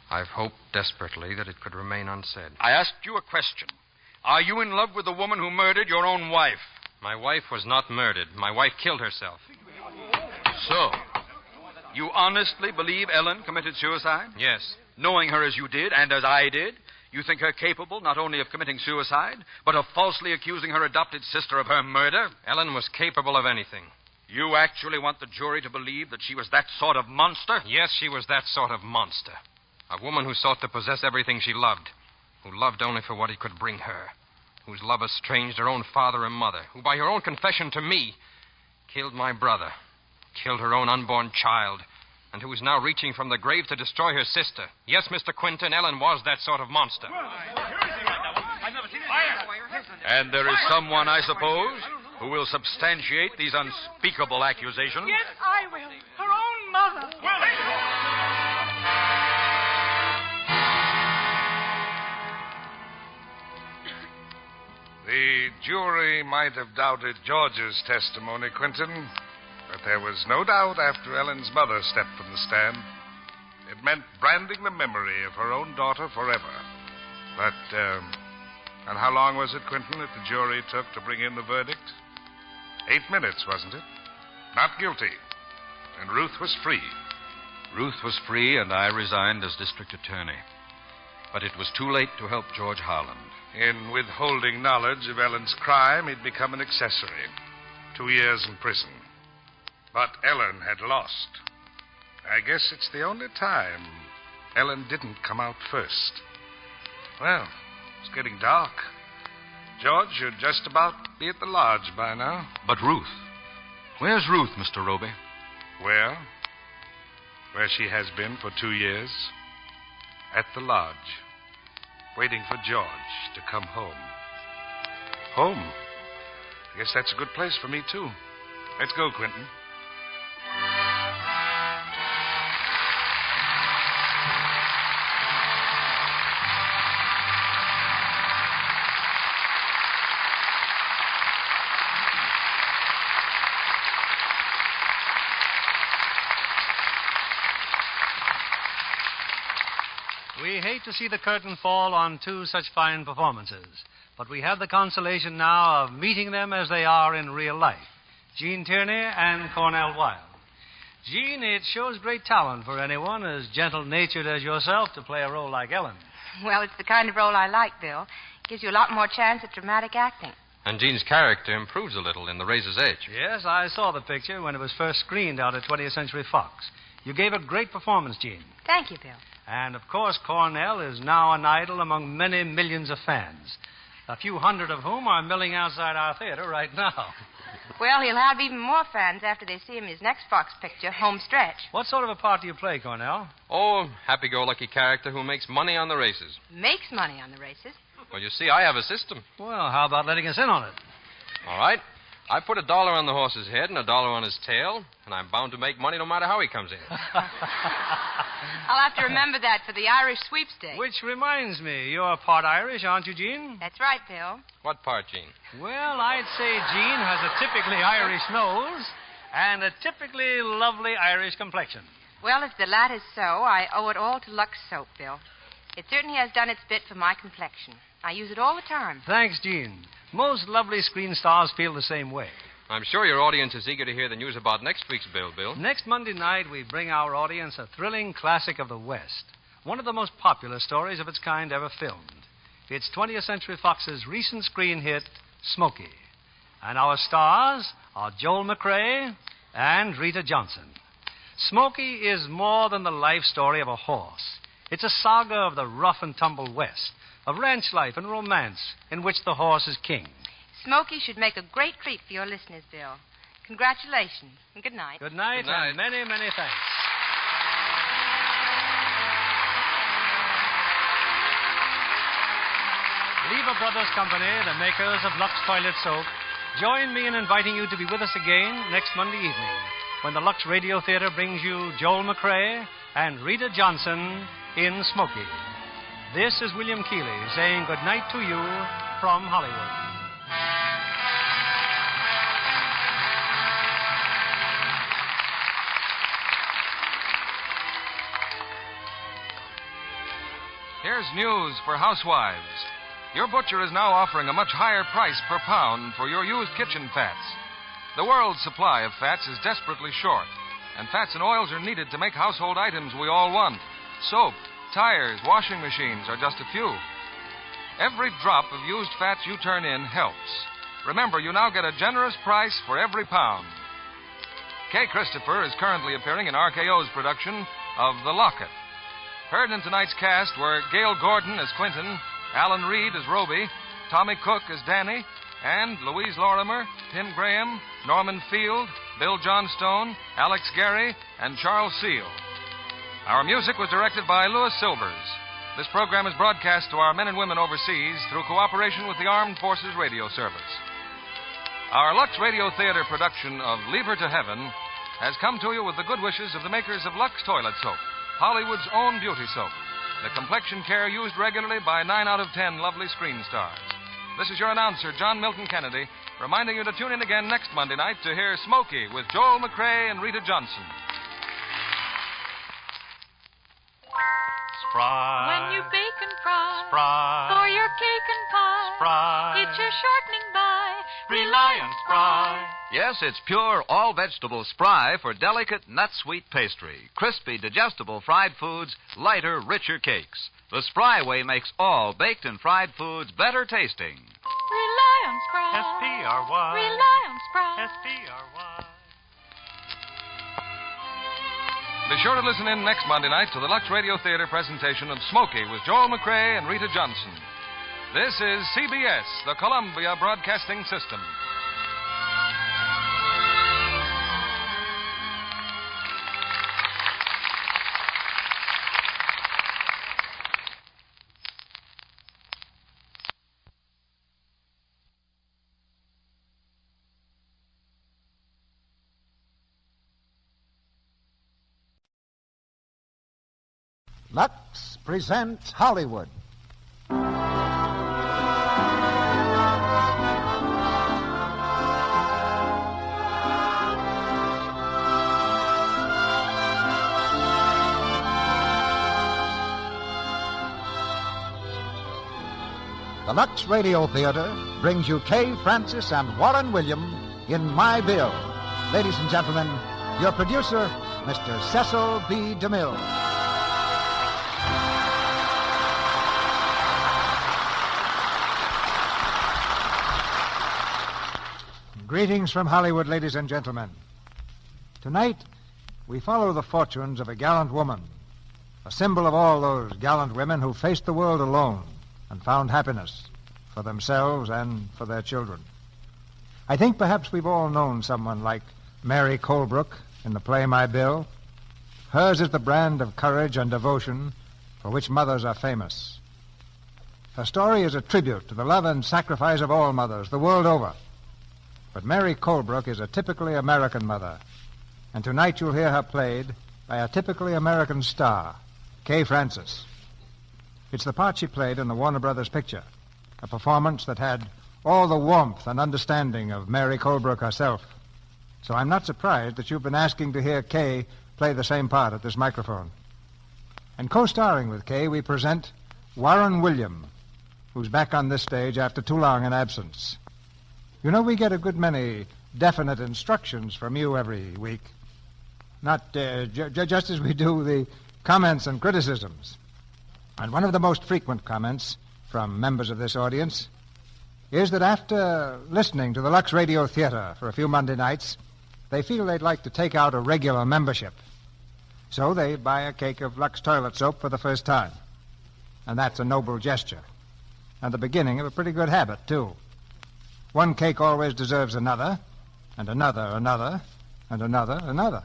I've hoped desperately that it could remain unsaid. I asked you a question. Are you in love with the woman who murdered your own wife? My wife was not murdered. My wife killed herself. So, you honestly believe Ellen committed suicide? Yes. Knowing her as you did, and as I did, you think her capable not only of committing suicide, but of falsely accusing her adopted sister of her murder? Ellen was capable of anything. You actually want the jury to believe that she was that sort of monster? Yes, she was that sort of monster. A woman who sought to possess everything she loved, who loved only for what he could bring her, whose love estranged her own father and mother, who, by her own confession to me, killed my brother, killed her own unborn child, and who is now reaching from the grave to destroy her sister. Yes, Mr. Quinton, Ellen was that sort of monster. And there is someone, I suppose, who will substantiate these unspeakable accusations? Yes, I will. Her own mother. The jury might have doubted George's testimony, Quinton, but there was no doubt after Ellen's mother stepped from the stand. It meant branding the memory of her own daughter forever. But, and how long was it, Quinton, that the jury took to bring in the verdict? 8 minutes, wasn't it? Not guilty. And Ruth was free. Ruth was free, and I resigned as district attorney. But it was too late to help George Harlan. In withholding knowledge of Ellen's crime, he'd become an accessory. 2 years in prison. But Ellen had lost. I guess it's the only time Ellen didn't come out first. Well, it's getting dark. George should just about be at the lodge by now. But Ruth? Where's Ruth, Mr. Roby? Where? Where she has been for 2 years. At the lodge. Waiting for George to come home. Home? I guess that's a good place for me, too. Let's go, Quinton. We hate to see the curtain fall on two such fine performances, but we have the consolation now of meeting them as they are in real life. Gene Tierney and Cornell Wilde. Gene, it shows great talent for anyone as gentle-natured as yourself to play a role like Ellen. Well, it's the kind of role I like, Bill. Gives you a lot more chance at dramatic acting. And Gene's character improves a little in The Razor's Edge. Yes, I saw the picture when it was first screened out at 20th Century Fox. You gave a great performance, Gene. Thank you, Bill. And, of course, Cornell is now an idol among many millions of fans, a few hundred of whom are milling outside our theater right now. Well, he'll have even more fans after they see him in his next Fox picture, Home Stretch. What sort of a part do you play, Cornell? Oh, happy-go-lucky character who makes money on the races. Makes money on the races? Well, you see, I have a system. Well, how about letting us in on it? All right. I put $1 on the horse's head and $1 on his tail, and I'm bound to make money no matter how he comes in. I'll have to remember that for the Irish sweepstakes. Which reminds me, you're part Irish, aren't you, Gene? That's right, Bill. What part, Gene? Well, I'd say Gene has a typically Irish nose and a typically lovely Irish complexion. Well, if the latter's so, I owe it all to Lux soap, Bill. It certainly has done its bit for my complexion. I use it all the time. Thanks, Gene. Most lovely screen stars feel the same way. I'm sure your audience is eager to hear the news about next week's bill, Bill. Next Monday night, we bring our audience a thrilling classic of the West. One of the most popular stories of its kind ever filmed. It's 20th Century Fox's recent screen hit, Smokey. And our stars are Joel McCrea and Rita Johnson. Smokey is more than the life story of a horse. It's a saga of the rough and tumble West, of ranch life and romance in which the horse is king. Smokey should make a great treat for your listeners, Bill. Congratulations, and good night. Good night, and many, many thanks. Lever Brothers Company, the makers of Lux Toilet Soap, join me in inviting you to be with us again next Monday evening when the Lux Radio Theatre brings you Joel McCrea and Rita Johnson in Smokey. This is William Keeley saying good night to you from Hollywood. Here's news for housewives. Your butcher is now offering a much higher price per pound for your used kitchen fats. The world's supply of fats is desperately short, and fats and oils are needed to make household items we all want. Soap, tires, washing machines are just a few. Every drop of used fats you turn in helps. Remember, you now get a generous price for every pound. Kay Christopher is currently appearing in RKO's production of The Locket. Heard in tonight's cast were Gail Gordon as Quentin, Alan Reed as Roby, Tommy Cook as Danny, and Louise Lorimer, Tim Graham, Norman Field, Bill Johnstone, Alex Gary, and Charles Seal. Our music was directed by Louis Silvers. This program is broadcast to our men and women overseas through cooperation with the Armed Forces Radio Service. Our Lux Radio Theatre production of Leave Her to Heaven has come to you with the good wishes of the makers of Lux Toilet Soap, Hollywood's own beauty soap, the complexion care used regularly by 9 out of 10 lovely screen stars. This is your announcer, John Milton Kennedy, reminding you to tune in again next Monday night to hear Smokey with Joel McCrea and Rita Johnson. Spry. When you bake and fry. Spry. For your cake and pie. Spry. It's your shortening by. Rely on Spry. Yes, it's pure all-vegetable Spry for delicate nut-sweet pastry, crispy, digestible fried foods, lighter, richer cakes. The Spry way makes all baked and fried foods better tasting. Rely on Spry. S-P-R-Y. Rely on Spry. S-P-R-Y. Be sure to listen in next Monday night to the Lux Radio Theatre presentation of Smokey with Joel McCrea and Rita Johnson. This is CBS, the Columbia Broadcasting System. Lux presents Hollywood. The Lux Radio Theatre brings you Kay Francis and Warren William in My Bill. Ladies and gentlemen, your producer, Mr. Cecil B. DeMille. Greetings from Hollywood, ladies and gentlemen. Tonight, we follow the fortunes of a gallant woman, a symbol of all those gallant women who faced the world alone and found happiness for themselves and for their children. I think perhaps we've all known someone like Mary Colebrook in the play My Bill. Hers is the brand of courage and devotion for which mothers are famous. Her story is a tribute to the love and sacrifice of all mothers the world over. But Mary Colebrook is a typically American mother, and tonight you'll hear her played by a typically American star, Kay Francis. It's the part she played in the Warner Brothers picture, a performance that had all the warmth and understanding of Mary Colebrook herself. So I'm not surprised that you've been asking to hear Kay play the same part at this microphone. And co-starring with Kay, we present Warren William, who's back on this stage after too long an absence. You know, we get a good many definite instructions from you every week. Not just as we do the comments and criticisms. And one of the most frequent comments from members of this audience is that after listening to the Lux Radio Theatre for a few Monday nights, they feel they'd like to take out a regular membership. So they buy a cake of Lux toilet soap for the first time. And that's a noble gesture. And the beginning of a pretty good habit, too. One cake always deserves another, and another, and another.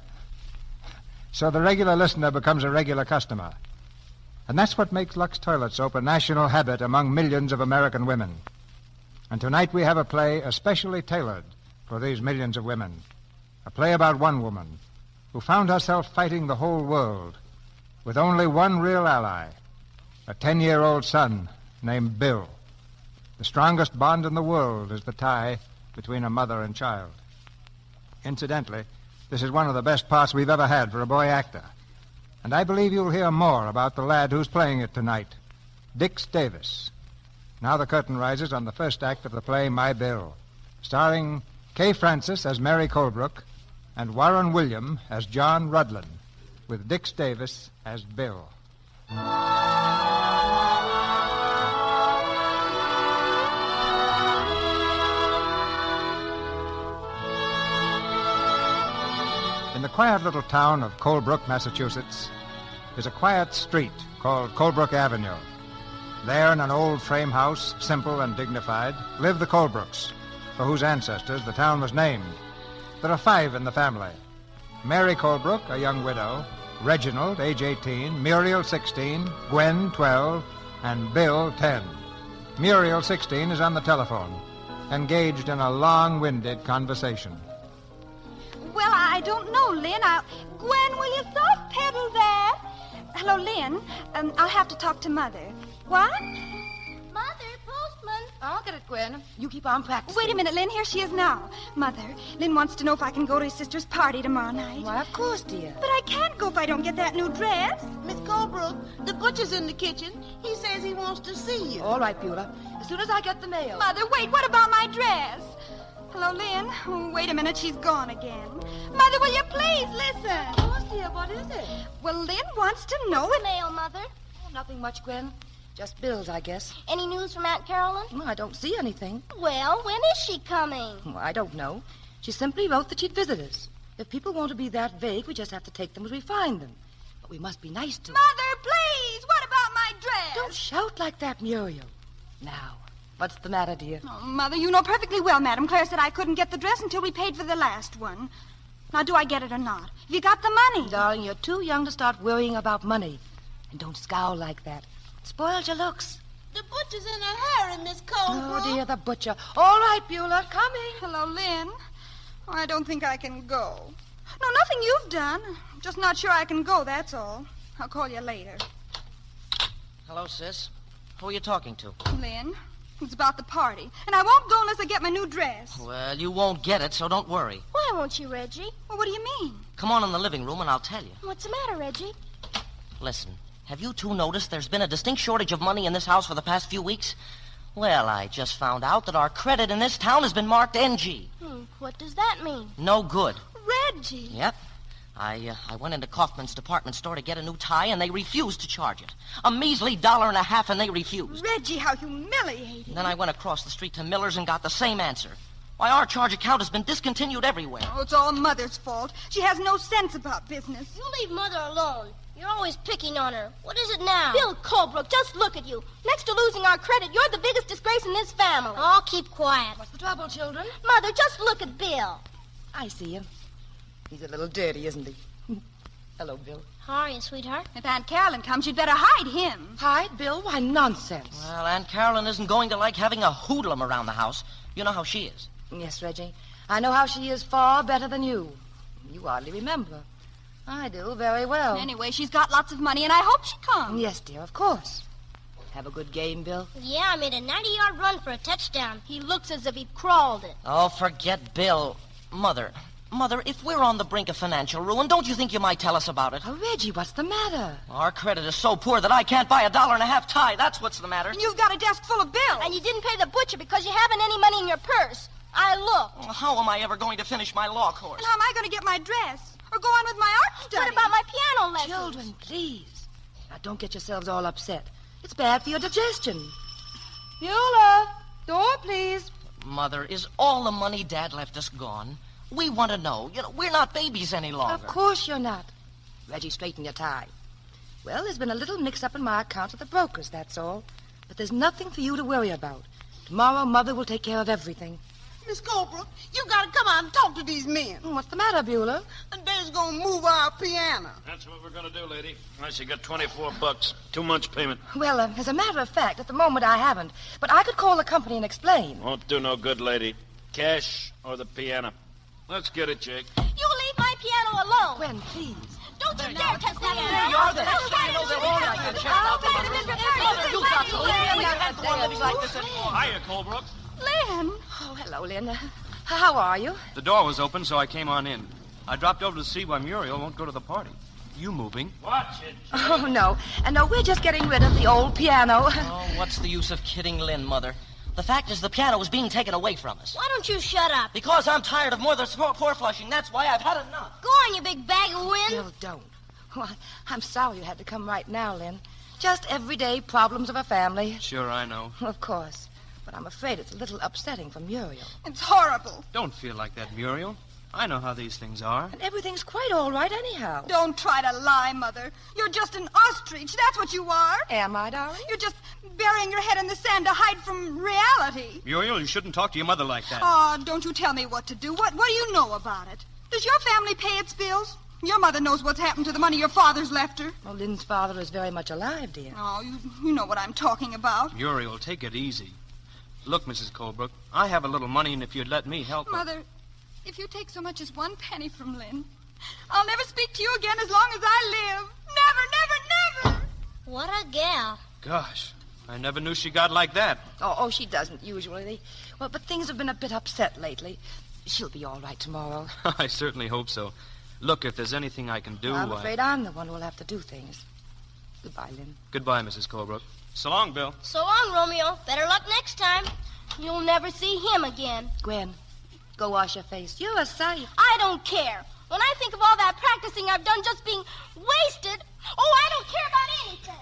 So the regular listener becomes a regular customer. And that's what makes Lux Toilet Soap a national habit among millions of American women. And tonight we have a play especially tailored for these millions of women. A play about one woman who found herself fighting the whole world with only one real ally, a 10-year-old son named Bill. The strongest bond in the world is the tie between a mother and child. Incidentally, this is one of the best parts we've ever had for a boy actor. And I believe you'll hear more about the lad who's playing it tonight, Dix Davis. Now the curtain rises on the first act of the play My Bill, starring Kay Francis as Mary Colebrook and Warren William as John Rudlin, with Dix Davis as Bill. In the quiet little town of Colebrook, Massachusetts, is a quiet street called Colebrook Avenue. There, in an old frame house, simple and dignified, live the Colebrookes, for whose ancestors the town was named. There are 5 in the family. Mary Colebrook, a young widow, Reginald, age 18, Muriel, 16, Gwen, 12, and Bill, 10. Muriel, 16, is on the telephone, engaged in a long-winded conversation. Well, I don't know, Lynn. Gwen, will you soft pedal there? Hello, Lynn. I'll have to talk to Mother. What? Mother, postman. I'll get it, Gwen. You keep on practicing. Wait a minute, Lynn. Here she is now. Mother, Lynn wants to know if I can go to his sister's party tomorrow night. Why, of course, dear. But I can't go if I don't get that new dress. Miss Colebrook, the butcher's in the kitchen. He says he wants to see you. All right, Beulah. As soon as I get the mail. Mother, wait. What about my dress? Hello, Lynn. Oh, wait a minute. She's gone again. Mother, will you please listen? Of course, dear. What is it? Well, Lynn wants to know What's the mail, Mother? Oh, nothing much, Gwen. Just bills, I guess. Any news from Aunt Carolyn? Well, I don't see anything. Well, when is she coming? Well, I don't know. She simply wrote that she'd visit us. If people want to be that vague, we just have to take them as we find them. But we must be nice to them. Mother, please! What about my dress? Don't shout like that, Muriel. Now, what's the matter, dear? Oh, Mother, you know perfectly well, Madam Claire said I couldn't get the dress until we paid for the last one. Now, do I get it or not? Have you got the money? Darling, you're too young to start worrying about money. And don't scowl like that. It spoils your looks. The butcher's in a hurry, Miss Colebrook. Oh, dear, the butcher. All right, Beulah, coming. Hello, Lynn. Oh, I don't think I can go. No, nothing you've done. Just not sure I can go, that's all. I'll call you later. Hello, sis. Who are you talking to? Lynn, it's about the party. And I won't go unless I get my new dress. Well, you won't get it, so don't worry. Why won't you, Reggie? Well, what do you mean? Come on in the living room and I'll tell you. What's the matter, Reggie? Listen, have you two noticed there's been a distinct shortage of money in this house for the past few weeks? Well, I just found out that our credit in this town has been marked NG. What does that mean? No good. Reggie. Yep. I went into Kaufman's department store to get a new tie, and they refused to charge it. A measly $1.50, and they refused. Reggie, how humiliating. Then I went across the street to Miller's and got the same answer. Why, our charge account has been discontinued everywhere. Oh, it's all Mother's fault. She has no sense about business. You leave Mother alone. You're always picking on her. What is it now? Bill Colebrook, just look at you. Next to losing our credit, you're the biggest disgrace in this family. Oh, keep quiet. What's the trouble, children? Mother, just look at Bill. I see him. He's a little dirty, isn't he? Hello, Bill. How are you, sweetheart? If Aunt Carolyn comes, you'd better hide him. Hide, Bill? Why, nonsense. Well, Aunt Carolyn isn't going to like having a hoodlum around the house. You know how she is. Yes, Reggie. I know how she is far better than you. You hardly remember. I do very well. Anyway, she's got lots of money, and I hope she comes. Yes, dear, of course. Have a good game, Bill? Yeah, I made a 90-yard run for a touchdown. He looks as if he crawled it. Oh, forget Bill. Mother, if we're on the brink of financial ruin, don't you think you might tell us about it? Oh, Reggie, what's the matter? Our credit is so poor that I can't buy a $1.50 tie. That's what's the matter. And you've got a desk full of bills. And you didn't pay the butcher because you haven't any money in your purse. I looked. Well, how am I ever going to finish my law course? And how am I going to get my dress? Or go on with my art study? What about my piano lessons? Children, please. Now, don't get yourselves all upset. It's bad for your digestion. Beulah, door, please. Mother, is all the money Dad left us gone? We want to know. You know, we're not babies any longer. Of course you're not. Reggie, straighten your tie. Well, there's been a little mix-up in my account with the brokers, that's all. But there's nothing for you to worry about. Tomorrow, Mother will take care of everything. Miss Colebrook, you gotta come out and talk to these men. What's the matter, Beulah? And they's gonna move our piano. That's what we're gonna do, lady. I should get $24. 2 months payment. Well, as a matter of fact, at the moment I haven't. But I could call the company and explain. Won't do no good, lady. Cash or the piano. Let's get it, Jake. You leave my piano alone. Gwen, please. Don't you dare touch that piano. You're the next guy. You know they're all like that. You got to leave like this anymore. Hiya, Colebrook. Lynn. Oh, hello, Lynn. How are you? The door was open, so I came on in. I dropped over to see why Muriel won't go to the party. You moving? Watch it. Oh, no. No, we're just getting rid of the old piano. Oh, what's the use of kidding Lynn, Mother? The fact is the piano is being taken away from us. Why don't you shut up? Because I'm tired of Mother's poor flushing. That's why I've had enough. Go on, you big bag of wind. Bill, don't. Well, I'm sorry you had to come right now, Lynn. Just everyday problems of a family. Sure, I know. Of course. But I'm afraid it's a little upsetting for Muriel. It's horrible. Don't feel like that, Muriel. I know how these things are. And everything's quite all right anyhow. Don't try to lie, Mother. You're just an ostrich. That's what you are. Am I, darling? You're just burying your head in the sand to hide from reality. Muriel, you shouldn't talk to your mother like that. Oh, don't you tell me what to do. What do you know about it? Does your family pay its bills? Your mother knows what's happened to the money your father's left her. Well, Lynn's father is very much alive, dear. Oh, you know what I'm talking about. Muriel, take it easy. Look, Mrs. Colebrook, I have a little money, and if you'd let me help her... Mother, if you take so much as 1 penny from Lynn, I'll never speak to you again as long as I live. Never, never, never! What a gal. Gosh, I never knew she got like that. Oh, she doesn't usually. Well, but things have been a bit upset lately. She'll be all right tomorrow. I certainly hope so. Look, if there's anything I can do... I'm afraid I'm the one who will have to do things. Goodbye, Lynn. Goodbye, Mrs. Colebrook. So long, Bill. So long, Romeo. Better luck next time. You'll never see him again. Gwen, go wash your face. You're a sight. I don't care. When I think of all that practicing I've done just being wasted, I don't care about anything.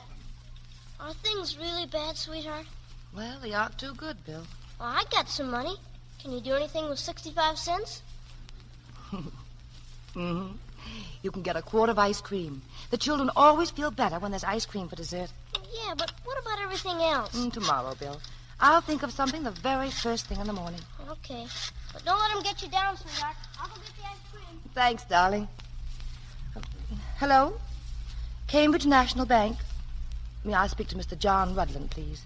Are things really bad, sweetheart? Well, they aren't too good, Bill. Well, I got some money. Can you do anything with 65 cents? Mm-hmm. You can get a quart of ice cream. The children always feel better when there's ice cream for dessert. Yeah, but what about everything else? Tomorrow, Bill. I'll think of something the very first thing in the morning. Okay. But don't let them get you down, sweetheart. I'll go get the ice cream. Thanks, darling. Hello? Cambridge National Bank. May I speak to Mr. John Rudland, please?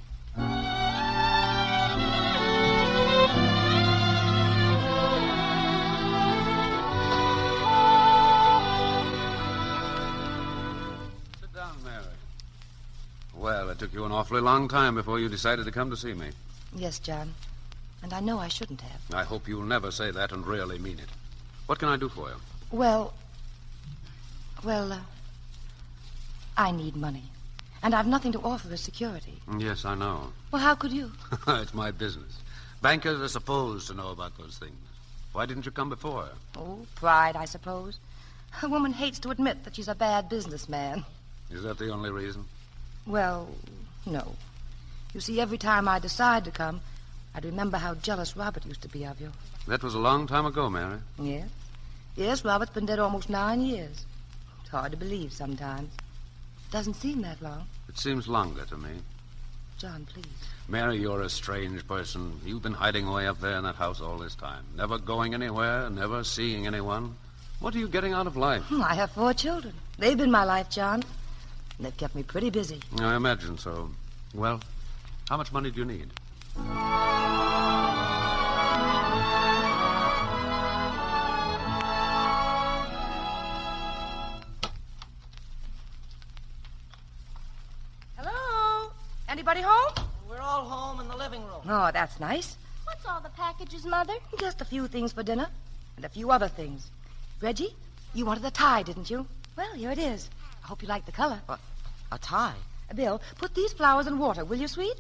Well, it took you an awfully long time before you decided to come to see me. Yes, John. And I know I shouldn't have. I hope you'll never say that and really mean it. What can I do for you? Well, I need money. And I've nothing to offer as security. Yes, I know. Well, how could you? It's my business. Bankers are supposed to know about those things. Why didn't you come before? Oh, pride, I suppose. A woman hates to admit that she's a bad businessman. Is that the only reason? Well, no. You see, every time I decide to come, I'd remember how jealous Robert used to be of you. That was a long time ago, Mary. Yes. Yes, Robert's been dead almost 9 years. It's hard to believe sometimes. It doesn't seem that long. It seems longer to me. John, please. Mary, you're a strange person. You've been hiding away up there in that house all this time. Never going anywhere, never seeing anyone. What are you getting out of life? I have 4 children. They've been my life, John. And they've kept me pretty busy. I imagine so. Well, how much money do you need? Hello? Anybody home? We're all home in the living room. Oh, that's nice. What's all the packages, Mother? Just a few things for dinner and a few other things. Reggie, you wanted a tie, didn't you? Well, here it is. I hope you like the color. A tie? Bill, put these flowers in water, will you, sweet?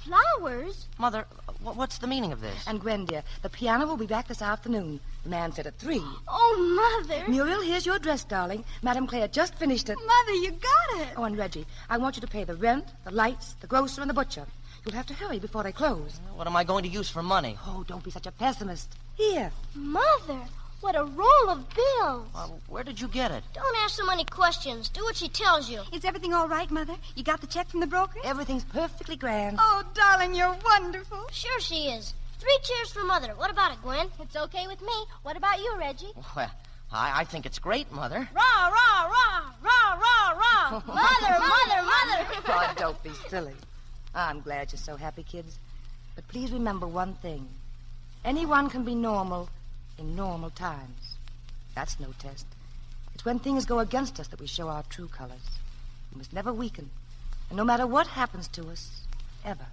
Flowers? Mother, what's the meaning of this? And Gwen, dear, the piano will be back this afternoon. The man said at 3. Oh, Mother. Muriel, here's your dress, darling. Madame Claire just finished it. Mother, you got it. Oh, and Reggie, I want you to pay the rent, the lights, the grocer, and the butcher. You'll have to hurry before they close. What am I going to use for money? Oh, don't be such a pessimist. Here. Mother, what a roll of bills. Where did you get it? Don't ask so many questions. Do what she tells you. Is everything all right, Mother? You got the check from the broker? Everything's perfectly grand. Oh, darling, you're wonderful. Sure she is. 3 cheers for Mother. What about it, Gwen? It's okay with me. What about you, Reggie? Well, I think it's great, Mother. Rah, rah, rah, rah, rah, rah. Mother, mother, mother. Oh, don't be silly. I'm glad you're so happy, kids. But please remember one thing. Anyone can be normal in normal times. That's no test. It's when things go against us that we show our true colors. We must never weaken. And no matter what happens to us, ever,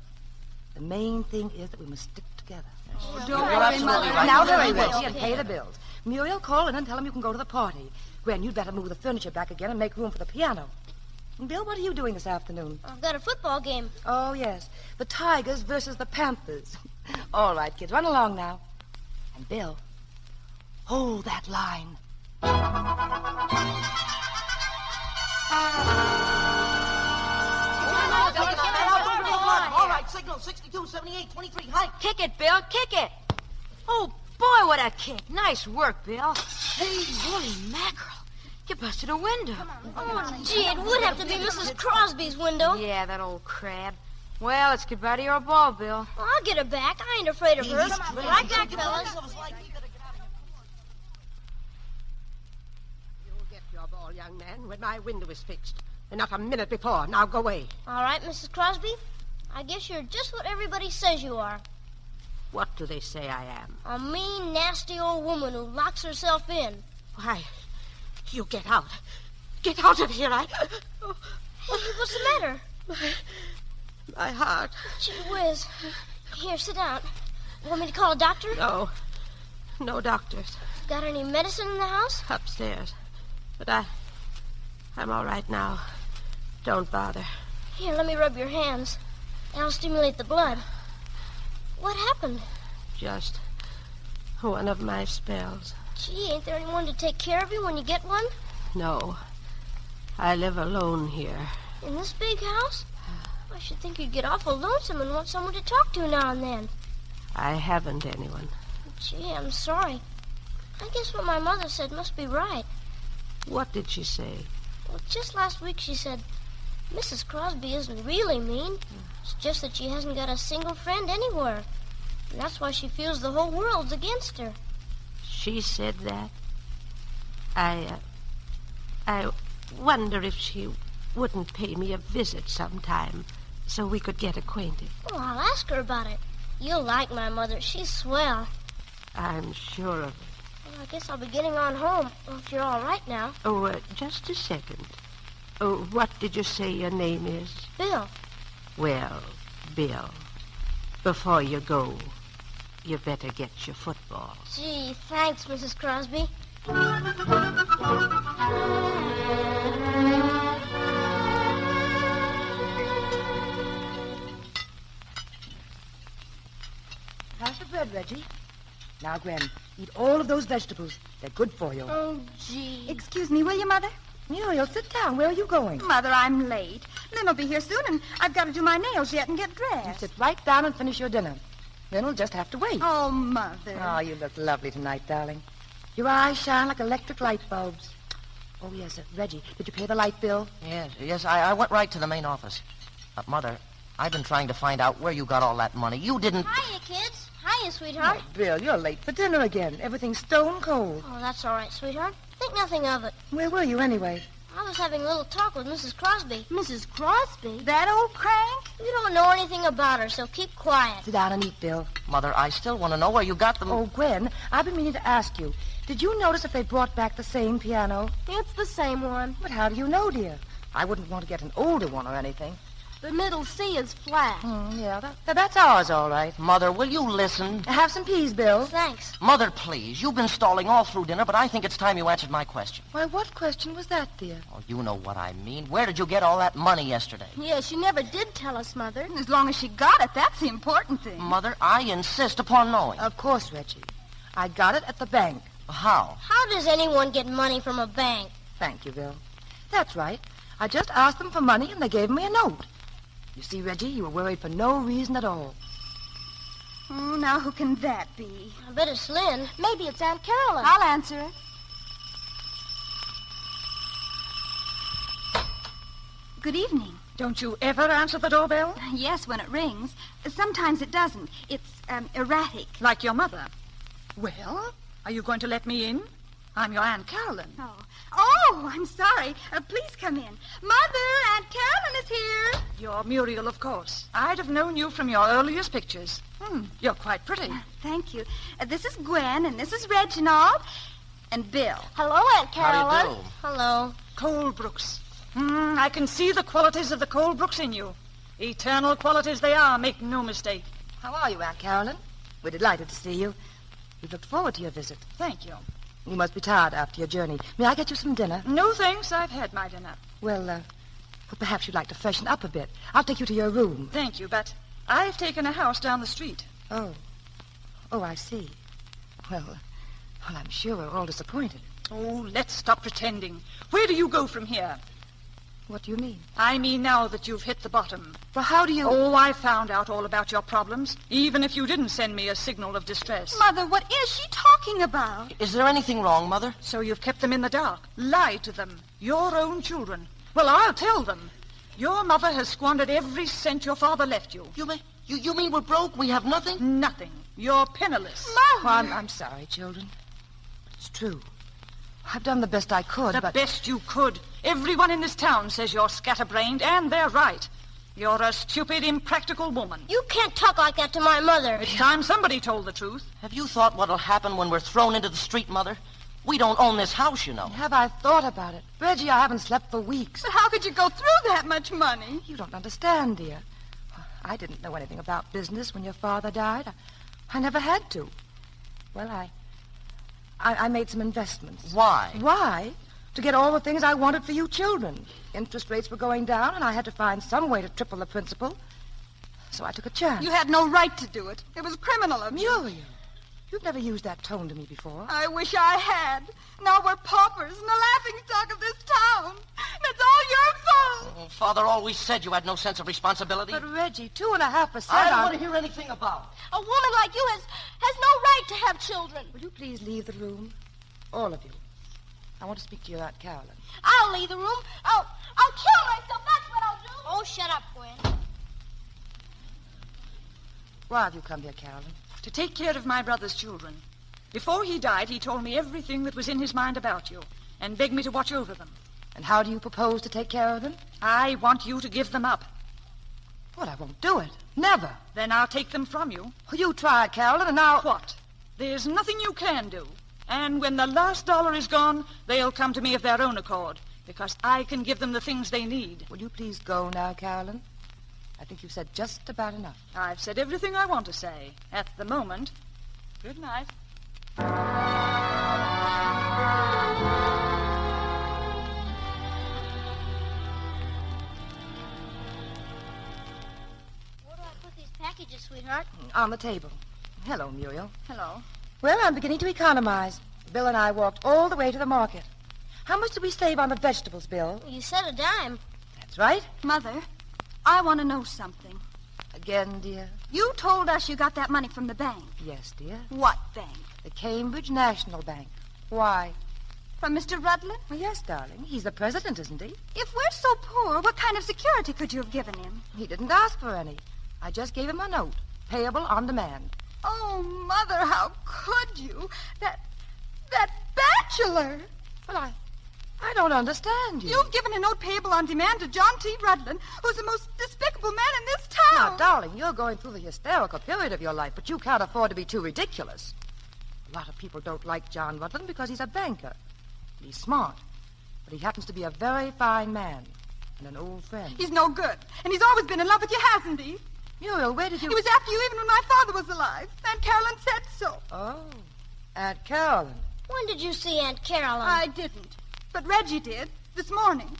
the main thing is that we must stick together. Oh, you're absolutely right. Now hurry, Reggie, and pay the bills. Muriel, call in and tell him you can go to the party. Gwen, you'd better move the furniture back again and make room for the piano. And Bill, what are you doing this afternoon? I've got a football game. Oh, yes. The Tigers versus the Panthers. All right, kids, run along now. And Bill, hold that line. All right, signal 62, 78, 23, hike. Kick it, Bill, kick it. Oh, boy, what a kick. Nice work, Bill. Hey, holy mackerel. You busted a window. Oh, gee, it would have to be Mrs. Crosby's window. Yeah, that old crab. Well, let's get back to your ball, Bill. I'll get her back. I ain't afraid of her. Right back, fellas. You'll get your ball, young man, when my window is fixed. And not a minute before. Now go away. All right, Mrs. Crosby. I guess you're just what everybody says you are. What do they say I am? A mean, nasty old woman who locks herself in. Why, you get out. Get out of here. Hey, what's the matter? My heart. Gee whiz. Here, sit down. Want me to call a doctor? No. No doctors. Got any medicine in the house? Upstairs. But I'm all right now. Don't bother. Here, let me rub your hands. That'll stimulate the blood. What happened? Just one of my spells. Gee, ain't there anyone to take care of you when you get one? No. I live alone here. In this big house? I should think you'd get awful lonesome and want someone to talk to now and then. I haven't anyone. Gee, I'm sorry. I guess what my mother said must be right. What did she say? Well, just last week she said, Mrs. Crosby isn't really mean. It's just that she hasn't got a single friend anywhere. And that's why she feels the whole world's against her. She said that? I wonder if she wouldn't pay me a visit sometime so we could get acquainted. Oh, I'll ask her about it. You'll like my mother. She's swell. I'm sure of it. Well, I guess I'll be getting on home if you're all right now. Oh, just a second. Oh, what did you say your name is? Bill. Well, Bill, before you go, you better get your football. Gee, thanks, Mrs. Crosby. Pass the bread, Reggie. Now, Gwen, eat all of those vegetables. They're good for you. Oh, gee. Excuse me, will you, Mother? Muriel, sit down. Where are you going? Mother, I'm late. Lynn will be here soon, and I've got to do my nails yet and get dressed. You sit right down and finish your dinner. Then we'll just have to wait. Oh, Mother. Oh, you look lovely tonight, darling. Your eyes shine like electric light bulbs. Oh, yes, Reggie, did you pay the light bill? Yes, I went right to the main office. Mother, I've been trying to find out where you got all that money. You didn't... Hiya, kids. Hiya, sweetheart. Oh, Bill, you're late for dinner again. Everything's stone cold. Oh, that's all right, sweetheart. Think nothing of it. Where were you, anyway? I was having a little talk with Mrs. Crosby. Mrs. Crosby? That old crank? You don't know anything about her, so keep quiet. Sit down and eat, Bill. Mother, I still want to know where you got them. Oh, Gwen, I've been meaning to ask you. Did you notice if they brought back the same piano? It's the same one. But how do you know, dear? I wouldn't want to get an older one or anything. The middle C is flat. Yeah, that's ours, all right. Mother, will you listen? Have some peas, Bill. Thanks. Mother, please. You've been stalling all through dinner, but I think it's time you answered my question. Why, what question was that, dear? Oh, you know what I mean. Where did you get all that money yesterday? Yeah, she never did tell us, Mother. As long as she got it, that's the important thing. Mother, I insist upon knowing. Of course, Reggie. I got it at the bank. How? How does anyone get money from a bank? Thank you, Bill. That's right. I just asked them for money, and they gave me a note. You see, Reggie, you were worried for no reason at all. Oh, now who can that be? I bet it's Lynn. Maybe it's Aunt Carolyn. I'll answer it. Good evening. Don't you ever answer the doorbell? Yes, when it rings. Sometimes it doesn't. It's erratic. Like your mother. Well, are you going to let me in? I'm your Aunt Carolyn. Oh, I'm sorry. Please come in. Mother, Aunt Carolyn is here. You're Muriel, of course. I'd have known you from your earliest pictures. You're quite pretty. Thank you. This is Gwen, and this is Reginald, and Bill. Hello, Aunt Carolyn. How do you do? Hello. Colbrooks. I can see the qualities of the Colbrooks in you. Eternal qualities they are, make no mistake. How are you, Aunt Carolyn? We're delighted to see you. We've looked forward to your visit. Thank you. You must be tired after your journey. May I get you some dinner? No, thanks. I've had my dinner. Well, perhaps you'd like to freshen up a bit. I'll take you to your room. Thank you, but I've taken a house down the street. Oh, I see. Well, I'm sure we're all disappointed. Oh, let's stop pretending. Where do you go from here? What do you mean? I mean now that you've hit the bottom. Well, how do you... Oh, I found out all about your problems, even if you didn't send me a signal of distress. Mother, what is she talking about? Is there anything wrong, Mother? So you've kept them in the dark, lied to them, your own children. Well, I'll tell them. Your mother has squandered every cent your father left you. You mean we're broke? We have nothing? Nothing. You're penniless. Mother! Well, I'm sorry, children. It's true. I've done the best I could, The best you could. Everyone in this town says you're scatterbrained, and they're right. You're a stupid, impractical woman. You can't talk like that to my mother. It's time somebody told the truth. Have you thought what'll happen when we're thrown into the street, Mother? We don't own this house, you know. Have I thought about it? Reggie, I haven't slept for weeks. But how could you go through that much money? You don't understand, dear. I didn't know anything about business when your father died. I never had to. Well, I made some investments. Why? Why? To get all the things I wanted for you children. Interest rates were going down, and I had to find some way to triple the principal. So I took a chance. You had no right to do it. It was criminal of you. Muriel, you've never used that tone to me before. I wish I had. Now we're paupers and the laughingstock of this town. That's all your fault. Oh, Father always said you had no sense of responsibility. But, Reggie, 2.5%... I don't want to hear anything about it. A woman like you has no right to have children. Will you please leave the room? All of you. I want to speak to your Aunt Carolyn. I'll leave the room. I'll kill myself. That's what I'll do. Oh, shut up, Gwen. Why have you come here, Carolyn? To take care of my brother's children. Before he died, he told me everything that was in his mind about you and begged me to watch over them. And how do you propose to take care of them? I want you to give them up. Well, I won't do it. Never. Then I'll take them from you. You tried, Carolyn, and now... What? There's nothing you can do. And when the last dollar is gone, they'll come to me of their own accord, because I can give them the things they need. Will you please go now, Carolyn? I think you've said just about enough. I've said everything I want to say at the moment. Good night. Where do I put these packages, sweetheart? On the table. Hello, Muriel. Hello. Well, I'm beginning to economize. Bill and I walked all the way to the market. How much did we save on the vegetables, Bill? You said a dime. That's right. Mother, I want to know something. Again, dear? You told us you got that money from the bank. Yes, dear. What bank? The Cambridge National Bank. Why? From Mr. Rutland? Well, yes, darling. He's the president, isn't he? If we're so poor, what kind of security could you have given him? He didn't ask for any. I just gave him a note, payable on demand. Oh, Mother, how could you? That bachelor. Well, I don't understand you. You've given a note payable on demand to John T. Rutland, who's the most despicable man in this town. Now, darling, you're going through the hysterical period of your life, but you can't afford to be too ridiculous. A lot of people don't like John Rutland because he's a banker. He's smart, but he happens to be a very fine man and an old friend. He's no good, and he's always been in love with you, hasn't he? Muriel, where did you... He was after you even when my father was alive. Aunt Carolyn said so. Oh, Aunt Carolyn. When did you see Aunt Carolyn? I didn't, but Reggie did, this morning.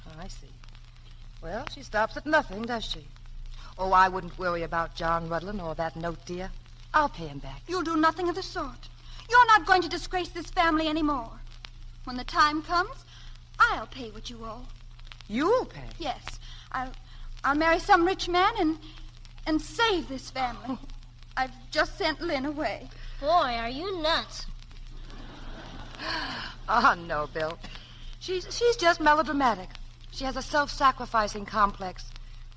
Oh, I see. Well, she stops at nothing, does she? Oh, I wouldn't worry about John Rutland or that note, dear. I'll pay him back. You'll do nothing of the sort. You're not going to disgrace this family anymore. When the time comes, I'll pay what you owe. You'll pay? Yes. I'll marry some rich man and save this family. I've just sent Lynn away. Boy, are you nuts. Oh, no, Bill. She's just melodramatic. She has a self-sacrificing complex.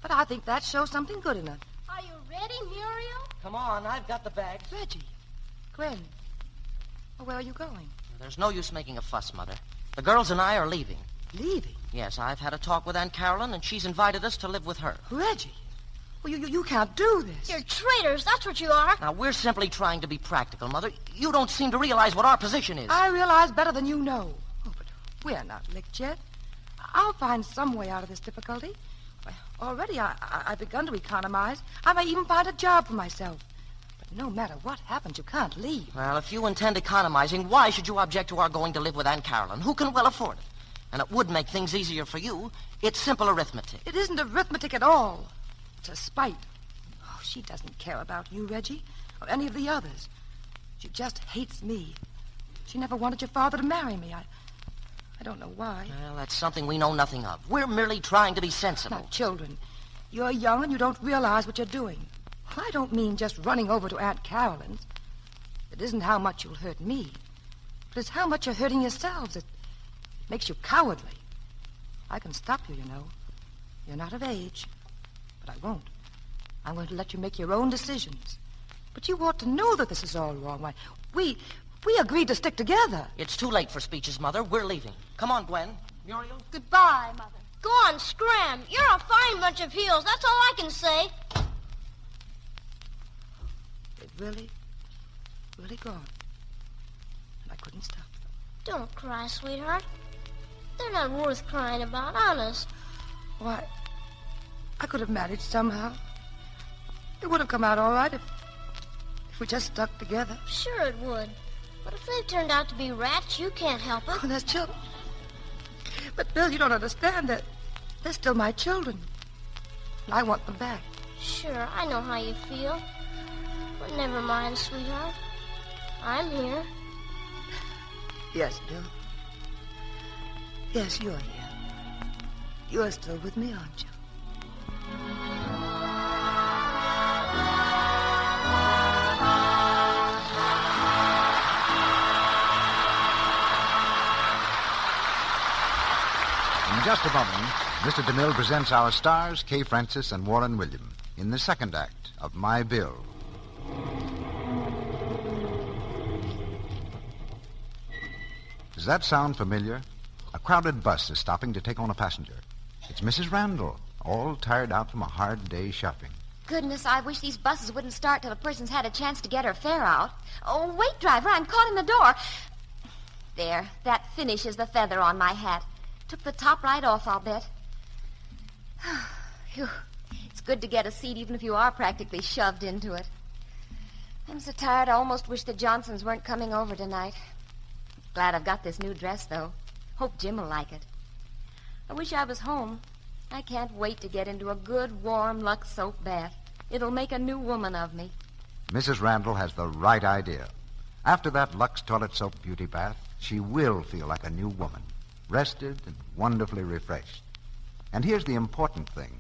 But I think that shows something good in her. Are you ready, Muriel? Come on, I've got the bag. Reggie. Gwen. Well, where are you going? There's no use making a fuss, Mother. The girls and I are leaving. Leaving? Yes, I've had a talk with Aunt Carolyn, and she's invited us to live with her. Reggie. Well, you can't do this. You're traitors, that's what you are. Now, we're simply trying to be practical, Mother. You don't seem to realize what our position is. I realize better than you know. Oh, but we're not licked yet. I'll find some way out of this difficulty. Already I've begun to economize. I may even find a job for myself. But no matter what happens, you can't leave. Well, if you intend economizing, why should you object to our going to live with Aunt Carolyn, who can well afford it? And it would make things easier for you. It's simple arithmetic. It isn't arithmetic at all. It's a spite. Oh, she doesn't care about you, Reggie, or any of the others. She just hates me. She never wanted your father to marry me. I don't know why. Well, that's something we know nothing of. We're merely trying to be sensible. Now, children, you're young and you don't realize what you're doing. I don't mean just running over to Aunt Carolyn's. It isn't how much you'll hurt me, but it's how much you're hurting yourselves. It makes you cowardly. I can stop you, you know. You're not of age, but I won't. I'm going to let you make your own decisions. But you ought to know that this is all wrong. Why, we agreed to stick together. It's too late for speeches, Mother. We're leaving. Come on, Gwen. Muriel. Goodbye, Mother. Go on, scram. You're a fine bunch of heels. That's all I can say. They've really gone. And I couldn't stop them. Don't cry, sweetheart. They're not worth crying about, honest. Why, I could have managed somehow. It would have come out all right if we just stuck together. Sure it would. But if they've turned out to be rats, you can't help it. Oh, that's children. But, Bill, you don't understand that they're still my children. And I want them back. Sure, I know how you feel. But never mind, sweetheart. I'm here. Yes, Bill. Yes, you're here. You're still with me, aren't you? In just a moment, Mr. DeMille presents our stars, Kay Francis and Warren William, in the second act of My Bill. Does that sound familiar? A crowded bus is stopping to take on a passenger. It's Mrs. Randall, all tired out from a hard day shopping. Goodness, I wish these buses wouldn't start till a person's had a chance to get her fare out. Oh, wait, driver, I'm caught in the door. There, that finishes the feather on my hat. Took the top right off, I'll bet. Phew. It's good to get a seat even if you are practically shoved into it. I'm so tired I almost wish the Johnsons weren't coming over tonight. Glad I've got this new dress, though. Hope Jim will like it. I wish I was home. I can't wait to get into a good, warm Lux soap bath. It'll make a new woman of me. Mrs. Randall has the right idea. After that Lux toilet soap beauty bath, she will feel like a new woman, rested and wonderfully refreshed. And here's the important thing.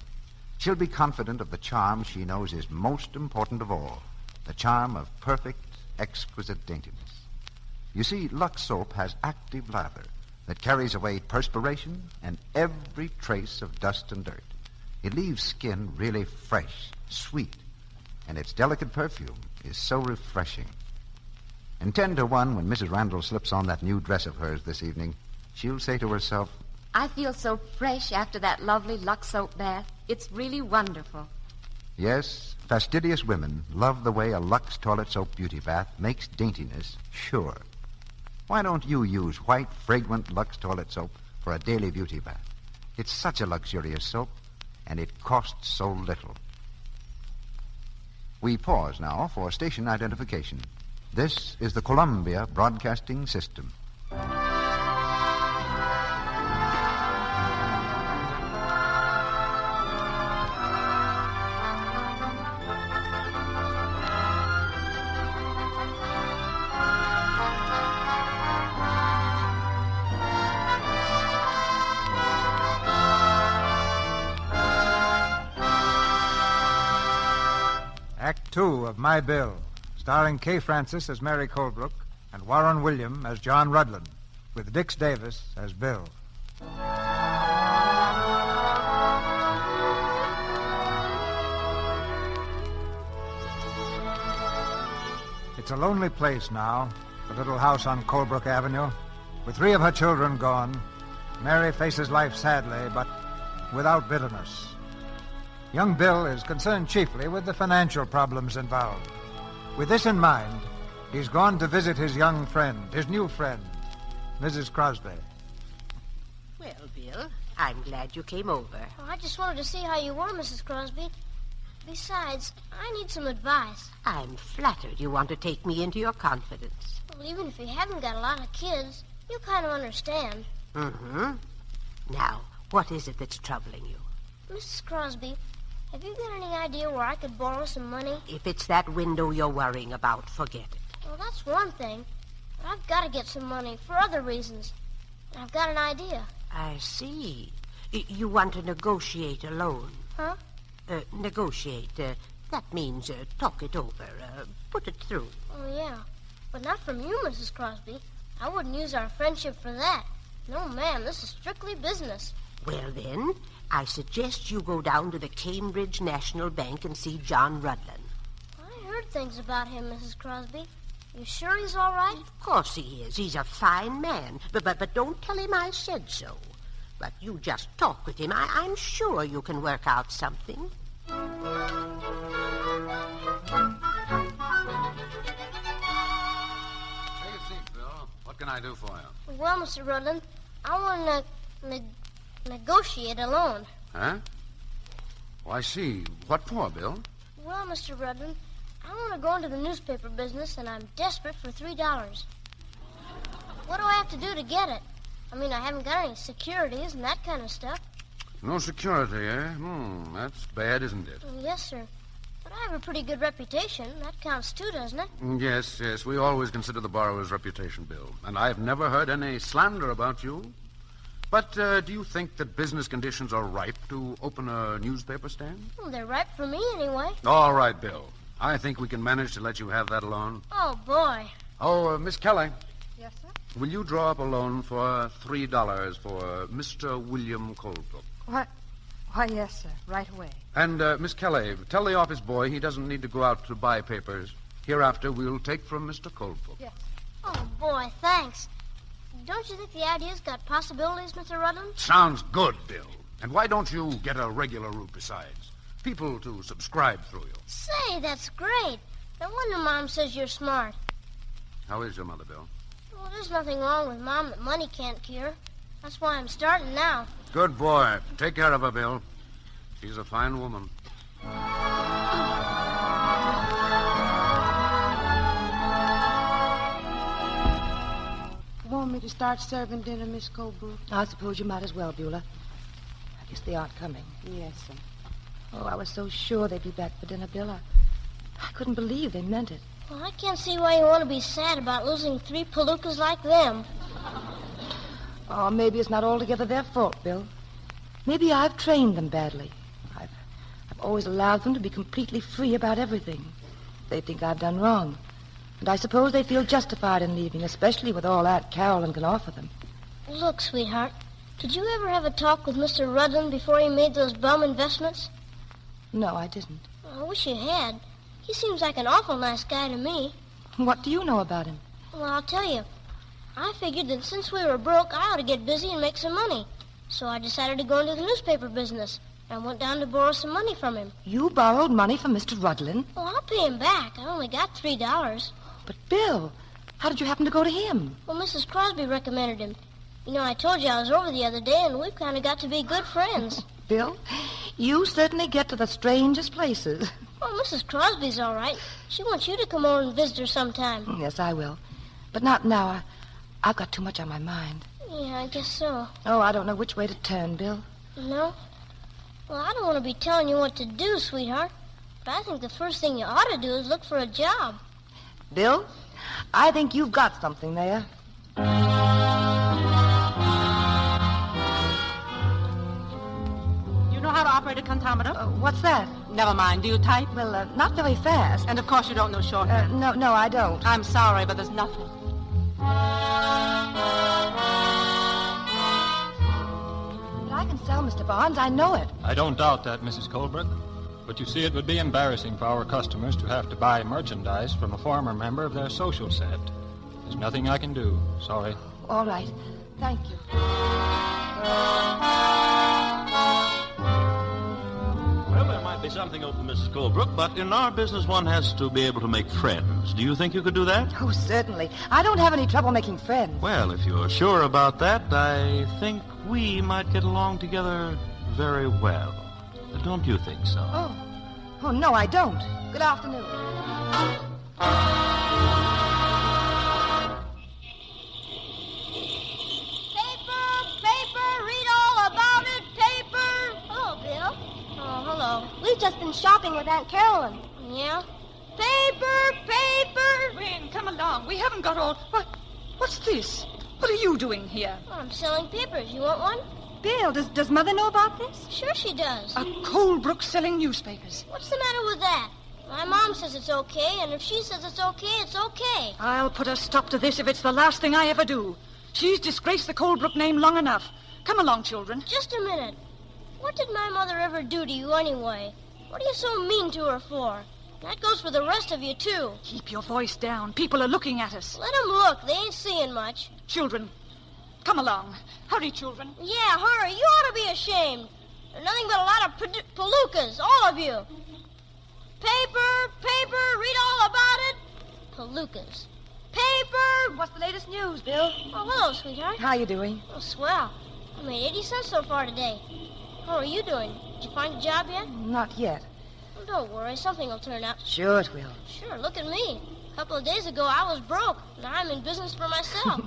She'll be confident of the charm she knows is most important of all, the charm of perfect, exquisite daintiness. You see, Lux soap has active lather that carries away perspiration and every trace of dust and dirt. It leaves skin really fresh, sweet, and its delicate perfume is so refreshing. And 10 to 1, when Mrs. Randall slips on that new dress of hers this evening, she'll say to herself, I feel so fresh after that lovely Lux soap bath. It's really wonderful. yes, fastidious women love the way a Lux toilet soap beauty bath makes daintiness sure. Why don't you use white, fragrant Lux toilet soap for a daily beauty bath? It's such a luxurious soap, and it costs so little. We pause now for station identification. This is the Columbia Broadcasting System. Act 2 of My Bill, starring Kay Francis as Mary Colebrook and Warren William as John Rudland, with Dix Davis as Bill. It's a lonely place now, the little house on Colebrook Avenue. With 3 of her children gone, Mary faces life sadly, but without bitterness. Young Bill is concerned chiefly with the financial problems involved. With this in mind, he's gone to visit his young friend, his new friend, Mrs. Crosby. Well, Bill, I'm glad you came over. Oh, I just wanted to see how you were, Mrs. Crosby. Besides, I need some advice. I'm flattered you want to take me into your confidence. Well, even if you haven't got a lot of kids, you kind of understand. Mm-hmm. Now, what is it that's troubling you? Mrs. Crosby, have you got any idea where I could borrow some money? If it's that window you're worrying about, forget it. Well, that's one thing. But I've got to get some money for other reasons. And I've got an idea. I see. You want to negotiate a loan. Huh? Negotiate. That means talk it over. Put it through. Oh, yeah. But not from you, Mrs. Crosby. I wouldn't use our friendship for that. No, ma'am, this is strictly business. Well, then, I suggest you go down to the Cambridge National Bank and see John Rudlin. I heard things about him, Mrs. Crosby. You sure he's all right? Of course he is. He's a fine man. But don't tell him I said so. But you just talk with him. I'm sure you can work out something. Take a seat, Bill. What can I do for you? Well, Mr. Rudlin, I want to negotiate a loan. Huh? Oh, I see. What for, Bill? Well, Mr. Rudlin, I want to go into the newspaper business, and I'm desperate for $3. What do I have to do to get it? I mean, I haven't got any securities and that kind of stuff. No security, eh? That's bad, isn't it? Yes, sir. But I have a pretty good reputation. That counts too, doesn't it? Yes. We always consider the borrower's reputation, Bill. And I've never heard any slander about you. But do you think that business conditions are ripe to open a newspaper stand? Well, they're ripe for me anyway. All right, Bill. I think we can manage to let you have that loan. Oh, boy. Oh, Miss Kelly. Yes, sir? Will you draw up a loan for $3 for Mr. William Colebrook? What? Why, yes, sir. Right away. And, Miss Kelly, tell the office boy he doesn't need to go out to buy papers. Hereafter, we'll take from Mr. Colebrook. Yes. Oh, boy, thanks. Don't you think the idea's got possibilities, Mr. Rudlin? Sounds good, Bill. And why don't you get a regular route besides? People to subscribe through you. Say, that's great. No wonder Mom says you're smart. How is your mother, Bill? Well, there's nothing wrong with Mom that money can't cure. That's why I'm starting now. Good boy. Take care of her, Bill. She's a fine woman. Want me to start serving dinner, Miss Colebrook? I suppose you might as well, Beulah. I guess they aren't coming. Yes, sir. Oh, I was so sure they'd be back for dinner, Bill. I couldn't believe they meant it. Well, I can't see why you want to be sad about losing 3 palookas like them. Oh, maybe it's not altogether their fault, Bill. Maybe I've trained them badly. I've always allowed them to be completely free about everything. They think I've done wrong. And I suppose they feel justified in leaving, especially with all Aunt Carolyn can offer them. Look, sweetheart, did you ever have a talk with Mr. Rudlin before he made those bum investments? No, I didn't. I wish you had. He seems like an awful nice guy to me. What do you know about him? Well, I'll tell you. I figured that since we were broke, I ought to get busy and make some money. So I decided to go into the newspaper business. I went down to borrow some money from him. You borrowed money from Mr. Rudlin? Well, I'll pay him back. I only got $3. But, Bill, how did you happen to go to him? Well, Mrs. Crosby recommended him. You know, I told you I was over the other day, and we've kind of got to be good friends. Bill, you certainly get to the strangest places. Well, Mrs. Crosby's all right. She wants you to come over and visit her sometime. Yes, I will. But not now. I've got too much on my mind. Yeah, I guess so. Oh, I don't know which way to turn, Bill. No? Well, I don't want to be telling you what to do, sweetheart. But I think the first thing you ought to do is look for a job. Bill, I think you've got something there. You know how to operate a contometer? What's that? Never mind. Do you type? Well, not very fast. And of course you don't know shorthand. No, I don't. I'm sorry, but there's nothing. But I can sell, Mr. Barnes. I know it. I don't doubt that, Mrs. Colebrook. But you see, it would be embarrassing for our customers to have to buy merchandise from a former member of their social set. There's nothing I can do. Sorry. All right. Thank you. Well, there might be something open, Mrs. Colebrook, but in our business one has to be able to make friends. Do you think you could do that? Oh, certainly. I don't have any trouble making friends. Well, if you're sure about that, I think we might get along together very well. Don't you think so? Oh, no, I don't. Good afternoon. Paper, read all about it, paper. Hello, Bill. Oh, hello. We've just been shopping with Aunt Carolyn. Yeah? Paper. Wayne, come along. We haven't got all... What's this? What are you doing here? Oh, I'm selling papers. You want one? Bill, does Mother know about this? Sure she does. A Colebrook selling newspapers. What's the matter with that? My mom says it's okay, and if she says it's okay, it's okay. I'll put a stop to this if it's the last thing I ever do. She's disgraced the Colebrook name long enough. Come along, children. Just a minute. What did my mother ever do to you anyway? What are you so mean to her for? That goes for the rest of you, too. Keep your voice down. People are looking at us. Let them look. They ain't seeing much. Children, come along. Hurry, children. Yeah, hurry. You ought to be ashamed. They're nothing but a lot of palookas, all of you. Paper, read all about it. Palookas. Paper. What's the latest news, Bill? Oh, hello, sweetheart. How you doing? Oh, swell. I made 80 cents so far today. How are you doing? Did you find a job yet? Not yet. Well, don't worry. Something will turn out. Sure it will. Sure, look at me. A couple of days ago, I was broke. Now I'm in business for myself.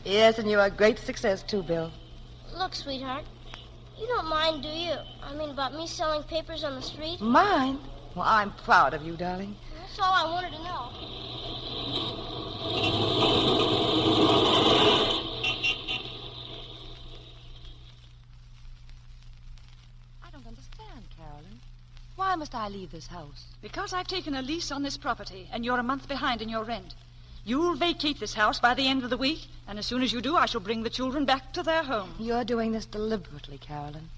Yes, and you're a great success, too, Bill. Look, sweetheart, you don't mind, do you? I mean, about me selling papers on the street? Mind? Well, I'm proud of you, darling. That's all I wanted to know. I don't understand, Carolyn. Why must I leave this house? Because I've taken a lease on this property, and you're a month behind in your rent. You'll vacate this house by the end of the week, and as soon as you do, I shall bring the children back to their home. You're doing this deliberately, Carolyn.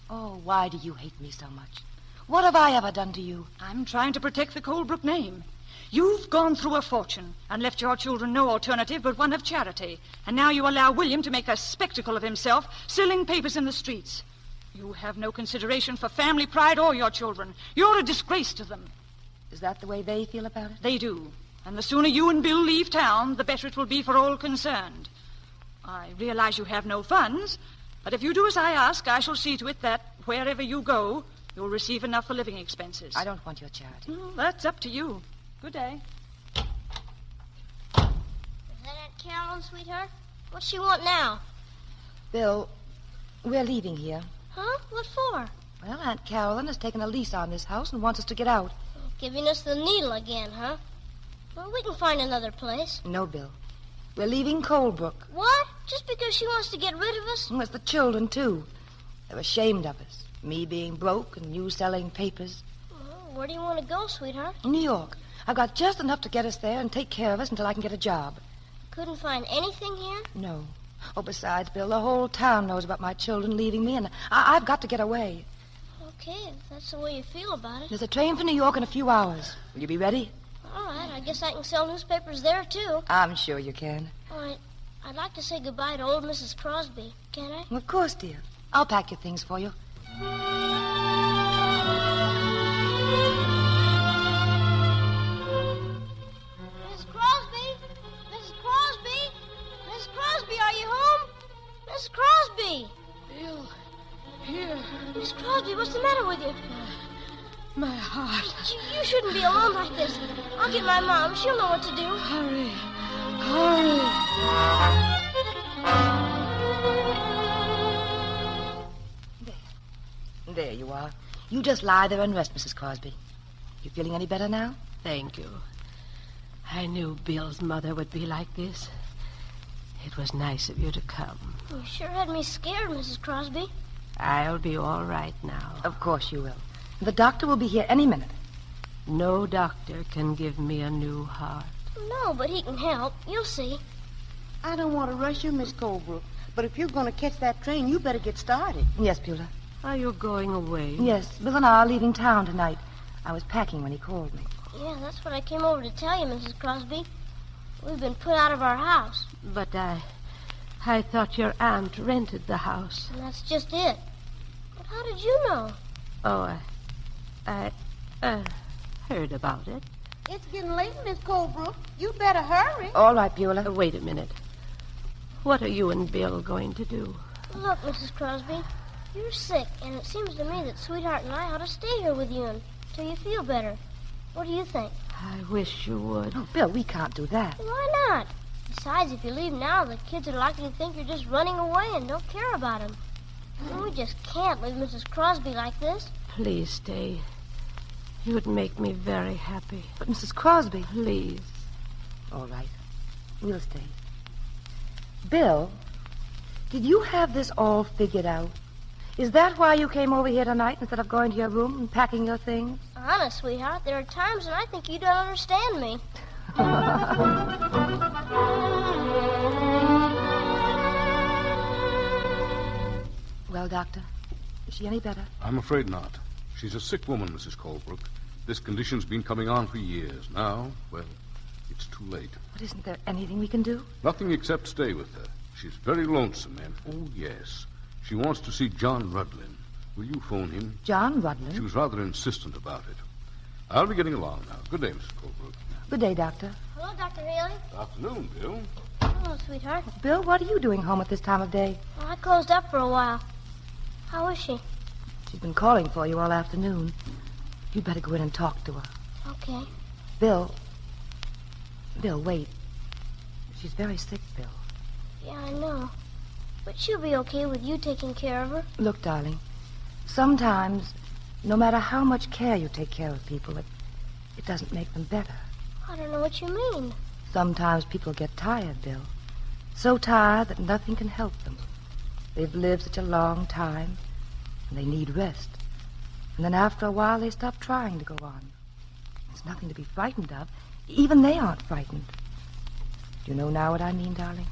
Oh, why do you hate me so much? What have I ever done to you? I'm trying to protect the Colebrook name. You've gone through a fortune and left your children no alternative but one of charity, and now you allow William to make a spectacle of himself selling papers in the streets. You have no consideration for family pride or your children. You're a disgrace to them. Is that the way they feel about it? They do. And the sooner you and Bill leave town, the better it will be for all concerned. I realize you have no funds, but if you do as I ask, I shall see to it that wherever you go, you'll receive enough for living expenses. I don't want your charity. Well, that's up to you. Good day. Is that Aunt Carolyn, sweetheart? What's she want now? Bill, we're leaving here. Huh? What for? Well, Aunt Carolyn has taken a lease on this house and wants us to get out. Giving us the needle again, huh? Well, we can find another place. No, Bill. We're leaving Colebrook. What? Just because she wants to get rid of us? Well, it's the children, too. They're ashamed of us. Me being broke and you selling papers. Well, where do you want to go, sweetheart? New York. I've got just enough to get us there and take care of us until I can get a job. Couldn't find anything here? No. Oh, besides, Bill, the whole town knows about my children leaving me, and I've got to get away. Okay, if that's the way you feel about it. There's a train for New York in a few hours. Will you be ready? All right, I guess I can sell newspapers there, too. I'm sure you can. All right, I'd like to say goodbye to old Mrs. Crosby. Can I? Well, of course, dear. I'll pack your things for you. Miss Crosby! Mrs. Crosby! Miss Crosby, are you home? Miss Crosby! Bill, here. Miss Crosby, what's the matter with you? My heart. You shouldn't be alone like this. I'll get my mom. She'll know what to do. Hurry. Hurry. There you are. You just lie there and rest, Mrs. Crosby. You feeling any better now? Thank you. I knew Bill's mother would be like this. It was nice of you to come. You sure had me scared, Mrs. Crosby. I'll be all right now. Of course you will. The doctor will be here any minute. No doctor can give me a new heart. No, but he can help. You'll see. I don't want to rush you, Miss Colebrook, but if you're going to catch that train, you better get started. Yes, Beulah. Are you going away? Yes, Bill and I are leaving town tonight. I was packing when he called me. Yeah, that's what I came over to tell you, Mrs. Crosby. We've been put out of our house. But I thought your aunt rented the house. And that's just it. But how did you know? Oh, I heard about it. It's getting late, Miss Colebrook. You'd better hurry. All right, Beulah. Wait a minute. What are you and Bill going to do? Look, Mrs. Crosby, you're sick, and it seems to me that Sweetheart and I ought to stay here with you until you feel better. What do you think? I wish you would. Oh, Bill, we can't do that. Why not? Besides, if you leave now, the kids are likely to think you're just running away and don't care about them. We just can't leave Mrs. Crosby like this. Please stay. You would make me very happy. But Mrs. Crosby... Please. All right. We'll stay. Bill, did you have this all figured out? Is that why you came over here tonight instead of going to your room and packing your things? Honest, sweetheart, there are times when I think you don't understand me. Well, Doctor, is she any better? I'm afraid not. She's a sick woman, Mrs. Colebrook. This condition's been coming on for years. Now, well, it's too late. But isn't there anything we can do? Nothing except stay with her. She's very lonesome, and, oh, yes, she wants to see John Rudlin. Will you phone him? John Rudlin? She was rather insistent about it. I'll be getting along now. Good day, Mrs. Colebrook. Good day, Doctor. Hello, Dr. Haley. Good afternoon, Bill. Hello, sweetheart. Bill, what are you doing home at this time of day? Well, I closed up for a while. How is she? She's been calling for you all afternoon. You'd better go in and talk to her. Okay. Bill, wait. She's very sick, Bill. Yeah, I know. But she'll be okay with you taking care of her. Look, darling, sometimes, no matter how much care you take care of people, it doesn't make them better. I don't know what you mean. Sometimes people get tired, Bill. So tired that nothing can help them. They've lived such a long time, and they need rest. And then after a while, they stop trying to go on. There's nothing to be frightened of. Even they aren't frightened. Do you know now what I mean, darling?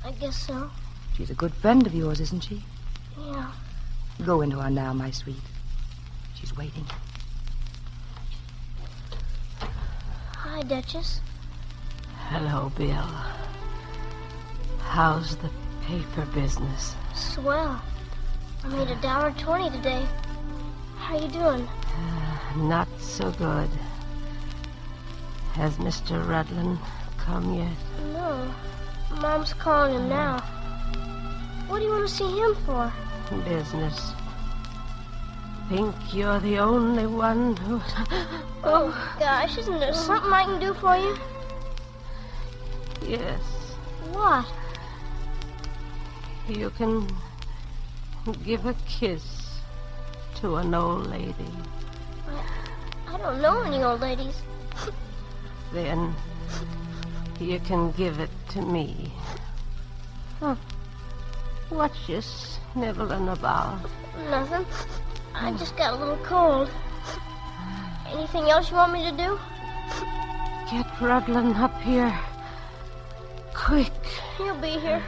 I guess so. She's a good friend of yours, isn't she? Yeah. Go into her now, my sweet. She's waiting. Hi, Duchess. Hello, Bill. How's the paper business? Swell. I made $1.20 today. How you doing? Not so good. Has Mr. Rudlin come yet? No. Mom's calling him now. What do you want to see him for? Business. Think you're the only one who... Oh, gosh, isn't there something I can do for you? Yes. What? You can give a kiss to an old lady. I don't know any old ladies. Then you can give it to me. Huh. What you sniveling about? Nothing. I just got a little cold. Anything else you want me to do? Get Rudlin up here. Quick. He'll be here.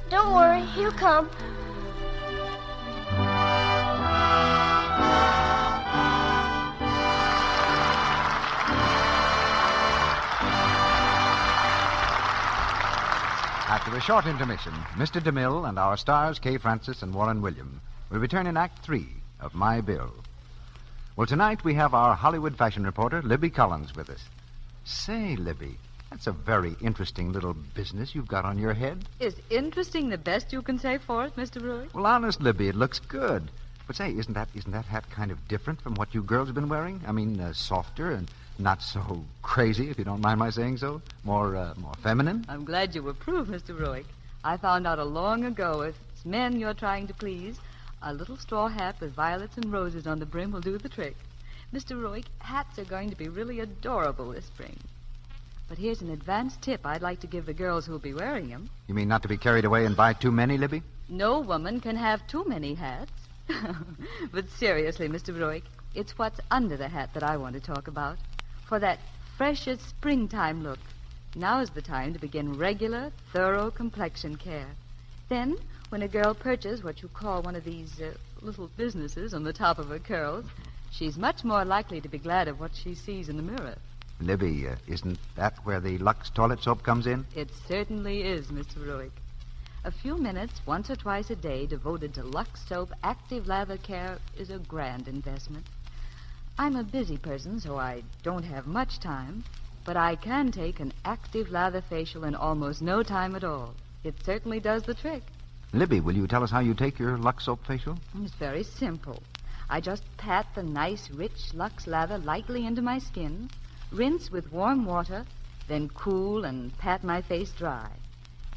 Don't worry, he'll come. After a short intermission, Mr. DeMille and our stars, Kay Francis and Warren William, will return in Act 3 of My Bill. Well, tonight we have our Hollywood fashion reporter, Libby Collins, with us. Say, Libby, that's a very interesting little business you've got on your head. Is interesting the best you can say for it, Mr. Roy? Well, honest, Libby, it looks good. But say, isn't that hat kind of different from what you girls have been wearing? I mean, softer and not so crazy, if you don't mind my saying so. More feminine. I'm glad you approve, Mr. Roy. I found out long ago if it's men you're trying to please, a little straw hat with violets and roses on the brim will do the trick. Mr. Roy, hats are going to be really adorable this spring. But here's an advance tip I'd like to give the girls who'll be wearing them. You mean not to be carried away and buy too many, Libby? No woman can have too many hats. But seriously, Mr. Roy, it's what's under the hat that I want to talk about. For that freshest springtime look, now's the time to begin regular, thorough complexion care. Then, When a girl perches what you call one of these little businesses on the top of her curls, she's much more likely to be glad of what she sees in the mirror. Libby, isn't that where the Lux toilet soap comes in? It certainly is, Mr. Ruick. A few minutes, once or twice a day, devoted to Lux Soap Active Lather Care is a grand investment. I'm a busy person, so I don't have much time, but I can take an active lather facial in almost no time at all. It certainly does the trick. Libby, will you tell us how you take your Lux Soap facial? It's very simple. I just pat the nice, rich Lux lather lightly into my skin, rinse with warm water, then cool and pat my face dry.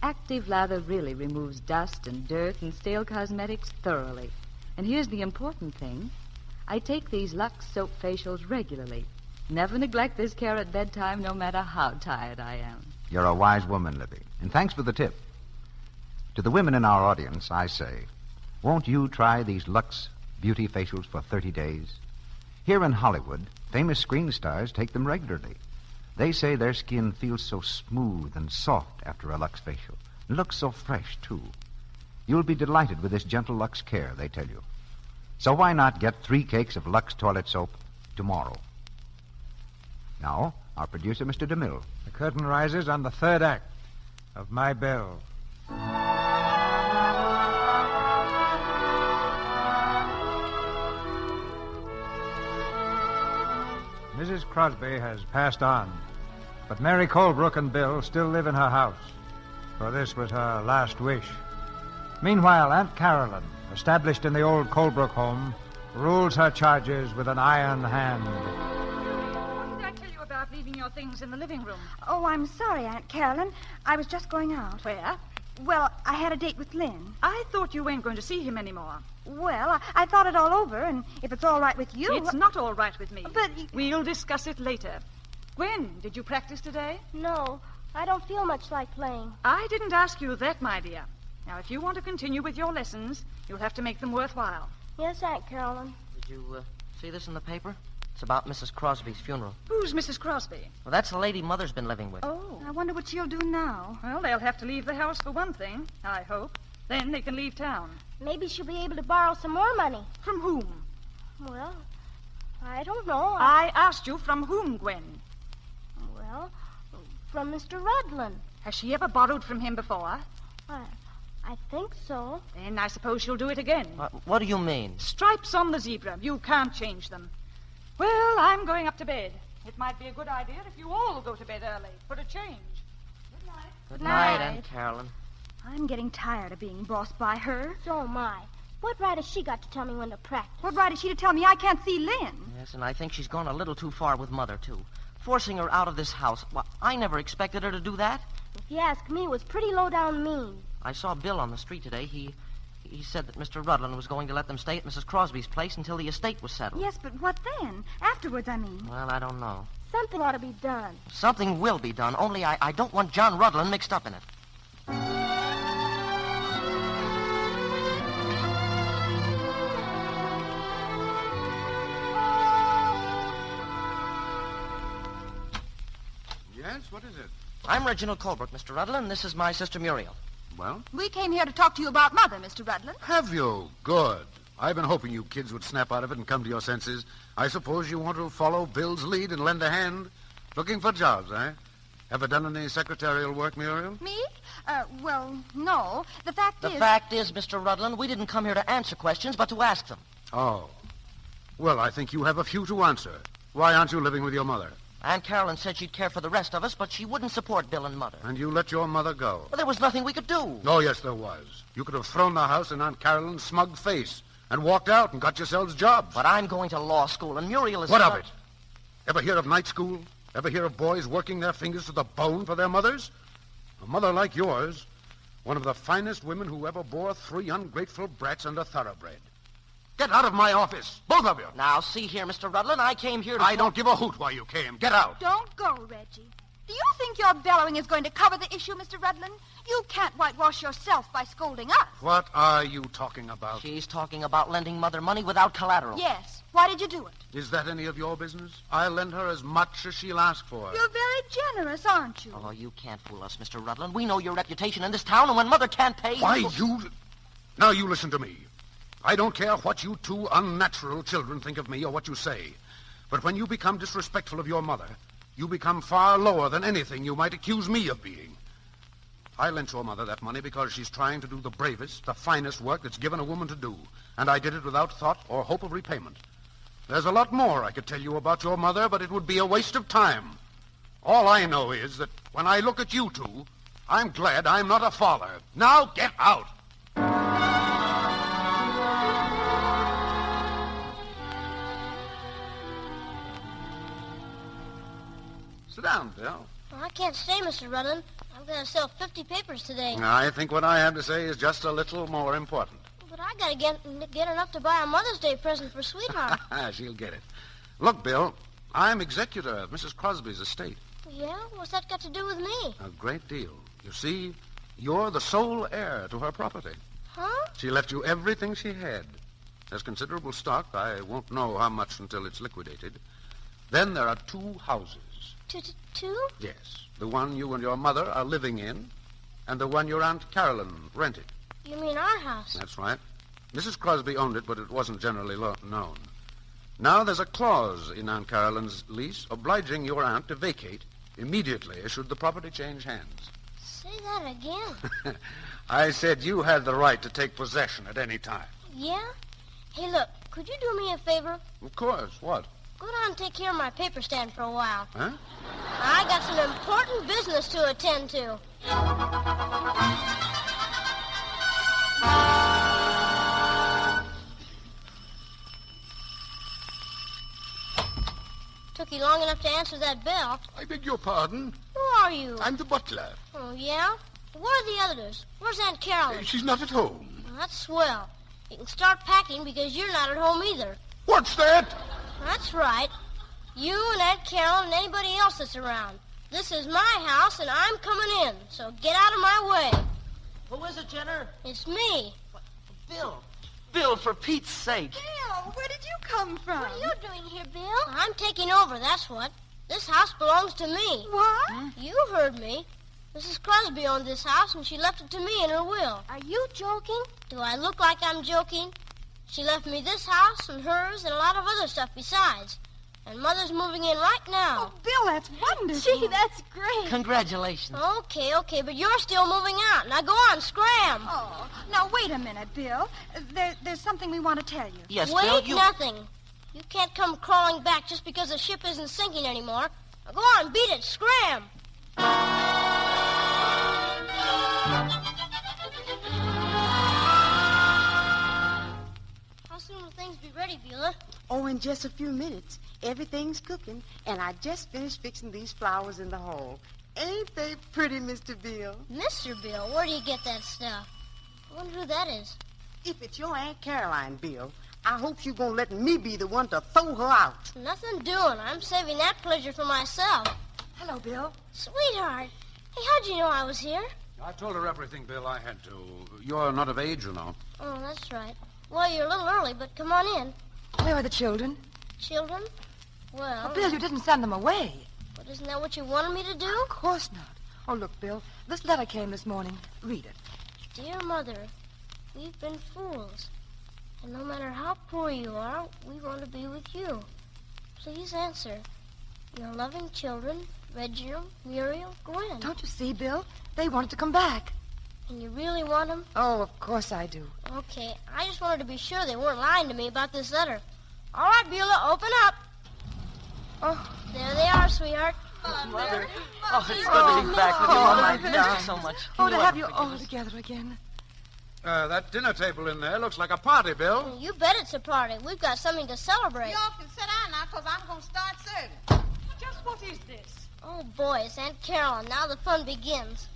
Active lather really removes dust and dirt and stale cosmetics thoroughly. And here's the important thing. I take these Lux Soap facials regularly. Never neglect this care at bedtime, no matter how tired I am. You're a wise woman, Libby. And thanks for the tip. To the women in our audience, I say, won't you try these Lux beauty facials for 30 days? Here in Hollywood, famous screen stars take them regularly. They say their skin feels so smooth and soft after a Lux facial. It looks so fresh, too. You'll be delighted with this gentle Lux care, they tell you. So why not get 3 cakes of Lux toilet soap tomorrow? Now, our producer, Mr. DeMille. The curtain rises on the 3rd act of My Belle. Mrs. Crosby has passed on, but Mary Colebrook and Bill still live in her house, for this was her last wish. Meanwhile, Aunt Carolyn, established in the old Colebrook home, rules her charges with an iron hand. What did I tell you about leaving your things in the living room? Oh, I'm sorry, Aunt Carolyn. I was just going out. Where? Well, I had a date with Lynn. I thought you weren't going to see him anymore. Well, I thought it all over, and if it's all right with you... It's not all right with me. But... We'll discuss it later. Gwen, did you practice today? No, I don't feel much like playing. I didn't ask you that, my dear. Now, if you want to continue with your lessons, you'll have to make them worthwhile. Yes, Aunt Carolyn. Did you see this in the paper? It's about Mrs. Crosby's funeral. Who's Mrs. Crosby? Well, that's the lady Mother's been living with. Oh, I wonder what she'll do now. Well, they'll have to leave the house for one thing, I hope. Then they can leave town. Maybe she'll be able to borrow some more money. From whom? Well, I don't know. I asked you from whom, Gwen? Well, from Mr. Rudlin. Has she ever borrowed from him before? I think so. Then I suppose she'll do it again. What do you mean? Stripes on the zebra. You can't change them. Well, I'm going up to bed. It might be a good idea if you all go to bed early for a change. Good night. Good night, Aunt Carolyn. I'm getting tired of being bossed by her. So am I. What right has she got to tell me when to practice? What right has she to tell me I can't see Lynn? Yes, and I think she's gone a little too far with Mother, too. Forcing her out of this house. Well, I never expected her to do that. If you ask me, it was pretty low down mean. I saw Bill on the street today. He said that Mr. Rudlin was going to let them stay at Mrs. Crosby's place until the estate was settled. Yes, but what then? Afterwards, I mean. Well, I don't know. Something ought to be done. Something will be done, only I don't want John Rudlin mixed up in it. Yes, what is it? I'm Reginald Colebrook, Mr. Rudlin, and this is my sister Muriel. Well? We came here to talk to you about Mother, Mr. Rudlin. Have you? Good. I've been hoping you kids would snap out of it and come to your senses. I suppose you want to follow Bill's lead and lend a hand? Looking for jobs, eh? Ever done any secretarial work, Muriel? Me? Well, no. The fact is, Mr. Rudlin, we didn't come here to answer questions, but to ask them. Oh. Well, I think you have a few to answer. Why aren't you living with your mother? Aunt Carolyn said she'd care for the rest of us, but she wouldn't support Bill and Mother. And you let your mother go? Well, there was nothing we could do. Oh, yes, there was. You could have thrown the house in Aunt Carolyn's smug face and walked out and got yourselves jobs. But I'm going to law school, and Muriel is... What of it? Ever hear of night school? Ever hear of boys working their fingers to the bone for their mothers? A mother like yours, one of the finest women who ever bore 3 ungrateful brats under thoroughbred. Get out of my office, both of you. Now, see here, Mr. Rudlin, I came here to... I don't give a hoot why you came. Get out. Don't go, Reggie. Do you think your bellowing is going to cover the issue, Mr. Rudlin? You can't whitewash yourself by scolding us. What are you talking about? She's talking about lending Mother money without collateral. Yes. Why did you do it? Is that any of your business? I'll lend her as much as she'll ask for. You're very generous, aren't you? Oh, you can't fool us, Mr. Rudlin. We know your reputation in this town, and when Mother can't pay... Why, you... Now you listen to me. I don't care what you two unnatural children think of me or what you say. But when you become disrespectful of your mother, you become far lower than anything you might accuse me of being. I lent your mother that money because she's trying to do the bravest, the finest work that's given a woman to do. And I did it without thought or hope of repayment. There's a lot more I could tell you about your mother, but it would be a waste of time. All I know is that when I look at you two, I'm glad I'm not a father. Now get out! Sit down, Bill. Well, I can't stay, Mr. Rutland. I'm going to sell 50 papers today. I think what I have to say is just a little more important. But I got to get enough to buy a Mother's Day present for Sweetheart. She'll get it. Look, Bill, I'm executor of Mrs. Crosby's estate. Yeah? What's that got to do with me? A great deal. You see, you're the sole heir to her property. Huh? She left you everything she had. There's considerable stock. I won't know how much until it's liquidated. Then there are 2 houses. Two? Yes. The one you and your mother are living in, and the one your Aunt Carolyn rented. You mean our house? That's right. Mrs. Crosby owned it, but it wasn't generally known. Now there's a clause in Aunt Carolyn's lease obliging your aunt to vacate immediately should the property change hands. Say that again. I said you had the right to take possession at any time. Yeah? Hey, look, could you do me a favor? Of course. What? Go down and take care of my paper stand for a while. Huh? I got some important business to attend to. Took you long enough to answer that bell. I beg your pardon? Who are you? I'm the butler. Oh, yeah? Where are the others? Where's Aunt Carolyn? She's not at home. Well, that's swell. You can start packing because you're not at home either. What's that? That's right. You and Aunt Carol and anybody else that's around. This is my house, and I'm coming in, so get out of my way. Who is it, Jenner? It's me. Bill. Bill, for Pete's sake. Bill, where did you come from? What are you doing here, Bill? I'm taking over, that's what. This house belongs to me. What? You heard me. Mrs. Crosby owned this house, and she left it to me in her will. Are you joking? Do I look like I'm joking? She left me this house and hers and a lot of other stuff besides. And Mother's moving in right now. Oh, Bill, that's wonderful. Gee, that's great. Congratulations. Okay, but you're still moving out. Now go on, scram. Oh, now wait a minute, Bill. There's something we want to tell you. Yes, Wait, Bill, you... nothing. You can't come crawling back just because the ship isn't sinking anymore. Now go on, beat it, scram. How soon will things be ready, Beulah? Oh, in just a few minutes. Everything's cooking, and I just finished fixing these flowers in the hall. Ain't they pretty, Mr. Bill? Mr. Bill, where do you get that stuff? I wonder who that is. If it's your Aunt Caroline, Bill, I hope you're going to let me be the one to throw her out. Nothing doing. I'm saving that pleasure for myself. Hello, Bill. Sweetheart. Hey, how'd you know I was here? I told her everything, Bill. I had to. You're not of age, you know. Oh, that's right. Well, you're a little early, but come on in. Where are the children? Children? Well... Oh, Bill, you didn't send them away. But isn't that what you wanted me to do? Of course not. Oh, look, Bill, this letter came this morning. Read it. Dear Mother, we've been fools. And no matter how poor you are, we want to be with you. Please answer. Your loving children, Reginald, Muriel, Gwen. Don't you see, Bill? They wanted to come back. And you really want them? Oh, of course I do. Okay, I just wanted to be sure they weren't lying to me about this letter. All right, Beulah, open up. Oh. There they are, sweetheart. Mother. Oh, it's good to be back with you, Mother. I miss you so much. Oh, to have you all together again. That dinner table in there looks like a party, Bill. You bet it's a party. We've got something to celebrate. You all can sit down now, because I'm going to start serving. Just what is this? Oh, boy, it's Aunt Carolyn. Now the fun begins.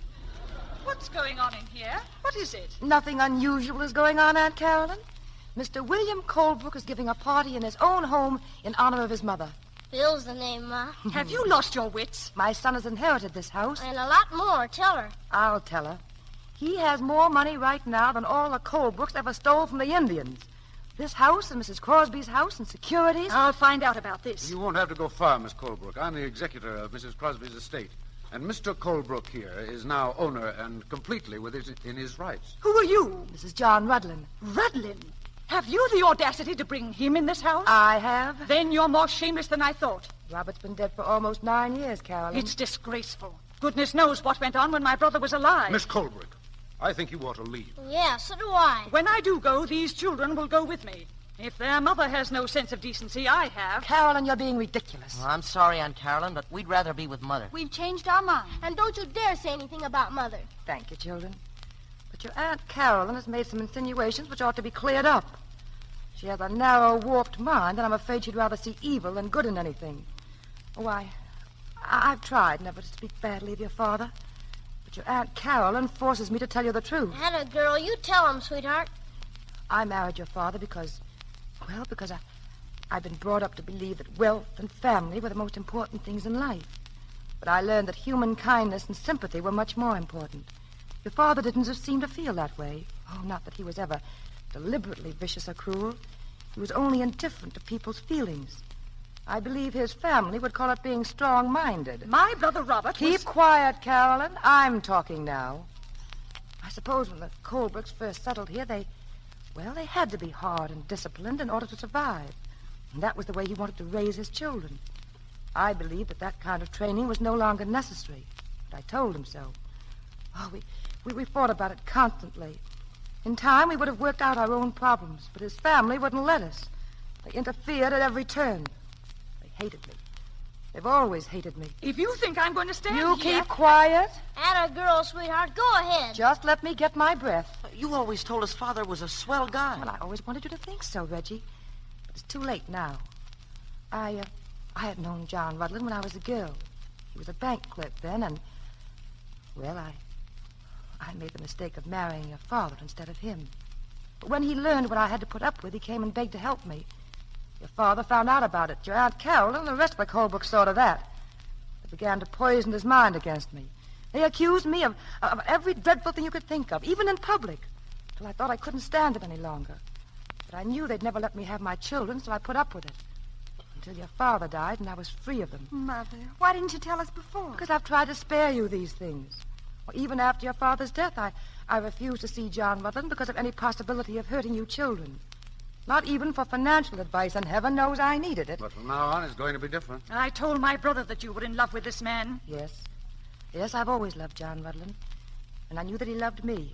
What's going on in here? What is it? Nothing unusual is going on, Aunt Carolyn. Mr. William Colebrook is giving a party in his own home in honor of his mother. Bill's the name, Ma. Have you lost your wits? My son has inherited this house. And a lot more. Tell her. I'll tell her. He has more money right now than all the Colebrook's ever stole from the Indians. This house and Mrs. Crosby's house and securities. I'll find out about this. You won't have to go far, Miss Colebrook. I'm the executor of Mrs. Crosby's estate. And Mr. Colebrook here is now owner and completely in his rights. Who are you? This is John Rudlin. Rudlin? Have you the audacity to bring him in this house? I have. Then you're more shameless than I thought. Robert's been dead for almost 9 years, Caroline. It's disgraceful. Goodness knows what went on when my brother was alive. Miss Colebrook, I think you ought to leave. Yeah, so do I. When I do go, these children will go with me. If their mother has no sense of decency, I have. Caroline, you're being ridiculous. Well, I'm sorry, Aunt Carolyn, but we'd rather be with Mother. We've changed our mind. And don't you dare say anything about Mother. Thank you, children. But your Aunt Carolyn has made some insinuations which ought to be cleared up. She has a narrow, warped mind, and I'm afraid she'd rather see evil than good in anything. Oh, I've tried never to speak badly of your father. But your Aunt Carolyn forces me to tell you the truth. Atta girl, you tell him, sweetheart. I married your father because I've been brought up to believe that wealth and family were the most important things in life. But I learned that human kindness and sympathy were much more important. Your father didn't seem to feel that way. Oh, not that he was ever deliberately vicious or cruel. He was only indifferent to people's feelings. I believe his family would call it being strong-minded. My brother Robert Keep quiet, Carolyn. I'm talking now. I suppose when the Colebrookes first settled here, they had to be hard and disciplined in order to survive. And that was the way he wanted to raise his children. I believed that kind of training was no longer necessary. But I told him so. Oh, we fought about it constantly. In time, we would have worked out our own problems, but his family wouldn't let us. They interfered at every turn. They hated me. They've always hated me. If you think I'm going to stand You here... keep quiet. Atta girl, sweetheart, go ahead. Just let me get my breath. You always told us Father was a swell guy. Well, I always wanted you to think so, Reggie. But it's too late now. I had known John Rudlin when I was a girl. He was a bank clerk then, and... Well, I made the mistake of marrying your father instead of him. But when he learned what I had to put up with, he came and begged to help me. Your father found out about it. Your Aunt Carol and the rest of the Colebrook saw to that. They began to poison his mind against me. They accused me of every dreadful thing you could think of, even in public, till I thought I couldn't stand it any longer. But I knew they'd never let me have my children, so I put up with it. Until your father died and I was free of them. Mother, why didn't you tell us before? Because I've tried to spare you these things. Well, even after your father's death, I refused to see John Rudlin because of any possibility of hurting you children. Not even for financial advice, and heaven knows I needed it. But from now on, it's going to be different. I told my brother that you were in love with this man. Yes. Yes, I've always loved John Rudlin. And I knew that he loved me.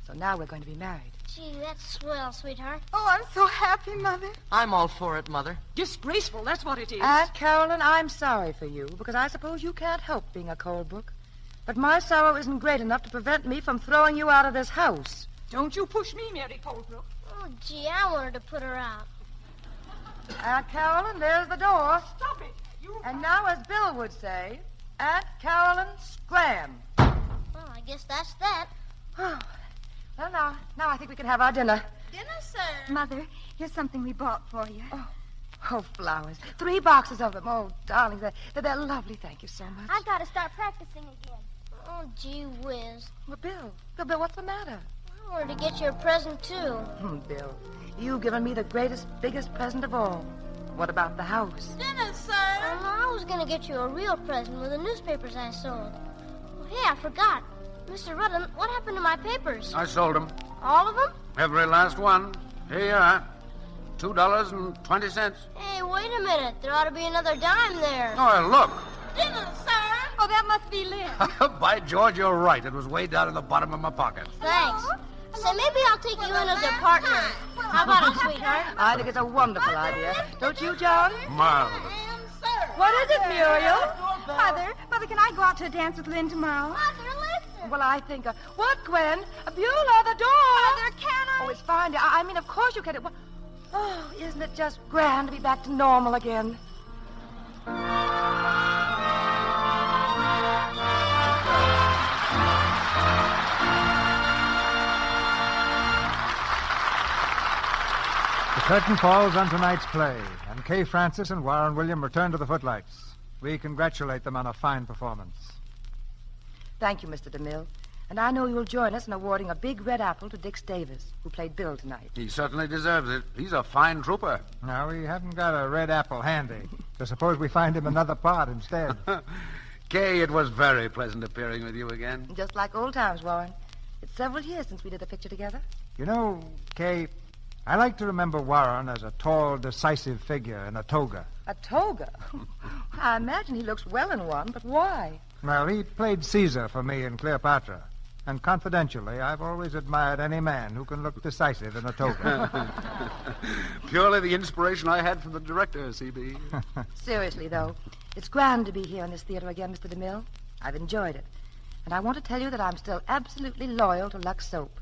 So now we're going to be married. Gee, that's swell, sweetheart. Oh, I'm so happy, Mother. I'm all for it, Mother. Disgraceful, that's what it is. Aunt Carolyn, I'm sorry for you, because I suppose you can't help being a Colebrook. But my sorrow isn't great enough to prevent me from throwing you out of this house. Don't you push me, Mary Colebrook. Oh, gee, I wanted to put her out. Aunt Carolyn, there's the door. Stop it. And now, as Bill would say, Aunt Carolyn, scram. Well, I guess that's that. Oh, well, now I think we can have our dinner. Dinner, sir. Mother, here's something we bought for you. Oh, flowers. 3 boxes of them. Oh, darling, they're lovely. Thank you so much. I've got to start practicing again. Oh, gee whiz. Well, Bill, what's the matter? I wanted to get you a present, too. Bill, you've given me the greatest, biggest present of all. What about the house? Dinner, sir. I was going to get you a real present with the newspapers I sold. Oh, hey, I forgot. Mr. Rudlin, what happened to my papers? I sold them. All of them? Every last one. Here you are. $2.20. Hey, wait a minute. There ought to be another dime there. Oh, look. Dinner, sir. Oh, that must be Lynn. By George, you're right. It was way down in the bottom of my pocket. Thanks. Say, maybe I'll take you in as a partner. How about it, sweetheart? I think it's a wonderful idea. Don't you, John? Marvelous. What is it, Muriel? Mother, can I go out to a dance with Lynn tomorrow? Mother, listen. Well, I think... what, Gwen? Beulah, the door. Mother, can I? Oh, it's fine. I mean, of course you can. Oh, isn't it just grand to be back to normal again? The curtain falls on tonight's play, and Kay Francis and Warren William return to the footlights. We congratulate them on a fine performance. Thank you, Mr. DeMille. And I know you'll join us in awarding a big red apple to Dix Davis, who played Bill tonight. He certainly deserves it. He's a fine trooper. No, we haven't got a red apple handy. So suppose we find him another part instead. Kay, it was very pleasant appearing with you again. Just like old times, Warren. It's several years since we did a picture together. You know, Kay, I like to remember Warren as a tall, decisive figure in a toga. A toga? I imagine he looks well in one, but why? Well, he played Caesar for me in Cleopatra. And confidentially, I've always admired any man who can look decisive in a toga. Purely the inspiration I had from the director, C.B. Seriously, though, it's grand to be here in this theater again, Mr. DeMille. I've enjoyed it. And I want to tell you that I'm still absolutely loyal to Lux soap.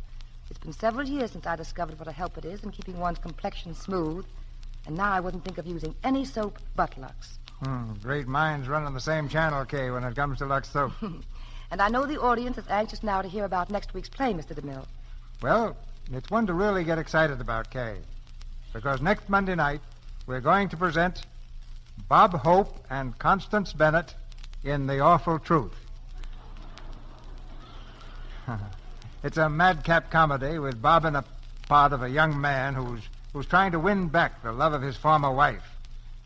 It's been several years since I discovered what a help it is in keeping one's complexion smooth. And now I wouldn't think of using any soap but Lux. Great minds run on the same channel, Kay, when it comes to Lux soap. And I know the audience is anxious now to hear about next week's play, Mr. DeMille. Well, it's one to really get excited about, Kay. Because next Monday night, we're going to present Bob Hope and Constance Bennett in The Awful Truth. It's a madcap comedy with Bob in a part of a young man who's trying to win back the love of his former wife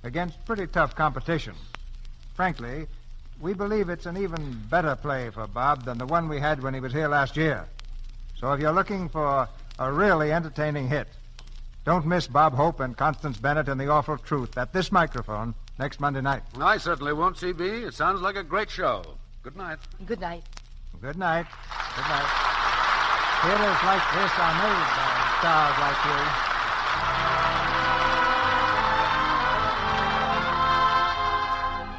against pretty tough competition. Frankly, we believe it's an even better play for Bob than the one we had when he was here last year. So if you're looking for a really entertaining hit, don't miss Bob Hope and Constance Bennett in The Awful Truth at this microphone next Monday night. I certainly won't, C.B. It sounds like a great show. Good night. Good night. Good night. Good night. Theaters like this are made by stars like you.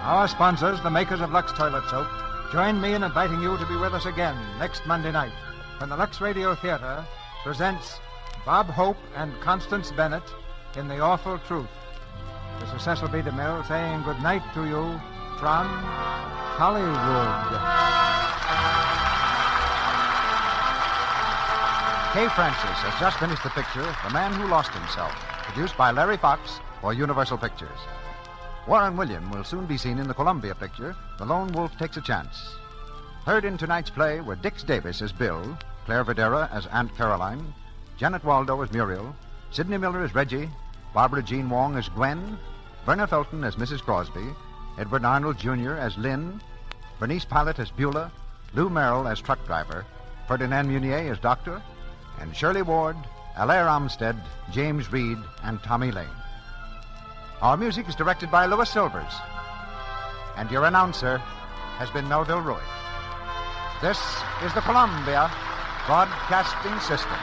Our sponsors, the makers of Lux Toilet Soap, join me in inviting you to be with us again next Monday night when the Lux Radio Theatre presents Bob Hope and Constance Bennett in The Awful Truth. This is Cecil B. DeMille saying good night to you from Hollywood. Kay Francis has just finished the picture The Man Who Lost Himself, produced by Larry Fox for Universal Pictures. Warren William will soon be seen in the Columbia picture, The Lone Wolf Takes a Chance. Heard in tonight's play were Dix Davis as Bill, Claire Videra as Aunt Caroline, Janet Waldo as Muriel, Sidney Miller as Reggie, Barbara Jean Wong as Gwen, Verna Felton as Mrs. Crosby, Edward Arnold Jr. as Lynn, Bernice Pilot as Beulah, Lou Merrill as truck driver, Ferdinand Munier as doctor, and Shirley Ward, Alaire Armstead, James Reed, and Tommy Lane. Our music is directed by Louis Silvers. And your announcer has been Melville Ruick. This is the Columbia Broadcasting System.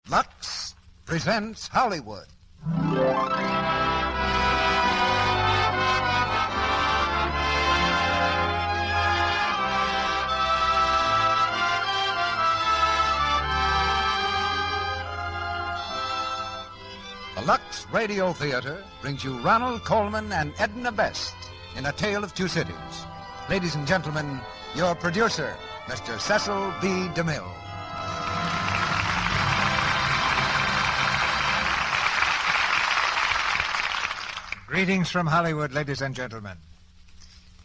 Lux presents Hollywood. The Lux Radio Theatre brings you Ronald, Colman, and Edna Best in A Tale of Two Cities. Ladies and gentlemen, your producer, Mr. Cecil B. DeMille. Greetings from Hollywood, ladies and gentlemen.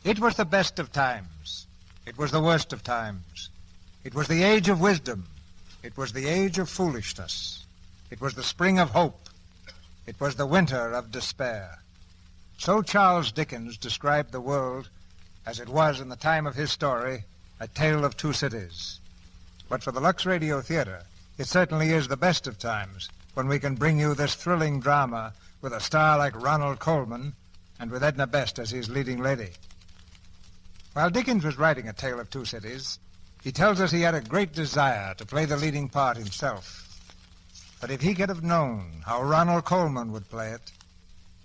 It was the best of times. It was the worst of times. It was the age of wisdom. It was the age of foolishness. It was the spring of hope. It was the winter of despair. So Charles Dickens described the world as it was in the time of his story, A Tale of Two Cities. But for the Lux Radio Theatre, it certainly is the best of times when we can bring you this thrilling drama with a star like Ronald Colman and with Edna Best as his leading lady. While Dickens was writing A Tale of Two Cities, he tells us he had a great desire to play the leading part himself. But if he could have known how Ronald Colman would play it,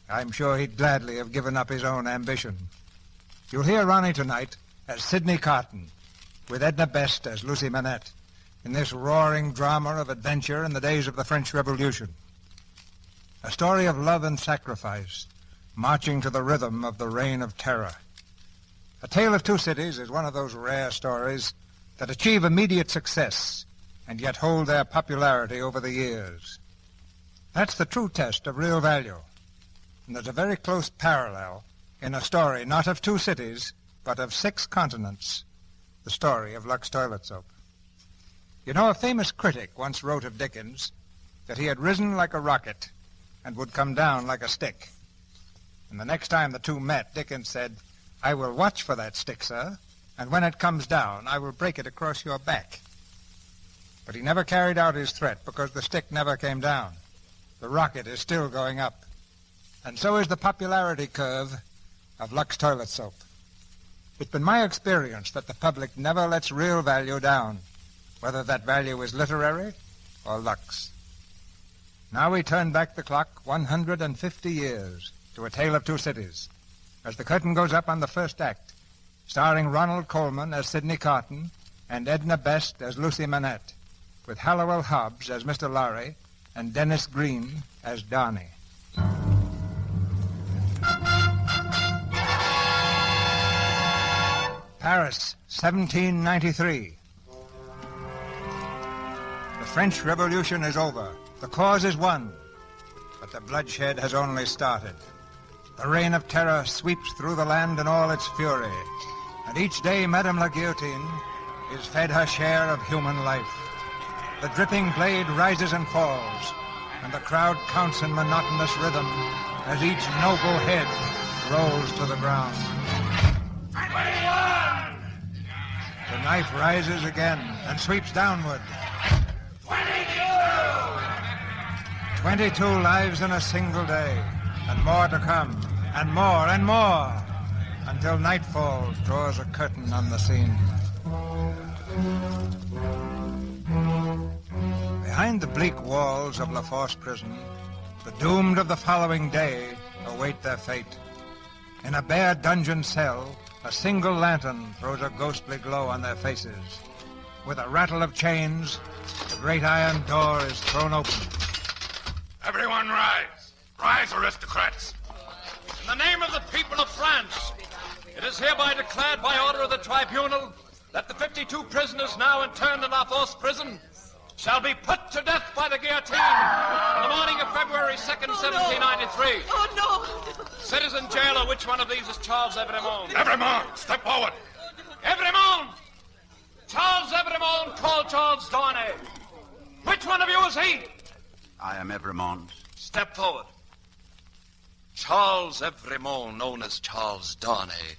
I'm sure he'd gladly have given up his own ambition. You'll hear Ronnie tonight as Sidney Cotten, with Edna Best as Lucy Manette, in this roaring drama of adventure in the days of the French Revolution. A story of love and sacrifice, marching to the rhythm of the Reign of Terror. A Tale of Two Cities is one of those rare stories that achieve immediate success and yet hold their popularity over the years. That's the true test of real value. And there's a very close parallel in a story not of two cities, but of 6 continents, the story of Lux Toilet Soap. You know, a famous critic once wrote of Dickens that he had risen like a rocket and would come down like a stick. And the next time the two met, Dickens said, "I will watch for that stick, sir, and when it comes down, I will break it across your back." But he never carried out his threat because the stick never came down. The rocket is still going up. And so is the popularity curve of Lux toilet soap. It's been my experience that the public never lets real value down, whether that value is literary or Lux. Now we turn back the clock 150 years to A Tale of Two Cities, as the curtain goes up on the first act, starring Ronald Colman as Sidney Cotten and Edna Best as Lucy Manette, with Hallowell Hobbs as Mr. Lorry and Dennis Green as Donnie. Paris, 1793. The French Revolution is over. The cause is won. But the bloodshed has only started. The reign of terror sweeps through the land in all its fury. And each day Madame la Guillotine is fed her share of human life. The dripping blade rises and falls, and the crowd counts in monotonous rhythm as each noble head rolls to the ground. 21! The knife rises again and sweeps downward. 22 lives in a single day, and more to come, and more and more, until nightfall draws a curtain on the scene. Behind the bleak walls of La Force prison, the doomed of the following day await their fate. In a bare dungeon cell, a single lantern throws a ghostly glow on their faces. With a rattle of chains, the great iron door is thrown open. Everyone rise. Rise, aristocrats. In the name of the people of France, it is hereby declared by order of the tribunal that the 52 prisoners now interned in La Force prison shall be put to death by the guillotine on the morning of February 2nd, 1793. Oh, no! Citizen jailer, which one of these is Charles Evremond? Evremond, step forward. Evremond! Charles Evremond, call Charles Darnay. Which one of you is he? I am Evremond. Step forward. Charles Evremond, known as Charles Darnay.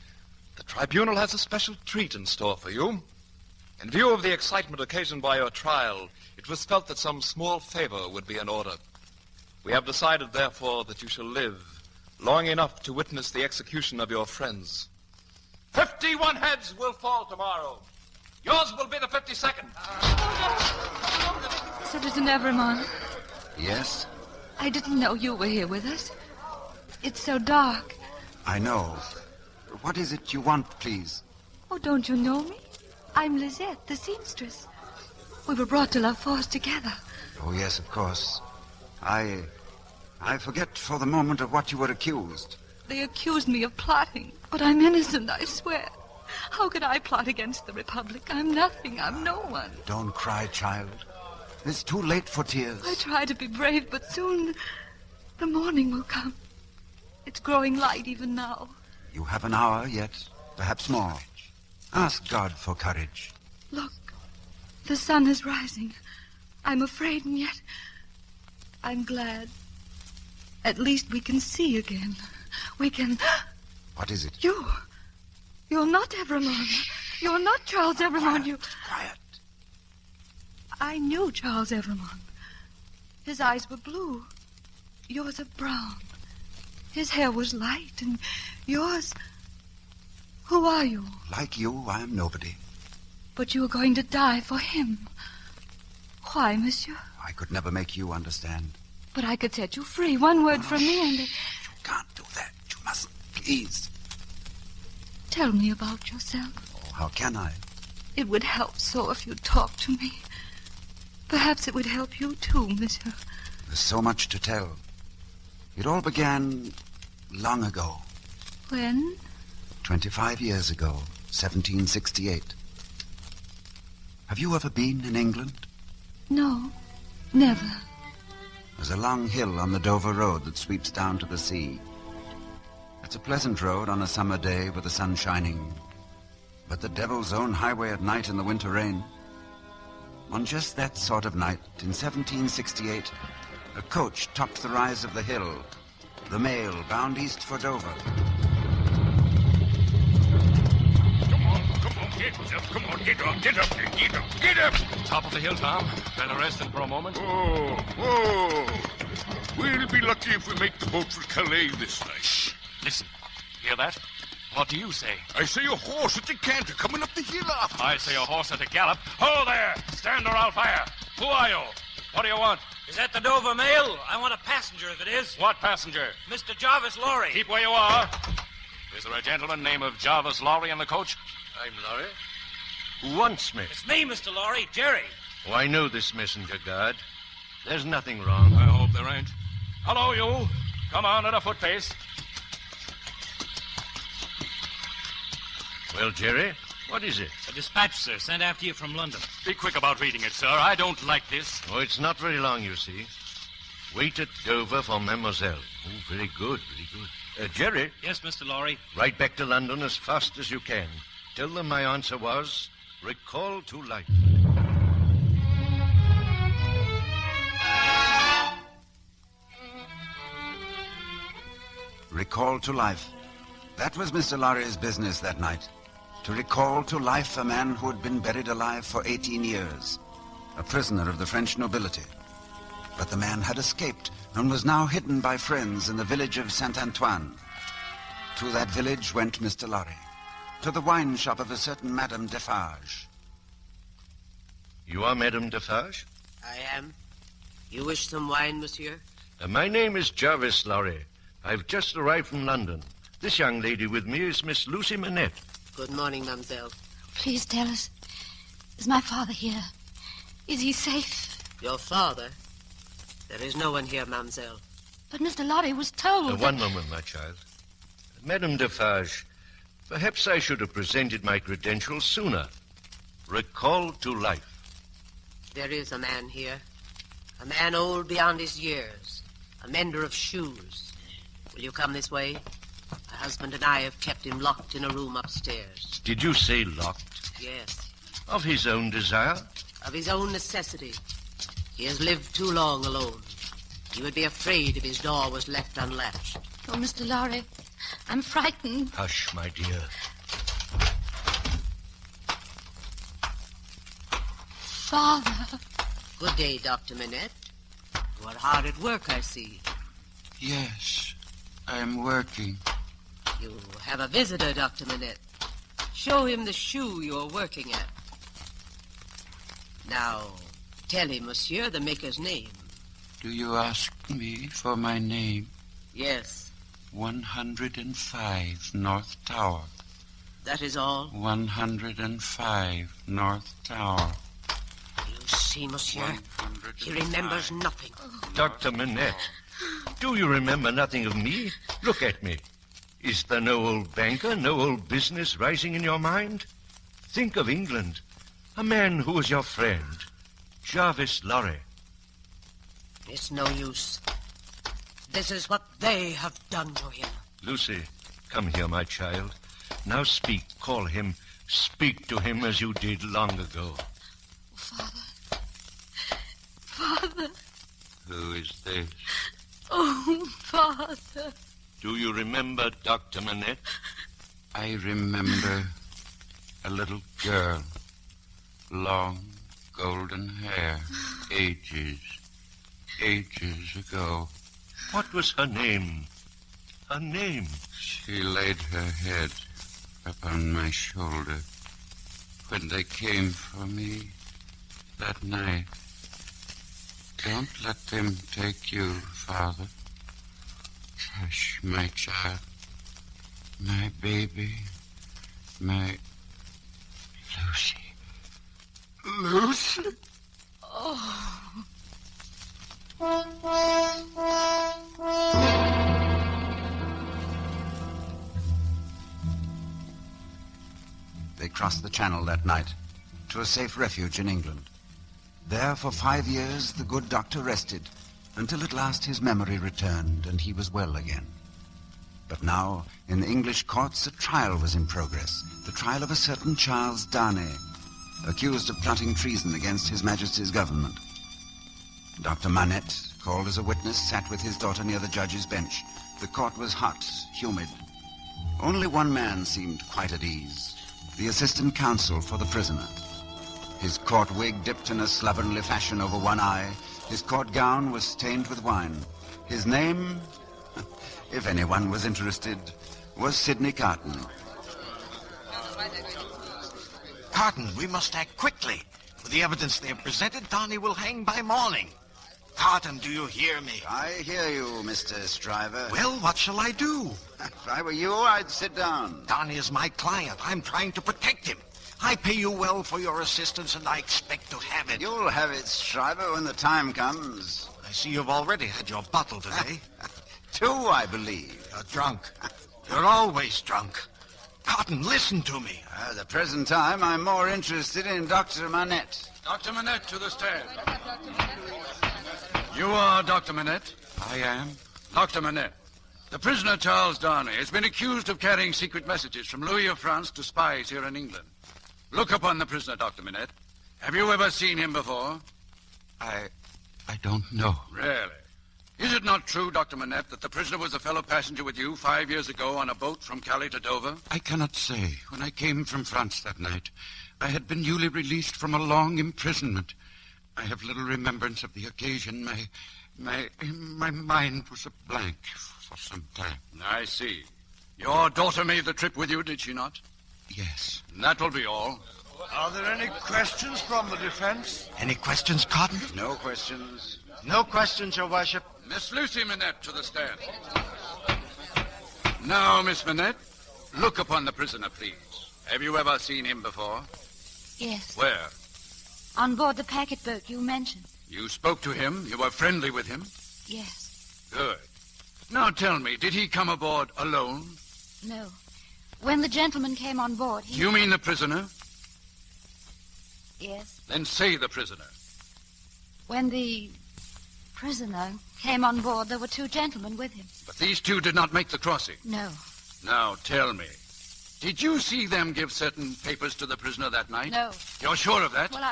The tribunal has a special treat in store for you. In view of the excitement occasioned by your trial, it was felt that some small favor would be in order. We have decided, therefore, that you shall live long enough to witness the execution of your friends. 51 heads will fall tomorrow. Yours will be the 52nd. Citizen Evremond. Yes? I didn't know you were here with us. It's so dark. I know. What is it you want, please? Oh, don't you know me? I'm Lisette, the seamstress. We were brought to La Force together. Oh, yes, of course. I forget for the moment of what you were accused. They accused me of plotting, but I'm innocent, I swear. How could I plot against the Republic? I'm nothing. I'm no one. Don't cry, child. It's too late for tears. I try to be brave, but soon the morning will come. It's growing light even now. You have an hour yet, perhaps more. Ask God for courage. Look, the sun is rising. I'm afraid, and yet I'm glad. At least we can see again. We can... What is it? You're not Evremond. You're not Charles Evremond. Quiet. I knew Charles Evremond. His eyes were blue. Yours are brown. His hair was light, and yours... Who are you? Like you, I am nobody. But you are going to die for him. Why, monsieur? I could never make you understand. But I could set you free. One word from me and... You can't do that. You mustn't. Please. Tell me about yourself. Oh, how can I? It would help so if you'd talk to me. Perhaps it would help you too, monsieur. There's so much to tell. It all began long ago. When? 25 years ago, 1768. Have you ever been in England? No, never. There's a long hill on the Dover Road that sweeps down to the sea. It's a pleasant road on a summer day with the sun shining, but the devil's own highway at night in the winter rain. On just that sort of night, in 1768, a coach topped the rise of the hill. The mail bound east for Dover. Come on, get up. Top of the hill, Tom. Better resting for a moment. Whoa. We'll be lucky if we make the boat for Calais this night. Listen, hear that? What do you say? I say a horse at the canter coming up the hill after. I say a horse at a gallop. Ho there! Stand or I'll fire. Who are you? What do you want? Is that the Dover mail? I want a passenger if it is. What passenger? Mr. Jarvis Lorry. Keep where you are. Is there a gentleman named Jarvis Lorry in the coach? I'm Lorry. Who wants me? It's me, Mr. Lorry, Jerry. Oh, I know this messenger guard. There's nothing wrong. I hope there ain't. Hello, you. Come on at a foot pace. Well, Jerry, what is it? A dispatch, sir, sent after you from London. Be quick about reading it, sir. I don't like this. Oh, it's not very long, you see. Wait at Dover for Mademoiselle. Oh, very good. Jerry? Yes, Mr. Lorry? Ride back to London as fast as you can. Tell them my answer was, recall to life. Recall to life. That was Mr. Lorry's business that night. To recall to life a man who had been buried alive for 18 years. A prisoner of the French nobility. But the man had escaped and was now hidden by friends in the village of Saint-Antoine. To that village went Mr. Lorry. To the wine shop of a certain Madame Defarge. You are Madame Defarge? I am. You wish some wine, monsieur? My name is Jarvis Lorry. I've just arrived from London. This young lady with me is Miss Lucy Manette. Good morning, mademoiselle. Please tell us, is my father here? Is he safe? Your father? There is no one here, mademoiselle. But Mr. Lorry was told... One moment, my child. Madame Defarge, perhaps I should have presented my credentials sooner. Recall to life. There is a man here. A man old beyond his years. A mender of shoes. Will you come this way? My husband and I have kept him locked in a room upstairs. Did you say locked? Yes. Of his own desire? Of his own necessity. He has lived too long alone. He would be afraid if his door was left unlatched. Oh, Mr. Lorry, I'm frightened. Hush, my dear. Father. Good day, Dr. Manette. You are hard at work, I see. Yes, I'm working. You have a visitor, Dr. Manette. Show him the shoe you're working at. Now, tell him, monsieur, the maker's name. Do you ask me for my name? Yes. 105 North Tower. That is all? 105 North Tower. You see, monsieur, he remembers nothing. Dr. Manette, do you remember nothing of me? Look at me. Is there no old banker, no old business rising in your mind? Think of England. A man who was your friend. Jarvis Lorry. It's no use. This is what they have done to him. Lucy, come here, my child. Now speak. Call him. Speak to him as you did long ago. Father. Father. Who is this? Oh, Father. Do you remember Dr. Manette? I remember a little girl. Long, golden hair. Ages ago. What was her name? Her name? She laid her head upon my shoulder when they came for me that night. Don't let them take you, Father. Hush, my child. My baby. My Lucy. Lucy? Oh. They crossed the Channel that night to a safe refuge in England. There for 5 years the good doctor rested, until at last his memory returned and he was well again. But now, in the English courts, a trial was in progress, the trial of a certain Charles Darnay. accused of plotting treason against His Majesty's government. Dr. Manette, called as a witness, sat with his daughter near the judge's bench. The court was hot, humid. Only one man seemed quite at ease, the assistant counsel for the prisoner. His court wig dipped in a slovenly fashion over one eye. His court gown was stained with wine. His name, if anyone was interested, was Sidney Cotten. Cotten, we must act quickly. With the evidence they have presented, Donny will hang by morning. Cotten, do you hear me? I hear you, Mr. Stryver. Well, what shall I do? If I were you, I'd sit down. Donny is my client. I'm trying to protect him. I pay you well for your assistance, and I expect to have it. You'll have it, Stryver, when the time comes. I see you've already had your bottle today. 2, I believe. You're drunk. You're always drunk. Cotten, listen to me. At the present time, I'm more interested in Dr. Manette. Dr. Manette, to the stand. You are Dr. Manette? I am. Dr. Manette, the prisoner Charles Darnay has been accused of carrying secret messages from Louis of France to spies here in England. Look upon the prisoner, Dr. Manette. Have you ever seen him before? I don't know. Really? Is it not true, Dr. Manette, that the prisoner was a fellow passenger with you 5 years ago on a boat from Calais to Dover? I cannot say. When I came from France that night, I had been newly released from a long imprisonment. I have little remembrance of the occasion. My mind was a blank for some time. I see. Your daughter made the trip with you, did she not? Yes. That will be all. Are there any questions from the defense? Any questions, Cotten? No questions. No questions, Your Worship. Miss Lucy Manette to the stand. Now, Miss Manette, look upon the prisoner, please. Have you ever seen him before? Yes. Where? On board the packet boat you mentioned. You spoke to him? You were friendly with him? Yes. Good. Now tell me, did he come aboard alone? No. When the gentleman came on board, Do you mean the prisoner? Yes. Then say the prisoner. When the prisoner came on board, there were 2 gentlemen with him. But these 2 did not make the crossing. No. Now tell me, did you see them give certain papers to the prisoner that night? No. You're sure of that? Well,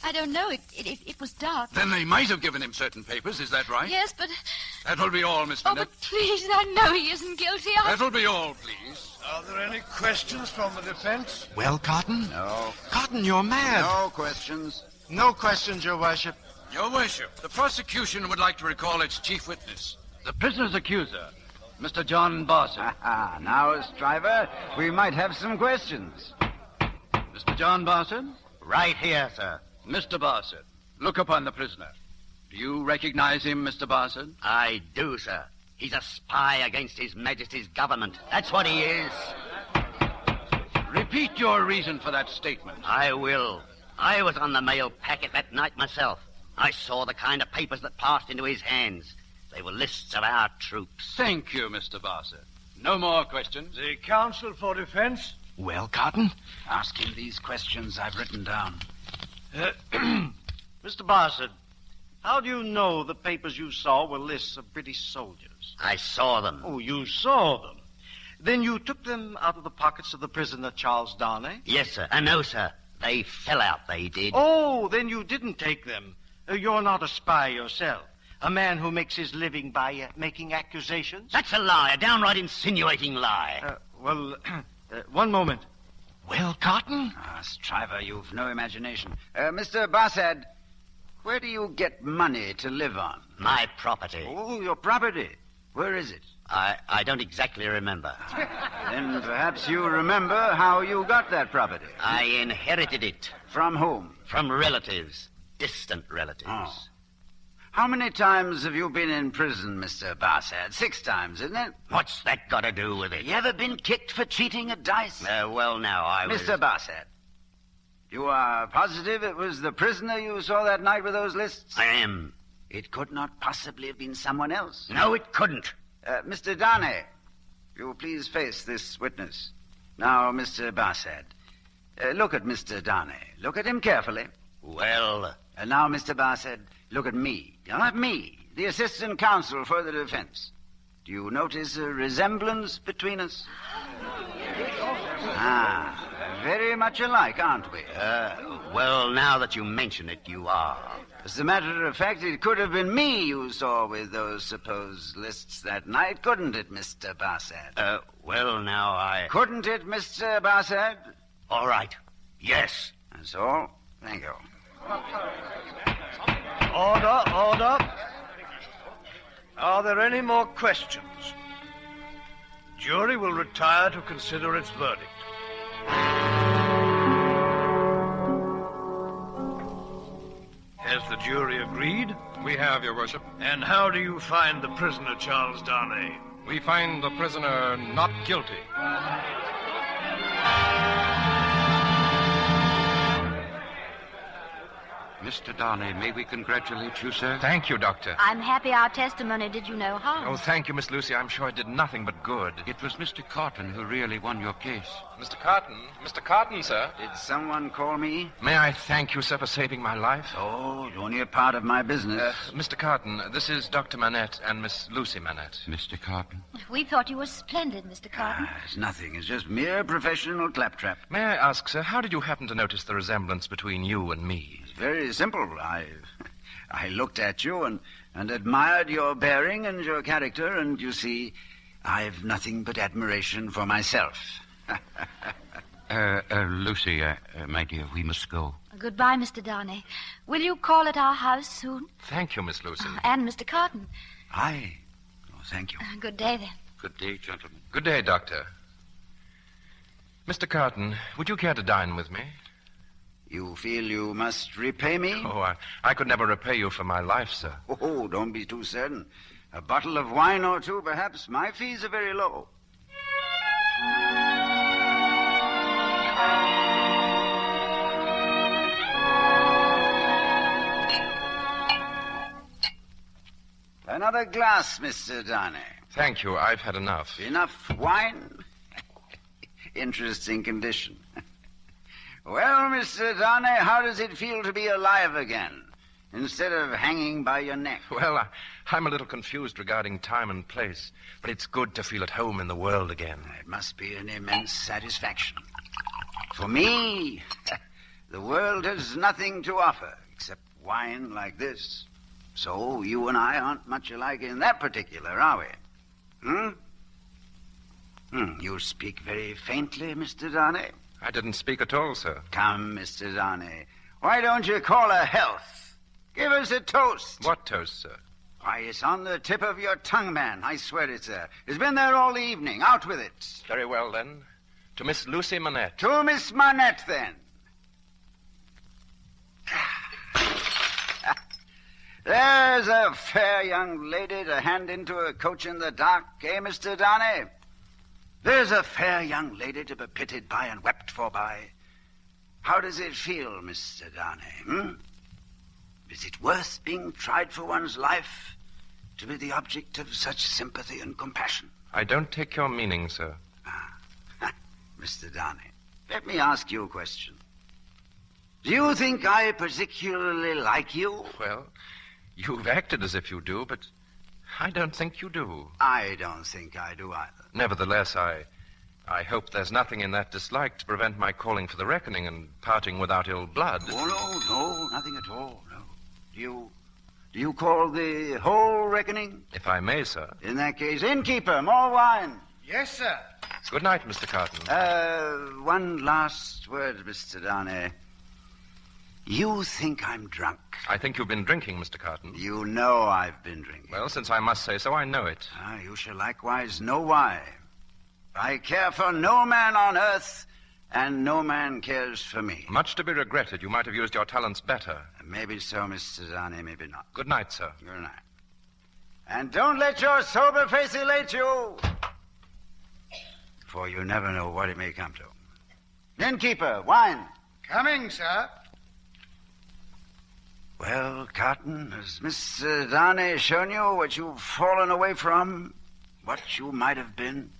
I don't know. It was dark. Then they might have given him certain papers, is that right? Yes, but... That will be all, Miss Oh, Bennett. but please, I know he isn't guilty. That'll be all, please. Are there any questions from the defense? Well, Cotten? No. Cotten, you're mad. No questions. No questions, Your Worship. Your Worship, the prosecution would like to recall its chief witness. The prisoner's accuser, Mr. John Barson. Now, Stryver, we might have some questions. Mr. John Barson? Right here, sir. Mr. Barson, look upon the prisoner. Do you recognize him, Mr. Barson? I do, sir. He's a spy against His Majesty's government. That's what he is. Repeat your reason for that statement. I will. I was on the mail packet that night myself. I saw the kind of papers that passed into his hands. They were lists of our troops. Thank you, Mr. Barson. No more questions. The counsel for defense? Well, Cotten, ask him these questions I've written down. Mr. Barson, how do you know the papers you saw were lists of British soldiers? I saw them. Oh, you saw them. Then you took them out of the pockets of the prisoner, Charles Darnay? Yes, sir. No, sir. They fell out, they did. Oh, then you didn't take them. You're not a spy yourself. A man who makes his living by making accusations? That's a lie, a downright insinuating lie. One moment. Well, Cotten? Stryver, you've no imagination. Mr. Bassett, where do you get money to live on? My property. Oh, your property. Where is it? I don't exactly remember. Then perhaps you remember how you got that property. I inherited it. From whom? From relatives. Distant relatives. Oh. How many times have you been in prison, Mr. Bassett? 6 times, isn't it? What's that got to do with it? You ever been kicked for cheating at dice? Well, now, I was... Mr. Bassett, you are positive it was the prisoner you saw that night with those lists? I am. It could not possibly have been someone else. No, it couldn't. Mr. Darnay, you will please face this witness. Now, Mr. Bassett, look at Mr. Darnay. Look at him carefully. Well... And now, Mr. Bassett, look at me. Not me, the assistant counsel for the defense. Do you notice a resemblance between us? Very much alike, aren't we? Well, now that you mention it, you are. As a matter of fact, it could have been me you saw with those supposed lists that night, couldn't it, Mr. Bassett? Well, now Couldn't it, Mr. Bassett? All right. Yes. That's all. Thank you. Order. Are there any more questions? Jury will retire to consider its verdict. Has the jury agreed? We have, Your Worship. And how do you find the prisoner, Charles Darnay? We find the prisoner not guilty. Mr. Darnay, may we congratulate you, sir? Thank you, Doctor. I'm happy our testimony did you no harm. Oh, thank you, Miss Lucy. I'm sure it did nothing but good. It was Mr. Cotten who really won your case. Mr. Cotten? Mr. Cotten, sir? Did someone call me? May I thank you, sir, for saving my life? Oh, only a part of my business. Mr. Cotten, this is Dr. Manette and Miss Lucy Manette. Mr. Cotten? We thought you were splendid, Mr. Cotten. It's nothing. It's just mere professional claptrap. May I ask, sir, how did you happen to notice the resemblance between you and me? It's very simple. I looked at you and admired your bearing and your character, and you see, I've nothing but admiration for myself. Lucy, my dear, we must go. Goodbye, Mr. Darnay. Will you call at our house soon? Thank you, Miss Lucy. And Mr. Cotten. Aye. Oh, thank you. Good day, then. Good day, gentlemen. Good day, Doctor. Mr. Cotten, would you care to dine with me? You feel you must repay me? Oh, I could never repay you for my life, sir. Oh, don't be too certain. A bottle of wine or two, perhaps. My fees are very low. Another glass, Mr. Darnay. Thank you. I've had enough. Enough wine? Interesting condition. Well, Mr. Darnay, how does it feel to be alive again, instead of hanging by your neck? Well, I'm a little confused regarding time and place, but it's good to feel at home in the world again. It must be an immense satisfaction. For me, the world has nothing to offer except wine like this. So you and I aren't much alike in that particular, are we? You speak very faintly, Mr. Darnay. I didn't speak at all, sir. Come, Mr. Darnay. Why don't you call a health? Give us a toast. What toast, sir? Why, it's on the tip of your tongue, man. I swear it's there. It's been there all the evening. Out with it. Very well, then. To Miss Lucy Manette. To Miss Manette, then. There's a fair young lady to hand into a coach in the dark, eh, Mr. Darnay? There's a fair young lady to be pitied by and wept for by. How does it feel, Mr. Darnay, Is it worth being tried for one's life to be the object of such sympathy and compassion? I don't take your meaning, sir. Mr. Darnay, let me ask you a question. Do you think I particularly like you? Well, you've acted as if you do, but I don't think you do. I don't think I do either. Nevertheless, I hope there's nothing in that dislike to prevent my calling for the reckoning and parting without ill blood. Oh, no, nothing at all, no. Do you call the whole reckoning? If I may, sir. In that case, innkeeper, more wine. Yes, sir. Good night, Mr. Cotten. One last word, Mr. Darnay. You think I'm drunk. I think you've been drinking, Mr. Cotten. You know I've been drinking. Well, since I must say so, I know it. You shall likewise know why. I care for no man on earth, and no man cares for me. Much to be regretted. You might have used your talents better. Maybe so, Mr. Darnay, maybe not. Good night, sir. Good night. And don't let your sober face elate you, for you never know what it may come to. Innkeeper, wine. Coming, sir. Well, Cotten, has Miss Darnay shown you what you've fallen away from? What you might have been?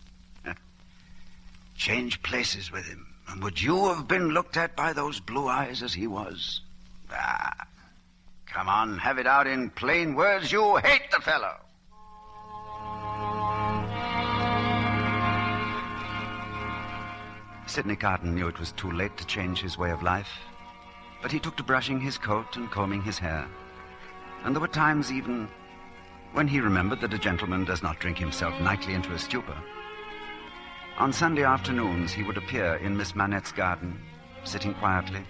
Change places with him, and would you have been looked at by those blue eyes as he was? Come on, have it out in plain words. You hate the fellow. Sidney Cotten knew it was too late to change his way of life. but he took to brushing his coat and combing his hair. And there were times even when he remembered that a gentleman does not drink himself nightly into a stupor. On Sunday afternoons, he would appear in Miss Manette's garden, sitting quietly,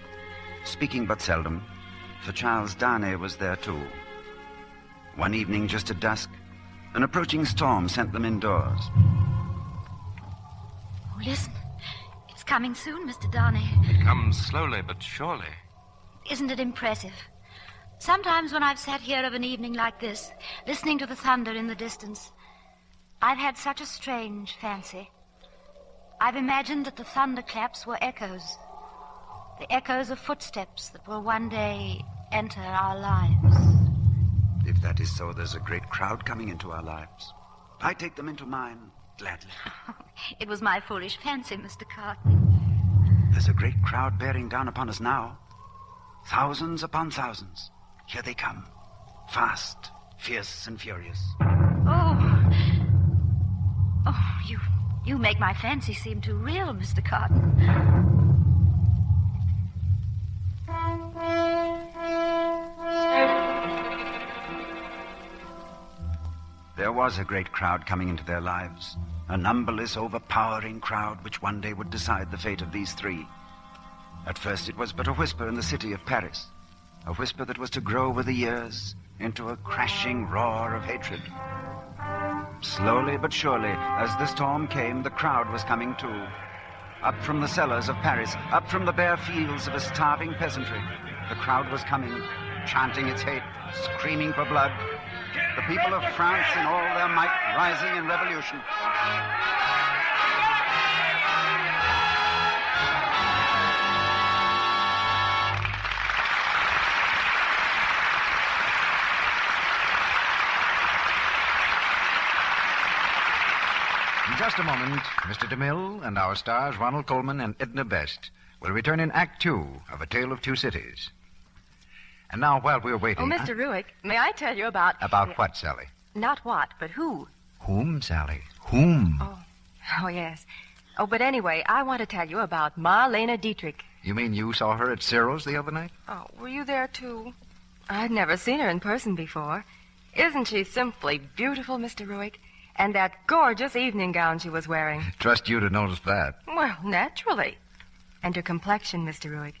speaking but seldom, for Charles Darnay was there too. One evening, just at dusk, an approaching storm sent them indoors. Oh, listen. It's coming soon, Mr. Darnay. It comes slowly but surely. Isn't it impressive? Sometimes when I've sat here of an evening like this, listening to the thunder in the distance, I've had such a strange fancy. I've imagined that the thunderclaps were echoes. The echoes of footsteps that will one day enter our lives. If that is so, there's a great crowd coming into our lives. I take them into mine, gladly. It was my foolish fancy, Mr. Cotten. There's a great crowd bearing down upon us now. Thousands upon thousands. Here they come. Fast, fierce, and furious. Oh, you make my fancy seem too real, Mr. Cotten. There was a great crowd coming into their lives. A numberless, overpowering crowd which one day would decide the fate of these three. At first it was but a whisper in the city of Paris. A whisper that was to grow with the years into a crashing roar of hatred. Slowly but surely, as the storm came, the crowd was coming too. Up from the cellars of Paris, up from the bare fields of a starving peasantry, the crowd was coming, chanting its hate, screaming for blood. The people of France in all their might rising in revolution. In just a moment, Mr. DeMille and our stars, Ronald Colman and Edna Best, will return in Act 2 of A Tale of Two Cities. And now, while we're waiting... Oh, Mr. Ruick, may I tell you about... About what, Sally? Not what, but who. Whom, Sally? Whom? Oh, yes. Oh, but anyway, I want to tell you about Marlene Dietrich. You mean you saw her at Cyril's the other night? Oh, were you there, too? I'd never seen her in person before. Isn't she simply beautiful, Mr. Ruick? And that gorgeous evening gown she was wearing. Trust you to notice that. Well, naturally. And her complexion, Mr. Ruick.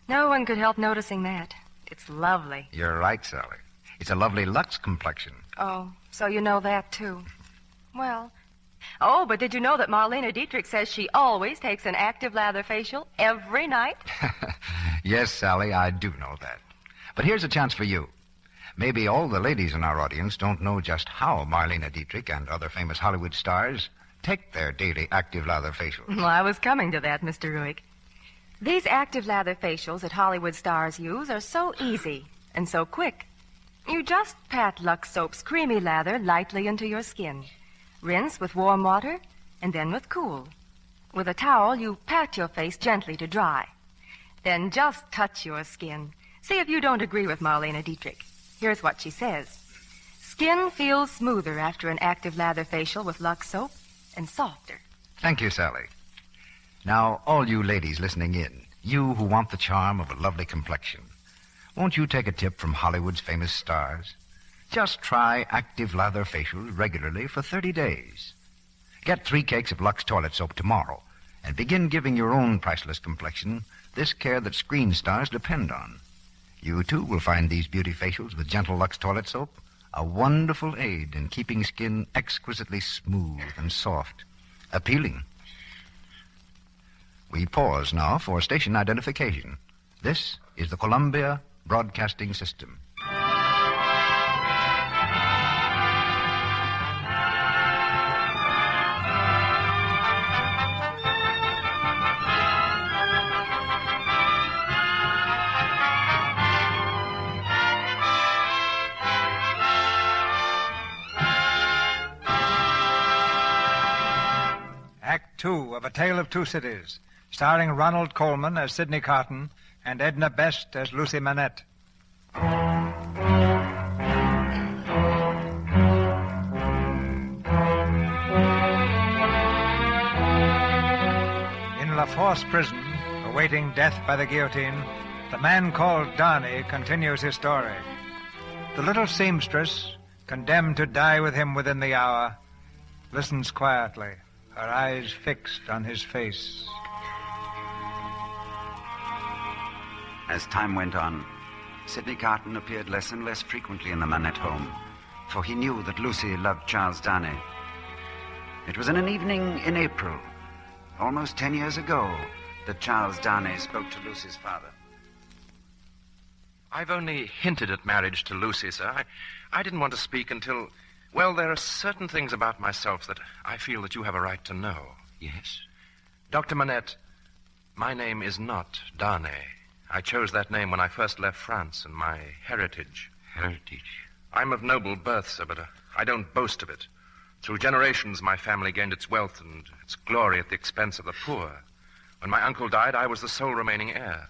No one could help noticing that. It's lovely. You're right, Sally. It's a lovely Lux complexion. Oh, so you know that, too. Well... Oh, but did you know that Marlene Dietrich says she always takes an active lather facial every night? Yes, Sally, I do know that. But here's a chance for you. Maybe all the ladies in our audience don't know just how Marlene Dietrich and other famous Hollywood stars take their daily active lather facials. Well, I was coming to that, Mr. Ruick. These active lather facials that Hollywood stars use are so easy and so quick. You just pat Lux Soap's creamy lather lightly into your skin. Rinse with warm water and then with cool. With a towel, you pat your face gently to dry. Then just touch your skin. See if you don't agree with Marlene Dietrich. Here's what she says. Skin feels smoother after an active lather facial with Lux Soap and softer. Thank you, Sally. Now, all you ladies listening in, you who want the charm of a lovely complexion, won't you take a tip from Hollywood's famous stars? Just try active lather facials regularly for 30 days. Get 3 cakes of Lux toilet soap tomorrow and begin giving your own priceless complexion this care that screen stars depend on. You, too, will find these beauty facials with gentle Lux toilet soap a wonderful aid in keeping skin exquisitely smooth and soft, appealing. We pause now for station identification. This is the Columbia Broadcasting System. Act 2 of A Tale of Two Cities, starring Ronald Colman as Sidney Cotten and Edna Best as Lucy Manette. In La Force prison, awaiting death by the guillotine, The man called Darnay continues his story. The little seamstress, condemned to die with him within the hour, listens quietly, her eyes fixed on his face. As time went on, Sidney Cotten appeared less and less frequently in the Manette home, for he knew that Lucy loved Charles Darnay. It was in an evening in April, almost 10 years ago, that Charles Darnay spoke to Lucy's father. I've only hinted at marriage to Lucy, sir. I didn't want to speak until... Well, there are certain things about myself that I feel that you have a right to know. Yes? Dr. Manette, my name is not Darnay. I chose that name when I first left France and my heritage. Heritage? I'm of noble birth, sir, but I don't boast of it. Through generations, my family gained its wealth and its glory at the expense of the poor. When my uncle died, I was the sole remaining heir.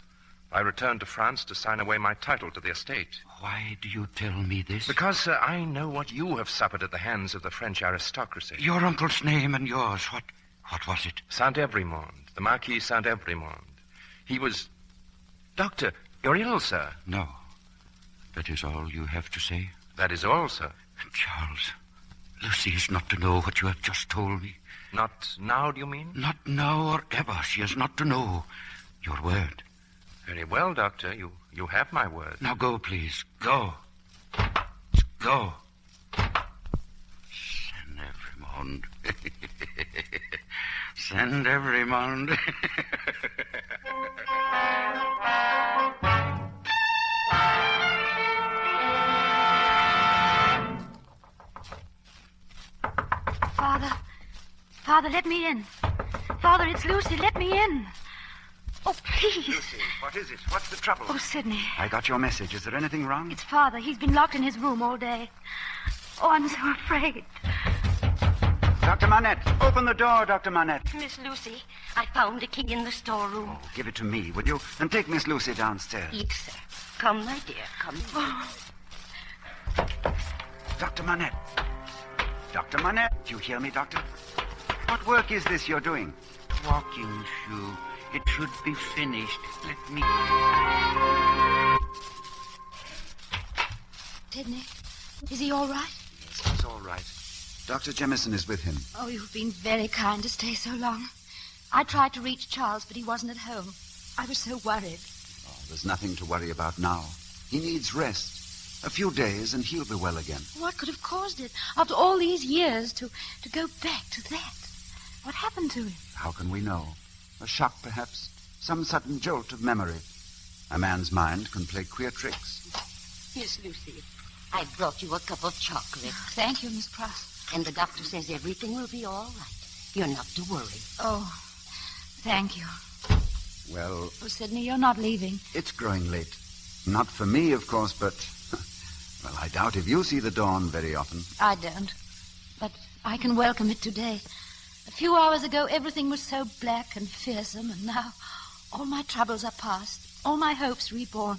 I returned to France to sign away my title to the estate. Why do you tell me this? Because, sir, I know what you have suffered at the hands of the French aristocracy. Your uncle's name and yours, what was it? Saint-Evremond, the Marquis Saint-Evremond. He was... Doctor, you're ill, sir. No. That is all you have to say? That is all, sir. Charles, Lucy is not to know what you have just told me. Not now, do you mean? Not now or ever. She is not to know. Your word. Very well, Doctor. You have my word. Now go, please. Go. Go. Saint-Evremond. Saint-Evremond. Father, let me in. Father, it's Lucy. Let me in. Oh, please. Lucy, what is it? What's the trouble? Oh, Sidney. I got your message. Is there anything wrong? It's Father. He's been locked in his room all day. Oh, I'm so afraid. Dr. Manette, open the door, Dr. Manette. Miss Lucy, I found a key in the storeroom. Oh, give it to me, will you? And take Miss Lucy downstairs. Yes, sir. Come, my dear, come. Oh. Dr. Manette. Dr. Manette. Do you hear me, Doctor? What work is this you're doing? Walking shoe. It should be finished. Let me... Sidney, is he all right? Yes, he's all right. Dr. Jemison is with him. Oh, you've been very kind to stay so long. I tried to reach Charles, but he wasn't at home. I was so worried. Oh, there's nothing to worry about now. He needs rest. A few days, and he'll be well again. What could have caused it? After all these years, to go back to that? What happened to him? How can we know? A shock, perhaps. Some sudden jolt of memory. A man's mind can play queer tricks. Miss Lucy, I brought you a cup of chocolate. Thank you, Miss Pross. And the doctor says everything will be all right. You're not to worry. Oh, thank you. Well... Oh, Sidney, you're not leaving. It's growing late. Not for me, of course, but... Well, I doubt if you see the dawn very often. I don't. But I can welcome it today. A few hours ago, everything was so black and fearsome, and now all my troubles are past, all my hopes reborn.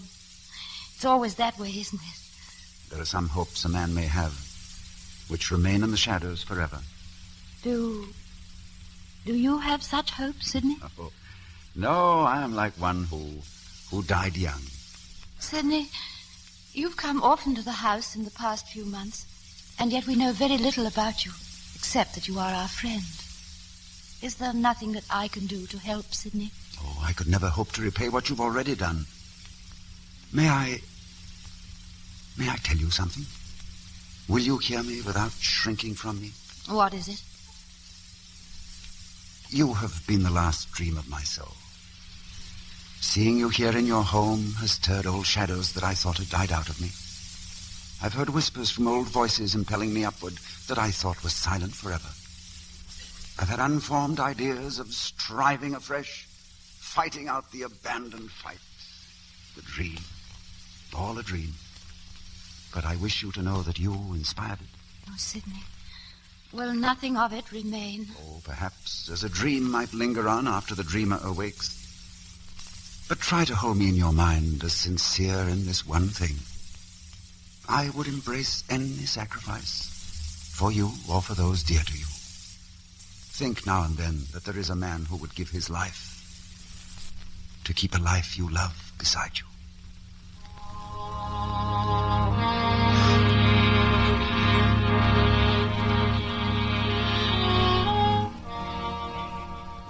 It's always that way, isn't it? There are some hopes a man may have, which remain in the shadows forever. Do you have such hopes, Sidney? Oh, no, I am like one who died young. Sidney, you've come often to the house in the past few months, and yet we know very little about you, except that you are our friend. Is there nothing that I can do to help, Sidney? Oh, I could never hope to repay what you've already done. May I tell you something? Will you hear me without shrinking from me? What is it? You have been the last dream of my soul. Seeing you here in your home has stirred old shadows that I thought had died out of me. I've heard whispers from old voices impelling me upward that I thought was silent forever. I've had unformed ideas of striving afresh, fighting out the abandoned fight. The dream. All a dream. But I wish you to know that you inspired it. Oh, Sidney. Will nothing of it remain? Oh, perhaps as a dream might linger on after the dreamer awakes. But try to hold me in your mind as sincere in this one thing. I would embrace any sacrifice for you or for those dear to you. Think now and then that there is a man who would give his life to keep a life you love beside you.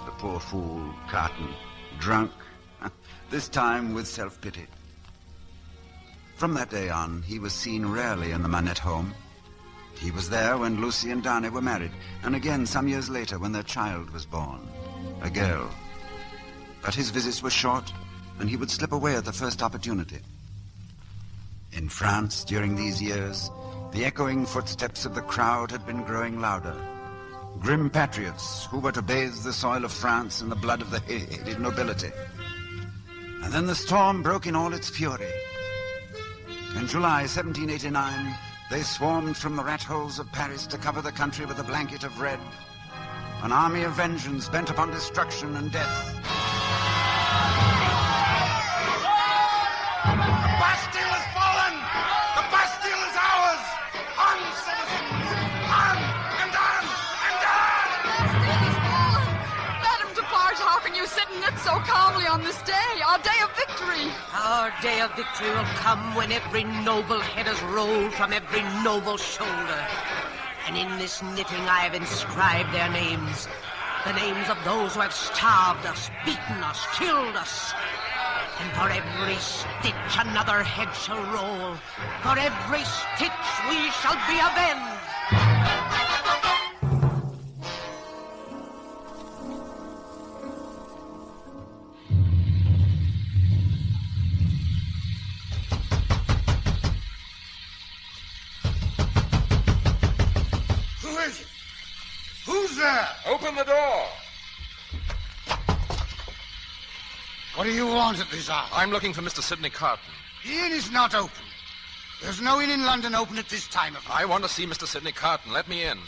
The poor fool, Cotten, drunk, this time with self-pity. From that day on, he was seen rarely in the Manette home. He was there when Lucy and Darnay were married, and again some years later when their child was born, a girl. But his visits were short, and he would slip away at the first opportunity. In France, during these years, the echoing footsteps of the crowd had been growing louder. Grim patriots who were to bathe the soil of France in the blood of the hated nobility. And then the storm broke in all its fury. In July 1789, they swarmed from the rat holes of Paris to cover the country with a blanket of red. An army of vengeance bent upon destruction and death. The Bastille has fallen! The Bastille is ours! On, citizens! On and on and on! Bastille is fallen! Madame Defarge, how can you sit and knit so calmly on this day, our day of victory? Our day of victory will come when every noble head is rolled from every noble shoulder. And in this knitting I have inscribed their names. The names of those who have starved us, beaten us, killed us. And for every stitch another head shall roll. For every stitch we shall be avenged. Who is it? Who's there? Open the door. What do you want at this hour? I'm looking for Mr. Sidney Carton. The inn is not open. There's no inn in London open at this time of night. I want to see Mr. Sidney Carton. Let me in.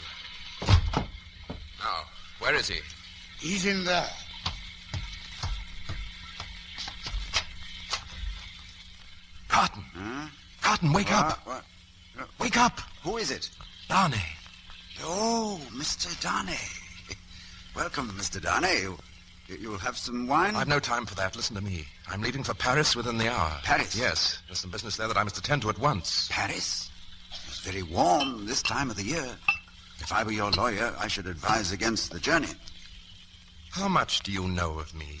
Now, where is he? He's in there. Carton. Carton, wake up. What? Wake up. Who is it? Darnay. Oh, Mr. Darnay. Welcome, Mr. Darnay. You'll have some wine? I've no time for that. Listen to me. I'm leaving for Paris within the hour. Paris? Yes. There's some business there that I must attend to at once. Paris? It's very warm this time of the year. If I were your lawyer, I should advise against the journey. How much do you know of me?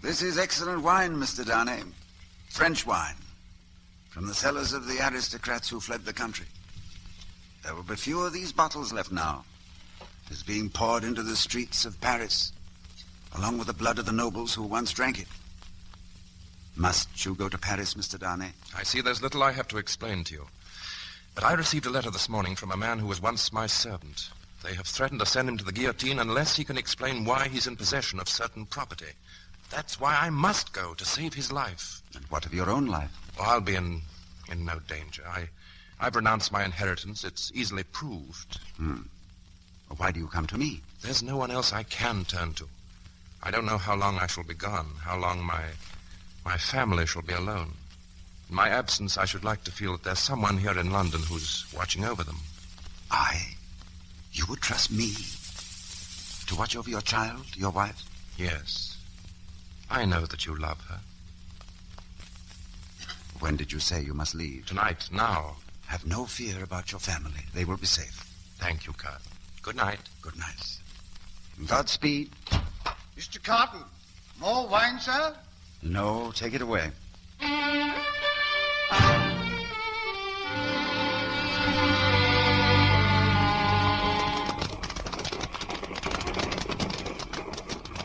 This is excellent wine, Mr. Darnay. French wine. From the cellars of the aristocrats who fled the country. There will be few of these bottles left now. It is being poured into the streets of Paris, along with the blood of the nobles who once drank it. Must you go to Paris, Mr. Darnay? I see there's little I have to explain to you. But I received a letter this morning from a man who was once my servant. They have threatened to send him to the guillotine unless he can explain why he's in possession of certain property. That's why I must go, to save his life. And what of your own life? Oh, I'll be in no danger. I've renounced my inheritance. It's easily proved. Why do you come to me? There's no one else I can turn to. I don't know how long I shall be gone, how long my family shall be alone. In my absence, I should like to feel that there's someone here in London who's watching over them. You would trust me to watch over your child, your wife? Yes. I know that you love her. When did you say you must leave? Tonight, now. Have no fear about your family. They will be safe. Thank you, Carton. Good night. Good night. Godspeed. Mr. Carton, more wine, sir? No, take it away.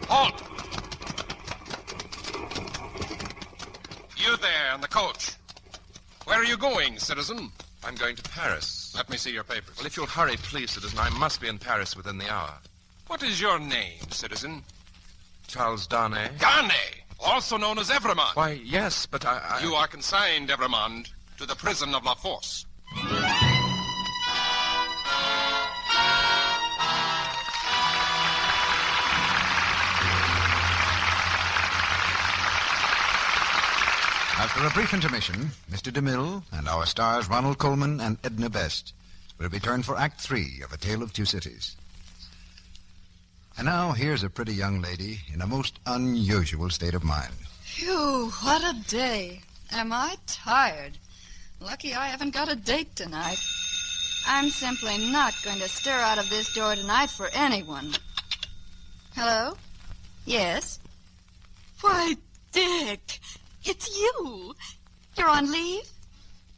Halt! You there in the coach. Where are you going, citizen? I'm going to Paris. Let me see your papers. Well, if you'll hurry, please, citizen. I must be in Paris within the hour. What is your name, citizen? Charles Darnay. Darnay, also known as Evremond. Why, yes, but I... You are consigned, Evremond, to the prison of La Force. After a brief intermission, Mr. DeMille and our stars Ronald Colman and Edna Best will return for Act 3 of A Tale of Two Cities. And now here's a pretty young lady in a most unusual state of mind. Phew, what a day. Am I tired? Lucky I haven't got a date tonight. I'm simply not going to stir out of this door tonight for anyone. Hello? Yes? Why, Dick, it's you. You're on leave?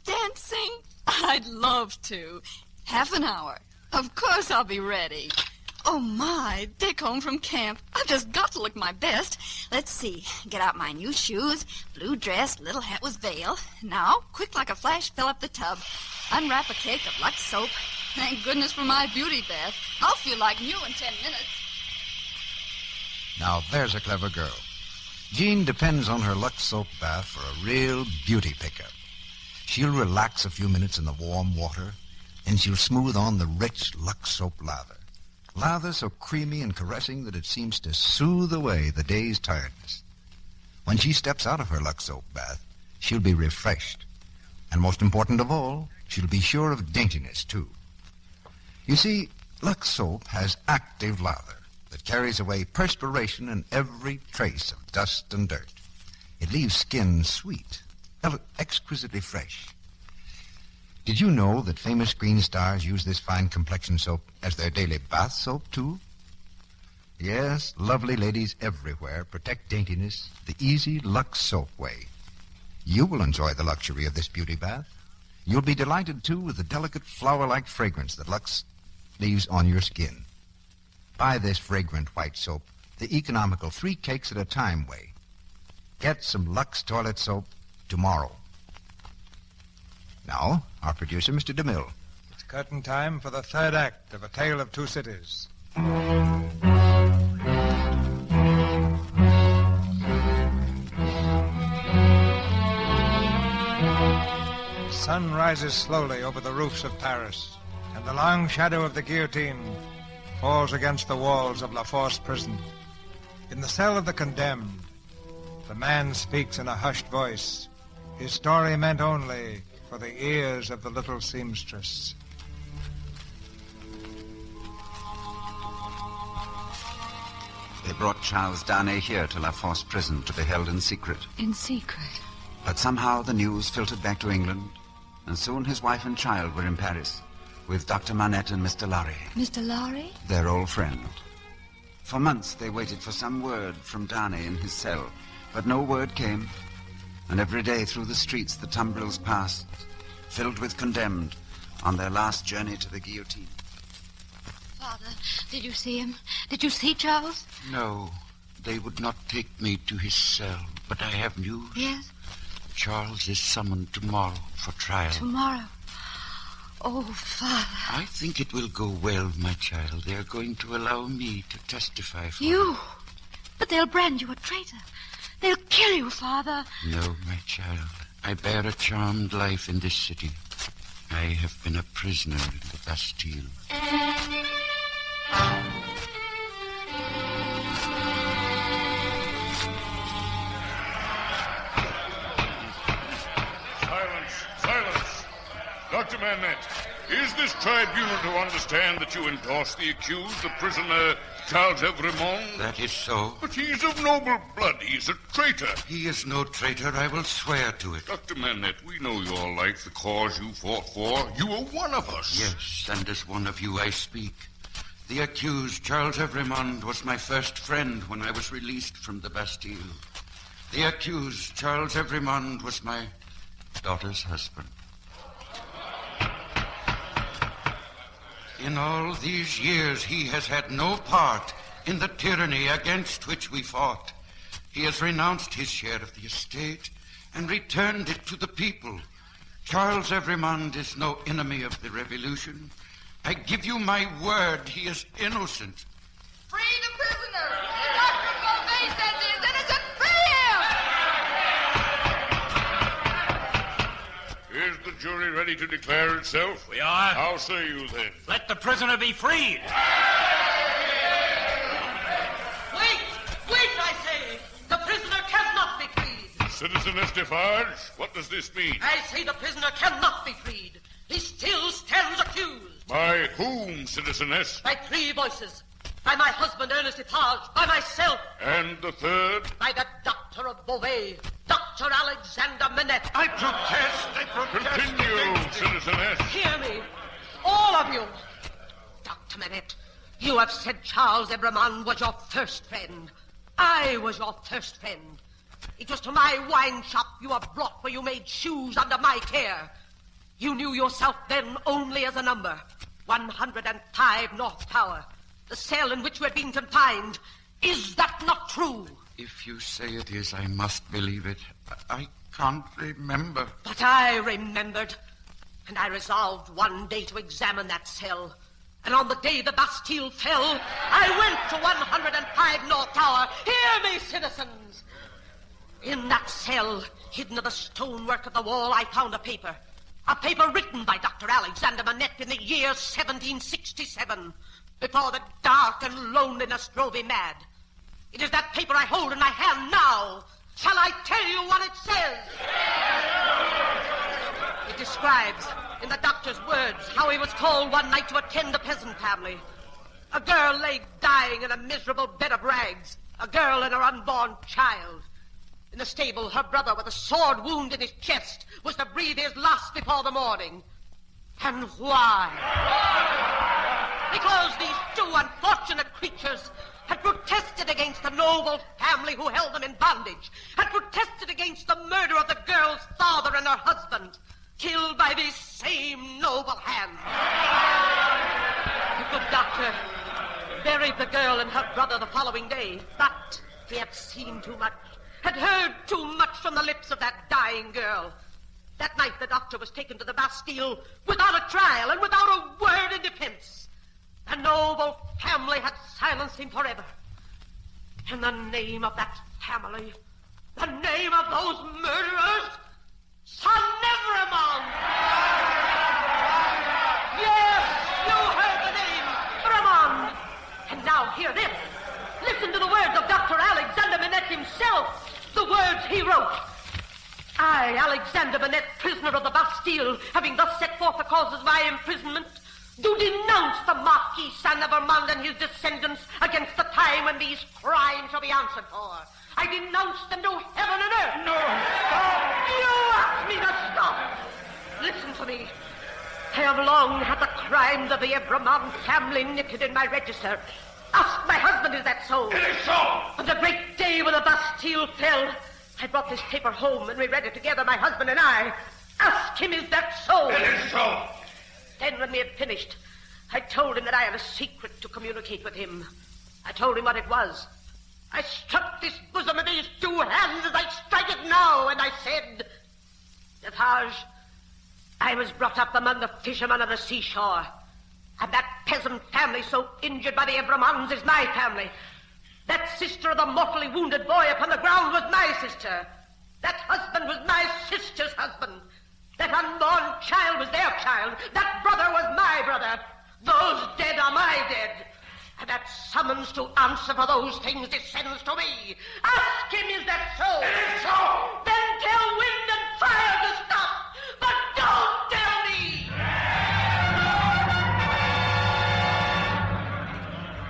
Dancing? I'd love to. Half an hour. Of course I'll be ready. Oh, my, Dick home from camp. I've just got to look my best. Let's see. Get out my new shoes, blue dress, little hat with veil. Now, quick like a flash, fill up the tub. Unwrap a cake of Lux soap. Thank goodness for my beauty bath. I'll feel like new in 10 minutes. Now, there's a clever girl. Jean depends on her Lux soap bath for a real beauty pickup. She'll relax a few minutes in the warm water, and she'll smooth on the rich Lux soap lather. Lather so creamy and caressing that it seems to soothe away the day's tiredness. When she steps out of her Lux soap bath, she'll be refreshed. And most important of all, she'll be sure of daintiness, too. You see, Lux soap has active lather that carries away perspiration and every trace of dust and dirt. It leaves skin sweet, exquisitely fresh. Did you know that famous screen stars use this fine complexion soap as their daily bath soap, too? Yes, lovely ladies everywhere protect daintiness the easy Lux soap way. You will enjoy the luxury of this beauty bath. You'll be delighted, too, with the delicate flower-like fragrance that Lux leaves on your skin. Buy this fragrant white soap the economical 3 cakes at a time way. Get some Lux toilet soap tomorrow. Now, our producer, Mr. DeMille. It's curtain time for the third act of A Tale of Two Cities. Sun rises slowly over the roofs of Paris, and the long shadow of the guillotine falls against the walls of La Force prison. In the cell of the condemned, the man speaks in a hushed voice, his story meant only for the ears of the little seamstress. They brought Charles Darnay here to La Force prison to be held in secret. In secret? But somehow the news filtered back to England, and soon his wife and child were in Paris with Dr. Manette and Mr. Lorry. Mr. Lorry? Their old friend. For months they waited for some word from Darnay in his cell, but no word came. And every day through the streets the tumbrils passed, filled with condemned, on their last journey to the guillotine. Father, did you see him? Did you see Charles? No, they would not take me to his cell, but I have news. Yes? Charles is summoned tomorrow for trial. Tomorrow? Oh, Father. I think it will go well, my child. They are going to allow me to testify for you. But they'll brand you a traitor. They'll kill you, Father. No, my child. I bear a charmed life in this city. I have been a prisoner in the Bastille. Silence! Dr. Manette, is this tribunal to understand that you endorse the accused, the prisoner Charles Evremond? That is so. But he is of noble blood. He is a traitor. He is no traitor. I will swear to it. Dr. Manette, we know your life, the cause you fought for. You were one of us. Yes, and as one of you I speak. The accused, Charles Evremond, was my first friend when I was released from the Bastille. The accused, Charles Evremond, was my daughter's husband. In all these years, he has had no part in the tyranny against which we fought. He has renounced his share of the estate and returned it to the people. Charles Evremond is no enemy of the revolution. I give you my word, he is innocent. Free the prisoner! Dr. Beauvais says he is innocent! Free him! Is the jury ready to declare itself? We are. How say you, then? Let the prisoner be freed. Wait, I say! The prisoner cannot be freed! Citizeness Defarge, what does this mean? I say the prisoner cannot be freed. He still stands accused. By whom, Citizeness? By 3 voices. by my husband, Ernest Lepage, by myself. And the third? By the doctor of Beauvais, Dr. Alexander Manette. I protest. Continue, citizeness. Hear me, all of you. Dr. Manette, you have said Charles Ebremond was your first friend. I was your first friend. It was to my wine shop you were brought where you made shoes under my care. You knew yourself then only as a number. 105 North Tower. The cell in which you had been confined. Is that not true? If you say it is, I must believe it. I can't remember. But I remembered. And I resolved one day to examine that cell. And on the day the Bastille fell, I went to 105 North Tower. Hear me, citizens. In that cell, hidden in the stonework of the wall, I found a paper. A paper written by Dr. Alexander Manette in the year 1767, before the dark and loneliness drove him mad. It is that paper I hold in my hand now. Shall I tell you what it says? It describes, in the doctor's words, how he was called one night to attend a peasant family. A girl lay dying in a miserable bed of rags. A girl and her unborn child. In the stable, her brother, with a sword wound in his chest, was to breathe his last before the morning. And why? Because these two unfortunate creatures had protested against the noble family who held them in bondage, had protested against the murder of the girl's father and her husband, killed by these same noble hands. The good doctor buried the girl and her brother the following day, but he had seen too much, had heard too much from the lips of that dying girl. That night the doctor was taken to the Bastille without a trial and without a word in defense. The noble family had silenced him forever. In the name of that family, the name of those murderers, Son Evremond! Yes, you heard the name, Evremond. And now hear this. Listen to the words of Dr. Alexander Manette himself. The words he wrote. I, Alexander Manette, prisoner of the Bastille, having thus set forth the causes of my imprisonment, do denounce the Marquis Saint Evremond and his descendants against the time when these crimes shall be answered for. I denounce them to heaven and earth. No, stop! You ask me to stop. Listen to me. I have long had the crimes of the Evremond family knitted in my register. Ask my husband, is that so? It is so! On the great day when the Bastille fell, I brought this paper home and we read it together, my husband and I. Ask him, is that so? It is so! Then when we had finished, I told him that I had a secret to communicate with him. I told him what it was. I struck this bosom of these two hands as I strike it now, and I said, Defarge, I was brought up among the fishermen of the seashore, and that peasant family so injured by the Evremonds is my family. That sister of the mortally wounded boy upon the ground was my sister. That husband was my sister's husband. That unborn child was their child. That brother was my brother. Those dead are my dead. And that summons to answer for those things descends to me. Ask him, is that so? It is so! Then tell wind and fire to stop. But don't tell me!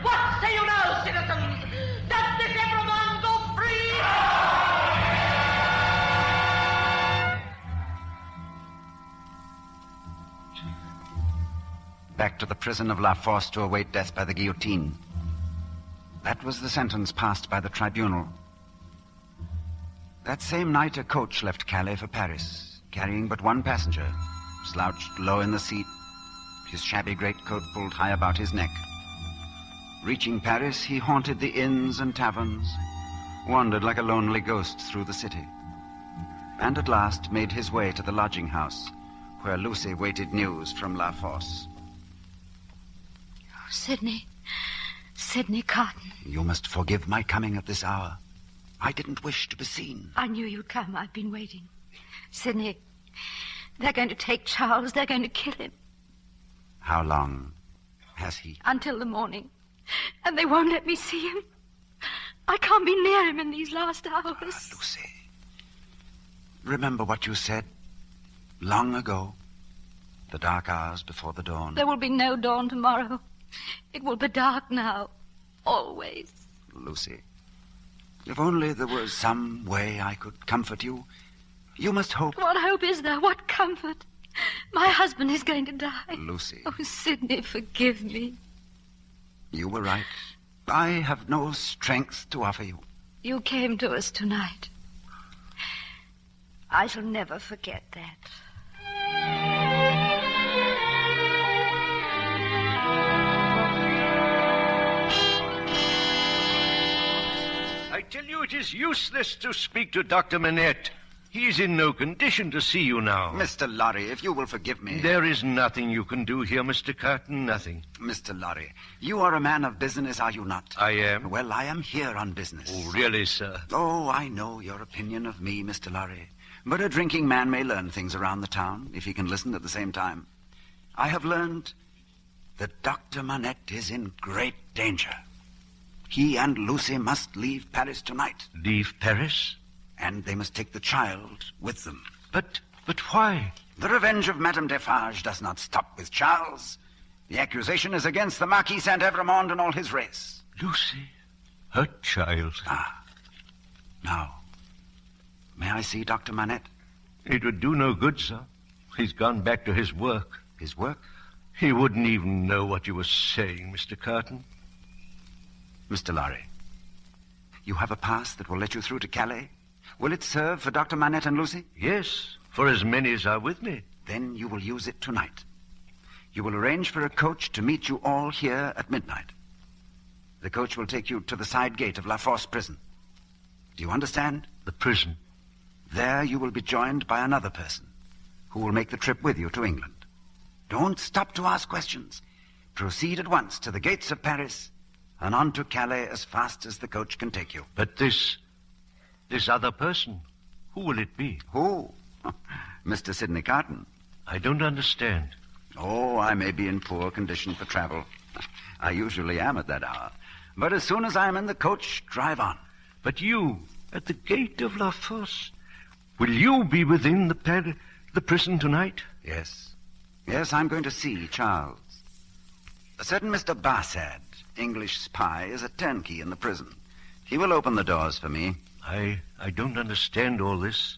What say you now, citizens? Does this Evremond go free? Back to the prison of La Force to await death by the guillotine. That was the sentence passed by the tribunal. That same night, a coach left Calais for Paris, carrying but one passenger, slouched low in the seat, his shabby greatcoat pulled high about his neck. Reaching Paris, he haunted the inns and taverns, wandered like a lonely ghost through the city, and at last made his way to the lodging house, where Lucy waited news from La Force. Sidney Cotten. You must forgive my coming at this hour. I didn't wish to be seen. I knew you'd come. I've been waiting. Sidney, they're going to take Charles. They're going to kill him. How long has he? Until the morning. And they won't let me see him. I can't be near him in these last hours. Lucy, remember what you said long ago. The dark hours before the dawn. There will be no dawn tomorrow. It will be dark now. always. Lucy, if only there was some way I could comfort you. You must hope. What hope is there? What comfort? My husband is going to die. Lucy. Oh, Sidney, forgive me. You were right. I have no strength to offer you. You came to us tonight. I shall never forget that. I tell you, it is useless to speak to Dr. Manette. He is in no condition to see you now. Mr. Lorry, if you will forgive me. There is nothing you can do here, Mr. Cotten, nothing. Mr. Lorry, you are a man of business, are you not? I am. Well, I am here on business. Oh, really, sir? Oh, I know your opinion of me, Mr. Lorry. But a drinking man may learn things around the town if he can listen at the same time. I have learned that Dr. Manette is in great danger. He and Lucy must leave Paris tonight. Leave Paris? And they must take the child with them. But why? The revenge of Madame Defarge does not stop with Charles. The accusation is against the Marquis Saint-Evremond and all his race. Lucy, her child. Ah. Now, may I see Dr. Manette? It would do no good, sir. He's gone back to his work. His work? He wouldn't even know what you were saying, Mr. Cotten. Mr. Lorry, you have a pass that will let you through to Calais? Will it serve for Dr. Manette and Lucy? Yes, for as many as are with me. Then you will use it tonight. You will arrange for a coach to meet you all here at midnight. The coach will take you to the side gate of La Force prison. Do you understand? The prison? There you will be joined by another person who will make the trip with you to England. Don't stop to ask questions. Proceed at once to the gates of Paris and on to Calais as fast as the coach can take you. But this other person, who will it be? Who? Mr. Sidney Cotten. I don't understand. Oh, I may be in poor condition for travel. I usually am at that hour. But as soon as I am in the coach, drive on. But you, at the gate of La Force, will you be within the prison tonight? Yes. Yes, I'm going to see Charles. A certain Mr. Bassett, English spy, is a turnkey in the prison. He will open the doors for me. I don't understand all this,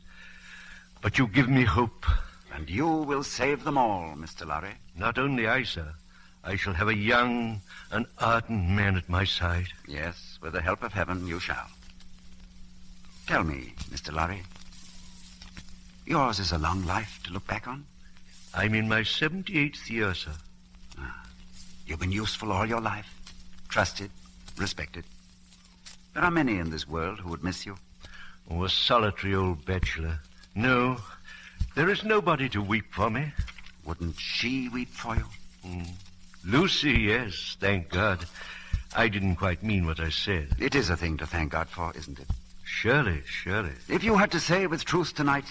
but you give me hope. And you will save them all, Mr. Lorry. Not only I, sir. I shall have a young and ardent man at my side. Yes, with the help of heaven, you shall. Tell me, Mr. Lorry, yours is a long life to look back on? I'm in my 78th year, sir. You've been useful all your life, trusted, respected. There are many in this world who would miss you. Oh, a solitary old bachelor. No, there is nobody to weep for me. Wouldn't she weep for you? Lucy, yes, thank God. I didn't quite mean what I said. It is a thing to thank God for, isn't it? Surely, surely. If you had to say with truth tonight,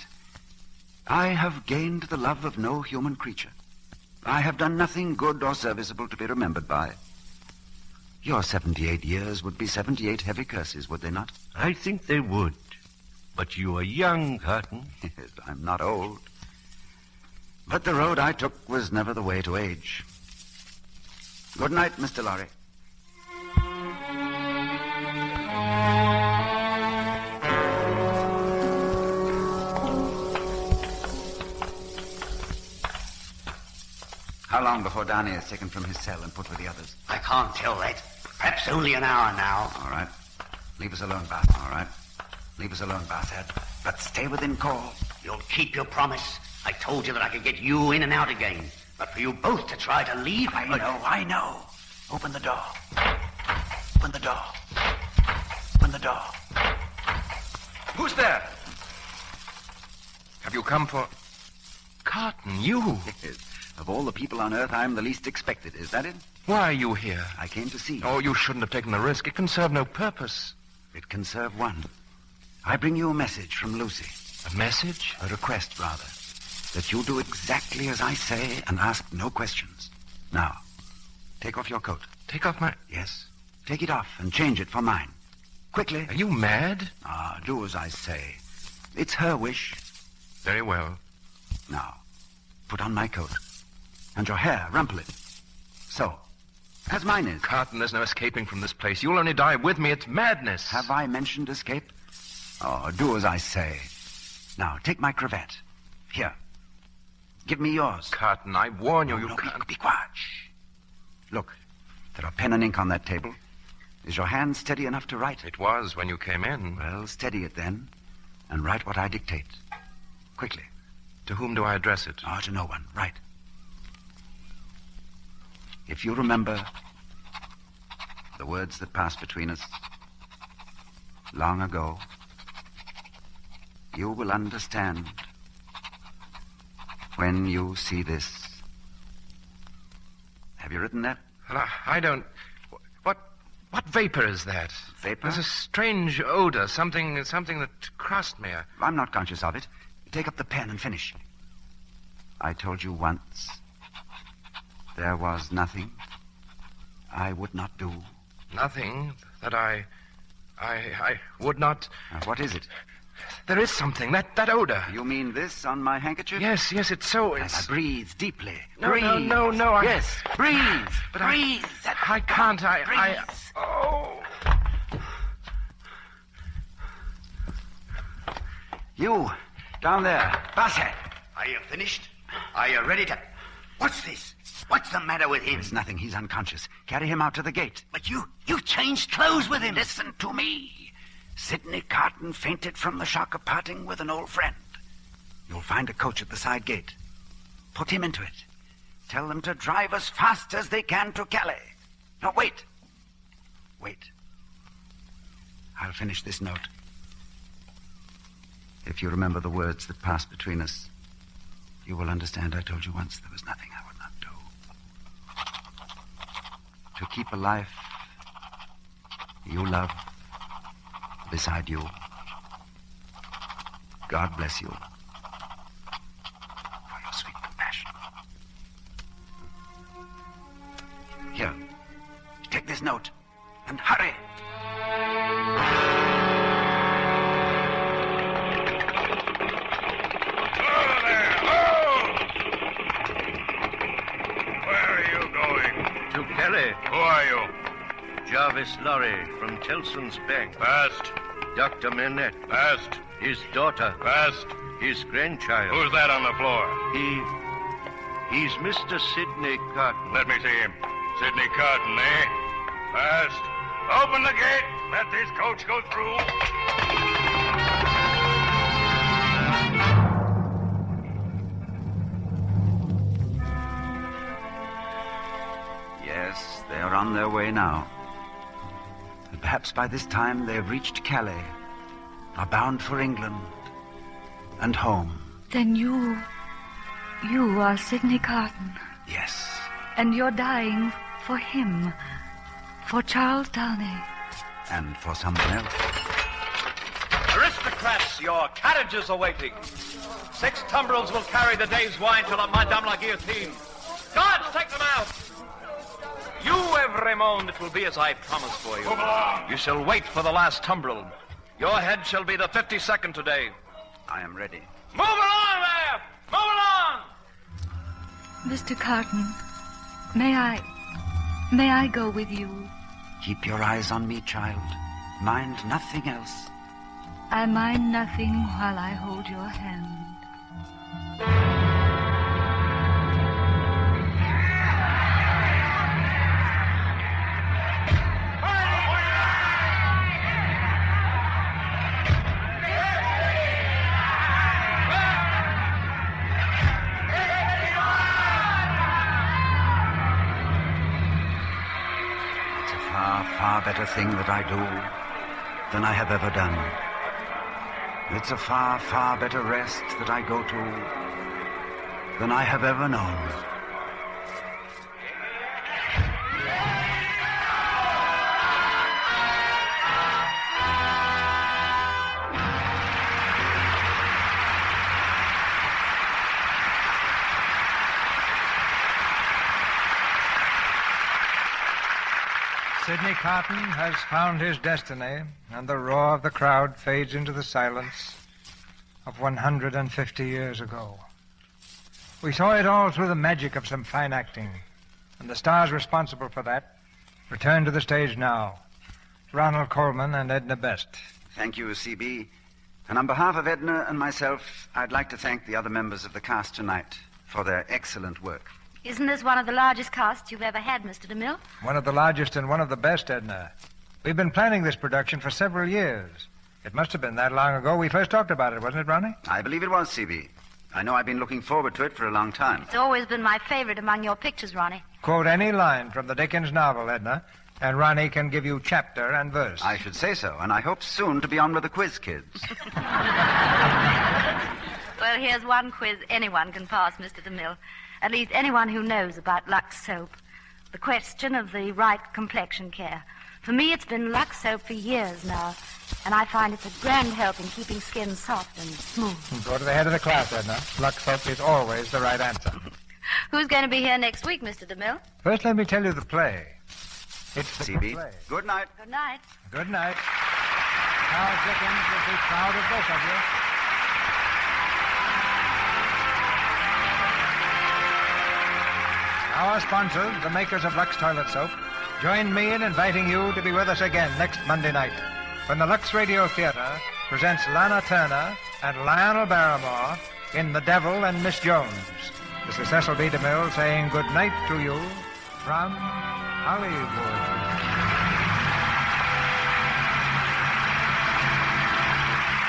I have gained the love of no human creature. I have done nothing good or serviceable to be remembered by. Your 78 years would be 78 heavy curses, would they not? I think they would. But you are young, Cotten. Yes, I'm not old. But the road I took was never the way to age. Good night, Mr. Lorry. How long before Downey is taken from his cell and put with the others? I can't tell that. Perhaps only an hour now. All right. Leave us alone, Bass. All right. Leave us alone, Basshead. But stay within call. You'll keep your promise. I told you that I could get you in and out again. But for you both to try to leave... I know. Open the door. Open the door. Open the door. Who's there? Have you come for... Cotten, you? Of all the people on Earth, I'm the least expected. Is that it? Why are you here? I came to see you. Oh, you shouldn't have taken the risk. It can serve no purpose. It can serve one. I bring you a message from Lucy. A message? A request, rather. That you do exactly as I say and ask no questions. Now, take off your coat. Take off my... Yes. Take it off and change it for mine. Quickly. Are you mad? Do as I say. It's her wish. Very well. Now, put on my coat. And your hair, rumple it. So. as mine is. Cotten, there's no escaping from this place. You'll only die with me. It's madness. Have I mentioned escape? Oh, do as I say. Now, take my cravat. Here. Give me yours. Cotten, I warn you, you can't. Be quiet. Shh. Look, there are pen and ink on that table. Is your hand steady enough to write? It was when you came in. Well, steady it then, and write what I dictate. Quickly. To whom do I address it? Oh, to no one. Write. If you remember the words that passed between us long ago, you will understand when you see this. Have you written that? I don't... What vapor is that? Vapor? There's a strange odor, something that crossed me. I'm not conscious of it. Take up the pen and finish. I told you once there was nothing I would not do. Nothing that I would not... What is it? There is something. That odor. You mean this on my handkerchief? Yes, it's so... Now, breathe deeply. No, breathe. No. Yes, breathe. But breathe. I can't. Breathe. Oh. You, down there. Basset, are you finished? Are you ready to... What's this? What's the matter with him? It's nothing. He's unconscious. Carry him out to the gate. But you changed clothes with him. Listen to me. Sidney Cotten fainted from the shock of parting with an old friend. You'll find a coach at the side gate. Put him into it. Tell them to drive as fast as they can to Calais. No, wait. I'll finish this note. If you remember the words that passed between us, you will understand I told you once there was nothing I would not do. To keep a life you love beside you. God bless you for your sweet compassion. Here, take this note and hurry. Who are you? Jarvis Lorry from Tellson's Bank. Past. Dr. Bennett. Past. His daughter. Past. His grandchild. Who's that on the floor? He's Mr. Sidney Cotten. Let me see him. Sidney Cotten, eh? Past. Open the gate. Let this coach go through. Yes, they are on their way now. And perhaps by this time they have reached Calais, are bound for England and home. Then you are Sidney Cotten. Yes. And you're dying for him, for Charles Downey. And for someone else. Aristocrats, your carriages are waiting. 6 tumbrils will carry the day's wine to Madame la Guillotine. Guards, take them out. You, Evremond, it will be as I promised for you. You shall wait for the last tumbril. Your head shall be the 52nd today. I am ready. Move along there! Move along! Mr. Cotten, may I go with you? Keep your eyes on me, child. Mind nothing else. I mind nothing while I hold your hand. Far better thing that I do than I have ever done. It's a far, far better rest that I go to than I have ever known. Sidney Cotten has found his destiny, and the roar of the crowd fades into the silence of 150 years ago. We saw it all through the magic of some fine acting. And the stars responsible for that return to the stage now. Ronald Colman and Edna Best. Thank you, C.B. And on behalf of Edna and myself, I'd like to thank the other members of the cast tonight for their excellent work. Isn't this one of the largest casts you've ever had, Mr. DeMille? One of the largest and one of the best, Edna. We've been planning this production for several years. It must have been that long ago we first talked about it, wasn't it, Ronnie? I believe it was, C.B. I know I've been looking forward to it for a long time. It's always been my favorite among your pictures, Ronnie. Quote any line from the Dickens novel, Edna, and Ronnie can give you chapter and verse. I should say so, and I hope soon to be on with the quiz kids. Well, here's one quiz anyone can pass, Mr. DeMille. At least anyone who knows about Lux soap. The question of the right complexion care. For me, it's been Lux soap for years now, and I find it's a grand help in keeping skin soft and smooth. Go to the head of the class, Edna. Lux soap is always the right answer. Who's going to be here next week, Mr. DeMille? First, let me tell you the play. It's the C.B. play. Good night. Good night. Good night. Charles Dickens will be proud of both of you. Our sponsors, the makers of Lux Toilet Soap, join me in inviting you to be with us again next Monday night when the Lux Radio Theatre presents Lana Turner and Lionel Barrymore in The Devil and Miss Jones. This is Cecil B. DeMille saying good night to you from Hollywood.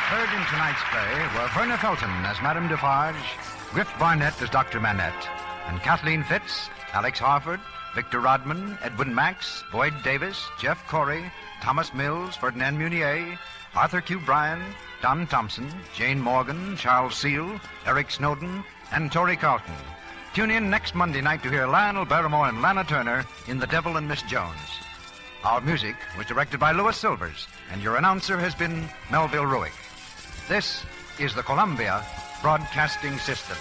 Heard in tonight's play were Verna Felton as Madame Defarge, Griff Barnett as Dr. Manette, and Kathleen Fitz, Alex Harford, Victor Rodman, Edwin Max, Boyd Davis, Jeff Corey, Thomas Mills, Ferdinand Munier, Arthur Q. Bryan, Don Thompson, Jane Morgan, Charles Seal, Eric Snowden, and Torrey Carlton. Tune in next Monday night to hear Lionel Barrymore and Lana Turner in The Devil and Miss Jones. Our music was directed by Louis Silvers, and your announcer has been Melville Ruick. This is the Columbia Broadcasting System.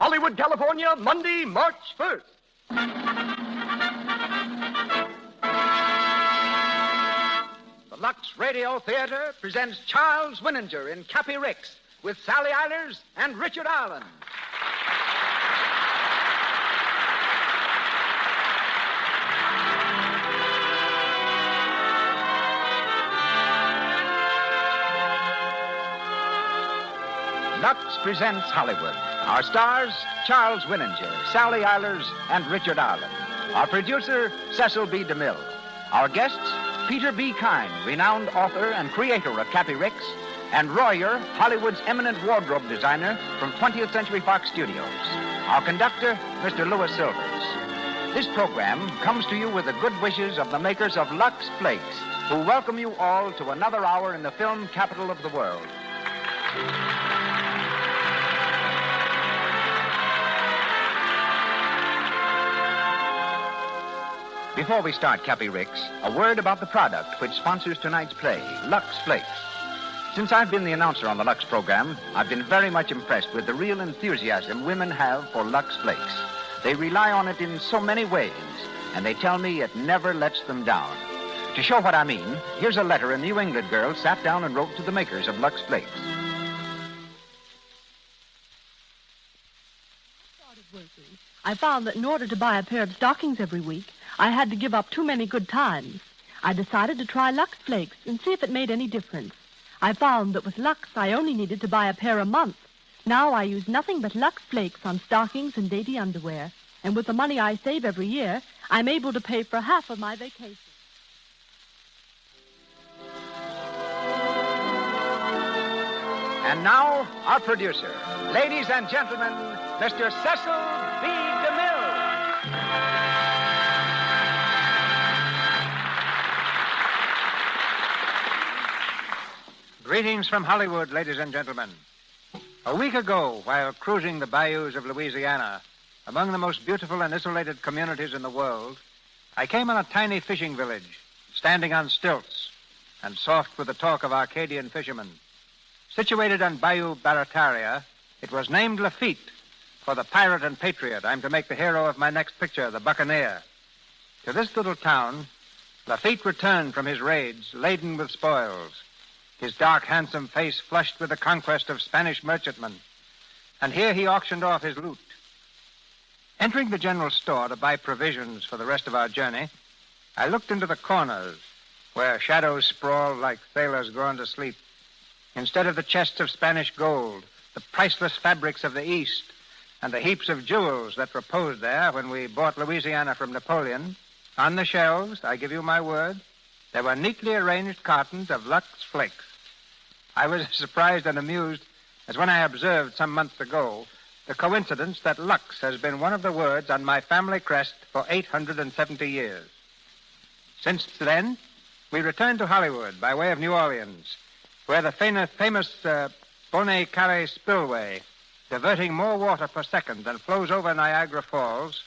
Hollywood, California, Monday, March 1st. The Lux Radio Theatre presents Charles Winninger in Cappy Ricks with Sally Eilers and Richard Allen. Lux presents Hollywood. Our stars, Charles Winninger, Sally Eilers, and Richard Allen. Our producer, Cecil B. DeMille. Our guests, Peter B. Kine, renowned author and creator of Cappy Ricks, and Royer, Hollywood's eminent wardrobe designer from 20th Century Fox Studios. Our conductor, Mr. Louis Silvers. This program comes to you with the good wishes of the makers of Lux Flakes, who welcome you all to another hour in the film capital of the world. Before we start Cappy Ricks, a word about the product which sponsors tonight's play, Lux Flakes. Since I've been the announcer on the Lux program, I've been very much impressed with the real enthusiasm women have for Lux Flakes. They rely on it in so many ways, and they tell me it never lets them down. To show what I mean, here's a letter a New England girl sat down and wrote to the makers of Lux Flakes. I found that in order to buy a pair of stockings every week, I had to give up too many good times. I decided to try Lux Flakes and see if it made any difference. I found that with Lux, I only needed to buy a pair a month. Now I use nothing but Lux Flakes on stockings and dainty underwear. And with the money I save every year, I'm able to pay for half of my vacation. And now, our producer. Ladies and gentlemen, Mr. Cecil B. DeMille. Greetings from Hollywood, ladies and gentlemen. A week ago, while cruising the bayous of Louisiana, among the most beautiful and isolated communities in the world, I came on a tiny fishing village, standing on stilts and soft with the talk of Arcadian fishermen. Situated on Bayou Barataria, it was named Lafitte, for the pirate and patriot I'm to make the hero of my next picture, The Buccaneer. To this little town, Lafitte returned from his raids laden with spoils, his dark, handsome face flushed with the conquest of Spanish merchantmen. and here he auctioned off his loot. Entering the general store to buy provisions for the rest of our journey, I looked into the corners where shadows sprawled like sailors gone to sleep. Instead of the chests of Spanish gold, the priceless fabrics of the East, and the heaps of jewels that reposed there when we bought Louisiana from Napoleon, on the shelves, I give you my word, there were neatly arranged cartons of Lux Flakes. I was as surprised and amused as when I observed some months ago the coincidence that Lux has been one of the words on my family crest for 870 years. Since then, we returned to Hollywood by way of New Orleans, where the famous Bonnet Carré spillway, diverting more water per second than flows over Niagara Falls,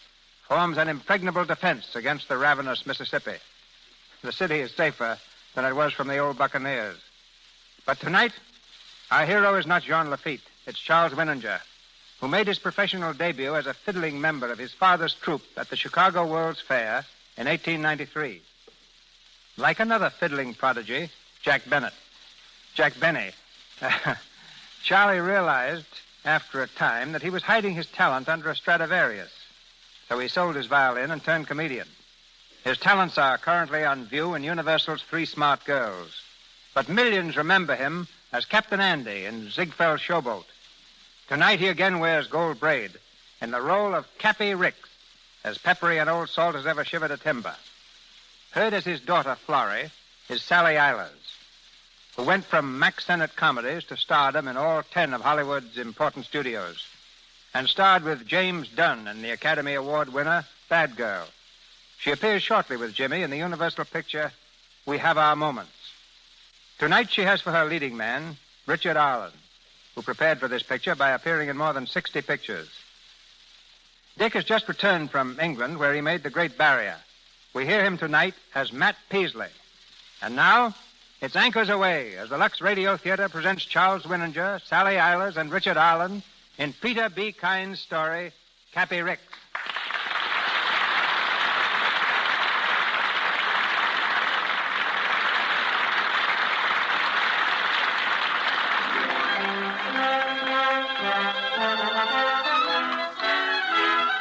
forms an impregnable defense against the ravenous Mississippi. The city is safer than it was from the old buccaneers. But tonight, our hero is not Jean Lafitte. It's Charles Winninger, who made his professional debut as a fiddling member of his father's troupe at the Chicago World's Fair in 1893. Like another fiddling prodigy, Jack Bennett. Charlie realized after a time that he was hiding his talent under a Stradivarius. So he sold his violin and turned comedian. His talents are currently on view in Universal's Three Smart Girls. But millions remember him as Captain Andy in Ziegfeld's Showboat. Tonight he again wears gold braid in the role of Cappy Ricks, as peppery and old salt as ever shivered a timber. Heard as his daughter, Florrie, is Sally Eilers, who went from Mack Sennett comedies to stardom in all 10 of Hollywood's important studios, and starred with James Dunn in the Academy Award winner, Bad Girl. She appears shortly with Jimmy in the Universal picture, We Have Our Moments. Tonight she has for her leading man, Richard Arlen, who prepared for this picture by appearing in more than 60 pictures. Dick has just returned from England, where he made The Great Barrier. We hear him tonight as Matt Peasley. And now, it's anchors away as the Lux Radio Theatre presents Charles Winninger, Sally Eilers, and Richard Arlen in Peter B. Kyne's story, Cappy Ricks.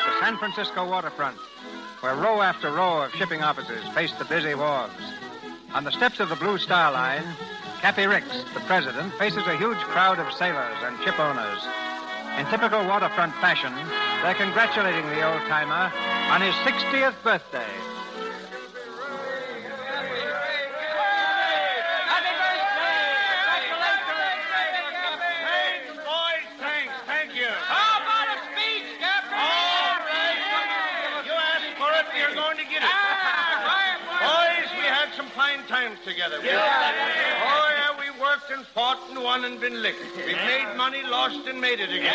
The San Francisco waterfront, where row after row of shipping offices face the busy wharves. On the steps of the Blue Star Line, Cappy Ricks, the president, faces a huge crowd of sailors and ship owners. In typical waterfront fashion, they're congratulating the old-timer on his 60th birthday. Times together. Oh, yeah, we worked and fought and won and been licked. We've made money, lost, and made it again.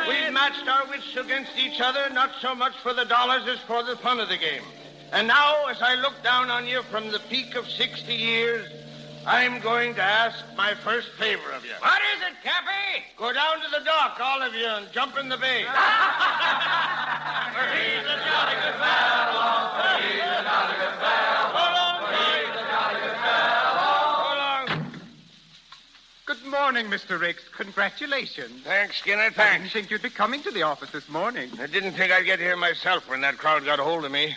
We've matched our wits against each other, not so much for the dollars as for the fun of the game. And now, as I look down on you from the peak of 60 years, I'm going to ask my first favor of you. What is it, Cappy? Go down to the dock, all of you, and jump in the bay. For he's a jolly good fellow. For he's a jolly good fellow. Good morning, Mr. Ricks. Congratulations. Thanks, Skinner, I thanks. didn't think you'd be coming to the office this morning. I didn't think I'd get here myself when that crowd got a hold of me.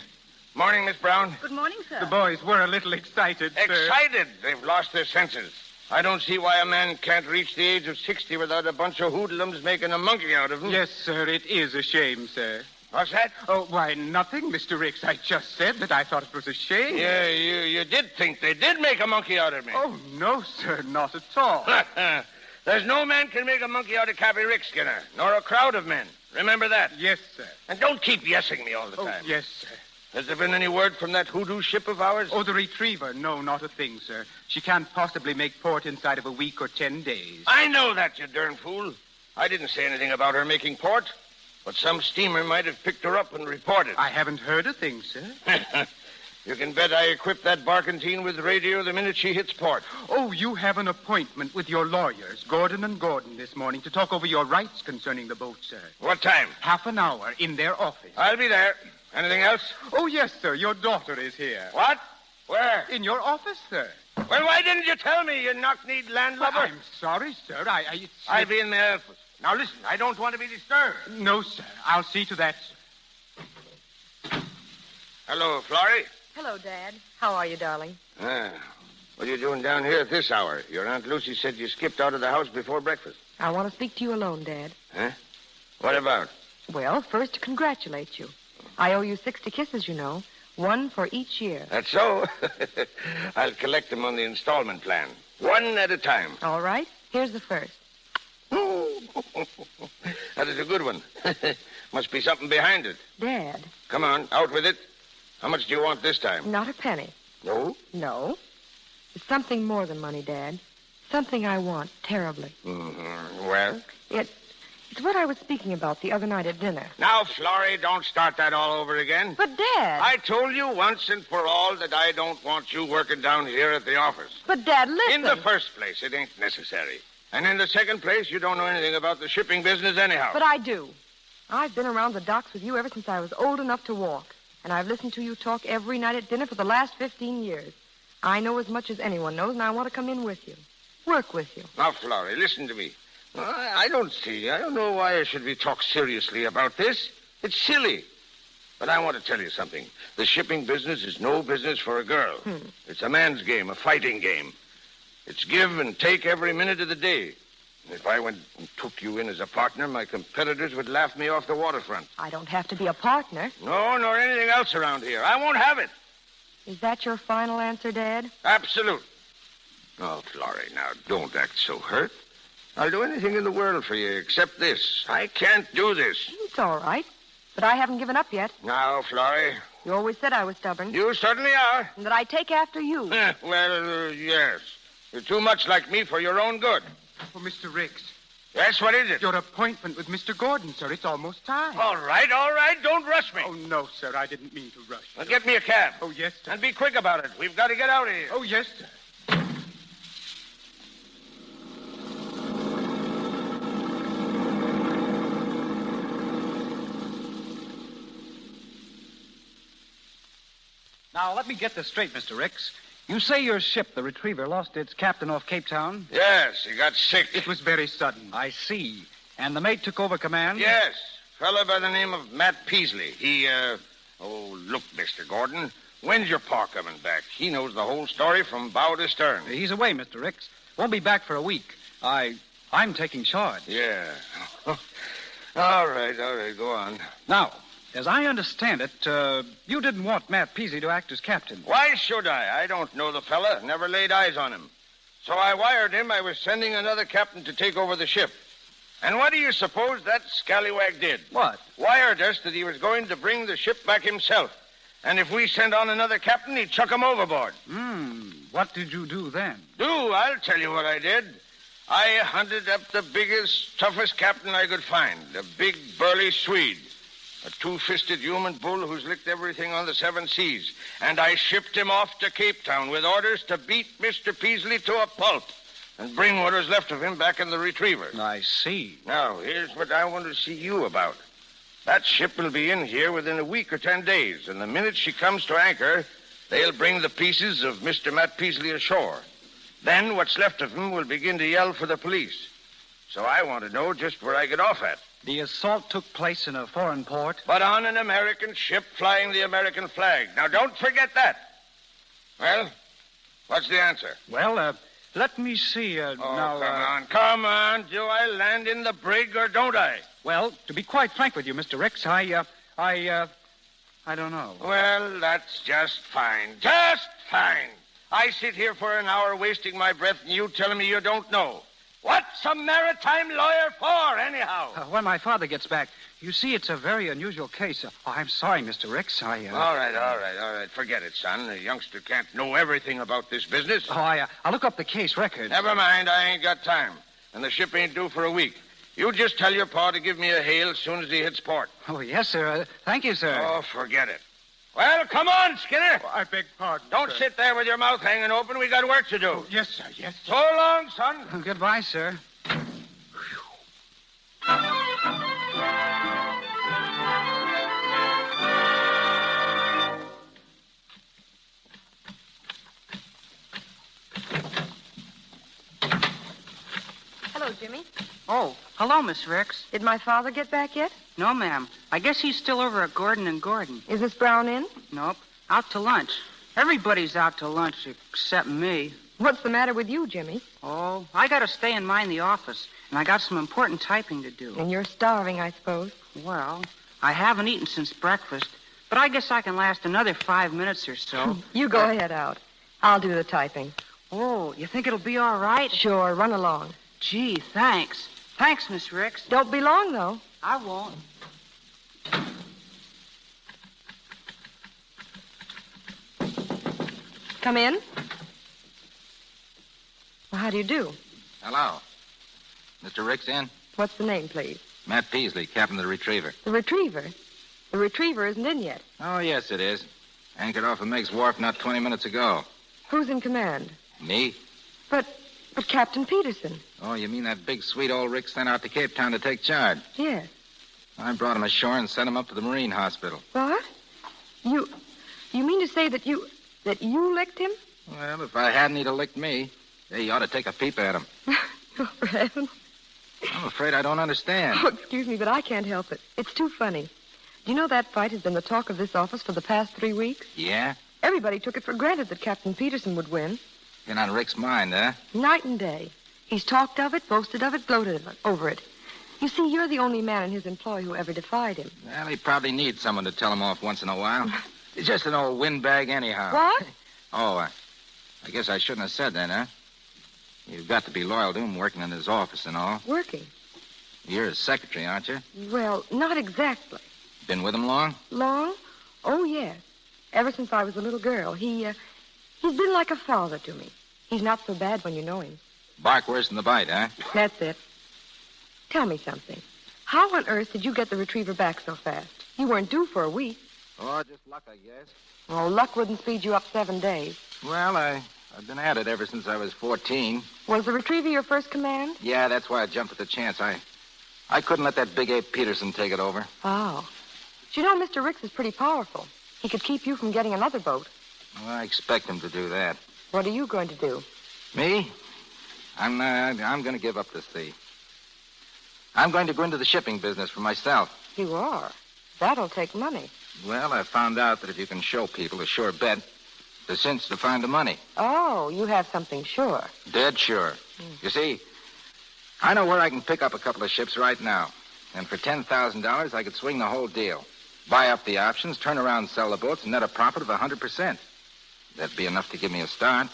Morning, Miss Brown. Good morning, sir. The boys were a little excited, sir. Excited? They've lost their senses. I don't see why a man can't reach the age of 60 without a bunch of hoodlums making a monkey out of him. Yes, sir, it is a shame, sir. What's that? Oh, why, nothing, Mr. Ricks. I just said that I thought it was a shame. Yeah, you did think they did make a monkey out of me. Oh, no, sir, not at all. There's no man can make a monkey out of Cappy Ricks, Skinner, nor a crowd of men. Remember that? Yes, sir. And don't keep yesing me all the time. Yes, sir. Has there been any word from that hoodoo ship of ours? Oh, the retriever? No, not a thing, sir. She can't possibly make port inside of a week or 10 days. I know that, you darn fool. I didn't say anything about her making port, but some steamer might have picked her up and reported. I haven't heard a thing, sir. You can bet I equipped that barkentine with radio the minute she hits port. Oh, you have an appointment with your lawyers, Gordon and Gordon, this morning to talk over your rights concerning the boat, sir. What time? Half an hour in their office. I'll be there. Anything else? Oh, yes, sir. Your daughter is here. What? Where? In your office, sir. Well, why didn't you tell me, you knock-kneed landlubber? I'm sorry, sir. I'll be in the office. Now, listen, I don't want to be disturbed. No, sir. I'll see to that, sir. Hello, Florrie. Hello, Dad. How are you, darling? What are you doing down here at this hour? Your Aunt Lucy said you skipped out of the house before breakfast. I want to speak to you alone, Dad. Huh? What about? Well, first to congratulate you. I owe you 60 kisses, you know. One for each year. That's so. I'll collect them on the installment plan. One at a time. All right. Here's the first. That is a good one. Must be something behind it. Dad. Come on, out with it. How much do you want this time? Not a penny. No? No. It's something more than money, Dad. Something I want terribly. Mm-hmm. Well? It's what I was speaking about the other night at dinner. Now, Florrie, don't start that all over again. But, Dad... I told you once and for all that I don't want you working down here at the office. But, Dad, listen... In the first place, it ain't necessary. And in the second place, you don't know anything about the shipping business anyhow. But I do. I've been around the docks with you ever since I was old enough to walk. And I've listened to you talk every night at dinner for the last 15 years. I know as much as anyone knows, and I want to come in with you. Work with you. Now, Florrie, listen to me. I don't know why I should be talked seriously about this. It's silly. But I want to tell you something. The shipping business is no business for a girl. It's a man's game, a fighting game. It's give and take every minute of the day. If I went and took you in as a partner, my competitors would laugh me off the waterfront. I don't have to be a partner. No, nor anything else around here. I won't have it. Is that your final answer, Dad? Absolute. Oh, Florrie, now, don't act so hurt. I'll do anything in the world for you except this. I can't do this. It's all right. But I haven't given up yet. Now, Florrie. You always said I was stubborn. You certainly are. And that I'd take after you. Yes. You're too much like me for your own good. Oh, Mr. Riggs. Yes, what is it? Your appointment with Mr. Gordon, sir. It's almost time. All right. Don't rush me. Oh, no, sir. I didn't mean to rush. Well, get me a cab. Oh, yes, sir. And be quick about it. We've got to get out of here. Oh, yes, sir. Now, let me get this straight, Mr. Ricks. You say your ship, the Retriever, lost its captain off Cape Town? Yes, he got sick. It was very sudden. I see. And the mate took over command? Yes, fellow by the name of Matt Peasley. Look, Mr. Gordon, when's your pa coming back? He knows the whole story from bow to stern. He's away, Mr. Ricks. Won't be back for a week. I'm taking charge. Yeah. All right, go on. Now, as I understand it, you didn't want Matt Peasley to act as captain. Why should I? I don't know the fella. Never laid eyes on him. So I wired him I was sending another captain to take over the ship. And what do you suppose that scallywag did? What? Wired us that he was going to bring the ship back himself. And if we sent on another captain, he'd chuck him overboard. What did you do then? I'll tell you what I did. I hunted up the biggest, toughest captain I could find. A big, burly Swede. A two-fisted human bull who's licked everything on the seven seas. And I shipped him off to Cape Town with orders to beat Mr. Peasley to a pulp and bring what was left of him back in the Retriever. I see. Now, here's what I want to see you about. That ship will be in here within a week or 10 days, and the minute she comes to anchor, they'll bring the pieces of Mr. Matt Peasley ashore. Then what's left of him will begin to yell for the police. So I want to know just where I get off at. The assault took place in a foreign port? But on an American ship flying the American flag. Now, don't forget that. Well, what's the answer? Well, let me see. Come on. Do I land in the brig or don't I? Well, to be quite frank with you, Mr. Ricks, I don't know. Well, that's just fine. Just fine. I sit here for an hour wasting my breath and you telling me you don't know. What's a maritime lawyer for, anyhow? When my father gets back. You see, it's a very unusual case. I'm sorry, Mr. Ricks. All right. Forget it, son. A youngster can't know everything about this business. I'll look up the case record. Never mind. I ain't got time. And the ship ain't due for a week. You just tell your pa to give me a hail as soon as he hits port. Oh, yes, sir. Thank you, sir. Oh, forget it. Well, come on, Skinner. I beg pardon, Don't sit there with your mouth hanging open. We got work to do. Oh, yes, sir. So long, son. Goodbye, sir. Hello, Jimmy. Oh, Hello, Miss Ricks. Did my father get back yet? No, ma'am. I guess he's still over at Gordon and Gordon. Is Miss Brown in? Nope. Out to lunch. Everybody's out to lunch except me. What's the matter with you, Jimmy? Oh, I gotta stay and mind the office, and I got some important typing to do. And you're starving, I suppose. Well, I haven't eaten since breakfast, but I guess I can last another 5 minutes or so. You go ahead out. I'll do the typing. Oh, you think it'll be all right? Sure, run along. Gee, thanks. Thanks, Miss Ricks. Don't be long, though. I won't. Come in. Well, how do you do? Hello. Mr. Ricks in? What's the name, please? Matt Peasley, captain of the Retriever. The Retriever? The Retriever isn't in yet. Oh, yes, it is. Anchored off of Meg's Wharf not 20 minutes ago. Who's in command? Me? But Captain Peterson. Oh, you mean that big, sweet old Rick sent out to Cape Town to take charge? Yes. I brought him ashore and sent him up to the Marine Hospital. What? You mean to say that you licked him? Well, if I hadn't, he'd have licked me. He ought to take a peep at him. Oh, for heaven. I'm afraid I don't understand. Oh, excuse me, but I can't help it. It's too funny. Do you know that fight has been the talk of this office for the past 3 weeks? Yeah? Everybody took it for granted that Captain Peterson would win. Been on Rick's mind, huh? Night and day. He's talked of it, boasted of it, gloated over it. You see, you're the only man in his employ who ever defied him. Well, he probably needs someone to tell him off once in a while. He's just an old windbag anyhow. What? Oh, I guess I shouldn't have said that, huh? You've got to be loyal to him, working in his office and all. Working? You're his secretary, aren't you? Well, not exactly. Been with him long? Long? Oh, yes. Ever since I was a little girl. He's been like a father to me. He's not so bad when you know him. Bark worse than the bite, huh? That's it. Tell me something. How on earth did you get the Retriever back so fast? You weren't due for a week. Oh, just luck, I guess. Oh, luck wouldn't speed you up 7 days. Well, I've been at it ever since I was 14. Was the Retriever your first command? Yeah, that's why I jumped at the chance. I couldn't let that big ape Peterson take it over. Oh. But you know, Mr. Ricks is pretty powerful. He could keep you from getting another boat. Well, I expect him to do that. What are you going to do? Me? I'm going to give up the sea. I'm going to go into the shipping business for myself. You are? That'll take money. Well, I found out that if you can show people a sure bet, the cinch to find the money. Oh, you have something sure. Dead sure. You see, I know where I can pick up a couple of ships right now. And for $10,000, I could swing the whole deal. Buy up the options, turn around and sell the boats, and net a profit of 100%. That'd be enough to give me a start.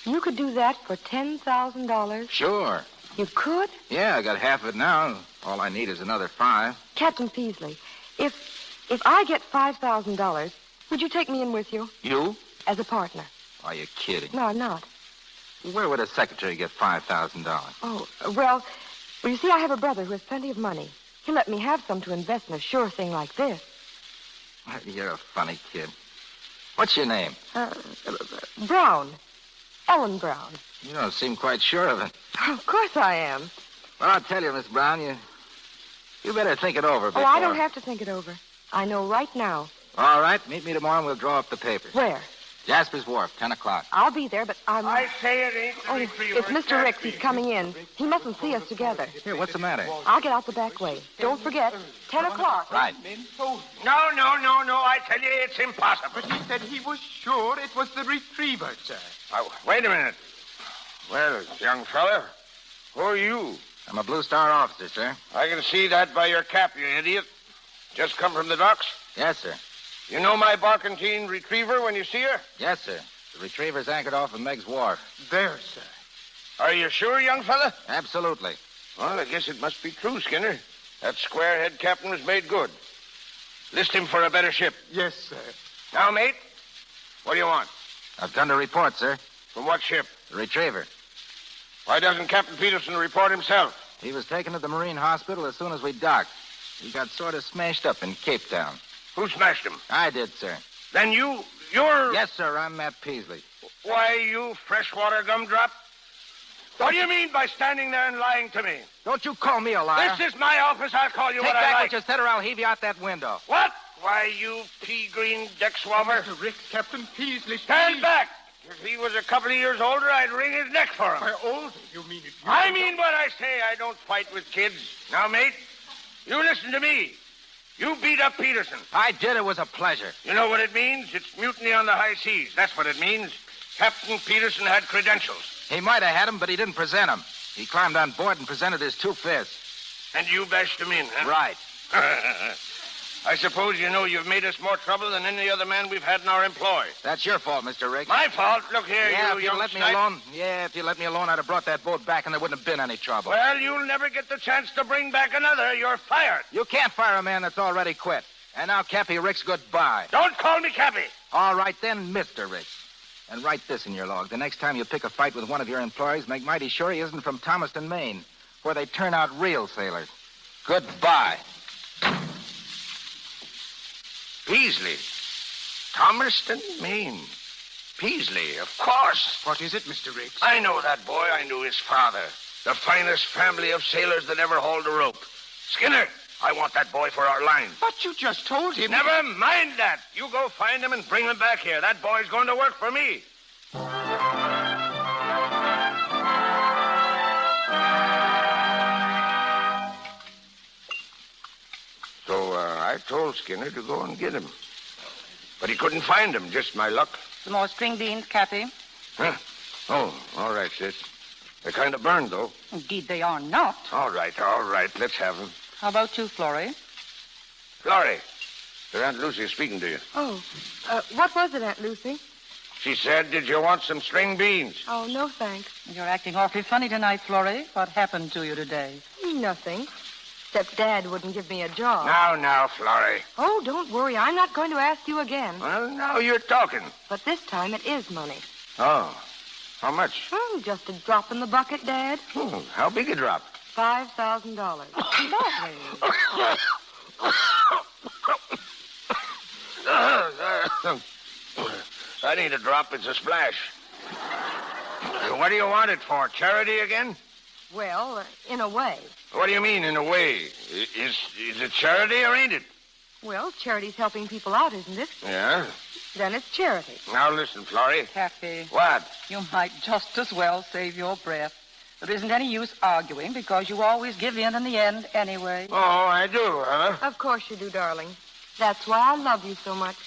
You could do that for $10,000? Sure. You could? Yeah, I got half of it now. All I need is another 5. Captain Peasley, if I get $5,000, would you take me in with you? You? As a partner. Are you kidding? No, I'm not. Where would a secretary get $5,000? Oh, well, you see, I have a brother who has plenty of money. He'll let me have some to invest in a sure thing like this. You're a funny kid. What's your name? Brown. Ellen Brown. You don't seem quite sure of it. Of course I am. Well, I'll tell you, Miss Brown, you better think it over before... Oh, I don't have to think it over. I know right now. All right, meet me tomorrow and we'll draw up the papers. Where? Jasper's Wharf, 10 o'clock. I'll be there, but I'm... I say it ain't the Retriever. It's Mr. Ricks. He's coming in. He mustn't see us together. Here, what's the matter? I'll get out the back way. Don't forget, 10 o'clock. Right. No. I tell you, it's impossible. But he said he was sure it was the Retriever, sir. Oh, wait a minute. Well, young fella, who are you? I'm a Blue Star officer, sir. I can see that by your cap, you idiot. Just come from the docks? Yes, sir. You know my barkentine Retriever when you see her? Yes, sir. The Retriever's anchored off of Meg's Wharf. There, sir. Are you sure, young fella? Absolutely. Well, I guess it must be true, Skinner. That squarehead captain was made good. List him for a better ship. Yes, sir. Now, mate, what do you want? I've come to report, sir. From what ship? The Retriever. Why doesn't Captain Peterson report himself? He was taken to the Marine Hospital as soon as we docked. He got sort of smashed up in Cape Town. Who smashed him? I did, sir. Then you're... Yes, sir, I'm Matt Peasley. Why, you freshwater gumdrop? What do you mean by standing there and lying to me? Don't you call me a liar. This is my office. I'll call you Take what I back like. what you said or I'll heave you out that window. What? Why, you pea-green deck swabber. Mr. Ricks, Captain Peasley. Stand back. If he was a couple of years older, I'd wring his neck for him. By older, you mean it? I mean what I say. I don't fight with kids. Now, mate, you listen to me. You beat up Peterson. I did. It was a pleasure. You know what it means? It's mutiny on the high seas. That's what it means. Captain Peterson had credentials. He might have had them, but he didn't present them. He climbed on board and presented his 2 fists. And you bashed him in, huh? Right. I suppose you know you've made us more trouble than any other man we've had in our employ. That's your fault, Mr. Riggs. My fault? Look here, yeah, you if you let me snipe. alone. Yeah, if you let me alone, I'd have brought that boat back and there wouldn't have been any trouble. Well, you'll never get the chance to bring back another. You're fired. You can't fire a man that's already quit. And now, Cappy Riggs, goodbye. Don't call me Cappy. All right, then, Mr. Riggs. And write this in your log. The next time you pick a fight with one of your employees, make mighty sure he isn't from Thomaston, Maine, where they turn out real sailors. Goodbye. Peasley. Thomaston, Maine. Peasley, of course. What is it, Mr. Riggs? I know that boy. I knew his father. The finest family of sailors that ever hauled a rope. Skinner, I want that boy for our line. But you just told him... Never mind that. You go find him and bring him back here. That boy's going to work for me. So I told Skinner to go and get him. But he couldn't find him, just my luck. Some more string beans, Cappy? Huh? Oh, all right, sis. They're kind of burned, though. Indeed, they are not. All right. Let's have them. How about you, Florrie? Florrie, your Aunt Lucy is speaking to you. Oh, what was it, Aunt Lucy? She said, did you want some string beans? Oh, no, thanks. You're acting awfully funny tonight, Florrie. What happened to you today? Nothing. Except Dad wouldn't give me a job. Now, Florrie. Oh, don't worry. I'm not going to ask you again. Well, now you're talking. But this time it is money. Oh, how much? Just a drop in the bucket, Dad. How big a drop? $5,000. That ain't a drop, it's a splash. What do you want it for? Charity again? Well, in a way. What do you mean, in a way? Is it charity or ain't it? Well, charity's helping people out, isn't it? Yeah. Then it's charity. Now listen, Florrie. Cappy. What? You might just as well save your breath. There isn't any use arguing because you always give in the end anyway. Oh, I do, huh? Of course you do, darling. That's why I love you so much.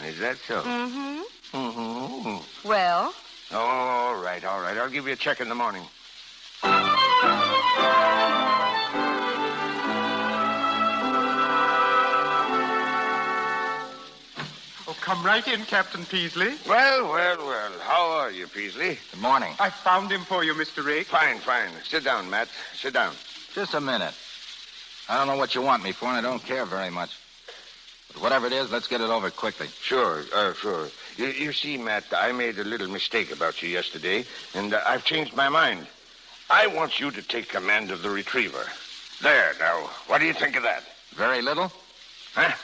Is that so? Mm-hmm. Mm-hmm. Well? Oh, all right. I'll give you a check in the morning. Oh, come right in, Captain Peasley. Well. How are you, Peasley? Good morning. I found him for you, Mr. Riggs. Fine. Sit down, Matt. Sit down. Just a minute. I don't know what you want me for, and I don't care very much. But whatever it is, let's get it over quickly. Sure. You see, Matt, I made a little mistake about you yesterday, and I've changed my mind. I want you to take command of the Retriever. There, now, what do you think of that? Very little? Huh?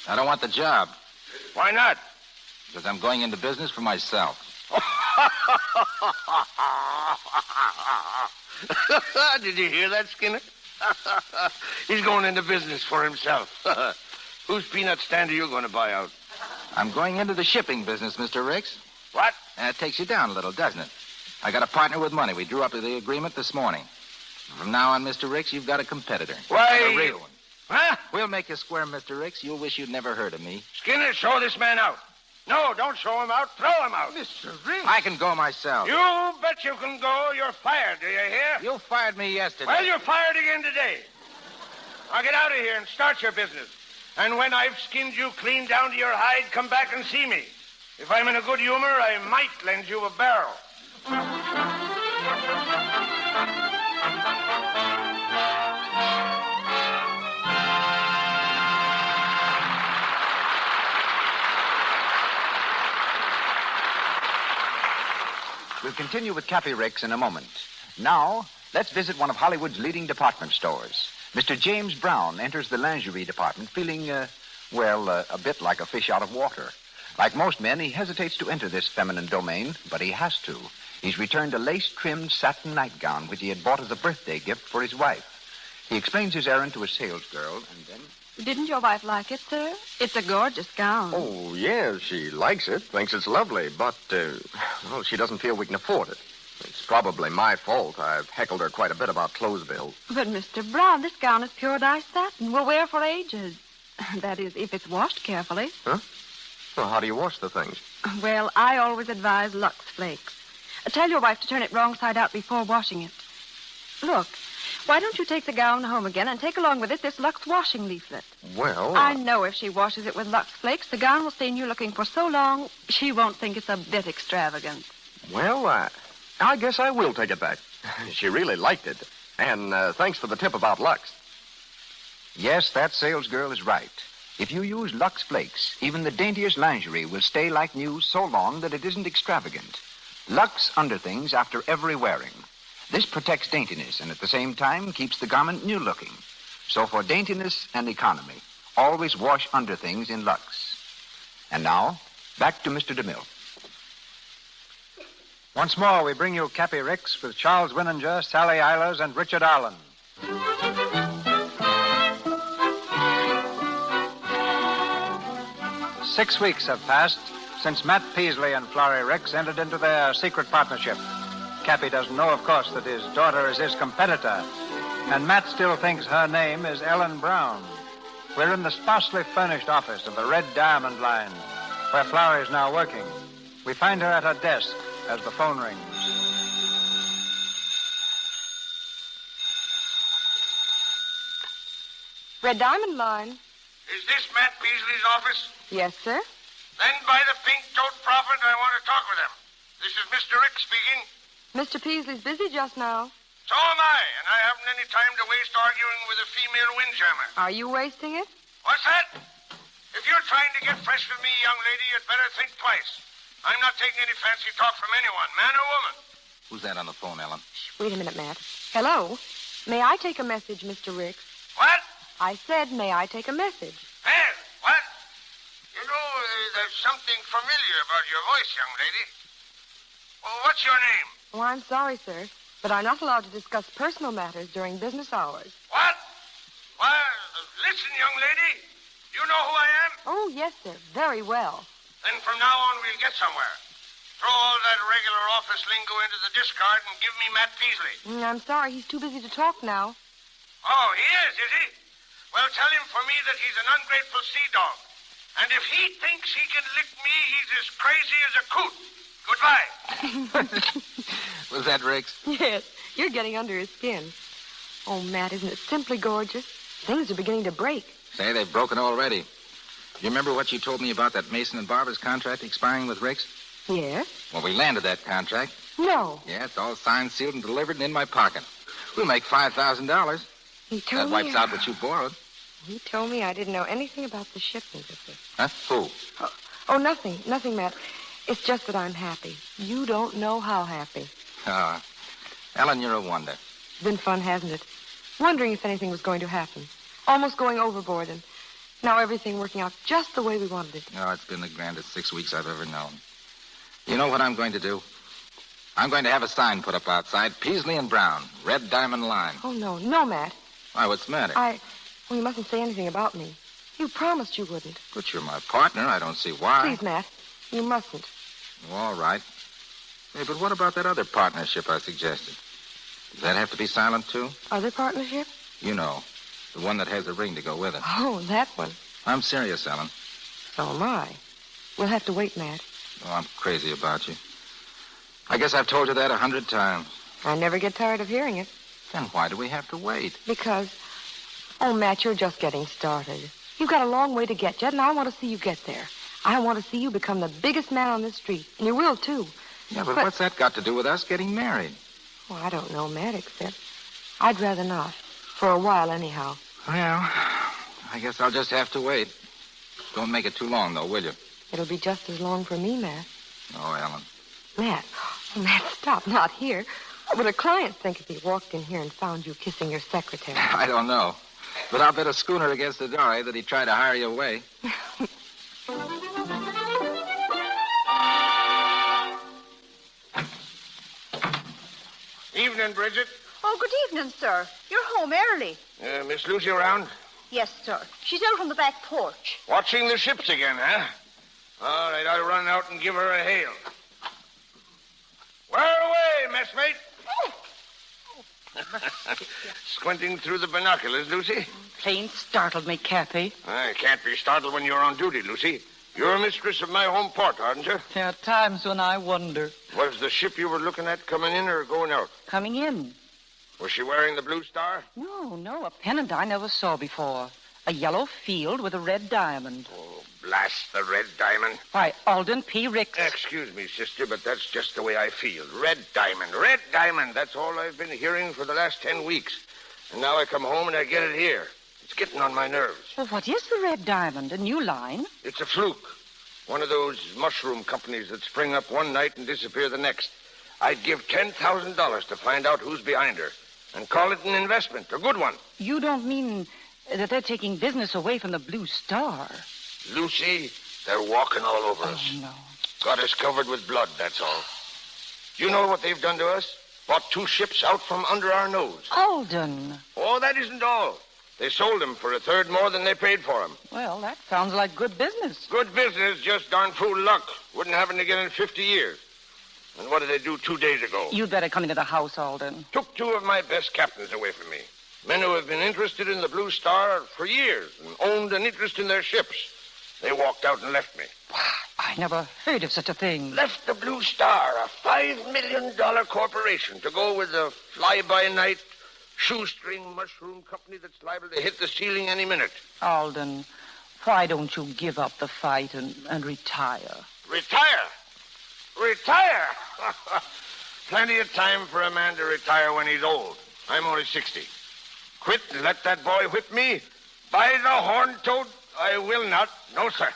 I don't want the job. Why not? Because I'm going into business for myself. Did you hear that, Skinner? He's going into business for himself. Whose peanut stand are you going to buy out? I'm going into the shipping business, Mr. Riggs. What? It takes you down a little, doesn't it? I got a partner with money. We drew up the agreement this morning. From now on, Mr. Riggs, you've got a competitor. Why? A real one. Huh? We'll make you square, Mr. Riggs. You'll wish you'd never heard of me. Skinner, show this man out. No, don't show him out. Throw him out. Mr. Riggs. I can go myself. You bet you can go. You're fired. Do you hear? You fired me yesterday. Well, you're fired again today. Now get out of here and start your business. And when I've skinned you clean down to your hide, come back and see me. If I'm in a good humor, I might lend you a barrel. We'll continue with Cappy Riggs in a moment. Now, let's visit one of Hollywood's leading department stores. Mr. James Brown enters the lingerie department feeling, a bit like a fish out of water. Like most men, he hesitates to enter this feminine domain, but he has to. He's returned a lace-trimmed satin nightgown which he had bought as a birthday gift for his wife. He explains his errand to a salesgirl, and then... Didn't your wife like it, sir? It's a gorgeous gown. Oh, yes, she likes it, thinks it's lovely, but, well, she doesn't feel we can afford it. It's probably my fault. I've heckled her quite a bit about clothes bills. But, Mr. Brown, this gown is pure dye satin. Will wear for ages. That is, if it's washed carefully. Huh? Well, how do you wash the things? Well, I always advise Lux Flakes. Tell your wife to turn it wrong side out before washing it. Look, why don't you take the gown home again and take along with it this Lux washing leaflet? Well... I know if she washes it with Lux Flakes, the gown will stay in you looking for so long, she won't think it's a bit extravagant. Well, I guess I will take it back. She really liked it. And thanks for the tip about Lux. Yes, that salesgirl is right. If you use Lux Flakes, even the daintiest lingerie will stay like new so long that it isn't extravagant. Lux underthings after every wearing. This protects daintiness and at the same time keeps the garment new-looking. So for daintiness and economy, always wash underthings in Lux. And now, back to Mr. DeMille. Once more, we bring you Cappy Ricks with Charles Winninger, Sally Eilers, and Richard Arlen. 6 weeks have passed since Matt Peasley and Florrie Ricks entered into their secret partnership. Cappy doesn't know, of course, that his daughter is his competitor, and Matt still thinks her name is Ellen Brown. We're in the sparsely furnished office of the Red Diamond Line, where Florrie is now working. We find her at her desk as the phone rings. Red Diamond Line. Is this Matt Peasley's office? Yes, sir. Then by the pink-toed prophet, I want to talk with him. This is Mr. Rick speaking. Mr. Peasley's busy just now. So am I, and I haven't any time to waste arguing with a female windjammer. Are you wasting it? What's that? If you're trying to get fresh with me, young lady, you'd better think twice. I'm not taking any fancy talk from anyone, man or woman. Who's that on the phone, Ellen? Wait a minute, Matt. Hello? May I take a message, Mr. Ricks? What? I said, may I take a message? Well, what? You know, there's something familiar about your voice, young lady. Well, what's your name? Oh, I'm sorry, sir, but I'm not allowed to discuss personal matters during business hours. What? Well, listen, young lady. You know who I am? Oh, yes, sir. Very well. Then from now on, we'll get somewhere. Throw all that regular office lingo into the discard and give me Matt Peasley. I'm sorry. He's too busy to talk now. Oh, he is he? Well, tell him for me that he's an ungrateful sea dog. And if he thinks he can lick me, he's as crazy as a coot. Goodbye. Was that Ricks? Yes. You're getting under his skin. Oh, Matt, isn't it simply gorgeous? Things are beginning to break. Say, they've broken already. You remember what you told me about that Mason and Barber's contract expiring with Ricks? Yes. Well, we landed that contract. No. Yeah, it's all signed, sealed, and delivered and in my pocket. We'll make $5,000. He told That wipes out what you borrowed. He told me I didn't know anything about the shipment of this. Huh? Who? Oh, nothing. Nothing, Matt. It's just that I'm happy. You don't know how happy. Ellen, you're a wonder. It's been fun, hasn't it? Wondering if anything was going to happen. Almost going overboard, and now everything working out just the way we wanted it. Oh, it's been the grandest 6 weeks I've ever known. You know what I'm going to do? I'm going to have a sign put up outside, Peasley and Brown, Red Diamond Line. Oh, no. No, Matt. Why, what's the matter? Well, you mustn't say anything about me. You promised you wouldn't. But you're my partner. I don't see why. Please, Matt. You mustn't. All right. Hey, but what about that other partnership I suggested? Does that have to be silent, too? Other partnership? You know, the one that has a ring to go with it. Oh, that one. I'm serious, Ellen. So am I. We'll have to wait, Matt. Oh, I'm crazy about you. I guess I've told you that 100 times. I never get tired of hearing it. Then why do we have to wait? Because... Oh, Matt, you're just getting started. You've got a long way to get yet, and I want to see you get there. I want to see you become the biggest man on this street. And you will, too. Yeah, but what's that got to do with us getting married? Well, I don't know, Matt, except I'd rather not. For a while, anyhow. Well, I guess I'll just have to wait. Don't make it too long, though, will you? It'll be just as long for me, Matt. Oh, Ellen. Matt. Oh, Matt, stop. Not here. What would a client think if he walked in here and found you kissing your secretary? I don't know. But I'll bet a schooner against the dory that he'd try to hire you away. Evening, Bridget. Oh, good evening, sir. You're home early. Miss Lucy around? Yes, sir. She's out on the back porch. Watching the ships again, huh? All right, I'll run out and give her a hail. Where away, messmate? Squinting through the binoculars, Lucy? Plain startled me, Cappy. I can't be startled when you're on duty, Lucy. You're mistress of my home port, aren't you? There are times when I wonder. Was the ship you were looking at coming in or going out? Coming in. Was she wearing the blue star? No, a pennant I never saw before. A yellow field with a red diamond. Oh, blast the red diamond. Why, Alden P. Ricks. Excuse me, sister, but that's just the way I feel. Red diamond, red diamond. That's all I've been hearing for the last 10 weeks. And now I come home and I get it here. It's getting on my nerves. Well, what is the red diamond? A new line? It's a fluke. One of those mushroom companies that spring up one night and disappear the next. I'd give $10,000 to find out who's behind her and call it an investment, a good one. You don't mean that they're taking business away from the Blue Star? Lucy, they're walking all over us. No. Got us covered with blood, that's all. You know what they've done to us? Bought 2 ships out from under our nose. Alden. Oh, that isn't all. They sold them for a third more than they paid for them. Well, that sounds like good business. Good business, just darn fool luck. Wouldn't happen again in 50 years. And what did they do 2 days ago? You'd better come into the house, Alden. Took 2 of my best captains away from me. Men who have been interested in the Blue Star for years and owned an interest in their ships. They walked out and left me. I never heard of such a thing. Left the Blue Star, a $5 million corporation, to go with a fly-by-night shoestring mushroom company that's liable to hit the ceiling any minute. Alden, why don't you give up the fight and retire? Retire? Retire? Plenty of time for a man to retire when he's old. I'm only 60. Quit and let that boy whip me? By the horn-toad, I will not. No, sir.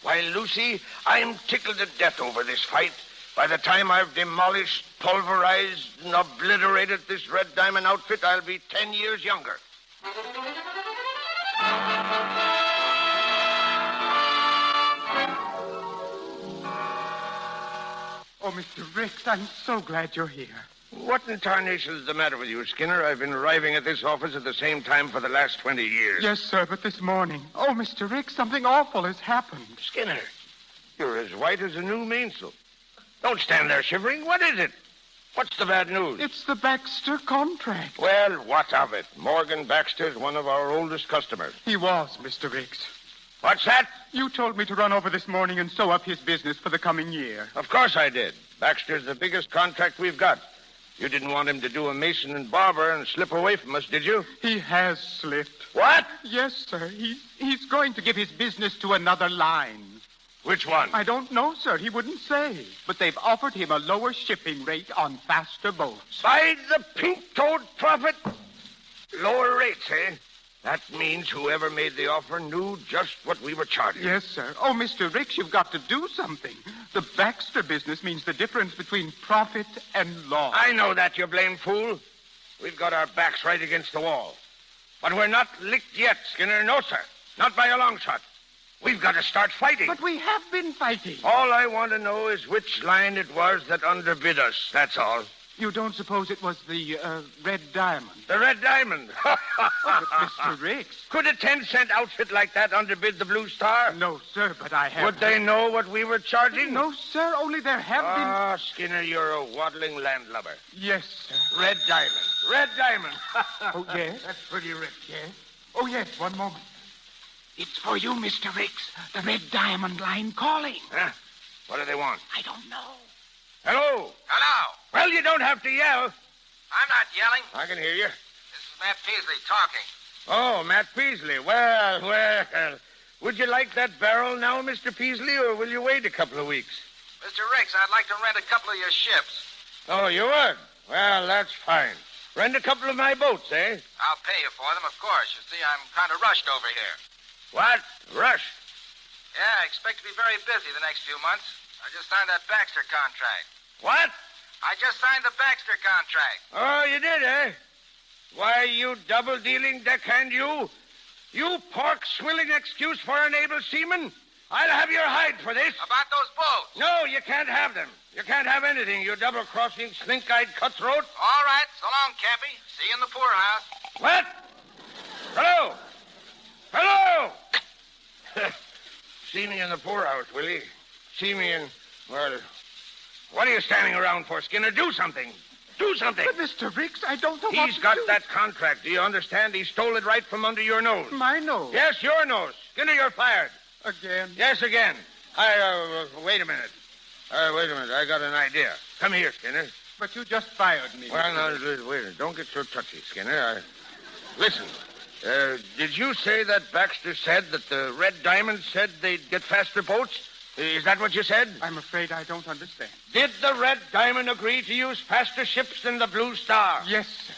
Why, Lucy, I'm tickled to death over this fight. By the time I've demolished, pulverized, and obliterated this Red Diamond outfit, I'll be 10 years younger. Oh, Mr. Ricks, I'm so glad you're here. What in tarnation is the matter with you, Skinner? I've been arriving at this office at the same time for the last 20 years. Yes, sir, but this morning. Oh, Mr. Ricks, something awful has happened. Skinner, you're as white as a new mainsail. Don't stand there shivering. What is it? What's the bad news? It's the Baxter contract. Well, what of it? Morgan Baxter's one of our oldest customers. He was, Mr. Ricks. What's that? You told me to run over this morning and sew up his business for the coming year. Of course I did. Baxter's the biggest contract we've got. You didn't want him to do a mason and barber and slip away from us, did you? He has slipped. What? Yes, sir. He's going to give his business to another line. Which one? I don't know, sir. He wouldn't say. But they've offered him a lower shipping rate on faster boats. By the pink-toed prophet! Lower rates, eh? That means whoever made the offer knew just what we were charging. Yes, sir. Oh, Mr. Ricks, you've got to do something. The Baxter business means the difference between profit and loss. I know that, you blame fool. We've got our backs right against the wall. But we're not licked yet, Skinner. No, sir. Not by a long shot. We've got to start fighting. But we have been fighting. All I want to know is which line it was that underbid us. That's all. You don't suppose it was the Red Diamond? The Red Diamond? Oh, but Mr. Ricks. Could a 10-cent outfit like that underbid the Blue Star? No, sir, but I have... Would they know what we were charging? No, sir, only there have been... Ah, Skinner, you're a waddling landlubber. Yes, sir. Red Diamond. Red Diamond. Oh, yes? That's pretty rich. Yes? Oh, yes, one moment. It's for you, Mr. Ricks. The Red Diamond line calling. Huh? What do they want? I don't know. Hello? Hello. Well, you don't have to yell. I'm not yelling. I can hear you. This is Matt Peasley talking. Oh, Matt Peasley. Well. Would you like that barrel now, Mr. Peasley, or will you wait a couple of weeks? Mr. Ricks, I'd like to rent a couple of your ships. Oh, you would? Well, that's fine. Rent a couple of my boats, eh? I'll pay you for them, of course. You see, I'm kind of rushed over here. What? Rushed? Yeah, I expect to be very busy the next few months. I just signed that Baxter contract. What? I just signed the Baxter contract. Oh, you did, eh? Why, you double-dealing deckhand, you. You pork-swilling excuse for an able seaman. I'll have your hide for this. About those boats? No, you can't have them. You can't have anything, you double-crossing, slink-eyed cutthroat. All right. So long, Cappy. See you in the poorhouse. What? Hello? Hello? See me in the poorhouse, will you? See me in... Well, what are you standing around for, Skinner? Do something. Do something. But, Mr. Ricks, I don't know what to do. He's got that contract. Do you understand? He stole it right from under your nose. My nose? Yes, your nose. Skinner, you're fired. Again? Yes, again. Wait a minute. Wait a minute. I got an idea. Come here, Skinner. But you just fired me. Well, now, wait a minute. Don't get so touchy, Skinner. Listen. Did you say that Baxter said that the Red Diamond said they'd get faster boats? Is that what you said? I'm afraid I don't understand. Did the Red Diamond agree to use faster ships than the Blue Star? Yes, sir.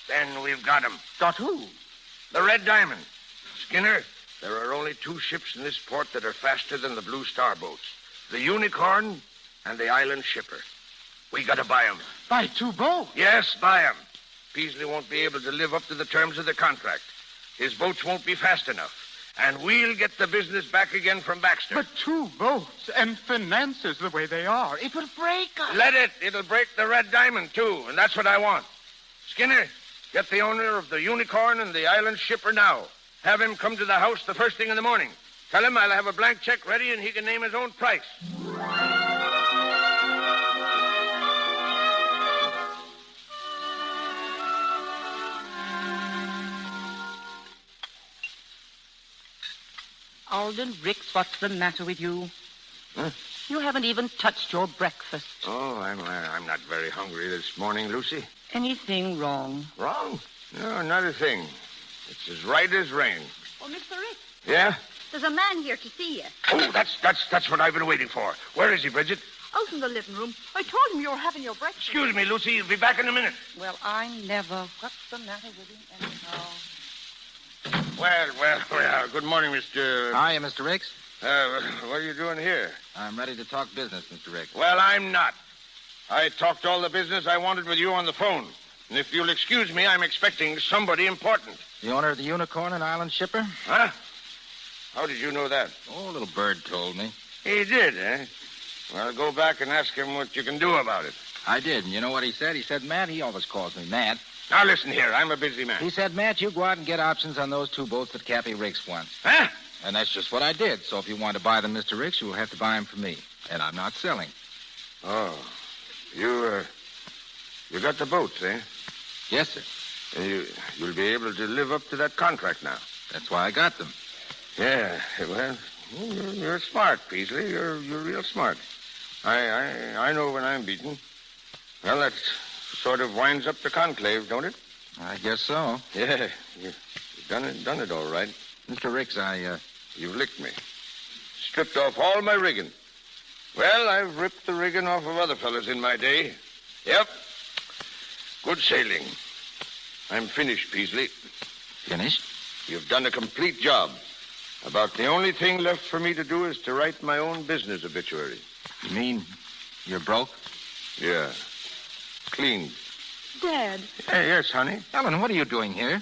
Then we've got him. Got who? The Red Diamond. Skinner, there are only 2 ships in this port that are faster than the Blue Star boats. The Unicorn and the Island Shipper. We got to buy them. Buy 2 boats? Yes, buy them. Peasley won't be able to live up to the terms of the contract. His boats won't be fast enough. And we'll get the business back again from Baxter. But 2 boats and finances the way they are, it will break us. Let it. It'll break the Red Diamond, too, and that's what I want. Skinner, get the owner of the Unicorn and the Island Shipper now. Have him come to the house the first thing in the morning. Tell him I'll have a blank check ready and he can name his own price. Alden Ricks, what's the matter with you? Huh? You haven't even touched your breakfast. Oh, I'm not very hungry this morning, Lucy. Anything wrong? Wrong? No, not a thing. It's as right as rain. Oh, Mr. Ricks, Yeah? there's a man here to see you. Oh, that's what I've been waiting for. Where is he, Bridget? Out in the living room. I told him you were having your breakfast. Excuse me, Lucy. He'll be back in a minute. Well, I never. What's the matter with him anyhow? Well. Good morning, Mr... Hiya, Mr. Ricks. What are you doing here? I'm ready to talk business, Mr. Ricks. Well, I'm not. I talked all the business I wanted with you on the phone. And if you'll excuse me, I'm expecting somebody important. The owner of the Unicorn and Island Shipper? Huh? How did you know that? Oh, a little bird told me. He did, eh? Well, go back and ask him what you can do about it. I did, and you know what he said? He said, Matt, he always calls me Matt. Now, listen here. I'm a busy man. He said, Matt, you go out and get options on those 2 boats that Cappy Ricks wants. Huh? And that's just what I did. So if you want to buy them, Mr. Ricks, you'll have to buy them from me. And I'm not selling. Oh. You got the boats, eh? Yes, sir. And you'll be able to live up to that contract now. That's why I got them. Yeah, well, you're smart, Peasley. You're real smart. I know when I'm beaten. Well, that sort of winds up the conclave, don't it? I guess so. Yeah, you've done it all right. Mr. Ricks, You've licked me. Stripped off all my rigging. Well, I've ripped the rigging off of other fellas in my day. Yep. Good sailing. I'm finished, Peasley. Finished? You've done a complete job. About the only thing left for me to do is to write my own business obituary. You mean you're broke? Yeah. Clean. Dad. Yes, honey. Ellen, what are you doing here?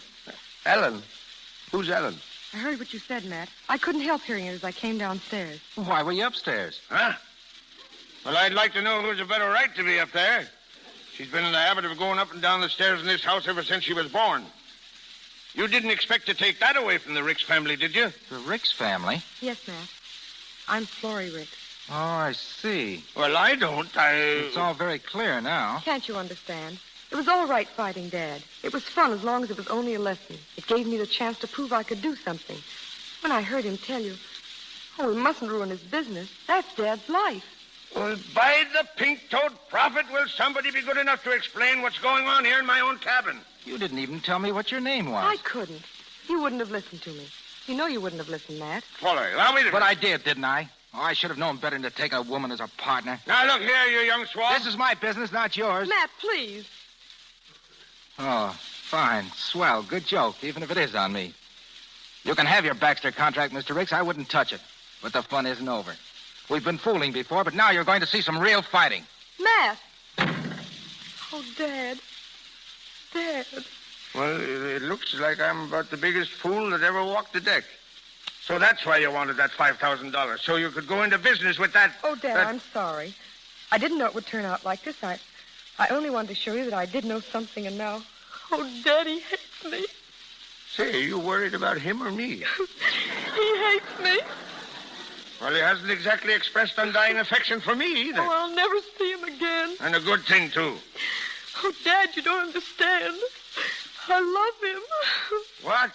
Ellen? Who's Ellen? I heard what you said, Matt. I couldn't help hearing it as I came downstairs. Why were you upstairs? Huh? Well, I'd like to know who's a better right to be up there. She's been in the habit of going up and down the stairs in this house ever since she was born. You didn't expect to take that away from the Ricks family, did you? The Ricks family? Yes, Matt. I'm Florrie Ricks. Oh, I see. Well, I don't. It's all very clear now. Can't you understand? It was all right fighting Dad. It was fun as long as it was only a lesson. It gave me the chance to prove I could do something. When I heard him tell you, oh, we mustn't ruin his business, that's Dad's life. Well, by the pink-toed prophet, will somebody be good enough to explain what's going on here in my own cabin? You didn't even tell me what your name was. I couldn't. You wouldn't have listened to me. You know you wouldn't have listened, Matt. Follow, allow me to... But I did, didn't I? Oh, I should have known better than to take a woman as a partner. Now, look here, you young swab. This is my business, not yours. Matt, please. Oh, fine. Swell. Good joke, even if it is on me. You can have your Baxter contract, Mr. Ricks. I wouldn't touch it. But the fun isn't over. We've been fooling before, but now you're going to see some real fighting. Matt! Oh, Dad. Dad. Well, it looks like I'm about the biggest fool that ever walked the deck. So that's why you wanted that $5,000, so you could go into business with that... Oh, Dad, I'm sorry. I didn't know it would turn out like this. I only wanted to show you that I did know something, and now... Oh, Daddy hates me. Say, you worried about him or me? He hates me. Well, he hasn't exactly expressed undying affection for me either. Oh, I'll never see him again. And a good thing, too. Oh, Dad, you don't understand. I love him. What?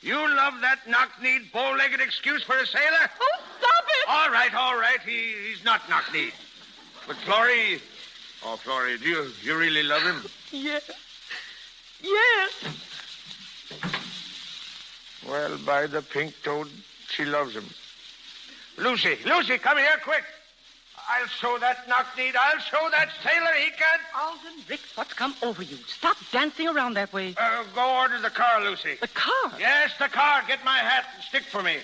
You love that knock-kneed, bow-legged excuse for a sailor? Oh, stop it! All right. He's not knock-kneed. But Florrie... Oh, Florrie, do you really love him? Yes. Yes. Well, by the pink toad, she loves him. Lucy, come here, quick. I'll show that knock-kneed. I'll show that sailor he can't... Alden, Rick, what's come over you? Stop dancing around that way. Go order the car, Lucy. The car? Yes, the car. Get my hat and stick for me.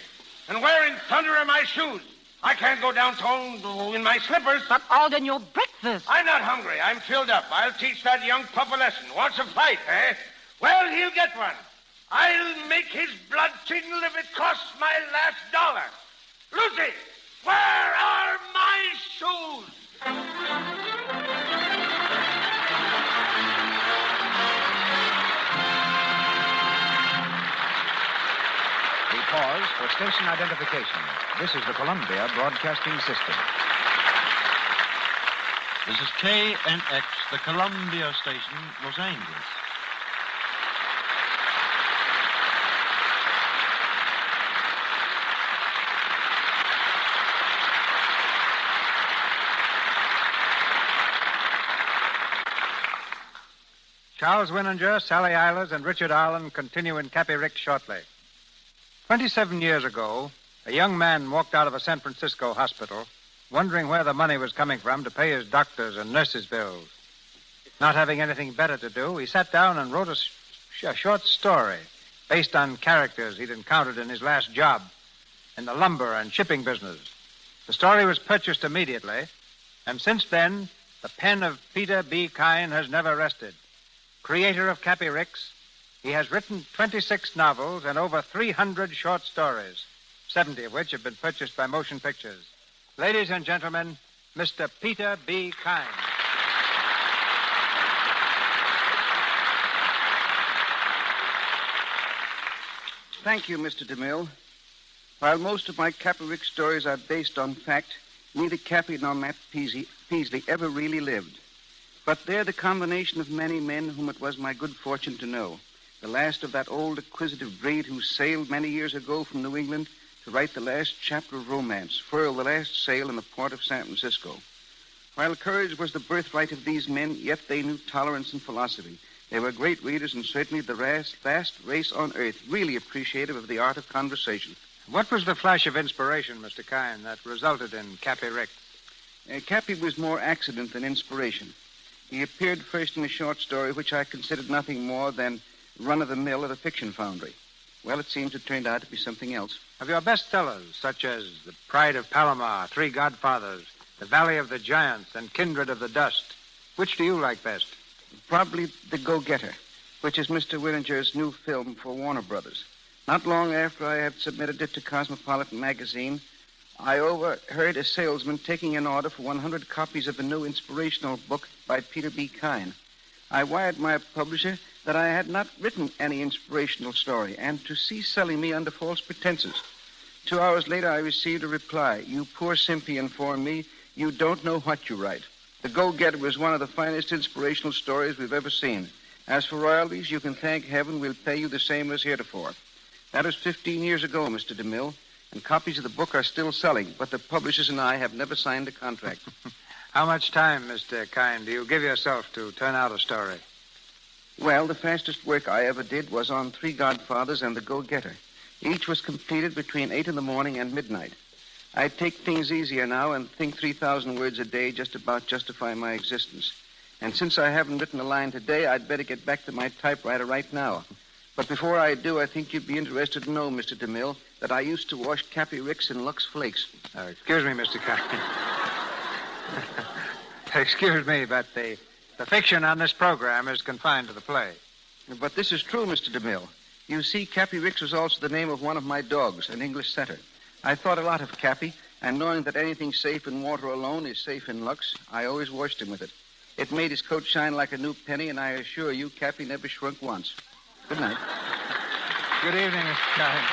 And where in thunder are my shoes? I can't go downtown in my slippers. But, Alden, your breakfast. I'm not hungry. I'm filled up. I'll teach that young pup a lesson. Wants a fight, eh? Well, he'll get one. I'll make his blood tingle if it costs my last dollar. Lucy, where are my shoes? We pause for station identification. This is the Columbia Broadcasting System. This is KNX, the Columbia Station, Los Angeles. Charles Winninger, Sally Eilers, and Richard Arlen continue in Cappy Ricks shortly. 27 years ago, a young man walked out of a San Francisco hospital wondering where the money was coming from to pay his doctors and nurses' bills. Not having anything better to do, he sat down and wrote a short story based on characters he'd encountered in his last job in the lumber and shipping business. The story was purchased immediately, and since then, the pen of Peter B. Kyne has never rested. Creator of Cappy Ricks, he has written 26 novels and over 300 short stories, 70 of which have been purchased by motion pictures. Ladies and gentlemen, Mr. Peter B. Kyne. Thank you, Mr. DeMille. While most of my Cappy Ricks stories are based on fact, neither Cappy nor Matt Peasley ever really lived. But they're the combination of many men whom it was my good fortune to know. The last of that old acquisitive breed who sailed many years ago from New England to write the last chapter of romance, furl the last sail in the port of San Francisco. While courage was the birthright of these men, yet they knew tolerance and philosophy. They were great readers and certainly the vast race on earth, really appreciative of the art of conversation. What was the flash of inspiration, Mr. Kyne, that resulted in Cappy Ricks? Cappy was more accident than inspiration. He appeared first in a short story which I considered nothing more than run-of-the-mill at a fiction foundry. Well, it seems it turned out to be something else. Of your bestsellers, such as The Pride of Palomar, Three Godfathers, The Valley of the Giants, and Kindred of the Dust, which do you like best? Probably The Go-Getter, which is Mr. Winninger's new film for Warner Brothers. Not long after I had submitted it to Cosmopolitan magazine, I overheard a salesman taking an order for 100 copies of a new inspirational book by Peter B. Kyne. I wired my publisher that I had not written any inspirational story and to cease selling me under false pretenses. 2 hours later, I received a reply. You poor simpy informed me you don't know what you write. The Go-Getter was one of the finest inspirational stories we've ever seen. As for royalties, you can thank heaven we'll pay you the same as heretofore. That was 15 years ago, Mr. DeMille, and copies of the book are still selling, but the publishers and I have never signed a contract. How much time, Mr. Kyne, do you give yourself to turn out a story? Well, the fastest work I ever did was on Three Godfathers and The Go-Getter. Each was completed between 8 in the morning and midnight. I take things easier now and think 3,000 words a day just about justify my existence. And since I haven't written a line today, I'd better get back to my typewriter right now. But before I do, I think you'd be interested to know, Mr. DeMille, that I used to wash Cappy Ricks in Lux Flakes. Excuse me, Mr. Kyne. Excuse me, but the fiction on this program is confined to the play. But this is true, Mr. DeMille. You see, Cappy Ricks was also the name of one of my dogs, an English setter. I thought a lot of Cappy, and knowing that anything safe in water alone is safe in Lux, I always washed him with it. It made his coat shine like a new penny, and I assure you, Cappy never shrunk once. Good night. Good evening, Mr. Cotten.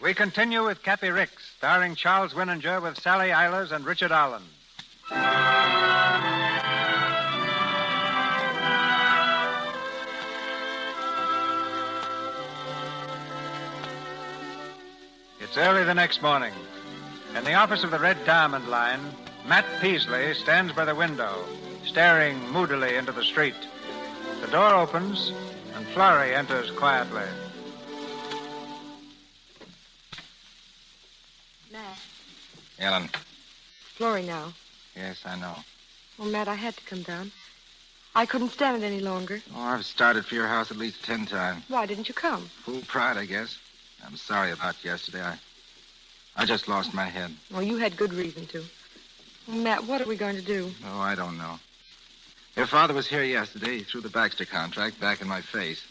We continue with Cappy Ricks, starring Charles Winninger with Sally Eilers and Richard Allen. It's early the next morning. In the office of the Red Diamond Line, Matt Peasley stands by the window, staring moodily into the street. The door opens, and Florrie enters quietly. Matt. Ellen. Florrie now. Yes, I know. Well, Matt, I had to come down. I couldn't stand it any longer. Oh, I've started for your house at least 10 times. Why didn't you come? Full pride, I guess. I'm sorry about yesterday. I just lost my head. Well, you had good reason to. Well, Matt, what are we going to do? Oh, I don't know. Your father was here yesterday. He threw the Baxter contract back in my face.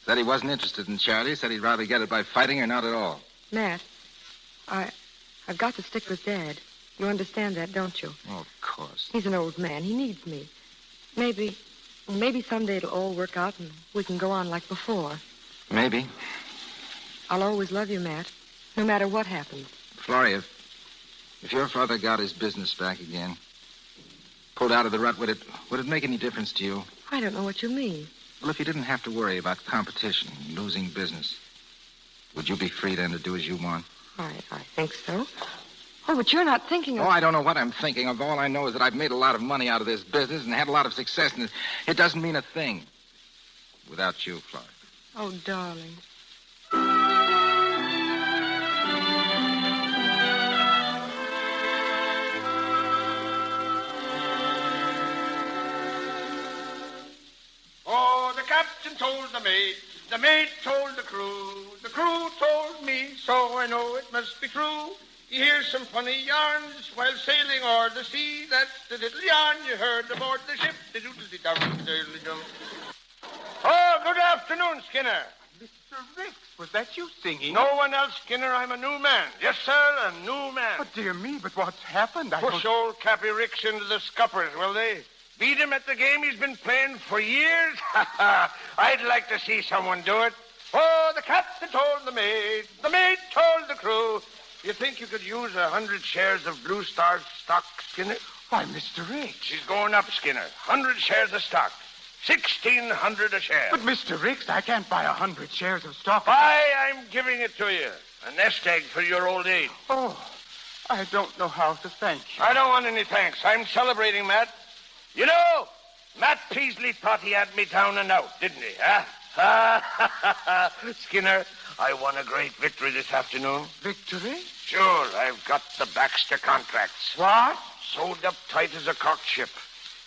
Said he wasn't interested in charity. Said he'd rather get it by fighting or not at all. Matt, I've got to stick with Dad. You understand that, don't you? Oh, of course. He's an old man. He needs me. Maybe someday it'll all work out and we can go on like before. Maybe. I'll always love you, Matt, no matter what happens. Florrie, if your father got his business back again, pulled out of the rut, would it make any difference to you? I don't know what you mean. Well, if you didn't have to worry about competition and losing business, would you be free then to do as you want? I think so. Oh, but you're not thinking of... Oh, I don't know what I'm thinking of. All I know is that I've made a lot of money out of this business and had a lot of success, and it doesn't mean a thing without you, Florrie. Oh, darling. Oh, the captain told the mate told the crew told me, so I know it must be true. You hear some funny yarns while sailing o'er the sea. That's the little yarn you heard aboard the ship. Oh, good afternoon, Skinner. Mr. Ricks, was that you singing? No one else, Skinner. I'm a new man. Yes, sir, a new man. Oh, dear me, but what's happened? Push old Cappy Ricks into the scuppers, will they? Beat him at the game he's been playing for years? I'd like to see someone do it. Oh, the captain told the mate told the crew. You think you could use 100 shares of Blue Star's stock, Skinner? Why, Mr. Ricks. She's going up, Skinner. 100 shares of stock. 1,600 a share. But, Mr. Ricks, I can't buy 100 shares of stock. I'm giving it to you. A nest egg for your old age. Oh, I don't know how to thank you. I don't want any thanks. I'm celebrating, Matt. You know, Matt Peasley thought he had me down and out, didn't he, huh? Skinner, I won a great victory this afternoon. Victory? Sure, I've got the Baxter contracts. What? Sewed up tight as a cocked ship.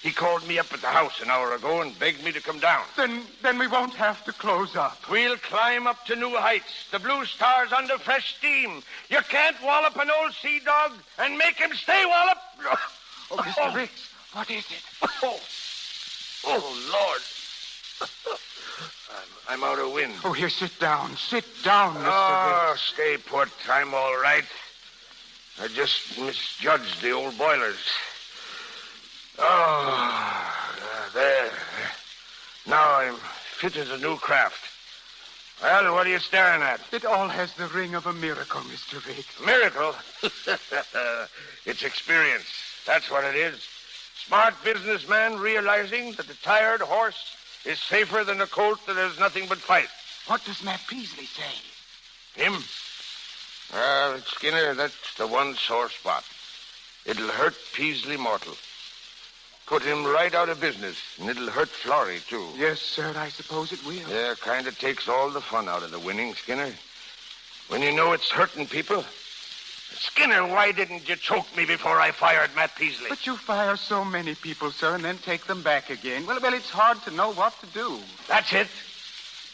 He called me up at the house an hour ago and begged me to come down. Then we won't have to close up. We'll climb up to new heights. The Blue Star's under fresh steam. You can't wallop an old sea dog and make him stay wallop. Oh, Mr. Ricks, what is it? Oh, Lord. I'm out of wind. Oh, here, sit down. Sit down, Mr. Oh, Ricks. stay put. I'm all right. I just misjudged the old boilers. Oh, there. Now I'm fit as a new craft. Well, what are you staring at? It all has the ring of a miracle, Mr. Ricks. Miracle? It's experience. That's what it is. Smart businessman realizing that the tired horse is safer than a colt that has nothing but fight. What does Matt Peasley say? Him? Skinner, that's the one sore spot. It'll hurt Peasley mortal. Put him right out of business, and it'll hurt Florrie, too. Yes, sir, I suppose it will. Yeah, kind of takes all the fun out of the winning, Skinner. When you know it's hurting people. Skinner, why didn't you choke me before I fired Matt Peasley? But you fire so many people, sir, and then take them back again. Well, it's hard to know what to do. That's it.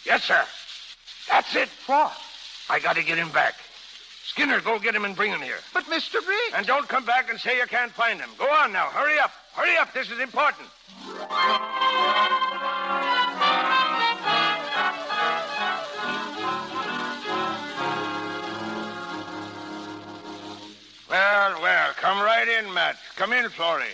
Yes, sir. That's it. What? I got to get him back. Skinner, go get him and bring him here. But, Mr. Ricks... And don't come back and say you can't find him. Go on now. Hurry up. Hurry up. This is important. in, Matt. Come in, Florrie.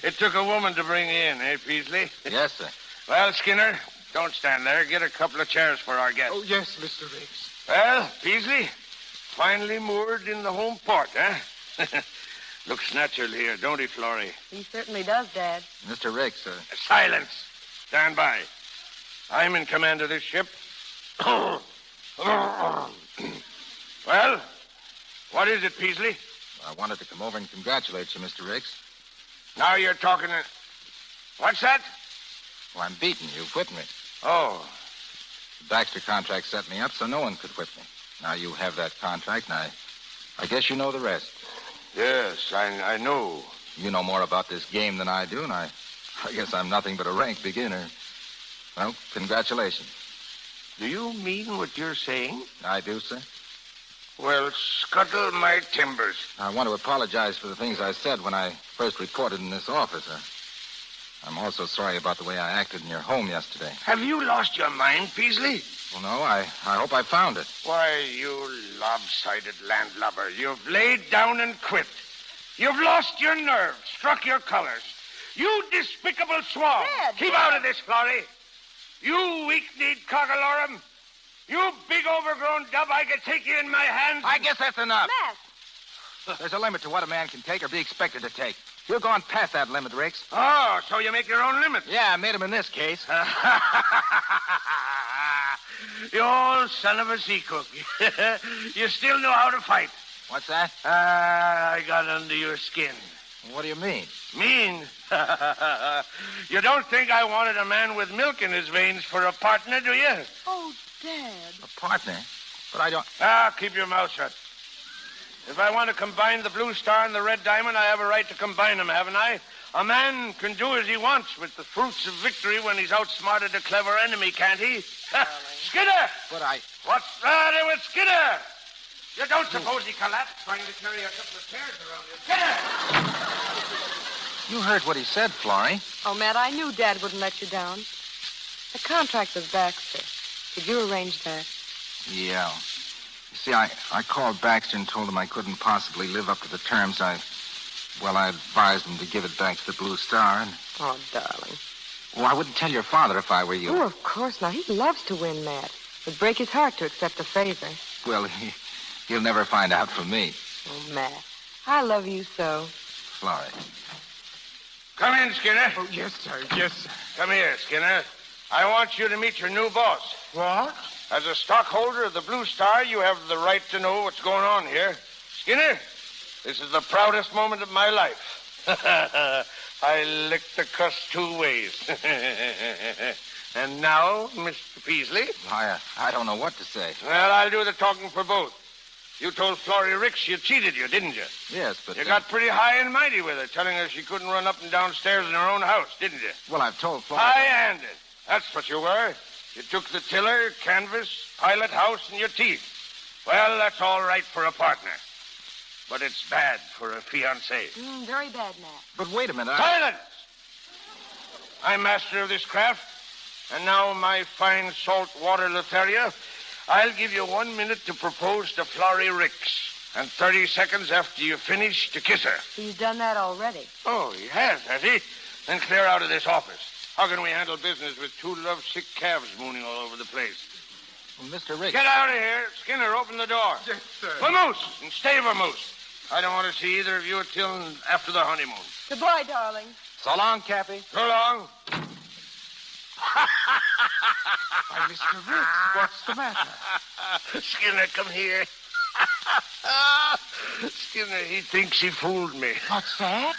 It took a woman to bring you in, eh, Peasley? Yes, sir. Well, Skinner, don't stand there. Get a couple of chairs for our guest. Oh, yes, Mr. Riggs. Well, Peasley, finally moored in the home port, huh? Looks natural here, don't he, Florrie? He certainly does, Dad. Mr. Riggs, sir. Silence. Stand by. I'm in command of this ship. Well, what is it, Peasley? I wanted to come over and congratulate you, Mr. Riggs. Now you're talking to... What's that? Well, I'm beaten. You whipped me. Oh. The Baxter contract set me up so no one could whip me. Now you have that contract, and I guess you know the rest. Yes, I know. You know more about this game than I do, and I guess I'm nothing but a rank beginner. Well, congratulations. Do you mean what you're saying? I do, sir. Well, scuttle my timbers. I want to apologize for the things I said when I first reported in this office. I'm also sorry about the way I acted in your home yesterday. Have you lost your mind, Peasley? Well, no, I hope I found it. Why, you lopsided landlubber, you've laid down and quit. You've lost your nerve, struck your colors. You despicable swab. Dad, Keep out of this, Florrie. You weak-kneed cockalorum. You big overgrown dub, I could take you in my hands. I guess that's enough. Matt! There's a limit to what a man can take or be expected to take. You've gone past that limit, Riggs. Oh, so you make your own limits? Yeah, I made him in this case. You old son of a sea cook. You still know how to fight. What's that? I got under your skin. What do you mean? Mean? You don't think I wanted a man with milk in his veins for a partner, do you? Oh, Dad. A partner? But I don't... Keep your mouth shut. If I want to combine the Blue Star and the Red Diamond, I have a right to combine them, haven't I? A man can do as he wants with the fruits of victory when he's outsmarted a clever enemy, can't he? Skinner! But What's the matter with Skinner? You don't suppose he collapsed trying to carry a couple of chairs around you? Skinner! You heard what he said, Florrie. Oh, Matt, I knew Dad wouldn't let you down. The contract with Baxter. Did you arrange that? Yeah. You see, I called Baxter and told him I couldn't possibly live up to the terms. I advised him to give it back to the Blue Star. And... Oh, darling. Well, I wouldn't tell your father if I were you. Oh, of course not. He loves to win, Matt. It'd break his heart to accept a favor. Well, he'll never find out from me. Oh, Matt, I love you so. Florrie. Come in, Skinner. Oh, yes, sir. Yes, sir. Come here, Skinner. I want you to meet your new boss. What? As a stockholder of the Blue Star, you have the right to know what's going on here. Skinner, this is the proudest moment of my life. I licked the cuss 2 ways. And now, Mr. Peasley? I don't know what to say. Well, I'll do the talking for both. You told Florrie Ricks she cheated you, didn't you? Yes, but... You got pretty high and mighty with her, telling her she couldn't run up and downstairs in her own house, didn't you? Well, I've told Florrie... High-handed. That's what you were. You took the tiller, canvas, pilot house, and your teeth. Well, that's all right for a partner. But it's bad for a fiancé. Very bad, Matt. But wait a minute, Silence! I'm master of this craft. And now, my fine salt-water Lotharia, I'll give you 1 minute to propose to Florrie Ricks. And 30 seconds after you finish to kiss her. He's done that already. Oh, he has he? Then clear out of this office. How can we handle business with 2 lovesick calves mooning all over the place? Well, Mr. Riggs... Get out of here. Skinner, open the door. Yes, sir. Vamoose, and stay vamoose. I don't want to see either of you till after the honeymoon. Goodbye, darling. So long, Cappy. So long. Why, Mr. Riggs, what's the matter? Skinner, come here. Skinner, he thinks he fooled me. What's that?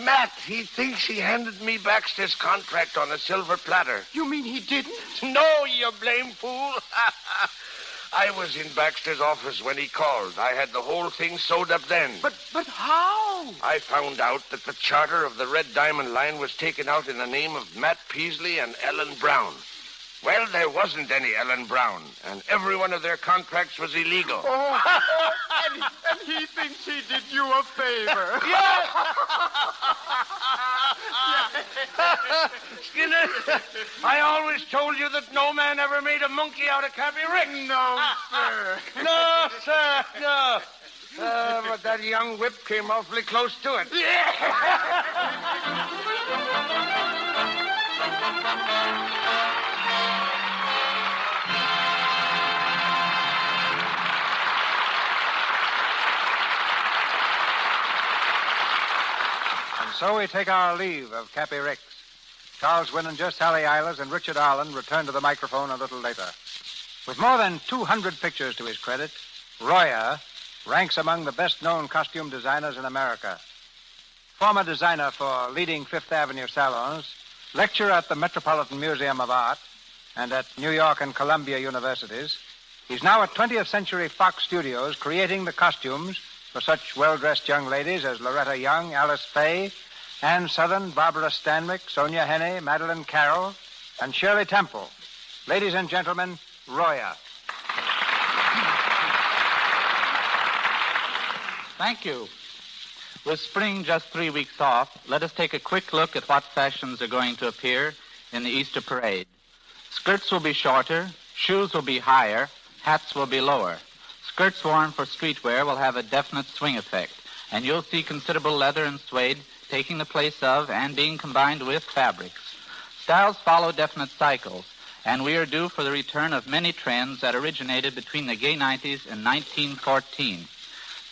Matt, he thinks he handed me Baxter's contract on a silver platter. You mean he didn't? No, you blame fool. I was in Baxter's office when he called. I had the whole thing sewed up then. But how? I found out that the charter of the Red Diamond Line was taken out in the name of Matt Peasley and Ellen Brown. Well, there wasn't any Ellen Brown, and every one of their contracts was illegal. And he thinks he did you a favor. Yes! Skinner, I always told you that no man ever made a monkey out of Cappy Ricks. No, sir. No, sir, no. But that young whip came awfully close to it. And so we take our leave of Cappy Ricks. Charles Winninger, Sally Eilers, and Richard Arlen return to the microphone a little later. With more than 200 pictures to his credit, Royer ranks among the best-known costume designers in America. Former designer for leading Fifth Avenue salons, lecturer at the Metropolitan Museum of Art, and at New York and Columbia Universities, he's now at 20th Century Fox Studios creating the costumes for such well-dressed young ladies as Loretta Young, Alice Faye, Anne Southern, Barbara Stanwyck, Sonia Henne, Madeleine Carroll, and Shirley Temple. Ladies and gentlemen, Royer. Thank you. With spring just 3 weeks off, let us take a quick look at what fashions are going to appear in the Easter parade. Skirts will be shorter, shoes will be higher, hats will be lower. Skirts worn for streetwear will have a definite swing effect, and you'll see considerable leather and suede taking the place of and being combined with fabrics. Styles follow definite cycles, and we are due for the return of many trends that originated between the gay 90s and 1914.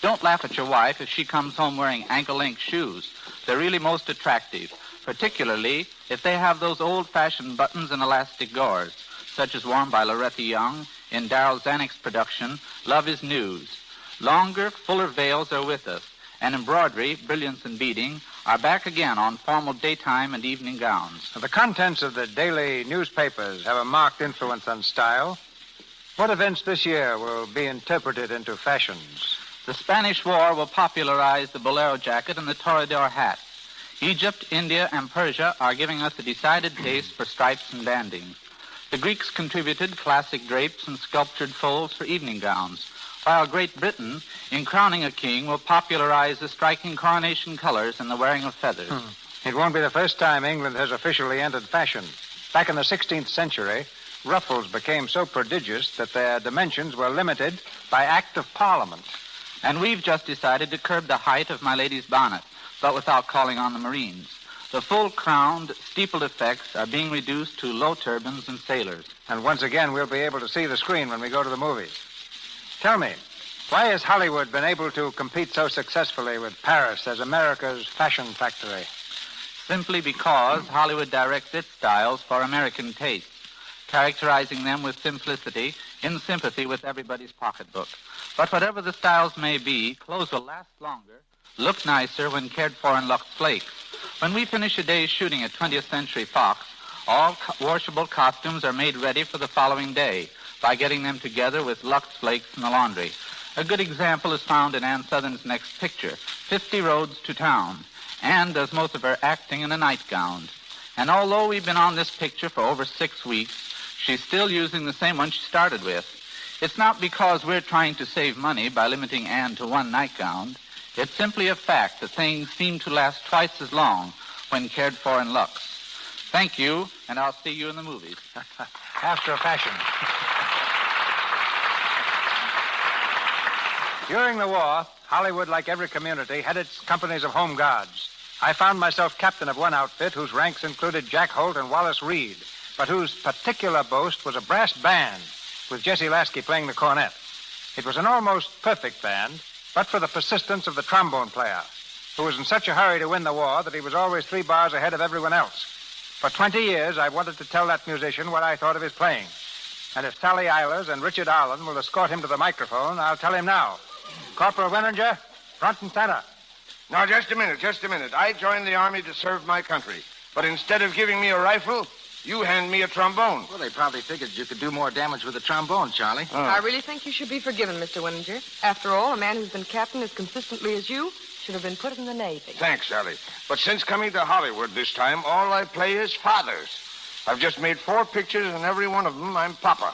Don't laugh at your wife if she comes home wearing ankle-length shoes. They're really most attractive, particularly if they have those old-fashioned buttons and elastic gores, such as worn by Loretta Young in Darryl Zanuck's production, Love is News. Longer, fuller veils are with us, and embroidery, brilliance, and beading are back again on formal daytime and evening gowns. The contents of the daily newspapers have a marked influence on style. What events this year will be interpreted into fashions? The Spanish War will popularize the bolero jacket and the toreador hat. Egypt, India, and Persia are giving us a decided taste for stripes and banding. The Greeks contributed classic drapes and sculptured folds for evening gowns, while Great Britain, in crowning a king, will popularize the striking coronation colors and the wearing of feathers. It won't be the first time England has officially entered fashion. Back in the 16th century, ruffles became so prodigious that their dimensions were limited by Act of Parliament. And we've just decided to curb the height of my lady's bonnet, but without calling on the Marines. The full-crowned, steepled effects are being reduced to low turbans and sailors. And once again, we'll be able to see the screen when we go to the movies. Tell me, why has Hollywood been able to compete so successfully with Paris as America's fashion factory? Simply because Hollywood directs its styles for American tastes, characterizing them with simplicity, in sympathy with everybody's pocketbook. But whatever the styles may be, clothes will last longer, look nicer when cared for in Lux Flakes. When we finish a day's shooting at 20th Century Fox, all washable costumes are made ready for the following day by getting them together with Lux Flakes in the laundry. A good example is found in Anne Southern's next picture, 50 Roads to Town. Anne does most of her acting in a nightgown. And although we've been on this picture for over 6 weeks, she's still using the same one she started with. It's not because we're trying to save money by limiting Anne to one nightgown. It's simply a fact that things seem to last twice as long when cared for in Lux. Thank you, and I'll see you in the movies. After a fashion. During the war, Hollywood, like every community, had its companies of home guards. I found myself captain of one outfit whose ranks included Jack Holt and Wallace Reed, but whose particular boast was a brass band with Jesse Lasky playing the cornet. It was an almost perfect band, but for the persistence of the trombone player, who was in such a hurry to win the war that he was always 3 bars ahead of everyone else. For 20 years, I wanted to tell that musician what I thought of his playing. And if Sally Eilers and Richard Arlen will escort him to the microphone, I'll tell him now. Corporal Winninger, front and center. Now, just a minute. I joined the Army to serve my country. But instead of giving me a rifle, you hand me a trombone. Well, they probably figured you could do more damage with a trombone, Charlie. Oh. I really think you should be forgiven, Mr. Winninger. After all, a man who's been captain as consistently as you should have been put in the Navy. Thanks, Sally. But since coming to Hollywood this time, all I play is fathers. I've just made 4 pictures, and every one of them I'm Papa.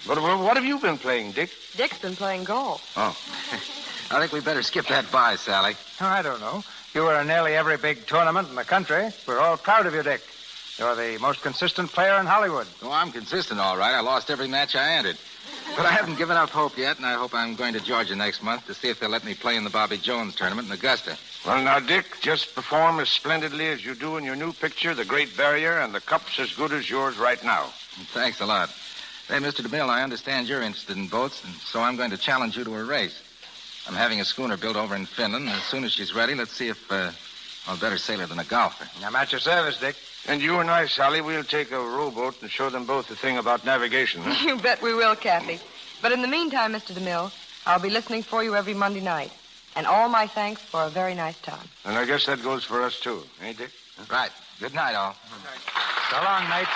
But what have you been playing, Dick? Dick's been playing golf. Oh. I think we better skip that by, Sally. Oh, I don't know. You were in nearly every big tournament in the country. We're all proud of you, Dick. You're the most consistent player in Hollywood. Oh, I'm consistent, all right. I lost every match I entered. But I haven't given up hope yet, and I hope I'm going to Georgia next month to see if they'll let me play in the Bobby Jones tournament in Augusta. Well, now, Dick, just perform as splendidly as you do in your new picture, The Great Barrier, and the cup's as good as yours right now. Thanks a lot. Hey, Mr. DeMille, I understand you're interested in boats, and so I'm going to challenge you to a race. I'm having a schooner built over in Finland, and as soon as she's ready, let's see if I'm a better sailor than a golfer. I'm at your service, Dick. And you and I, Sally, we'll take a rowboat and show them both the thing about navigation. Huh? You bet we will, Kathy. But in the meantime, Mr. DeMille, I'll be listening for you every Monday night. And all my thanks for a very nice time. And I guess that goes for us, too. Eh, Dick? Huh? Right. Good night, all. Good night. So long, mates.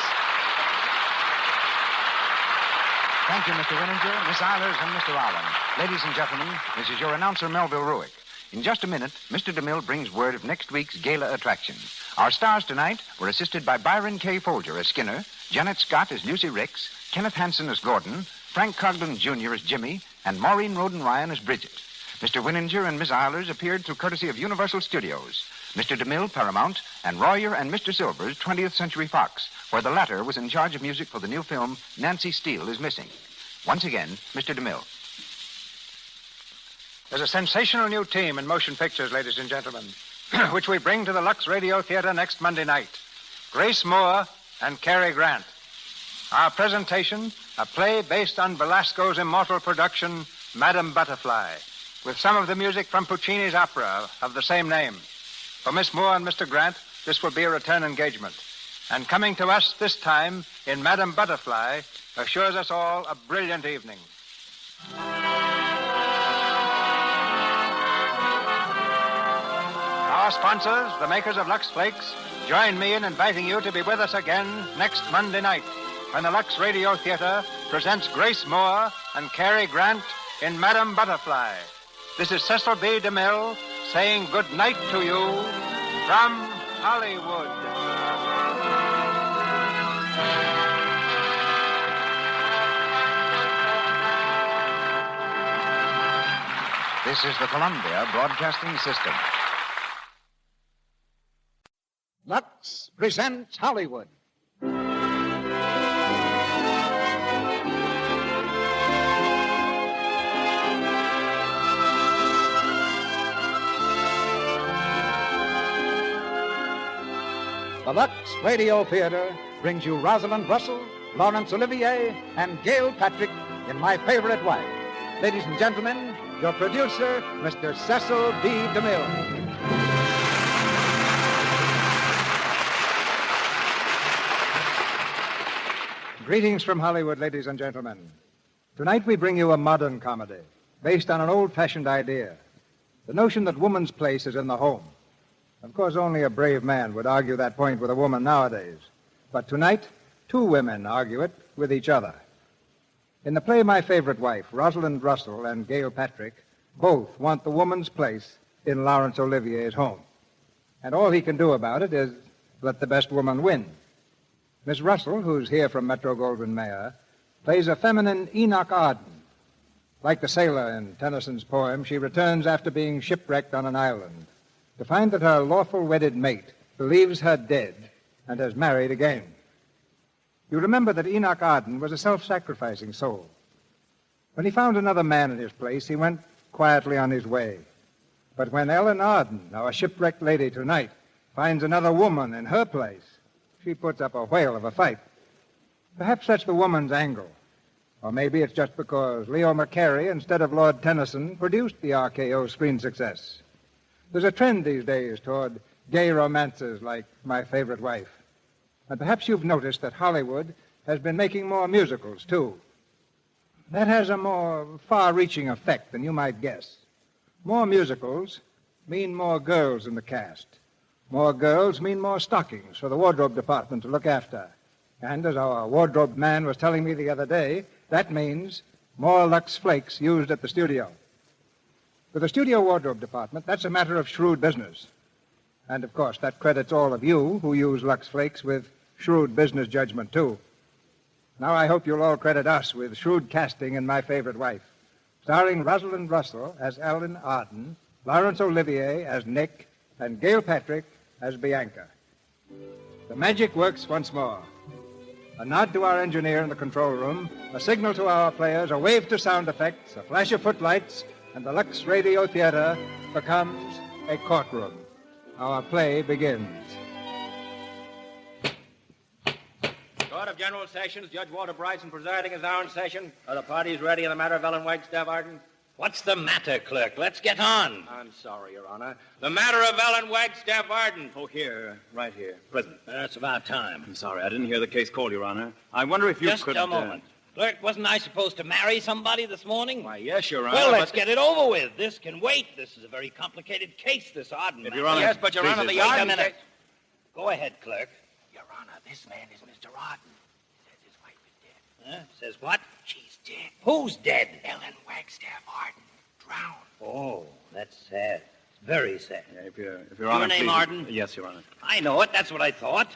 Thank you, Mr. Winninger, Miss Eilers, and Mr. Allen. Ladies and gentlemen, this is your announcer, Melville Ruick. In just a minute, Mr. DeMille brings word of next week's gala attraction. Our stars tonight were assisted by Byron K. Folger as Skinner, Janet Scott as Lucy Ricks, Kenneth Hansen as Gordon, Frank Coglan Jr. as Jimmy, and Maureen Roden Ryan as Bridget. Mr. Winninger and Miss Eilers appeared through courtesy of Universal Studios, Mr. DeMille, Paramount, and Royer and Mr. Silvers, 20th Century Fox, where the latter was in charge of music for the new film Nancy Steele is Missing. Once again, Mr. DeMille. There's a sensational new team in motion pictures, ladies and gentlemen, which we bring to the Lux Radio Theatre next Monday night. Grace Moore and Cary Grant. Our presentation, a play based on Belasco's immortal production, Madame Butterfly, with some of the music from Puccini's opera of the same name. For Miss Moore and Mr. Grant, this will be a return engagement. And coming to us this time in Madame Butterfly assures us all a brilliant evening. Our sponsors, the makers of Lux Flakes, join me in inviting you to be with us again next Monday night when the Lux Radio Theatre presents Grace Moore and Cary Grant in Madame Butterfly. This is Cecil B. DeMille saying good night to you from Hollywood. This is the Columbia Broadcasting System. Lux presents Hollywood. The Lux Radio Theatre brings you Rosalind Russell, Laurence Olivier, and Gail Patrick in My Favorite Wife. Ladies and gentlemen, your producer, Mr. Cecil B. DeMille. Greetings from Hollywood, ladies and gentlemen. Tonight we bring you a modern comedy based on an old-fashioned idea, the notion that woman's place is in the home. Of course, only a brave man would argue that point with a woman nowadays. But tonight, two women argue it with each other. In the play My Favorite Wife, Rosalind Russell and Gail Patrick both want the woman's place in Laurence Olivier's home. And all he can do about it is let the best woman win. Miss Russell, who's here from Metro-Goldwyn-Mayer, plays a feminine Enoch Arden. Like the sailor in Tennyson's poem, she returns after being shipwrecked on an island to find that her lawful wedded mate believes her dead and has married again. You remember that Enoch Arden was a self-sacrificing soul. When he found another man in his place, he went quietly on his way. But when Ellen Arden, our shipwrecked lady tonight, finds another woman in her place, she puts up a whale of a fight. Perhaps that's the woman's angle. Or maybe it's just because Leo McCarey, instead of Lord Tennyson, produced the RKO screen success. There's a trend these days toward gay romances like My Favorite Wife. And perhaps you've noticed that Hollywood has been making more musicals, too. That has a more far-reaching effect than you might guess. More musicals mean more girls in the cast. More girls mean more stockings for the wardrobe department to look after. And as our wardrobe man was telling me the other day, that means more Lux Flakes used at the studio. For the studio wardrobe department, that's a matter of shrewd business. And, of course, that credits all of you who use Lux Flakes with shrewd business judgment, too. Now I hope you'll all credit us with shrewd casting in My Favorite Wife, starring Rosalind Russell as Ellen Arden, Laurence Olivier as Nick, and Gail Patrick as Bianca. The magic works once more. A nod to our engineer in the control room, a signal to our players, a wave to sound effects, a flash of footlights, and the Lux Radio Theatre becomes a courtroom. Our play begins. Court of General Sessions, Judge Walter Bryson presiding as our own session. Are the parties ready in the matter of Ellen Wagstaff Arden? What's the matter, clerk? Let's get on. I'm sorry, Your Honor. The matter of Ellen Wagstaff Arden. Oh, here, right here. Present. That's about time. I'm sorry, I didn't hear the case called, Your Honor. I wonder if you Just could... a moment. Clerk, wasn't I supposed to marry somebody this morning? Why, yes, Your Honor. Well, let's get it over with. This can wait. This is a very complicated case, this Arden matter. Your Honor... Yes, but Your Honor, the Wait Arden case... Go ahead, clerk. Your Honor, this man is Mr. Arden. Says his wife is dead. Huh? Says what? She's dead. Who's dead? Ellen Wagstaff Arden. Drowned. Oh, that's sad. Very sad. Yeah, if Your Honor, Your name please... Arden? Yes, Your Honor. I know it. That's what I thought.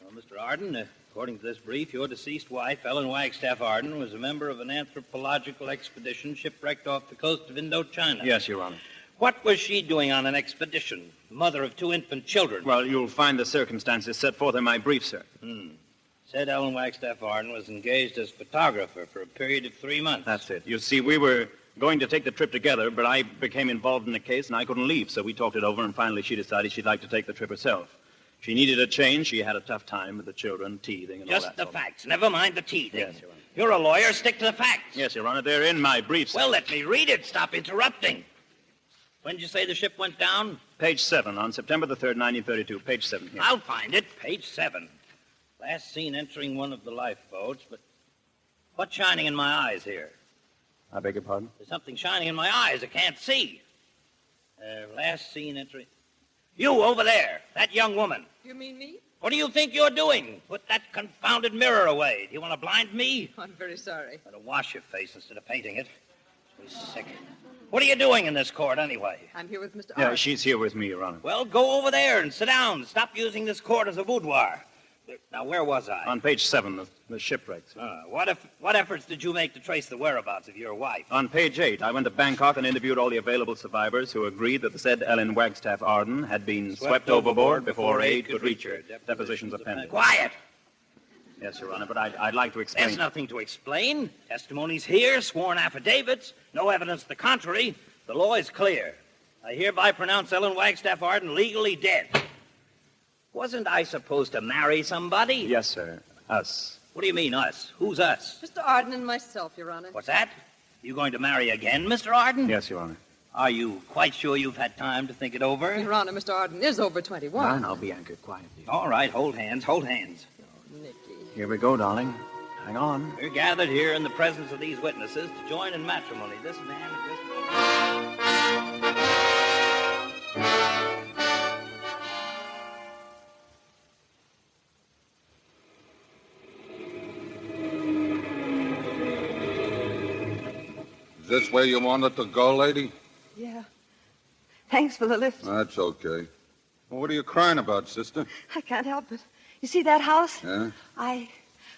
Well, Mr. Arden, according to this brief, your deceased wife, Ellen Wagstaff Arden, was a member of an anthropological expedition shipwrecked off the coast of Indochina. Yes, Your Honor. What was she doing on an expedition? Mother of 2 infant children. Well, you'll find the circumstances set forth in my brief, sir. Said Ellen Wagstaff Arden was engaged as photographer for a period of 3 months. That's it. You see, we were going to take the trip together, but I became involved in the case, and I couldn't leave, so we talked it over, and finally she decided she'd like to take the trip herself. She needed a change. She had a tough time with the children, teething, and all that. Just the facts. Never mind the teething. Yes, Your Honor. You're a lawyer. Stick to the facts. Yes, Your Honor. They're in my brief, sir. Well, let me read it. Stop interrupting. When did you say the ship went down? Page 7, on September the 3rd, 1932. Page 7 here. I'll find it. Page 7. Last seen entering one of the lifeboats, but what's shining in my eyes here? I beg your pardon? There's something shining in my eyes I can't see. Last seen entering... You over there, that young woman. You mean me? What do you think you're doing? Put that confounded mirror away. Do you want to blind me? I'm very sorry. Better wash your face instead of painting it. Makes me sick. What are you doing in this court, anyway? I'm here with Mr. Yeah, Arden. she's here with me, Your Honor. Well, go over there and sit down. Stop using this court as a boudoir. Now, where was I? On page 7, the shipwrecks. What efforts did you make to trace the whereabouts of your wife? On page 8, I went to Bangkok and interviewed all the available survivors who agreed that the said Ellen Wagstaff Arden had been swept overboard before aid could reach her. Depositions appended. Quiet! Yes, Your Honor, but I'd like to explain. There's nothing to explain. Testimony's here, sworn affidavits, no evidence to the contrary. The law is clear. I hereby pronounce Ellen Wagstaff Arden legally dead. Wasn't I supposed to marry somebody? Yes, sir. Us. What do you mean, us? Who's us? Mr. Arden and myself, Your Honor. What's that? You going to marry again, Mr. Arden? Yes, Your Honor. Are you quite sure you've had time to think it over? Your Honor, Mr. Arden is over 21. I'll be anchored quietly. All right, hold hands, hold hands. Oh, Nicky. Here we go, darling. Hang on. We're gathered here in the presence of these witnesses to join in matrimony. This man and this woman. Is this where you wanted to go, lady? Yeah. Thanks for the lift. That's okay. Well, what are you crying about, sister? I can't help it. You see that house? Yeah? I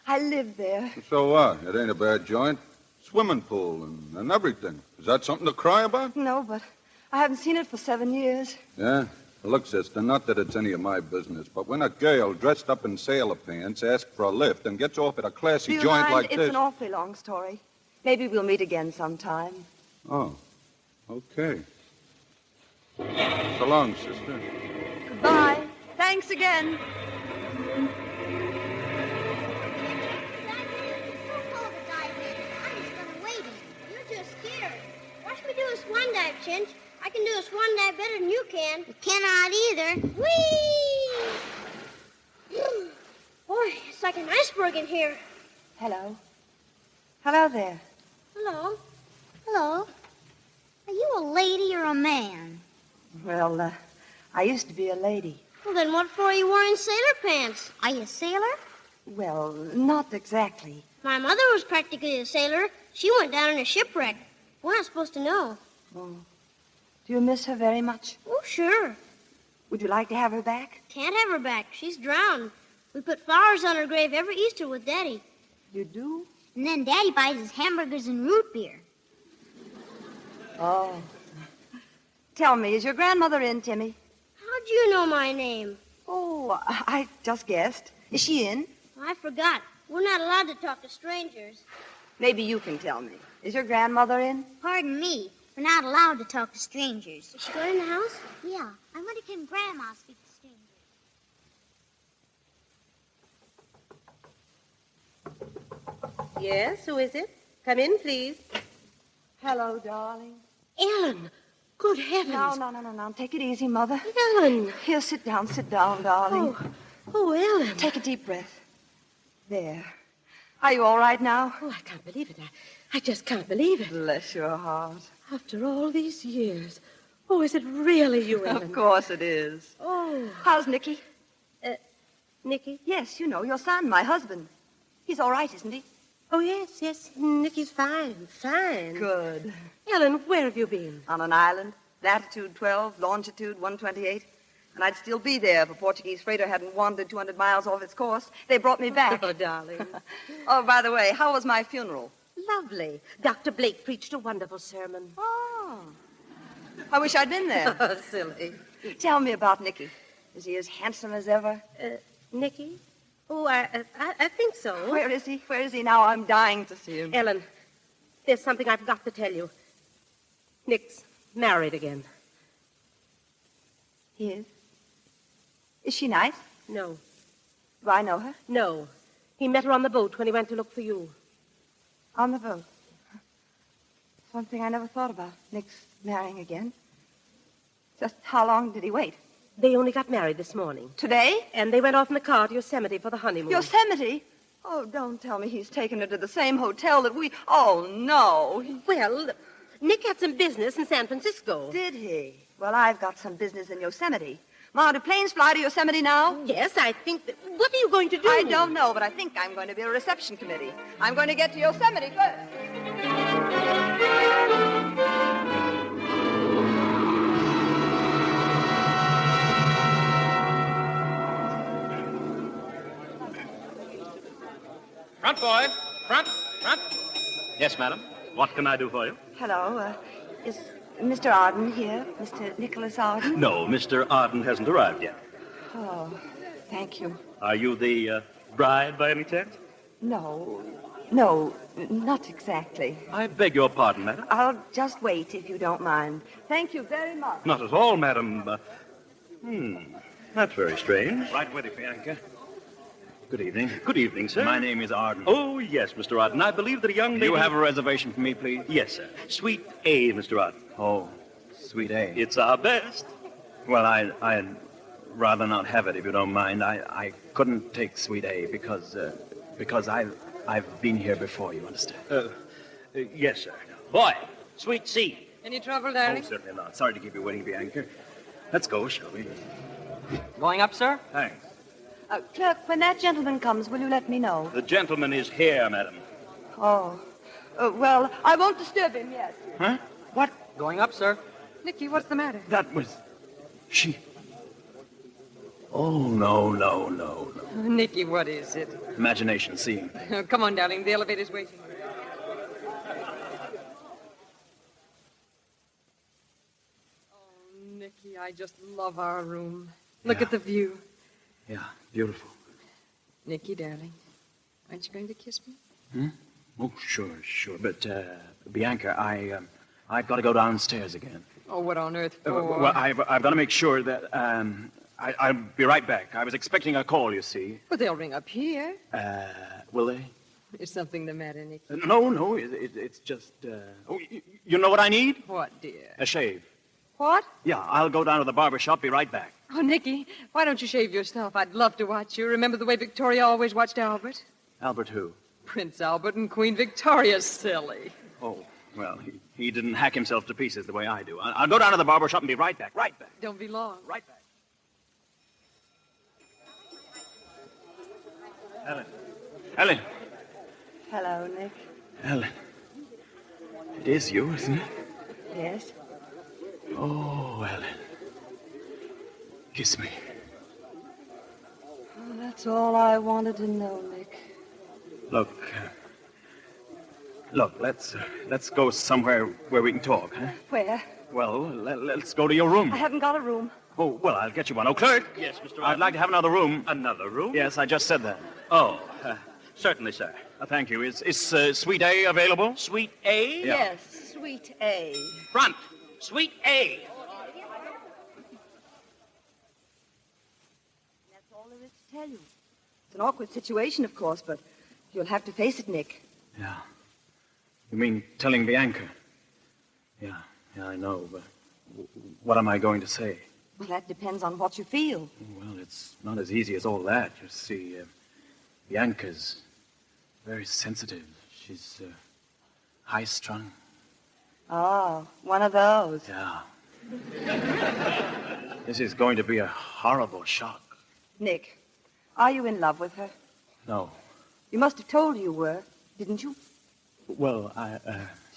live there. So what? It ain't a bad joint. Swimming pool and everything. Is that something to cry about? No, but I haven't seen it for 7 years. Yeah? Well, look, sister, not that it's any of my business, but when a girl dressed up in sailor pants asks for a lift and gets off at a classy joint like it's this... It's an awfully long story. Maybe we'll meet again sometime. Oh, okay. So long, sister. Goodbye. Thanks again. You're too scared. Watch me do a swan dive, Chinch. I can do a swan dive better than you can. You cannot either. Whee! Boy, it's like an iceberg in here. Hello. Hello there. Hello. Hello. Are you a lady or a man? Well, I used to be a lady. Well, then what for are you wearing sailor pants? Are you a sailor? Well, not exactly. My mother was practically a sailor. She went down in a shipwreck. We're not supposed to know. Oh. Do you miss her very much? Oh, sure. Would you like to have her back? Can't have her back. She's drowned. We put flowers on her grave every Easter with Daddy. You do? And then Daddy buys his hamburgers and root beer. Oh. Tell me, is your grandmother in, Timmy? How'd you know my name? Oh, I just guessed. Is she in? I forgot. We're not allowed to talk to strangers. Maybe you can tell me. Is your grandmother in? Pardon me. We're not allowed to talk to strangers. Is she going in the house? Yeah. I wonder can Grandma speak to strangers? Yes, who is it? Come in, please. Hello, darling. Ellen, good heavens. No. Take it easy, Mother. Ellen. Here, sit down, darling. Oh, Ellen. Take a deep breath. There. Are you all right now? Oh, I can't believe it. I just can't believe it. Bless your heart. After all these years. Oh, is it really you, Ellen? Of course it is. Oh. How's Nicky? Nicky? Yes, you know, your son, my husband. He's all right, isn't he? Oh, yes. Nicky's fine. Good. Ellen, where have you been? On an island, latitude 12, longitude 128. And I'd still be there if a Portuguese freighter hadn't wandered 200 miles off its course. They brought me back. Oh, darling. Oh, by the way, how was my funeral? Lovely. Dr. Blake preached a wonderful sermon. Oh. I wish I'd been there. Oh, silly. Tell me about Nicky. Is he as handsome as ever? Nicky? Oh, I think so. Where is he? Where is he now? I'm dying to see him. Ellen, there's something I've got to tell you. Nick's married again. He is? Is she nice? No. Do I know her? No. He met her on the boat when he went to look for you. On the boat? It's one thing I never thought about. Nick's marrying again. Just how long did he wait? They only got married this morning. Today? And they went off in the car to Yosemite for the honeymoon. Yosemite? Oh, don't tell me he's taken her to the same hotel that we... Oh, no. Well, Nick had some business in San Francisco. Did he? Well, I've got some business in Yosemite. Ma, do planes fly to Yosemite now? Yes, I think that... What are you going to do? I don't know, but I think I'm going to be a reception committee. I'm going to get to Yosemite first. Front, boy. Front. Yes, madam. What can I do for you? Hello. Is Mr. Arden here? Mr. Nicholas Arden? No, Mr. Arden hasn't arrived yet. Oh, thank you. Are you the bride by any chance? No, not exactly. I beg your pardon, madam. I'll just wait, if you don't mind. Thank you very much. Not at all, madam. That's very strange. Right with you, Bianca. Good evening. Good evening, sir. My name is Arden. Oh, yes, Mr. Arden. I believe that a young lady... You have a reservation for me, please? Yes, sir. Suite A, Mr. Arden. Oh, Suite A. It's our best. Well, I'd rather not have it, if you don't mind. I couldn't take Suite A because I've been here before, you understand? Yes, sir. Boy, Suite C. Any trouble, darling? Oh, certainly not. Sorry to keep you waiting, Bianca. Let's go, shall we? Going up, sir? Thanks. Clerk, when that gentleman comes, will you let me know? The gentleman is here, madam. Oh. Well, I won't disturb him yet. Huh? What? Going up, sir. Nicky, what's the matter? That was... She... Oh, no. Nicky, what is it? Imagination seeing. Come on, darling. The elevator's waiting. Oh, Nicky, I just love our room. Look at the view. Yeah, beautiful. Nicky, darling, aren't you going to kiss me? Oh, sure. But, Bianca, I've got to go downstairs again. Oh, what on earth for? Well, I've got to make sure that, I'll be right back. I was expecting a call, you see. But they'll ring up here. Will they? Is something the matter, Nicky? No, it's just, Oh, you know what I need? What, dear? A shave. What? Yeah, I'll go down to the barber shop, be right back. Oh, Nicky, why don't you shave yourself? I'd love to watch you. Remember the way Victoria always watched Albert? Albert who? Prince Albert and Queen Victoria, silly. Oh, well, he didn't hack himself to pieces the way I do. I'll go down to the barber shop and be right back. Right back. Don't be long. Right back. Ellen. Hello, Nick. Ellen. It is you, isn't it? Yes. Oh, Ellen. Kiss me. Oh, that's all I wanted to know, Nick. Look, let's go somewhere where we can talk, huh? Where? Well, let's go to your room. I haven't got a room. Oh, well, I'll get you one. Oh, clerk. Yes, Mr. I'd like to have another room. Another room? Yes, I just said that. Oh, certainly, sir. Thank you. Is Suite A available? Suite A? Yeah. Yes, Suite A. Front. Suite A. That's all there is to tell you. It's an awkward situation, of course, but you'll have to face it, Nick. Yeah. You mean telling Bianca? Yeah, I know, but what am I going to say? Well, that depends on what you feel. Well, it's not as easy as all that. You see, Bianca's very sensitive. She's high-strung. Oh, one of those. Yeah. This is going to be a horrible shock. Nick, are you in love with her? No. You must have told you were, didn't you? Well,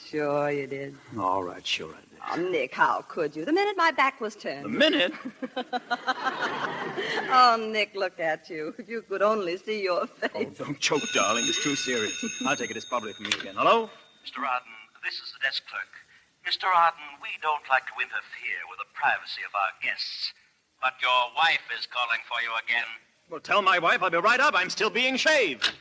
Sure you did. All right, sure I did. Oh, Nick, how could you? The minute my back was turned. The minute? Oh, Nick, look at you. If you could only see your face. Oh, don't choke, darling. It's too serious. I'll take it as probably from you again. Hello? Mr. Arden, this is the desk clerk. Mr. Arden, we don't like to interfere with the privacy of our guests, but your wife is calling for you again. Well, tell my wife I'll be right up. I'm still being shaved.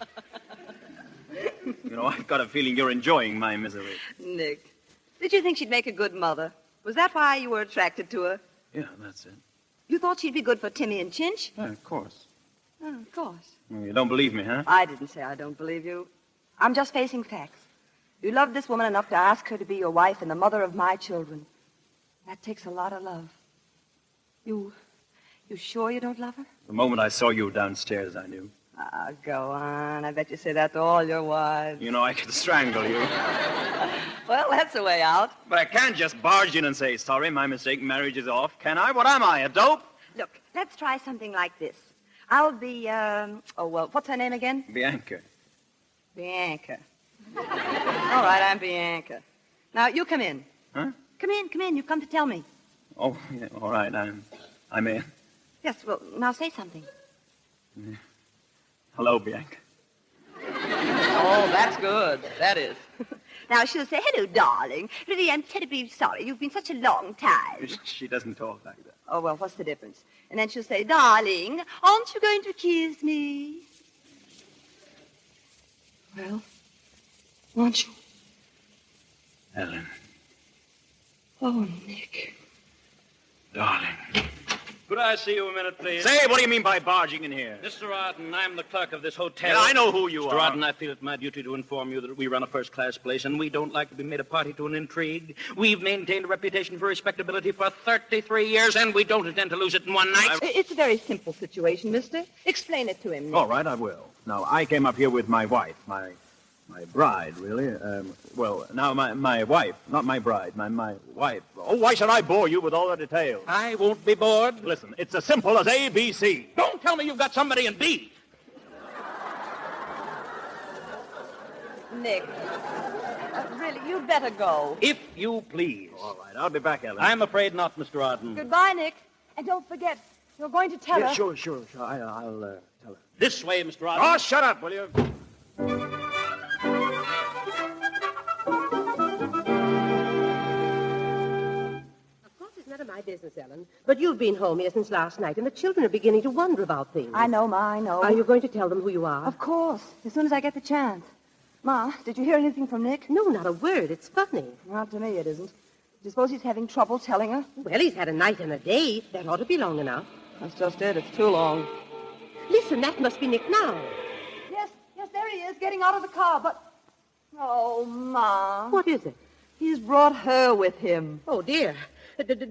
You know, I've got a feeling you're enjoying my misery. Nick, did you think she'd make a good mother? Was that why you were attracted to her? Yeah, that's it. You thought she'd be good for Timmy and Chinch? Yeah, of course. Oh, of course. Well, you don't believe me, huh? I didn't say I don't believe you. I'm just facing facts. You love this woman enough to ask her to be your wife and the mother of my children. That takes a lot of love. You sure you don't love her? The moment I saw you downstairs, I knew. Ah, go on. I bet you say that to all your wives. You know, I could strangle you. Well, that's a way out. But I can't just barge in and say, sorry, my mistake, marriage is off. Can I? What am I, a dope? Look, let's try something like this. I'll be, what's her name again? Bianca. Bianca. All right, I'm Bianca. Now, you come in. Huh? Come in. You've come to tell me. Oh, yeah, all right, I'm in. Yes, well, now say something. Yeah. Hello, Bianca. Oh, that's good. That is. Now, she'll say, hello, darling. Really, I'm terribly sorry. You've been such a long time. She doesn't talk like that. Oh, well, what's the difference? And then she'll say, darling, aren't you going to kiss me? Well, aren't you? Ellen. Oh, Nick. Darling. Could I see you a minute, please? Say, what do you mean by barging in here? Mr. Arden, I'm the clerk of this hotel. Yeah, I know who you are. Mr. Arden, I feel it my duty to inform you that we run a first-class place, and we don't like to be made a party to an intrigue. We've maintained a reputation for respectability for 33 years, and we don't intend to lose it in one night. It's a very simple situation, mister. Explain it to him, Nick. All right, I will. Now, I came up here with my wife, my bride, really. My wife, not my bride, my wife. Oh, why should I bore you with all the details? I won't be bored. Listen, it's as simple as A, B, C. Don't tell me you've got somebody in B. Nick, really, you'd better go. If you please. All right, I'll be back, Ellen. I'm afraid not, Mr. Arden. Goodbye, Nick. And don't forget, you're going to tell her. Sure. I'll tell her. This way, Mr. Arden. Oh, shut up, will you? None of my business, Ellen. But you've been home here since last night, and the children are beginning to wonder about things. I know, Ma, I know. Are you going to tell them who you are? Of course, as soon as I get the chance. Ma, did you hear anything from Nick? No, not a word. It's funny. Not to me, it isn't. Do you suppose he's having trouble telling her? Well, he's had a night and a day. That ought to be long enough. That's just it. It's too long. Listen, that must be Nick now. Yes, there he is, getting out of the car, but... Oh, Ma. What is it? He's brought her with him. Oh, dear.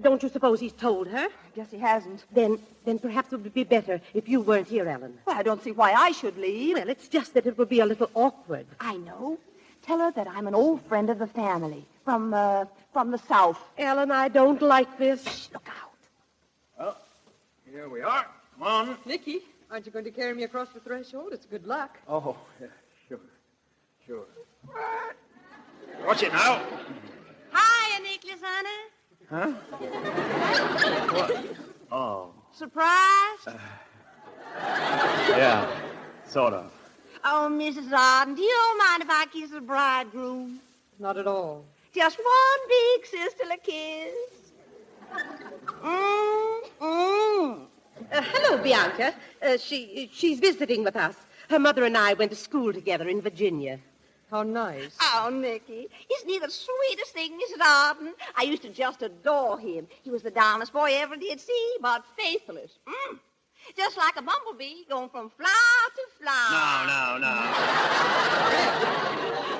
Don't you suppose he's told her? I guess he hasn't. Then perhaps it would be better if you weren't here, Ellen. Well, I don't see why I should leave. Well, it's just that it would be a little awkward. I know. Tell her that I'm an old friend of the family from the South. Ellen, I don't like this. Shh, look out. Well, here we are. Come on. Nicky, aren't you going to carry me across the threshold? It's good luck. Oh, yeah, sure. Watch it now. Hiya, Nicholas, honey. Huh? What? Oh. Surprised? Yeah, sort of. Oh, Mrs. Arden, do you don't mind if I kiss the bridegroom? Not at all. Just one big sisterly kiss. Hello, Bianca. She's visiting with us. Her mother and I went to school together in Virginia. How nice. Oh, Nicky, isn't he the sweetest thing, Mrs. Arden? I used to just adore him. He was the darnest boy I ever did see, but faithless. Just like a bumblebee going from flower to flower. No.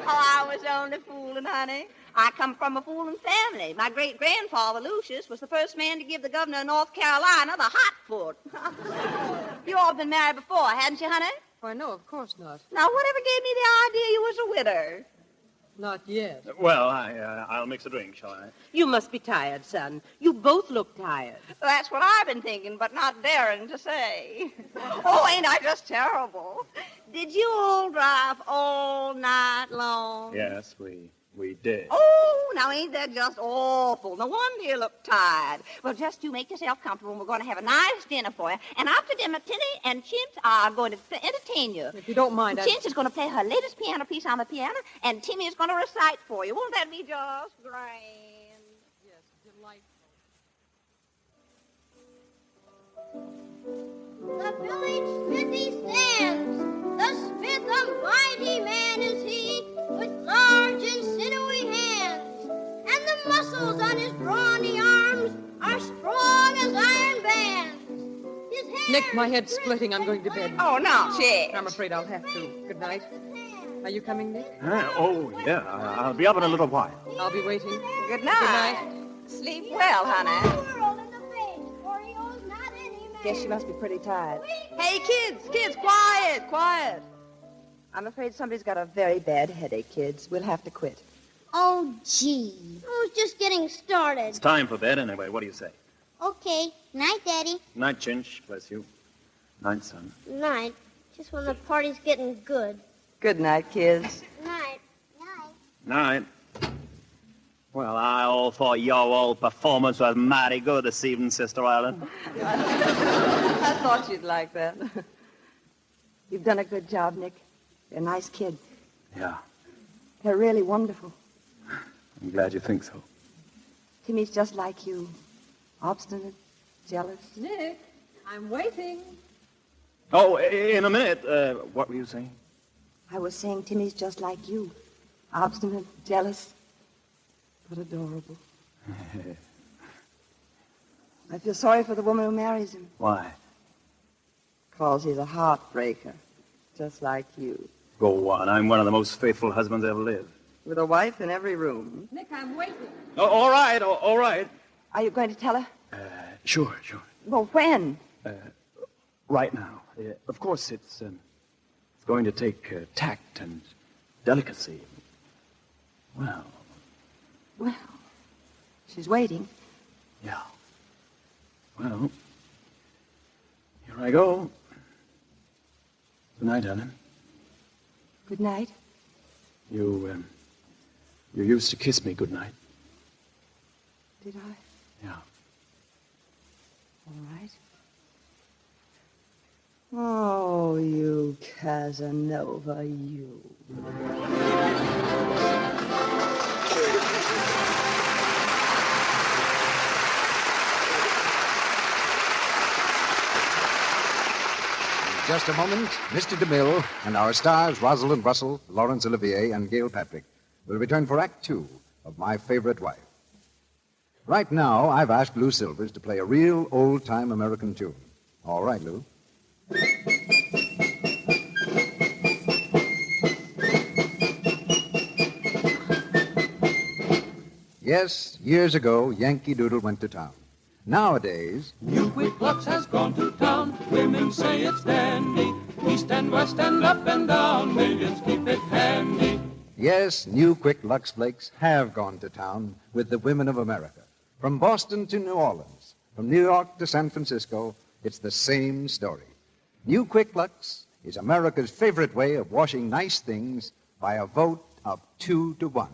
Oh, I was only fooling, honey. I come from a fooling family. My great-grandfather, Lucius, was the first man to give the governor of North Carolina the hot foot. You all been married before, hadn't you, honey? Why, no, of course not. Now, whatever gave me the idea you was a widow? Not yet. Well, I'll mix a drink, shall I? You must be tired, son. You both look tired. That's what I've been thinking, but not daring to say. Oh, ain't I just terrible? Did you all drive all night long? Yes, we did. Oh, now ain't that just awful? No wonder you look tired. Well, just you make yourself comfortable, and we're going to have a nice dinner for you. And after dinner, Tinny and Chimps are going to entertain you. If you don't mind, Chimps is going to play her latest piano piece on the piano, and Timmy is going to recite for you. Won't that be just grand? Yes, delightful. The village smithy stands. The smith, a mighty man is he, with large and sinewy hands, and the muscles on his brawny arms are strong as iron bands. His hair Nick, my head's splitting. I'm going to bed. Oh, no, shit. I'm afraid I'll have to. Good night. Are you coming, Nick? Oh, yeah. I'll be up in a little while. I'll be waiting. Good night. Sleep well, honey. Guess she must be pretty tired. Hey, kids, quiet. I'm afraid somebody's got a very bad headache, kids. We'll have to quit. Oh, gee. I was just getting started. It's time for bed anyway. What do you say? Okay. Night, Daddy. Night, Chinch. Bless you. Night, son. Night. Just when the party's getting good. Good night, kids. Night. Night. Well, I all thought your old performance was mighty good this evening, Sister Ellen. I thought you'd like that. You've done a good job, Nick. They're nice kids. Yeah, They're really wonderful. I'm glad you think so. Timmy's just like you. Obstinate, jealous. Nick, I'm waiting. Oh, in a minute. What were you saying? I was saying Timmy's just like you. Obstinate, jealous, but adorable. I feel sorry for the woman who marries him. Why? 'Cause he's a heartbreaker, just like you. Go on. I'm one of the most faithful husbands ever lived. With a wife in every room. Nick, I'm waiting. Oh, all right. Are you going to tell her? Sure. Well, when? Right now. Of course, it's going to take tact and delicacy. Well, she's waiting. yeah. Well, here I go. Good night, Ellen. Good night. You used to kiss me good night. Did I? Yeah. All right. Oh, you Casanova, you. In just a moment, Mr. DeMille and our stars, Rosalind Russell, Laurence Olivier, and Gail Patrick, will return for Act Two of My Favorite Wife. Right now, I've asked Lou Silvers to play a real old-time American tune. All right, Lou. Yes, years ago, Yankee Doodle went to town. Nowadays, New Quick Lux has gone to town. Women say it's dandy. East and west and up and down. Millions keep it handy. yes, New Quick Lux Flakes have gone to town with the women of America. From Boston to New Orleans, from New York to San Francisco, it's the same story. New Quick Lux is America's favorite way of washing nice things by a vote of 2-1.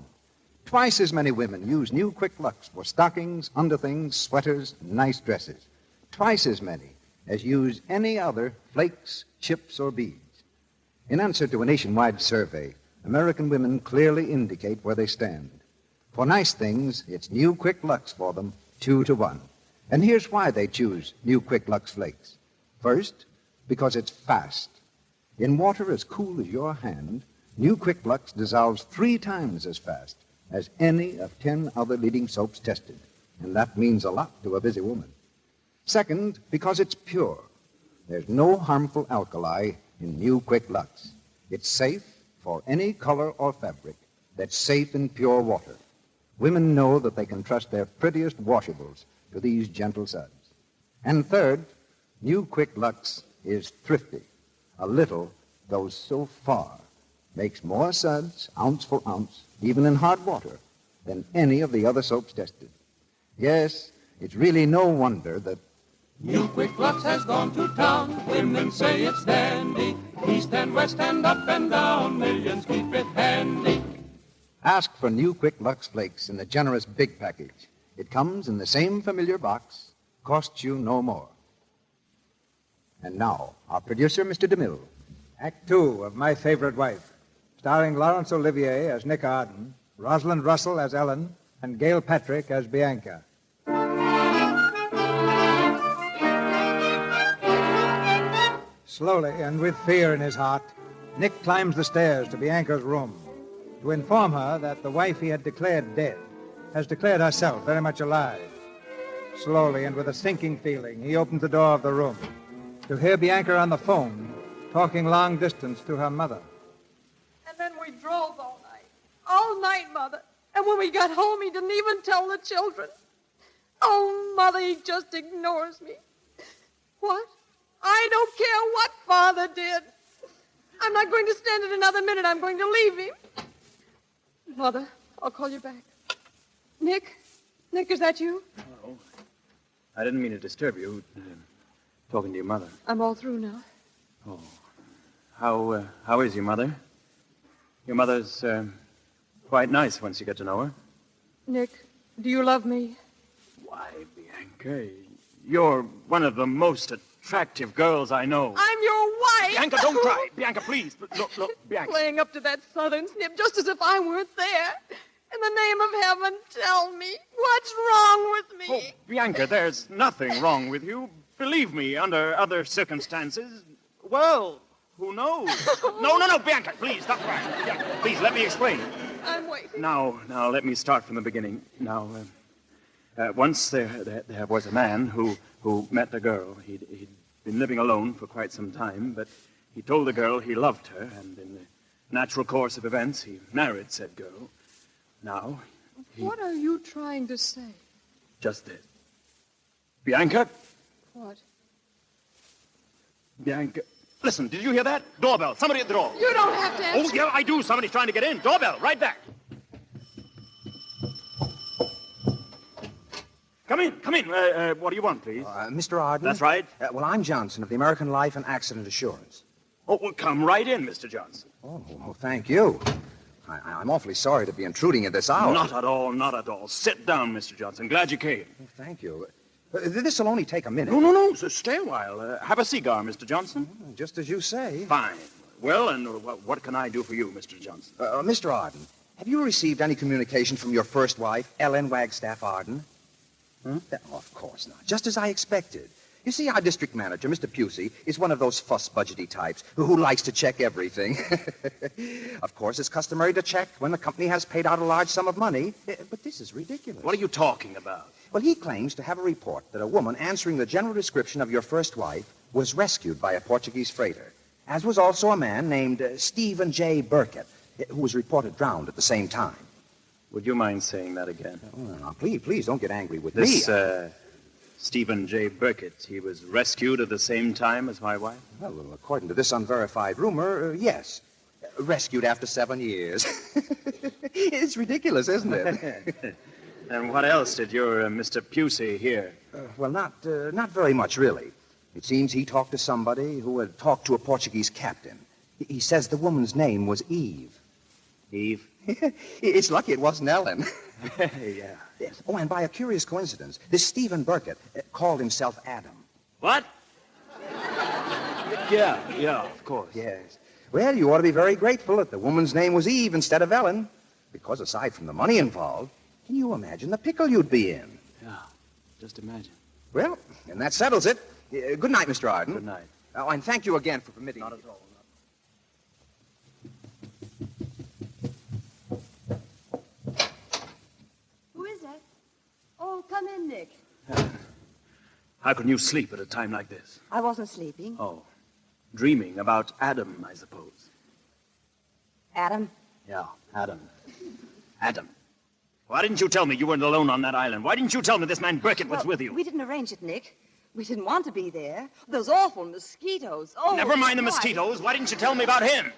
Twice as many women use New Quick Lux for stockings, underthings, sweaters, and nice dresses. Twice as many as use any other flakes, chips, or beads. In answer to a nationwide survey, American women clearly indicate where they stand. For nice things, it's New Quick Lux for them, 2-1. And here's why they choose new Quick Lux Flakes. First, because it's fast. In water as cool as your hand, new Quick Lux dissolves 3 times as fast as any of 10 other leading soaps tested. And that means a lot to a busy woman. Second, because it's pure. There's no harmful alkali in new Quick Lux. It's safe for any color or fabric that's safe in pure water. Women know that they can trust their prettiest washables to these gentle suds. And third, new Quick Lux is thrifty. A little goes so far, makes more suds, ounce for ounce, even in hard water, than any of the other soaps tested. Yes, it's really no wonder that New Quick Lux has gone to town. Women say it's dandy. East and west and up and down. Millions keep it handy. Ask for new Quick Lux Flakes in the generous big package. It comes in the same familiar box, costs you no more. And now, our producer, Mr. DeMille. Act 2 of My Favorite Wife, starring Laurence Olivier as Nick Arden, Rosalind Russell as Ellen, and Gail Patrick as Bianca. Slowly and with fear in his heart, Nick climbs the stairs to Bianca's room to inform her that the wife he had declared dead has declared herself very much alive. Slowly and with a sinking feeling, he opens the door of the room to hear Bianca on the phone talking long distance to her mother. And then we drove all night. All night, Mother. And when we got home, he didn't even tell the children. Oh, Mother, he just ignores me. What? I don't care what Father did. I'm not going to stand it another minute. I'm going to leave him. Mother, I'll call you back. Nick? Nick, is that you? Oh, I didn't mean to disturb you. Talking to your mother. I'm all through now. Oh. How is your mother? Your mother's quite nice once you get to know her. Nick, do you love me? Why, Bianca, you're one of the most attractive girls I know. I'm your wife. Bianca, don't cry. Bianca, please. Look, Bianca. Playing up to that southern snip just as if I weren't there. In the name of heaven, tell me, what's wrong with me? Oh, Bianca, there's nothing wrong with you. Believe me, under other circumstances, well, who knows? No, Bianca, please, stop crying. Bianca, please, let me explain. I'm waiting. Now, let me start from the beginning. Now, once there was a man who met a girl. He'd been living alone for quite some time, but he told the girl he loved her, and in the natural course of events, he married said girl. Now, What are you trying to say? Just this. Bianca? What? Bianca. Listen, did you hear that? Doorbell. Somebody at the door. You don't have to answer. Oh, yeah, I do. Somebody's trying to get in. Doorbell, right back. Come in. What do you want, please? Mr. Arden? That's right. Well, I'm Johnson of the American Life and Accident Assurance. Oh, well, come right in, Mr. Johnson. Oh, thank you. I'm awfully sorry to be intruding at this hour. Not at all. Sit down, Mr. Johnson. Glad you came. Oh, thank you. This will only take a minute. No. So stay a while. Have a cigar, Mr. Johnson. Just as you say. Fine. Well, and what can I do for you, Mr. Johnson? Mr. Arden, have you received any communication from your first wife, Ellen Wagstaff Arden? Huh? Oh, of course not. Just as I expected. You see, our district manager, Mr. Pusey, is one of those fuss-budgety types who likes to check everything. Of course, it's customary to check when the company has paid out a large sum of money. But this is ridiculous. What are you talking about? Well, he claims to have a report that a woman answering the general description of your first wife was rescued by a Portuguese freighter, as was also a man named Stephen J. Burkett, who was reported drowned at the same time. Would you mind saying that again? Oh, no, please don't get angry with me. This, Stephen J. Burkett, he was rescued at the same time as my wife? Well, according to this unverified rumor, yes. Rescued after 7 years. It's ridiculous, isn't it? And what else did your Mr. Pusey hear? Well, not very much, really. It seems he talked to somebody who had talked to a Portuguese captain. He says the woman's name was Eve. Eve? It's lucky it wasn't Ellen. Yeah. Yes. Oh, and by a curious coincidence, this Stephen Burkett called himself Adam. What? Yeah, of course. Yes. Well, you ought to be very grateful that the woman's name was Eve instead of Ellen, because aside from the money involved, can you imagine the pickle you'd be in? Yeah, just imagine. Well, and that settles it. Good night, Mr. Arden. Good night. Oh, and thank you again for permitting Not me. at all. Who is that? Oh, come in, Nick. How can you sleep at a time like this? I wasn't sleeping. Oh, dreaming about Adam, I suppose. Adam? Yeah, Adam. Adam. Why didn't you tell me you weren't alone on that island? Why didn't you tell me this man Burkett was with you? We didn't arrange it, Nick. We didn't want to be there. Those awful mosquitoes. Oh, Never mind the why? mosquitoes. Why didn't you tell me about him?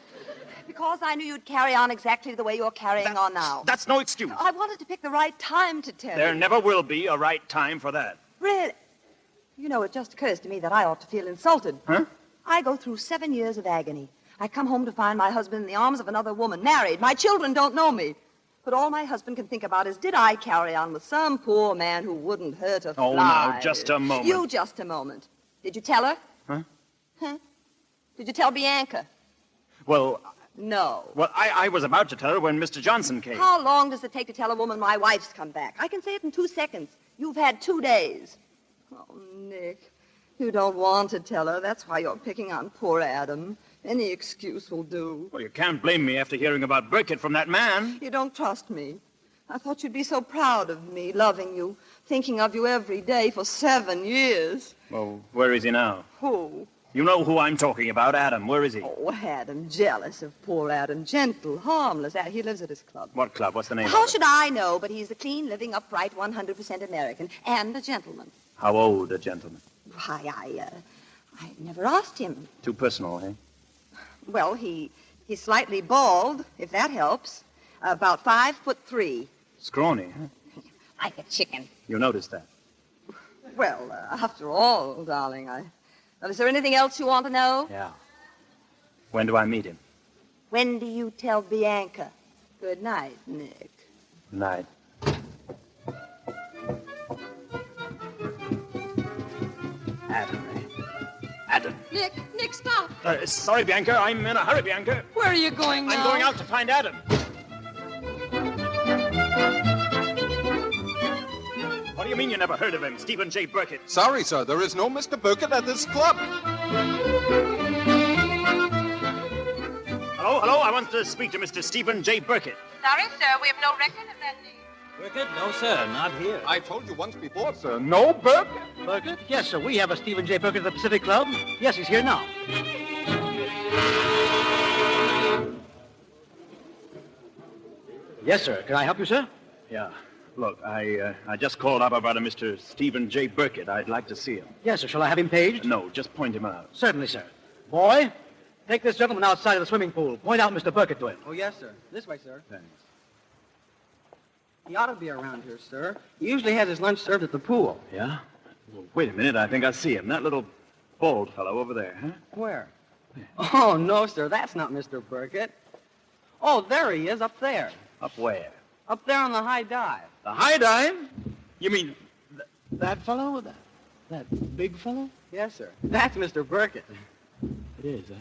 Because I knew you'd carry on exactly the way you're carrying on now. That's no excuse. I wanted to pick the right time to tell There you. never will be a right time for that. Really? You know, it just occurs to me that I ought to feel insulted. Huh? I go through 7 years of agony. I come home to find my husband in the arms of another woman, married. My children don't know me. But all my husband can think about is, did I carry on with some poor man who wouldn't hurt a fly? Oh, now, just a moment. You just a moment. Did you tell her? Huh? Huh? Did you tell Bianca? Well, No. I was about to tell her when Mr. Johnson came. How long does it take to tell a woman my wife's come back? I can say it in 2 seconds. You've had 2 days. Oh, Nick, you don't want to tell her. That's why you're picking on poor Adam. Any excuse will do. Well, you can't blame me after hearing about Burkett from that man. You don't trust me. I thought you'd be so proud of me, loving you, thinking of you every day for 7 years. Well, where is he now? Who? You know who I'm talking about, Adam. Where is he? Oh, Adam, jealous of poor Adam. Gentle, harmless. He lives at his club. What club? What's the name How of it? should I know? But he's a clean, living, upright, 100% American, and a gentleman. How old a gentleman? Why, I never asked him. Too personal, eh? Well, he's slightly bald, if that helps. About 5'3". Scrawny, huh? Like a chicken. You noticed that? Well, after all, darling, Well, is there anything else you want to know? Yeah. When do I meet him? When do you tell Bianca? Good night, Nick. Good night. Adam, eh? Adam. Nick, stop. Sorry, Bianca. I'm in a hurry, Bianca. Where are you going now? I'm going out to find Adam. What do you mean you never heard of him, Stephen J. Burkett? Sorry, sir. There is no Mr. Burkett at this club. Hello? I want to speak to Mr. Stephen J. Burkett. Sorry, sir, we have no record of that name. Burkett? No, sir, not here. I told you once before, sir. No Burkett. Burkett? Yes, sir. We have a Stephen J. Burkett at the Pacific Club. Yes, he's here now. Yes, sir. Can I help you, sir? Yeah. Look, I just called up about a Mr. Stephen J. Burkett. I'd like to see him. Yes, sir. Shall I have him paged? No, just point him out. Certainly, sir. Boy, take this gentleman outside of the swimming pool. Point out Mr. Burkett to him. Oh, yes, sir. This way, sir. Thanks. He ought to be around here, sir. He usually has his lunch served at the pool. Yeah? Well, wait a minute. I think I see him. That little bald fellow over there, huh? Where? Oh, no, sir. That's not Mr. Burkett. Oh, there he is, up there. Up where? Up there on the high dive. The high dive? You mean that fellow? That big fellow? Yes, sir. That's Mr. Burkett. It is, eh?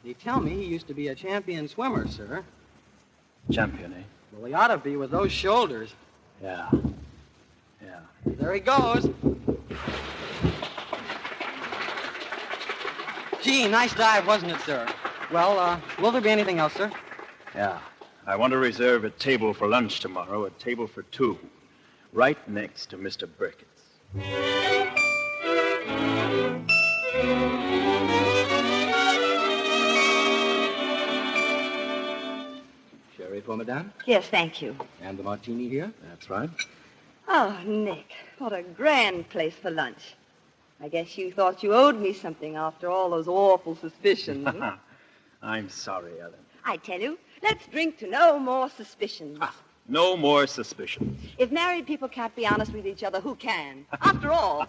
They tell me he used to be a champion swimmer, sir. Champion, eh? Well, he ought to be with those shoulders. Yeah. Yeah. There he goes. Gee, nice dive, wasn't it, sir? Well, will there be anything else, sir? Yeah. I want to reserve a table for lunch tomorrow, a table for 2, right next to Mr. Burkett's. Sherry for madame? Yes, thank you. And the martini here? That's right. Oh, Nick, what a grand place for lunch. I guess you thought you owed me something after all those awful suspicions. I'm sorry, Ellen. I tell you, let's drink to no more suspicions. No more suspicions. If married people can't be honest with each other, who can? After all.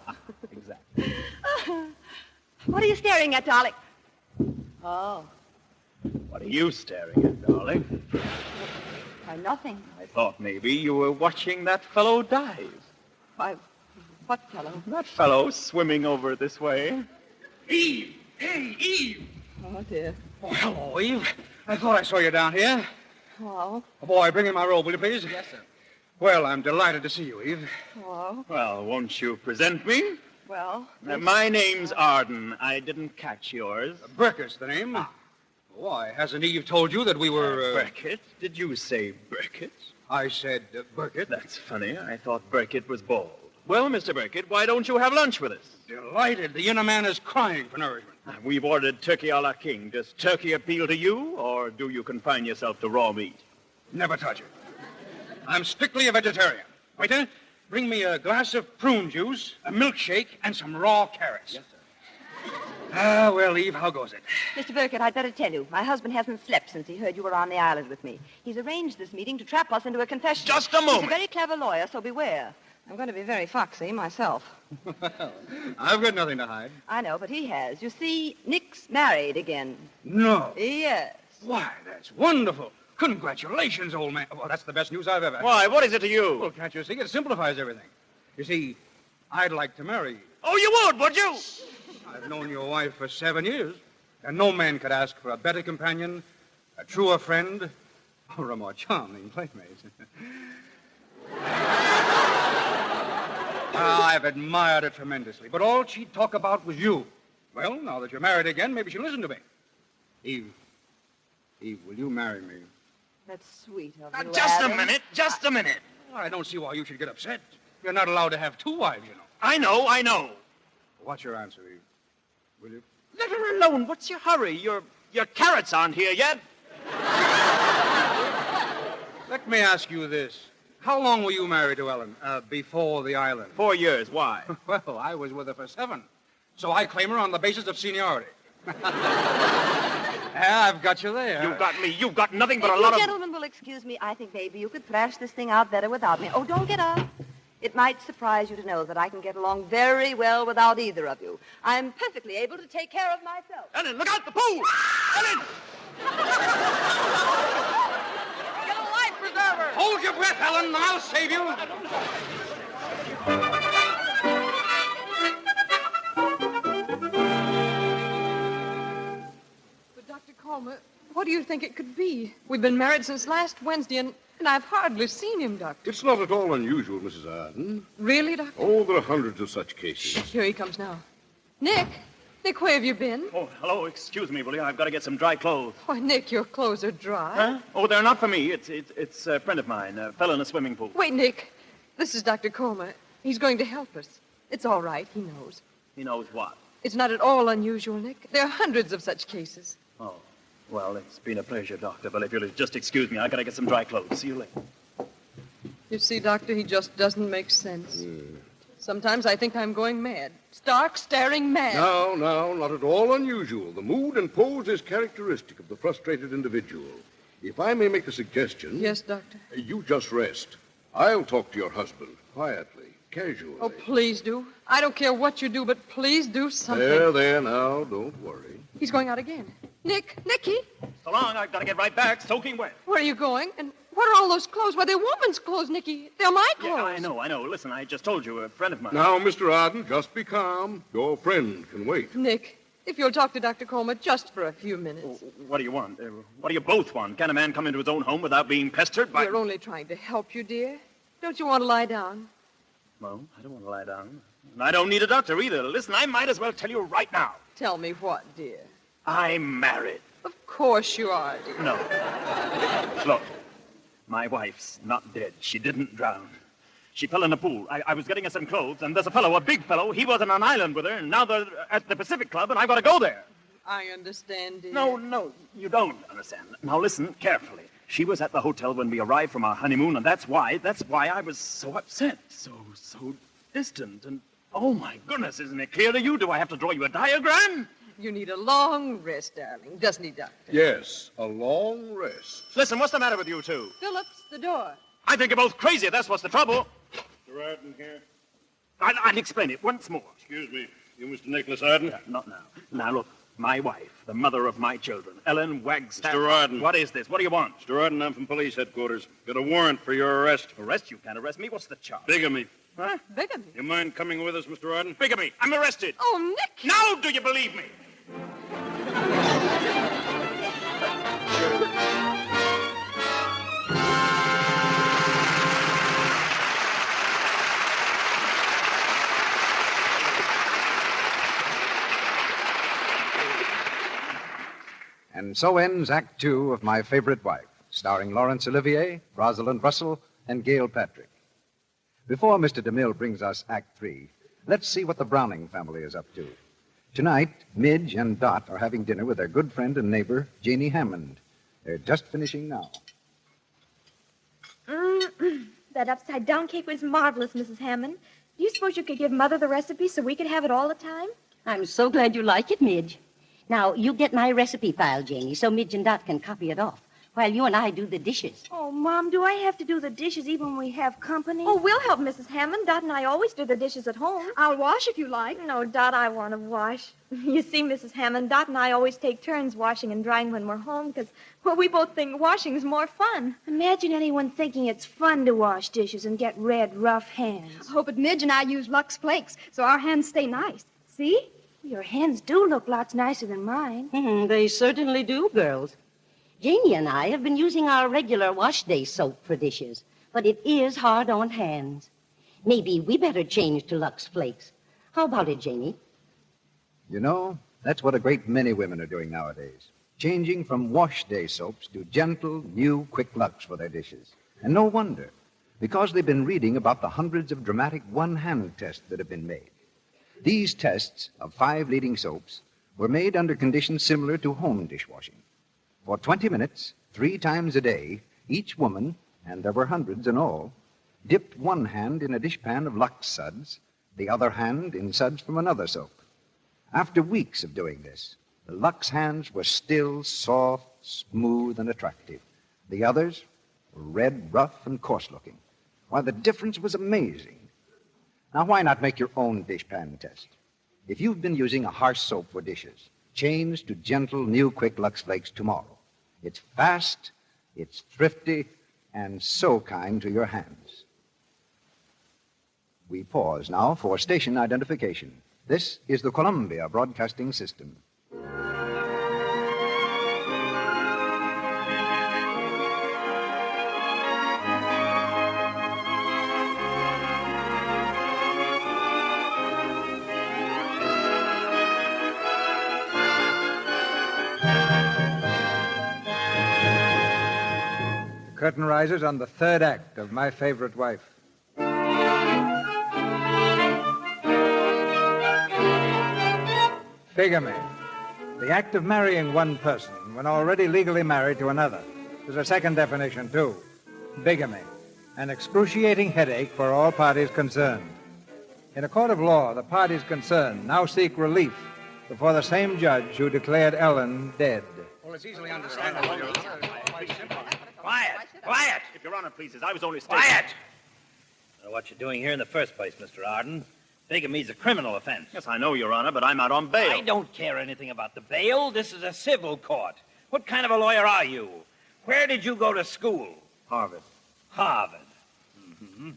Exactly. What are you staring at, darling? Oh, What are you staring at, darling? why, nothing. I thought maybe you were watching that fellow dive. Why, what fellow? That fellow swimming over this way. Eve! Hey, Eve! Oh, dear. Oh, hello, Eve. I thought I saw you down here. Oh, Oh, boy, bring in my robe, will you please? Yes, sir. Well, I'm delighted to see you, Eve. oh. Well, won't you present me? Well? My name's Arden. I didn't catch yours. Burkett's the name. Why, hasn't Eve told you that we were... Burkett? Did you say Burkett? I said Burkett. That's funny. I thought Burkett was bald. Well, Mr. Burkett, why don't you have lunch with us? Delighted. The inner man is crying for nourishment. We've ordered turkey a la king. Does turkey appeal to you, or do you confine yourself to raw meat? Never touch it. I'm strictly a vegetarian. Waiter, bring me a glass of prune juice, a milkshake, and some raw carrots. Yes, sir. Well, Eve, how goes it? Mr. Burkett, I'd better tell you. My husband hasn't slept since he heard you were on the island with me. He's arranged this meeting to trap us into a confession. Just a moment. He's a very clever lawyer, so beware. I'm going to be very foxy myself. Well, I've got nothing to hide. I know, but he has. You see, Nick's married again. No. Yes. Why, that's wonderful. Congratulations, old man. Well, that's the best news I've ever had. Why, what is it to you? Well, can't you see? It simplifies everything. You see, I'd like to marry you. Oh, you would you? I've known your wife for 7 years, and no man could ask for a better companion, a truer friend, or a more charming playmate. I've admired her tremendously, but all she'd talk about was you. Well, now that you're married again, maybe she'll listen to me. Eve, will you marry me? That's sweet of you, Just Adam. a minute. Well, I don't see why you should get upset. You're not allowed to have 2 wives, you know. I know. What's your answer, Eve? Will you? Let her alone. What's your hurry? Your carrots aren't here yet. Let me ask you this. How long were you married to Ellen before the island? 4 years. Why? Well, I was with her for 7. So I claim her on the basis of seniority. I've got you there. You got me. You've got nothing but If a lot you of... gentlemen will excuse me, I think maybe you could thrash this thing out better without me. Oh, don't get up. It might surprise you to know that I can get along very well without either of you. I'm perfectly able to take care of myself. Ellen, look out, the pool! Ellen! Get a life preserver! Hold your breath, Ellen. I'll save you. But, Dr. Colman, what do you think it could be? We've been married since last Wednesday, and I've hardly seen him, Doctor. It's not at all unusual, Mrs. Arden. Really, Doctor? Oh, there are hundreds of such cases. Here he comes now. Nick, where have you been? Oh, hello. Excuse me, will you? I've got to get some dry clothes. Why, Nick, your clothes are dry. Huh? Oh, they're not for me. It's a friend of mine, fell in a swimming pool. Wait, Nick. This is Dr. Colman. He's going to help us. It's all right. He knows. He knows what? It's not at all unusual, Nick. There are hundreds of such cases. Oh, well, it's been a pleasure, Doctor, but if you'll just excuse me, I got to get some dry clothes. See you later. You see, Doctor, he just doesn't make sense. Sometimes I think I'm going mad. Stark, staring mad. No, not at all unusual. The mood and pose is characteristic of the frustrated individual. If I may make a suggestion... Yes, Doctor. You just rest. I'll talk to your husband, quietly, casually. Oh, please do. I don't care what you do, but please do something. There, now, don't worry. He's going out again. Nicky! So long, I've got to get right back, soaking wet. Where are you going? And what are all those clothes? Why, they're woman's clothes, Nicky. They're my clothes. Yeah, I know. Listen, I just told you, a friend of mine. Now, Mr. Arden, just be calm. Your friend can wait. Nick, if you'll talk to Dr. Colman just for a few minutes. What do you want? What do you both want? Can a man come into his own home without being pestered by... We're only trying to help you, dear. Don't you want to lie down? Well, I don't want to lie down. And I don't need a doctor either. Listen, I might as well tell you right now. Tell me what, dear? I'm married. Of course you are, dear. No. Look, my wife's not dead. She didn't drown. She fell in a pool. I was getting her some clothes, and there's a fellow, a big fellow. He was on an island with her, and now they're at the Pacific Club, and I've got to go there. I understand, dear. No, you don't understand. Now listen carefully. She was at the hotel when we arrived from our honeymoon, and that's why I was so upset, so distant, and oh my goodness, isn't it clear to you? Do I have to draw you a diagram? You need a long rest, darling, doesn't he, Doctor? Yes, a long rest. Listen, what's the matter with you two? Phillips, the door. I think you're both crazy. That's what's the trouble. Mr. Arden here? I'll explain it once more. Excuse me. You Mr. Nicholas Arden? Yeah, not now. Now, look, my wife, the mother of my children, Ellen Wagstaff. Mr. Arden. What is this? What do you want? Mr. Arden, I'm from police headquarters. Got a warrant for your arrest. Arrest? You can't arrest me. What's the charge? Bigamy. Huh? Bigamy? You mind coming with us, Mr. Arden? Bigamy. I'm arrested. Oh, Nick! Now do you believe me? And so ends Act Two of My Favorite Wife, starring Laurence Olivier, Rosalind Russell, and Gail Patrick. Before Mr. DeMille brings us Act Three, let's see what the Browning family is up to. Tonight, Midge and Dot are having dinner with their good friend and neighbor, Janie Hammond. They're just finishing now. That upside-down cake was marvelous, Mrs. Hammond. Do you suppose you could give Mother the recipe so we could have it all the time? I'm so glad you like it, Midge. Now, you get my recipe file, Janie, so Midge and Dot can copy it off, while you and I do the dishes. Oh, Mom, do I have to do the dishes even when we have company? Oh, we'll help Mrs. Hammond. Dot and I always do the dishes at home. I'll wash if you like. No, Dot, I want to wash. You see, Mrs. Hammond, Dot and I always take turns washing and drying when we're home because, well, we both think washing's more fun. Imagine anyone thinking it's fun to wash dishes and get red, rough hands. Oh, but Midge and I use Lux Flakes, so our hands stay nice. See? Your hands do look lots nicer than mine. They certainly do, girls. Janie and I have been using our regular wash day soap for dishes, but it is hard on hands. Maybe we better change to Lux Flakes. How about it, Janie? You know, that's what a great many women are doing nowadays. Changing from wash day soaps to gentle, new, quick Lux for their dishes. And no wonder, because they've been reading about the hundreds of dramatic one-hand tests that have been made. These tests of 5 leading soaps were made under conditions similar to home dishwashing. For 20 minutes, 3 times a day, each woman, and there were hundreds in all, dipped one hand in a dishpan of Lux suds, the other hand in suds from another soap. After weeks of doing this, the Lux hands were still soft, smooth, and attractive. The others were red, rough, and coarse-looking. Why, the difference was amazing. Now, why not make your own dishpan test? If you've been using a harsh soap for dishes, change to gentle, new, quick Lux Flakes tomorrow. It's fast, it's thrifty, and so kind to your hands. We pause now for station identification. This is the Columbia Broadcasting System. The curtain rises on the third act of My Favorite Wife. Bigamy. The act of marrying one person when already legally married to another. There's a second definition, too. Bigamy. An excruciating headache for all parties concerned. In a court of law, the parties concerned now seek relief before the same judge who declared Ellen dead. Well, it's easily understandable. Quiet! Quiet! If Your Honor pleases, I was only Quiet! stating... I don't know what you're doing here in the first place, Mr. Arden. Bigamy's a criminal offense. Yes, I know, Your Honor, but I'm out on bail. I don't care anything about the bail. This is a civil court. What kind of a lawyer are you? Where did you go to school? Harvard. Harvard. Mm-hmm.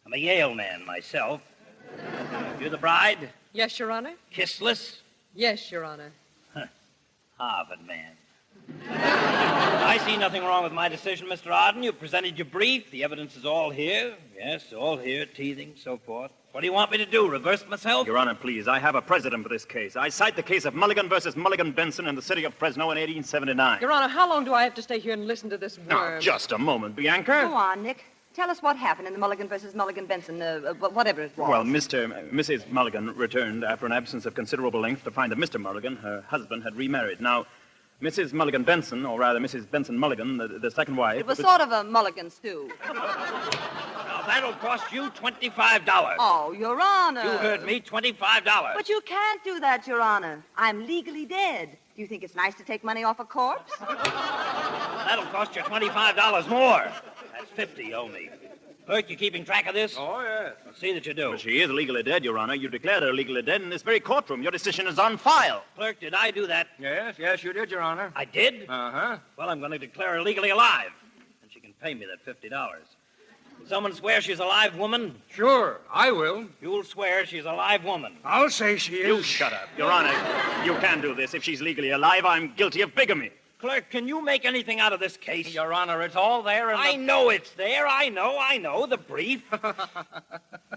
I'm a Yale man myself. You're the bride? Yes, Your Honor. Kissless? Yes, Your Honor. Harvard man. I see nothing wrong with my decision, Mr. Arden. You presented your brief. The evidence is all here. Yes, all here, teething, so forth. What do you want me to do, reverse myself? Your Honor, please, I have a precedent for this case. I cite the case of Mulligan versus Mulligan-Benson in the city of Fresno in 1879. Your Honor, how long do I have to stay here and listen to this worm? Now, just a moment, Bianca. Go on, Nick. Tell us what happened in the Mulligan versus Mulligan-Benson, whatever it was. Well, Mrs. Mulligan returned after an absence of considerable length to find that Mr. Mulligan, her husband, had remarried. Now, Mrs. Mulligan-Benson, or rather Mrs. Benson-Mulligan, the second wife... It was sort of a mulligan stew. Now, that'll cost you $25. Oh, Your Honor. You heard me, $25. But you can't do that, Your Honor. I'm legally dead. Do you think it's nice to take money off a corpse? That'll cost you $25 more. That's $50 you owe me. Clerk, you keeping track of this? Oh, yes. I'll see that you do. Well, she is legally dead, Your Honor. You declared her legally dead in this very courtroom. Your decision is on file. Clerk, did I do that? Yes, you did, Your Honor. I did? Uh-huh. Well, I'm going to declare her legally alive. And she can pay me that $50. Will someone swear she's a live woman? Sure, I will. You'll swear she's a live woman. I'll say she is. You shut up. Your Honor, you can do this. If she's legally alive, I'm guilty of bigamy. Clerk, can you make anything out of this case? Your Honor, it's all there in I know it's there. I know. The brief.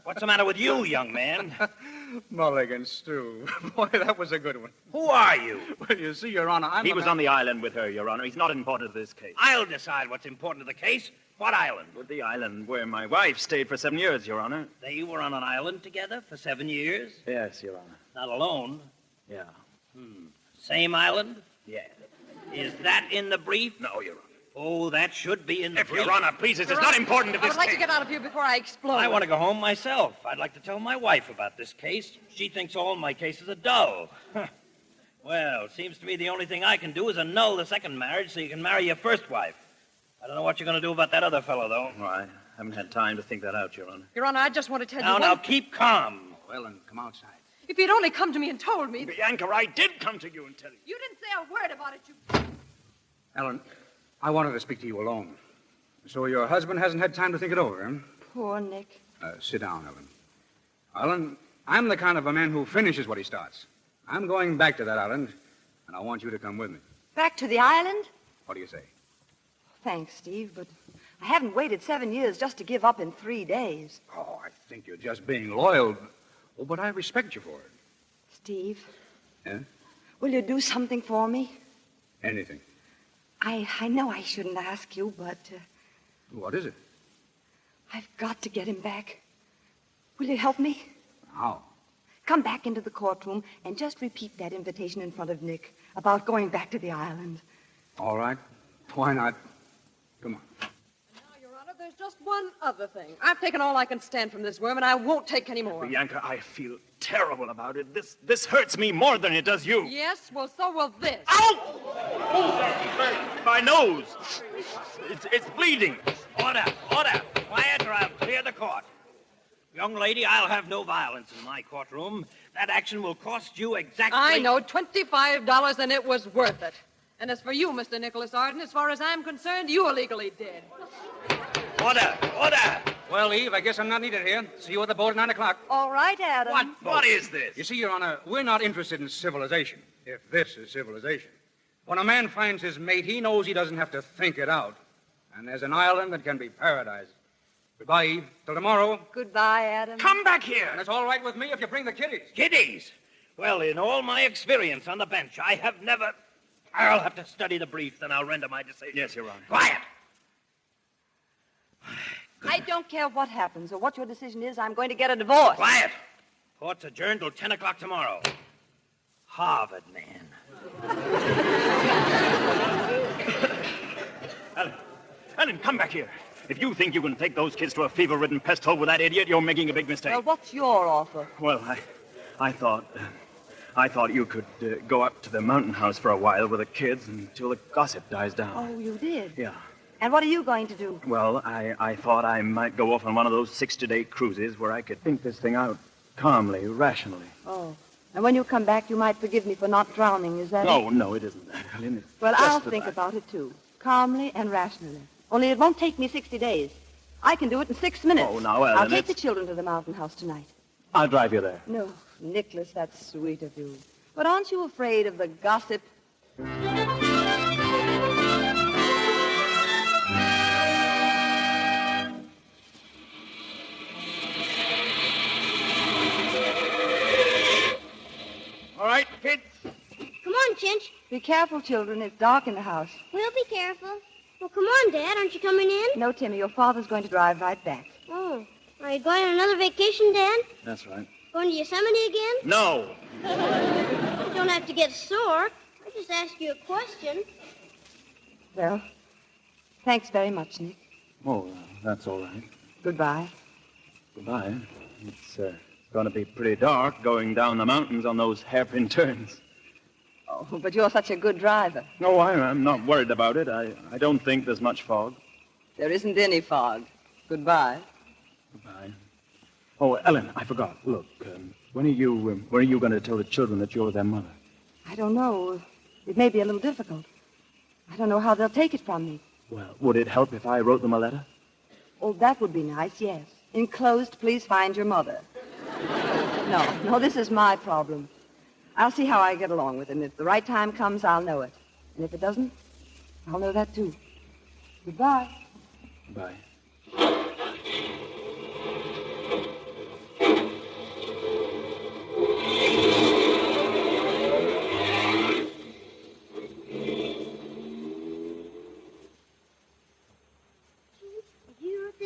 What's the matter with you, young man? Mulligan stew. Boy, that was a good one. Who are you? Well, you see, Your Honor, He was on the island with her, Your Honor. He's not important to this case. I'll decide what's important to the case. What island? Well, the island where my wife stayed for 7 years, Your Honor. They were on an island together for 7 years? Yes, Your Honor. Not alone? Yeah. Same island? Yeah. Is that in the brief? No, Your Honor. Oh, that should be in the brief. Your Honor, please, this is not important to I this would like case. to get out of here before I explode. I want to go home myself. I'd like to tell my wife about this case. She thinks all my cases are dull. Well, seems to me the only thing I can do is annul the second marriage so you can marry your first wife. I don't know what you're going to do about that other fellow, though. Well, I haven't had time to think that out, Your Honor. Your Honor, I just want to tell Now, you now, one... keep calm. Well, then, come outside. If you'd only come to me and told me... Bianca, I did come to you and tell you. You didn't say a word about it, you... Ellen, I wanted to speak to you alone. So your husband hasn't had time to think it over, huh? Poor Nick. Sit down, Ellen. Ellen, I'm the kind of a man who finishes what he starts. I'm going back to that island, and I want you to come with me. Back to the island? What do you say? Thanks, Steve, but I haven't waited 7 years just to give up in 3 days. Oh, I think you're just being loyal. Oh, but I respect you for it. Steve. Yeah? Will you do something for me? Anything. I know I shouldn't ask you, but What is it? I've got to get him back. Will you help me? How? Come back into the courtroom and just repeat that invitation in front of Nick about going back to the island. All right. Why not? Come on. Now, Your Honor, there's just one other thing. I've taken all I can stand from this worm, and I won't take any more. Bianca, I feel terrible about it. This hurts me more than it does you. Yes, well, so will this. Ow! Oh, my nose. It's bleeding. Order. Quiet or I'll clear the court. Young lady, I'll have no violence in my courtroom. That action will cost you exactly... I know, $25, and it was worth it. And as for you, Mr. Nicholas Arden, as far as I'm concerned, you are legally dead. Order. Well, Eve, I guess I'm not needed here. See you at the boat at 9 o'clock. All right, Adam. What is this? You see, Your Honor, we're not interested in civilization, if this is civilization. When a man finds his mate, he knows he doesn't have to think it out. And there's an island that can be paradise. Goodbye, Eve. Till tomorrow. Goodbye, Adam. Come back here. And it's all right with me if you bring the kiddies. Kiddies? Well, in all my experience on the bench, I have never... I'll have to study the brief, then I'll render my decision. Yes, Your Honor. Quiet. I don't care what happens or what your decision is. I'm going to get a divorce. Quiet. Court's adjourned till 10 o'clock tomorrow. Harvard man. Ellen, come back here. If you think you can take those kids to a fever-ridden pest hole with that idiot, you're making a big mistake. Well, what's your offer? Well, I thought you could go up to the mountain house for a while with the kids until the gossip dies down. Oh, you did? Yeah. And what are you going to do? Well, I thought I might go off on one of those 60-day cruises where I could think this thing out calmly, rationally. Oh. And when you come back, you might forgive me for not drowning, is that it? No, it isn't that, Ellen. It's Well, just I'll that think about it, too. Calmly and rationally. Only it won't take me 60 days. I can do it in 6 minutes. Oh, now, Ellen, I'll take the children to the mountain house tonight. I'll drive you there. No, Nicholas, that's sweet of you. But aren't you afraid of the gossip? All right, kids. Come on, Chinch. Be careful, children. It's dark in the house. We'll be careful. Well, come on, Dad. Aren't you coming in? No, Timmy, your father's going to drive right back. Oh. Are you going on another vacation, Dad? That's right. Going to Yosemite again? No. You don't have to get sore. I just asked you a question. Well, thanks very much, Nick. Oh, that's all right. Goodbye. Goodbye. It's going to be pretty dark going down the mountains on those hairpin turns. Oh, but you're such a good driver. No, I'm not worried about it. I don't think there's much fog. There isn't any fog. Goodbye. Goodbye. Oh, Ellen, I forgot. Look, when are you going to tell the children that you're their mother? I don't know. It may be a little difficult. I don't know how they'll take it from me. Well, would it help if I wrote them a letter? Oh, that would be nice, yes. Enclosed, please find your mother. No, this is my problem. I'll see how I get along with him. If the right time comes, I'll know it. And if it doesn't, I'll know that, too. Goodbye. Goodbye.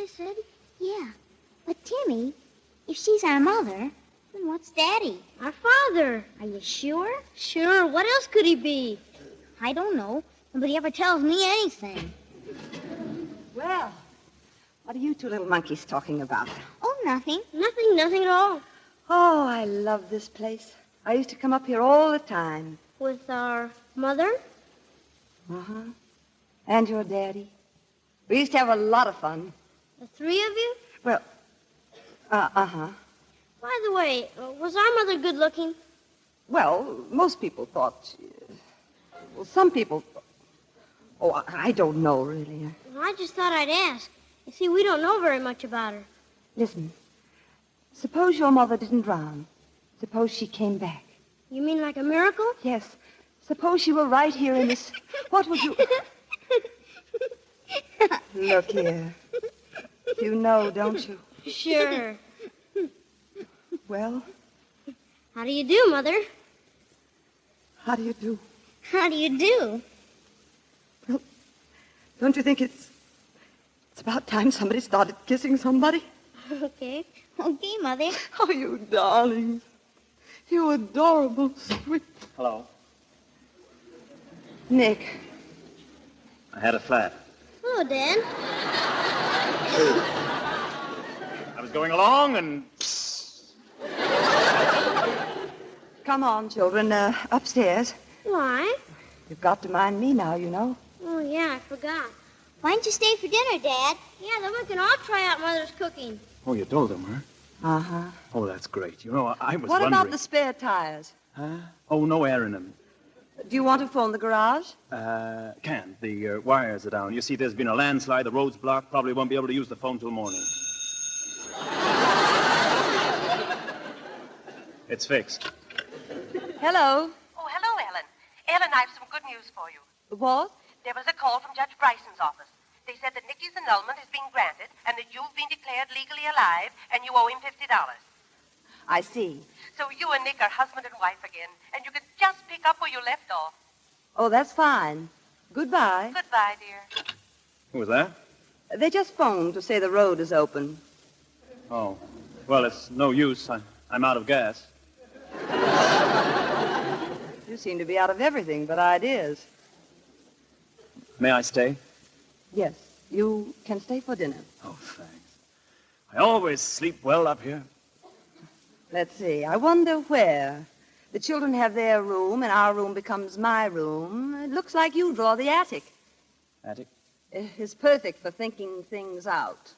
I said, yeah. But, Timmy, if she's our mother, then what's Daddy? Our father. Are you sure? Sure. What else could he be? I don't know. Nobody ever tells me anything. Well, what are you two little monkeys talking about? Oh, nothing. Nothing at all. Oh, I love this place. I used to come up here all the time. With our mother? Uh-huh. And your daddy. We used to have a lot of fun. The three of you? Well, uh-huh. By the way, was our mother good looking? Well, most people thought... well, some people... Oh, I don't know, really. Well, I just thought I'd ask. You see, we don't know very much about her. Listen, suppose your mother didn't drown. Suppose she came back. You mean like a miracle? Yes. Suppose she were right here in this... What would you... Look here. You know, don't you? Sure. Well? How do you do, Mother? How do you do? How do you do? Well, don't you think it's about time somebody started kissing somebody? Okay. Okay, Mother. Oh, you darlings. You adorable, sweet... Hello. Nick. I had a flat. Hello, Dad. I was going along and... Come on, children. Upstairs. Why? You've got to mind me now, you know. Oh, yeah, I forgot. Why don't you stay for dinner, Dad? Yeah, then we can all try out Mother's cooking. Oh, you told them, huh? Uh-huh. Oh, that's great. You know, I was What wondering... about the spare tires? Huh? Oh, no air in them. Do you want to phone the garage? Can't. The wires are down. You see, there's been a landslide. The road's blocked. Probably won't be able to use the phone till morning. It's fixed. Hello. Oh, hello, Ellen. Ellen, I've some good news for you. What? There was a call from Judge Bryson's office. They said that Nicky's annulment has been granted and that you've been declared legally alive and you owe him $50. I see. So you and Nick are husband and wife again, and you can just pick up where you left off. Oh, that's fine. Goodbye. Goodbye, dear. Who was that? They just phoned to say the road is open. Oh. Well, it's no use. I'm out of gas. You seem to be out of everything but ideas. May I stay? Yes, you can stay for dinner. Oh, thanks. I always sleep well up here. Let's see. I wonder where. The children have their room, and our room becomes my room. It looks like you draw the attic. Attic? It's perfect for thinking things out.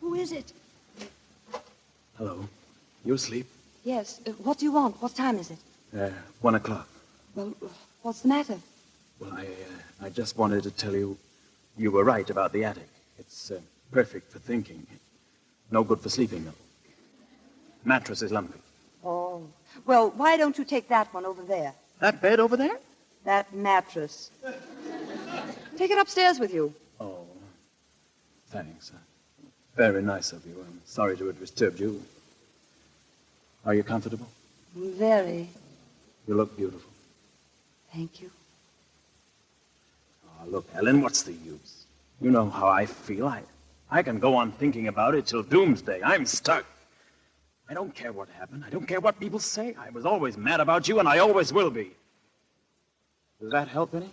Who is it? Hello. You asleep? Yes. What do you want? What time is it? 1 o'clock. Well, what's the matter? Well, I just wanted to tell you were right about the attic. It's perfect for thinking. No good for sleeping, though. Mattress is lumpy. Oh. Well, why don't you take that one over there? That bed over there? That mattress. Take it upstairs with you. Oh, thanks. Very nice of you. I'm sorry to have disturbed you. Are you comfortable? Very. You look beautiful. Thank you. Oh, look, Ellen, what's the use? You know how I feel. I can go on thinking about it till doomsday. I'm stuck. I don't care what happened. I don't care what people say. I was always mad about you, and I always will be. Does that help any?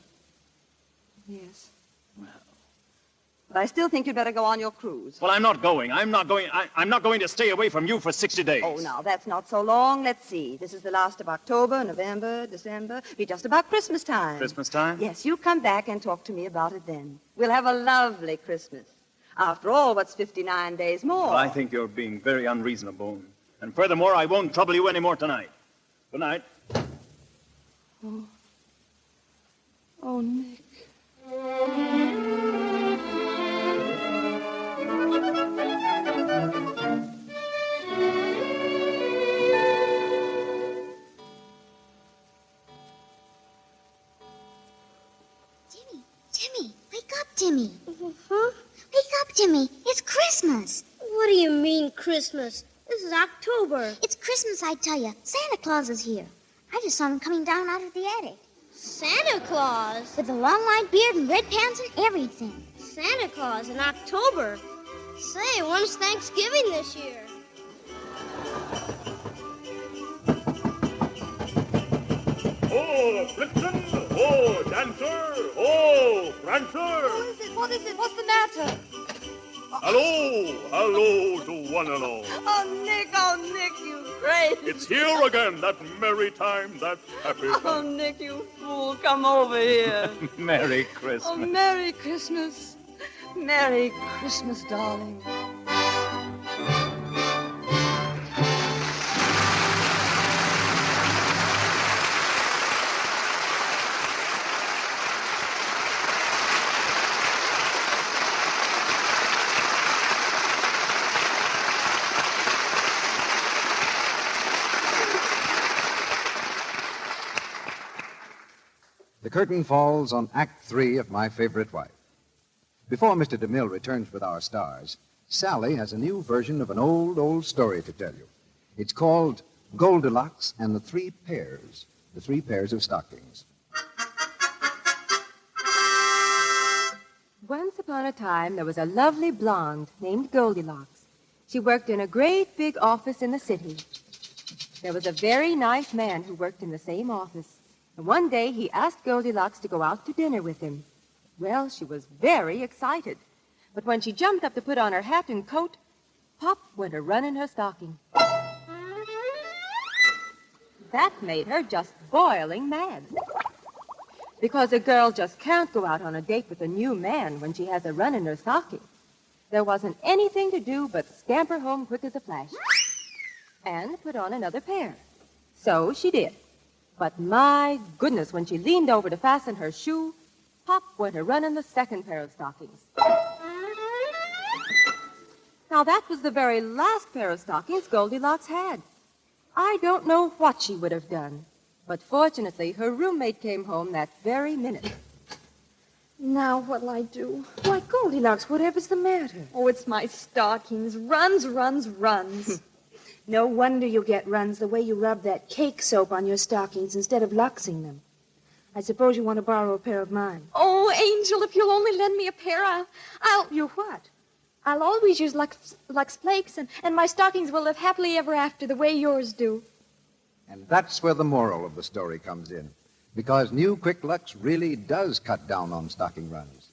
Yes. Well. But I still think you'd better go on your cruise. Well, I'm not going. I'm not going to stay away from you for 60 days. Oh, now, that's not so long. Let's see. This is the last of October, November, December. Be just about Christmas time. Christmas time? Yes, you come back and talk to me about it then. We'll have a lovely Christmas. After all, what's 59 days more? Well, I think you're being very unreasonable. And furthermore, I won't trouble you any more tonight. Good night. Oh. Oh, Nick. Timmy, wake up, Timmy. Huh? Wake up, Timmy. It's Christmas. What do you mean, Christmas? This This is October. It's Christmas, I tell you. Santa Claus is here. I just saw him coming down out of the attic. Santa Claus? With a long white beard and red pants and everything. Santa Claus in October? Say, when's Thanksgiving this year? Oh, Blitzen! Oh, Dancer! Oh, Prancer! What is it? What is it? What's the matter? Hello to one and all. Oh, Nick, you great. It's here again, that merry time, that happy time. Oh, Nick, you fool, come over here. Merry Christmas. Oh, Merry Christmas. Merry Christmas, darling. The curtain falls on Act 3 of My Favorite Wife. Before Mr. DeMille returns with our stars, Sally has a new version of an old story to tell you. It's called Goldilocks and the Three Pairs of Stockings. Once upon a time, there was a lovely blonde named Goldilocks. She worked in a great big office in the city. There was a very nice man who worked in the same office. And one day he asked Goldilocks to go out to dinner with him. Well, she was very excited. But when she jumped up to put on her hat and coat, pop went a run in her stocking. That made her just boiling mad. Because a girl just can't go out on a date with a new man when she has a run in her stocking. There wasn't anything to do but scamper home quick as a flash and put on another pair. So she did. But my goodness, when she leaned over to fasten her shoe, pop went a run in the second pair of stockings. Now, that was the very last pair of stockings Goldilocks had. I don't know what she would have done, but fortunately, her roommate came home that very minute. Now what'll I do? Why, Goldilocks, whatever's the matter? Oh, it's my stockings. Runs. No wonder you get runs the way you rub that cake soap on your stockings instead of luxing them. I suppose you want to borrow a pair of mine. Oh, Angel, if you'll only lend me a pair, I'll... You what? I'll always use Lux Flakes, and my stockings will live happily ever after the way yours do. And that's where the moral of the story comes in. Because new Quick Lux really does cut down on stocking runs.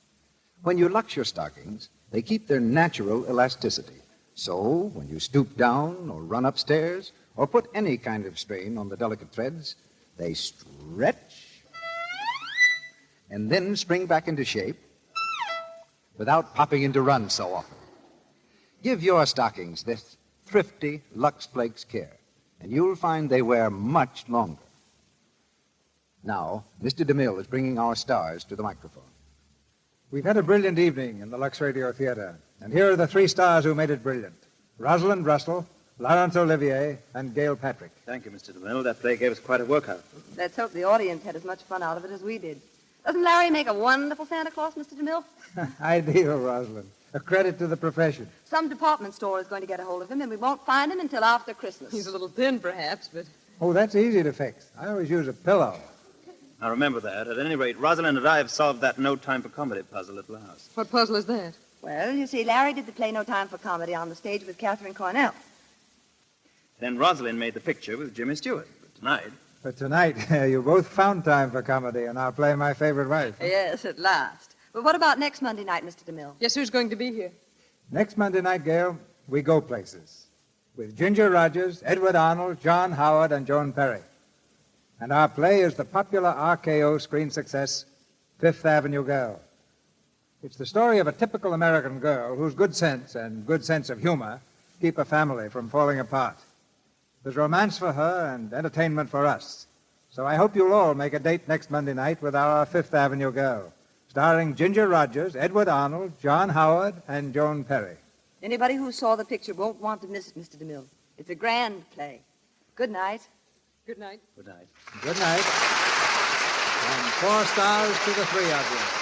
When you lux your stockings, they keep their natural elasticity. So, when you stoop down or run upstairs or put any kind of strain on the delicate threads, they stretch and then spring back into shape without popping into runs so often. Give your stockings this thrifty Lux Flakes care, and you'll find they wear much longer. Now, Mr. DeMille is bringing our stars to the microphone. We've had a brilliant evening in the Lux Radio Theatre, and here are the three stars who made it brilliant. Rosalind Russell, Laurence Olivier, and Gail Patrick. Thank you, Mr. DeMille. That play gave us quite a workout. Let's hope the audience had as much fun out of it as we did. Doesn't Larry make a wonderful Santa Claus, Mr. DeMille? Ideal, Rosalind. A credit to the profession. Some department store is going to get a hold of him, and we won't find him until after Christmas. He's a little thin, perhaps, but... Oh, that's easy to fix. I always use a pillow. Now, remember that. At any rate, Rosalind and I have solved that no time for comedy puzzle at last. What puzzle is that? Well, you see, Larry did the play No Time for Comedy on the stage with Catherine Cornell. Then Rosalind made the picture with Jimmy Stewart. But tonight, you both found time for comedy in our play My Favorite Wife. Yes, at last. But what about next Monday night, Mr. DeMille? Yes, who's going to be here? Next Monday night, Gail, we go places. With Ginger Rogers, Edward Arnold, John Howard, and Joan Perry. And our play is the popular RKO screen success, Fifth Avenue Girl. It's the story of a typical American girl whose good sense and good sense of humor keep a family from falling apart. There's romance for her and entertainment for us. So I hope you'll all make a date next Monday night with our Fifth Avenue Girl, starring Ginger Rogers, Edward Arnold, John Howard, and Joan Perry. Anybody who saw the picture won't want to miss it, Mr. DeMille. It's a grand play. Good night. Good night. Good night. Good night. And 4 stars to the 3 of you.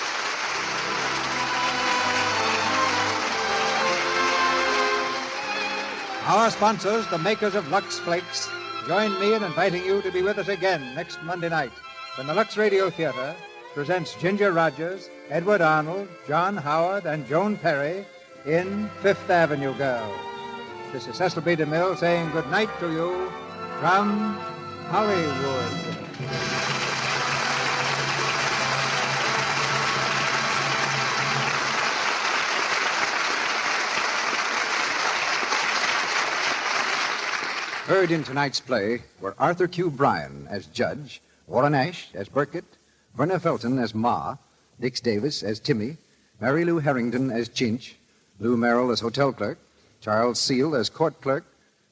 Our sponsors, the makers of Lux Flakes, join me in inviting you to be with us again next Monday night when the Lux Radio Theatre presents Ginger Rogers, Edward Arnold, John Howard, and Joan Perry in Fifth Avenue Girl. This is Cecil B. DeMille saying good night to you from Hollywood. Heard in tonight's play were Arthur Q. Bryan as Judge, Warren Ashe as Burkett, Verna Felton as Ma, Dix Davis as Timmy, Mary Lou Harrington as Chinch, Lou Merrill as Hotel Clerk, Charles Seal as Court Clerk,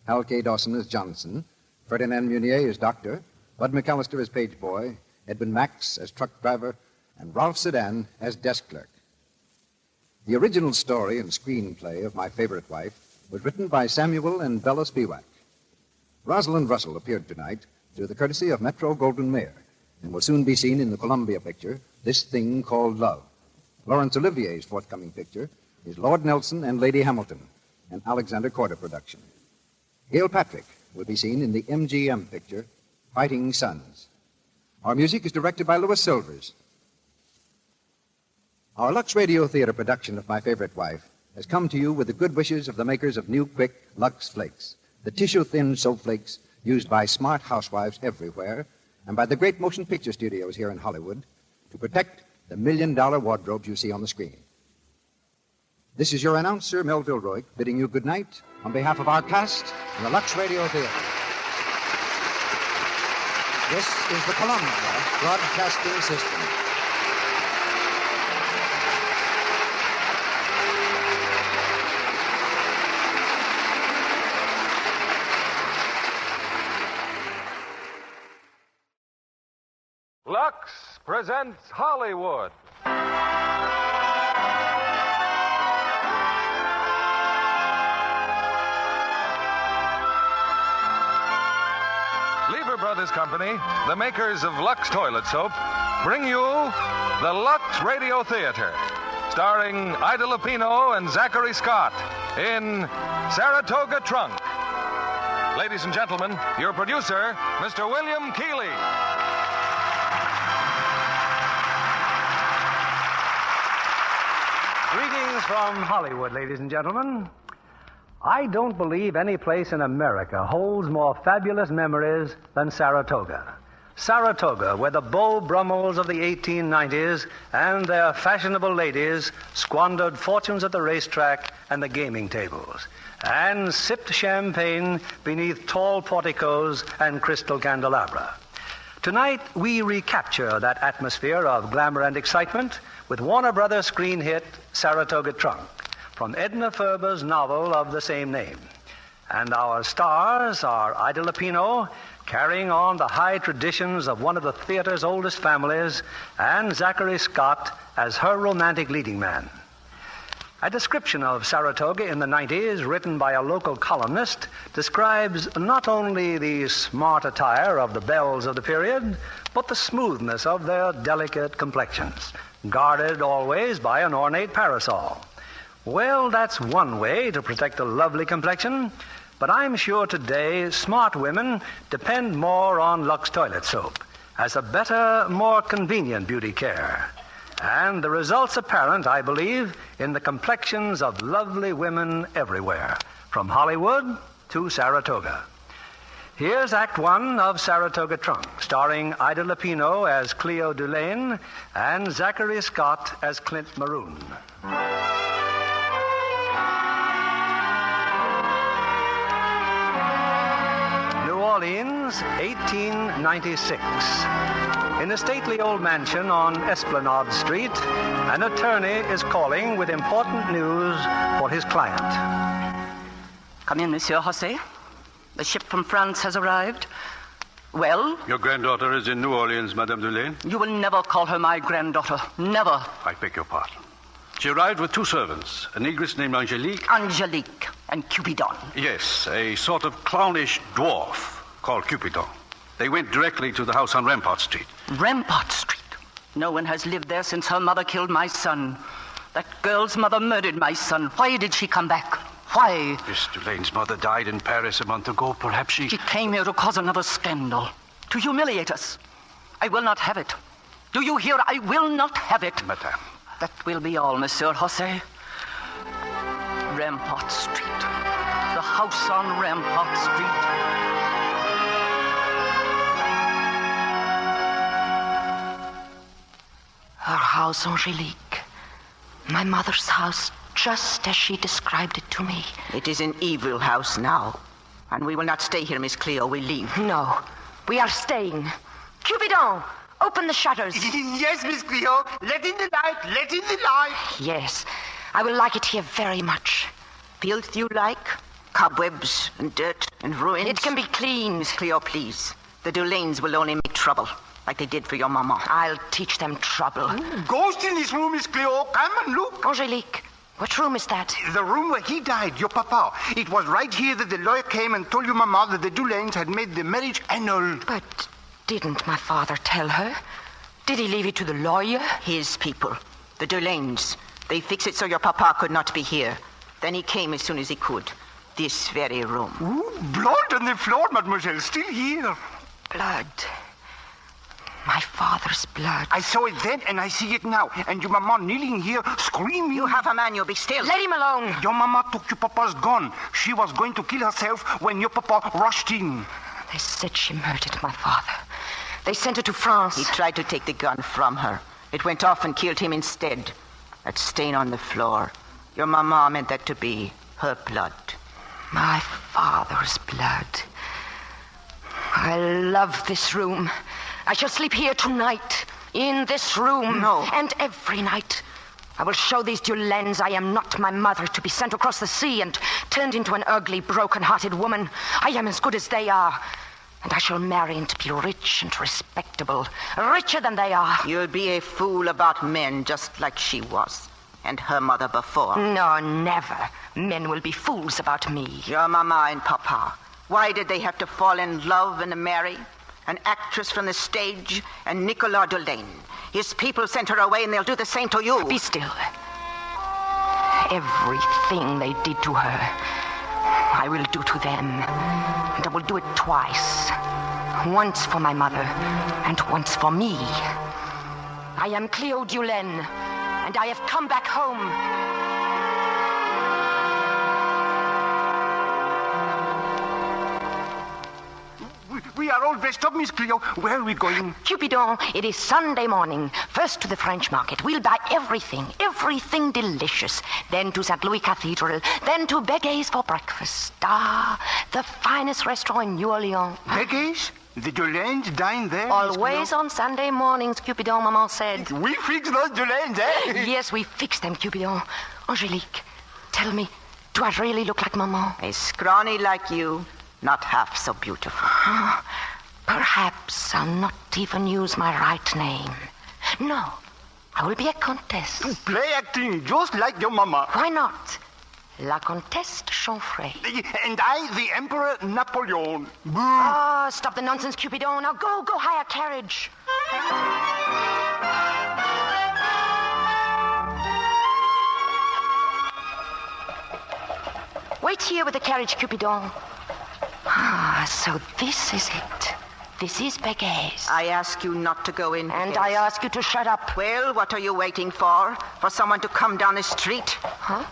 Hal K. Dawson as Johnson, Ferdinand Munier as Doctor, Bud McAllister as Page Boy, Edwin Max as Truck Driver, and Ralph Sedan as Desk Clerk. The original story and screenplay of My Favorite Wife was written by Samuel and Bella Spiewak. Rosalind Russell appeared tonight through the courtesy of Metro-Goldwyn-Mayer and will soon be seen in the Columbia picture, This Thing Called Love. Laurence Olivier's forthcoming picture is Lord Nelson and Lady Hamilton, an Alexander Korda production. Gail Patrick will be seen in the MGM picture, Fighting Sons. Our music is directed by Louis Silvers. Our Lux Radio Theatre production of My Favorite Wife has come to you with the good wishes of the makers of new, quick Lux Flakes, the tissue-thin soap flakes used by smart housewives everywhere and by the great motion picture studios here in Hollywood to protect the million-dollar wardrobes you see on the screen. This is your announcer, Melville Roig, bidding you good night on behalf of our cast in the Lux Radio Theatre. This is the Columbia Broadcasting System. Lux presents Hollywood. Lever Brothers Company, the makers of Lux Toilet Soap, bring you the Lux Radio Theatre, starring Ida Lupino and Zachery Scott in Saratoga Trunk. Ladies and gentlemen, your producer, Mr. William Keeley. Greetings from Hollywood, ladies and gentlemen. I don't believe any place in America holds more fabulous memories than Saratoga. Saratoga, where the Beau Brummels of the 1890s and their fashionable ladies squandered fortunes at the racetrack and the gaming tables, and sipped champagne beneath tall porticos and crystal candelabra. Tonight, we recapture that atmosphere of glamour and excitement with Warner Brothers screen hit Saratoga Trunk, from Edna Ferber's novel of the same name. And our stars are Ida Lupino, carrying on the high traditions of one of the theater's oldest families, and Zachery Scott as her romantic leading man. A description of Saratoga in the 90s, written by a local columnist, describes not only the smart attire of the belles of the period, but the smoothness of their delicate complexions, guarded always by an ornate parasol. Well, that's one way to protect a lovely complexion, but I'm sure today smart women depend more on Lux Toilet Soap as a better, more convenient beauty care. And the result's apparent, I believe, in the complexions of lovely women everywhere, from Hollywood to Saratoga. Here's Act One of Saratoga Trunk, starring Ida Lupino as Cleo Dulaine and Zachery Scott as Clint Maroon. New Orleans, 1896. In a stately old mansion on Esplanade Street, an attorney is calling with important news for his client. Come in, Monsieur José. The ship from France has arrived. Well? Your granddaughter is in New Orleans, Madame Dulaine. You will never call her my granddaughter. Never. I beg your pardon. She arrived with two servants, a negress named Angelique. Angelique and Cupidon. Yes, a sort of clownish dwarf called Cupidon. They went directly to the house on Rampart Street. Rampart Street? No one has lived there since her mother killed my son. That girl's mother murdered my son. Why did she come back? Why? Miss Delane's mother died in Paris a month ago. Perhaps she... She came here to cause another scandal, to humiliate us. I will not have it. Do you hear? I will not have it. Madame. That will be all, Monsieur Jose. Rampart Street. The house on Rampart Street. Her house, Angelique. My mother's house, just as she described it to me. It is an evil house now. And we will not stay here, Miss Cleo. We leave. No, we are staying. Cupidon, open the shutters. Yes, Miss Cleo. Let in the light. Let in the light. Yes, I will like it here very much. Filth you like? Cobwebs and dirt and ruins? It can be cleaned. Miss Cleo, please. The Delanes will only make trouble, like they did for your mama. I'll teach them trouble. Ghost in this room, Miss Cleo. Come and look. Angelique, what room is that? The room where he died, your papa. It was right here that the lawyer came and told your mama that the Delanes had made the marriage annulled. But didn't my father tell her? Did he leave it to the lawyer? His people, the Delanes. They fixed it so your papa could not be here. Then he came as soon as he could. This very room. Ooh, blood on the floor, mademoiselle. Still here. Blood. My father's blood. I saw it then and I see it now. And your mama kneeling here, screaming. You have a man, you be still. Let him alone. Your mama took your papa's gun. She was going to kill herself when your papa rushed in. They said she murdered my father. They sent her to France. He tried to take the gun from her. It went off and killed him instead. That stain on the floor. Your mama meant that to be her blood. My father's blood. I love this room. I shall sleep here tonight, in this room. No. And every night. I will show these Delanes I am not my mother to be sent across the sea and turned into an ugly, broken-hearted woman. I am as good as they are. And I shall marry and be rich and respectable. Richer than they are. You'll be a fool about men just like she was. And her mother before. No, never. Men will be fools about me. Your mama and papa. Why did they have to fall in love and marry? An actress from the stage and Nicolas Delane. His people sent her away and they'll do the same to you. Be still. Everything they did to her, I will do to them. And I will do it twice. Once for my mother and once for me. I am Cleo Dulaine, and I have come back home. We are all dressed up, Miss Cleo. Where are we going? Cupidon, it is Sunday morning. First to the French market. We'll buy everything everything delicious. Then to St. Louis Cathedral. Then to Begay's for breakfast. Ah, the finest restaurant in New Orleans. Begay's? The Delanes dine there? Always on Sunday mornings, Cupidon, Maman said. We fix those Delanes, eh? Yes, we fix them, Cupidon. Angelique, tell me, do I really look like Maman? A scrawny like you. Not half so beautiful. Perhaps I'll not even use my right name. No, I will be a countess. Play acting just like your mama. Why not? La Comtesse de Chanfray. And I, the Emperor Napoleon. Oh, stop the nonsense, Cupidon. Now go hire a carriage. Wait here with the carriage, Cupidon. Ah, so this is it. This is Begay's. I ask you not to go in. And I ask you to shut up. Well, what are you waiting for? For someone to come down the street? Huh?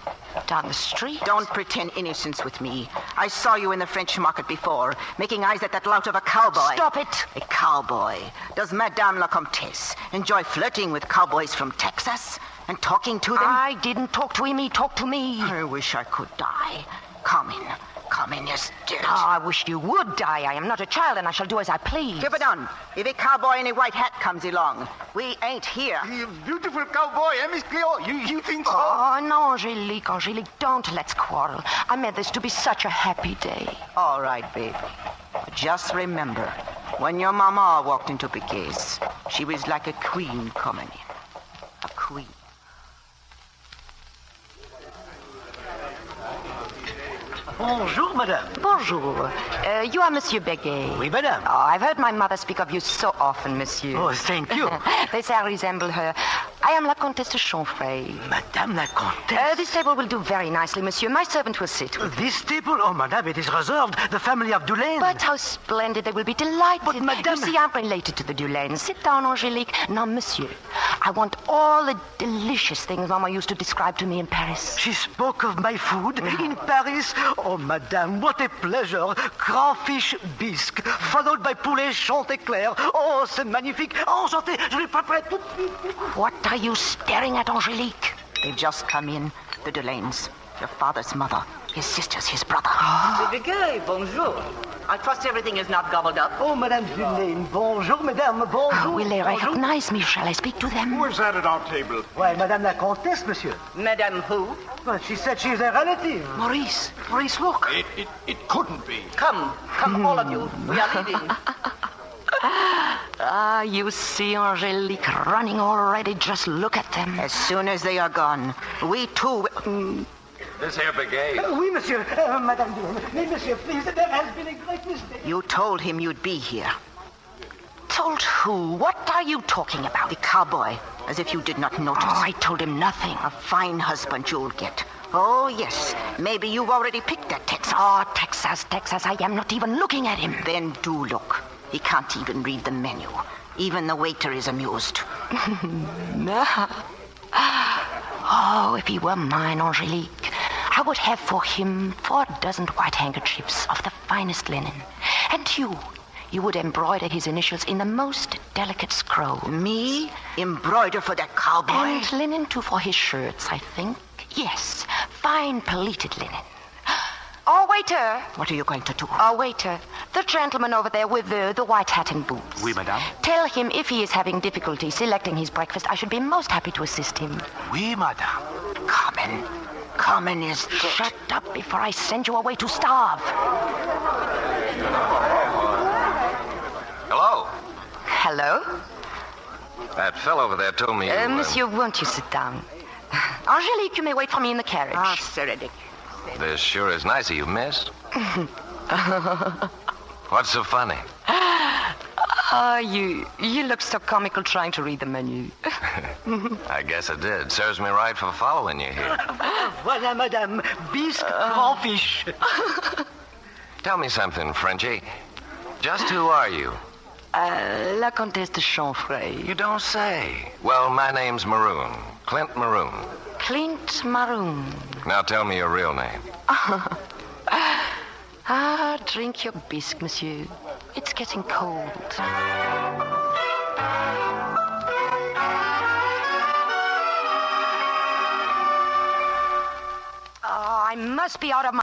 Down the street? Don't pretend innocence with me. I saw you in the French market before, making eyes at that lout of a cowboy. Stop it. A cowboy. Does Madame la Comtesse enjoy flirting with cowboys from Texas and talking to them? I didn't talk to him. He talked to me. I wish I could die. Come in. Come in, you stilt. Oh, I wish you would die. I am not a child, and I shall do as I please. Keep it on. If a cowboy in a white hat comes along, we ain't here. Beautiful cowboy, eh, Miss Cleo? You think so? Oh, no, Angelique, don't let's quarrel. I meant this to be such a happy day. All right, baby. But just remember, when your mama walked into Begay's, she was like a queen coming in. A queen. Bonjour, madame. Bonjour. You are Monsieur Begay. Oui, madame. Oh, I've heard my mother speak of you so often, monsieur. Oh, thank you. They say I resemble her. I am La Comtesse de Chanfray. Madame la Comtesse? This table will do very nicely, monsieur. My servant will sit. This table? Oh, madame, it is reserved. The family of Dulaine. But how splendid. They will be delighted. But, madame... You see, I'm related to the Dulaines. Sit down, Angélique. Now, monsieur, I want all the delicious things Mama used to describe to me in Paris. She spoke of my food in Paris? Oh, madame, what a pleasure. Crawfish bisque, followed by poulet chantéclair. Oh, c'est magnifique. Enchanté, je vais préparer tout de suite. What are you staring at, Angélique? They've just come in. The Dulaines. Your father's mother. His sisters, his brother. Dégueu, bonjour. I trust everything is not gobbled up. Oh, Madame Dulaine, bonjour, Madame, bonjour. Will they recognize me? Shall I speak to them? Who is that at our table? Why, Madame la Comtesse, monsieur. Madame who? Well, she said she's a relative. Maurice, look. It couldn't be. Come, all of you. We are leaving. You see Angélique running already. Just look at them. As soon as they are gone, we too... This here brigade. Oui, monsieur. Madame Dulaine. Mais, monsieur, please, there has been a great mistake. You told him you'd be here. Told who? What are you talking about? The cowboy, as if you did not notice. Oh, I told him nothing. A fine husband you'll get. Oh, yes. Maybe you've already picked that Texas. Oh, Texas. I am not even looking at him. Then do look. He can't even read the menu. Even the waiter is amused. Oh, if he were mine, Angélique, I would have for him 4 dozen white handkerchiefs of the finest linen. And you would embroider his initials in the most delicate scroll. Me? Embroider for that cowboy? And linen, too, for his shirts, I think. Yes, fine pleated linen. Oh, waiter. What are you going to do? Oh, waiter. The gentleman over there with the white hat and boots. Oui, madame. Tell him if he is having difficulty selecting his breakfast, I should be most happy to assist him. Oui, madame. Carmen is dead. Shut up before I send you away to starve. Hello? That fellow over there told me Monsieur, won't you sit down? Angélique, you may wait for me in the carriage. Ah, Saratoga. This sure is nice of you, miss. What's so funny? Oh, you look so comical trying to read the menu. I guess I did. Serves me right for following you here. Voilà, madame. Bisque crawfish. Tell me something, Frenchie. Just who are you? La Comtesse de Chanfray. You don't say. Well, my name's Maroon. Clint Maroon. Clint Maroon. Now tell me your real name. Drink your bisque, monsieur. It's getting cold. Oh, I must be out of my...